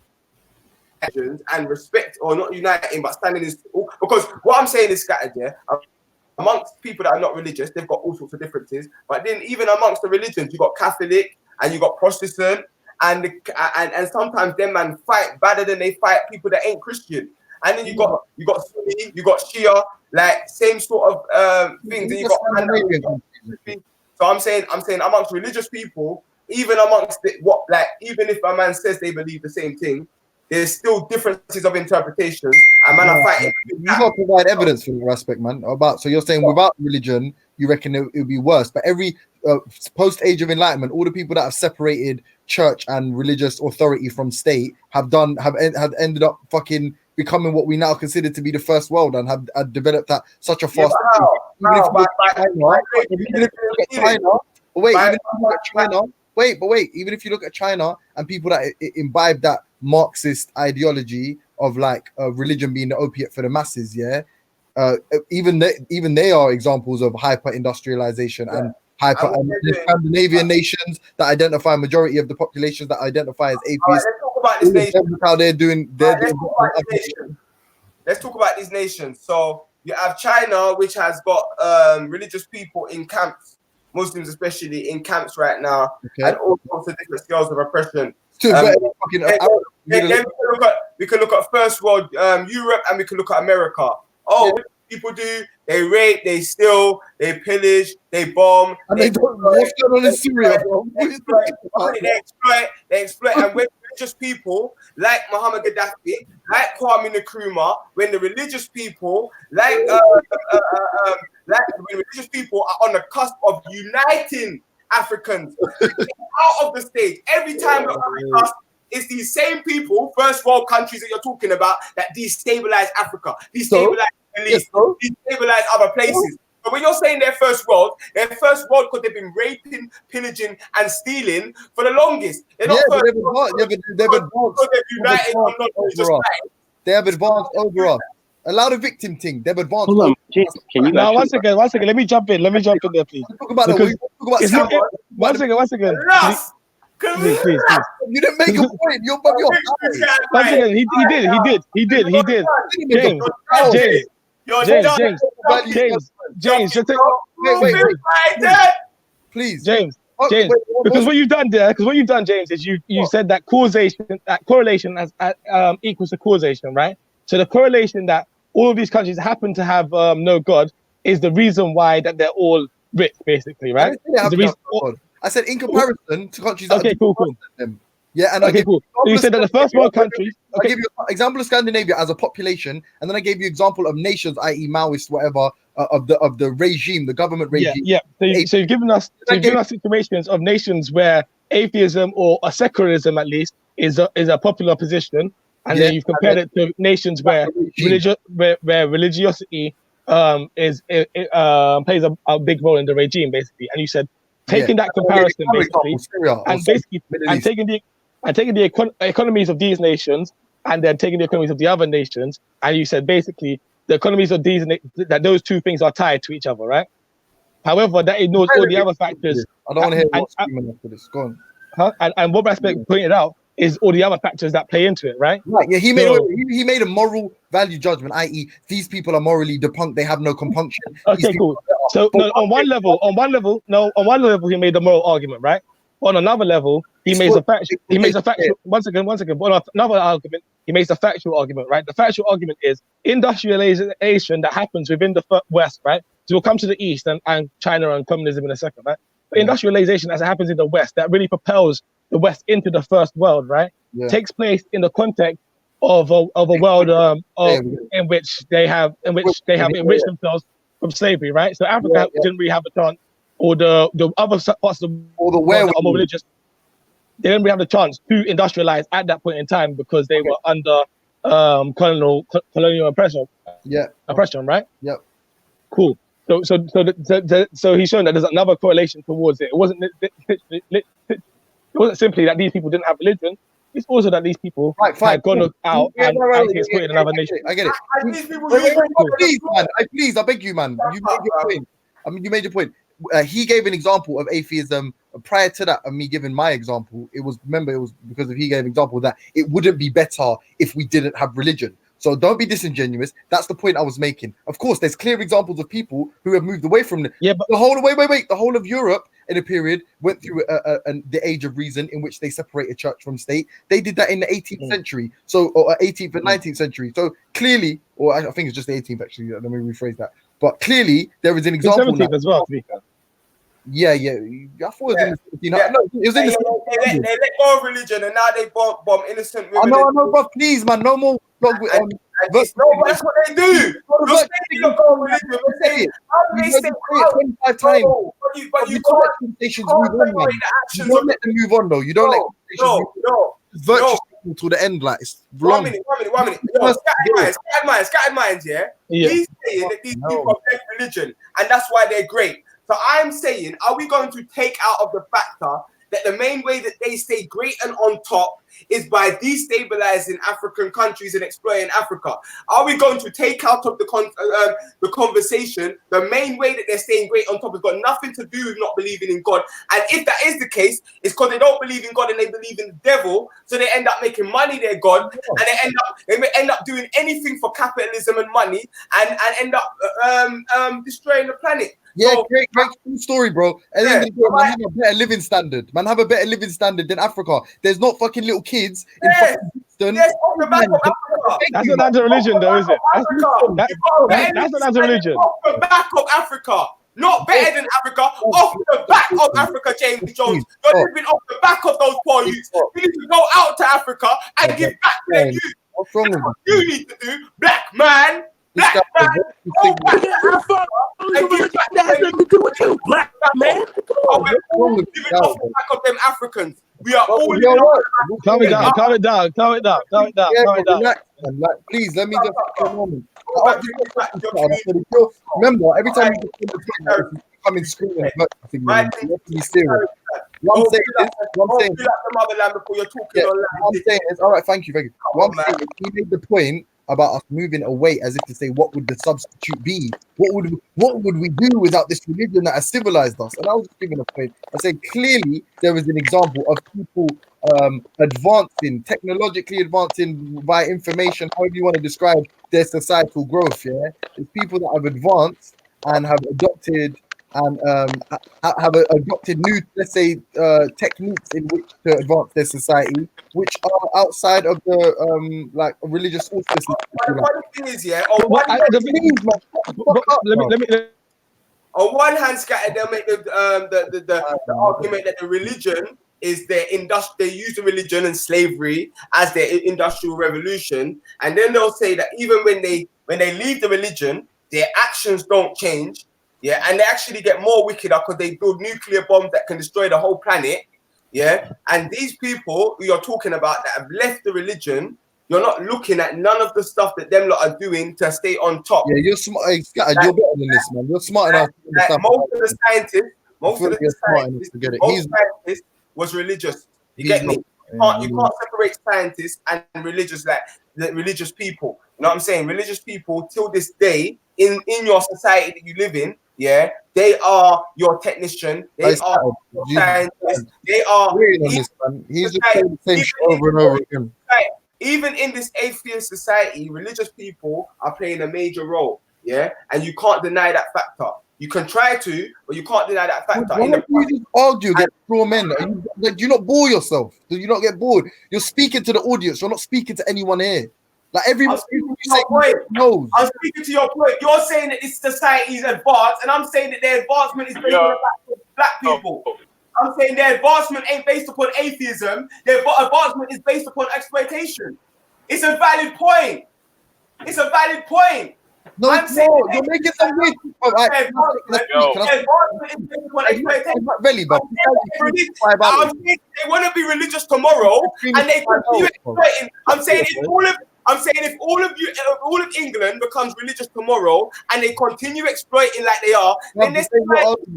and respect, or not uniting but standing in, because what I'm saying is Scattered, amongst people that are not religious, they've got all sorts of differences. But then even amongst the religions, you got Catholic and you got Protestant, and sometimes them man fight better than they fight people that ain't Christian. And then you got Sunni, you got Shia, like same sort of things. And you got so I'm saying amongst religious people, even amongst even if a man says they believe the same thing, there's still differences of interpretations, and man are fighting. You got to provide evidence for your aspect, man. So you're saying without religion, you reckon it would be worse. But every post-Age of Enlightenment, all the people that have separated church and religious authority from state have ended up fucking becoming what we now consider to be the first world, and have developed that such a fast. Even if you look at China and people that imbibe that Marxist ideology of like religion being the opiate for the masses, even they are examples of hyper industrialization and hyper Scandinavian nations that identify majority of the populations that identify as atheists. Let's talk about this nation. How they're doing. Let's talk about these nations. So you have China, which has got religious people in camps, Muslims especially in camps right now, and all sorts of different scales of oppression. We can look at first world Europe, and we can look at America. What do people do? They rape, they steal, they pillage, they bomb. And they exploit. And when religious people like Muhammad Gaddafi, like Kwame Nkrumah, when the religious people when religious people are on the cusp of uniting Africans out of the stage, every time we're on the cusp, it's these same people, first world countries that you're talking about, that destabilize Africa, destabilize the Middle East, destabilize other places. But when you're saying their first world because they've been raping, pillaging, and stealing for the longest. They're not first world. They've advanced. They have advanced over us. Allow the victim thing. They've advanced. Hold on, James, can you? Now, one second. Let me jump in. There, please. Talk about one second. Please. You didn't make a point. You're one second. He did. James. Just wait. Please, James. Because what you've done there, James, is you said that correlation as equals to causation, right? So the correlation that all of these countries happen to have no God is the reason why that they're all rich, basically, right? I said in comparison to countries that cool. Them. Yeah, and cool. So you said that the first world countries. I gave you an example of Scandinavia as a population, and then I gave you example of nations, i.e., Maoist, whatever, of the regime, the government regime. Yeah. So you've given us situations of nations where atheism or a secularism, at least, is a popular position, and then you've compared it to nations where religiosity plays a big role in the regime, basically. And you said taking that comparison, taking the economies of these nations and then taking the economies of the other nations, and you said basically the economies of that those two things are tied to each other, right? However, that ignores all the other factors. I don't want to hear what's screaming after this. Go on. And what aspect pointed out is all the other factors that play into it, right? Right. Yeah, he made a moral value judgment, i.e., these people are morally depunct. They have no compunction. Okay, cool. So on one level, he made a moral argument, right? On another level, he makes a factual. One second. On another argument, he makes a factual argument, right? The factual argument is industrialization that happens within the West, right? So we'll come to the East and China and communism in a second, right? But industrialization, as it happens in the West, that really propels the West into the first world, right? Takes place in the context of a world in which they have enriched themselves from slavery, right? So Africa didn't really have a chance, or the other parts of the world that are more religious, they didn't really have the chance to industrialize at that point in time because they were under colonial oppression. Oppression, right? Yep. Cool. So he's shown that there's another correlation towards it. It wasn't simply that these people didn't have religion. It's also that these people had gone out and exploited another nation. I get it. Please, I beg you, man. You made your point. You made your point. He gave an example of atheism. Prior to that, of me giving my example, it was because he gave an example that it wouldn't be better if we didn't have religion. So don't be disingenuous. That's the point I was making. Of course, there's clear examples of people who have moved away from it. Yeah, but the whole of Europe in a period went through the age of reason in which they separated church from state. They did that in the 18th century, or 18th and 19th century. So clearly, or I think it's just the 18th actually. Let me rephrase that. But clearly, there is an example. 17th as well, to be fair. Yeah. I thought it was in the 17th. It was in the they let go of religion and now they bomb innocent women. I know, bro. Please, man, no more. No, that's what they do. You're saying you don't go with religion. You're saying, how do they say 25 times? But you can't conversations move on, man. You don't let them move on, though. You don't let conversations move on. Virtue till the end, like it's long. 1 minute. Scattered minds, yeah? He's saying that these people have left religion and that's why they're great. So I'm saying, are we going to take out of the factor that the main way that they stay great and on top is by destabilizing African countries and exploiting Africa? Are we going to take out of the conversation the main way that they're staying great on top has got nothing to do with not believing in God? And if that is the case, it's because they don't believe in God and they believe in the devil, so they end up making money their God, and they end up doing anything for capitalism and money, and end up destroying the planet. Yeah, great story, bro. And then man have a better living standard. Man have a better living standard than Africa. There's not fucking little kids in fucking Houston. Off the back of Africa. That's not a religion, though, is it? That's not a religion. Off the back of Africa. Not better than Africa, off the back of Africa, James Jones. You're living off the back of those poor youths. You need to go out to Africa and give back to their youth. That's what you need to do, black man. Black man, go back to Africa and give back to their youth. Black man, we're living off the back of them Africans. We are all living off Calm it down. Please, let me just take a moment. Remember, every time you come in screaming about something, you have to be serious. What I'm saying is, what I'm saying is, all right, thank you. What I'm saying is, he made the point about us moving away, as if to say, what would the substitute be? What would we do without this religion that has civilized us? And I was just giving a point. I said clearly there is an example of people advancing, technologically advancing via information, however you want to describe their societal growth. Yeah, it's people that have advanced and have adopted and have adopted new, let's say, techniques in which to advance their society, which are outside of the like religious auspices. One thing is, yeah. On one hand, Scatter, they'll make the argument that the religion is their they use the religion and slavery as their industrial revolution, and then they'll say that even when they leave the religion, their actions don't change. Yeah, and they actually get more wickeder because they build nuclear bombs that can destroy the whole planet. Yeah, and these people who you're talking about that have left the religion, you're not looking at none of the stuff that them lot are doing to stay on top. Yeah, you're smart. You're better than this, man. You're smart enough. Most of the scientists was religious. You get me? You can't separate scientists and religious, like religious people. You know what I'm saying? Religious people till this day in your society that you live in, yeah, they are your technician. They are scientists. They are. He's just saying the same shit over and over again. Even in this atheist society, religious people are playing a major role. Yeah, and you can't deny that factor. You can try to, but you can't deny that factor. Why don't you just argue against raw men? Do you not bore yourself? Do you not get bored? You're speaking to the audience. You're not speaking to anyone here. Like everyone knows. I'm speaking to your point. You're saying that this society is advanced, and I'm saying that their advancement is based on black people. I'm saying their advancement ain't based upon atheism. Their advancement is based upon exploitation. It's a valid point. It's a valid point. No, I'm saying you're making some weird. They want to be religious tomorrow, and they continue exploiting. I'm saying if all of England becomes religious tomorrow, and they continue exploiting like they are, then their civilization's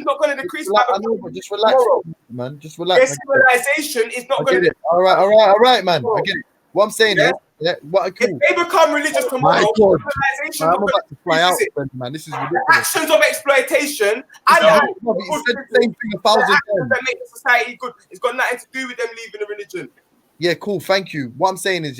not going to decrease. Just relax, man. Just relax. Their civilization is not going to. All right, man. I get it. What I'm saying is, what if they become religious tomorrow, civilization. I'm about to fly out, man. This is ridiculous. Actions of exploitation and you said the same thing 1,000 times. That make the society good. It's got nothing to do with them leaving the religion. Yeah, cool. Thank you. What I'm saying is,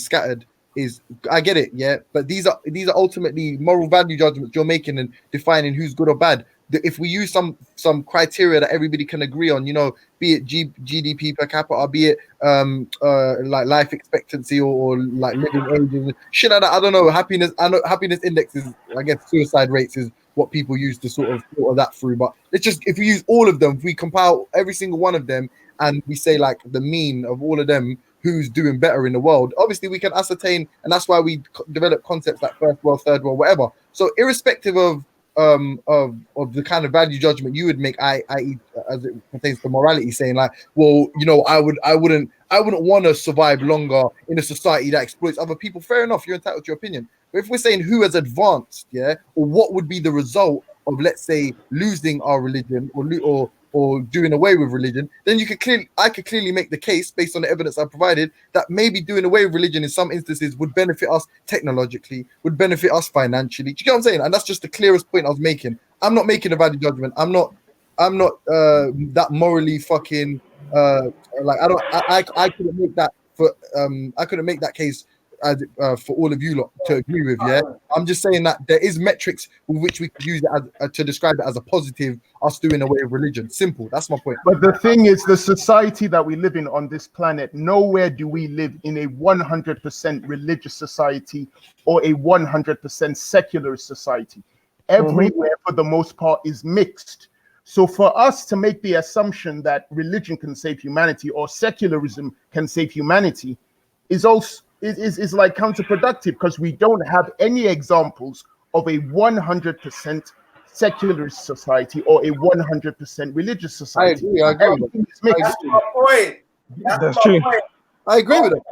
Scattered is I get it, but these are ultimately moral value judgments you're making and defining who's good or bad. If we use some criteria that everybody can agree on, be it GDP per capita, be it like life expectancy or like living age, shit like that. I don't know. Happiness. I know happiness indexes. I guess suicide rates is what people use to sort of filter that through. But it's just if we use all of them, if we compile every single one of them, and we say like the mean of all of them, who's doing better in the world, obviously we can ascertain, and that's why we develop concepts like first world, third world, whatever. So irrespective of the kind of value judgment you would make, i.e. as it pertains to morality, saying like, well, I wouldn't want to survive longer in a society that exploits other people. Fair enough, you're entitled to your opinion. But if we're saying who has advanced, or what would be the result of, let's say, losing our religion or doing away with religion, then I could clearly make the case based on the evidence I provided that maybe doing away with religion in some instances would benefit us technologically, would benefit us financially. Do you get what I'm saying? And that's just the clearest point I was making. I'm not making a value judgment. I'm not that morally fucking I couldn't make that I couldn't make that case for all of you lot to agree with. I'm just saying that there is metrics with which we could use it as, to describe it as a positive, us doing away with religion. Simple. That's my point. But the thing is, the society that we live in on this planet, nowhere do we live in a 100% religious society or a 100% secular society. Everywhere, for the most part, is mixed. So for us to make the assumption that religion can save humanity or secularism can save humanity is also is like counterproductive, because we don't have any examples of a 100% secular society or a 100% religious society. I agree. That's my point. That's true. I agree with it.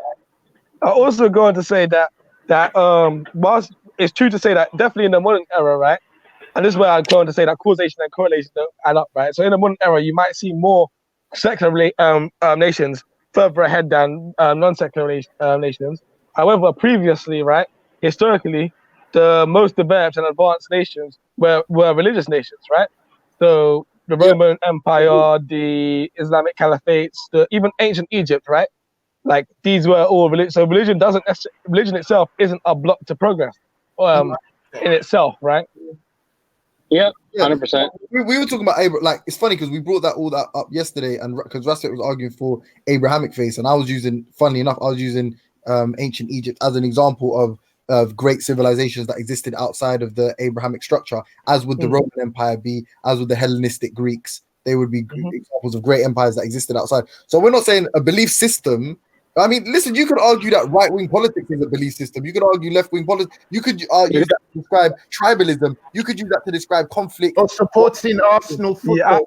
I also going to say that whilst it's true to say that definitely in the modern era, right? And this is where I'm going to say that causation and correlation don't add up, right? So in the modern era, you might see more secular nations further ahead than non-secular nations. However, previously, right, historically, the most developed and advanced nations were religious nations, right? So the Roman Empire, the Islamic Caliphates, even ancient Egypt, right? Like these were all religion. So religion itself isn't a block to progress, in itself, right? Yeah, Yeah, 100%. we were talking about Abraham. Like, it's funny because we brought all that up yesterday, and because Raspet was arguing for Abrahamic faith, and I was using, funnily enough, ancient Egypt as an example of great civilizations that existed outside of the Abrahamic structure, as would the Roman Empire be, as would the Hellenistic Greeks. They would be examples of great empires that existed outside. So we're not saying a belief system. I mean, listen, you could argue that right-wing politics is a belief system. You could argue left-wing politics. You could use that to describe tribalism. You could use that to describe conflict. Or supporting Arsenal football.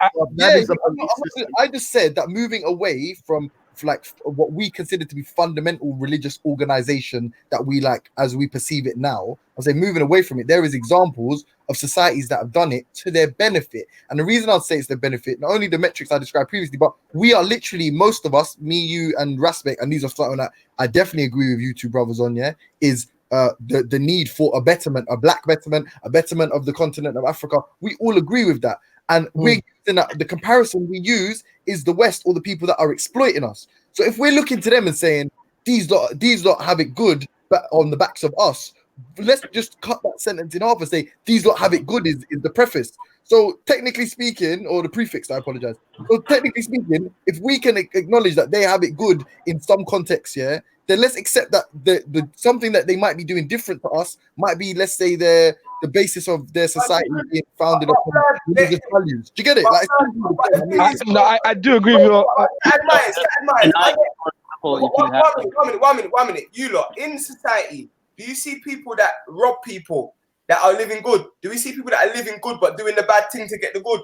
I just said that moving away from like what we consider to be fundamental religious organization that we like as we perceive it now, I say moving away from it, there is examples of societies that have done it to their benefit. And the reason I'd say it's their benefit, not only the metrics I described previously, but we are literally, most of us, me, you, and Raspek, and these are something that I definitely agree with you two brothers on, is the need for a betterment, a black betterment, a betterment of the continent of Africa. We all agree with that. And we're using that, the comparison we use is the West or the people that are exploiting us. So if we're looking to them and saying, these lot have it good, but on the backs of us, let's just cut that sentence in half and say, these lot have it good is the preface. So technically speaking, or the prefix, I apologize. So technically speaking, if we can acknowledge that they have it good in some context, then let's accept that the something that they might be doing different to us might be, let's say, the basis of their society being founded upon religious values. Do you get it? Like, I do agree with you. One minute. You lot in society, do you see people that rob people that are living good? Do we see people that are living good but doing the bad thing to get the good?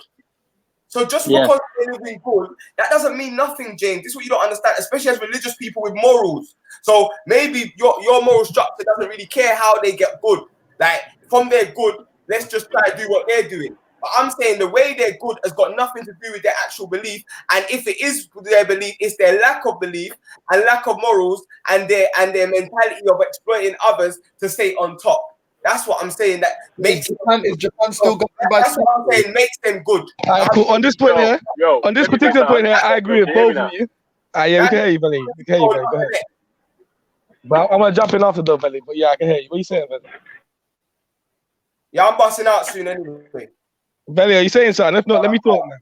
So just because they're living good, that doesn't mean nothing, James. This is what you don't understand, especially as religious people with morals. So maybe your moral structure doesn't really care how they get good. Like, from their good, let's just try to do what they're doing. But I'm saying the way they're good has got nothing to do with their actual belief. And if it is their belief, it's their lack of belief and lack of morals and their mentality of exploiting others to stay on top. That's what I'm saying. That makes Japan still going by. That's what I'm saying. Makes them good. Cool. On this point here, on this particular point here, I agree with both of you. Yeah, we can hear you, Velle. We can hear you, Velle. Go ahead. But I'm gonna jump in after though, Velle. But yeah, I can hear you. What are you saying, Velle? Yeah, I'm busting out soon anyway. Velle, are you saying something? If not, let me talk, man.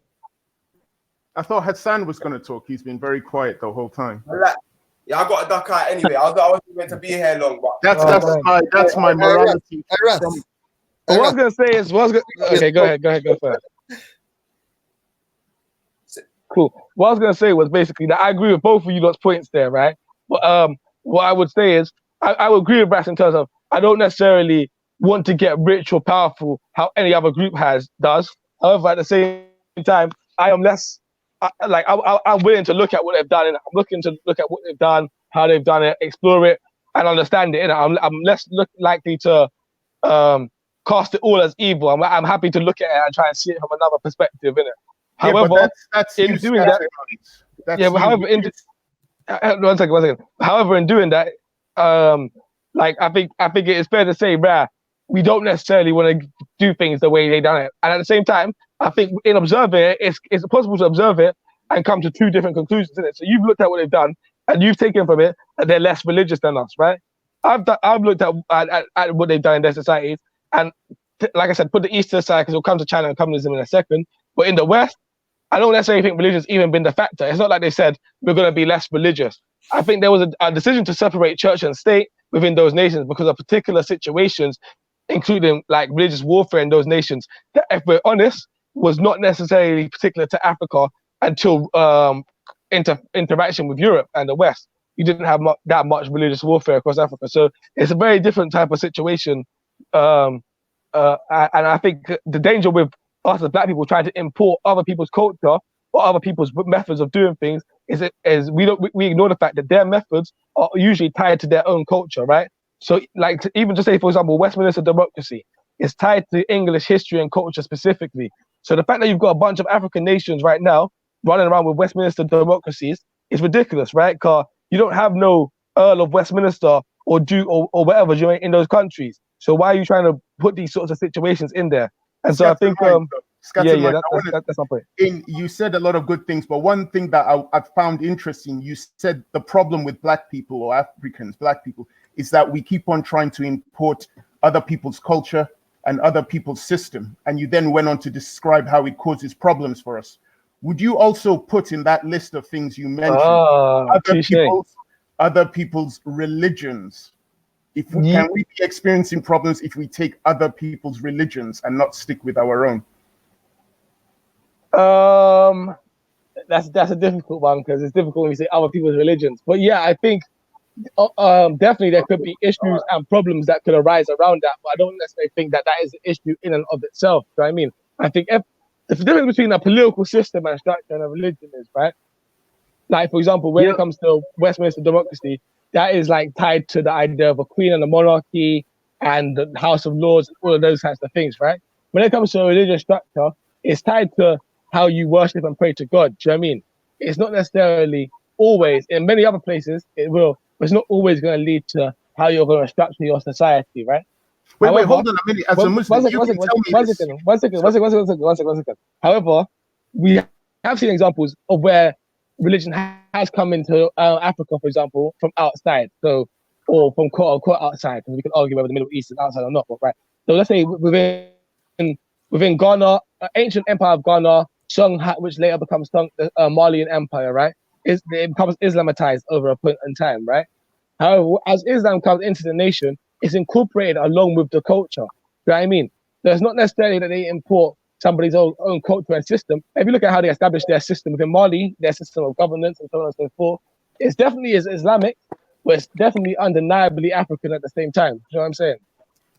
I thought Hassan was going to talk. He's been very quiet the whole time. Yeah, I got a duck out anyway. I wasn't meant to be here long, but that's my morality. What I was gonna say is, okay, go ahead, go first. Cool. What I was gonna say was basically that I agree with both of you lot's points there, right? But what I would say is I would agree with Brass in terms of I don't necessarily want to get rich or powerful how any other group does. However, at the same time, I am less I'm willing to look at what they've done, and I'm looking to look at what they've done, how they've done it, explore it, and understand it. And I'm less likely to cast it all as evil. I'm happy to look at it and try and see it from another perspective, innit? However, that's in doing that, however, one second. However, in doing that, I think it is fair to say, we don't necessarily want to do things the way they done it. And at the same time, I think in observing it, it's possible to observe it and come to two different conclusions in it. So you've looked at what they've done, and you've taken from it that they're less religious than us, right? I've looked at what they've done in their societies, and like I said, put the East to the side because we'll come to China and communism in a second. But in the West, I don't necessarily think religion's even been the factor. It's not like they said we're going to be less religious. I think there was a decision to separate church and state within those nations because of particular situations, including like religious warfare in those nations, that, if we're honest, was not necessarily particular to Africa until interaction with Europe and the West. You didn't have that much religious warfare across Africa. So it's a very different type of situation. And I think the danger with us as black people trying to import other people's culture or other people's methods of doing things is we ignore the fact that their methods are usually tied to their own culture, right? So, like, even to say, for example, Westminster democracy is tied to English history and culture specifically. So the fact that you've got a bunch of African nations right now running around with Westminster democracies is ridiculous, right? Because you don't have no Earl of Westminster or Duke or whatever in those countries. So why are you trying to put these sorts of situations in there? And so I think, that's my point. You said a lot of good things, but one thing that I found interesting, you said the problem with black people or Africans, black people, is that we keep on trying to import other people's culture and other people's system. And you then went on to describe how it causes problems for us. Would you also put in that list of things you mentioned other people's religions? Can we be experiencing problems if we take other people's religions and not stick with our own? That's a difficult one, because it's difficult when you say other people's religions. But yeah, I think definitely there could be issues and problems that could arise around that. But I don't necessarily think that is an issue in and of itself. You know what I mean? I think if the difference between a political system and structure and a religion is, right? Like, for example, when it comes to Westminster democracy, that is like tied to the idea of a queen and a monarchy and the House of Lords and all of those kinds of things, right? When it comes to a religious structure, it's tied to how you worship and pray to God. Do you know what I mean? It's not necessarily always, in many other places, it will, but it's not always going to lead to how you're going to structure your society, right? Wait, hold on a minute. As a Muslim, one second. However, we have seen examples of where religion has come into Africa, for example, from outside, or from quote unquote outside, because we can argue whether the Middle East is outside or not, but right. So let's say within Ghana, ancient empire of Ghana, Songhat, which later becomes the Malian Empire, right? It becomes Islamatized over a point in time, right? However, as Islam comes into the nation, it's incorporated along with the culture. You know what I mean? So it's not necessarily that they import somebody's own culture and system. If you look at how they established their system within Mali, their system of governance and so on and so forth, it's definitely is Islamic, but it's definitely undeniably African at the same time. You know what I'm saying?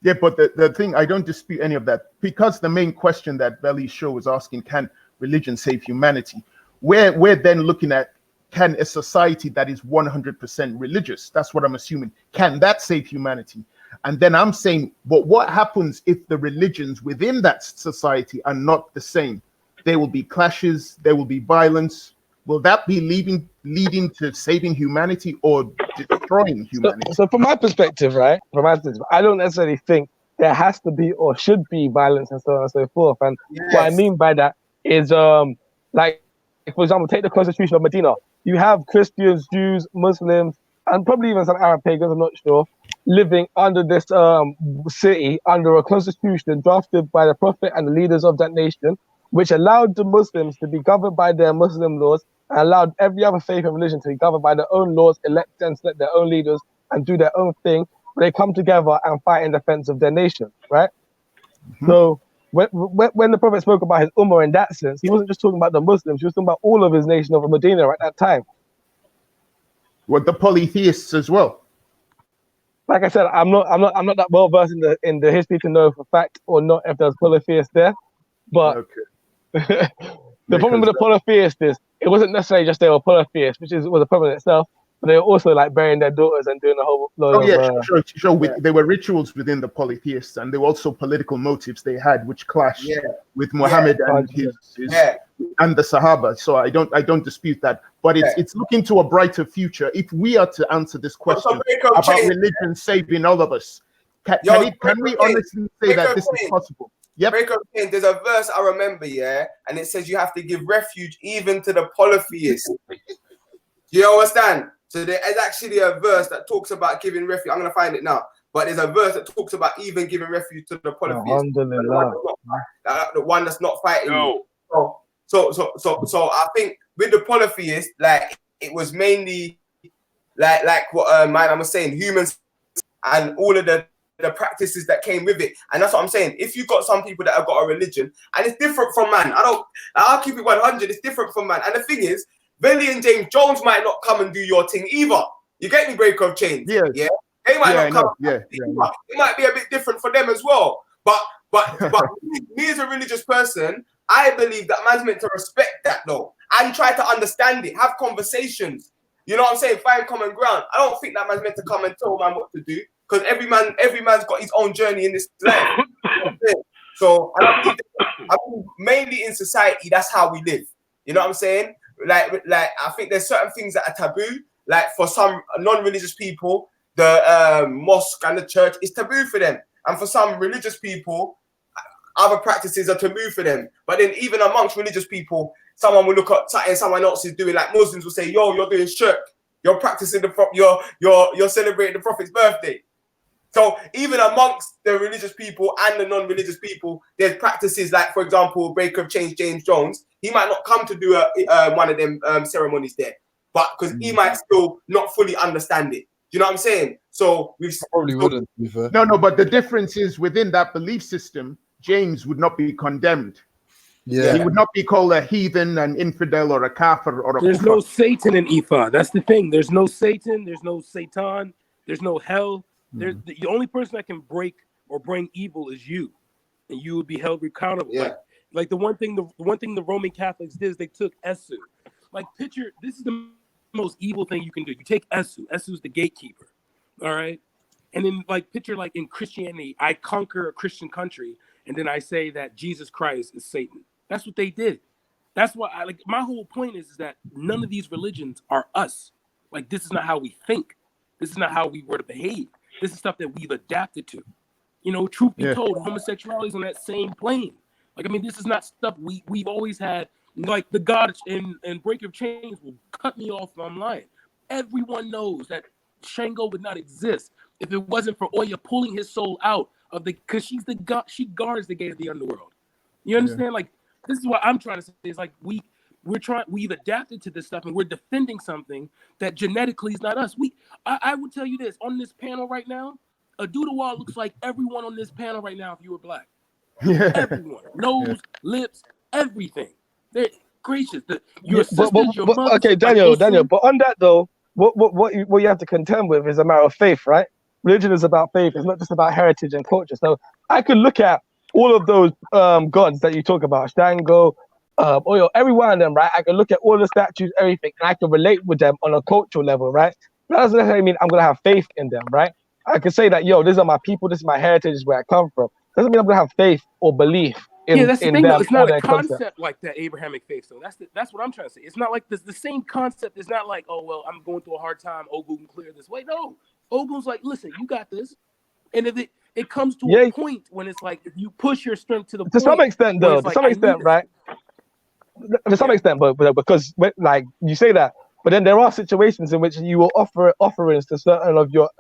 Yeah, but the thing, I don't dispute any of that, because the main question that Velle's show was asking, can religion save humanity? We're then looking at, can a society that is 100% religious, that's what I'm assuming, can that save humanity? And then I'm saying, but what happens if the religions within that society are not the same? There will be clashes, there will be violence. Will that be leading to saving humanity or destroying humanity? So from my perspective, right? I don't necessarily think there has to be or should be violence and so on and so forth. And what I mean by that is, like, for example, take the Constitution of Medina. You have Christians, Jews, Muslims, and probably even some Arab pagans, I'm not sure, living under this city, under a constitution drafted by the Prophet and the leaders of that nation, which allowed the Muslims to be governed by their Muslim laws, and allowed every other faith and religion to be governed by their own laws, elect and select their own leaders, and do their own thing. They come together and fight in defense of their nation, right? Mm-hmm. So when the Prophet spoke about his ummah in that sense, he wasn't just talking about the Muslims; he was talking about all of his nation of Medina at that time. What, the polytheists as well? Like I said, I'm not that well versed in the history to know for fact or not if there's polytheists there. But the problem with the polytheists is it wasn't necessarily just they were polytheists, which was a problem in itself, but they were also like burying their daughters and doing a whole lot of... Sure. There were rituals within the polytheists, and there were also political motives they had which clashed with Muhammad and and the Sahaba. So I don't dispute that. But it's looking to a brighter future. If we are to answer this question about religion saving all of us, can we honestly say that this is possible? Yep. There's a verse I remember, and it says you have to give refuge even to the polytheists. Do you understand? So there is actually a verse that talks about giving refuge. I'm going to find it now. But there's a verse that talks about even giving refuge to the polytheists. The one that's not fighting you. So I think with the polytheists, like, it was mainly like what my man was saying, humans and all of the practices that came with it. And that's what I'm saying. If you've got some people that have got a religion and it's different from man, I'll keep it 100, it's different from man. And the thing is, Velle and James Jones might not come and do your thing either. You get me, break of chains? Yeah. They might not come. It might be a bit different for them as well. But me as a religious person, I believe that man's meant to respect that though, and try to understand it, have conversations. You know what I'm saying? Find common ground. I don't think that man's meant to come and tell man what to do, because every man's got his own journey in this life. You know what I'm saying? So I believe mainly in society, that's how we live. You know what I'm saying? Like I think there's certain things that are taboo. Like for some non-religious people, the mosque and the church is taboo for them, and for some religious people, other practices are taboo for them. But then even amongst religious people, someone will look at something someone else is doing. Like Muslims will say, "Yo, you're doing shirk. You're practicing you're celebrating the Prophet's birthday." So even amongst the religious people and the non-religious people, there's practices like, for example, Breaker of Change James Jones. He might not come to do one of them ceremonies there, but because he might still not fully understand it. Do you know what I'm saying? So we've probably wouldn't. No, but the difference is within that belief system, James would not be condemned. Yeah, he would not be called a heathen, an infidel, or a kafir, or a There's kufar. no Satan in Ifa. That's the thing. There's no Satan. There's no Satan. There's no hell. There's the only person that can break or bring evil is you, and you would be held accountable. Yeah. Like the one thing the Roman Catholics did is they took Esu. Like picture, this is the most evil thing you can do. You take Esu. Esu's the gatekeeper. All right. And then like picture like in Christianity, I conquer a Christian country, and then I say that Jesus Christ is Satan. That's what they did. That's why my whole point is that none of these religions are us. Like this is not how we think. This is not how we were to behave. This is stuff that we've adapted to. You know, truth be told, homosexuality is on that same plane. Like, I mean, this is not stuff we've always had. Like the God and Breaker of Chains will cut me off if I'm lying. Everyone knows that Shango would not exist if it wasn't for Oya pulling his soul out of because she's the God, she guards the gate of the underworld. You understand? Like, this is what I'm trying to say. Is like we've adapted to this stuff and we're defending something that genetically is not us. I would tell you this on this panel right now, a Dudawal looks like everyone on this panel right now if you were black. Everyone. Nose, lips, everything. They're gracious. Your sisters, your mothers. Okay, Daniel, but on that though, what you have to contend with is a matter of faith, right? Religion is about faith. It's not just about heritage and culture. So I could look at all of those gods that you talk about, Shango, Oyo, every one of them, right? I can look at all the statues, everything, and I can relate with them on a cultural level, right? That doesn't necessarily mean I'm gonna have faith in them, right? I can say that, yo, these are my people, this is my heritage, this is where I come from. Doesn't mean I'm gonna have faith or belief in that's the in thing. them. It's not a concept concept like that Abrahamic faith. So that's what I'm trying to say. It's not like this. The same concept is not like, oh well, I'm going through a hard time. Ogun can clear this way. No, Ogun's like, listen, you got this. And if it comes to a point when it's like if you push your strength to the point. To some extent, though, to some extent, right? To some extent, but because like you say that, but then there are situations in which you will offer offerings to certain of your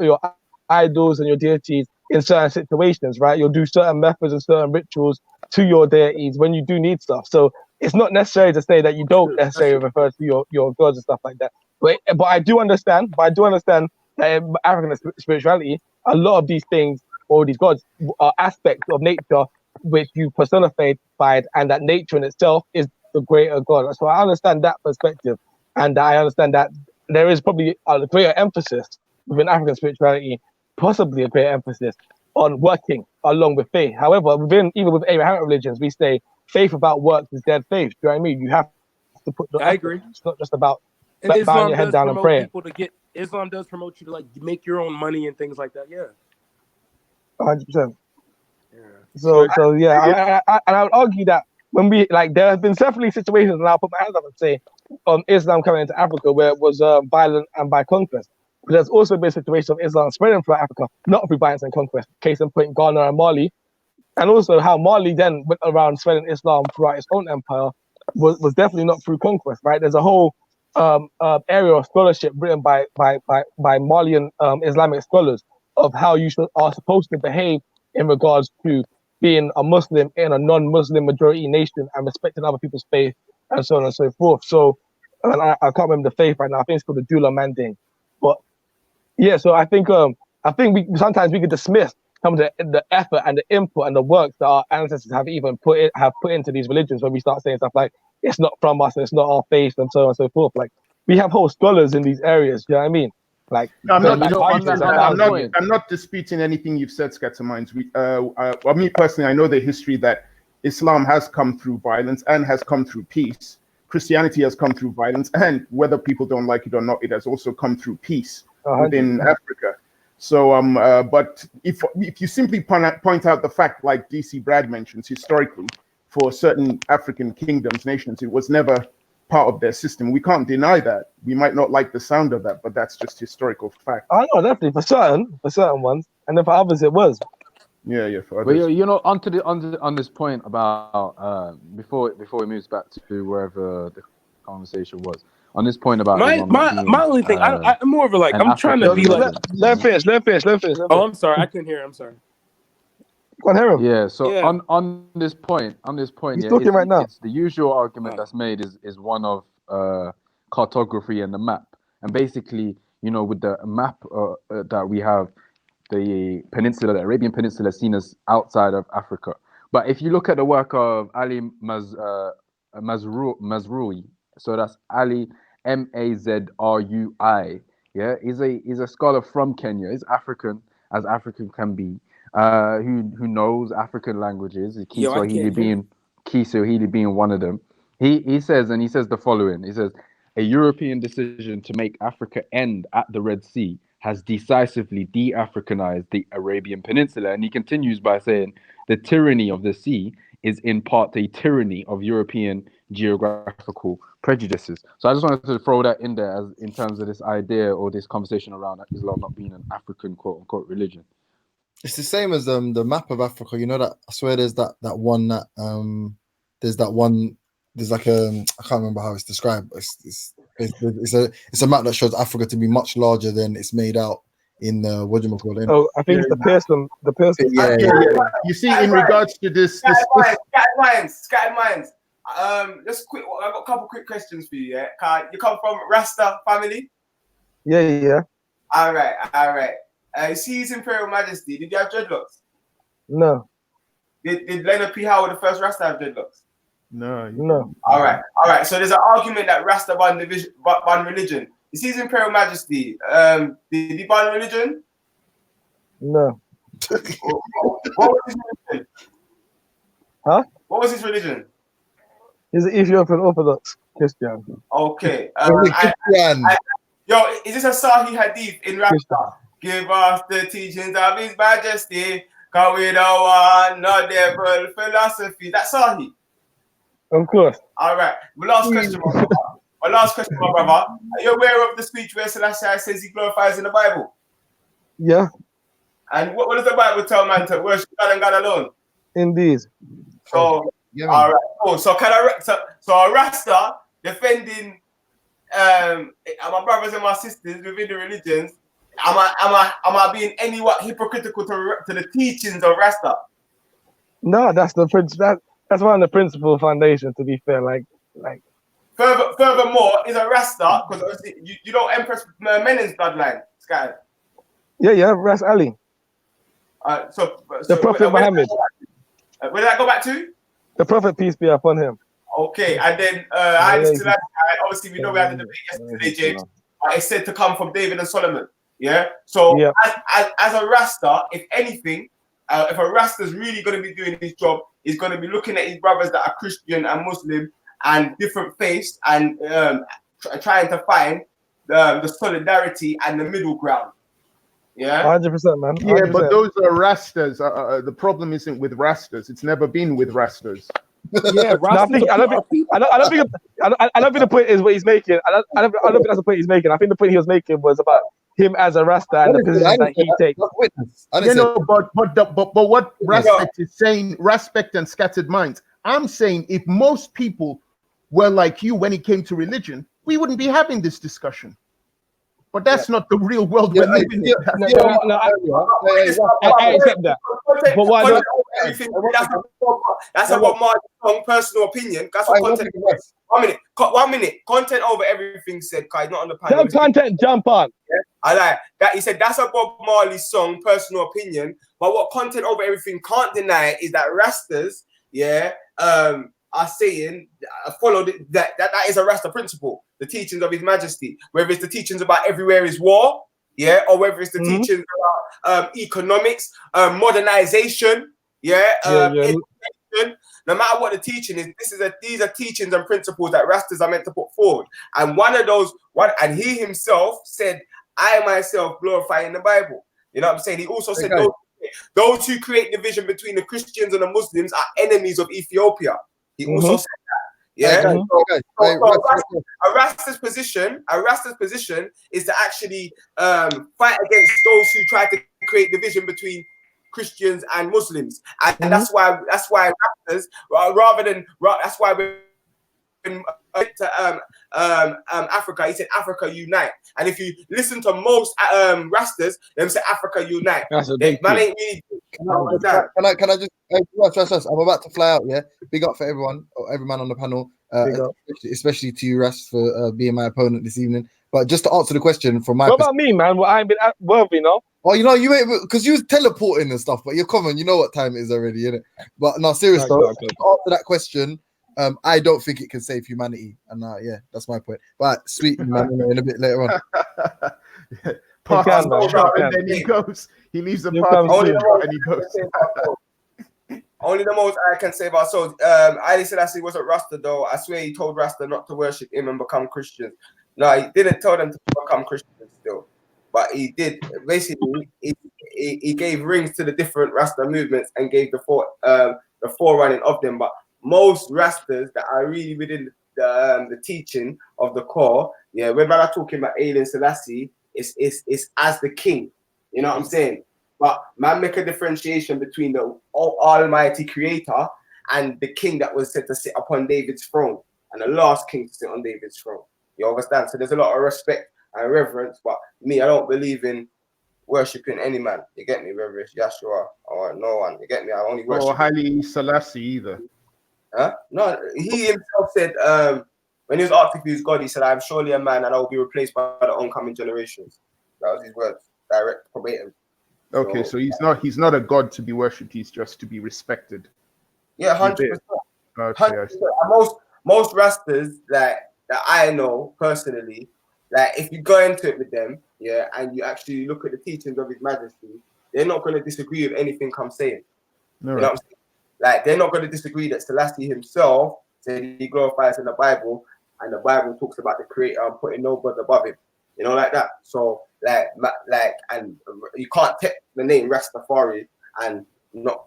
idols and your deities in certain situations, right? You'll do certain methods and certain rituals to your deities when you do need stuff. So it's not necessary to say that you don't necessarily refer to your gods and stuff like that. But I do understand. That in African spirituality, a lot of these things or these gods are aspects of nature which you personified, and that nature in itself is the greater God. So I understand that perspective, and I understand that there is probably a greater emphasis within African spirituality, possibly a greater emphasis on working along with faith. However, even with Abrahamic religions, we say faith without works is dead faith. Do you know what I mean? You have to put the effort. Agree. It's not just about bowing your head down and praying. Islam does promote you to like make your own money and things like that. Yeah. 100%. So yeah, and I would argue that when there have been definitely situations, and I'll put my hands up and say, Islam coming into Africa where it was violent and by conquest. But there's also been situations of Islam spreading throughout Africa, not through violence and conquest. Case in point, Ghana and Mali, and also how Mali then went around spreading Islam throughout its own empire was definitely not through conquest, right? There's a whole area of scholarship written by Malian Islamic scholars of how you are supposed to behave in regards to being a Muslim in a non-Muslim majority nation and respecting other people's faith and so on and so forth. So I can't remember the faith right now. I think it's called the Dula Manding. But yeah, so I think we sometimes we could dismiss some of the effort and the input and the works that our ancestors have put into these religions when we start saying stuff like it's not from us and it's not our faith and so on and so forth. Like we have whole scholars in these areas. You know what I mean? Like no, I'm not disputing anything you've said, Scatterminds. Me personally, I know the history that Islam has come through violence and has come through peace. Christianity has come through violence, and whether people don't like it or not, it has also come through peace 100%. within Africa. So, but if you simply point out the fact, like DC Brad mentions, historically, for certain African kingdoms, nations, it was never part of their system. We can't deny that. We might not like the sound of that, but that's just historical fact. I know, definitely for certain ones, and then for others it was. Yeah, for others. But you know, on this point about before we move back to wherever the conversation was, on this point about my only thing, I'm more of a like, I'm trying to be like. Let finish. Oh, I'm sorry, I couldn't hear. I'm sorry. Go on, hear him. Yeah. So on this point, he's talking right now. It's the usual argument that's made is one of cartography and the map, and basically, you know, with the map that we have, the peninsula, the Arabian Peninsula, is seen as outside of Africa. But if you look at the work of Ali Mazrui, so that's Ali Mazrui. Yeah, he's a scholar from Kenya. He's African, as African can be. Who knows African languages? Kiswahili being one of them. He says the following. He says, a European decision to make Africa end at the Red Sea has decisively de-Africanized the Arabian Peninsula. And he continues by saying, the tyranny of the sea is in part a tyranny of European geographical prejudices. So I just wanted to throw that in there as in terms of this idea or this conversation around Islam not being an African quote unquote religion. It's the same as the map of Africa. You know that I swear there's that one that there's like I can't remember how it's described. It's a map that shows Africa to be much larger than it's made out in what do you call it? Oh, I think it's the Pearson. Yeah. You see, in regards to this, Scattered minds. Just quick. I've got a couple quick questions for you. Yeah, you come from Rasta family. Yeah. All right. You see His Imperial Majesty. Did you have dreadlocks? No. Did Leonard P. Howard, the first Rasta, have dreadlocks? No. All right. So there's an argument that Rasta ban religion. You see His Imperial Majesty. Did he ban religion? No. What was his religion? Huh? What was his religion? He's an Ethiopian Orthodox Christian. Okay. Yo, is this a Sahih Hadith in Rasta? Give us the teachings of His Majesty, cause we don't want no devil philosophy. That's Sahih. Of course. All right. My last question, my brother. Are you aware of the speech where Selassie says he glorifies in the Bible? Yeah. And what does the Bible tell man to worship God and God alone? Indeed. So, all right. Cool. So a Rasta defending my brothers and my sisters within the religions. Am I being anywhat hypocritical to the teachings of Rasta? No, that's one of the principal foundations. To be fair, like. Furthermore, is a Rasta because obviously you don't empress Menen's bloodline, Sky. Yeah, Ras Ali. So the Prophet Muhammad. Where did that go back to? The Prophet, peace be upon him. Okay, and then obviously we know we had the debate yesterday, James. It's said to come from David and Solomon. Yeah. So as a Rasta, if anything, if a Rasta is really going to be doing his job, he's going to be looking at his brothers that are Christian and Muslim and different faiths and trying to find the solidarity and the middle ground. Yeah, 100%, man. 100%. Yeah, but those are Rastas. The problem isn't with Rastas. It's never been with Rastas. Yeah, I don't think the point is what he's making. I don't think that's the point he's making. I think the point he was making was about him as a Rasta and the position that he takes. But what Respect is saying, Respect and Scattered Minds. I'm saying if most people were like you when it came to religion, we wouldn't be having this discussion. But that's not the real world we're living in. I accept that. But why not? That's about my own personal opinion. That's what content is. 1 minute. Content over everything said, Kai, not on the panel. Tell content, jump on. Yeah? I like that. He said that's a Bob Marley song, personal opinion. But what content over everything can't deny is that Rastas, are saying follow that is a Rasta principle, the teachings of His Majesty, whether it's the teachings about everywhere is war, or whether it's the teachings about economics, modernization, education, no matter what the teaching is, these are teachings and principles that Rastas are meant to put forward. And and he himself said, I myself glorify in the Bible. You know what I'm saying? He also said those who create division between the Christians and the Muslims are enemies of Ethiopia. He also said that. Yeah. A Rasta's position is to actually fight against those who try to create division between Christians and Muslims, and that's why Rastas, that's why when to Africa, he said Africa unite. And if you listen to most Rastas, them say Africa unite. Man ain't really. Can I just trust? I'm about to fly out. Yeah, big up for everyone, every man on the panel, especially to you, Ras, for being my opponent this evening. But just to answer the question from my what about me, man? Well, I ain't been worthy, no. Oh, you ain't, because you was teleporting and stuff, but you're common. You know what time it is already, innit? But no, seriously, to answer that question, I don't think it can save humanity, and yeah, that's my point. But sweet man, in a bit later on. And then he goes. He leaves the party and he goes. Only the most I can save our souls. Haile Selassie wasn't Rasta though. I swear he told Rasta not to worship him and become Christians. No, he didn't tell them to become Christians still, but he did. Basically, he gave rings to the different Rasta movements and gave the forerunning of them. But most Rastas that are really within the teaching of the core, yeah, when I'm talking about Haile Selassie, it's as the king. You know what I'm saying? But man, make a differentiation between the Almighty Creator and the king that was said to sit upon David's throne, and the last king to sit on David's throne. You understand? So there's a lot of respect and reverence. But me, I don't believe in worshiping any man. You get me? Whether it's Yeshua or no one. You get me? I only worship. Or Haile Selassie either. Huh? No, he himself said when he was asked if he was God, he said, "I am surely a man, and I will be replaced by the oncoming generations." That was his words, direct verbatim. Okay, so he's not a god to be worshipped. He's just to be respected. Yeah, 100%. Okay, most Rastas that I know personally, like if you go into it with them, yeah, and you actually look at the teachings of His Majesty, they're not going to disagree with anything I'm saying. You know what I'm saying? Like they're not going to disagree that Selassie himself said he glorifies in the Bible, and the Bible talks about the Creator and putting no God above Him. You know, like that. So and you can't take the name Rastafari and not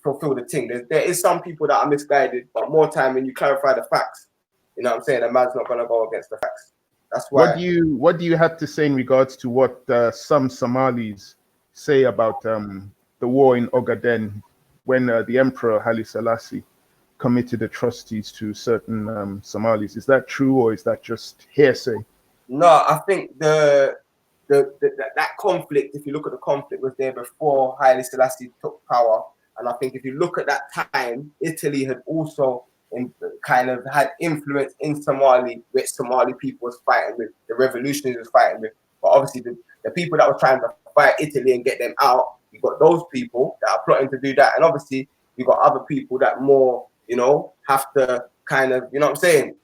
fulfill the thing. There is some people that are misguided, but more time when you clarify the facts, you know what I'm saying, a man's not gonna go against the facts. That's why. What do you have to say in regards to what some Somalis say about the war in Ogaden when the Emperor Haile Selassie committed atrocities to certain Somalis? Is that true, or is that just hearsay? No, I think that conflict, if you look at the conflict, was there before Haile Selassie took power. And I think if you look at that time, Italy had also kind of had influence in Somali, which Somali people was fighting with, the revolutionaries was fighting with. But obviously the people that were trying to fight Italy and get them out, you got those people that are plotting to do that. And obviously you got other people that more, have to kind of, you know what I'm saying,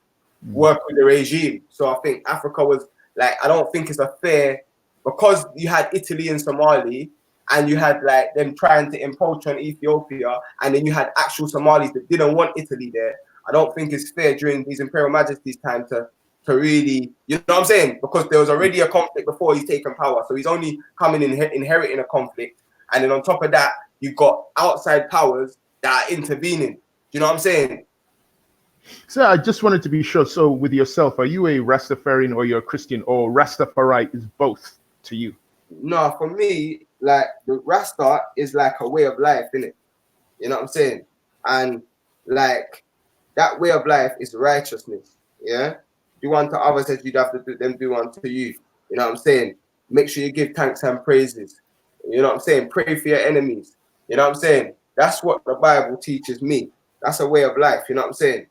work with the regime. So I think Africa was like, I don't think it's a fair, because you had Italy and Somali, and you had like them trying to impose on Ethiopia, and then you had actual Somalis that didn't want Italy there. I don't think it's fair during His Imperial Majesty's time to really, you know what I'm saying? Because there was already a conflict before he's taken power. So he's only coming in inheriting a conflict. And then on top of that, you've got outside powers that are intervening. Do you know what I'm saying? So I just wanted to be sure. So with yourself, are you a Rastafarian or you're a Christian, or Rastafari is both to you? No, for me, like the Rasta is like a way of life, innit? You know what I'm saying? And like that way of life is righteousness. Yeah. Do unto others as you'd have to do them do unto you. You know what I'm saying? Make sure you give thanks and praises. You know what I'm saying? Pray for your enemies. You know what I'm saying? That's what the Bible teaches me. That's a way of life. You know what I'm saying?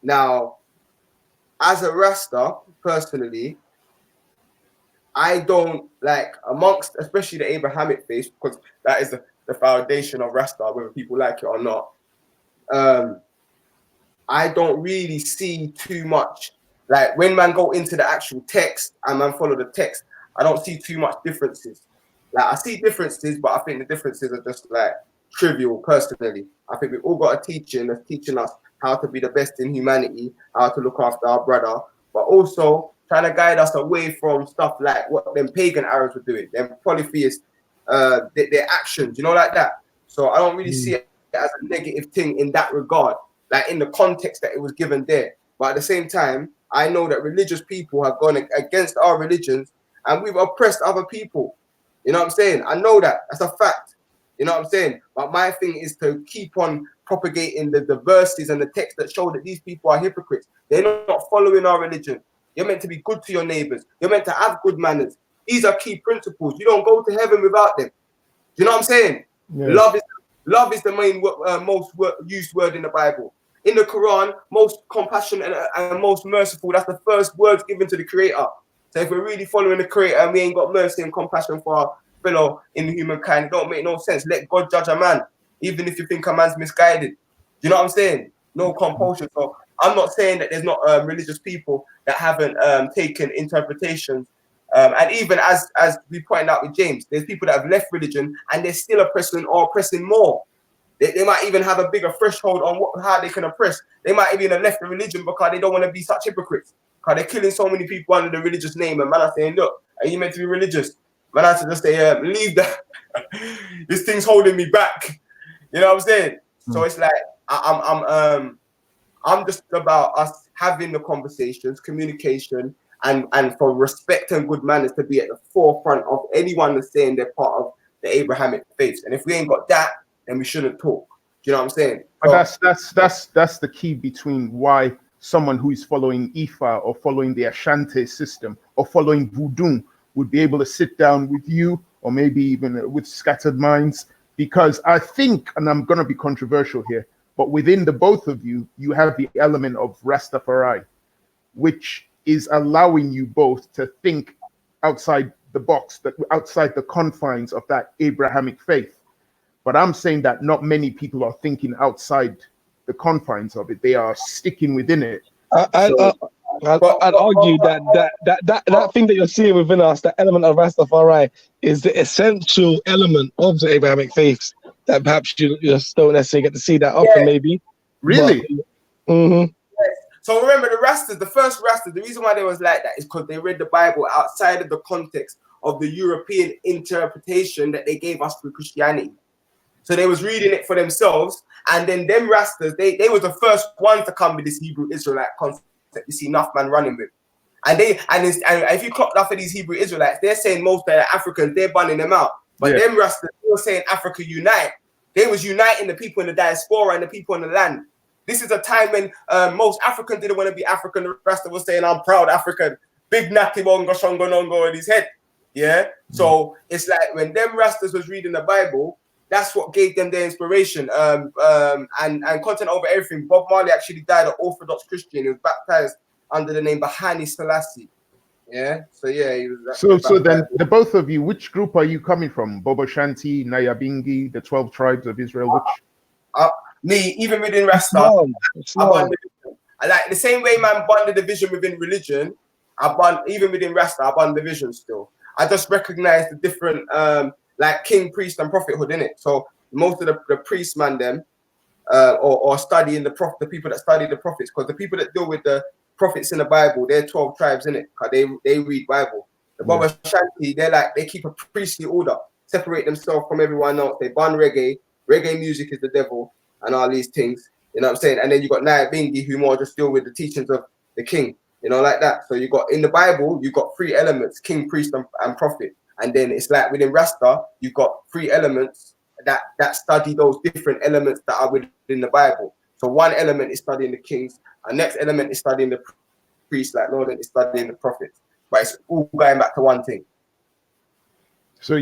Now, as a Rasta, personally, I don't like amongst, especially the Abrahamic faith, because that is the foundation of Rasta, whether people like it or not. I don't really see too much. Like when man go into the actual text and man follow the text, I don't see too much differences. Like I see differences, but I think the differences are just like trivial. Personally, I think we've all got a teaching that's teaching us how to be the best in humanity, how to look after our brother, but also trying to guide us away from stuff like what them pagan Arabs were doing, them polytheists, their actions, like that. So I don't really see it as a negative thing in that regard, like in the context that it was given there. But at the same time, I know that religious people have gone against our religions and we've oppressed other people. You know what I'm saying? I know that. That's a fact. You know what I'm saying? But my thing is to keep on propagating the verses and the texts that show that these people are hypocrites. They're not following our religion. You're meant to be good to your neighbors. You're meant to have good manners. These are key principles. You don't go to heaven without them. Do you know what I'm saying? Yeah. Love is the main most used word in the Bible. In the Quran, most compassionate and most merciful. That's the first words given to the Creator. So if we're really following the Creator and we ain't got mercy and compassion for our fellow in humankind, it don't make no sense. Let God judge a man, even if you think a man's misguided. Do you know what I'm saying? No compulsion. So I'm not saying that there's not religious people that haven't taken interpretations. And even as we pointed out with James, there's people that have left religion and they're still oppressing or oppressing more. They might even have a bigger threshold on how they can oppress. They might even have left the religion because they don't want to be such hypocrites. Because they're killing so many people under the religious name. And man are saying, look, are you meant to be religious? Man has to just say, leave that. This thing's holding me back. You know what I'm saying? So it's like, I'm just about us having the conversations, communication, and for respect and good manners to be at the forefront of anyone that's saying they're part of the Abrahamic faith. And if we ain't got that, then we shouldn't talk. Do you know what I'm saying? But that's the key between why someone who is following Ifa or following the Ashanti system or following Voodoo would be able to sit down with you or maybe even with scattered minds, because I think, and I'm going to be controversial here, but within the both of you, you have the element of Rastafari, which is allowing you both to think outside the box, outside the confines of that Abrahamic faith. But I'm saying that not many people are thinking outside the confines of it. They are sticking within it. I'd argue that thing that you're seeing within us, that element of Rastafari, is the essential element of the Abrahamic faiths that perhaps you just don't necessarily get to see that often, maybe. Really? So remember, the first Rastas, the reason why they was like that is because they read the Bible outside of the context of the European interpretation that they gave us through Christianity. So they was reading it for themselves, and then them Rastas, they was the first ones to come with this Hebrew Israelite concept you see enough man running with. And if you clock off of these Hebrew Israelites, they're saying most of the Africans, they're banning them out. But them Rastas, they were saying Africa unite. They was uniting the people in the diaspora and the people in the land. This is a time when most Africans didn't want to be African. The Rasta was saying, I'm proud African. Big Nati Bongo Shongo Nongo in his head. Yeah? So it's like when them Rastas was reading the Bible, that's what gave them their inspiration and content over everything. Bob Marley actually died an Orthodox Christian. He was baptized under the name Bahani Selassie. Yeah, so yeah, he was. So then, the both of you, which group are you coming from? Bobo Shanti, Nyabingi, the 12 tribes of Israel. Which? Me, even within Rasta, I like the same way man bond the division within religion. I bond even within Rasta. I bond division still. I just recognize the different. Like king, priest, and prophethood in it. So most of the priests, man, them, or studying the people that study the prophets, because the people that deal with the prophets in the Bible, they're 12 tribes in it, because they read Bible. The Baba Shanti, they keep a priestly order, separate themselves from everyone else. They ban reggae. Reggae music is the devil, and all these things. You know what I'm saying? And then you got Naya Bingi, who more just deal with the teachings of the king. You know, like that. So you got in the Bible, you got 3 elements: king, priest, and prophet. And then it's like within Rasta, you've got 3 elements that study those different elements that are within the Bible. So one element is studying the kings, and next element is studying the priests, like Northern is studying the prophets. But it's all going back to one thing. So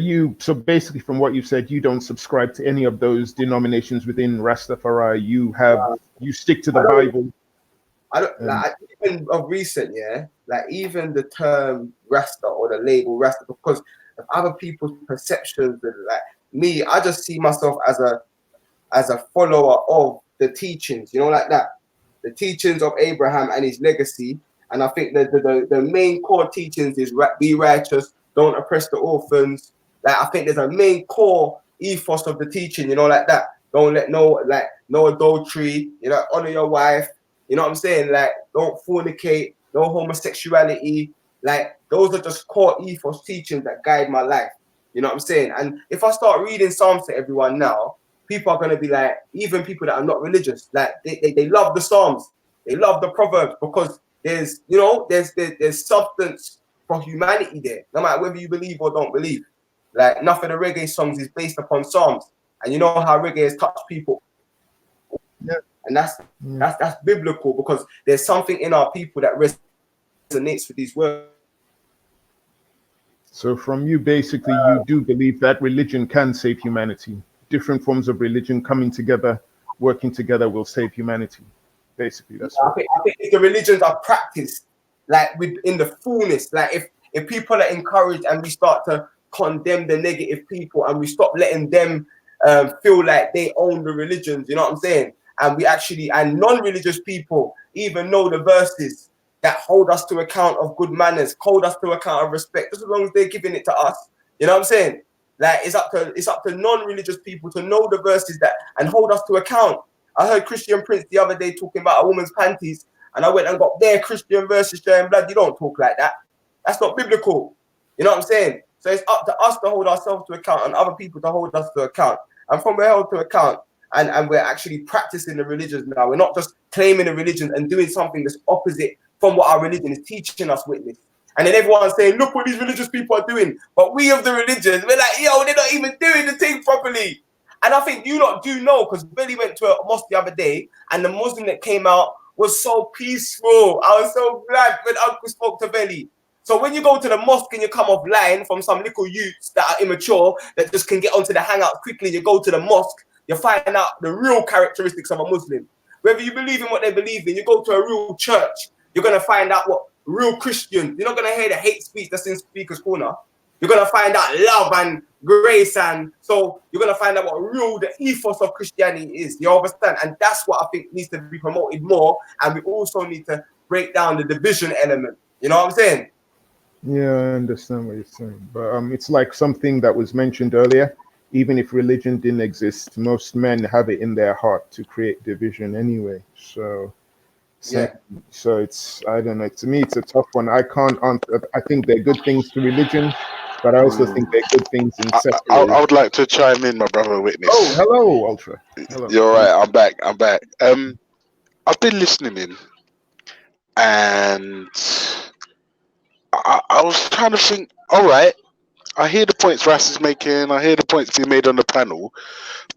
basically from what you said, you don't subscribe to any of those denominations within Rastafari. You stick to the Bible. I don't like even of recent, like even the term Rasta or the label Rasta, because of other people's perceptions, and like me, I just see myself as a follower of the teachings, like that, the teachings of Abraham and his legacy. And I think that the main core teachings is be righteous, don't oppress the orphans. Like I think there's a main core ethos of the teaching, you know, like that. Don't let no adultery, you know, honor your wife, you know what I'm saying? Like, don't fornicate, no homosexuality. Like, those are just core ethos teachings that guide my life. You know what I'm saying? And if I start reading Psalms to everyone now, people are going to be like, even people that are not religious, like they love the Psalms, they love the Proverbs, because there's, you know, there's substance for humanity there, no matter whether you believe or don't believe. Like, enough of the reggae songs is based upon Psalms, and you know how reggae has touched people. Yeah. And that's biblical, because there's something in our people that resonates with these words. So from you, basically, you do believe that religion can save humanity. Different forms of religion coming together, working together will save humanity. Basically, that's I think if the religions are practiced, like within the fullness, like if people are encouraged and we start to condemn the negative people and we stop letting them feel like they own the religions, you know what I'm saying? And we actually, and non-religious people even know the verses that hold us to account of good manners, hold us to account of respect, just as long as they're giving it to us. You know what I'm saying? Like, it's up to non-religious people to know the verses that and hold us to account. I heard Christian Prince the other day talking about a woman's panties, and I went and got their Christian verses showing blood. You don't talk like that. That's not biblical. You know what I'm saying? So it's up to us to hold ourselves to account and other people to hold us to account. And from we're held to account and we're actually practicing the religions now. We're not just claiming a religion and doing something that's opposite from what our religion is teaching us witness. And then everyone's saying, look what these religious people are doing. But we of the religions, we're like, yo, they're not even doing the thing properly. And I think you lot do know, because Velle went to a mosque the other day, and the Muslim that came out was so peaceful. I was so glad when Uncle spoke to Velle. So when you go to the mosque and you come offline from some little youths that are immature, that just can get onto the hangout quickly, you go to the mosque, you find out the real characteristics of a Muslim. Whether you believe in what they believe in, you go to a real church, you're going to find out what real Christians, you're not going to hear the hate speech that's in Speaker's Corner. You're going to find out love and grace, and so you're going to find out what real the ethos of Christianity is. You understand? And that's what I think needs to be promoted more. And we also need to break down the division element. You know what I'm saying? Yeah, I understand what you're saying. But it's like something that was mentioned earlier. Even if religion didn't exist, most men have it in their heart to create division anyway. So yeah. So it's, I don't know. To me, it's a tough one. I can't answer. I think they're good things to religion, but I also think they're good things in secular. I would like to chime in, my brother witness. Oh, hello, Ultra. Hello. You're right. I'm back. I've been listening in, and I was trying to think. All right, I hear the points Ras is making. I hear the points being made on the panel,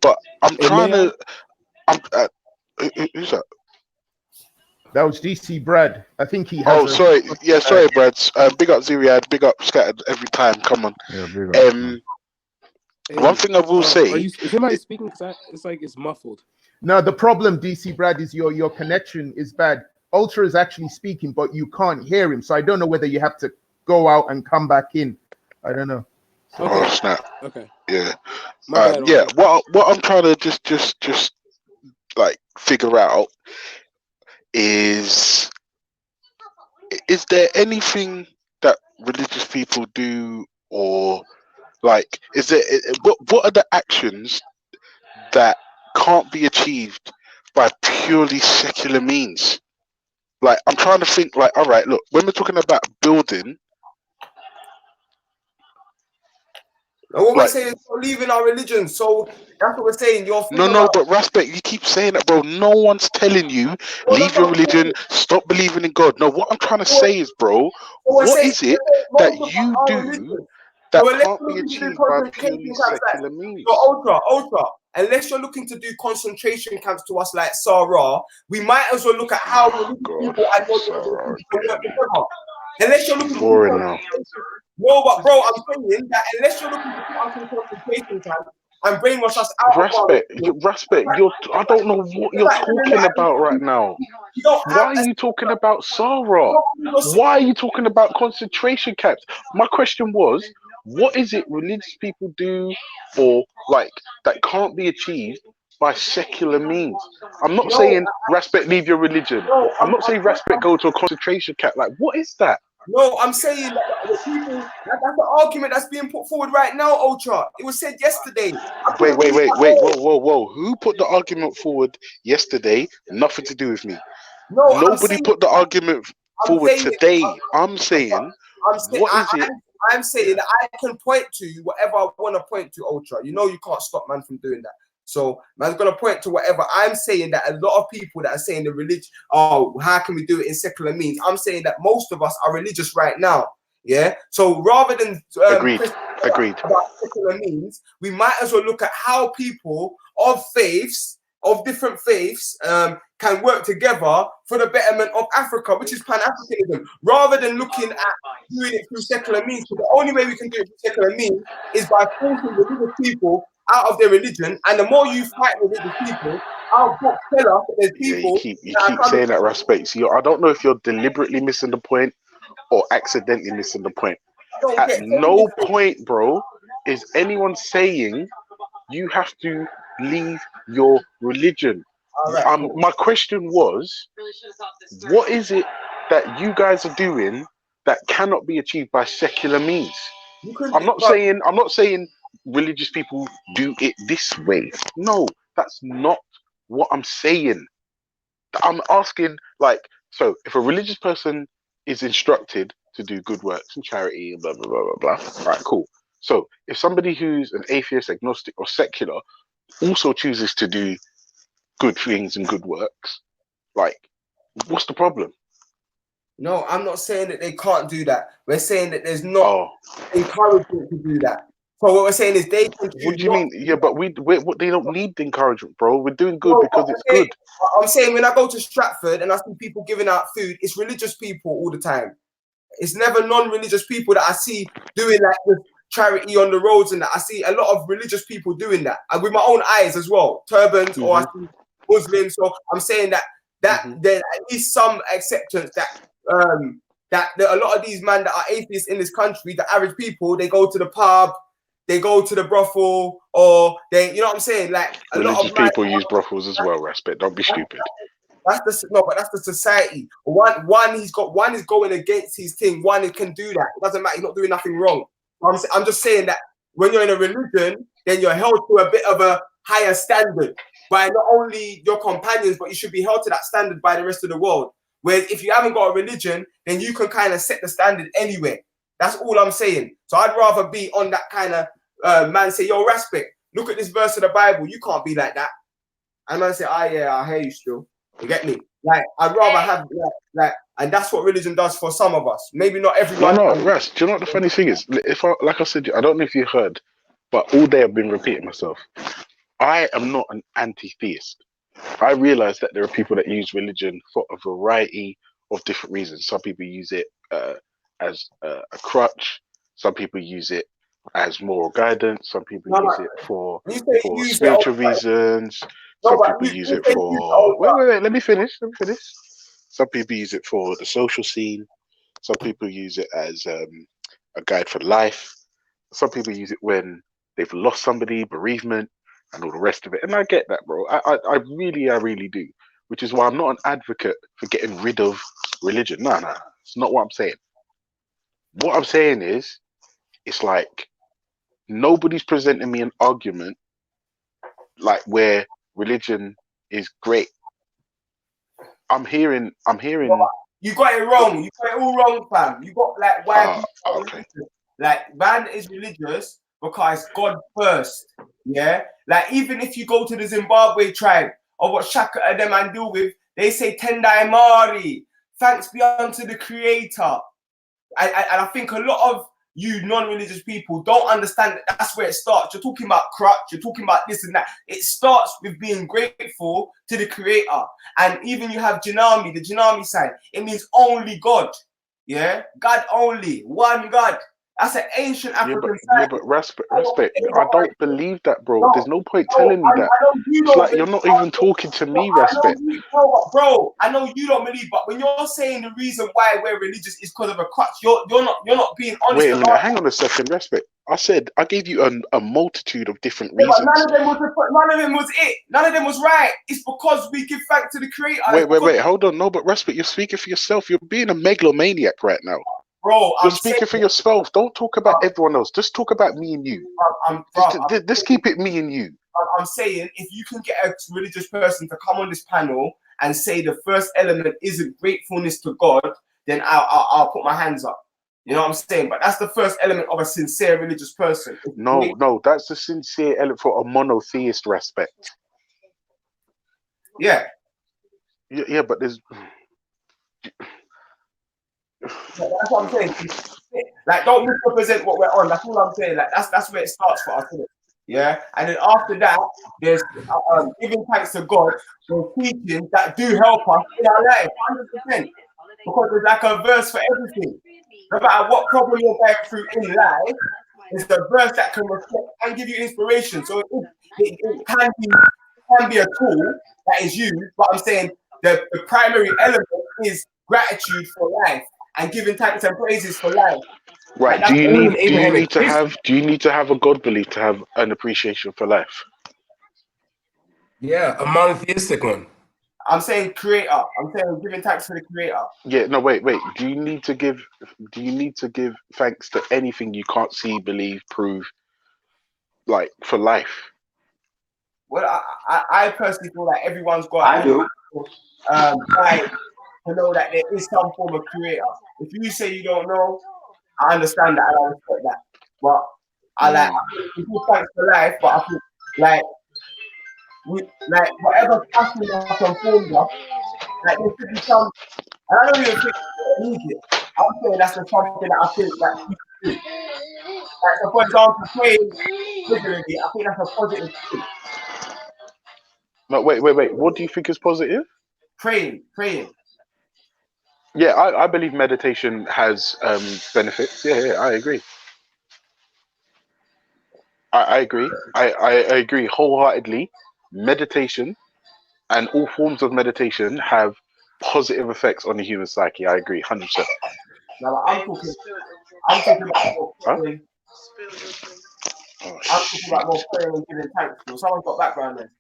but I'm trying to. Who's that? That was DC Brad. I think he has. Sorry. Yeah, sorry, Brad. Big up Ziriad. Big up Scattered every time. Come on. Yeah, big up. One thing I will say. Is somebody speaking? It's like it's muffled. No, the problem, DC Brad, is your connection is bad. Ultra is actually speaking, but you can't hear him. So I don't know whether you have to go out and come back in. I don't know. Okay. Oh snap! Okay. Yeah. Bad, yeah. What I'm trying to just like figure out is there anything that religious people do, or like is there what are the actions that can't be achieved by purely secular means? Like, I'm trying to think, like, all right, look, when we're talking about building, what we're saying is we're leaving our religion, so that's what we're saying. No, but respect, you keep saying that, bro. No one's telling you leave your religion, stop believing in God. No, what I'm trying to say is, bro, what is it that you do that can't be achieved by purely secular means? So ultra. Unless you're looking to do concentration camps to us like Sarah, we might as well look at how religious people and non-religious people work together. Unless you're looking to no, but bro, I'm saying that unless you're looking to put us in concentration camps and brainwash us out respect, I don't know what you're talking about right now. Why are you talking about Sarah? Why are you talking about concentration camps? My question was, what is it religious people do or like that can't be achieved by secular means? I'm not saying respect leave your religion. I'm not saying respect go to a concentration camp. Like, what is that? No, I'm saying that the people, that's the argument that's being put forward right now, Ultra. It was said yesterday. Wait. Whoa. Who put the argument forward yesterday? Nothing to do with me. No, Nobody put the argument forward today. I'm saying, what is it? I'm saying that I can point to whatever I want to point to, Ultra. You know you can't stop man from doing that. So man's gonna point to whatever. I'm saying that a lot of people that are saying the religion, oh, how can we do it in secular means? I'm saying that most of us are religious right now. Yeah. So rather than Agreed. about secular means, we might as well look at how people of faiths, of different faiths, can work together for the betterment of Africa, which is Pan-Africanism, rather than looking at doing it through secular means. So the only way we can do it through secular means is by forcing religious people out of their religion. And the more you fight religious people, our books tell us that there's people. You keep saying that, Respect. So I don't know if you're deliberately missing the point or accidentally missing the point. At no point, bro, is anyone saying you have to leave your religion. My question was, what is it that you guys are doing that cannot be achieved by secular means? I'm not saying religious people do it this way. No, that's not what I'm saying. I'm asking, like, so if a religious person is instructed to do good works and charity and blah blah blah blah blah, all right, cool. So if somebody who's an atheist, agnostic, or secular also chooses to do good things and good works, like, what's the problem? No, I'm not saying that they can't do that. We're saying that there's not encouragement to do that. So what we're saying is they can. What do you mean? Yeah, but they don't need the encouragement, bro. We're doing good because it's good. I'm saying when I go to Stratford and I see people giving out food, it's religious people all the time. It's never non-religious people that I see doing like this charity on the roads and that. I see a lot of religious people doing that, and with my own eyes as well, turbans, or I see Muslims. So I'm saying that there's at least some acceptance that that a lot of these men that are atheists in this country, the average people, they go to the pub, they go to the brothel, or they, you know what I'm saying? Like a religious lot of people use brothels as well. Respect. Don't be stupid. That's the society. One is going against his thing. One can do that. It doesn't matter. He's not doing nothing wrong. I'm just saying that when you're in a religion, then you're held to a bit of a higher standard by not only your companions, but you should be held to that standard by the rest of the world. Whereas if you haven't got a religion, then you can kind of set the standard anyway. That's all I'm saying. So I'd rather be on that kind of man say, yo, Respect, look at this verse of the Bible. You can't be like that. And man say, yeah, I hear you still. You get me? Like, I'd rather have and that's what religion does for some of us. Maybe not everyone. No, Ras, do you know what the funny thing is? Like I said, I don't know if you heard, but all day I've been repeating myself. I am not an anti-theist. I realize that there are people that use religion for a variety of different reasons. Some people use it as a crutch. Some people use it as moral guidance. Some people use it for spiritual reasons. Some people use it for... Wait, let me finish. Some people use it for the social scene. Some people use it as a guide for life. Some people use it when they've lost somebody, bereavement, and all the rest of it. And I get that, bro. I really do. Which is why I'm not an advocate for getting rid of religion. No. It's not what I'm saying. What I'm saying is, it's like nobody's presenting me an argument like where religion is great. I'm hearing. You got it wrong. You got it all wrong, fam. You got like why like man is religious because God first. Yeah. Like even if you go to the Zimbabwe tribe or what Shaka and them and deal with, they say Tendai Mari. Thanks be unto the Creator. And I think a lot of you non-religious people don't understand that that's where it starts. You're talking about crutch, you're talking about this and that. It starts with being grateful to the Creator. And even you have Janami, the Janami side, it means only God. Yeah? God only, one God. That's an ancient African side. Yeah, but respect. I don't believe that, bro. There's no point telling me that. It's like you're not even talking to me, Respect. Bro, I know you don't believe, but when you're saying the reason why we're religious is because of a crutch, you're not being honest. Wait a minute, hang on a second, Respect. I said I gave you a multitude of different reasons. But none of them was it. None of them was right. It's because we give thanks to the Creator. Wait, hold on. No, but Respect, you're speaking for yourself. You're being a megalomaniac right now. Bro, you're speaking for yourself. Don't talk about everyone else. Just talk about me and you. Just keep it me and you. I'm saying if you can get a religious person to come on this panel and say the first element isn't gratefulness to God, then I'll put my hands up. You know what I'm saying? But that's the first element of a sincere religious person. No, that's the sincere element for a monotheist respect. Yeah. Yeah, but there's. That's what I'm saying. Like, don't misrepresent what we're on. That's all I'm saying. Like, that's where it starts for us, isn't it? Yeah, and then after that, there's giving thanks to God for teachings that do help us in our life, 100%. Because there's like a verse for everything. No matter what problem you're going through in life, there's a verse that can reflect and give you inspiration. So it can be a tool that is used, but I'm saying the primary element is gratitude for life and giving thanks and praises for life. Right. Like, Do you need to have a God belief to have an appreciation for life? Yeah, a monotheistic one. I'm saying creator. I'm saying giving thanks for the creator. Yeah, no, wait. Do you need to give thanks to anything you can't see, believe, prove, like for life? Well, I personally feel like everyone's got right to know that there is some form of creator. If you say you don't know, I understand that and I respect that. But I give thanks for life, but I think whatever passion that conforms us, like there should be some. And I don't even think we need it. I'm saying that's the something that I think that people do. Like, so for example, praying regularly, I think that's a positive thing. No, wait. What do you think is positive? Praying. Yeah, I believe meditation has benefits. Yeah, I agree. I agree. I agree wholeheartedly. Meditation and all forms of meditation have positive effects on the human psyche. I agree, 100%. Now, I'm talking about more praying. I'm talking about more praying and giving thanks. Someone's got background there.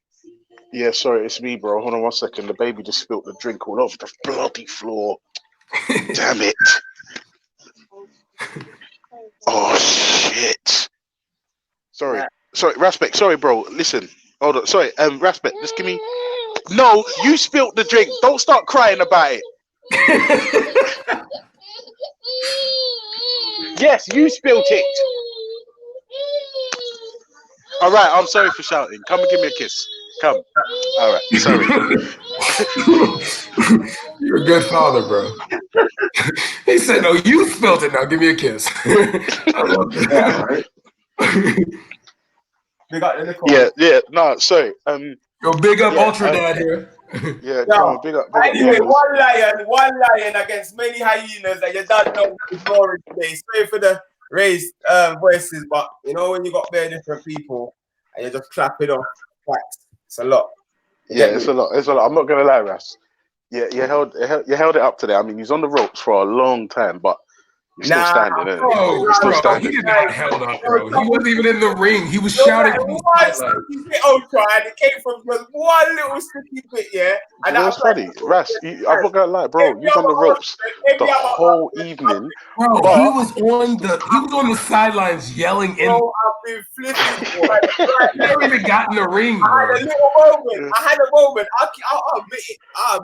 Yeah, sorry, it's me, bro. Hold on 1 second. The baby just spilled the drink all over the bloody floor. Damn it. Oh, shit. Sorry, Raspek. Sorry, bro. Listen. Hold on. Sorry, Raspek, just give me... No, you spilled the drink. Don't start crying about it. Yes, you spilled it. All right, I'm sorry for shouting. Come and give me a kiss. Come. All right, sorry. You're a good father, bro. He said, "No, you spilled it. Now give me a kiss." I love that. Yeah. No, sorry. Yo, big up Ultra Dad here. Yeah, come on, big up. Anyway, one lion against many hyenas that you don't know ignoring today. Sorry for the raised voices, but you know when you got very different people and you just clap it off. It's a lot. It's a lot. I'm not gonna lie, Ras. Yeah, you held it up today. I mean, he's on the ropes for a long time, but you're still standing, isn't it? You're still standing. He did not held up, bro. He wasn't even in the ring. He was shouting from the sideline. And it came from just one little sticky bit, yeah. And that was funny, Ras. I'm not gonna lie, bro. You was on the ropes the whole evening. Bro, he was on the sidelines yelling. Bro, I've been flipping. He never even got in the ring, bro. I had a moment. I'll admit it. I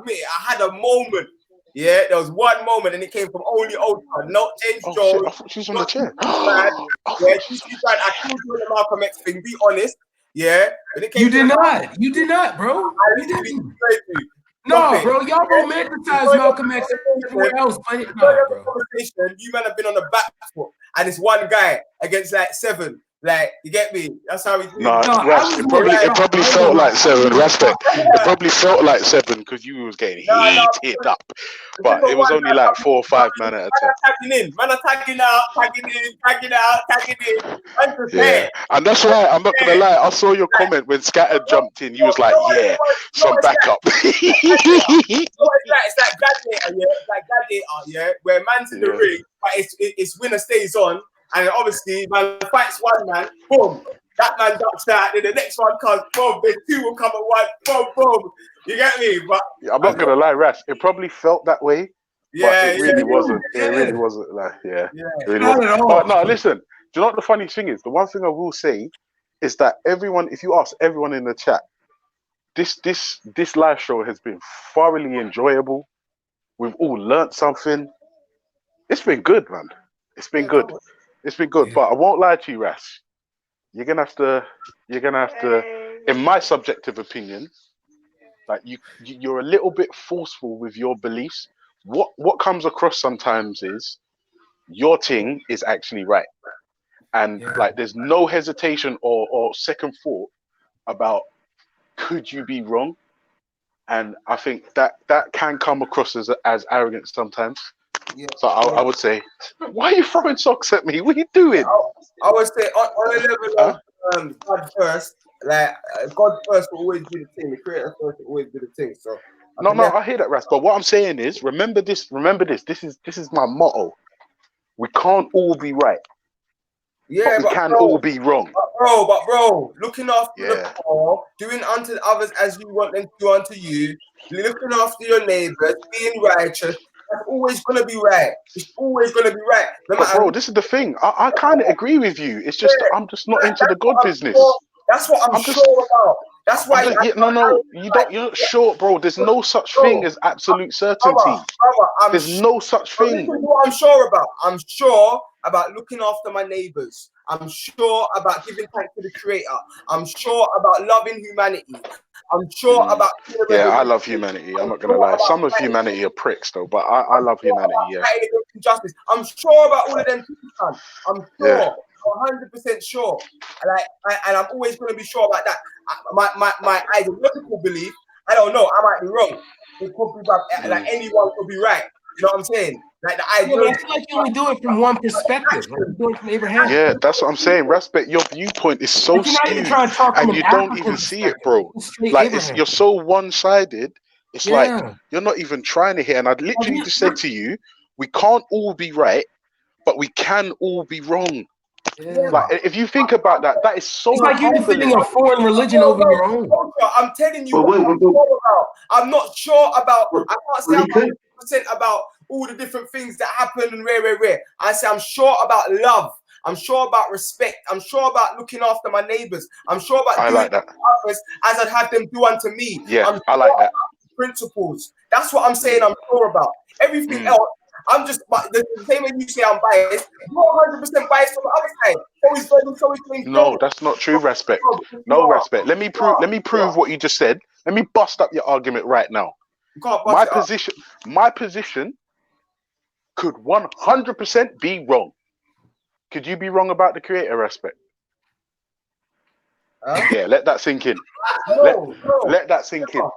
had a moment. Yeah, there was one moment, and it came from only Ultra, not James Jones. I thought she was on the chair. I killed you in the Malcolm X thing. Be honest. Yeah, you did not, bro. You didn't. No, bro, y'all romanticize Malcolm X everywhere else. Conversation, you might have been on the back foot, and it's one guy against like 7. Like, you get me? That's how we do. No, it probably felt like 7. Respect. It probably felt like 7 because you was getting heated up. But it was only like 4 or 5 man at a time. Man are tagging out, tagging in. Yeah, and that's why I'm not gonna lie. I saw your comment when Scatter jumped in. You was like, "Yeah, some backup." It's like Gladiator, yeah. Where man's in the ring, but it's winner stays on. And obviously, man fights one man, boom, that man ducks out, then the next one comes, boom, then 2 will come at one, boom. You get me? But I'm not gonna lie, Rash. It probably felt that way, But it really wasn't. It really wasn't like, it really wasn't. But no, listen. Do you know what the funny thing is? The one thing I will say is that everyone, if you ask everyone in the chat, this live show has been thoroughly enjoyable. We've all learnt something. It's been good, man. It's been good. It's been good. But I won't lie to you, Ras. You're gonna have to. In my subjective opinion, like you're a little bit forceful with your beliefs. What comes across sometimes is your thing is actually right, and like there's no hesitation or second thought about could you be wrong, and I think that can come across as arrogance sometimes. So I would say, why are you throwing socks at me? What are you doing? I would say on a level of God first, like God first will always be the thing. The Creator first will always be the thing. So no, I hear that, Ras. But what I'm saying is, remember this. This is my motto. We can't all be right. Yeah, but we can all be wrong. But bro, looking after the poor, doing unto others as you want them to do unto you, looking after your neighbors, being righteous, that's always gonna be right. It's always gonna be right. No but bro, this is the thing. I kind of agree with you. It's just I'm just not into the God business. That's what I'm sure about. That's why. You're not sure, bro. There's no such thing as absolute certainty. There's no such thing. This is what I'm sure about. I'm sure about looking after my neighbors. I'm sure about giving thanks to the Creator. I'm sure about loving humanity. I'm sure about. Yeah, I love humanity. I'm not gonna lie. Some of humanity are pricks, though, but I love humanity. Yeah. Justice. I'm sure about all of them things, man. I'm sure. 100% sure. And I'm always going to be sure about that. My ideological belief, I don't know. I might be wrong. It could be like anyone could be right. You know what I'm saying? Like the ideology. I feel like you only do it from one perspective. Like you're doing it from Abraham. Yeah, that's what I'm saying. Respect your viewpoint is so skewed, and you don't even see it, bro. Like you're so one-sided. It's like you're not even trying to hear. And I'd literally just said to you, we can't all be right, but we can all be wrong. Yeah. Like if you think about that, that is so. It's like you're defending a foreign religion over your own. I'm telling you, I'm not sure about. I can't say I'm 100% about all the different things that happen and rare. I say I'm sure about love. I'm sure about respect. I'm sure about looking after my neighbors. I'm sure about doing like that. others as I'd have them do unto me. Yeah, I like that. Principles. That's what I'm saying. I'm sure about everything else. I'm just the same way you say I'm biased. You're 100% biased on the other side. No, that's not true. Respect. No respect. Let me prove what you just said. Let me bust up your argument right now. My position could 100% be wrong. Could you be wrong about the Creator aspect? Yeah, let that sink in. Let that sink in.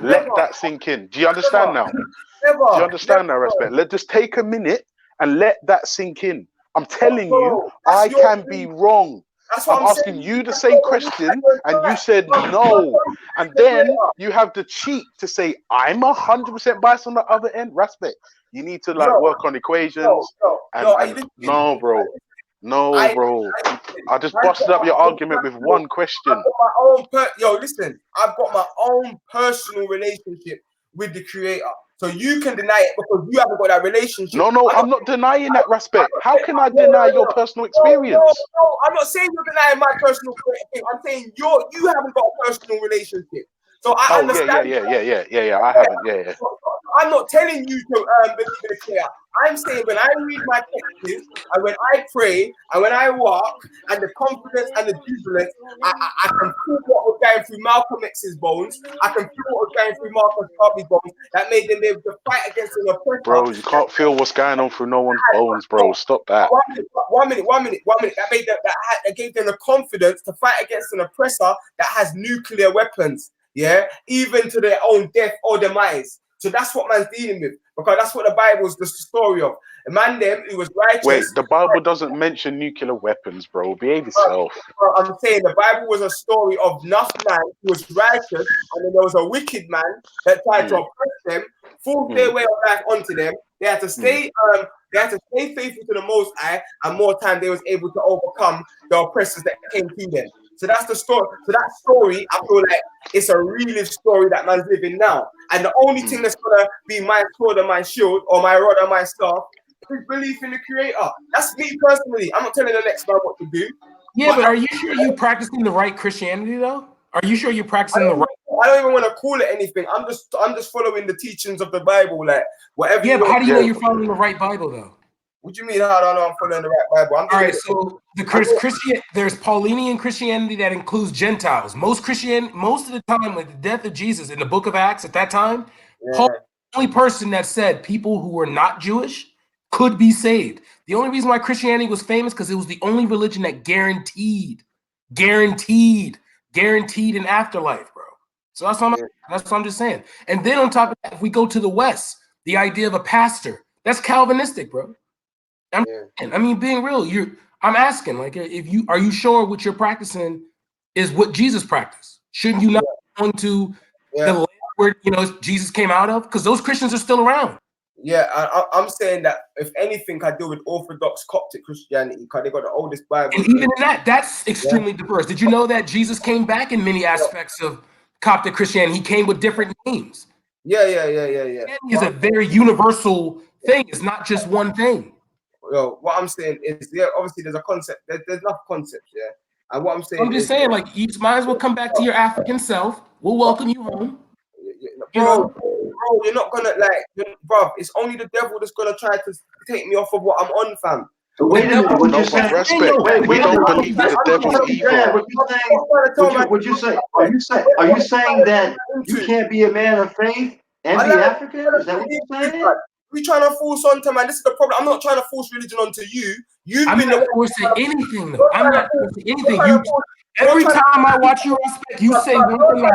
Let that sink in. Do you understand now? Do you understand now, respect? Let's just take a minute and let that sink in. I'm telling you, I can be wrong. I'm asking you the same question, and you said no. And then you have the cheek to say, I'm 100% biased on the other end. Respect. You need to work on equations. No, bro. No, bro. I just busted up your argument with one question. Listen. I've got my own personal relationship with the Creator. So you can deny it because you haven't got that relationship. No, I'm not denying that respect. How can I deny your personal experience? No, I'm not saying you're denying my personal thing. I'm saying you haven't got a personal relationship. So I understand. Yeah. I haven't. Yeah. I'm not telling you to believe in the Creator. I'm saying when I read my texts and when I pray and when I walk and the confidence and the jubilance, I can feel what was going through Malcolm X's bones. I can feel what was going through Marcus Garvey's bones that made them able to fight against an oppressor. Bro, you can't feel what's going on through no one's bones, bro. Stop that. One minute. That gave them the confidence to fight against an oppressor that has nuclear weapons. Yeah, even to their own death or demise. So that's what man's dealing with, because that's what the Bible's the story of. A man then who was righteous. Wait, the Bible doesn't mention nuclear weapons, bro. Behave yourself. I'm saying the Bible was a story of enough man who was righteous, and then there was a wicked man that tried to oppress them, force their way of life onto them. They had to stay. They had to stay faithful to the Most High, and more time they was able to overcome the oppressors that came to them. So that's the story. So that story, I feel like it's a real story that man's living now. And the only thing that's gonna be my sword and my shield, or my rod and my staff, is belief in the Creator. That's me personally. I'm not telling the next man what to do. Yeah, but are you sure you're practicing the right Christianity though? Are you sure you're practicing the right? I don't even want to call it anything. I'm just following the teachings of the Bible, like whatever. Yeah, but how do you know you're following the right Bible though? What do you mean? How do I know I'm following the right Bible? All right, so there's Paulinian Christianity that includes Gentiles. Most of the time, with the death of Jesus in the Book of Acts at that time, Paul was the only person that said people who were not Jewish could be saved. The only reason why Christianity was famous because it was the only religion that guaranteed an afterlife, bro. So that's what I'm just saying. And then on top of that, if we go to the West, the idea of a pastor, that's Calvinistic, bro. I mean, being real, I'm asking, like, are you sure what you're practicing is what Jesus practiced? Shouldn't you not be going to the land where Jesus came out of? Because those Christians are still around. Yeah, I'm saying that if anything, I deal with Orthodox Coptic Christianity because they got the oldest Bible. And even in that's extremely diverse. Did you know that Jesus came back in many aspects of Coptic Christianity? He came with different names. Yeah. Christianity is a very universal thing. It's not just one thing. Well, what I'm saying is, obviously there's a concept. There's enough concepts, yeah. And what I'm saying, I'm just saying, like, you might as well come back to your African self. We'll welcome you home. Bro, you're not gonna bro. It's only the devil that's gonna try to take me off of what I'm on, fam. Wait a minute, what you saying? Respect. We don't believe that the devil evil. What you say? Are you saying that you can't be a man of faith and be African? Is that what you're saying? We trying to force onto, man. This is the problem. I'm not trying to force religion onto you. I'm not forcing anything, though. I'm not forcing anything. Every time I watch you respect, you say one thing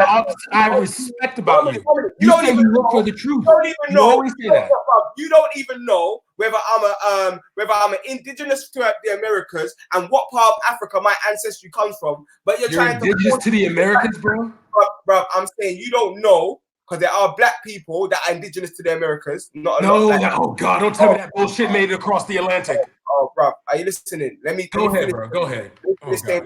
I respect about you. You say you look for the truth. You always say that. You don't even know whether I'm an indigenous to the Americas and what part of Africa my ancestry comes from. But you're trying indigenous to the Americas, bro. Bro, I'm saying you don't know. Because there are black people that are indigenous to the Americas. Oh God! Don't tell me that bullshit made it across the Atlantic. Oh, bro, are you listening? Go ahead, bro. Go ahead. I'm saying,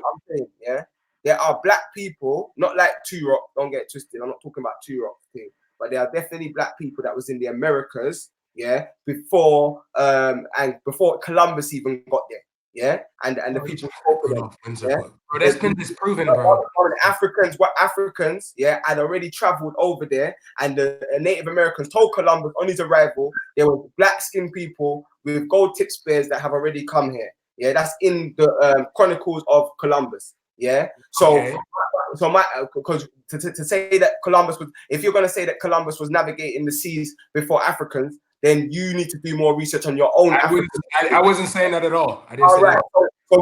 yeah, there are black people, not like Two Rock. Don't get twisted. I'm not talking about Two Rock thing, but there are definitely black people that was in the Americas, yeah, before Columbus even got there. Yeah, and the people spoke of them. Yeah? Bro, that's been disproven, bro. Africans, yeah, had already traveled over there, and the Native Americans told Columbus on his arrival there were black-skinned people with gold-tipped spears that have already come here. Yeah, that's in the Chronicles of Columbus. Yeah, because to say that Columbus was, if you're gonna say that Columbus was navigating the seas before Africans, then you need to do more research on your own. I wasn't saying that at all. I didn't say that. So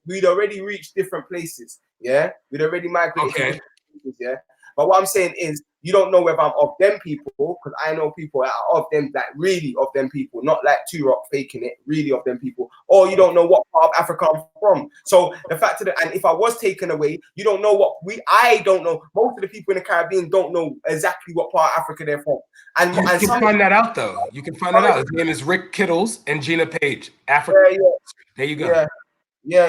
we'd already reached different places. Yeah, we'd already migrated. Okay. Places, yeah, but what I'm saying is, you don't know whether I'm of them people, because I know people that are of them, like really of them people, not like Two Rock faking it, really of them people, or you don't know what part of Africa I'm from. So the fact of it, and if I was taken away, you don't know I don't know. Most of the people in the Caribbean don't know exactly what part of Africa they're from. And you can find that out, though. You can find that out. His name is Rick Kittles and Gina Page. Africa. Yeah. There you go. Yeah.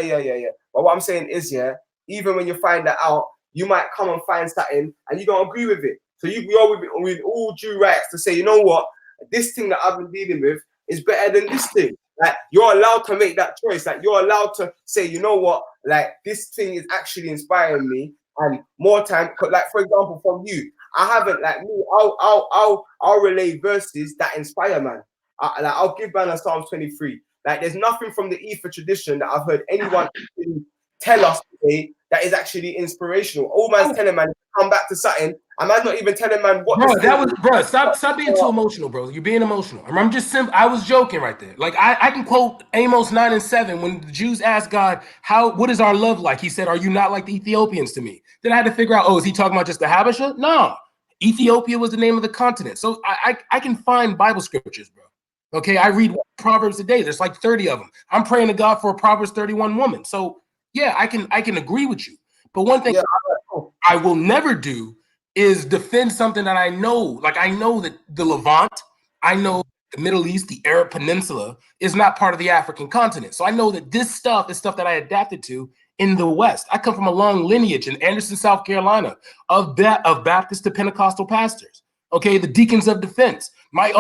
But what I'm saying is, yeah, even when you find that out, you might come and find something and you don't agree with it. So with all due rights to say, you know what, this thing that I've been dealing with is better than this thing. Like, you're allowed to make that choice. Like, you're allowed to say, you know what, like, this thing is actually inspiring me. And more time, like, for example, from you, I haven't, like, me, I'll relay verses that inspire, man. I'll give man a Psalms 23. Like, there's nothing from the Ether tradition that I've heard anyone tell us today that is actually inspirational. All man's telling man, come back to something. And man's not even telling man what. Bro, stop being too emotional, bro. You're being emotional. I'm just simple. I was joking right there. Like, I can quote Amos 9:7 when the Jews asked God, what is our love like? He said, are you not like the Ethiopians to me? Then I had to figure out, is he talking about just the Habasha? No. Ethiopia was the name of the continent. So I can find Bible scriptures, bro. Okay, I read Proverbs a day. There's like 30 of them. I'm praying to God for a Proverbs 31 woman. So yeah, I can agree with you. But one thing I will never do is defend something that I know. Like, I know that the Levant, I know the Middle East, the Arab Peninsula is not part of the African continent. So I know that this stuff is stuff that I adapted to in the West. I come from a long lineage in Anderson, South Carolina, of Baptist to Pentecostal pastors. Okay, the deacons of defense. My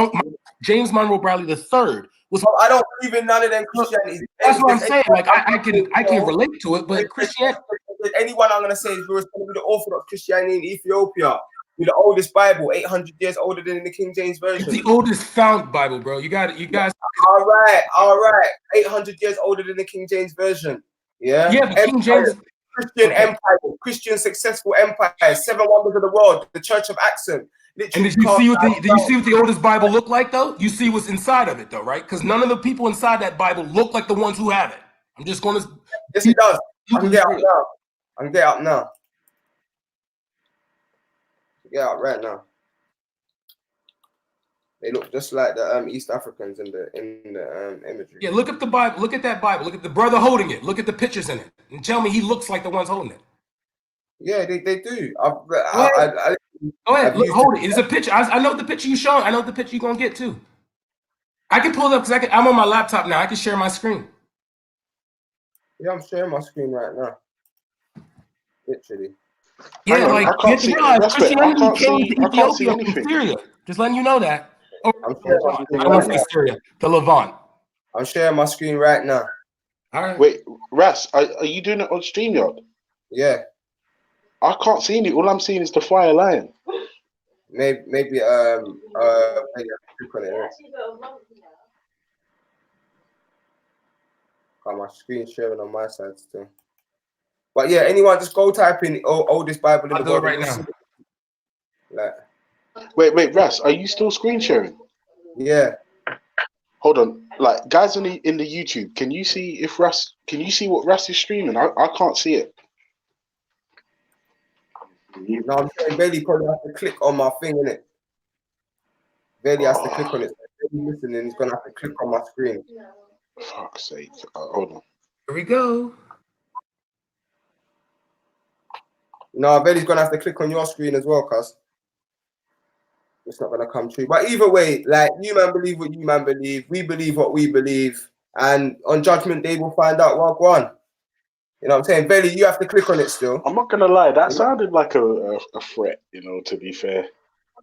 James Monroe Bradley III was. I don't believe in none of them Christianity. That's what I'm saying. Like I can relate to it, but Christianity. Anyone I'm gonna say is going to be the Orthodox Christianity in Ethiopia. With the oldest Bible, 800 years older than the King James Version. It's the oldest found Bible, bro. You guys. All right. 800 years older than the King James Version. Yeah. Yeah, but King James. Christian empire, Christian successful empire, 7 wonders of the world, the Church of Axum. And did you see what the oldest Bible looked like, though? You see what's inside of it, though, right? Because none of the people inside that Bible look like the ones who have it. I'm just going to. Yes, it does. I can get up now. Get out right now. They look just like the East Africans in the imagery. Yeah, look at the Bible. Look at that Bible. Look at the brother holding it. Look at the pictures in it, and tell me he looks like the ones holding it. Yeah, they do. Go ahead. Look, hold it. It's a picture. I know the picture you showing. I know the picture you're gonna get too. I can pull it up because I'm on my laptop now. I can share my screen. Yeah, I'm sharing my screen right now. Literally. Yeah, like you have to realize Christianity came to Ethiopia from Syria. Just letting you know that. I don't say Syria, the Levant. I'm sharing my screen right now. All right. Wait, Ras, are you doing it on StreamYard? Yeah. I can't see it. All I'm seeing is the fire line. Maybe click on it. Got my screen sharing on my side still. But yeah, anyone just go type in oldest Bible in the world. I'll do it right now. Like, wait, Ras, are you still screen sharing? Yeah. Hold on, like guys in the YouTube, can you see if Ras? Can you see what Ras is streaming? I can't see it. No, I'm saying Velle probably has to click on my thing, innit? Velle has to click on it. So if he's listening, he's gonna have to click on my screen. Fuck's sake! Hold on. Here we go. No, Velle's gonna have to click on your screen as well, cuz it's not gonna come true. But either way, like you man believe what you man believe, we believe what we believe, and on Judgment Day we'll find out what one. You know what I'm saying? Velle, you have to click on it still. I'm not gonna lie, that sounded like a threat, you know, to be fair.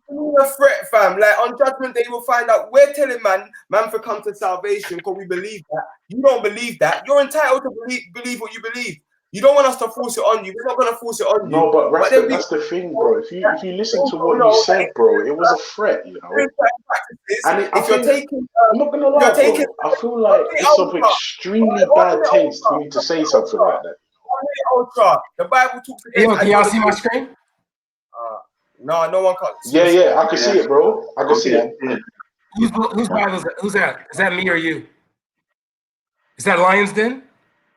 A threat, fam. Like on Judgment Day, we'll find out. We're telling man for come to salvation because we believe that. You don't believe that. You're entitled to believe what you believe. You don't want us to force it on you. We're not gonna force it on you. No, but that's the thing, bro. If you listen to what you said, bro, it was a threat, you know. And if you're taking, I'm not gonna lie, bro, I feel like it's of extremely bad taste for you to say something like that. The Bible talks against. Hey, can y'all see my screen? No one can. Yeah, I can see it, bro. I can see it. Whose Bible is that? Who's that? Is that me or you? Is that Lions Den?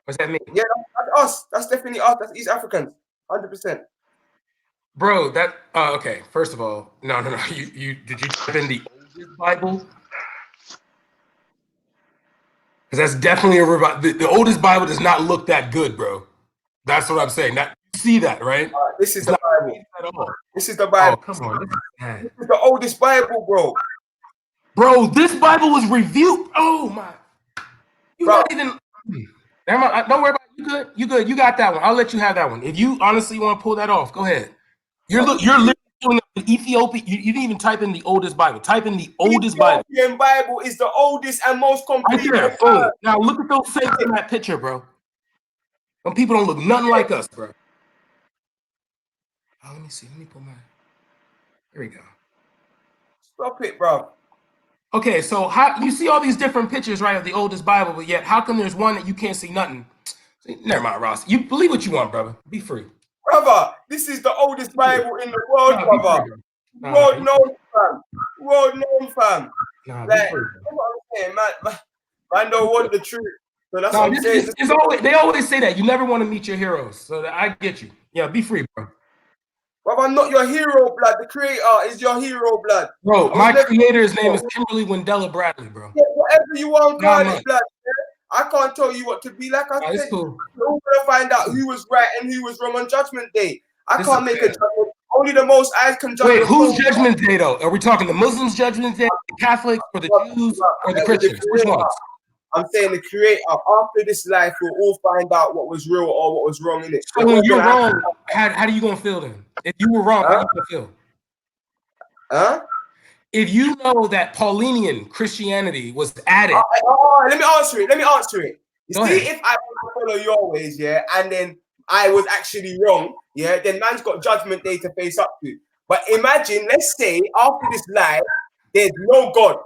Or is that me? Yeah, that's us. That's definitely us. That's East Africans. 100%. Bro, that okay. First of all, no. You did you type in the oldest Bible? Because that's definitely a revival. The oldest Bible does not look that good, bro. That's what I'm saying. You see that, right? This is the Bible. This is the Bible. Oh, come on. This is the oldest Bible, bro. Bro, this Bible was reviewed. Oh my. You're not even. Never mind. Don't worry about it. You good. You got that one. I'll let you have that one. If you honestly want to pull that off, go ahead. You're literally doing the Ethiopian. You didn't even type in the oldest Bible. Type in the oldest Bible. The Ethiopian Bible is the oldest and most complete. Right there. Now look at those saints in that picture, bro. Some people don't look nothing like us, bro. Oh, let me see. Let me pull my. There we go. Stop it, bro. Okay, so how you see all these different pictures, right, of the oldest Bible, but yet how come there's one that you can't see nothing? See, never mind, Ross. You believe what you want, brother. Be free. Brother, this is the oldest Bible in the world, brother. World known, fam. World known, fam. Like, that's what I'm saying, man don't want the truth. So that's what I'm saying. They always say that. You never want to meet your heroes. So I get you. Yeah, be free, bro. Bro, I'm not your hero, blood. The creator is your hero, blood. Bro, my creator's name is Kimberly Wendella Bradley, bro. Yeah, whatever you want, call it, blood. I can't tell you what to be. Like I said, cool. We're gonna find out who was right and who was wrong on Judgment Day. I can't make a judgment. Only the Most High can judge. Wait, whose Judgment Day though? Are we talking the Muslims' Judgment Day, the Catholics, or the Jews, or the Christians? Which ones? I'm saying the creator, after this life, we'll all find out what was real or what was wrong in it. So when you're wrong, how do you gonna feel then? If you were wrong, how you gonna feel? Huh? If you know that Paulinian Christianity was added. Let me answer it. You Go see, ahead. if I follow your ways, yeah, and then I was actually wrong, yeah, then man's got judgment day to face up to. But imagine, let's say, after this life, there's no God.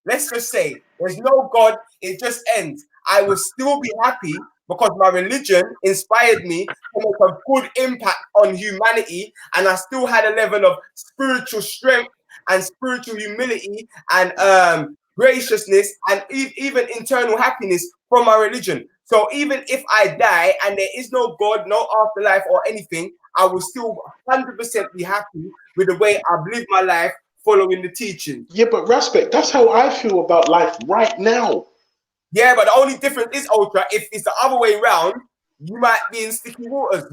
Let's just say there's no God, it just ends. I will still be happy because my religion inspired me to make a good impact on humanity, and I still had a level of spiritual strength and spiritual humility and graciousness and even internal happiness from my religion. So even if I die and there is no God, no afterlife or anything, I will still 100% be happy with the way I've lived my life following the teaching. Yeah, but respect, that's how I feel about life right now. Yeah, but the only difference is, Ultra, if it's the other way around, you might be in sticky waters.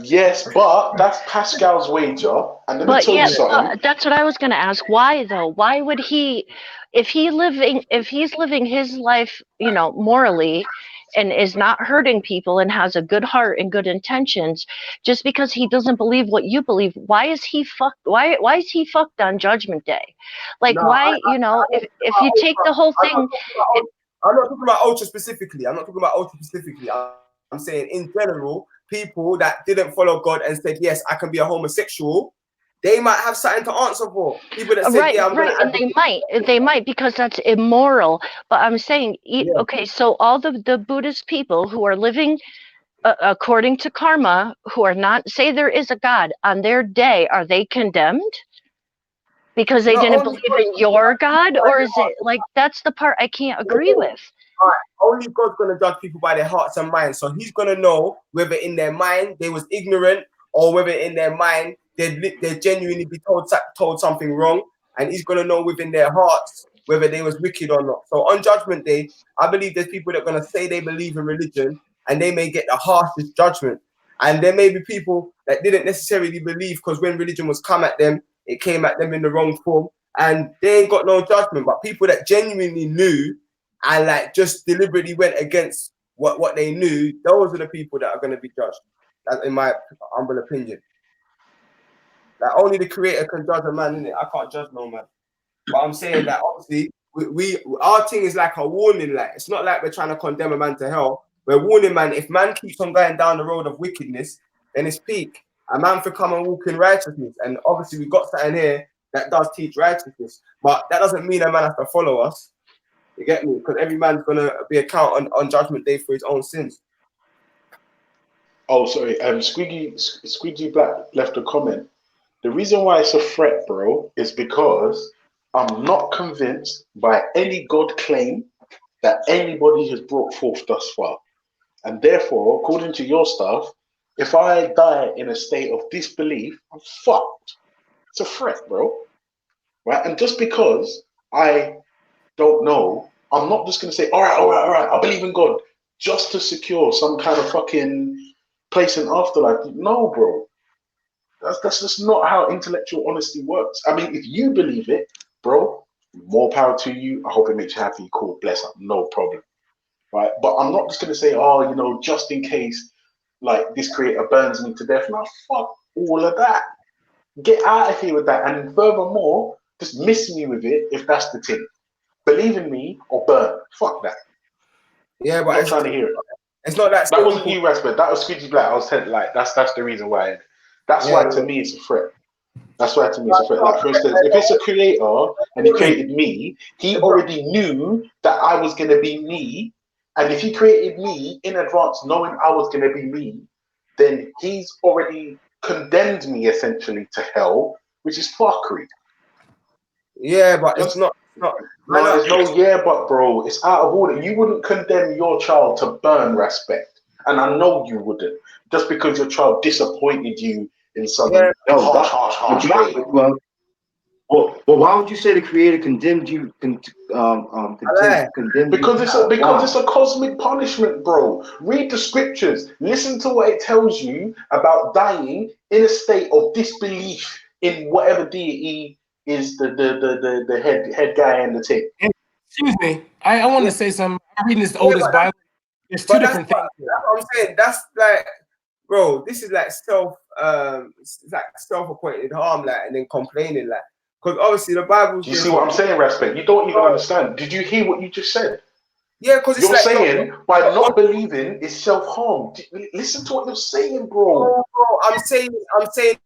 Yes, but that's Pascal's wager. And let me tell you something. That's what I was going to ask. Why though? Why would he, if he's living his life, morally, and is not hurting people and has a good heart and good intentions, just because he doesn't believe what you believe, why is he fucked? Why is he fucked on Judgment Day? Like, No, why? If you take the whole thing. I'm not talking about Ultra specifically. I'm saying in general, people that didn't follow God and said, yes, I can be a homosexual, they might have something to answer for. People that said, yeah, I'm going to... And they might because that's immoral. But I'm saying, okay, so all the Buddhist people who are living according to karma, who are not, say there is a God, on their day, are they condemned? Because they didn't believe in your God? Or is it, like, that's the part I can't agree with. All right, only God's going to judge people by their hearts and minds. So he's going to know whether in their mind they was ignorant or whether in their mind they genuinely be told something wrong. And he's going to know within their hearts whether they was wicked or not. So on Judgment Day, I believe there's people that are going to say they believe in religion and they may get the harshest judgment. And there may be people that didn't necessarily believe because when religion was come at them, it came at them in the wrong form. And they ain't got no judgment. But people that genuinely knew and like just deliberately went against what they knew, those are the people that are going to be judged. That's in my humble opinion. Like only the creator can judge a man, innit? I can't judge no man. But I'm saying that obviously our thing is like a warning. Like it's not like we're trying to condemn a man to hell. We're warning man. If man keeps on going down the road of wickedness, then it's peak. A man for come and walk in righteousness. And obviously we got something here that does teach righteousness. But that doesn't mean a man has to follow us. You get me? Because every man's gonna be account on Judgment Day for his own sins. Oh, sorry. Squeegee Black left a comment. The reason why it's a threat, bro, is because I'm not convinced by any God claim that anybody has brought forth thus far. And therefore, according to your stuff, if I die in a state of disbelief, I'm fucked. It's a threat, bro. Right? And just because I don't know, I'm not just going to say, all right, I believe in God, just to secure some kind of fucking place in afterlife. No, bro. That's just not how intellectual honesty works. I mean, if you believe it, bro, more power to you. I hope it makes you happy. Cool, bless up, no problem. Right? But I'm not just going to say, oh, just in case, like, this creator burns me to death. Now, fuck all of that. Get out of here with that. And furthermore, just miss me with it if that's the thing. Believe in me or burn. Fuck that. Yeah, but I'm not trying to hear it. It's not that. That wasn't you, Rasper. That was Squidgy Black. I was saying, like, that's the reason why. That's why to me it's a threat. That's why to me it's a threat. Like, for instance, if it's a creator and he created me, he already knew that I was going to be me. And if he created me in advance, knowing I was going to be me, then he's already condemned me essentially to hell, which is fuckery. Yeah, but it's not. No, there's no yeah, but bro, it's out of order. You wouldn't condemn your child to burn, respect. And I know you wouldn't, just because your child disappointed you in some harsh way. Well, why would you say the creator condemned you? Condemned because it's a cosmic punishment, bro. Read the scriptures. Listen to what it tells you about dying in a state of disbelief in whatever deity is the head guy and the thing. Excuse me. I wanted to say something. I'm reading this oldest Bible. There's two different things. That's what I'm saying. That's like, bro, this is like it's like self-appointed harm, like, and then complaining, like, because obviously the Bible. Do you see what I'm saying, Respect? You don't even understand. Did you hear what you just said? Yeah, because you're like, saying by not believing is self-harm. Listen to what you're saying, bro. I'm saying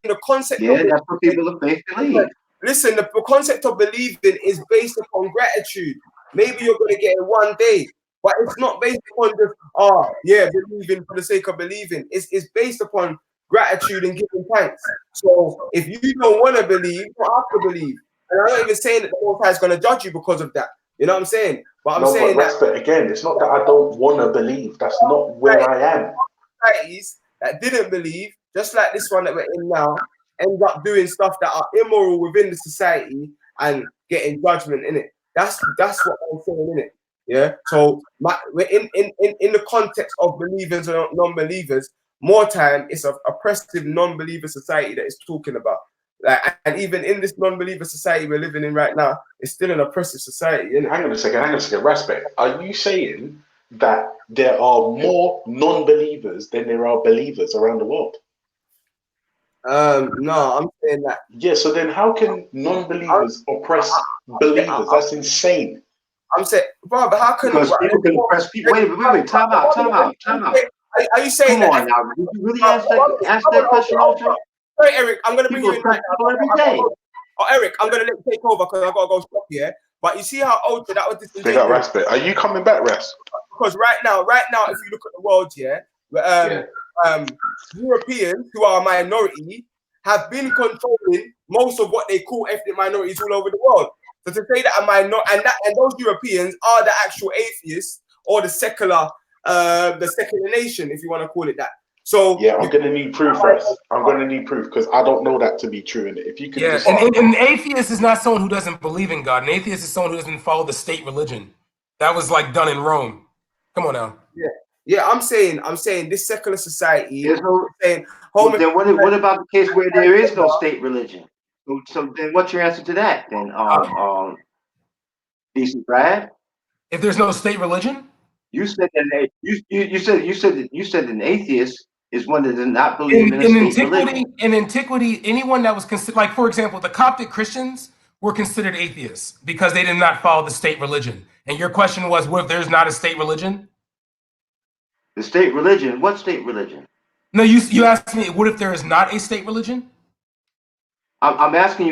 the concept. Yeah, that's what people of faith believe. Listen, the concept of believing is based upon gratitude. Maybe you're going to get it one day, but it's not based upon just believing for the sake of believing. It's based upon gratitude and giving thanks. So if you don't want to believe, you don't have to believe. And I'm not even saying that the Most High is going to judge you because of that. You know what I'm saying? But I'm saying that again, it's not that I don't want to believe. That's not where I am. Societies that didn't believe, just like this one that we're in now, end up doing stuff that are immoral within the society and getting judgment in it. That's what I'm saying in it. Yeah. So we're in the context of believers and non-believers. More time, it's an oppressive non-believer society that is talking about. Like, and even in this non-believer society we're living in right now, it's still an oppressive society, isn't it? Hang on a second. Respect. Are you saying that there are more non-believers than there are believers around the world? No, I'm saying that. Yeah, so then how can non-believers oppress believers? That's insane. I'm saying, bro, but how can because people can oppress people? Wait, time out. Are you saying Come on now? Did you really ask that question, Ultra? Sorry, Eric, I'm gonna bring you in right now. Every day. Oh, Eric, I'm gonna let you take over because I gotta go stop here. But you see how Ultra that was They got respect. Are you coming back, Res? Because right now, if you look at the world, Europeans who are a minority have been controlling most of what they call ethnic minorities all over the world. So to say that a minority and those Europeans are the actual atheists or the secular nation, if you want to call it that. So yeah, I'm gonna need proof, Res. I'm gonna need proof because I don't know that to be true. And if you could, and an atheist is not someone who doesn't believe in God. An atheist is someone who doesn't follow the state religion. That was like done in Rome. Come on now. Yeah. I'm saying this secular society. Then what about the case where there is no state religion? So then, what's your answer to that? Then, decent Brad. If there's no state religion, you said that you said an atheist is one that does not believe in a state religion. In antiquity, anyone that was considered, like for example, the Coptic Christians were considered atheists because they did not follow the state religion. And your question was, what if there's not a state religion? The state religion? What state religion? No, you asked me, what if there is not a state religion? I'm asking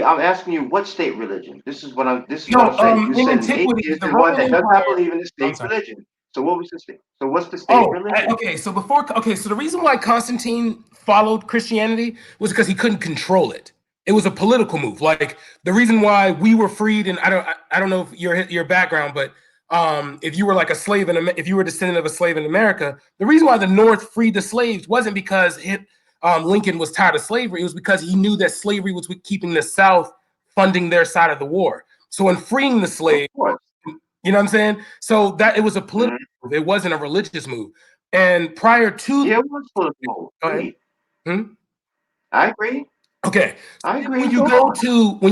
you what state religion? This is what I'm saying. You said an atheist is one that does not believe in the state religion. So what was the state? So what's the state religion? Okay, so the reason why Constantine followed Christianity was because he couldn't control it. It was a political move. Like the reason why we were freed, and I don't know if your background, but if you were like a slave if you were a descendant of a slave in America, the reason why the North freed the slaves wasn't because Lincoln was tired of slavery. It was because he knew that slavery was keeping the South funding their side of the war. So in freeing the slaves, you know what I'm saying? So that it was a political move. It wasn't a religious move. And prior to it was political. Go ahead. I agree. Okay. I agree. When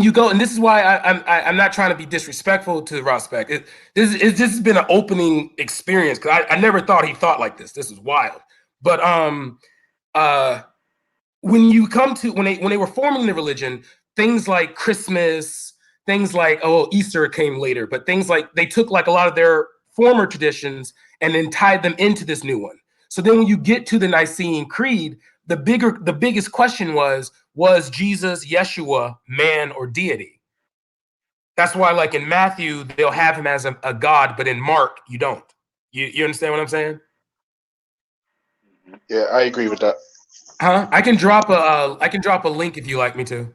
you go, and this is why I'm not trying to be disrespectful to Prospect. This has been an opening experience because I never thought he thought like this. This is wild. But when you come to when they were forming the religion, things like Christmas, things like Easter came later, but things like they took like a lot of their former traditions and then tied them into this new one. So then when you get to the Nicene Creed, the biggest question was Jesus, Yeshua, man or deity? That's why like in Matthew, they'll have him as a God, but in Mark, you don't. You understand what I'm saying? Yeah, I agree with that. Huh? I can drop a link if you like me to.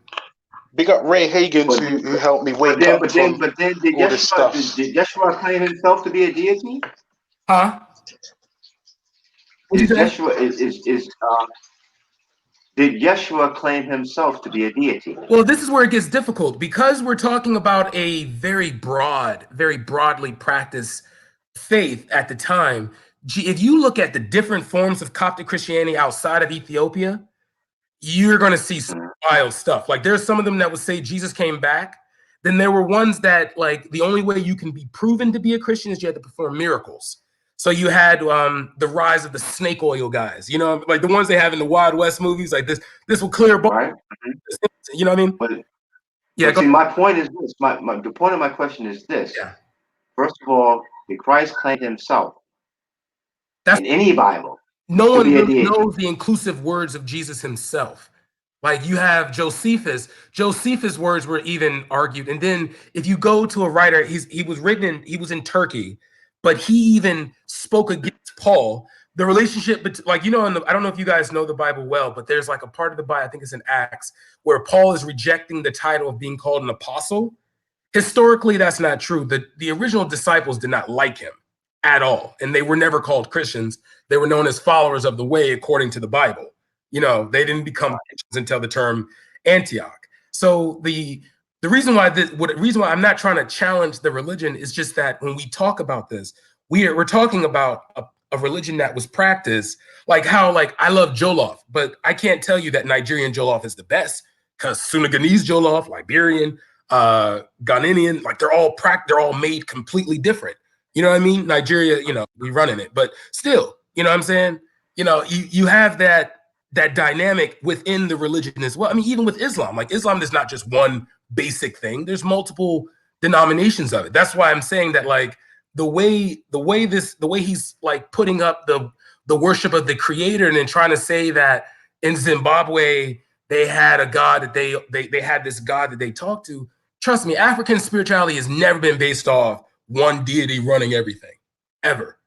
Big up Ray Hagen who helped me wake up. But then did Yeshua claim himself to be a deity? Huh? Did Yeshua claim himself to be a deity? Well, this is where it gets difficult because we're talking about a very broadly practiced faith at the time. If you look at the different forms of Coptic Christianity outside of Ethiopia, you're going to see some wild stuff. Like there's some of them that would say Jesus came back. Then there were ones that like the only way you can be proven to be a Christian is you had to perform miracles. So you had the rise of the snake oil guys, you know, like the ones they have in the Wild West movies, like this will clear both. Right. You know what I mean? But see, my point is this. The point of my question is this. Yeah. First of all, did Christ claim himself in any Bible? No one really knows the inclusive words of Jesus himself. Like you have Josephus. Josephus' words were even argued. And then if you go to a writer, he was in Turkey, but he even spoke against Paul. The relationship, like, you know, I don't know if you guys know the Bible well, but there's like a part of the Bible, I think it's in Acts, where Paul is rejecting the title of being called an apostle. Historically, that's not true. The original disciples did not like him at all. And they were never called Christians. They were known as followers of the way, according to the Bible. You know, they didn't become Christians until the term Antioch. So the reason why I'm not trying to challenge the religion is just that when we talk about this, we're talking about a religion that was practiced, like how, like, I love Jollof, but I can't tell you that Nigerian Jollof is the best, because Senegalese Jollof, Liberian, Ghanaian, like they're all made completely different. You know what I mean? Nigeria, you know, we running it, but still, you know what I'm saying? You know, you have that dynamic within the religion as well. I mean, even with Islam, like Islam is not just one basic thing. There's multiple denominations of it. That's why I'm saying that, like, the way he's like putting up the worship of the creator and then trying to say that in Zimbabwe they had a god that they had this god that they talked to. Trust me, African spirituality has never been based off one deity running everything, ever.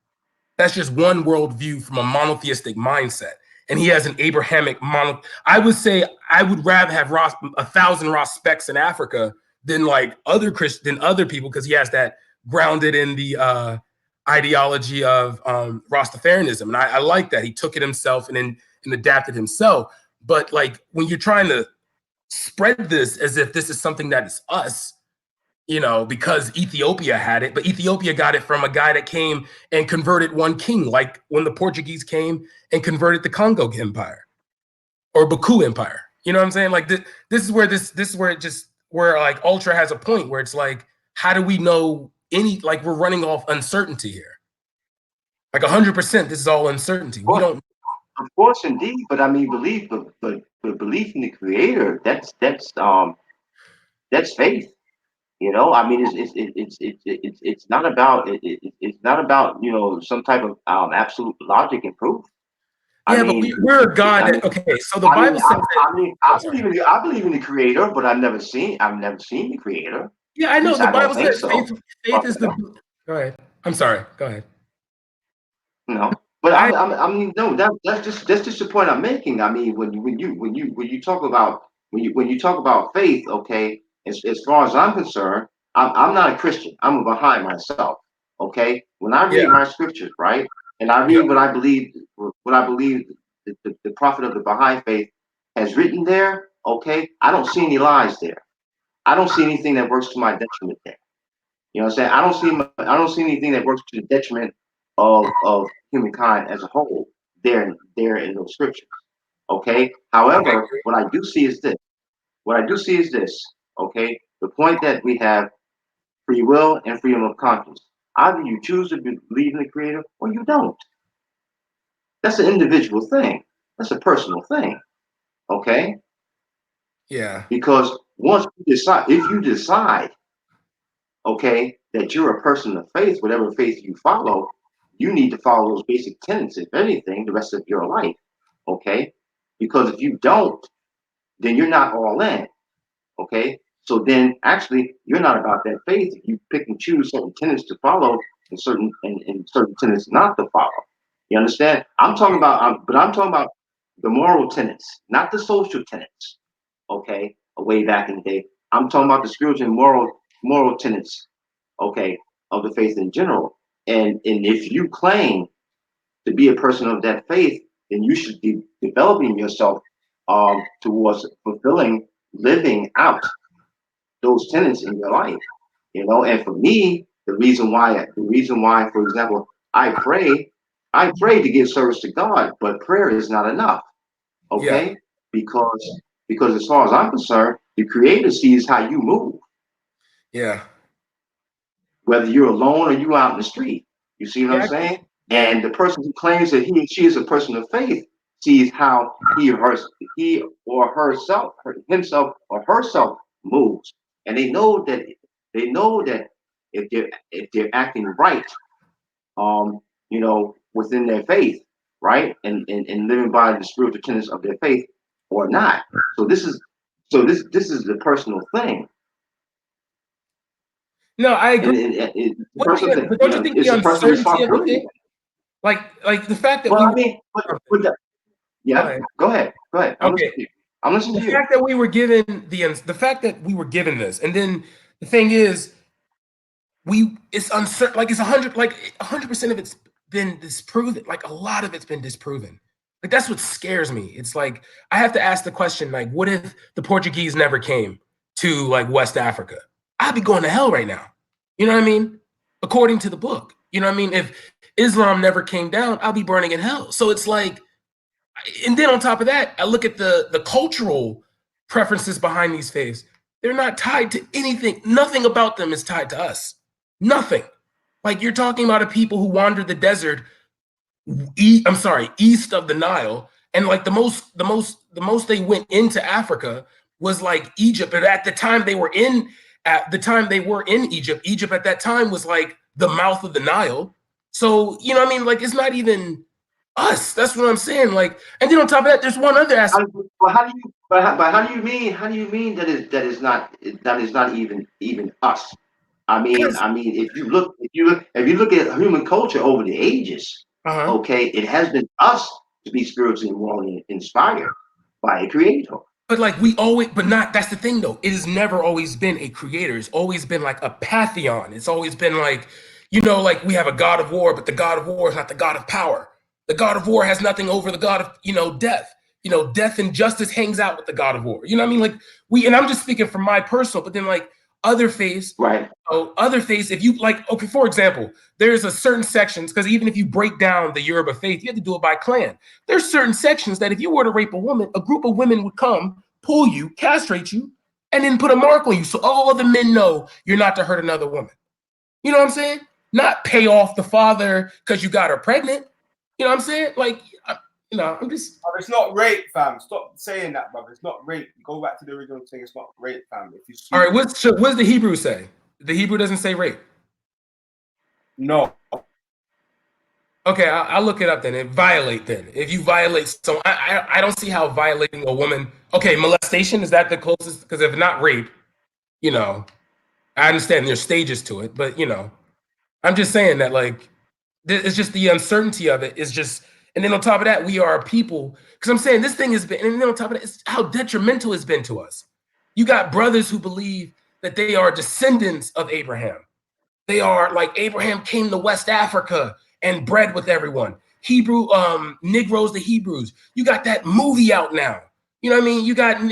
That's just one worldview from a monotheistic mindset. And he has an Abrahamic I would say I would rather have 1,000 Ross Specks in Africa than like other people, because he has that grounded in the ideology of Rastafarianism. And I like that. He took it himself and adapted himself. But like when you're trying to spread this as if this is something that is us, you know, because Ethiopia had it, but Ethiopia got it from a guy that came and converted one king, like when the Portuguese came and converted the Congo Empire or Baku Empire. You know what I'm saying? Like this is where like Ultra has a point where it's like, how do we know like we're running off uncertainty here? Like 100%, this is all uncertainty. We don't. Of course, indeed, but I mean, belief in the Creator, that's faith. You know, I mean, it's not about it's not about, you know, some type of absolute logic and proof. Yeah, but we're a God. Okay, so the Bible says I believe in the Creator, but I've never seen the Creator. Yeah, I know the Bible says faith is the. Go ahead. I'm sorry. Go ahead. No, but I mean, no, that's just the point I'm making. I mean, when you talk about faith, okay, as far as I'm concerned, I'm not a Christian. I'm a Baha'i myself. Okay, when I read my scriptures, right, and I read what I believe the prophet of the Baha'i faith has written there, okay, I don't see any lies there. I don't see anything that works to my detriment there. You know what I'm saying? I don't see anything that works to the detriment of humankind as a whole there in those scriptures. Okay. However, what I do see is this. Okay, the point that we have free will and freedom of conscience. Either you choose to believe in the Creator or you don't. That's an individual thing. That's a personal thing. Okay. Yeah. Because once if you decide, okay, that you're a person of faith, whatever faith you follow, you need to follow those basic tenets, if anything, the rest of your life. Okay? Because if you don't, then you're not all in. Okay? So then actually you're not about that faith if you pick and choose certain tenets to follow and certain tenets not to follow. You understand? I'm talking about the moral tenets, not the social tenets. Okay, way back in the day. I'm talking about the spiritual and moral tenets, okay, of the faith in general. And if you claim to be a person of that faith, then you should be developing yourself towards fulfilling, living out those tenets in your life. You know, and for me, the reason why, for example, I pray to give service to God, but prayer is not enough. Okay, because as far as I'm concerned, the Creator sees how you move. Yeah. Whether you're alone or you out in the street. You see what I'm saying? Yeah. And the person who claims that he or she is a person of faith sees how he or herself, himself or herself moves, and they know that if they're acting right, within their faith, right, and living by the spiritual tenets of their faith or not. So this is the personal thing. No, I agree. But don't you think the uncertainty of the thing, like the fact that go ahead. Okay. I'm listening to you. The fact that we were given this, and then the thing is, it's uncertain. Like it's 100% of it's been disproven. Like a lot of it's been disproven. Like that's what scares me. It's like I have to ask the question, like, what if the Portuguese never came to like West Africa? I'd be going to hell right now. You know what I mean? According to the book. You know what I mean? If Islam never came down, I'll be burning in hell. So it's like, and then on top of that, I look at the cultural preferences behind these faiths. They're not tied to anything. Nothing about them is tied to us. Nothing. Like you're talking about a people who wandered the desert, east of the Nile, and like the most they went into Africa was like Egypt. But at the time they were in Egypt, Egypt at that time was like the mouth of the Nile. So, you know what I mean? Like it's not even us. That's what I'm saying. Like, and then on top of that, there's one other aspect. How do you mean that is not even us? I mean, if you look at human culture over the ages, okay, it has been us to be spiritually and morally inspired by a creator. But that's the thing though. It has never always been a creator. It's always been like a pantheon. It's always been like, like we have a god of war, but the god of war is not the god of power. The god of war has nothing over the god of, death. Death and justice hangs out with the god of war. You know what I mean? Like and I'm just speaking from my personal, but then like other faiths, right? Other faiths, if you like, okay, for example, there's a certain sections, because even if you break down the Yoruba faith, you have to do it by clan. There's certain sections that if you were to rape a woman, a group of women would come, pull you, castrate you, and then put a mark on you. So all the men know you're not to hurt another woman. You know what I'm saying? Not pay off the father because you got her pregnant. You know what I'm saying? Like, I'm just. It's not rape, fam. Stop saying that, brother. It's not rape. Go back to the original thing. It's not rape, fam. If you see all right, what does the Hebrew say? The Hebrew doesn't say rape. No. Okay, I'll look it up then. Violate then. If you violate, so I don't see how violating a woman. Okay, molestation, is that the closest? Because if not rape, I understand there's stages to it, but I'm just saying that like it's just the uncertainty of it is just, and then on top of that, we are a people. Because I'm saying this thing has been, and then on top of that, it's how detrimental it's been to us. You got brothers who believe that they are descendants of Abraham. They are like Abraham came to West Africa and bred with everyone. Negroes, the Hebrews. You got that movie out now. You know what I mean? You got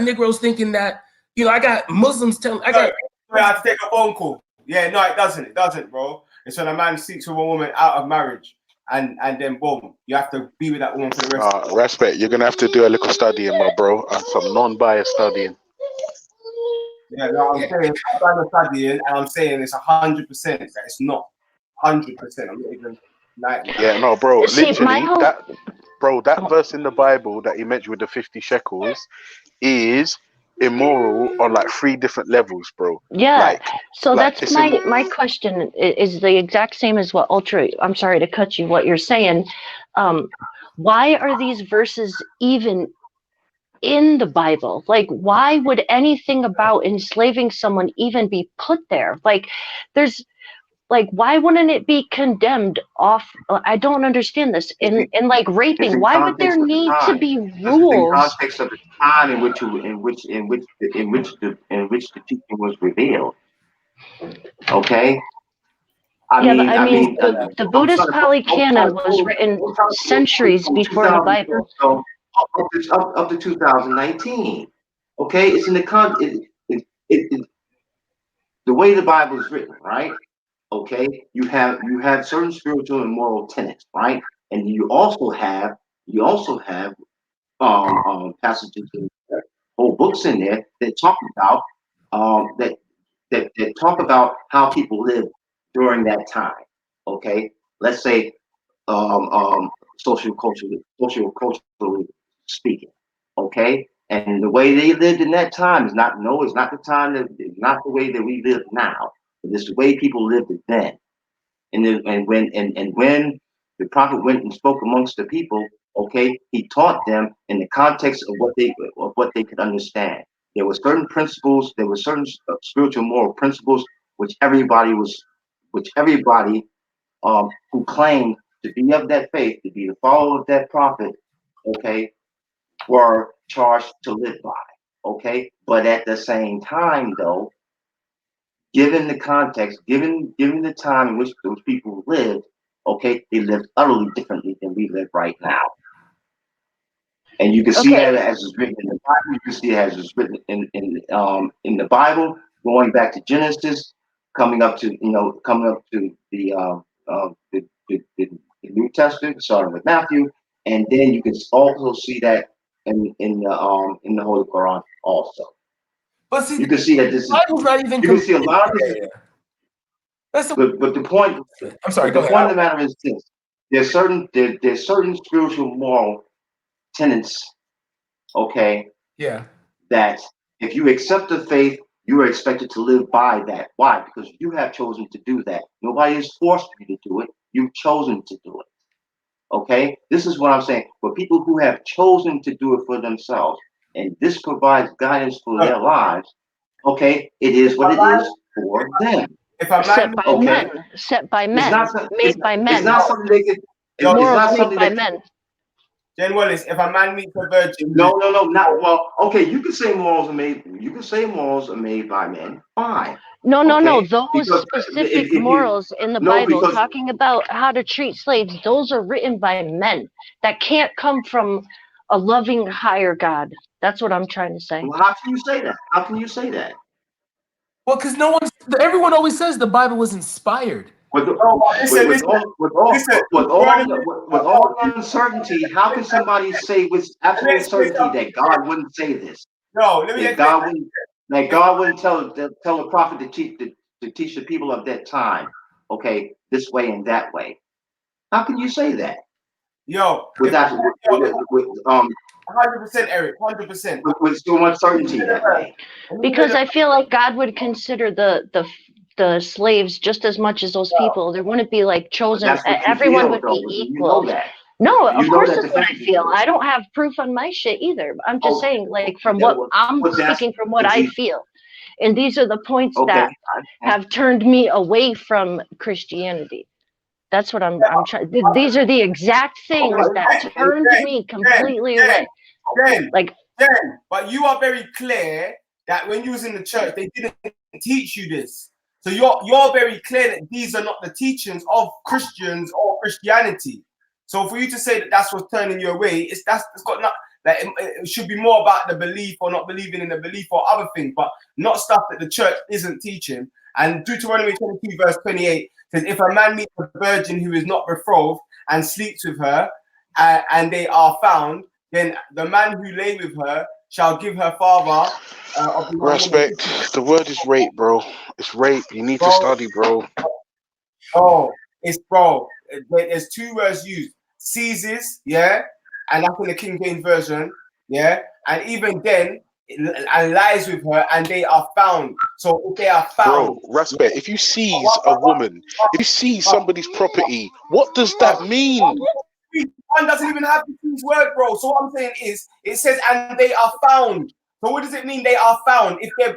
Negroes thinking that, I got Muslims telling. I have to take a phone call. Yeah, no, it doesn't. It doesn't, bro. It's when a man seeks with a woman out of marriage, and then boom, you have to be with that woman for the rest. Respect. You're gonna have to do a little studying, my bro, and some non-biased studying. Yeah, no, I'm saying I've done the studying, and I'm saying it's 100% that it's not 100%. I'm not even 90. Yeah, no, bro. Literally, that verse in the Bible that he mentioned with the 50 shekels is immoral on like 3 different levels, bro. Yeah. So that's my question is the exact same as what I'm sorry to cut you, what you're saying. Why are these verses even in the Bible? Like, why would anything about enslaving someone even be put there? Like, why wouldn't it be condemned off? I don't understand this. In like raping, why would there need to be rules? In context of the time in which the teaching was revealed. Okay. I mean, the Buddhist Pali Canon was written centuries before the Bible. So up to 2019. Okay, it's in the the way the Bible is written, right? Okay, you have certain spiritual and moral tenets, right? And you also have passages in there, whole books in there that talk about that that talk about how people lived during that time. Okay, let's say culturally speaking. Okay, and the way they lived in that time is not it's not the time that it's not the way that we live now. But it's the way people lived then. And when the prophet went and spoke amongst the people, okay, he taught them in the context of what they could understand. There were certain principles, there were certain spiritual moral principles which everybody who claimed to be of that faith, to be the follower of that prophet, okay, were charged to live by. Okay, but at the same time, though, given the context, given the time in which those people lived, okay, they lived utterly differently than we live right now. And you can see that as it's written in the Bible. You can see it as it's written in the Bible, going back to Genesis, coming up to the New Testament, starting with Matthew, and then you can also see that in the Holy Quran also. But see, you can see that this is. Bible's not even. You can see a lot of this. But the point. I'm sorry. The point of the matter is this: there's certain spiritual moral tenets. Okay. Yeah. That if you accept the faith, you are expected to live by that. Why? Because you have chosen to do that. Nobody has forced you to do it. You've chosen to do it. Okay? This is what I'm saying. For people who have chosen to do it for themselves, and this provides guidance for their lives, okay, it is what it is for them. Set by men. Set by men. Made by men. It's not something they can. Morals made by men. Jen Wallace, if a man meets a virgin. No, not well. Okay, you can say morals are made. You can say morals are made by men. Fine. No. Those specific morals in the Bible, talking about how to treat slaves, those are written by men. That can't come from a loving higher God. That's what I'm trying to say. Well, how can you say that? How can you say that? Well, because everyone always says the Bible was inspired. With all uncertainty, how can somebody say with absolute certainty that God wouldn't say this? No, let me that God wouldn't tell the prophet to teach the people of that time, okay, this way and that way. How can you say that? Yo, with 100%, Eric, 100%. With so much certainty that way. Because I feel like God would consider the slaves just as much as those people. There wouldn't be like chosen. Everyone would be equal. You know that. No, of course that's what I feel. I don't have proof on my shit either. I'm just saying, like, from what I'm speaking from what I feel. And these are the points that have turned me away from Christianity. That's what I'm trying. These are the exact things that turned me completely away. But you are very clear that when you was in the church, they didn't teach you this. So you're very clear that these are not the teachings of Christians or Christianity. So for you to say that that's what's turning you away, it's got not that it should be more about the belief or not believing in the belief or other things, but not stuff that the church isn't teaching. And Deuteronomy 22 verse 28 says, if a man meets a virgin who is not betrothed and sleeps with her, and they are found, then the man who lay with her shall give her father. Respect. The word is rape, bro. It's rape. You need to study, bro. Oh, it's bro. There's two words used: seizes, yeah, and that's in the King James version, yeah, and even then, and lies with her, and they are found. So if they are found, bro, respect. If you seize a woman, if you seize somebody's property, what does that mean? One doesn't even have this word, bro. So what I'm saying is, it says, and they are found. So what does it mean? They are found. If they're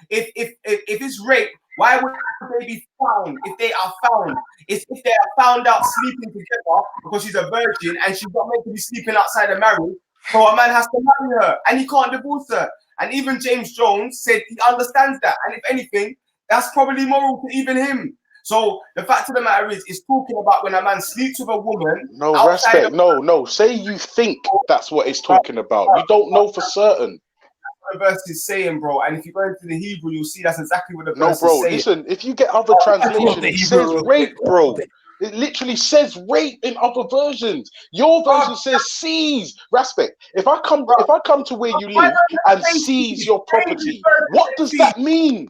if it's rape, why would they be found? If they are found, it's if they are found out sleeping together because she's a virgin and she's not meant to be sleeping outside of marriage. So a man has to marry her and he can't divorce her. And even James Jones said he understands that. And if anything, that's probably moral to even him. So the fact of the matter is, it's talking about when a man sleeps with a woman. No, respect. No. Say you think that's what it's talking about. You don't know for certain. The verse is saying, bro, and if you go into the Hebrew, you'll see that's exactly what the verse is saying. No, bro, listen, if you get other translations, it says rape, bro. It literally says rape in other versions. Your version says seize. Respect. If I come to where you live and seize your property, what does that mean?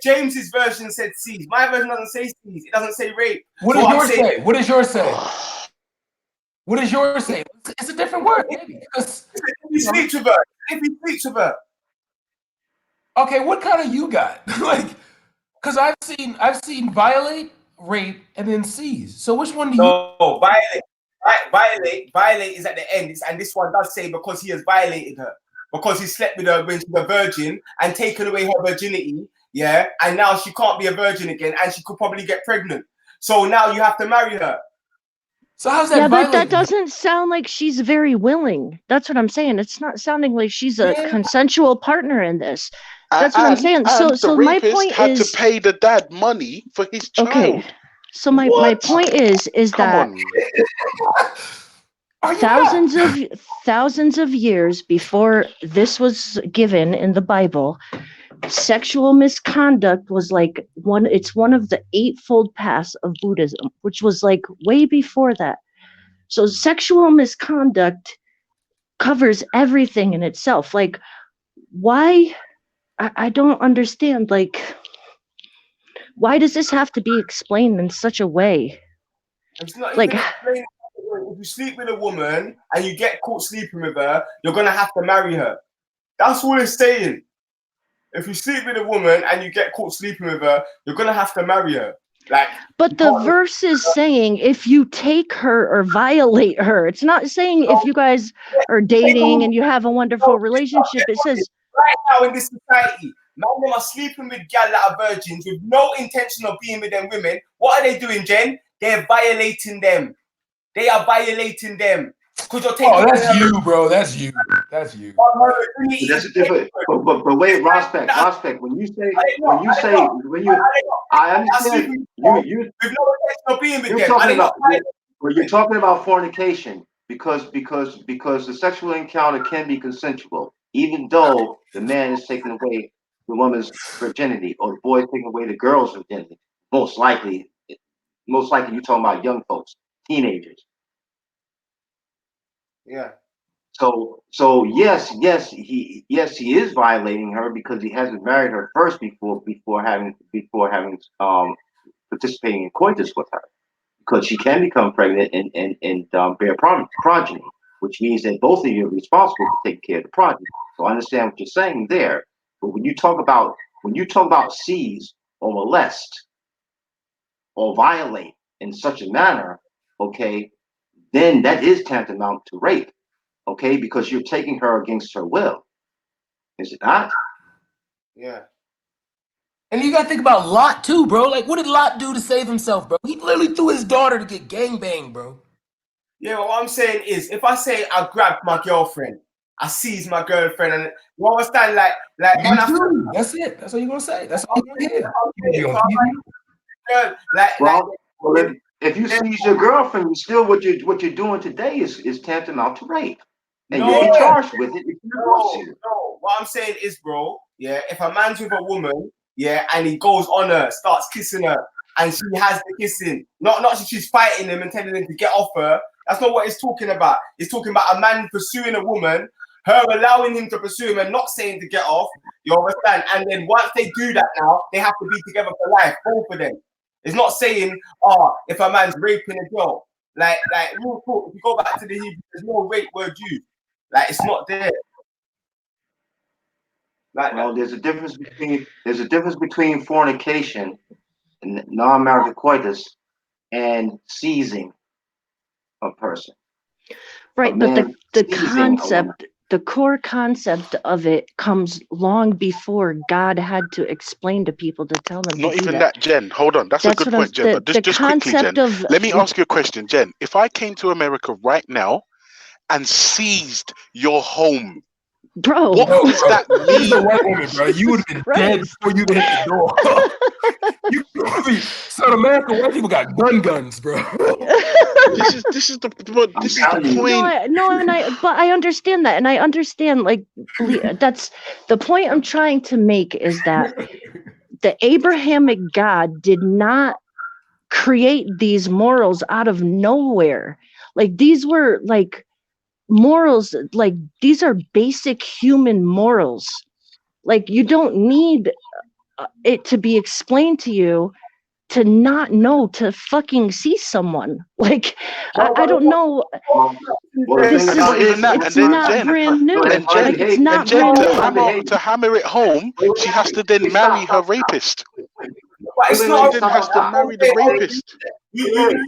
James's version said sees. My version doesn't say sees. It doesn't say rape. What does yours say? What does yours say? What does yours say? It's a different word, maybe. Because if he sleeps with her. If he sleeps with her. Okay, what kind of you got? Like, because I've seen violate, rape, and then seize. So which one do you? No, violate is at the end, and this one does say because he has violated her, because he slept with her when she was a virgin and taken away her virginity, yeah, and now she can't be a virgin again, and she could probably get pregnant. So now you have to marry her. So how's that? Yeah, but that doesn't sound like she's very willing. That's what I'm saying. It's not sounding like she's a consensual partner in this. That's what I'm saying. So my point had is to pay the dad money for his child. Okay. So my point is that thousands of years before this was given in the Bible, sexual misconduct was like it's one of the eightfold paths of Buddhism, which was like way before that. So sexual misconduct covers everything in itself. Like, why? I don't understand. Like, why does this have to be explained in such a way? It's not even explained. If you sleep with a woman and you get caught sleeping with her, you're gonna have to marry her. That's all it's saying. If you sleep with a woman and you get caught sleeping with her, you're gonna have to marry her. Like, but the verse is saying if you take her or violate her. It's not saying if you guys are dating and you have a wonderful relationship. It says right now in this society, man, them are sleeping with gal that are virgins with no intention of being with them women. What are they doing, Jen? They're violating them. They are violating them. Because you're taking. Oh, that's you, bro. That's you. That's you. That's a different. But wait, Rospect. When you say, I understand. You're talking about fornication because the sexual encounter can be consensual, even though the man is taking away the woman's virginity or the boy is taking away the girl's virginity. Most likely, you're talking about young folks, teenagers. Yeah. So yes, he is violating her because he hasn't married her first before having participating in coitus with her, because she can become pregnant and bear progeny, which means that both of you are responsible for taking care of the progeny. So I understand what you're saying there, but when you talk about seize or molest or violate in such a manner, okay, then that is tantamount to rape. Okay, because you're taking her against her will, is it not? Yeah. And you gotta think about Lot too, bro. Like, what did Lot do to save himself, bro? He literally threw his daughter to get gangbanged, bro. Yeah, but what I'm saying is, if I say I grabbed my girlfriend, I seized my girlfriend, and you understand, like that's it. That's what you're gonna say. That's all you're gonna hear. If you seize your girlfriend, still what you're doing today is tantamount to rape, and you get charged with it if you No. What I'm saying is, bro, yeah, if a man's with a woman, yeah, and he goes on her, starts kissing her, and she has the kissing, not she's fighting him and telling him to get off her. That's not what it's talking about. It's talking about a man pursuing a woman, her allowing him to pursue him and not saying to get off. You understand? And then once they do that, now they have to be together for life, both of them. It's not saying, if a man's raping a girl, like real talk. If you go back to the Hebrew, there's no rape word used. Like, it's not there. Well, there's a difference between fornication and non-marital coitus and seizing a person. Right, but the concept, the core concept of it comes long before God had to explain to people to tell them. Not even that, Jen. Hold on, that's a good point, Jen. But just quickly, Jen, let me ask you a question, Jen. If I came to America right now and seized your home, bro, what does that mean? You're the white woman, bro. You would have been dead before you hit the door. So America, white people got guns, bro. This is the point. But I understand that, and I understand, like, that's the point I'm trying to make, is that the Abrahamic God did not create these morals out of nowhere. Like, these were like morals, like these are basic human morals. Like, you don't need it to be explained to you to not know to fucking see someone. Like, I don't know. This is, not even that, it's not brand new. Like, it's not brand new. To hammer it home, she has to then marry her rapist. But it's not. She then has to marry the rapist.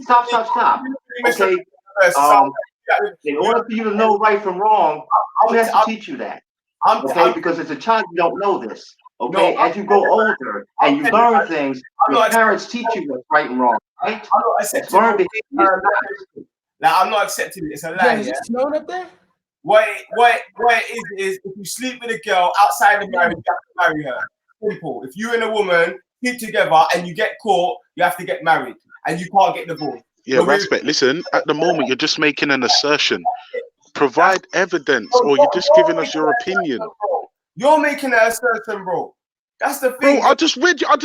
Stop. Okay. In order for you to know right from wrong, who has to teach you that? Okay, because as a child you don't know this. Okay, as you grow older and you learn things, your parents teach you what's right and wrong. Right? I'm not accepting it. Like, I'm not accepting it. It's a lie. Yeah, snowing up there. What it is if you sleep with a girl outside of marriage, you have to marry her. Simple. If you and a woman sleep together and you get caught, you have to get married, and you can't get divorced. Yeah, respect. Listen, at the moment you're just making an assertion. Provide evidence, or you're just giving us your opinion. You're making an assertion, bro. That's the Bro, thing. I just read. All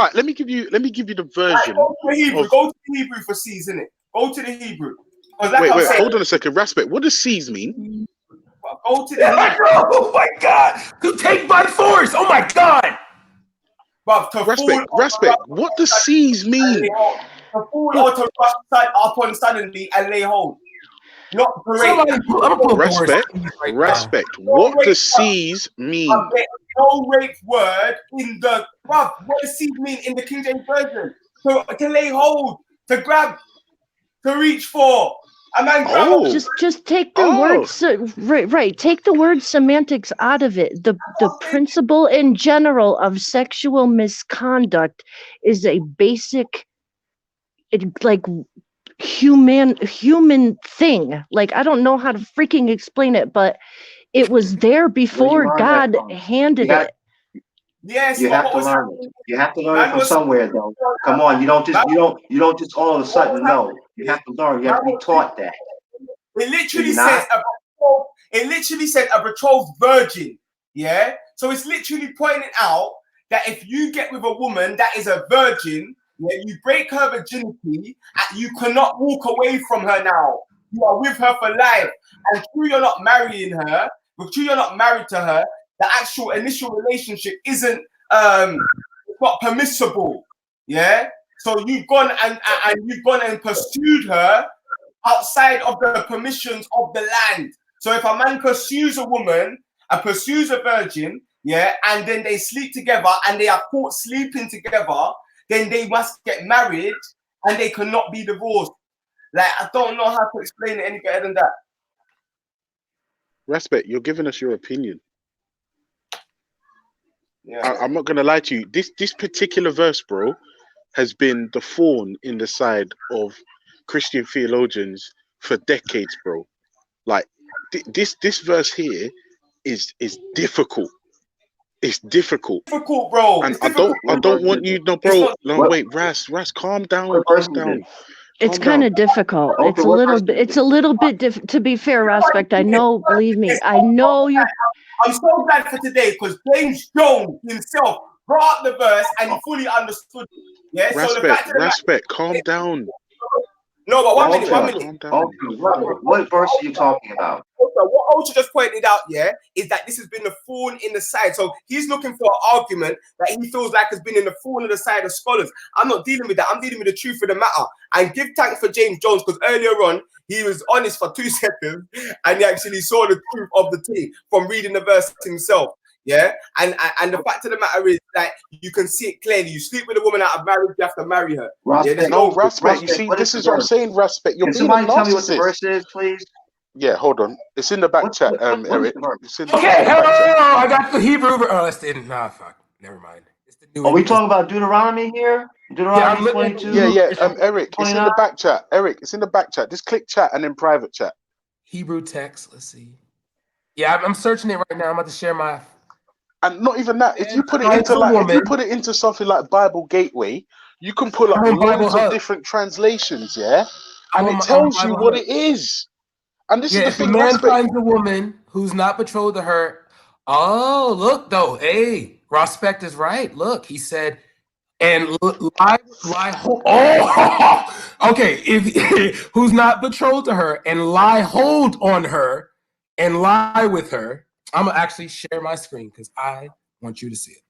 right, let me give you the version. Go to the Hebrew. Go to the Hebrew for C's, innit? Go to the Hebrew. Wait, hold on a second. Respect. What does C's mean? Go to the Hebrew. Oh my God! To take by force. Oh my God! But respect. What does C's mean? To fall or to rush upon suddenly and lay hold. Not parade. Respect. What does C's mean? No rape word in the what does C's mean in the King James Version? To lay hold, to grab, to reach for. And then just take the words right. Take the word semantics out of it. The principle in general of sexual misconduct is a basic, like, human thing. Like, I don't know how to freaking explain it, but it was there before God handed it. Yes, you have to learn it. You have to learn it from somewhere, though. Come on, you don't just all of a sudden know. You have to learn. You have to be taught that. It literally says a betrothed virgin. Yeah. So it's literally pointing out that if you get with a woman that is a virgin, yeah, you break her virginity, and you cannot walk away from her now. You are with her for life. And true, you're not marrying her, but true, you're not married to her. The actual initial relationship isn't not permissible. Yeah. So you've gone and pursued her outside of the permissions of the land. So if a man pursues a woman and pursues a virgin, yeah, and then they sleep together and they are caught sleeping together, then they must get married and they cannot be divorced. Like, I don't know how to explain it any better than that. Respect, you're giving us your opinion. Yeah. I'm not gonna lie to you. This particular verse, bro, has been the thorn in the side of Christian theologians for decades, bro. Like this verse here is difficult. It's difficult. Difficult, bro. And I don't want you, no, bro. No, wait, Ras, calm down. It's kind of difficult. It's a little bit to be fair, Respect. I know, believe me, I know you're. I'm so glad for today because James Jones himself brought up the verse and he fully understood it. Yeah. Respect, calm down. No, but 1 minute. What verse are you talking about? What Ultra just pointed out, yeah, is that this has been the thorn in the side. So he's looking for an argument that he feels like has been in the thorn in the side of scholars. I'm not dealing with that. I'm dealing with the truth of the matter. And give thanks for James Jones because earlier on he was honest for 2 seconds and he actually saw the truth of the thing from reading the verse himself. Yeah, and the fact of the matter is that you can see it clearly. You sleep with a woman out of marriage, you have to marry her. Respect. You see, this is what I'm saying. Respect. You're being a narcissist. Tell me what the verse is, please. Yeah, hold on. It's in the back chat, Eric. I got the Hebrew. Oh, that's the fuck. Never mind. It's the new. Are we talking about Deuteronomy here? Deuteronomy 22. Yeah. Eric, 29? It's in the back chat. Eric, it's in the back chat. Just click chat and then private chat. Hebrew text. Let's see. Yeah, I'm searching it right now. I'm about to share my. And not even that. If you put it into something like Bible Gateway, you can pull up loads of different translations, yeah, and it tells you what it is. And this is the thing. If a man finds a woman who's not betrothed to her, look though, hey, Respect is right. Look, he said, and lie. Okay, if who's not betrothed to her and lie hold on her and lie with her. I'm gonna actually share my screen because I want you to see it.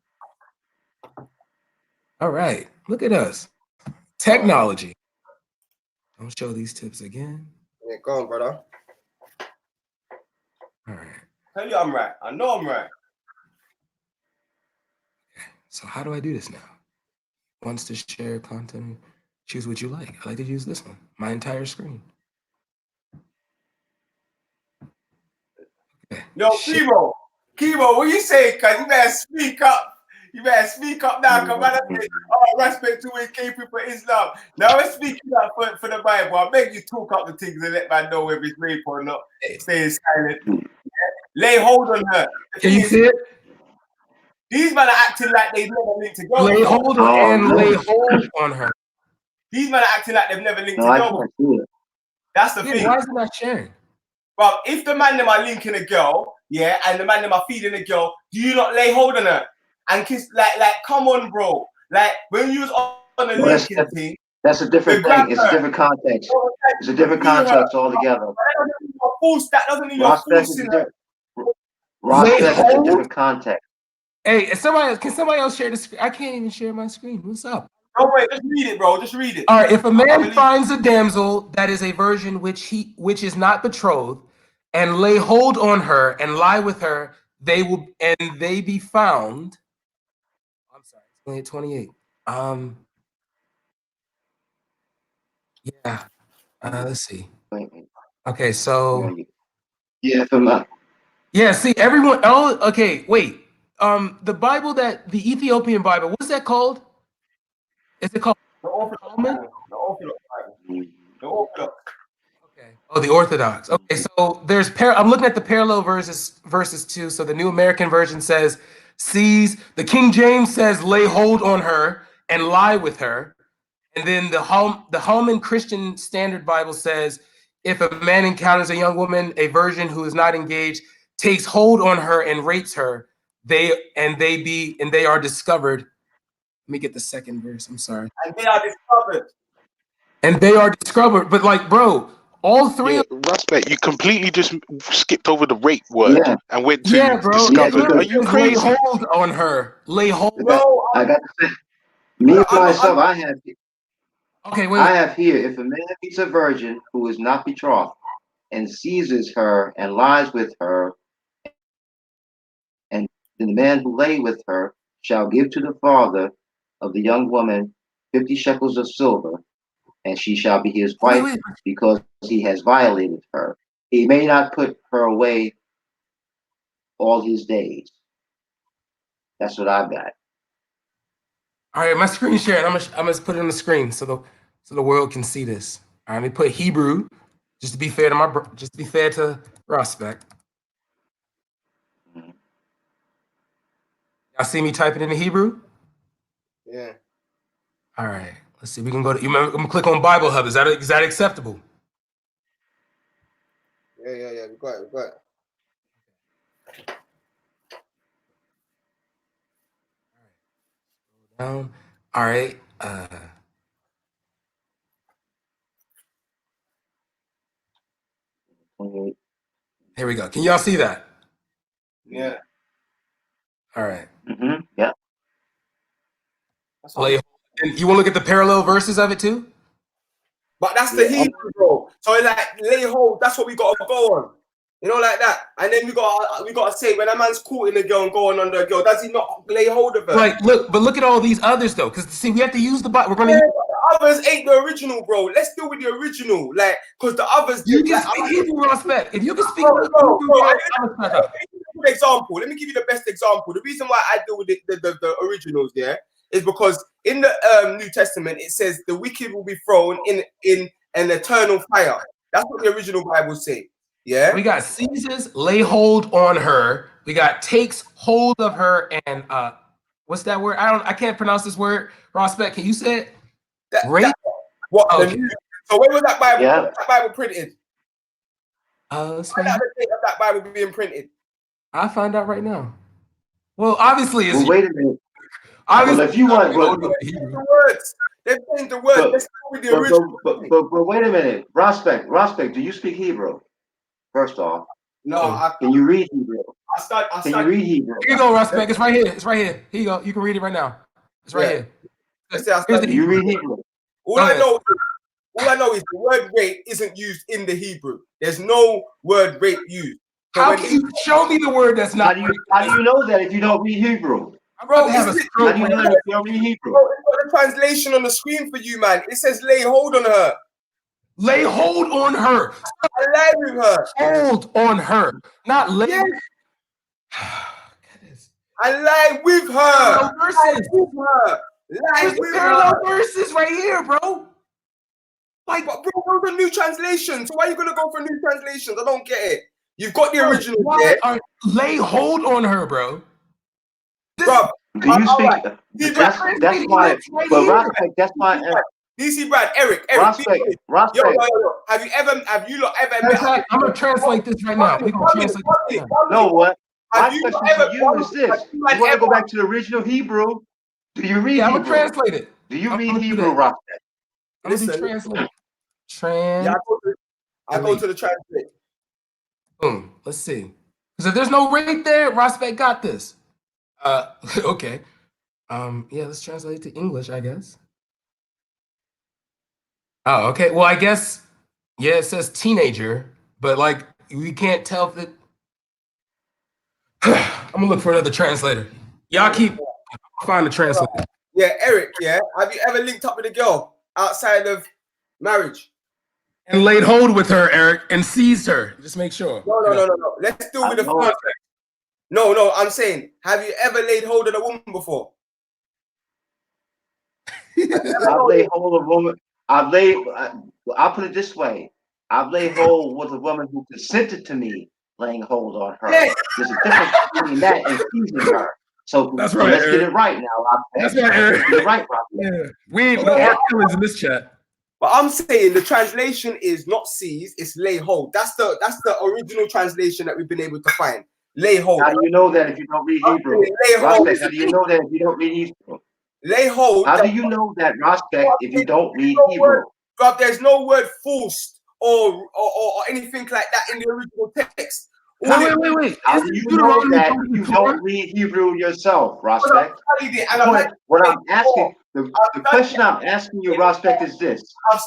All right, look at us. Technology. I'll show these tips again. Yeah, go on, brother. All right. Tell you I'm right. I know I'm right. So how do I do this now? Wants to share content. Choose what you like. I like to use this one. My entire screen. Okay. Yo, Kimo, what you say? Cause you better speak up. You better speak up now. Come on, respect to we keep for Islam. Now we're speaking up for the Bible. I beg you talk up the things and let man know if it's rape or not. Stay silent. Yeah. Lay hold on her. Can you see it? These men are acting like they've never linked to girl. Lay hold lay hold on her. These men are acting like they've never linked to girl. That's the thing. Why is it not sharing? Well, if the man them are linking a girl, yeah, and the man them are feeding a girl, do you not lay hold on her and kiss? Like, come on, bro. Like when you was on the linking thing, that's a different thing. It's a different context. It's a different context altogether. That doesn't mean you're forcing her. That's a different context. Hey, can somebody else share the screen? I can't even share my screen. What's up? Oh wait, just read it, bro. Just read it. All right. If a man finds a damsel that is a virgin which is not betrothed, and lay hold on her and lie with her, they be found. I'm sorry, it's only at 28. Yeah. Let's see. Okay, so yeah, from that. Yeah, see everyone. Oh, okay. Wait. The Bible the Ethiopian Bible. What's that called? Is it called the Orthodox Bible? The Orthodox Bible. The Orthodox. Okay. Oh, the Orthodox. Okay, so there's I'm looking at the parallel verses too. So the New American Version says, "Sees." The King James says, "Lay hold on her and lie with her," and then the Holman Christian Standard Bible says, "If a man encounters a young woman, a virgin who is not engaged, takes hold on her and rapes her, they are discovered." Let me get the second verse. I'm sorry. And they are discovered. And they are discovered, but like, bro, all three. Respect. You completely just skipped over the rape word and went to discovered. Are you crazy? Lay hold on her. Lay hold. No, I got to say, me myself, I have. Okay, wait. I have here. If a man meets a virgin who is not betrothed and seizes her and lies with her, and the man who lay with her shall give to the father of the young woman 50 shekels of silver, and she shall be his wife because he has violated her. He may not put her away all his days. That's what I've got. All right, my screen sharing. I'm gonna put it on the screen so the world can see this. All right, let me put Hebrew, just to be fair to Rospect. Y'all see me typing in the Hebrew? Yeah. All right. Let's see. We can go to. I'm gonna click on Bible Hub. Is that acceptable? Yeah. We got it. Down. All right. Here we go. Can y'all see that? Yeah. All right. Yeah. And you want to look at the parallel verses of it too? But that's the Hebrew, bro. So it's like lay hold. That's what we gotta go on. You know, like that. And then we gotta say when a man's caught in a girl and going under a girl, does he not lay hold of her? Like, look at all these others though, because see, we have to use the Bible. We're gonna. Yeah, the others ain't the original, bro. Let's deal with the original, like, because the others. You can speak Hebrew, Respect. If you can speak Hebrew, example. Let me give you the best example. The reason why I deal with the originals, yeah, is because in the New Testament it says the wicked will be thrown in an eternal fire. That's what the original Bible say. Yeah. We got seizes, lay hold on her. We got takes hold of her, and what's that word? I can't pronounce this word. Prospect, can you say it? Rape. What? Okay. So when was that Bible? Yeah. When was that Bible printed? Let's find out the date of that Bible being printed. I'll find out right now. Well, obviously, it's. Well, wait a minute. Obviously, well, if you want, the words. They've changed the words. Let's go with the original. But wait a minute, Prospect, do you speak Hebrew? First off, no. Can you read Hebrew? Can you read Hebrew? Here you go, Prospect. It's right here. Here you go. You can read it right now. It's right here. Let's say I study You read Hebrew. All I know is the word rape isn't used in the Hebrew. There's no word rape used. So How can you show me the word that's not? How do you know that if you don't read Hebrew? Bro, how do you know that if you don't read Hebrew? Bro, it's got the translation on the screen for you, man. It says lay hold on her. Lay hold on her. I lie with her. Hold on her. Not lay. Yes. I lie with her. Parallel verses. Lie with parallel her. verses right here, bro. Like, but bro, those are new translations. So why are you gonna go for new translations? I don't get it. You've got the original. Why lay hold on her, bro? Bro, do you speak? That's why. But Rospect, that's why. DC Brad, Eric, Rospect. Yo. Have you lot ever met? I'm gonna translate this right now. We're gonna translate this right now. No, what? Have My you question ever- to you is this: you want to go back to the original Hebrew? Do you read Yeah, Hebrew? I'm gonna translate it. Do you read Hebrew, Rospect? I'm gonna translate. Yeah, I go to the translate. Boom. Let's see. Because if there's no rape there, Rospect got this. Okay. Yeah, let's translate it to English, I guess. Oh, okay. Well, I guess, yeah, it says teenager, but like we can't tell if it. I'm gonna look for another translator. Y'all keep find the translator. Yeah, Eric, yeah. Have you ever linked up with a girl outside of marriage? And laid hold with her, Eric, and seized her. Just make sure. No. Let's deal with the first. No, I'm saying, have you ever laid hold of a woman before? I've laid hold of a woman. I'll put it this way: I've laid hold with a woman who consented to me laying hold on her. Yeah. There's a difference between that and seizing her. So let's get it right now. That's right, Eric. Let's get it right, Rob. Yeah. We ain't no hard feelings in this chat. But I'm saying the translation is not seize, it's lay hold. That's the original translation that we've been able to find. Lay hold. How do you know that if you don't read Hebrew? Rospect, how do you know that if you don't read Hebrew? Lay hold. How do you know that, Rospect, if you don't read Hebrew? God, there's no word forced or anything like that in the original text. Wait. How do you know that if you don't read Hebrew yourself, Rospect? What I'm asking, the question I'm asking you, Rospect, is this: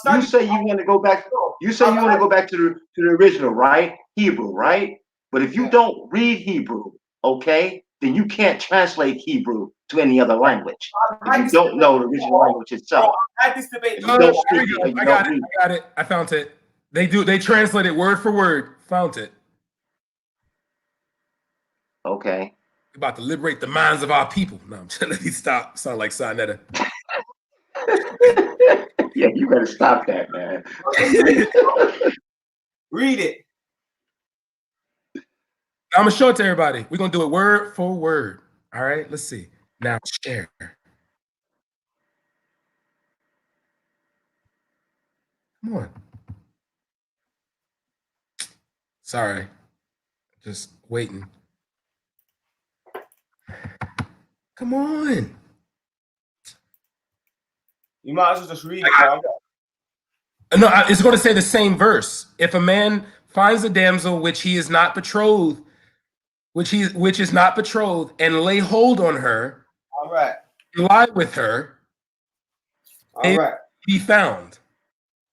you say you want to go back. You say you want to go back to the original, right? Hebrew, right? But if you don't read Hebrew, okay, then you can't translate Hebrew to any other language if you don't know the original language itself. Here we go. I got it. I found it. They translate it word for word. Found it. Okay. We're about to liberate the minds of our people. No, I'm just let me stop. Sound like Sinetta. Yeah, you better stop that, man. Read it. I'm gonna show it to everybody. We're gonna do it word for word. All right, let's see. Now share. Come on. Sorry. Just waiting. Come on. You might as well just read it, bro. No, it's going to say the same verse. If a man finds a damsel which he is not betrothed, which is not betrothed, and lay hold on her, all right, lie with her, all right, be found.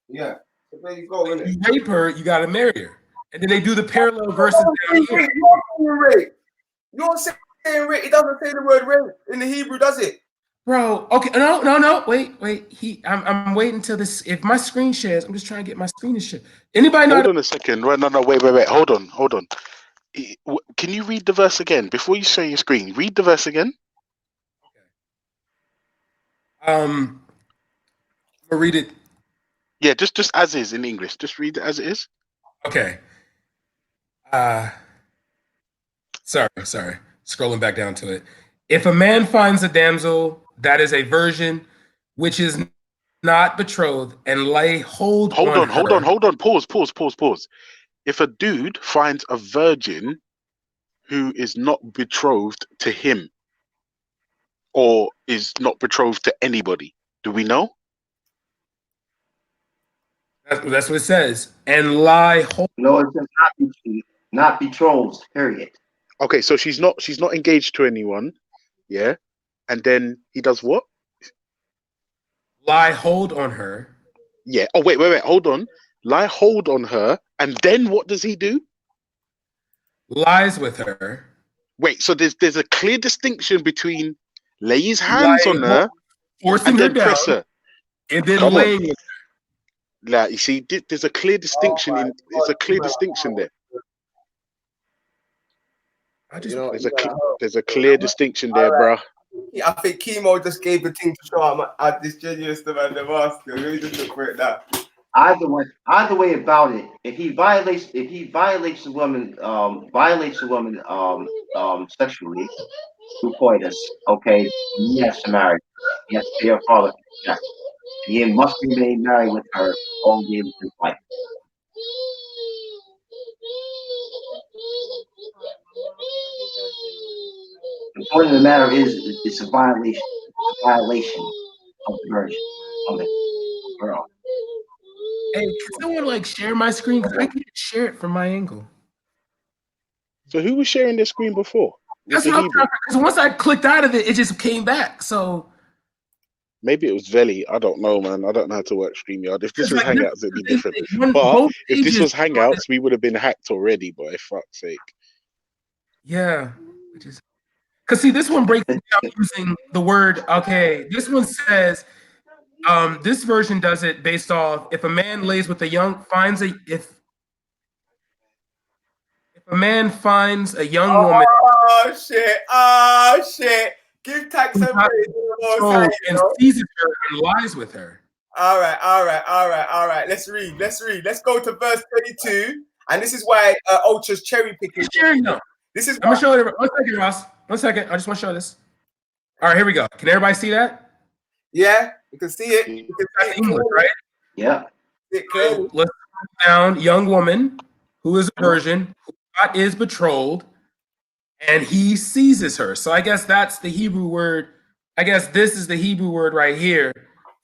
Yeah, so there you go. If you rape her, you got to marry her, and then they do the parallel verses down here. You're saying rape. It doesn't say the word rape in the Hebrew, does it? Bro, okay, no, wait. I'm waiting until this. If my screen shares, I'm just trying to get my screen to share. Anybody know? Hold on a second. No, wait. Hold on. Can you read the verse again before you share your screen? Read the verse again. I'm gonna read it. Yeah, just as is in English. Just read it as it is. Okay. Sorry. Scrolling back down to it. If a man finds a damsel that is a virgin, which is not betrothed, and lay hold on her. Hold on. Pause. If a dude finds a virgin who is not betrothed to him or is not betrothed to anybody, do we know? That's what it says. And lie hold. No, it says not betrothed, period. Okay, so she's not engaged to anyone, yeah? And then he does what? lie hold on her. Yeah. Oh, wait. Hold on. Lie hold on her. And then what does he do? Lies with her. Wait, so there's a clear distinction between lay his hands on her forcing and her then down, press her. and then Come laying on. with her. Like, you see, there's a clear distinction there's a clear distinction there. There's a clear distinction there, bro. I think Chemo just gave the thing to show how disingenuous the man the master. Let me just look for it now. Either way about it, if he violates the woman, sexually through coitus, okay, he has to marry her. He has to pay her father for sex. He must remain married with her all the days of his life. The point of the matter is, it's a violation. It's a violation of the virgin, of the girl. Hey, can someone like share my screen? Because I can't share it from my angle. So who was sharing their screen before? That's what I'm trying. Because once I clicked out of it, it just came back. So maybe it was Velle. I don't know, man. I don't know how to work StreamYard. If this was Hangouts, it'd be different. But if this was Hangouts, we would have been hacked already. But for fuck's sake. Yeah. Because see, this one breaks down using the word. Okay, this one says. This version does it based off if a man lays with a young if a man finds a young woman. Oh shit! Give thanks and praise and seizes her and lies with her. All right. Let's read. Let's go to verse 22, and this is why Ultra's cherry picking. This is. I'm gonna show it. 1 second, Ross. 1 second. I just want to show this. All right, here we go. Can everybody see that? Yeah, you can see it. You can see English, right? Yeah. So let's put down young woman who is a virgin, who is betrothed, and he seizes her. So I guess that's the Hebrew word. I guess this is the Hebrew word right here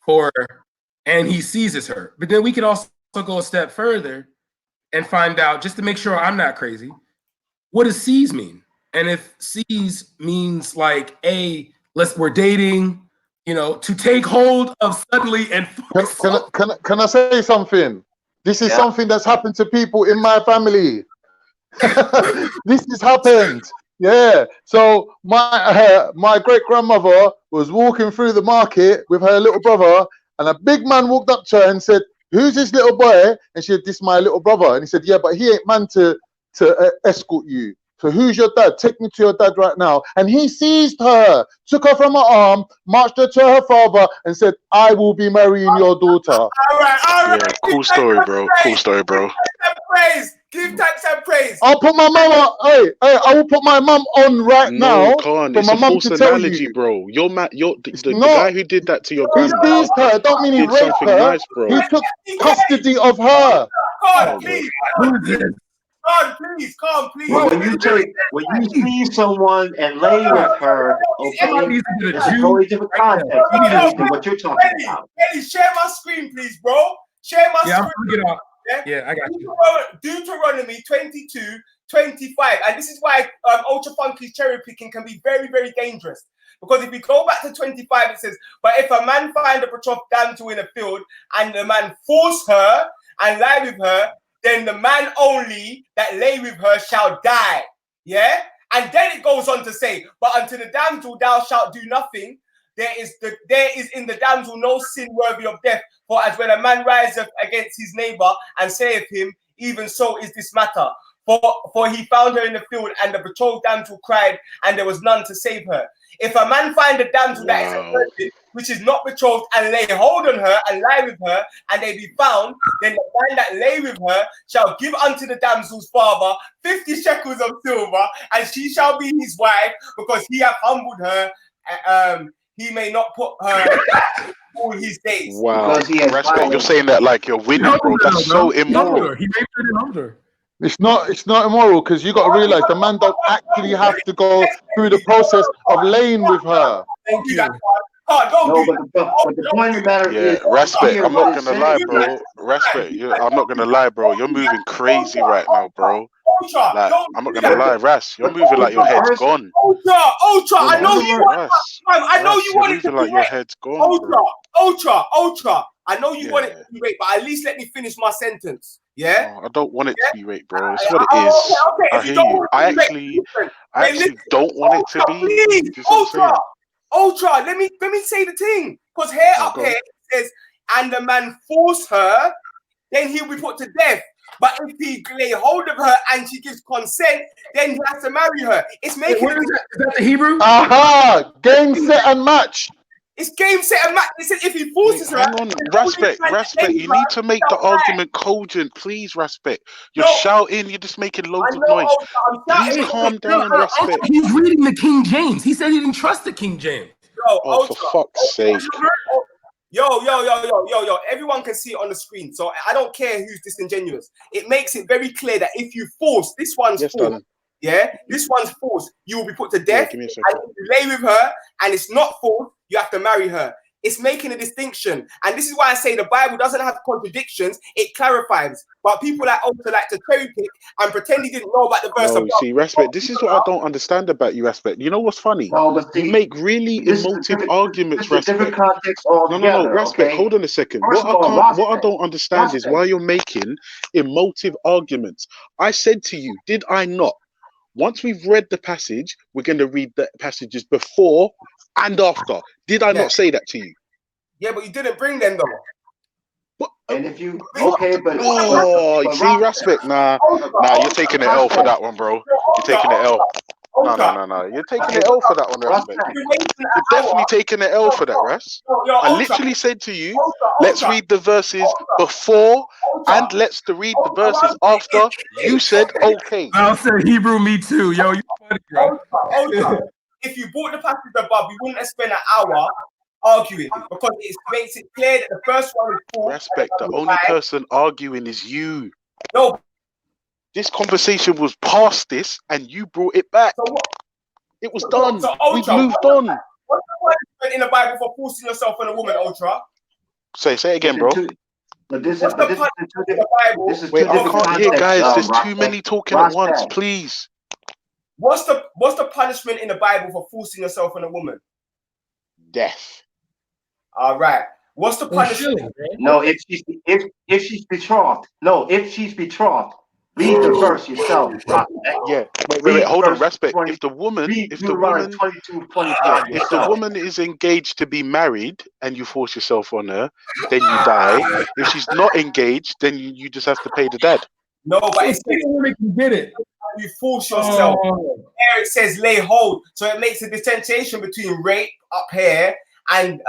for, and he seizes her. But then we could also go a step further and find out, just to make sure I'm not crazy, what does seize mean? And if seize means like, we're dating, to take hold of suddenly and can I say something? This is something that's happened to people in my family. This has happened. Yeah. So my great grandmother was walking through the market with her little brother, and a big man walked up to her and said, "Who's this little boy?" And she said, "This is my little brother." And he said, "Yeah, but he ain't man to escort you. So who's your dad? Take me to your dad right now." And he seized her, took her from her arm, marched her to her father, and said, "I will be marrying your daughter." All right. Yeah, cool story, bro. Give thanks and praise. I'll put my mum on. Hey, I will put my mum on right now. Can't. For It's my a mum false to tell analogy, you. bro. The guy who did that to your He grandma seized her. Don't mean he did raped something her. nice, bro. He took custody of her. God, please. Well, when you see someone and lay with her, okay, it's a totally different context than what you're talking about. Eddie, share my screen, please, bro. Share my screen. I'm gonna get off. Yeah, I got you. Deuteronomy 22:25, and this is why Ultra Funky's cherry picking can be very, very dangerous. Because if we go back to 25, it says, "But if a man find a betrothed damsel in a field, and the man force her and lie with her, then the man only that lay with her shall die." Yeah? And then it goes on to say, "But unto the damsel thou shalt do nothing. There is in the damsel no sin worthy of death. For as when a man riseth against his neighbor and saith him, even so is this matter. For he found her in the field, and the betrothed damsel cried, and there was none to save her. If a man find a damsel that is a virgin, which is not betrothed, and lay hold on her and lie with her, and they be found, then the man that lay with her shall give unto the damsel's father 50 shekels of silver, and she shall be his wife, because he hath humbled her. He may not put her all his days." Wow, respect. You're saying that like you're winning, bro. That's so immoral. He raped her and humbled her. It's not immoral, because you got to realize the man don't actually have to go through the process of laying with her. Thank you. No, but the point of the matter Yeah, is respect. here I'm what not it gonna lie, says. bro. Respect. I'm not gonna lie, bro. You're moving crazy right now, bro. Like, I'm not gonna lie, Ras. You're moving like your head's gone. Ultra, I know Ras, you want it. Ras, I know Ras, you you're want it to moving be like your raped. head's gone, bro. Ultra. I know you want it Yeah. to be raped, but at least let me finish my sentence. Yeah. Oh, I don't want it to be rape, bro. It's Yeah? what it is. Okay. I If you hear don't you. want it to be raped, listen. I Hey, listen. actually don't want it to be. Please, Do you see what I'm saying? Ultra. Let me say the thing. Because here Oh, up go here on. it says, and the man force her, then he'll be put to death. But if he lay hold of her and she gives consent, then he has to marry her. It's making. What is that? Is that the Hebrew? Aha! Game, set, and match. It's game, set, and match. It said if he forces her, Hang on, respect. You need to make the argument cogent, please. Respect. You're shouting. You're just making loads of noise. Please calm down. Respect. He's reading the King James. He said he didn't trust the King James. Oh, for fuck's sake. Yo. Everyone can see it on the screen. So I don't care who's disingenuous. It makes it very clear that if you force, this one's forced. Yeah, this one's forced. You will be put to death. Give me a And if you lay with her and it's not forced, you have to marry her. It's making a distinction. And this is why I say the Bible doesn't have contradictions. It clarifies. But people also like to cherry pick and pretend he didn't know about the verse No, above. see, respect. This is what I don't understand about you, respect. You know what's funny? You make really emotive arguments, respect. No, respect. Okay? Hold on a second. First What of all, I don't understand is why you're making emotive arguments. I said to you, did I not? Once we've read the passage, we're going to read the passages before and after. Did I not say that to you? Yeah, but you didn't bring them though. And if you you see, respect. Nah, you're taking the L for that one, bro. You're taking the L. No. You're taking the L for that one, respect. You're definitely taking the L for that, Ras. I literally said to you, let's read the verses before and let's read the verses after. You said okay. I'll say Hebrew, me too. Yo, you funny, bro. If you brought the passage above, we wouldn't have spent an hour arguing because it makes it clear that the first one is full. Respect. The only person arguing is you. No. This conversation was past this, and you brought it back. It was done. We've moved on. What's the punishment in the Bible for forcing yourself on a woman, Ultra? Say it again, bro. What's the punishment in the Bible? Wait, I can't hear, guys. There's too many talking at once. Please. What's the punishment in the Bible for forcing yourself on a woman? Death. All right. What's the punishment? No, if she's betrothed. No, if she's betrothed. Read the verse yourself. Yeah. Wait. Hold on. Respect. If the woman is engaged to be married and you force yourself on her, then you die. If she's not engaged, then you just have to pay the dad. No, but it's women can get it. You force yourself. There it says lay hold, so it makes a distinction between rape up here and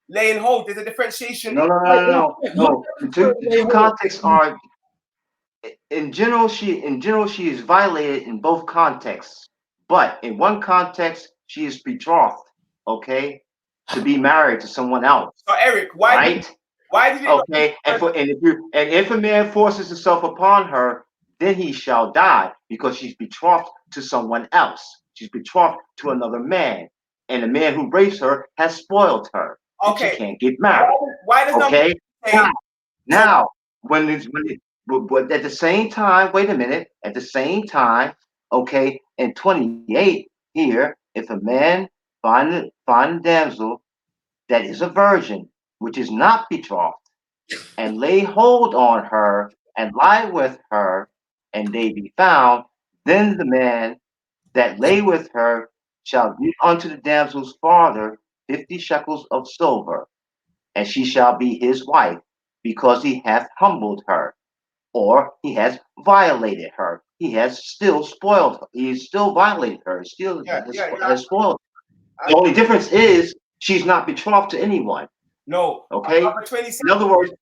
laying hold. There's a differentiation. No. The two contexts are. In general, she is violated in both contexts. But in one context, she is betrothed, okay, to be married to someone else. So Eric, why did it? Okay, and if a man forces himself upon her, then he shall die because she's betrothed to someone else. She's betrothed to another man, and the man who rapes her has spoiled her. Okay, she can't get married. Why does now but at the same time, wait a minute. At the same time, okay, in 28 here, if a man find a damsel that is a virgin, which is not betrothed, and lay hold on her and lie with her, and they be found, then the man that lay with her shall give unto the damsel's father 50 shekels of silver, and she shall be his wife, because he hath humbled her. Or he has violated her. He has still spoiled her. He has still violated her. Has spoiled her. The only difference is she's not betrothed to anyone. No. Okay. In other words,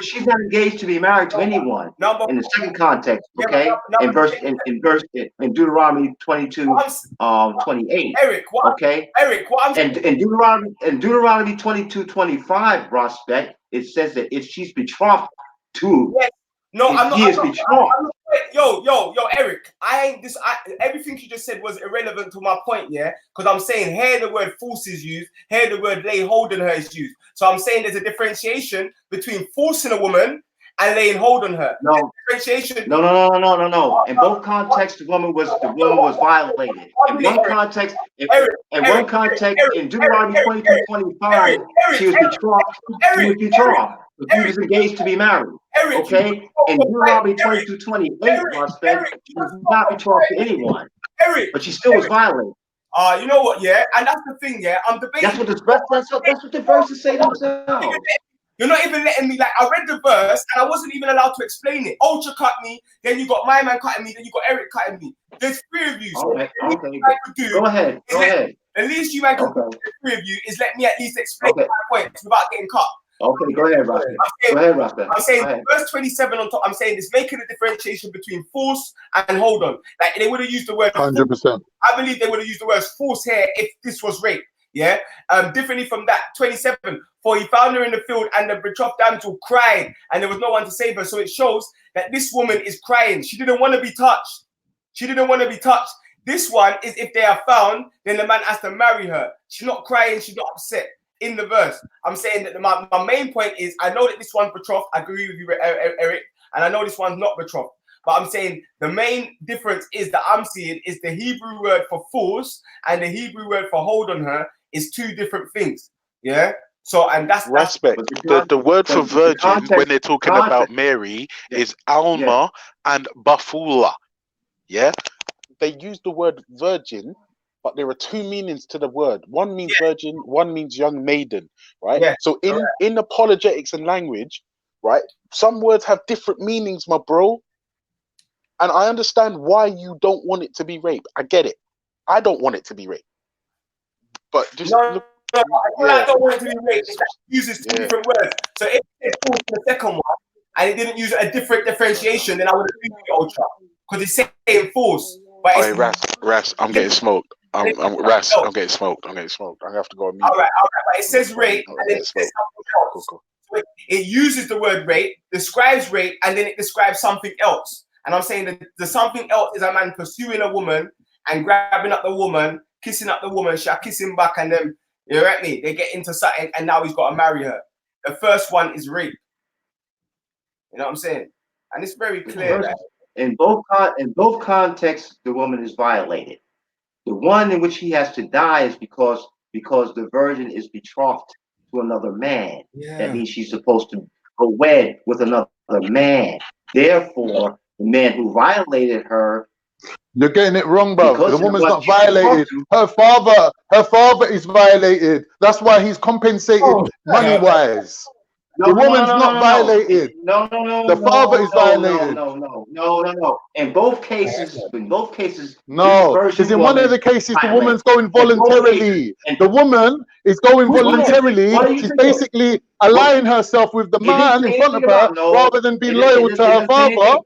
she's not engaged to be married to anyone. In the second context, okay. In Deuteronomy 22, 28. Eric, what? Okay. Eric, what? And in Deuteronomy 22, 25, prospect, it says that if she's betrothed to, I'm not Yo, Eric, everything you just said was irrelevant to my point, yeah? Because I'm saying here the word force is used, here the word lay hold on her is used. So I'm saying there's a differentiation between forcing a woman and laying hold on her. No. Differentiation. No. In both contexts, the woman was violated. In one context, in Deuteronomy 22:25, she was betrothed. She was betrothed. But she was engaged to be married. Okay? In Deuteronomy 22:28, Prospect, she was not betrothed to anyone. But she still was violated. You know what, yeah? And that's the thing, yeah? I'm debating. That's what the verses say themselves. You're not even letting me, like, I read the verse and I wasn't even allowed to explain it. Ultra cut me, then you got my man cutting me, then you got Eric cutting me. There's three of you. So okay. Go ahead. The least you man can do, the three of you, is let me at least explain my points without getting cut. Okay, go ahead, Rasta. I'm saying verse 27 on top, I'm saying it's making a differentiation between force and hold on. Like, they would have used the word 100%. I believe they would have used the word force here if this was rape. Yeah. Differently from that, 27. For he found her in the field, and the betrothed damsel cried, and there was no one to save her. So it shows that this woman is crying. She didn't want to be touched. This one is if they are found, then the man has to marry her. She's not crying. She's not upset. In the verse, I'm saying that my main point is, I know that this one's betrothed. I agree with you, Eric, and I know this one's not betrothed. But I'm saying the main difference is that I'm seeing is the Hebrew word for force and the Hebrew word for hold on her is two different things. Yeah. So, and that's respect. The word for virgin when they're talking about Mary is Alma and Bafula. Yeah. They use the word virgin, but there are two meanings to the word. One means virgin, one means young maiden, right? Yeah. So in apologetics and language, right, some words have different meanings, my bro. And I understand why you don't want it to be rape. I get it. I don't want it to be rape. But just I don't want it to be rape. It uses two different words. So if it falls in the second one and it didn't use a different differentiation, then I would agree with you, Ultra. Because it's saying force. But it's Ras, I'm getting smoked. I'm getting smoked. I'm gonna have to go on mute. All right. But it says rape and then it says something else. Cool. So it uses the word rape, describes rape, and then it describes something else. And I'm saying that the something else is a man pursuing a woman and grabbing up the woman, kissing up the woman, she'll kiss him back, and then, you know what I mean? They get into something and now he's got to marry her. The first one is rape. You know what I'm saying? And it's very clear that in both contexts, the woman is violated. The one in which he has to die is because the virgin is betrothed to another man. Yeah. That means she's supposed to go wed with another man. Therefore, the man who violated her. You're getting it wrong, bro. The woman's not violated. Her father is violated. That's why he's compensated money-wise. The woman's not violated. No. The father is violated. No. In both cases. No, because in one of the cases, the woman's going voluntarily. The woman is going voluntarily. She's basically allying herself with the man in front of her rather than being loyal to her father.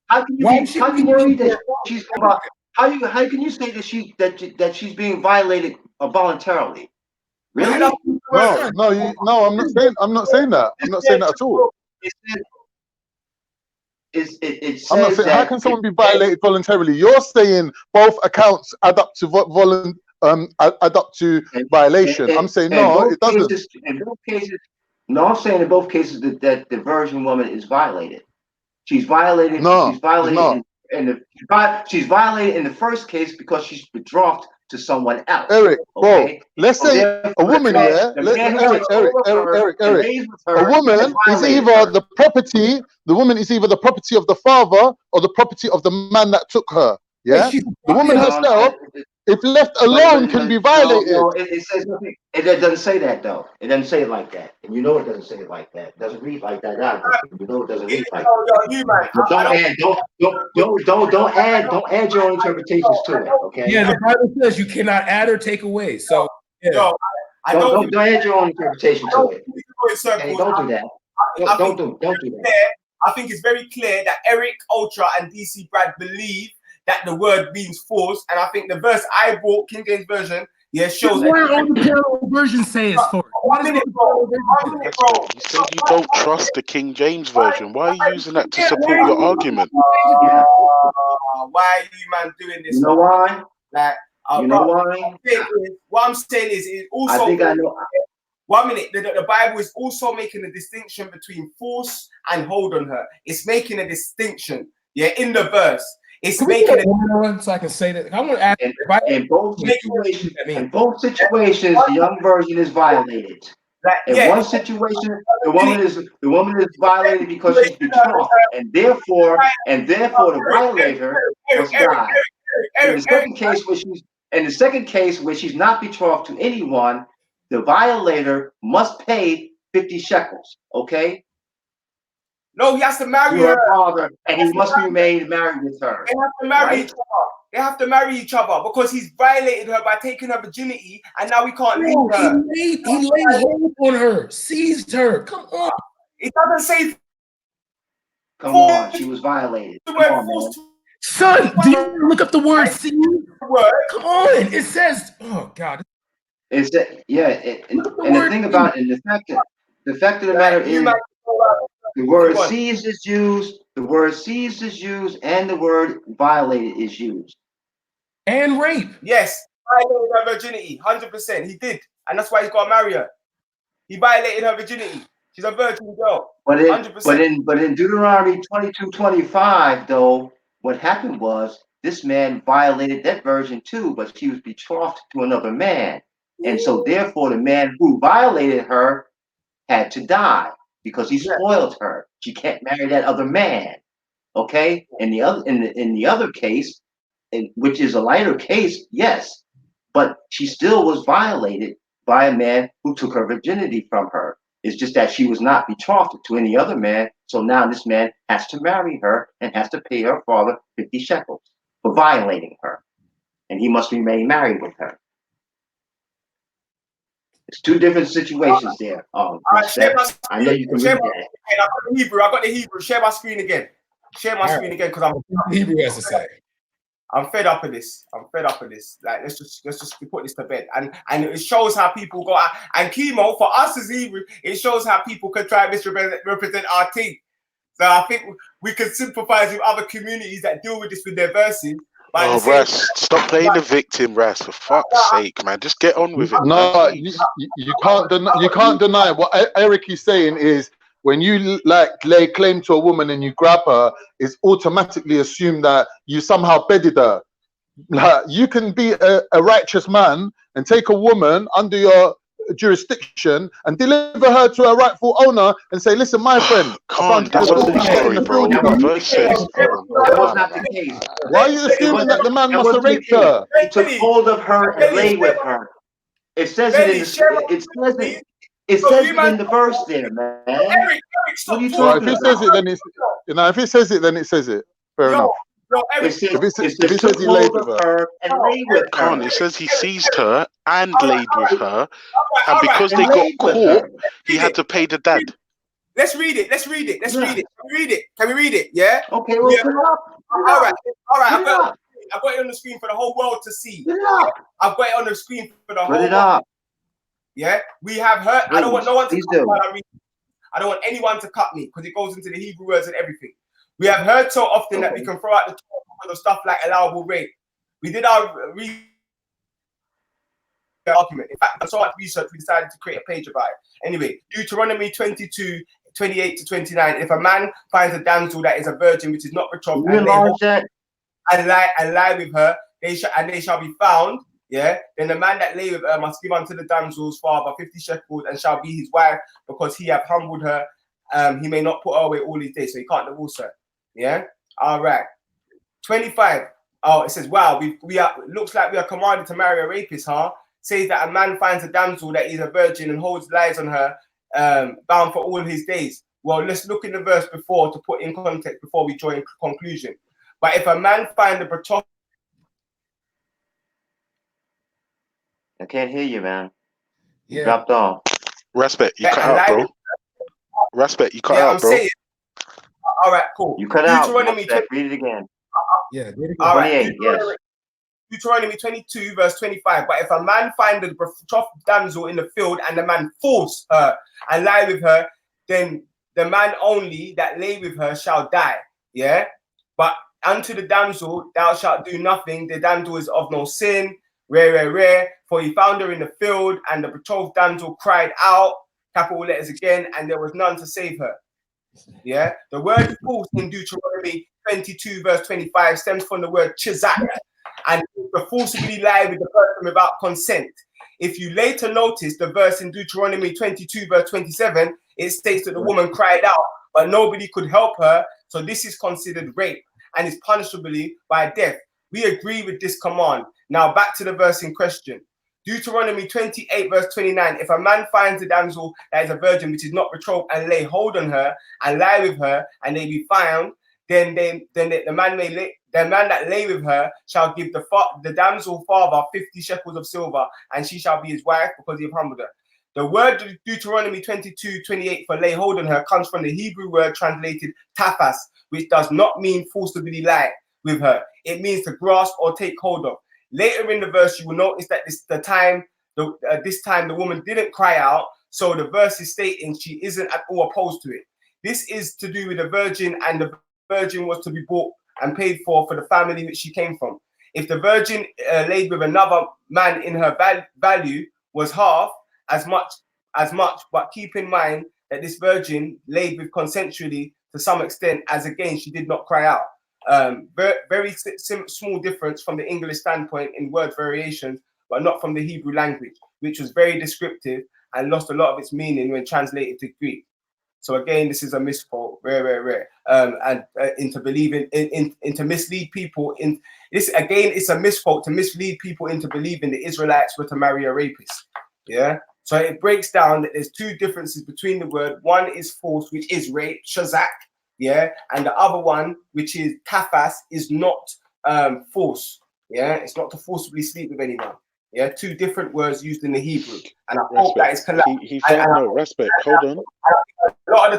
How can you read that she's about? How can you say that she's being violated voluntarily? Really? No, I'm not saying that. I'm not saying that at all. It says I'm not saying, how can someone be violated voluntarily? You're saying both accounts add up to violation. I'm saying no, it doesn't. In both cases, no, I'm saying in both cases that the virgin woman is violated. She's violated. No, she's violated she's violated in the first case because she's betrothed to someone else. Eric, okay? Let's say a woman, Eric, a woman is either the property, the woman is either the property of the father or the property of the man that took her. Yeah, the woman herself, if left alone, can be violated. No, it says nothing. It doesn't say that though. It doesn't say it like that, and you know it doesn't say it like that. It doesn't read like that. You know it doesn't read like that. Don't add your own interpretations to it. Okay. Yeah, the Bible says you cannot add or take away. So don't add your own interpretation to it. Hey, don't do that. Don't do that. I think it's very clear that Eric, Ultra, and DC Brad believe that the word means force, and I think the verse I brought, King James Version, yeah, shows. What are all the parallel versions say is for? One minute, bro. You said you don't trust the King James version. Why are you using that to support your argument? Why are you man doing this? You know why? Like, You know why? what I'm saying is also. I think I know. 1 minute. The Bible is also making a distinction between force and hold on her. It's making a distinction. Yeah, in the verse, it's making a. So I can say that. I want to ask. In both situations, the young virgin is violated. In one situation, the woman is violated because she's betrothed, and therefore the violator must die. In the second case where she's not betrothed to anyone, the violator must pay 50 shekels. Okay. No, he has to marry her father, and he must remain married with her. They have to marry each other. They have to marry each other because he's violated her by taking her virginity, and now we can't leave her. He laid hold on her, seized her. Come on. It doesn't say. Come on, she was violated. Come on, man. Son, do you look up the word "seize"? Come on, it says. Oh God. It's that, yeah, and the thing about it, the fact of the matter is, the word "seized" is used, and the word "violated" is used. And rape. Yes, violated her virginity, 100%. He did, and that's why he's got to marry her. He violated her virginity. She's a virgin girl. 100%. But in Deuteronomy 22:25, though, what happened was this man violated that virgin too, but she was betrothed to another man. And so therefore the man who violated her had to die because he spoiled her. She can't marry that other man. Okay? In the other case, which is a lighter case, yes, but she still was violated by a man who took her virginity from her. It's just that she was not betrothed to any other man, so now this man has to marry her and has to pay her father 50 shekels for violating her, and he must remain married with her. It's two different situations there. I know you can read that. I got the Hebrew. Share my screen again. Share my screen again because I'm Hebrew has to say. I'm fed up of this. Like, let's just put this to bed. And it shows how people go out. And chemo for us as Hebrew, it shows how people can try and misrepresent our thing. So I think we can sympathize with other communities that deal with this with their verses. Oh, Ras, stop playing the victim, Ras. For fuck's sake, man, just get on with it. No, you can't deny what Eric is saying is when you lay claim to a woman and you grab her, it's automatically assumed that you somehow bedded her. Like, you can be a righteous man and take a woman under your jurisdiction and deliver her to a rightful owner and say, listen, my friend, that's not the story, bro. The verse says. That was not the case. Why are you assuming that the man must have raped her? He took hold of her and lay with her. It says it in the it says it in the verse there, man. What are you talking if it says it, then it's if it says it, then it says it. Fair enough. If it says he laid with her and lay with her. It says he seized her and laid with her, and because they got caught, he had to pay the dad. Let's read it. Can we read it? Yeah. Okay. Well, all right. I've got it on the screen for the whole world to see. I've got it on the screen for the whole world. Yeah. We have heard. I don't want no one to cut me while I read. I don't want anyone to cut me because it goes into the Hebrew words and everything. We have heard so often that we can throw out the talk of stuff like allowable rape. We did our argument. In fact, I saw much research, we decided to create a page about it. Anyway, Deuteronomy 22, 28 to 29. If a man finds a damsel that is a virgin, which is not betrothed, and lie with her, they shall be found. Yeah, then the man that lay with her must give unto the damsel's father 50 shekels and shall be his wife, because he hath humbled her. He may not put her away all his days, so he can't divorce her. Yeah. All right. 25. Oh, it says, wow, we are. Looks like we are commanded to marry a rapist, huh? Says that a man finds a damsel that is a virgin and holds lies on her, bound for all his days. Well, let's look in the verse before to put in context before we join conclusion. But if a man find a betrothed, I can't hear you, man. You dropped off. Respect, you cut out, bro. Respect, you cut out, bro. Saying, all right, cool. You cut out. Read it again. Yeah, read it again. All right. 28, yes. Deuteronomy 22, verse 25. But if a man find a betrothed damsel in the field and the man force her and lie with her, then the man only that lay with her shall die. Yeah. But unto the damsel thou shalt do nothing. The damsel is of no sin. Rare. For he found her in the field, and the betrothed damsel cried out, capital letters again, and there was none to save her. Yeah. The word force in Deuteronomy 22, verse 25 stems from the word chizak, and to forcibly lie with the person without consent. If you later notice the verse in Deuteronomy 22, verse 27, it states that the woman cried out, but nobody could help her. So this is considered rape and is punishable by death. We agree with this command. Now back to the verse in question. Deuteronomy 28, verse 29. If a man finds a damsel that is a virgin, which is not betrothed, and lay hold on her and lie with her, and they be found, then the man that lay with her shall give the damsel father 50 shekels of silver, and she shall be his wife because he have humbled her. The word Deuteronomy 22, 28 for lay hold on her comes from the Hebrew word translated tafas, which does not mean forcibly lie with her. It means to grasp or take hold of. Later in the verse, you will notice that this time the woman didn't cry out, so the verse is stating she isn't at all opposed to it. This is to do with a virgin, and the virgin was to be bought and paid for the family which she came from. If the virgin laid with another man in her value was half as much, but keep in mind that this virgin laid with consensually to some extent, as again she did not cry out. Very small difference from the English standpoint in word variations, but not from the Hebrew language, which was very descriptive and lost a lot of its meaning when translated to Greek. So again, this is a misquote, rare, and into believing, into mislead people. In this again, it's a misquote to mislead people into believing the Israelites were to marry a rapist. Yeah. So it breaks down that there's two differences between the word. One is force, which is rape, shazak. Yeah, and the other one, which is tafas, is not force. Yeah, it's not to forcibly sleep with anyone. Yeah, two different words used in the Hebrew, and I hope that is correct. He found no respect. Hold on. A lot of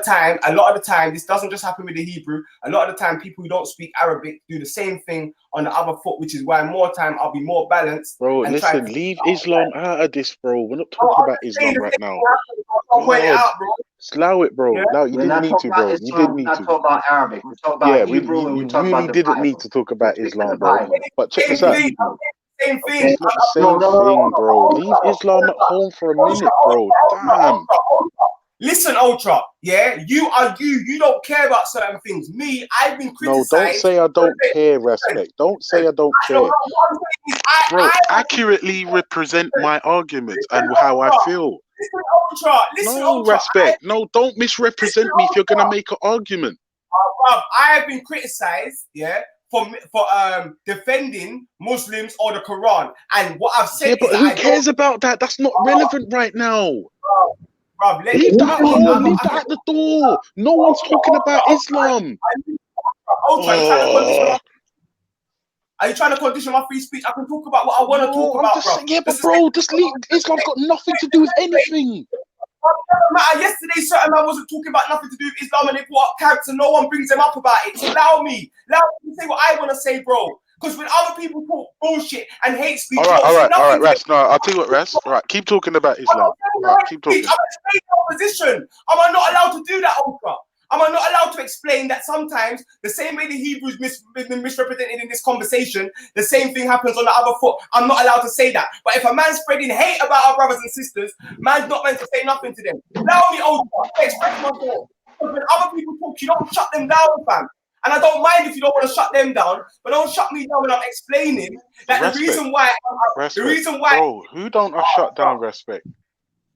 the time, this doesn't just happen with the Hebrew. A lot of the time, people who don't speak Arabic do the same thing on the other foot, which is why more time I'll be more balanced. Bro, listen, leave Islam out of this, bro. We're not talking about Islam right now. Slow it, bro. Yeah. No, you didn't need to, bro. You didn't need to. We're not talking about Arabic. We're talking about Hebrew, and we talk really about the didn't Bible. need to talk about Islam, bro. Bible. But check this out. Same thing. It's not the same thing, bro. Leave Islam at home for a minute, bro. Damn. Listen, Ultra, yeah, you don't care about certain things. Me, I've been criticized. No, don't say I don't care, respect. Don't say I don't care. Bro, accurately represent my arguments and how I feel. Listen, No, Ultra, respect. No, don't misrepresent me if you're going to make an argument. I have been criticized, yeah, for defending Muslims or the Quran. And what I've said is but who cares about that? That's not relevant right now. Leave that at home. Leave that at the door. No one's talking about Islam. Are you trying to condition my free speech? I can talk about what I want to talk about, bro. Yeah, but bro, just leave. Islam's got nothing to do with anything. Yesterday, certain man wasn't talking about nothing to do with Islam, and they brought up camps, and no one brings them up about it. So allow me to say what I want to say, bro. Because when other people talk bullshit and hate speech, all right, Ras. No, I'll tell you what, Ras. All right, keep talking about Islam. All right, keep talking. I'm explaining my position. Am I not allowed to do that, Ultra? Am I not allowed to explain that sometimes the same way the Hebrews been misrepresented in this conversation, the same thing happens on the other foot? I'm not allowed to say that. But if a man's spreading hate about our brothers and sisters, man's not meant to say nothing to them. Allow me, Ultra, to express myself. Because when other people talk, you don't shut them down, fam. And I don't mind if you don't want to shut them down, but don't shut me down when I'm explaining that the reason why. Bro, who don't I shut down? Respect.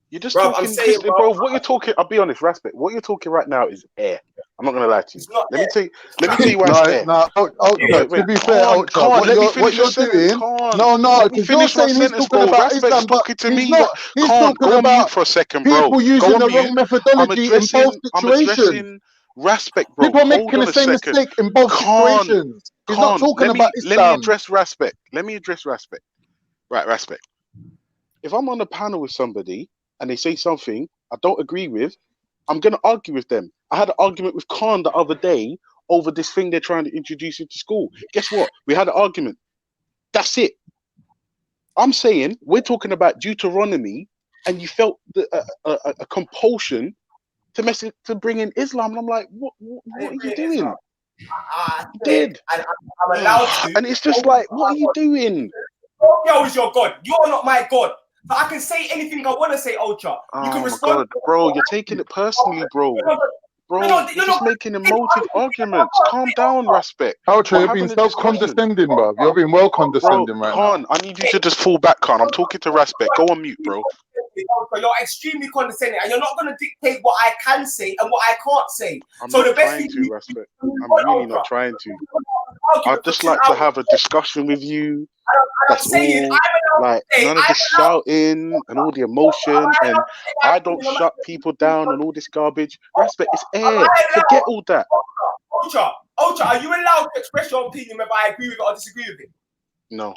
You're just bro, talking, I'm saying, bro. What you're talking, I'll be honest, respect. What you're talking right now is air. I'm not gonna lie to you. Let me tell you why it's air. To be fair, Ultra, what you're doing? No, because you're saying he's talking about Islam, but he's not. He's talking about for a second, bro. people using the wrong methodology in both situations. Respect, bro. People are making the same mistake in both situations. He's not talking about Islam. Let me address respect. Right, respect. If I'm on a panel with somebody and they say something I don't agree with, I'm going to argue with them. I had an argument with Khan the other day over this thing they're trying to introduce into school. Guess what? We had an argument. That's it. I'm saying we're talking about Deuteronomy, and you felt a compulsion to bring in Islam, and I'm like, what are you doing? I You said, did, and I'm allowed to. and it's just like, what are you doing? Yo is your God. You're not my God. So I can say anything I want to say, Ultra. You can Oh my respond. God, bro, you're taking it personally, bro. Bro, you're just making emotive arguments. Calm down, Respect. Ultra, We're you're being having a so discussion. condescending, bro. You're being well Bro, condescending right now. Khan, I need you to just fall back, Khan. I'm talking to Respect. Go on mute, bro. You're extremely condescending, and you're not going to dictate what I can say and what I can't say. I'm So not the best trying thing to, Respect. I'm really not trying to. I'd just like to have a discussion with you. That's all. Like, none of this shouting and all the emotion, and I don't shut people down and all this garbage. Respect, it's air. Forget all that. Ultra, are you allowed to express your opinion whether I agree with it or disagree with it? No.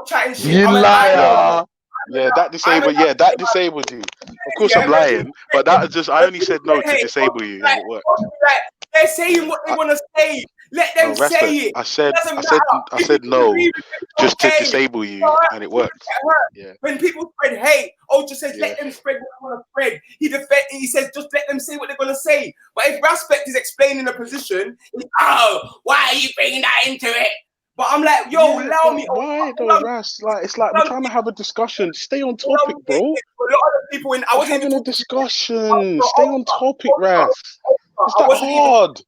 Chatting shit. You liar. Yeah, that disabled. Yeah, that disabled you. Of course, I'm lying, but that is just. I only said no to disable you, and it worked. They're saying what they want to say. Let them say it. I said no, just to disable you, and it worked. Yeah. When people spread hate, Ultra says let them spread what they want to spread. He says just let them say what they're gonna say. But if Respect is explaining a position, it's, why are you bringing that into it? But I'm like, yo, allow me. Why though, Ras? Like, it's like we're trying to have a discussion. Stay on topic, bro. A lot of people in. I was having a discussion. Stay on topic, Ras. Is that hard?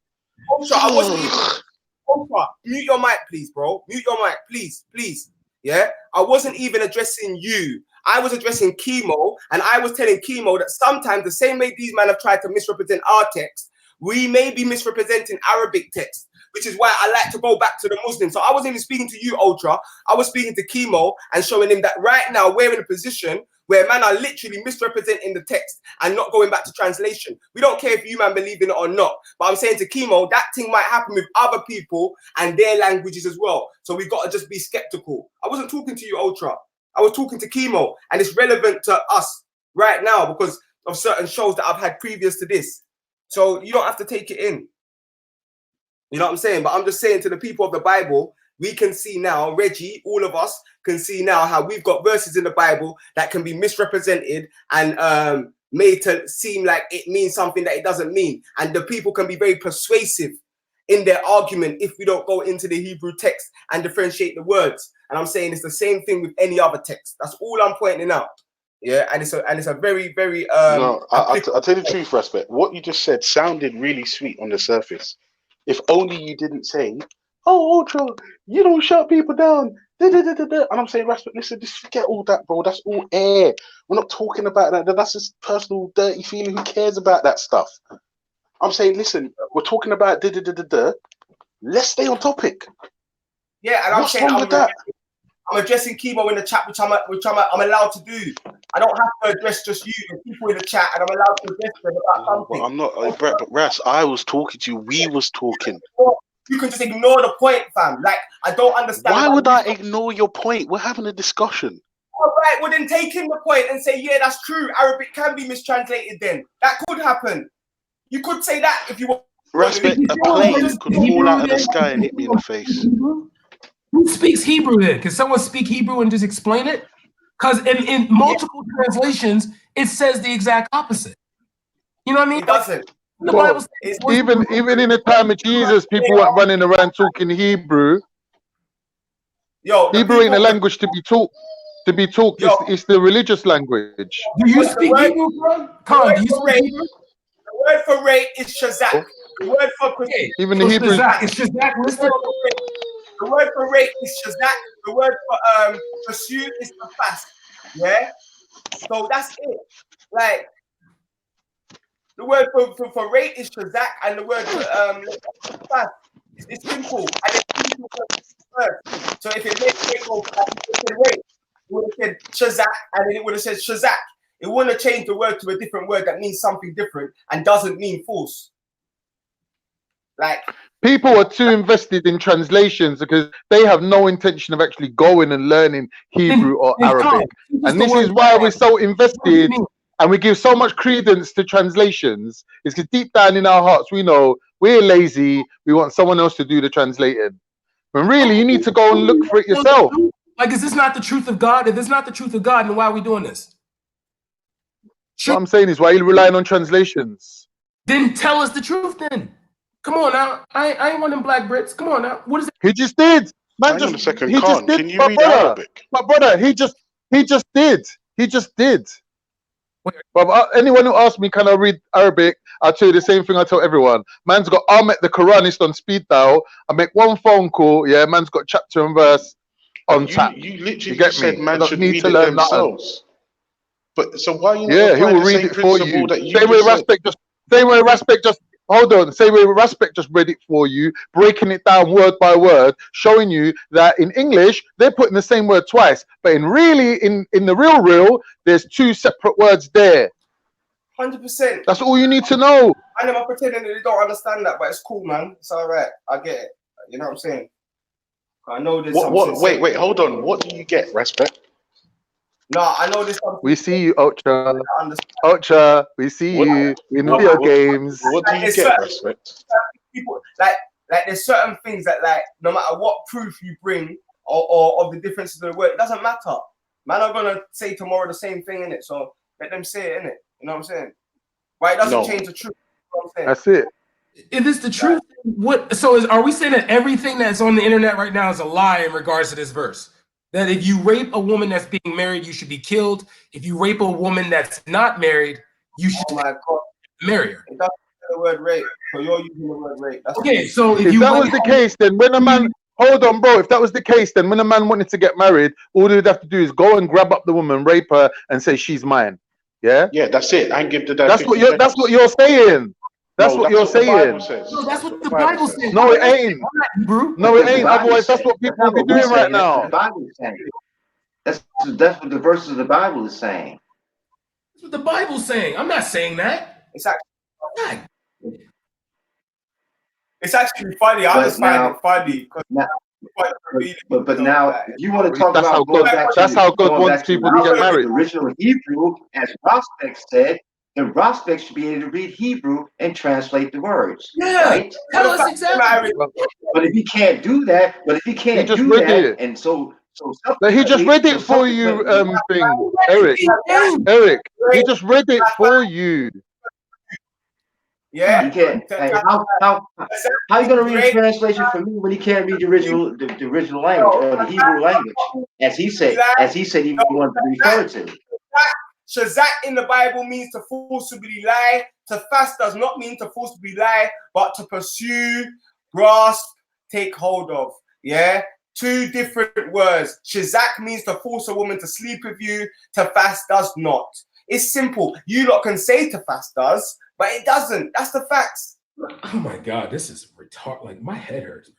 I wasn't even. Mute your mic, please, bro. Mute your mic, please. Yeah, I wasn't even addressing you. I was addressing Chemo, and I was telling Chemo that sometimes the same way these men have tried to misrepresent our text, we may be misrepresenting Arabic text, which is why I like to go back to the Muslims. So I wasn't even speaking to you, Ultra. I was speaking to Chemo and showing him that right now we're in a position where man are literally misrepresenting the text and not going back to translation. We don't care if you man believe in it or not. But I'm saying to Chemo, that thing might happen with other people and their languages as well. So we got to just be skeptical. I wasn't talking to you, Ultra. I was talking to Chemo, and it's relevant to us right now because of certain shows that I've had previous to this. So you don't have to take it in. You know what I'm saying? But I'm just saying to the people of the Bible, we can see now, Reggie, all of us can see now how we've got verses in the Bible that can be misrepresented and made to seem like it means something that it doesn't mean. And the people can be very persuasive in their argument if we don't go into the Hebrew text and differentiate the words. And I'm saying it's the same thing with any other text. That's all I'm pointing out. Yeah, and it's a very, very no, I'll tell you the truth, Respect. What you just said sounded really sweet on the surface. If only you didn't say, "Oh, Ultra, you don't shut people down." And I'm saying, Respect, listen, just forget all that, bro. That's all air. We're not talking about that. That's just personal, dirty feeling. Who cares about that stuff? I'm saying, listen, we're talking about Let's stay on topic. Yeah, and what's wrong with that? I'm addressing Chemo in the chat, which I'm allowed to do. I don't have to address just you, the people in the chat, and I'm allowed to address them about something. Well, I'm not, Brett, but Ras, I was talking to you. We was talking. You can just ignore the point, fam. Like, I don't understand. Why would I ignore your point? We're having a discussion. All right, well then take in the point and say, yeah, that's true. Arabic can be mistranslated then. That could happen. You could say that if you want. Respect, a plane could fall out of the sky and hit me in the face. Who speaks Hebrew then? Can someone speak Hebrew and just explain it? Because in multiple translations, it says the exact opposite. You know what I mean? It doesn't. The Bible says, even in the time of Jesus, people weren't running around talking Hebrew. Hebrew ain't a language to be taught. It's the religious language. Do you speak Hebrew, bro? Khan, do you speak Hebrew? The word for rate is shazak. The word for even the Hebrew is shazak listed. The word for rate is shazak. The word for pursue is the fast. Yeah. So that's it. Like the word for rate is shazak, and the word for fast. It's simple. And it's simple first. So if it makes it go fast, it would have said shazak, and then it would have said shazak. It wouldn't have changed the word to a different word that means something different and doesn't mean false. Like people are too invested in translations because they have no intention of actually going and learning Hebrew or Arabic. And this is why we're so invested and we give so much credence to translations. It's because deep down in our hearts, we know we're lazy. We want someone else to do the translating. When really you need to go and look for it yourself. Like, is this not the truth of God? If it's not the truth of God, then why are we doing this? What I'm saying is, why are you relying on translations? Then tell us the truth then. Come on now. I ain't one of them black Brits. Come on now. What is it? He just did. Man, Hang on a second, he just Khan. did. Can you My read brother, Arabic? my brother, he just did. He just did. But anyone who asks me, can I read Arabic? I'll tell you the same thing I tell everyone. Man's got Ahmed the Quranist on speed dial. I make one phone call. Yeah, man's got chapter and verse on tap. You literally get said me? I man don't should need read to it learn nothing. themselves. But so why are you not Yeah, he applying will the read same it for principle you. that you Same way just said? Respect just hold on. Same way Respect just read it for you, breaking it down word by word, showing you that in English they're putting the same word twice, but in the real, there's two separate words there. 100%. That's all you need to know. I never pretending that they don't understand that, but it's cool, man. It's all right. I get it. You know what I'm saying? I know there's something. Wait, hold on. What do you get, Respect? No, I know there's something. We see you, Ocha. Ocha, we see you in video games. What do you get, Respect? People like there's certain things that like no matter what proof you bring or of the differences of the word, it doesn't matter. Man are gonna say tomorrow the same thing in it, so let them say it in it. You know what I'm saying? But it doesn't change the truth. You know what I'm saying? That's it. If it's the truth, are we saying that everything that's on the internet right now is a lie in regards to this verse? That if you rape a woman that's being married, you should be killed. If you rape a woman that's not married, you should marry her. It doesn't say the word rape, so you're using the word rape. That's okay, so if that was the case, then when a man hold on, bro. If that was the case, then when a man wanted to get married, all he would have to do is go and grab up the woman, rape her, and say she's mine. Yeah. Yeah, that's it. And give the dad. That's what you're saying. That's what you're saying. No, that's what the Bible says. No, it ain't. No, it ain't. Otherwise, that's what people will be doing right now. That's what the Bible is saying. That's what the verses of the Bible is saying. That's what the Bible's saying. I'm not saying that. It's actually funny. I just find it funny. But now, if you want to talk That's about how God wants people to get married. The original Hebrew, as Prospect said, then Prospect should be able to read Hebrew and translate the words. Yeah, right? tell us exactly. But if he can't do that, But he just read it for you, Eric. Eric, he just read it for you. Yeah. He can't. How are you gonna read a translation for me when he can't read the original language or the Hebrew language, as he said he wanted to refer to? Shazak in the Bible means to forcibly lie. To fast does not mean to forcibly lie, but to pursue, grasp, take hold of. Yeah? Two different words. Shazak means to force a woman to sleep with you. To fast does not. It's simple. You lot can say to fast does, but it doesn't. That's the facts. Oh my God, this is retarded. Like, my head hurts.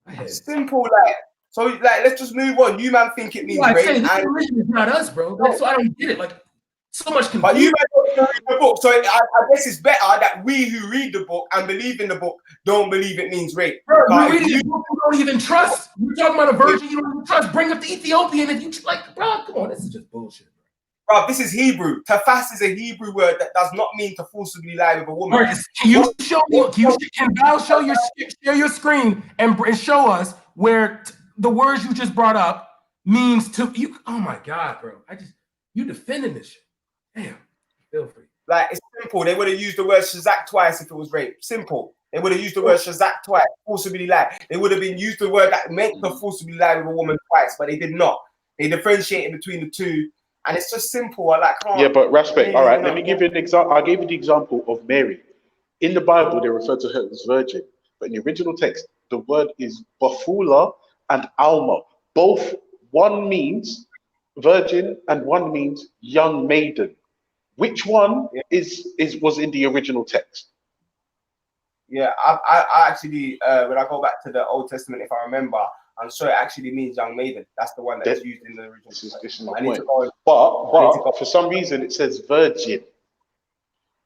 My head. Simple, like. So, like, let's just move on. You man think it means rape. It's not us, bro. That's why I don't get it. Like, so much confusion. But you man don't read the book. So I guess it's better that we who read the book and believe in the book don't believe it means rape. Bro, you're reading a book you don't even trust. You're talking about a virgin you don't even trust. Bring up the Ethiopian if you like, bro. Come on, this is just bullshit. Bro, this is Hebrew. Tafas is a Hebrew word that does not mean to forcibly lie with a woman. Right, can you show me? Can Val share your screen and show us where the words you just brought up means to you? Oh my God, bro! You defending this shit. Damn, feel free. Like, it's simple. They would have used the word Shazak twice if it was rape. Simple. They would have used the word Shazak twice. Forcibly lie. They would have been used the word that meant to forcibly lie with a woman twice, but they did not. They differentiated between the two. And it's just simple. I like, yeah, but Respect. All right, let me give you an example. I gave you the example of Mary. In the Bible, they refer to her as virgin, but in the original text, the word is Bafula and Alma. Both, one means virgin and one means young maiden. Which one was in the original text? Yeah, I actually, when I go back to the Old Testament, if I remember, I'm sure it actually means young maiden. That's the one that's used in the original. This is my point. But for some reason it says virgin.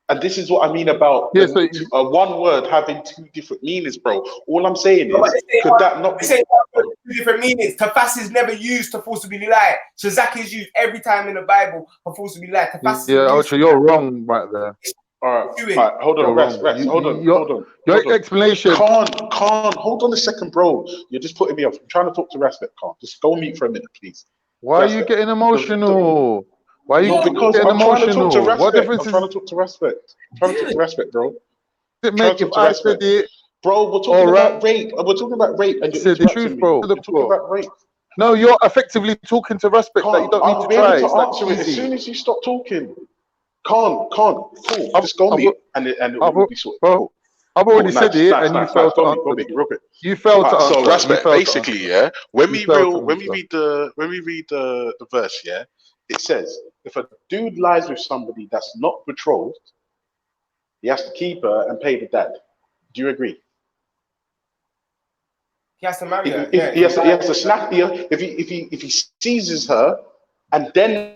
And this is what I mean about one word having two different meanings, bro. All I'm saying is, could that not be... two different meanings? Tafas is never used to forcibly lie. Shazak is used every time in the Bible for forcibly lie. Yeah, Ocha, you're wrong right there. All right, hold on, rest, hold on. Your explanation. Khan, hold on a second, bro. You're just putting me off. I'm trying to talk to Respect, Khan. Just go on mute for a minute, please. Why are you getting emotional? Why are you because getting I'm trying to emotional? talk to Respect. What difference I'm trying to talk to Respect. I'm trying to talk to Respect, bro. Does it make if I said it? Bro, we're talking about rape. We're talking about rape, and you're Said the interrupting truth, me. bro. You're talking about rape. No, you're effectively talking to Respect that you don't need I'll to be able try. to It's that answer it as easy. soon as you stop talking. Cool. Just go on mute, and it will be sorted. Bro, I've already said it, and you failed to Go answer. mute, Robert. You failed to answer. So Respect, basically, yeah. When we read the verse, yeah, it says if a dude lies with somebody that's not betrothed, he has to keep her and pay the dad. Do you agree? He has to marry her. He has to snap her if he seizes her, and then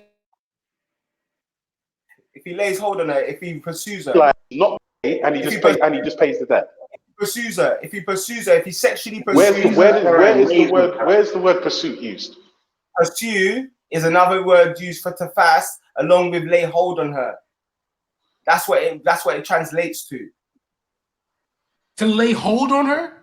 if he lays hold on her, if he pursues her, like not pay, and he just pays the debt. Pursues her. If he pursues her, if he sexually pursues where's the word pursuit used? Pursue is another word used for to fast, along with lay hold on her. That's what it translates to. To lay hold on her?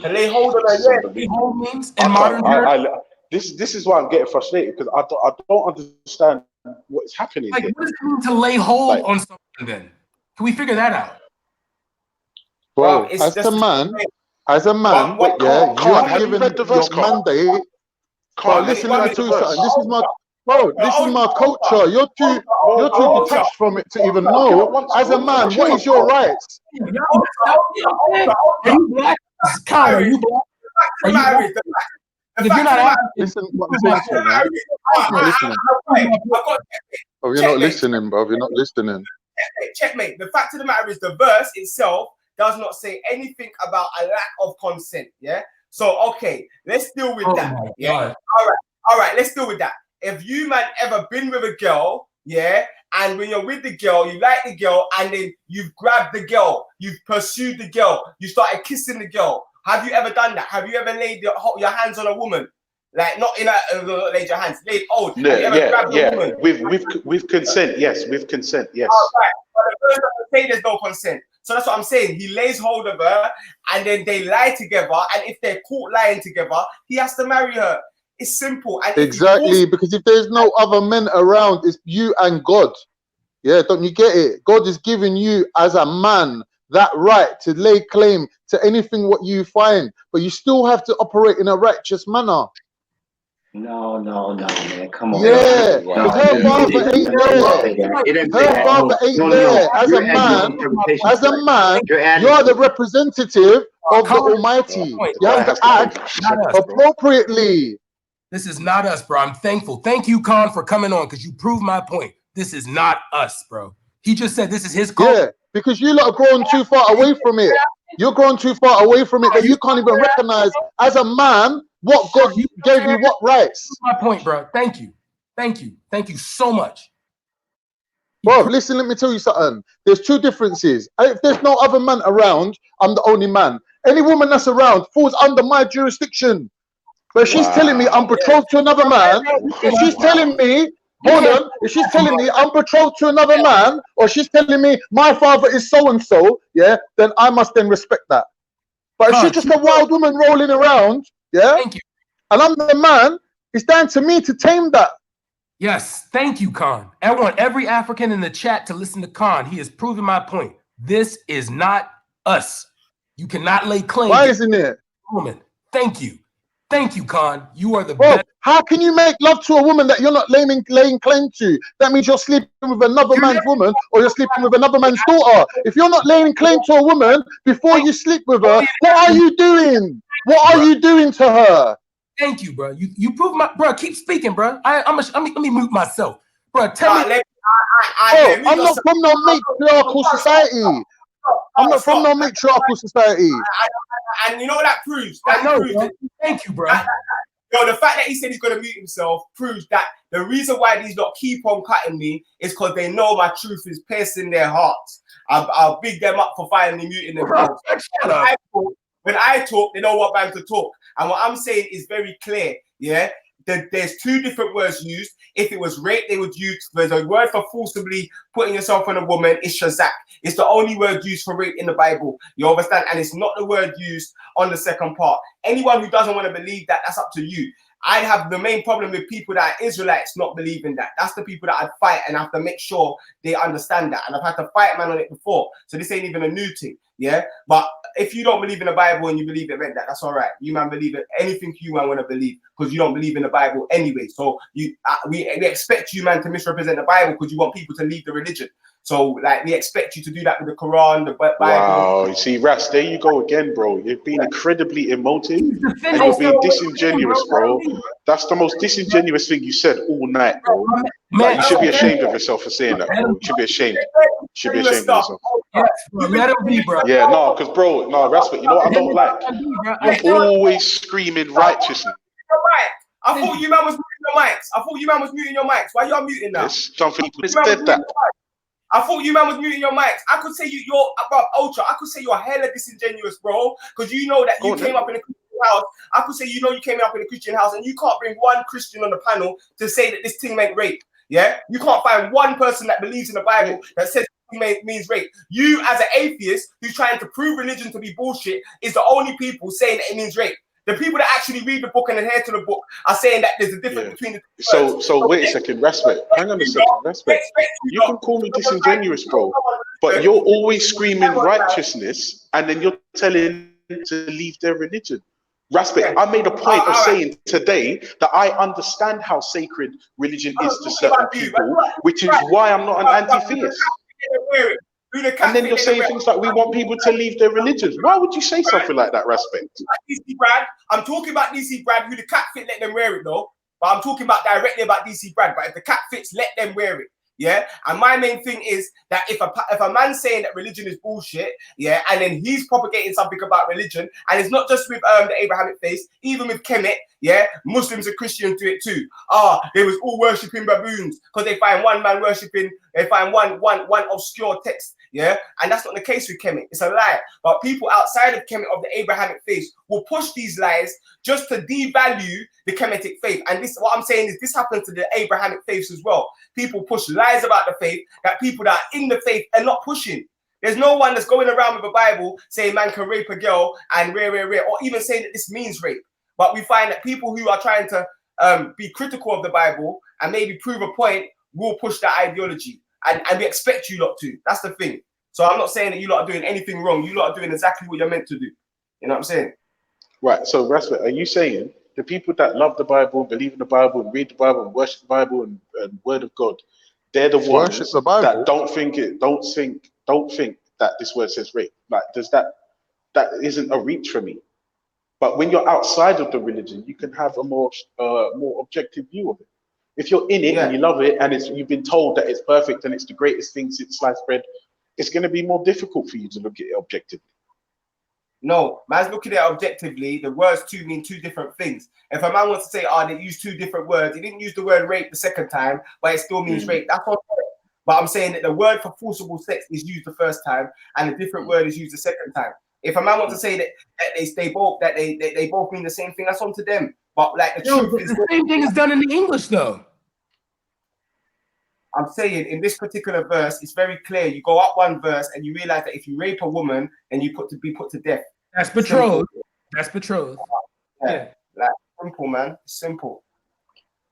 To lay hold on her, yeah. Lay hold means in modern terms. This is why I'm getting frustrated, because I don't understand what's happening. Like, what does it mean to lay hold on something then? Can we figure that out? Bro, as a man, yeah, you are given your mandate. But listen, let me tell you something. This is my culture. You're too detached from it to even know. As a man, what is your rights? Are you black? Kyle, are you black? Are you black? If you're not African, listen, what I'm saying to you, man. You're not listening. Oh, you're not listening, bro. You're not listening. Checkmate. The fact of the matter is, the verse itself does not say anything about a lack of consent. Yeah. So okay, let's deal with that. Yeah. All right. Let's deal with that. If you man ever been with a girl, yeah, and when you're with the girl, you like the girl, and then you've grabbed the girl, you've pursued the girl, you started kissing the girl. Have you ever done that? Have you ever laid your hands on a woman? Like not in laid your hands, laid hold. Have you ever grabbed a woman? With consent, yes. With consent, yes. All right. But the verse doesn't say there's no consent. So that's what I'm saying. He lays hold of her, and then they lie together. And if they're caught lying together, he has to marry her. It's simple. And exactly, because if there's no other men around, it's you and God. Yeah, don't you get it? God is giving you as a man that right to lay claim to anything what you find, but you still have to operate in a righteous manner. No, man. Come on. Yeah, because her father ain't there. Her father ain't there. As a man, you're the representative of the Almighty. You have to act appropriately. This is not us, bro. I'm thankful. Thank you, Khan, for coming on, because you proved my point. This is not us, bro. He just said this is his call. Yeah, because you lot are growing too far away from it. You're growing too far away from it that you can't even recognize as a man what God gave you, what rights. My point, bro. Thank you. Thank you so much. Bro, listen, let me tell you something. There's two differences. If there's no other man around, I'm the only man. Any woman that's around falls under my jurisdiction. But she's telling me I'm betrothed to another man. If she's telling me, hold on, if she's telling me I'm betrothed to another man, or she's telling me my father is so-and-so, yeah, then I must then respect that. But if she's just a wild woman rolling around, yeah, and I'm the man, it's down to me to tame that. Yes, thank you, Khan. I want every African in the chat to listen to Khan. He has proven my point. This is not us. You cannot lay claim. Why isn't it? Woman, thank you. Thank you, Khan. You are the best. How can you make love to a woman that you're not laying claim to? That means you're sleeping with another man's woman, or you're sleeping with another man's daughter. If you're not laying claim to a woman before you sleep with her, what are you doing? What are you doing to her? Thank you, bro. You prove my bro. Keep speaking, bro. Let me mute myself, bro. Tell me. I'm not from no matriarchal society. I'm not from no matriarchal society. And you know what that proves? Thank you, bro. Yo, the fact that he said he's gonna mute himself proves that the reason why these lot keep on cutting me is because they know my truth is piercing their hearts. I'll big them up for finally muting themselves. When I talk, they know what time to talk. And what I'm saying is very clear. Yeah, there's two different words used. If it was rape, they would use, there's a word for forcibly putting yourself on a woman, is shazak. It's the only word used for rape in the Bible. You understand? And it's not the word used on the second part. Anyone who doesn't want to believe that, that's up to you. I'd have the main problem with people that are Israelites not believing that. That's the people that I'd fight and have to make sure they understand that. And I've had to fight man on it before. So this ain't even a new thing. Yeah. But if you don't believe in the Bible and you believe it meant that, that's all right. You man believe in anything you man want to believe because you don't believe in the Bible anyway. So we expect you man to misrepresent the Bible because you want people to leave the religion. So like we expect you to do that with the Quran, the Bible. Wow, you see, Ras, there you go again, bro. You've been incredibly emotive and you're being disingenuous, bro. That's the most disingenuous thing you said all night, bro. Like, you should be ashamed of yourself for saying that, bro. You should be ashamed. You should be ashamed of yourself. Let him be, bro. Yeah, no, because, bro, no, respect. You know what I don't like? You're always screaming righteousness. I thought you man was muting your mics. Why you unmuting now? Some people said that. I thought you man was muting your mics. I could say you're above Ultra. I could say you're hella disingenuous, bro. Because you know that you came up in a Christian house. I could say you came up in a Christian house and you can't bring one Christian on the panel to say that this thing meant rape. Yeah? You can't find one person that believes in the Bible that says it means rape. You, as an atheist who's trying to prove religion to be bullshit, is the only people saying that it means rape. The people that actually read the book and adhere to the book are saying that there's a difference between the two. So wait a second, respect. Hang on a second, respect. You can call me disingenuous, bro, but you're always screaming righteousness and then you're telling them to leave their religion. Respect. I made a point of saying today that I understand how sacred religion is to certain people, which is why I'm not an anti-theist. And then you're saying things like we want people to leave their religions. Why would you say something like that, respect? DC Brad, I'm talking about DC Brad, who the cat fit, let them wear it though. But I'm talking about directly about DC Brad. But if the cat fits, let them wear it. Yeah. And my main thing is that if a man's saying that religion is bullshit, yeah, and then he's propagating something about religion, and it's not just with the Abrahamic faith, even with Kemet, yeah, Muslims and Christians do it too. They was all worshipping baboons because they find one man worshipping, they find one obscure text. Yeah, and that's not the case with Kemet. It's a lie. But people outside of Kemet of the Abrahamic faith will push these lies just to devalue the Kemetic faith. And this, what I'm saying is, this happens to the Abrahamic faiths as well. People push lies about the faith that people that are in the faith are not pushing. There's no one that's going around with a Bible saying man can rape a girl and or even saying that this means rape. But we find that people who are trying to be critical of the Bible and maybe prove a point will push that ideology. And we expect you lot to. That's the thing. So I'm not saying that you lot are doing anything wrong. You lot are doing exactly what you're meant to do. You know what I'm saying? Right. So, respect, are you saying the people that love the Bible, believe in the Bible, and read the Bible, and worship the Bible and Word of God, they're the ones that don't think that this word says rape? Like, that isn't a reach for me. But when you're outside of the religion, you can have a more objective view of it. If you're in it and you love it, and you've been told that it's perfect and it's the greatest thing since sliced bread, it's going to be more difficult for you to look at it objectively. No, man's looking at it objectively. The words two mean two different things. If a man wants to say, they use two different words, he didn't use the word rape the second time, but it still means rape. That's what I'm saying. But I'm saying that the word for forcible sex is used the first time, and a different word is used the second time. If a man wants to say that they both mean the same thing, that's on to them. But like the truth is the same thing is done in the English though. I'm saying in this particular verse, it's very clear. You go up one verse and you realize that if you rape a woman, then you be put to death. That's betrothed. That's betrothed. Yeah. Like simple, man. Simple.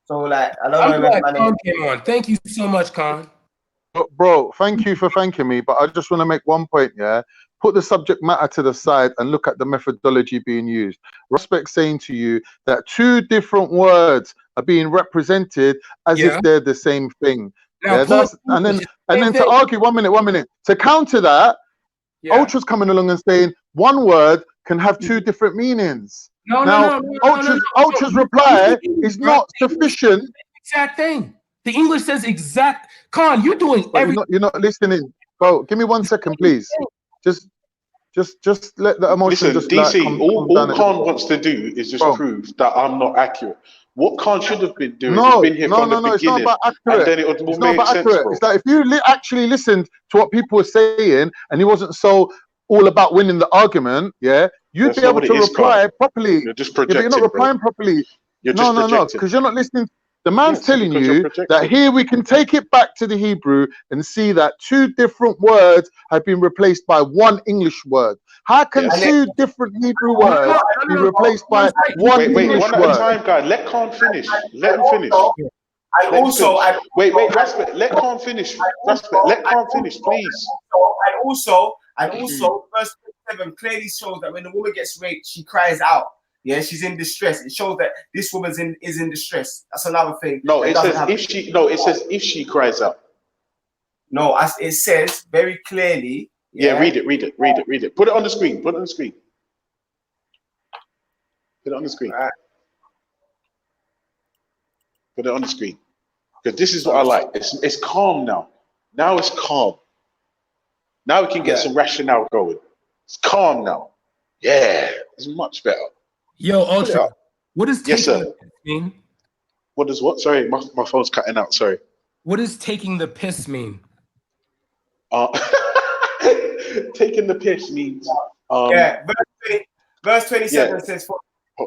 So like I don't know. Khan came on. Thank you so much, Khan. Bro, thank you for thanking me, but I just want to make one point, yeah? Put the subject matter to the side and look at the methodology being used. Respect saying to you that two different words are being represented as if they're the same thing. Now, and then to argue, one minute, to counter that, Ultra's coming along and saying one word can have two different meanings. No. Ultra's reply is not sufficient. Exact thing. The English says exact. Khan, you're doing everything. You're not listening, bro. Give me 1 second, please. Just let the emotion. Listen, DC. All Khan wants to do is just prove that I'm not accurate. What Khan should have been doing is been here from the beginning. It's not about accurate. And then it will make sense, bro. It's like if you actually listened to what people were saying, and he wasn't so all about winning the argument, you'd be able to reply properly. You're just projecting, but you're not replying properly. You're just projecting. because you're not listening. The man's Yes, telling because you're you projecting. that here we can take it back to the Hebrew and see that two different words have been replaced by one English word. How can Yes. two different Hebrew words be replaced by one English one at word? a time, guy. Let Khan finish. Let him finish. And also, wait, respect. Let Khan finish. Respect. Let Khan finish, please. And also, verse 7 clearly shows that when a woman gets raped, she cries out. Yeah, she's in distress. It shows that this woman is in distress. That's another thing. No, it says if she. No, it says if she cries out. No, it says very clearly. Yeah, read it. Put it on the screen. Put it on the screen. Put it on the screen. Right. Put it on the screen. Because this is what I like. It's calm now. Now it's calm. Now we can get some rationale going. It's calm now. Yeah, it's much better. Yo, Ultra, what does taking the piss mean? What does what? Sorry, my phone's cutting out. Sorry. What does taking the piss mean? Taking the piss means verse 27 says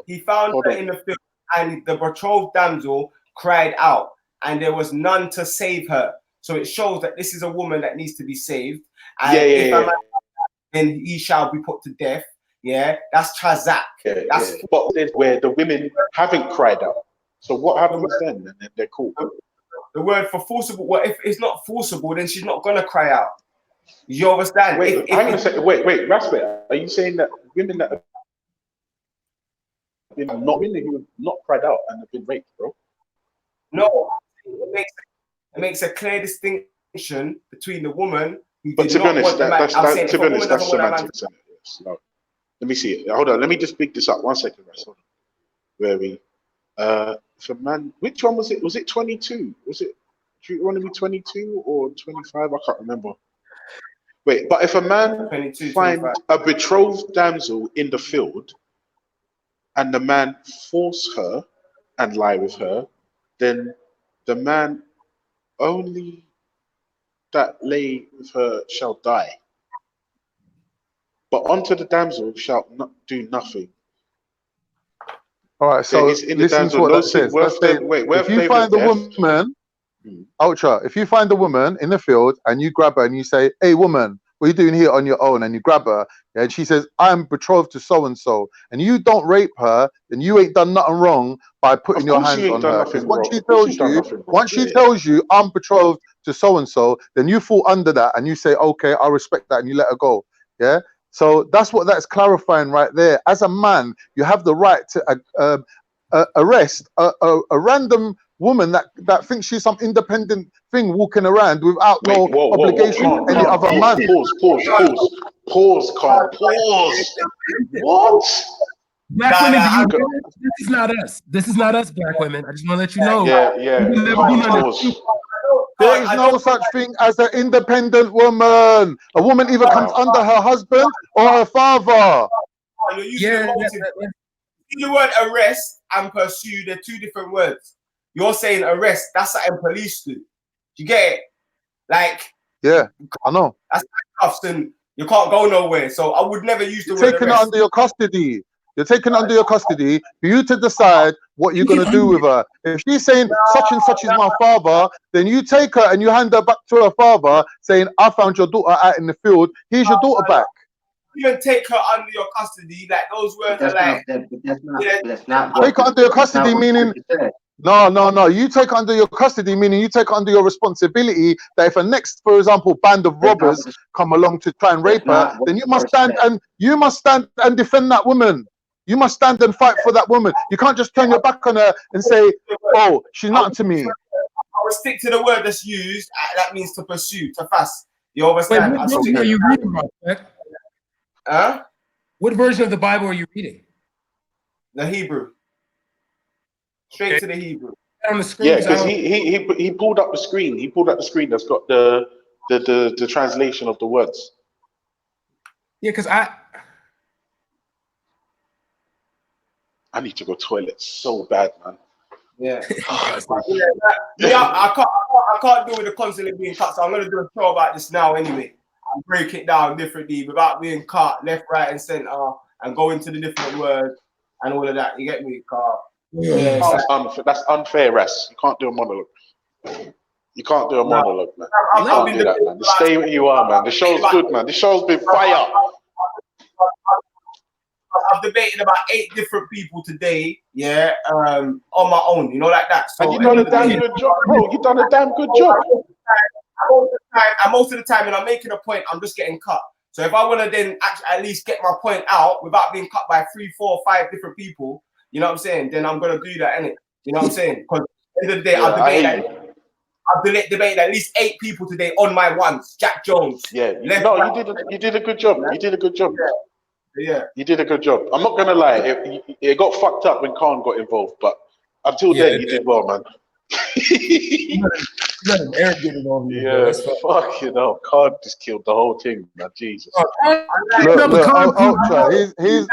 he found her in the field, and the betrothed damsel cried out, and there was none to save her. So it shows that this is a woman that needs to be saved. And then he shall be put to death. Yeah, that's Chazak. But where the women haven't cried out. So what happens then? And then they're cool. The word for forcible. Well, if it's not forcible, then she's not gonna cry out. You understand? Wait, Rasper, are you saying that women that have been not women who have not cried out and have been raped, bro? No, it makes a clear distinction between the woman who But did to be not honest, want the man. that's semantics. No. Let me see it. Hold on, let me just pick this up. 1 second, guys. Hold on. Where are we? For man, which one was it? Was it 22? Was it? Do you want to be 22 or 25? I can't remember. Wait, but if a man finds a betrothed damsel in the field and the man force her and lie with her, then the man only that lay with her shall die. But unto the damsel shall not do nothing. All right, so listen to what that says. If you find the woman, Ultra, if you find the woman in the field and you grab her and you say, "Hey, woman, what are you doing here on your own?" and you grab her, and she says, "I'm betrothed to so and so," and you don't rape her, then you ain't done nothing wrong by putting your hands on her. Because once she tells you, "I'm betrothed to so and so," then you fall under that and you say, "Okay, I respect that," and you let her go. Yeah. So that's what that's clarifying right there. As a man, you have the right to arrest a random woman that thinks she's some independent thing walking around without no obligation to any other man. Pause, Carl. What? Black women, this is not us. This is not us, black women. I just want to let you know. There is no such thing as an independent woman. A woman either comes under her husband or her father. You're using the word arrest and pursue. They're two different words. You're saying arrest. That's something police do. You get it? Like, yeah, I know. That's cuffs and you can't go nowhere. So I would never use the word taking arrest. her under your custody. You're taking under your custody for you to decide what you're going to do with her. If she's saying such and such is my father, then you take her and you hand her back to her father saying, "I found your daughter out in the field. Here's your daughter back." You don't take her under your custody. Like those words are like. That's not take her under your custody meaning. No. You take her under your custody meaning you take her under your responsibility. That if a next, for example, band of robbers come along to try and rape her, then you must stand and defend that woman. You must stand and fight for that woman. You can't just turn your back on her and say, "Oh, she's nothing to me." I would stick to the word that's used. That means to pursue, to fast. You understand? What version are you reading, Huh? What version of the Bible are you reading? The Hebrew. Straight to the Hebrew. On the screen. Yeah, because he pulled up the screen. He pulled up the screen that's got the translation of the words. Yeah, because I need to go toilet so bad, man. Yeah. I can't do with the constantly being cut, so I'm gonna do a show about this now anyway. And break it down differently without being cut left, right, and center, and go into the different words and all of that. You get me, Carl? Yeah, That's unfair, Ras. You can't do a monologue. You can't do a monologue, man. You can't do that, man. Just stay where you are, man. The show's good, man. The show's been fire. I've debated about 8 different people today, yeah, on my own, you know, like that. So and you've done a damn good job, bro. You've done a damn good job. And most of the time, when I'm making a point, I'm just getting cut. So if I want to then at least get my point out without being cut by 3, 4, 5 different people, you know what I'm saying? Then I'm gonna do that, innit? You know what I'm saying? Because at the end of the day, I've debated at least 8 people today on my ones. Jack Jones. Yeah. No, you did a good job. You did a good job. Yeah. You did a good job. I'm not gonna lie. It got fucked up when Khan got involved, but until then, you did well, man. Yeah, fuck you know. Khan just killed the whole thing, man. Jesus. Look, Ultra. He's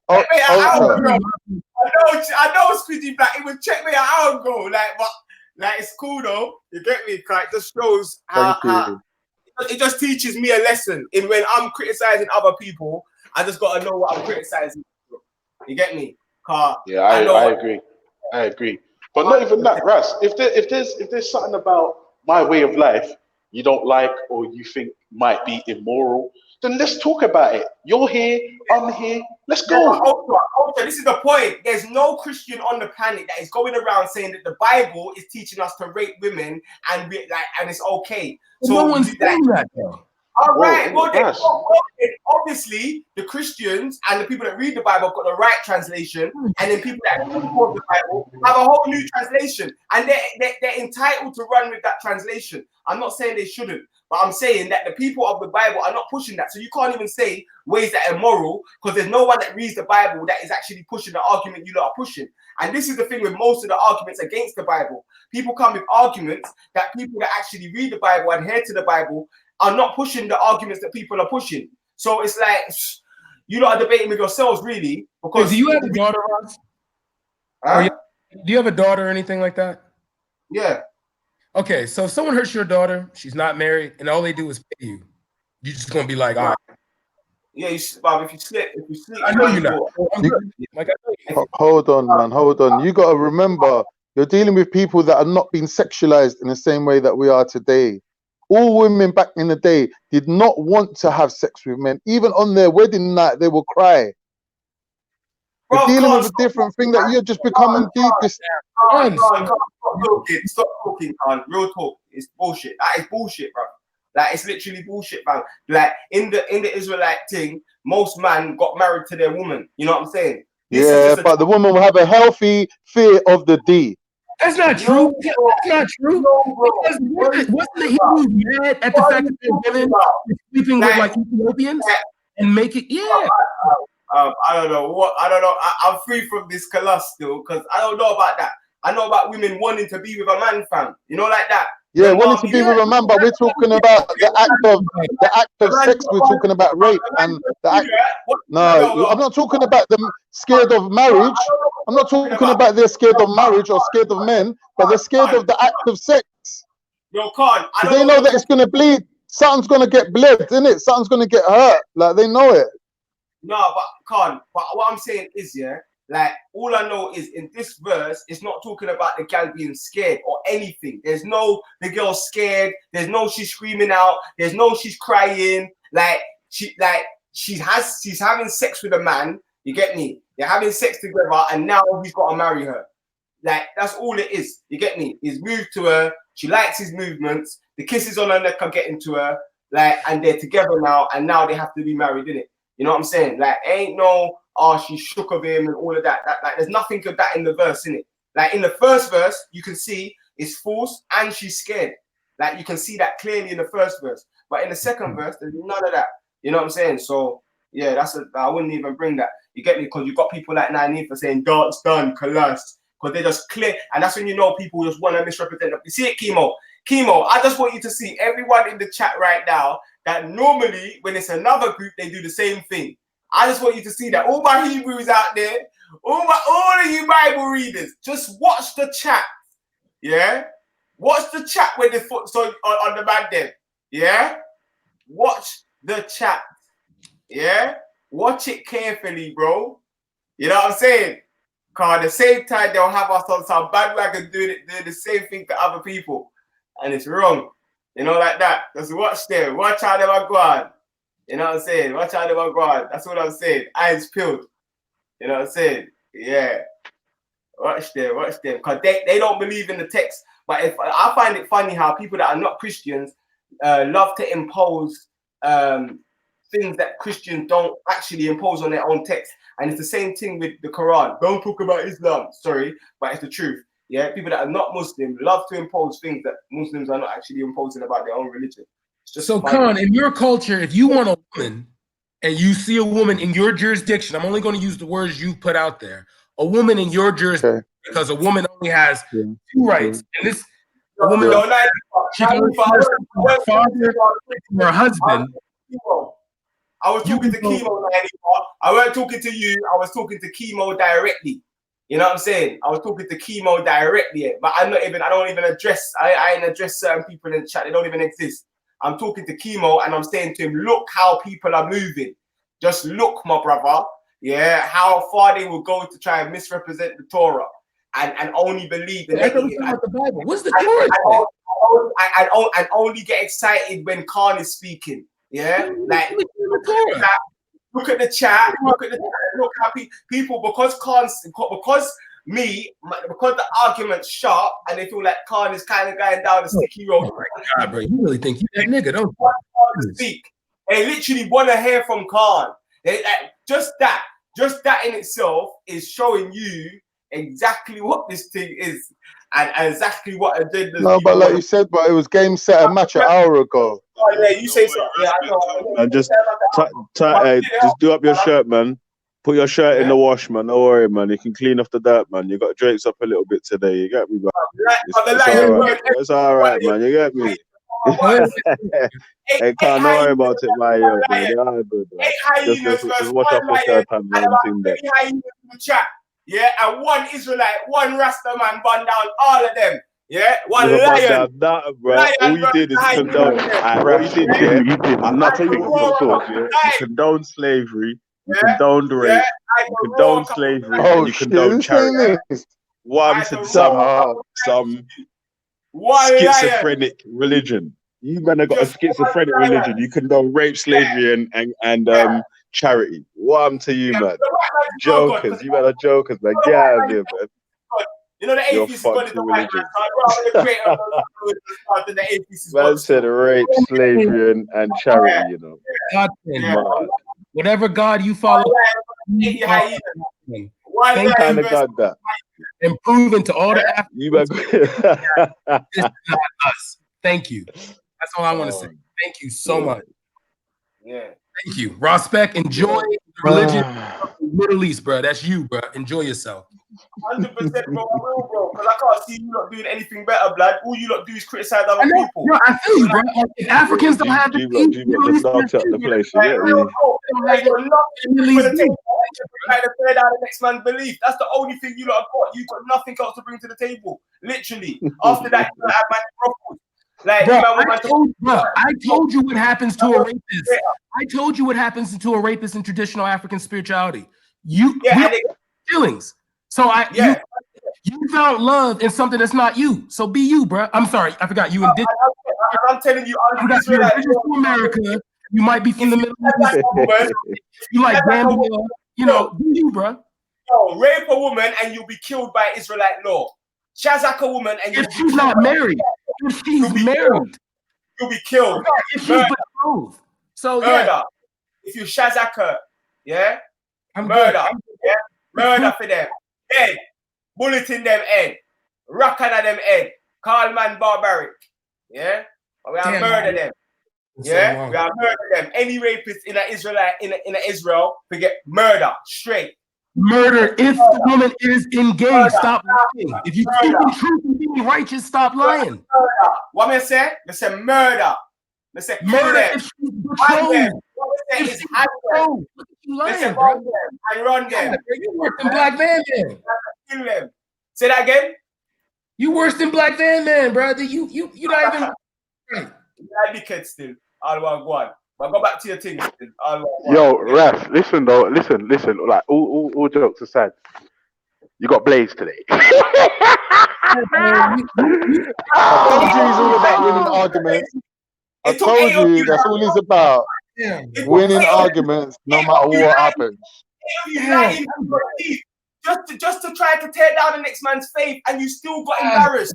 Ultra. I know, Squidgy Black. It would check me an hour ago, but it's cool though. You get me? It just shows how it just teaches me a lesson in when I'm criticizing other people. I just gotta know what I'm criticizing. You get me? Yeah, I agree. I agree. But not even that, Ras. If there's something about my way of life you don't like or you think might be immoral, then let's talk about it. You're here, I'm here. Let's go. Ultra, this is the point. There's no Christian on the planet that is going around saying that the Bible is teaching us to rape women and it's okay. So no one's saying that though. All right, well, then, obviously the Christians and the people that read the Bible got the right translation, and then people that don't quote the Bible have a whole new translation, and they're entitled to run with that translation. I'm not saying they shouldn't, but I'm saying that the people of the Bible are not pushing that. So you can't even say ways that are immoral because there's no one that reads the Bible that is actually pushing the argument you lot are pushing. And this is the thing with most of the arguments against the Bible. People come with arguments that people that actually read the Bible, adhere to the Bible, are not pushing the arguments that people are pushing. So it's like you lot are debating with yourselves, really. Because do you have a daughter, Ross? Do you have a daughter or anything like that? Yeah. Okay, so if someone hurts your daughter, she's not married, and all they do is pay you, you're just gonna be like, all right. Yeah, if you sleep, I know you're not. Hold on, man. Hold on. You got to remember, you're dealing with people that are not being sexualized in the same way that we are today. All women back in the day did not want to have sex with men. Even on their wedding night, they will cry. You're dealing with a different thing that you're just becoming deep. Stop talking, man. Real talk. It's bullshit. That is bullshit, bro. Like it's literally bullshit, man. Like in the Israelite thing, most men got married to their woman. You know what I'm saying? But the woman will have a healthy fear of the D. That's not true. That's not true. Wasn't the Hebrews mad at the fact that their women were sleeping with like Ethiopians and make it? Yeah. I don't know. I'm free from this class still because I don't know about that. I know about women wanting to be with a man, fam. You know, like that. Yeah, wanting to be with a man, but we're talking about the act of sex. We're talking about rape and the act. No, I'm not talking about them scared of marriage. I'm not talking about they're scared of marriage or scared of men, but they're scared of the act of sex. Yo, Khan, they know that it's gonna bleed. Something's gonna get bled, isn't it? Something's gonna get hurt. Like they know it. No, but Khan, but what I'm saying is, yeah, like all I know is in this verse, it's not talking about the gal being scared or anything. There's no the girl's scared. There's no she's screaming out. There's no she's crying. She's having sex with a man. You get me? They're having sex together, and now he's got to marry her. Like that's all it is. You get me? He's moved to her. She likes his movements. The kisses on her neck are getting to her. Like, and they're together now, and now they have to be married, innit? You know what I'm saying? Like, ain't no, she shook of him and all of that. Like, there's nothing of that in the verse, innit? Like, in the first verse, you can see it's false and she's scared. Like, you can see that clearly in the first verse. But in the second verse, there's none of that. You know what I'm saying? So, yeah, I wouldn't even bring that. You get me? Because you've got people like Nine for saying, dark's done, collapsed. Because they're just clear. And that's when you know people just want to misrepresent them. You see it, Chemo? Chemo, I just want you to see everyone in the chat right now that normally when it's another group, they do the same thing. I just want you to see that. All my Hebrews out there, all of you Bible readers, just watch the chat. Yeah? Watch the chat when the foot's on the man then. Yeah? Watch the chat. Yeah? Watch it carefully, bro. You know what I'm saying? Cause at the same time they'll have us on some bandwagon doing the same thing to other people, and it's wrong. You know, like that. Just watch them. Watch how they are going. You know what I'm saying? Watch how they are going. That's what I'm saying. Eyes peeled. You know what I'm saying? Yeah. Watch them. Watch them. Because they don't believe in the text. But if I find it funny how people that are not Christians love to impose things that Christians don't actually impose on their own text. And it's the same thing with the Quran. Don't talk about Islam. Sorry, but it's the truth. Yeah, people that are not Muslim love to impose things that Muslims are not actually imposing about their own religion. It's just so, funny. Khan, in your culture, if you want a woman and you see a woman in your jurisdiction, I'm only going to use the words you put out there. A woman in your jurisdiction, because a woman only has two rights, and this a woman she can only her father or her husband. I was talking to Chemo. I weren't talking to you. I was talking to Chemo directly. You know what I'm saying? I was talking to Chemo directly, but I don't even address, I ain't address certain people in the chat. They don't even exist. I'm talking to Chemo and I'm saying to him, look how people are moving. Just look, my brother. Yeah, how far they will go to try and misrepresent the Torah and only believe in the Bible. What's the Torah? And only get excited when Khan is speaking. Yeah, like look at the chat. Look how people because the argument's sharp and they feel like Khan is kind of going down the sticky road. God, bro, you really think you that nigga, don't you? Speak. They literally want to hear from Khan. Just that in itself is showing you exactly what this thing is and exactly what agenda. No, but like you said, but it was game, set, and match an hour ago. Oh yeah, you say something. Yeah, I know. And just do up your shirt, man. Put your shirt in the wash, man. Don't worry, man. You can clean off the dirt, man. You got drapes up a little bit today. You get me, bro? It's all right, man. You get me? Hey, can't worry about it, man. You're all good, man. Just watch out for shirt and everything there. Yeah, and one Israelite, one Rasta man bun down all of them. Yeah, one lion. Bro. All you did is condone. What you did, you did. I'm not telling you what you thought. You condone slavery. You condone rape. You condone slavery. And you condone charity. One to some schizophrenic religion. You man have got a schizophrenic religion. You condone rape, slavery, and charity. What to you, man? Jokers. You man are jokers, man. Get out of here, man. You know the atheist is going to the white man. So I'd rather the atheist. Man said rape, slavery, and charity. You know. God, whatever God you follow, same kind of God that. And proven to all the Africans. You better. It's not us. Thank you. That's all I want to say. Thank you so much. Yeah. Thank you. Rospec, enjoy the religion of the Middle East, bro. That's you, bro. Enjoy yourself. 100%, bro. I will, bro. Because I can't see you not doing anything better, blood. All you lot do is criticize other people. Bro, I feel you, bro. If Africans don't have the just knocked up the place. Trying to tear down the next man's belief. That's the only thing you lot have got. You've got nothing else to bring to the table. Literally. After that, you have my ruffles. Like, bro, I told you what happens to a rapist. I told you what happens to a rapist in traditional African spirituality. Feelings. So you found love in something that's not you. So be you, bro. I'm sorry, I forgot you. I'm telling you, you're indigenous to America. You might be from the Middle East. You like Gambia. You know, be you, bro. No, rape a woman and you'll be killed by Israelite law. Shazak a woman and if she's not married. If she's married, you'll be killed. If she's betrothed. So murder. If you Shazak her, yeah, murder. Yeah, murder for them. Head, bullet in them head, rock under them head. Call man barbaric. Yeah, we are murder them. Yeah, we are murder them. Any rapist in a Israelite in Israel, forget murder straight. Murder if the woman is engaged. Stop lying. If you speak the truth and being righteous, stop lying. What I say? I say murder. I say murder if she's betrothed. What I say is hide them. I say run them and run them. You worse than Black Van Man. Kill them. Say that again. You worse than Black Van Man, brother. You not even right. You're wicked still. All one go on. But go back to your thing. Yo, Raf, listen though, listen. Like all jokes aside, You got Blaze today. I told you he's all about winning arguments. I told you that's all he's about. Yeah. Winning arguments, no matter what happens. Just to try to tear down the next man's faith, and you still got embarrassed.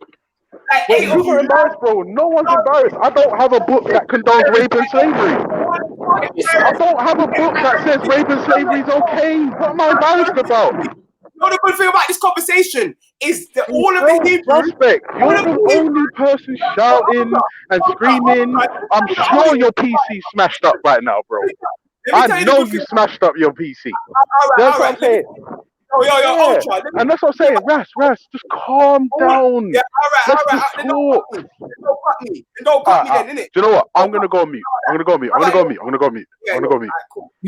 Like Wait, who's not embarrassed, bro? No one's embarrassed. I don't have a book that condones rape and slavery. I don't have a book that says rape and slavery is okay. What am I embarrassed about? You know the good thing about this conversation is that all of the Hebrews. Suspect, you're the only person shouting and screaming. I'm sure your PC smashed up right now, bro. I know you smashed up your PC. That's what I'm saying. Ultra. And that's what I'm saying. Ras, just calm down. Yeah, Let's just talk. Don't cut me. Don't cut me then, innit? Do you know what? I'm gonna go mute. I'm gonna go mute. Me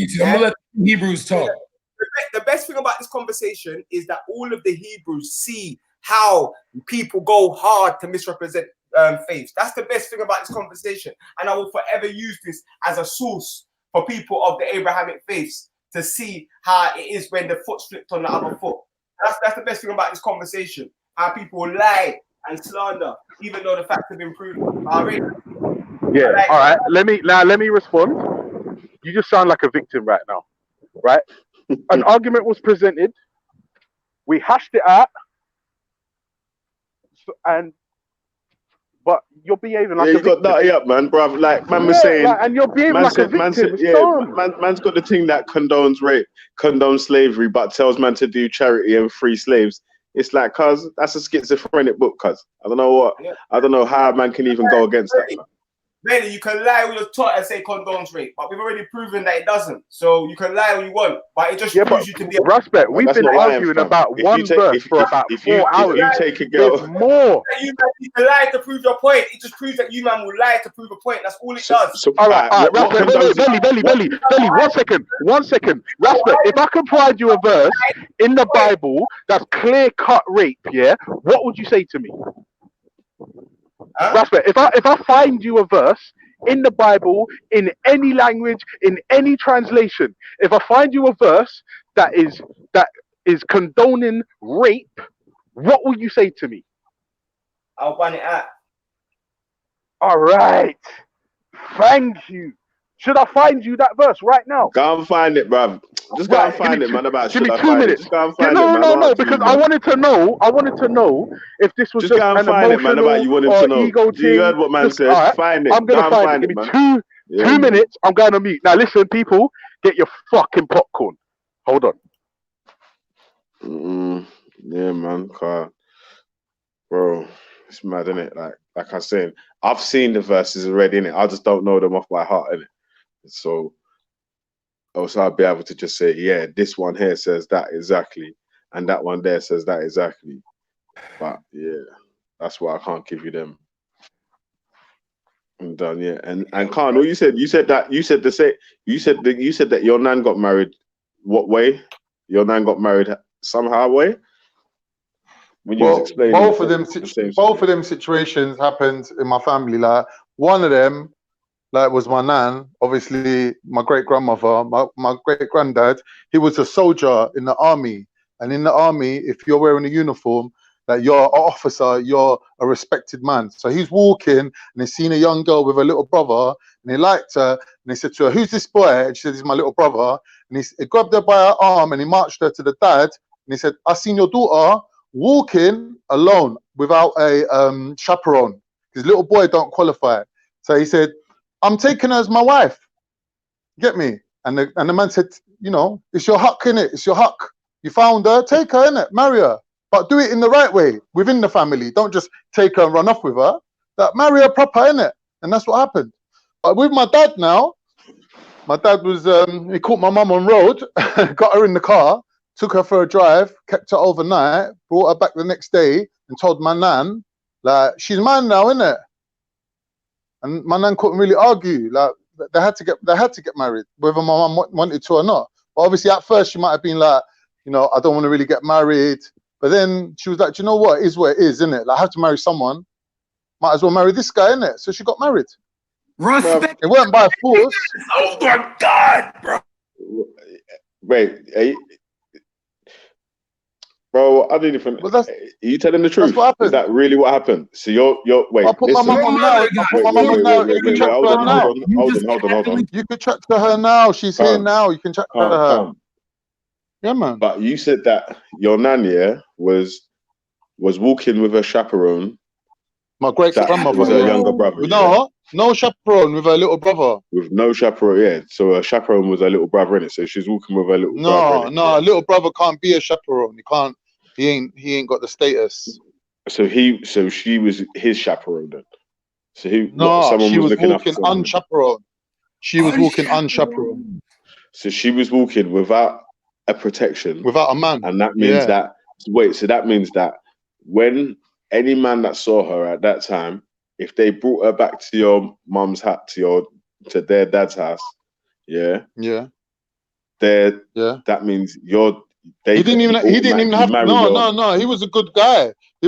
too. I'm gonna let the Hebrews talk. The best thing about this conversation is that all of the Hebrews see how people go hard to misrepresent faiths. That's the best thing about this conversation. And I will forever use this as a source for people of the Abrahamic faiths to see how it is when the foot's flipped on the other foot. That's the best thing about this conversation. How people lie and slander, even though the facts have been proven. Yeah, all right. Let me respond. You just sound like a victim right now, right? An argument was presented. We hashed it out, but you're behaving like a victim. You got nutty up, man, bruv. Like man was saying, and you're behaving like a victim. Man's got the thing that condones rape, condones slavery, but tells man to do charity and free slaves. It's like, cuz that's a schizophrenic book, cuz. I don't know what. I don't know how man can even go against that. Man. Really, you can lie with your tongue and say condones rape, but we've already proven that it doesn't. So you can lie all you want, but it just proves you to be. Respect. We've been arguing about one verse for about 4 hours. If you take a girl, there's more. You can lie to prove your point. It just proves that you man will lie to prove a point. That's all it does. All right. Belly. 1 second. Respect. If I can provide you a verse in the Bible that's clear-cut rape, yeah, what would you say to me? Respect. If I find you a verse in the Bible, in any language, in any translation, if I find you a verse that is condoning rape, what will you say to me? I'll ban it out. All right. Thank you. Should I find you that verse right now? Go and find it, bruv. Just go and find it, man. Give me 2 minutes. Just go and find it, man. No, because I wanted to know if this was just go and an find it, man. About you wanted to know. Ego you heard what man said. Right, find it. I'm gonna find it. Give me 2 minutes. I'm going to mute. Now listen, people, get your fucking popcorn. Hold on. Yeah, man. Bro, it's mad, innit? Like I was saying, I've seen the verses already, innit? I just don't know them off by heart, innit? So also I'll be able to just say, yeah, this one here says that exactly, and that one there says that exactly. But yeah, that's why I can't give you them. I'm done, yeah. And Khan, what you said that your nan got married. What way? Your nan got married somehow way? When you was explaining both of them situations happened in my family. Like one of them, like was my nan, obviously my great grandmother, my great granddad. He was a soldier in the army, and in the army, if you're wearing a uniform, that you're an officer, you're a respected man. So he's walking and he's seen a young girl with a little brother, and he liked her, and he said to her, "Who's this boy?" And she said, "He's my little brother." And he grabbed her by her arm and he marched her to the dad, and he said, "I seen your daughter walking alone without a chaperone. His little boy don't qualify." So he said, "I'm taking her as my wife." Get me? And the man said, "You know, it's your huck, innit? It's your huck. You found her, take her, innit? Marry her. But do it in the right way, within the family. Don't just take her and run off with her. That marry her proper, innit?" And that's what happened. But with my dad now, my dad was, he caught my mum on road, got her in the car, took her for a drive, kept her overnight, brought her back the next day, and told my nan, like, she's mine now, innit? And my nan couldn't really argue. Like, they had to get married, whether my mum wanted to or not. But obviously, at first, she might have been like, you know, I don't want to really get married. But then she was like, "Do you know what? It is what it is, innit? Like, I have to marry someone. Might as well marry this guy, innit?" So she got married. Respect. It weren't by force. Oh my God, bro. Wait, Bro, I didn't even. Are you telling the truth? Is that really what happened? So you're wait. I'll put my mum on now. I'll put my mum on now. You can chat to her now. Hold on. You can chat to her now. She's here now. You can chat to her. Yeah, man. But you said that your nan, was walking with her chaperone. My great grandmother was her younger brother. No chaperone with her little brother. With no chaperone, yeah. So her chaperone was her little brother in it. So she's walking with her little brother. No, little brother can't be a chaperone. He can't. He ain't got the status. So she was his chaperone then. So she was walking unchaperoned. She was walking unchaperoned. So she was walking without a protection, without a man, and that means that. Wait, so that means that when any man that saw her at that time, if they brought her back to your mum's house, to their dad's house, that means he didn't even have no. He was a good guy. He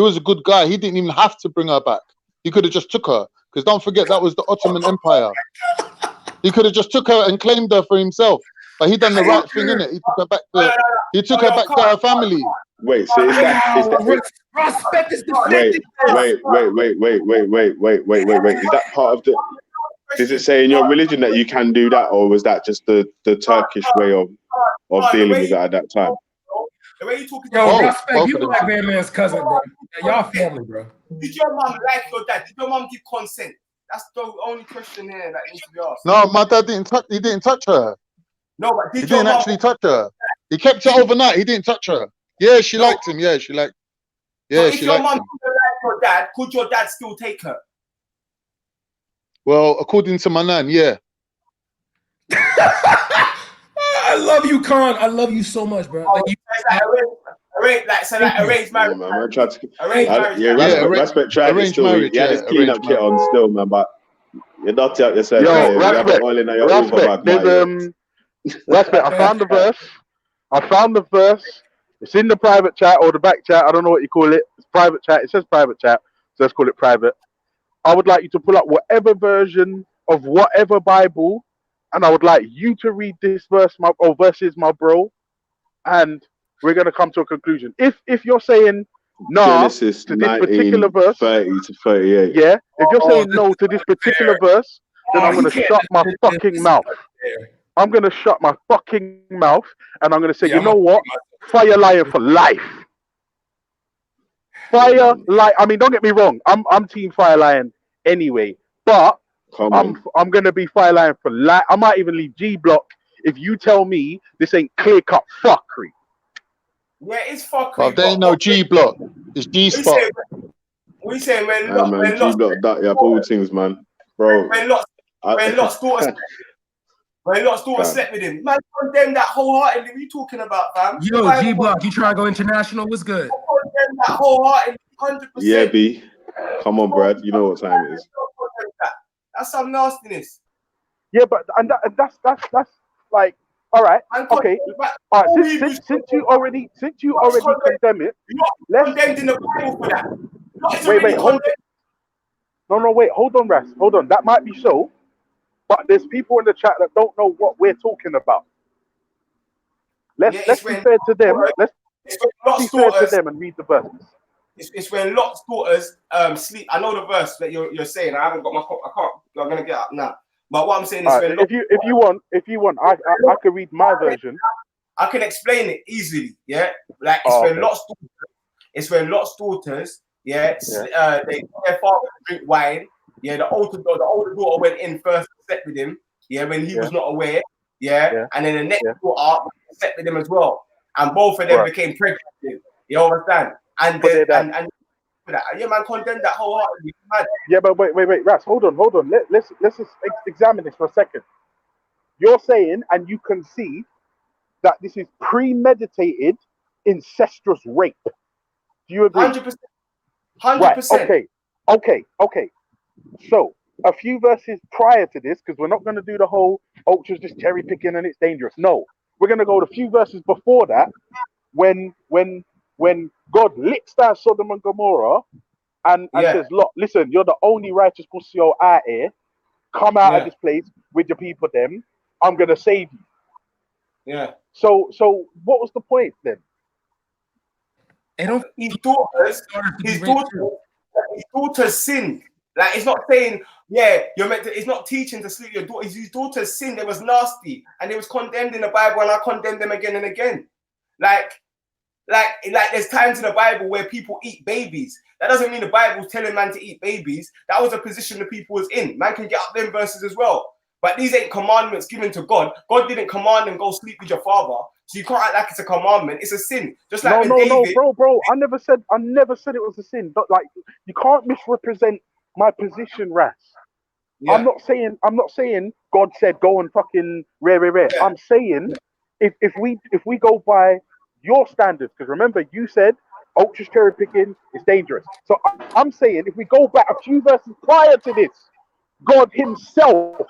didn't even have to bring her back. He could have just took her, because don't forget that was the Ottoman Empire. He could have just took her and claimed her for himself, but he done the right thing, innit? He took her back to her family. Wait, so is that Respect is deflected. Wait. Is that part of the? Does it say in your religion that you can do that, or was that just the Turkish way of dealing with it at that time? The way you talking, respect. You like that man's cousin, bro. Y'all family, bro. Did your mom like your dad? Did your mom give consent? That's the only question here that needs to be asked. No, my dad didn't touch. He didn't touch her. No, but he didn't actually touch her. He kept her overnight. He didn't touch her. Yeah, she liked him. Yeah, she liked. Yeah, if your mom didn't like your dad, could your dad still take her? Well, according to my nan, yeah. I love you, Khan. I love you so much, bro. Arranged marriage. Respect tried it still. He had his clean-up kit on still, man, but you're not out yourself. Yo, respect. There's respect. I found the verse. It's in the private chat or the back chat. I don't know what you call it. It's private chat. It says private chat, so let's call it private. I would like you to pull up whatever version of whatever Bible, and I would like you to read this verse, verses, my bro, and we're gonna come to a conclusion. If you're saying no Genesis to this particular verse, 30 to 38. yeah. If you're saying no to this particular verse, then I'm gonna shut my fucking mouth. I'm gonna shut my fucking mouth, and I'm gonna say, you know what? Fire Lion for life. Fire Lion. I mean, don't get me wrong. I'm Team Fire Lion anyway, but I'm gonna be Fire Lion for life. I might even leave G Block if you tell me this ain't clear cut fuckery. Yeah, it's fuckery. Well, there ain't no G Block. It's G Spot. We say when G Block that all things, man, bro. When Lot's daughter slept with him, man, condemn that wholeheartedly. What are you talking about, fam? Yo, G Block, you try to go international? What's good? Condemn that wholeheartedly, 100%. Yeah, B. Come on, Brad. You know what time it is. That's some nastiness. Yeah, but that's like, all right, okay. All right, since you already condemn it, let's condemned in the Bible for that. Wait, hold on. No, wait, hold on, Ras. Hold on. That might be so, but there's people in the chat that don't know what we're talking about. Let's be fair to them. Let's be fair to them and read the verses. It's when Lot's daughters sleep. I know the verse that you're saying. I haven't got my. I can't. I'm gonna get up now. But what I'm saying is, when if you want, I can read my version. I can explain it easily. Yeah, like it's when Lot's daughters. Yeah, they got their father to drink wine. Yeah, the older daughter went in first and slept with him. Yeah, when he was not aware. Yeah, and then the next daughter slept with him as well, and both of them became pregnant. You understand? And then and yeah, man, condemn that wholeheartedly. Yeah, but wait, Ras, hold on. Let's just examine this for a second. You're saying, and you concede that this is premeditated, incestuous rape. Do you agree? 100%. 100%. Right. Okay. So a few verses prior to this, because we're not going to do the whole ultras just cherry picking and it's dangerous. No, we're going to go to a few verses before that, when God licks down Sodom and Gomorrah and says, "Look, listen, you're the only righteous pussy out here. Come out of this place with your people. Them, I'm gonna save you." Yeah. So what was the point then? his daughter sinned. Like, it's not saying, yeah, you're meant to, it's not teaching to sleep your daughter. His daughter sinned. It was nasty, and it was condemned in the Bible, and I condemn them again and again. Like there's times in the Bible where people eat babies. That doesn't mean the Bible's telling man to eat babies. That was a position the people was in. Man can get up them verses as well. But these ain't commandments given to God. God didn't command them go sleep with your father. So you can't act like it's a commandment. It's a sin. Just like no, bro. I never said it was a sin. But like, you can't misrepresent my position, Ras. Yeah. I'm not saying God said go and fucking rare. Yeah. I'm saying if we go by your standards, because remember you said ultra cherry picking is dangerous. So I'm saying if we go back a few verses prior to this, God himself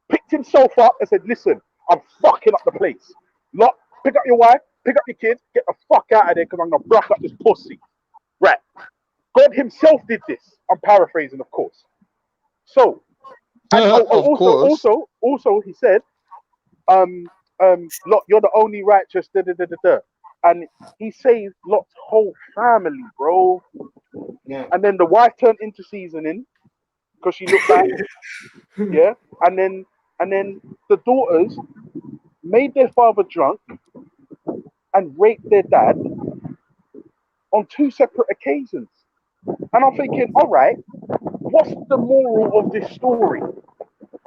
picked himself up and said, listen, I'm fucking up the place. Lot, pick up your wife, pick up your kids, get the fuck out of there because I'm going to brush up this pussy. Right. God himself did this. I'm paraphrasing, of course. So, and also he said, Lot, you're the only righteous, and he saved Lot's whole family, bro. Yeah. And then the wife turned into seasoning because she looked back. Yeah. And then the daughters made their father drunk and raped their dad on 2 separate occasions. And I'm thinking, all right, what's the moral of this story?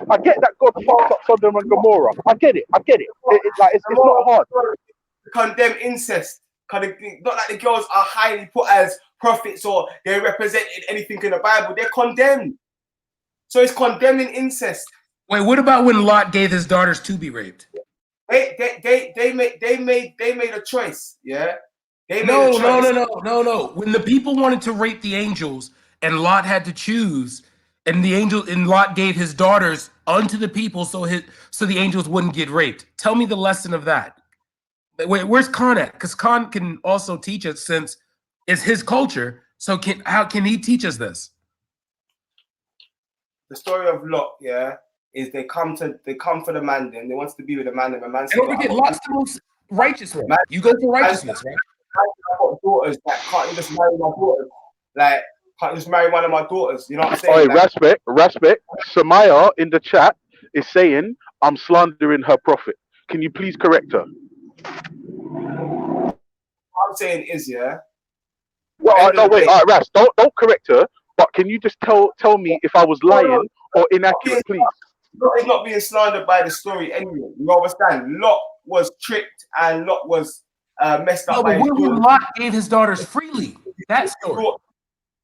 I get that God fucked up Sodom and Gomorrah. I get it. It's not hard. Condemn incest. Not like the girls are highly put as prophets or they're represented anything in the Bible. They're condemned. So it's condemning incest. Wait, what about when Lot gave his daughters to be raped? They made a choice. Yeah. No. When the people wanted to rape the angels and Lot had to choose, and Lot gave his daughters unto the people so the angels wouldn't get raped. Tell me the lesson of that. Wait, where's Khan at? Because Khan can also teach us since it's his culture. So how can he teach us this? The story of Lot, yeah, is they come for the man, then they want to be with the man, and the man. And don't forget, Lot's the most righteous one. You go for righteousness, right? I've got daughters that can't just marry my daughters. Like, can't just marry one of my daughters. You know what I'm saying? All right, respect. Samaya in the chat is saying I'm slandering her prophet. Can you please correct her? What I'm saying is, yeah. Well, no, wait. All right, Ras, don't correct her. But can you just tell me if I was lying or inaccurate, please? It's not being slandered by the story anyway. You understand? Lot was tricked and Lot was messed up. No, but when Lot gave his daughters freely, that story.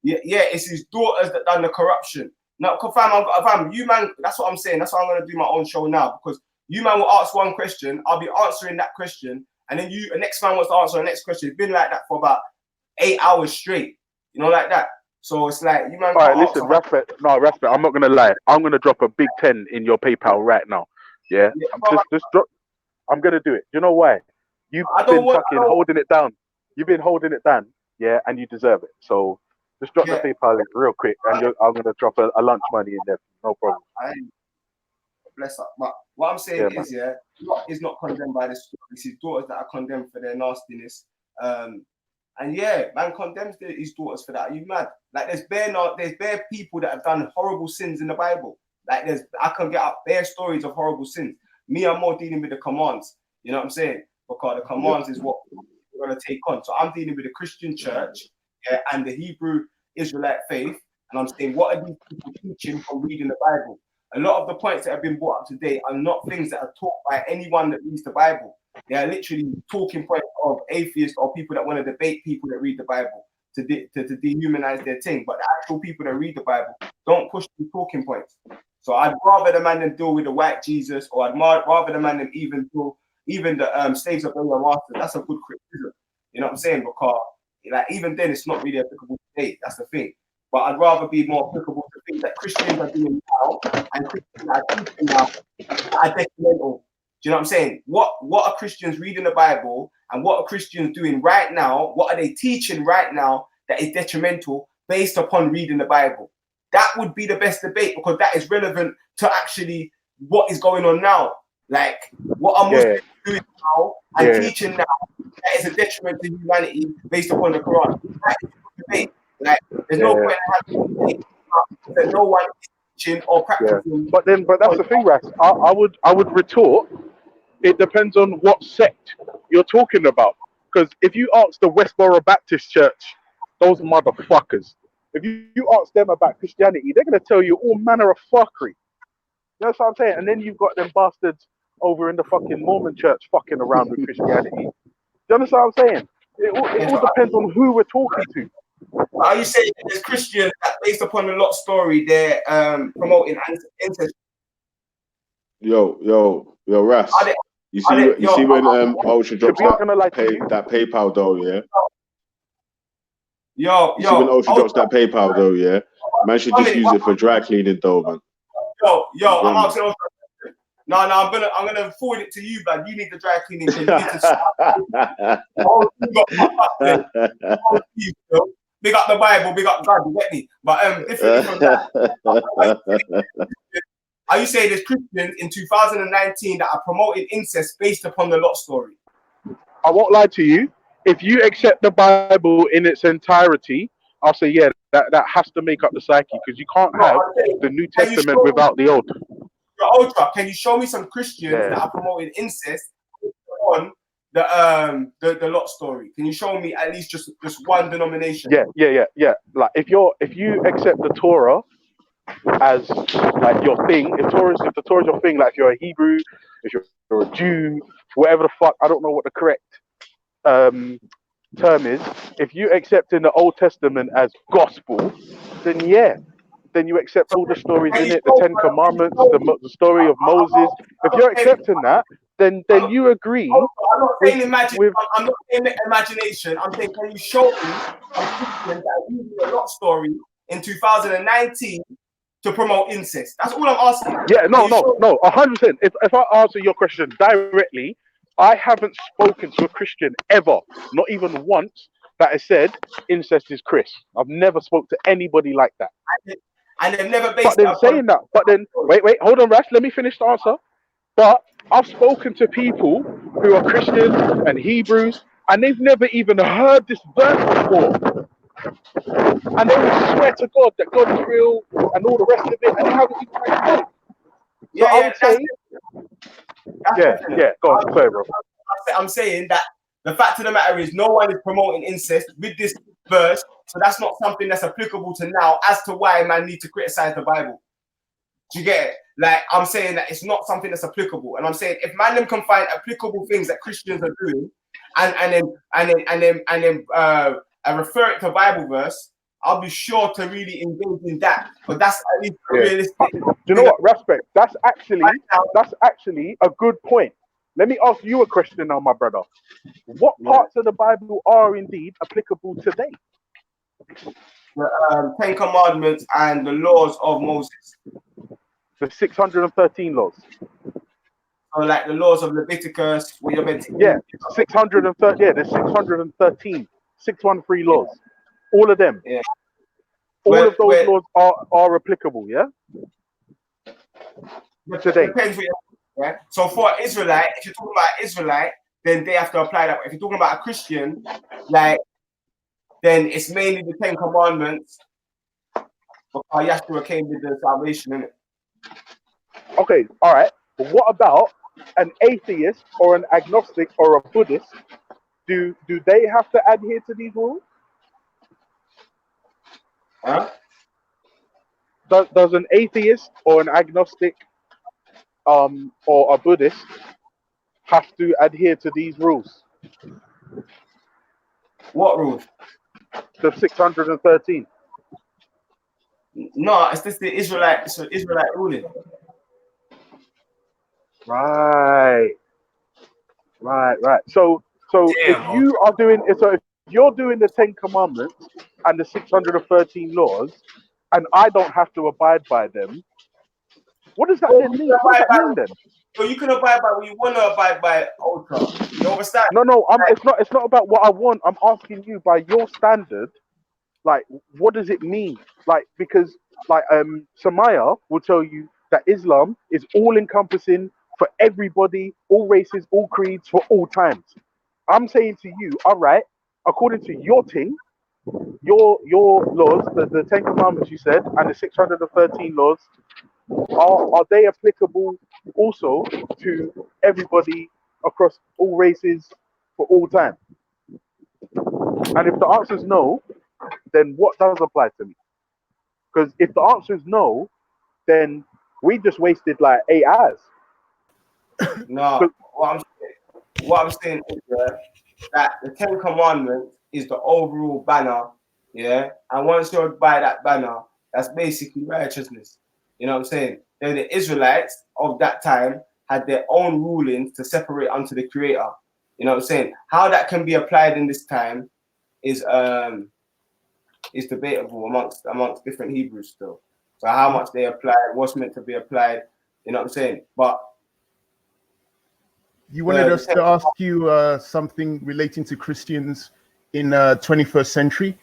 Yeah, it's his daughters that done the corruption. Now, fam, you man, that's what I'm saying. That's why I'm gonna do my own show now, because you man will ask one question, I'll be answering that question, and then the next man wants to answer the next question. It's been like that for about 8 hours straight. You know, like that. So it's like you man. All right, listen, respect. I'm not gonna lie. I'm gonna drop a big 10 in your PayPal right now. Yeah, just drop. I'm gonna do it. Do you know why? You've been holding it down. You've been holding it down. Yeah, and you deserve it. So just drop the PayPal link real quick, and I'm gonna drop a lunch money in there. No problem. Bless up. But what I'm saying is, Lot is not condemned by this story. It's his daughters that are condemned for their nastiness. And yeah, man condemns his daughters for that. Are you mad? Like there's bare people that have done horrible sins in the Bible. Like I can get up bare stories of horrible sins. Me, I'm more dealing with the commands. You know what I'm saying? Because the commands is what we're gonna take on. So I'm dealing with the Christian church, and the Hebrew Israelite faith. And I'm saying, what are these people teaching from reading the Bible? A lot of the points that have been brought up today are not things that are taught by anyone that reads the Bible. They are literally talking points of atheists or people that want to debate people that read the Bible to dehumanize their thing. But the actual people that read the Bible don't push the talking points. So I'd rather the man them deal with the white Jesus, or I'd rather the man them even the slaves of their masters. That's a good criticism. You know what I'm saying? Because like even then, it's not really applicable today. That's the thing. But I'd rather be more applicable to things that Christians are doing now and Christians are teaching now that are detrimental. Do you know what I'm saying? What are Christians reading the Bible, and what are Christians doing right now? What are they teaching right now that is detrimental based upon reading the Bible? That would be the best debate, because that is relevant to actually what is going on now. Like what are Muslims doing now and teaching now that is a detriment to humanity based upon the Quran. That is the debate. Like there's no point in having a debate that no one is teaching or practicing. But that's the thing, Ras. I would retort. It depends on what sect you're talking about. Because if you ask the Westboro Baptist Church, those motherfuckers, if you ask them about Christianity, they're going to tell you all manner of fuckery. You know what I'm saying? And then you've got them bastards over in the fucking Mormon church fucking around with Christianity. Do you understand what I'm saying? It all depends on who we're talking to. Are you saying there's Christians that, based upon the Lot story, they're promoting incest? Yo, Ras. You see when Ultra drops that PayPal though, yeah? You see when Ultra drops that PayPal though, yeah? Man should just use it for dry cleaning though, man. I'm asking Ultra. No, I'm gonna forward it to you, man. You need the dry cleaning. You need to big up the Bible, big up God, you get me? But differently from that, are you saying there's Christians in 2019 that are promoting incest based upon the Lot story? I won't lie to you. If you accept the Bible in its entirety, I'll say, yeah, that has to make up the psyche, because you can't have the New Testament without the Old. Ultra, can you show me some Christians that are promoting incest on the Lot story? Can you show me at least just one denomination? Yeah. Like if you accept the Torah as like your thing, if the Torah is your thing, like if you're a Hebrew, if you're a Jew, whatever the fuck, I don't know what the correct term is. If you accept in the Old Testament as gospel, then you accept all the stories in it, the Ten Commandments, the story of Moses. If you're accepting that, then you agree. I'm not saying imagination. I'm saying, can you show me some Christians that are using the Lot story in 2019 to promote incest? That's all I'm asking. Yeah, no, 100%. If I answer your question directly, I haven't spoken to a Christian ever, not even once, that has said incest is Chris. I've never spoke to anybody like that. And they've never based wait, hold on, Rash, let me finish the answer. But I've spoken to people who are Christians and Hebrews, and they've never even heard this verse before. And they will swear to God that God is real and all the rest of it, and they haven't even heard it. So I would say, go on, sorry, bro. I'm saying that the fact of the matter is no one is promoting incest with this verse, so that's not something that's applicable to now as to why man need to criticize the Bible. Do you get it? Like, I'm saying that it's not something that's applicable, and I'm saying if man them can find applicable things that Christians are doing, and then refer it to Bible verse, I'll be sure to really engage in that. But that's at least realistic. Do you know what? Respect. That's actually a good point. Let me ask you a question now, my brother. What parts of the Bible are indeed applicable today? The 10 Commandments and the laws of Moses. The 613 laws. So like the laws of Leviticus, what you're meant to do. Yeah, 613. Yeah, there's 613. 613 laws. All of them. Yeah. All of those laws are applicable, yeah? Today. Depends what yeah. So for Israelite, if you're talking about Israelite, then they have to apply that. If you're talking about a Christian, like, then it's mainly the 10 Commandments. Because Yahshua came with the salvation, innit? Okay, all right. But what about an atheist or an agnostic or a Buddhist? Do they have to adhere to these rules? Huh? Does an atheist or an agnostic or a Buddhist have to adhere to these rules? What rules? The 613. No, it's just the Israelite ruling. Right. So if you are doing it, so if you're doing the 10 Commandments and the 613 laws, and I don't have to abide by them, what does that then mean? What does that mean then? So you can abide by what you want to abide by, Ultra. You understand? No. It's not about what I want. I'm asking you by your standard. Like, what does it mean? Like, because like Samaya will tell you that Islam is all encompassing, for everybody, all races, all creeds, for all times. I'm saying to you, all right, according to your thing, your laws, the Ten Commandments you said, and the 613 laws, are they applicable also to everybody across all races for all time? And if the answer is no, then what does apply to me? Because if the answer is no, then we just wasted like 8 hours. No, what I'm saying is that the Ten Commandments is the overall banner, yeah. And once you're by that banner, that's basically righteousness. You know what I'm saying? Then the Israelites of that time had their own rulings to separate unto the Creator. You know what I'm saying? How that can be applied in this time is debatable amongst different Hebrews still. So how much they apply, what's meant to be applied, you know what I'm saying? But you wanted us to ask you something relating to Christians in 21st century,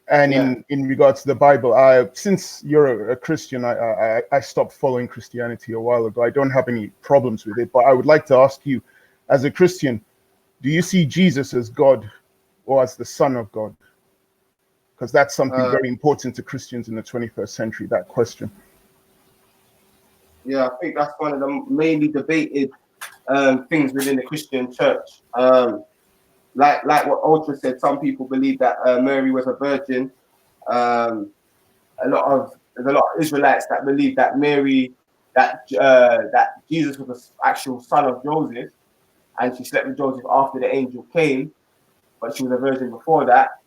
and in regards to the Bible. Since you're a Christian, I stopped following Christianity a while ago. I don't have any problems with it, but I would like to ask you, as a Christian, do you see Jesus as God or as the Son of God? Because that's something very important to Christians in the 21st century, that question. Yeah, I think that's one of the mainly debated things within the Christian church. Like what Ultra said, some people believe that Mary was a virgin. There's a lot of Israelites that believe that that Jesus was the actual son of Joseph, and she slept with Joseph after the angel came, but she was a virgin before that.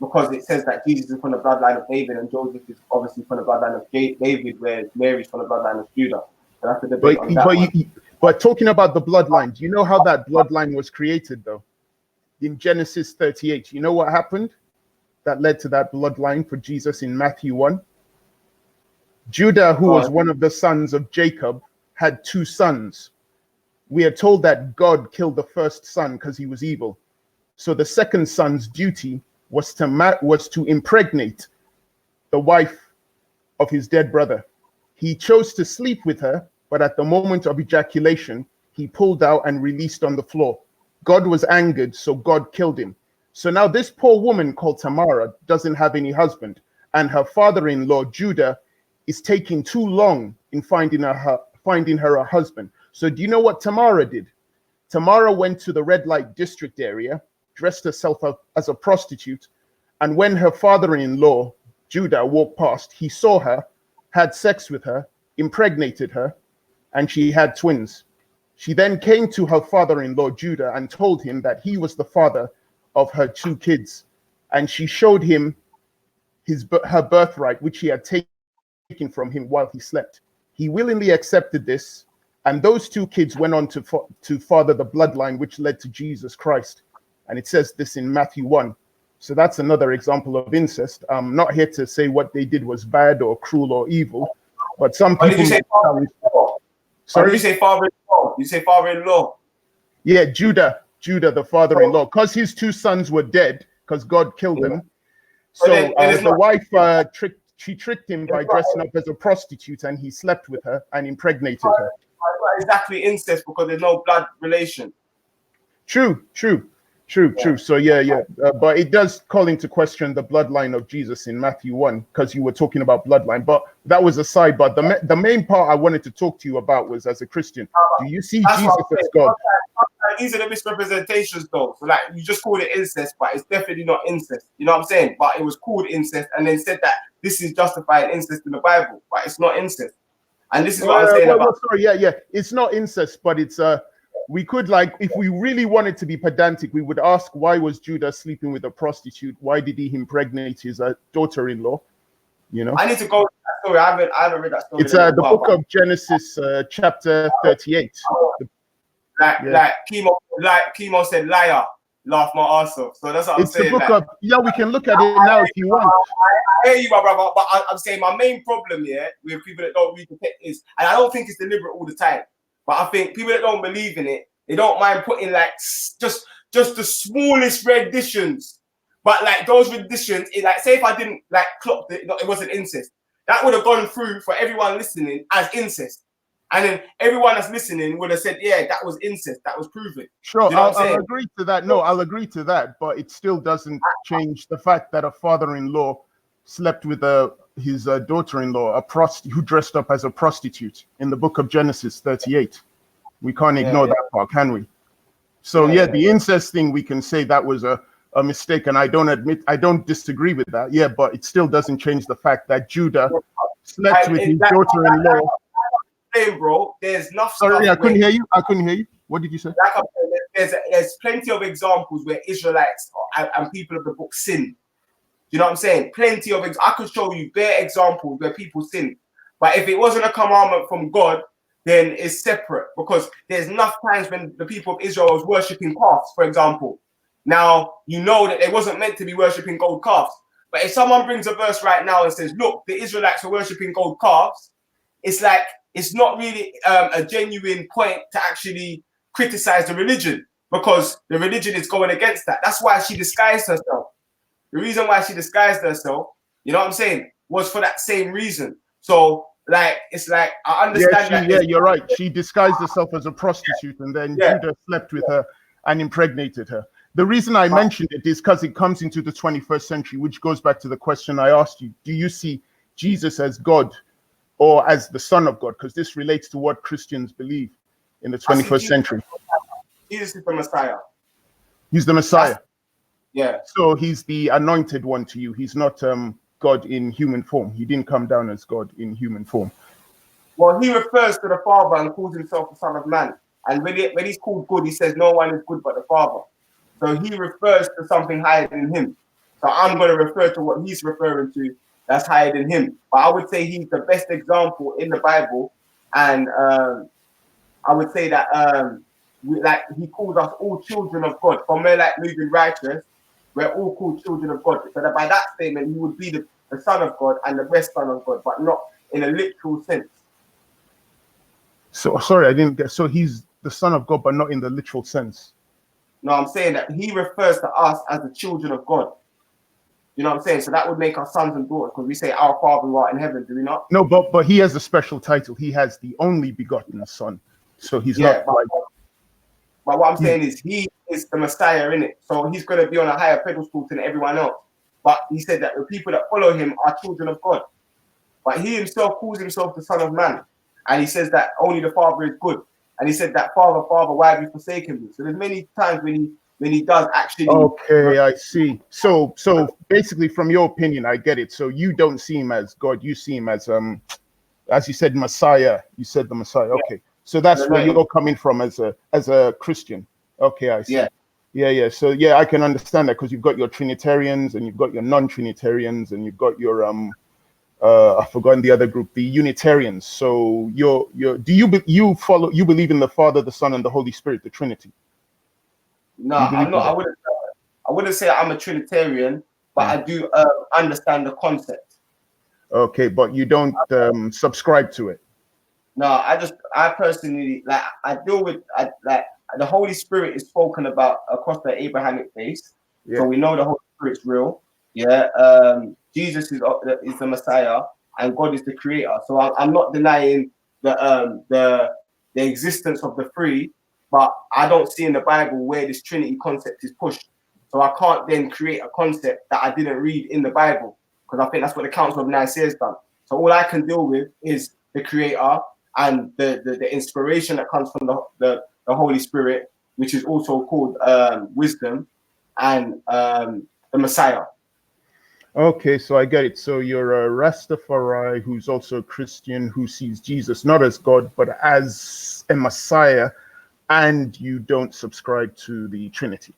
Because it says that Jesus is from the bloodline of David and Joseph is obviously from the bloodline of David, whereas Mary's from the bloodline of Judah. So that's the debate on that but talking about the bloodline, do you know how that bloodline was created, though? In Genesis 38, you know what happened that led to that bloodline for Jesus in Matthew 1? Judah, who was one of the sons of Jacob, had 2 sons. We are told that God killed the first son because he was evil. So the second son's duty was to impregnate the wife of his dead brother. He chose to sleep with her, but at the moment of ejaculation, he pulled out and released on the floor. God was angered, so God killed him. So now this poor woman called Tamara doesn't have any husband, and her father-in-law, Judah, is taking too long in finding her a husband. So do you know what Tamara did? Tamara went to the red light district area, dressed herself up as a prostitute, and when her father-in-law, Judah, walked past, he saw her, had sex with her, impregnated her, and she had twins. She then came to her father-in-law, Judah, and told him that he was the father of her 2 kids, and she showed him her birthright, which he had taken from him while he slept. He willingly accepted this, and those 2 kids went on to father the bloodline, which led to Jesus Christ. And it says this in Matthew 1. So that's another example of incest. I'm not here to say what they did was bad or cruel or evil, but some people... Did you say father-in-law? Sorry? Did you say father-in-law? You say father-in-law? Yeah, Judah, the father-in-law, because his 2 sons were dead, because God killed them. So the wife tricked him by dressing up as a prostitute, and he slept with her and impregnated her. Exactly incest, because there's no blood relation. True. So but it does call into question the bloodline of Jesus in Matthew 1, because you were talking about bloodline. But that was aside. But the main part I wanted to talk to you about was, as a Christian, do you see Jesus as God? These are the misrepresentations, though. So like, you just called it incest, but it's definitely not incest. You know what I'm saying? But it was called incest, and then said that this is justifying incest in the Bible, but it's not incest. And this is what I'm saying about. Sorry, it's not incest, but it's we could, like, if we really wanted to be pedantic, we would ask, why was Judah sleeping with a prostitute? Why did he impregnate his daughter-in-law? You know, I need to go to that story. I haven't read that story. It's the book of Genesis, chapter 38. Like Chemo said, liar, laugh my ass off. So that's what I'm saying. It's the book of, we can look at it now if you want. I hear you, my brother, but I'm saying my main problem here with people that don't read the text is, and I don't think it's deliberate all the time, but I think people that don't believe in it, they don't mind putting like just the smallest renditions. But like those renditions, like, say if I didn't like clock it wasn't incest, that would have gone through for everyone listening as incest. And then everyone that's listening would have said, yeah, that was incest. That was proven. Sure, you know I'll agree to that. No, I'll agree to that. But it still doesn't change the fact that a father-in-law slept with his daughter-in-law, who dressed up as a prostitute in the book of Genesis 38. We can't ignore that part, can we? So the incest thing, we can say that was a mistake, and I don't disagree with that. Yeah, but it still doesn't change the fact that Judah slept with his daughter-in-law. Bro, there's enough. Sorry, I couldn't hear you. What did you say? Like there's plenty of examples where Israelites and people of the book sin. You know what I'm saying? Plenty of I could show you bare examples where people sin. But if it wasn't a commandment from God, then it's separate, because there's enough times when the people of Israel was worshipping calves, for example. Now, you know that they wasn't meant to be worshipping gold calves. But if someone brings a verse right now and says, look, the Israelites were worshipping gold calves, it's like, it's not really a genuine point to actually criticize the religion, because the religion is going against that. That's why she disguised herself. The reason why she disguised herself, you know what I'm saying, was for that same reason. So, like, it's like, I understand that. Yeah, you're right. She disguised herself as a prostitute, and then Judah slept with her and impregnated her. The reason I mentioned it is because it comes into the 21st century, which goes back to the question I asked you. Do you see Jesus as God or as the Son of God? Because this relates to what Christians believe in the 21st century. Jesus is the Messiah. He's the Messiah. Yeah. So he's the anointed one to you. He's not God in human form. He didn't come down as God in human form. Well, he refers to the Father and calls himself the Son of Man. And when he's called good, he says no one is good but the Father. So he refers to something higher than him. So I'm going to refer to what he's referring to that's higher than him. But I would say he's the best example in the Bible. And I would say that he calls us all children of God. From where like moving righteous, we're all called children of God. So that by that statement, he would be the Son of God and the best Son of God, but not in a literal sense. So sorry, I didn't get. So he's the Son of God, but not in the literal sense. No, I'm saying that he refers to us as the children of God. You know what I'm saying? So that would make us sons and daughters, because we say our Father who art in heaven, do we not? No, but he has a special title. He has the only begotten Son. So he's not like. But what I'm saying is he is the Messiah, in it. So he's going to be on a higher pedestal than everyone else. But he said that the people that follow him are children of God. But he himself calls himself the Son of Man. And he says that only the Father is good. And he said that, Father, why have you forsaken me? So there's many times when he does actually. Okay, I see. So basically, from your opinion, I get it. So you don't see him as God. You see him as you said, Messiah. You said the Messiah. Okay. So that's where you're coming from as a Christian. Okay, I see. Yeah. So yeah, I can understand that, because you've got your Trinitarians and you've got your non-Trinitarians and you've got your I've forgotten the other group, the Unitarians. So you believe in the Father, the Son, and the Holy Spirit, the Trinity? No, I'm not. I wouldn't say I'm a Trinitarian, but I do understand the concept. Okay, but you don't subscribe to it. No, I personally, like, I deal with like the Holy Spirit is spoken about across the Abrahamic faith, so we know the Holy Spirit's real. Yeah, Jesus is the Messiah, and God is the Creator. So I'm not denying the existence of the three, but I don't see in the Bible where this Trinity concept is pushed. So I can't then create a concept that I didn't read in the Bible, because I think that's what the Council of Nicaea has done. So all I can deal with is the Creator and the inspiration that comes from the Holy Spirit, which is also called wisdom, and the Messiah. Okay, so I get it. So you're a Rastafari who's also a Christian, who sees Jesus not as God, but as a Messiah, and you don't subscribe to the Trinity.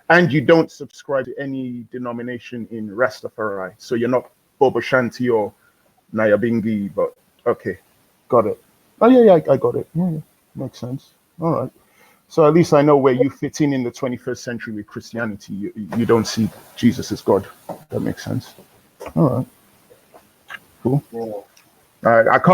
And you don't subscribe to any denomination in Rastafari. So you're not Bobo Shanti or Nyabingi, but okay, got it. Oh, yeah, I got it. Yeah, makes sense. All right. So at least I know where you fit in the 21st century with Christianity. You don't see Jesus as God. That makes sense. All right. Cool. All right. I can't.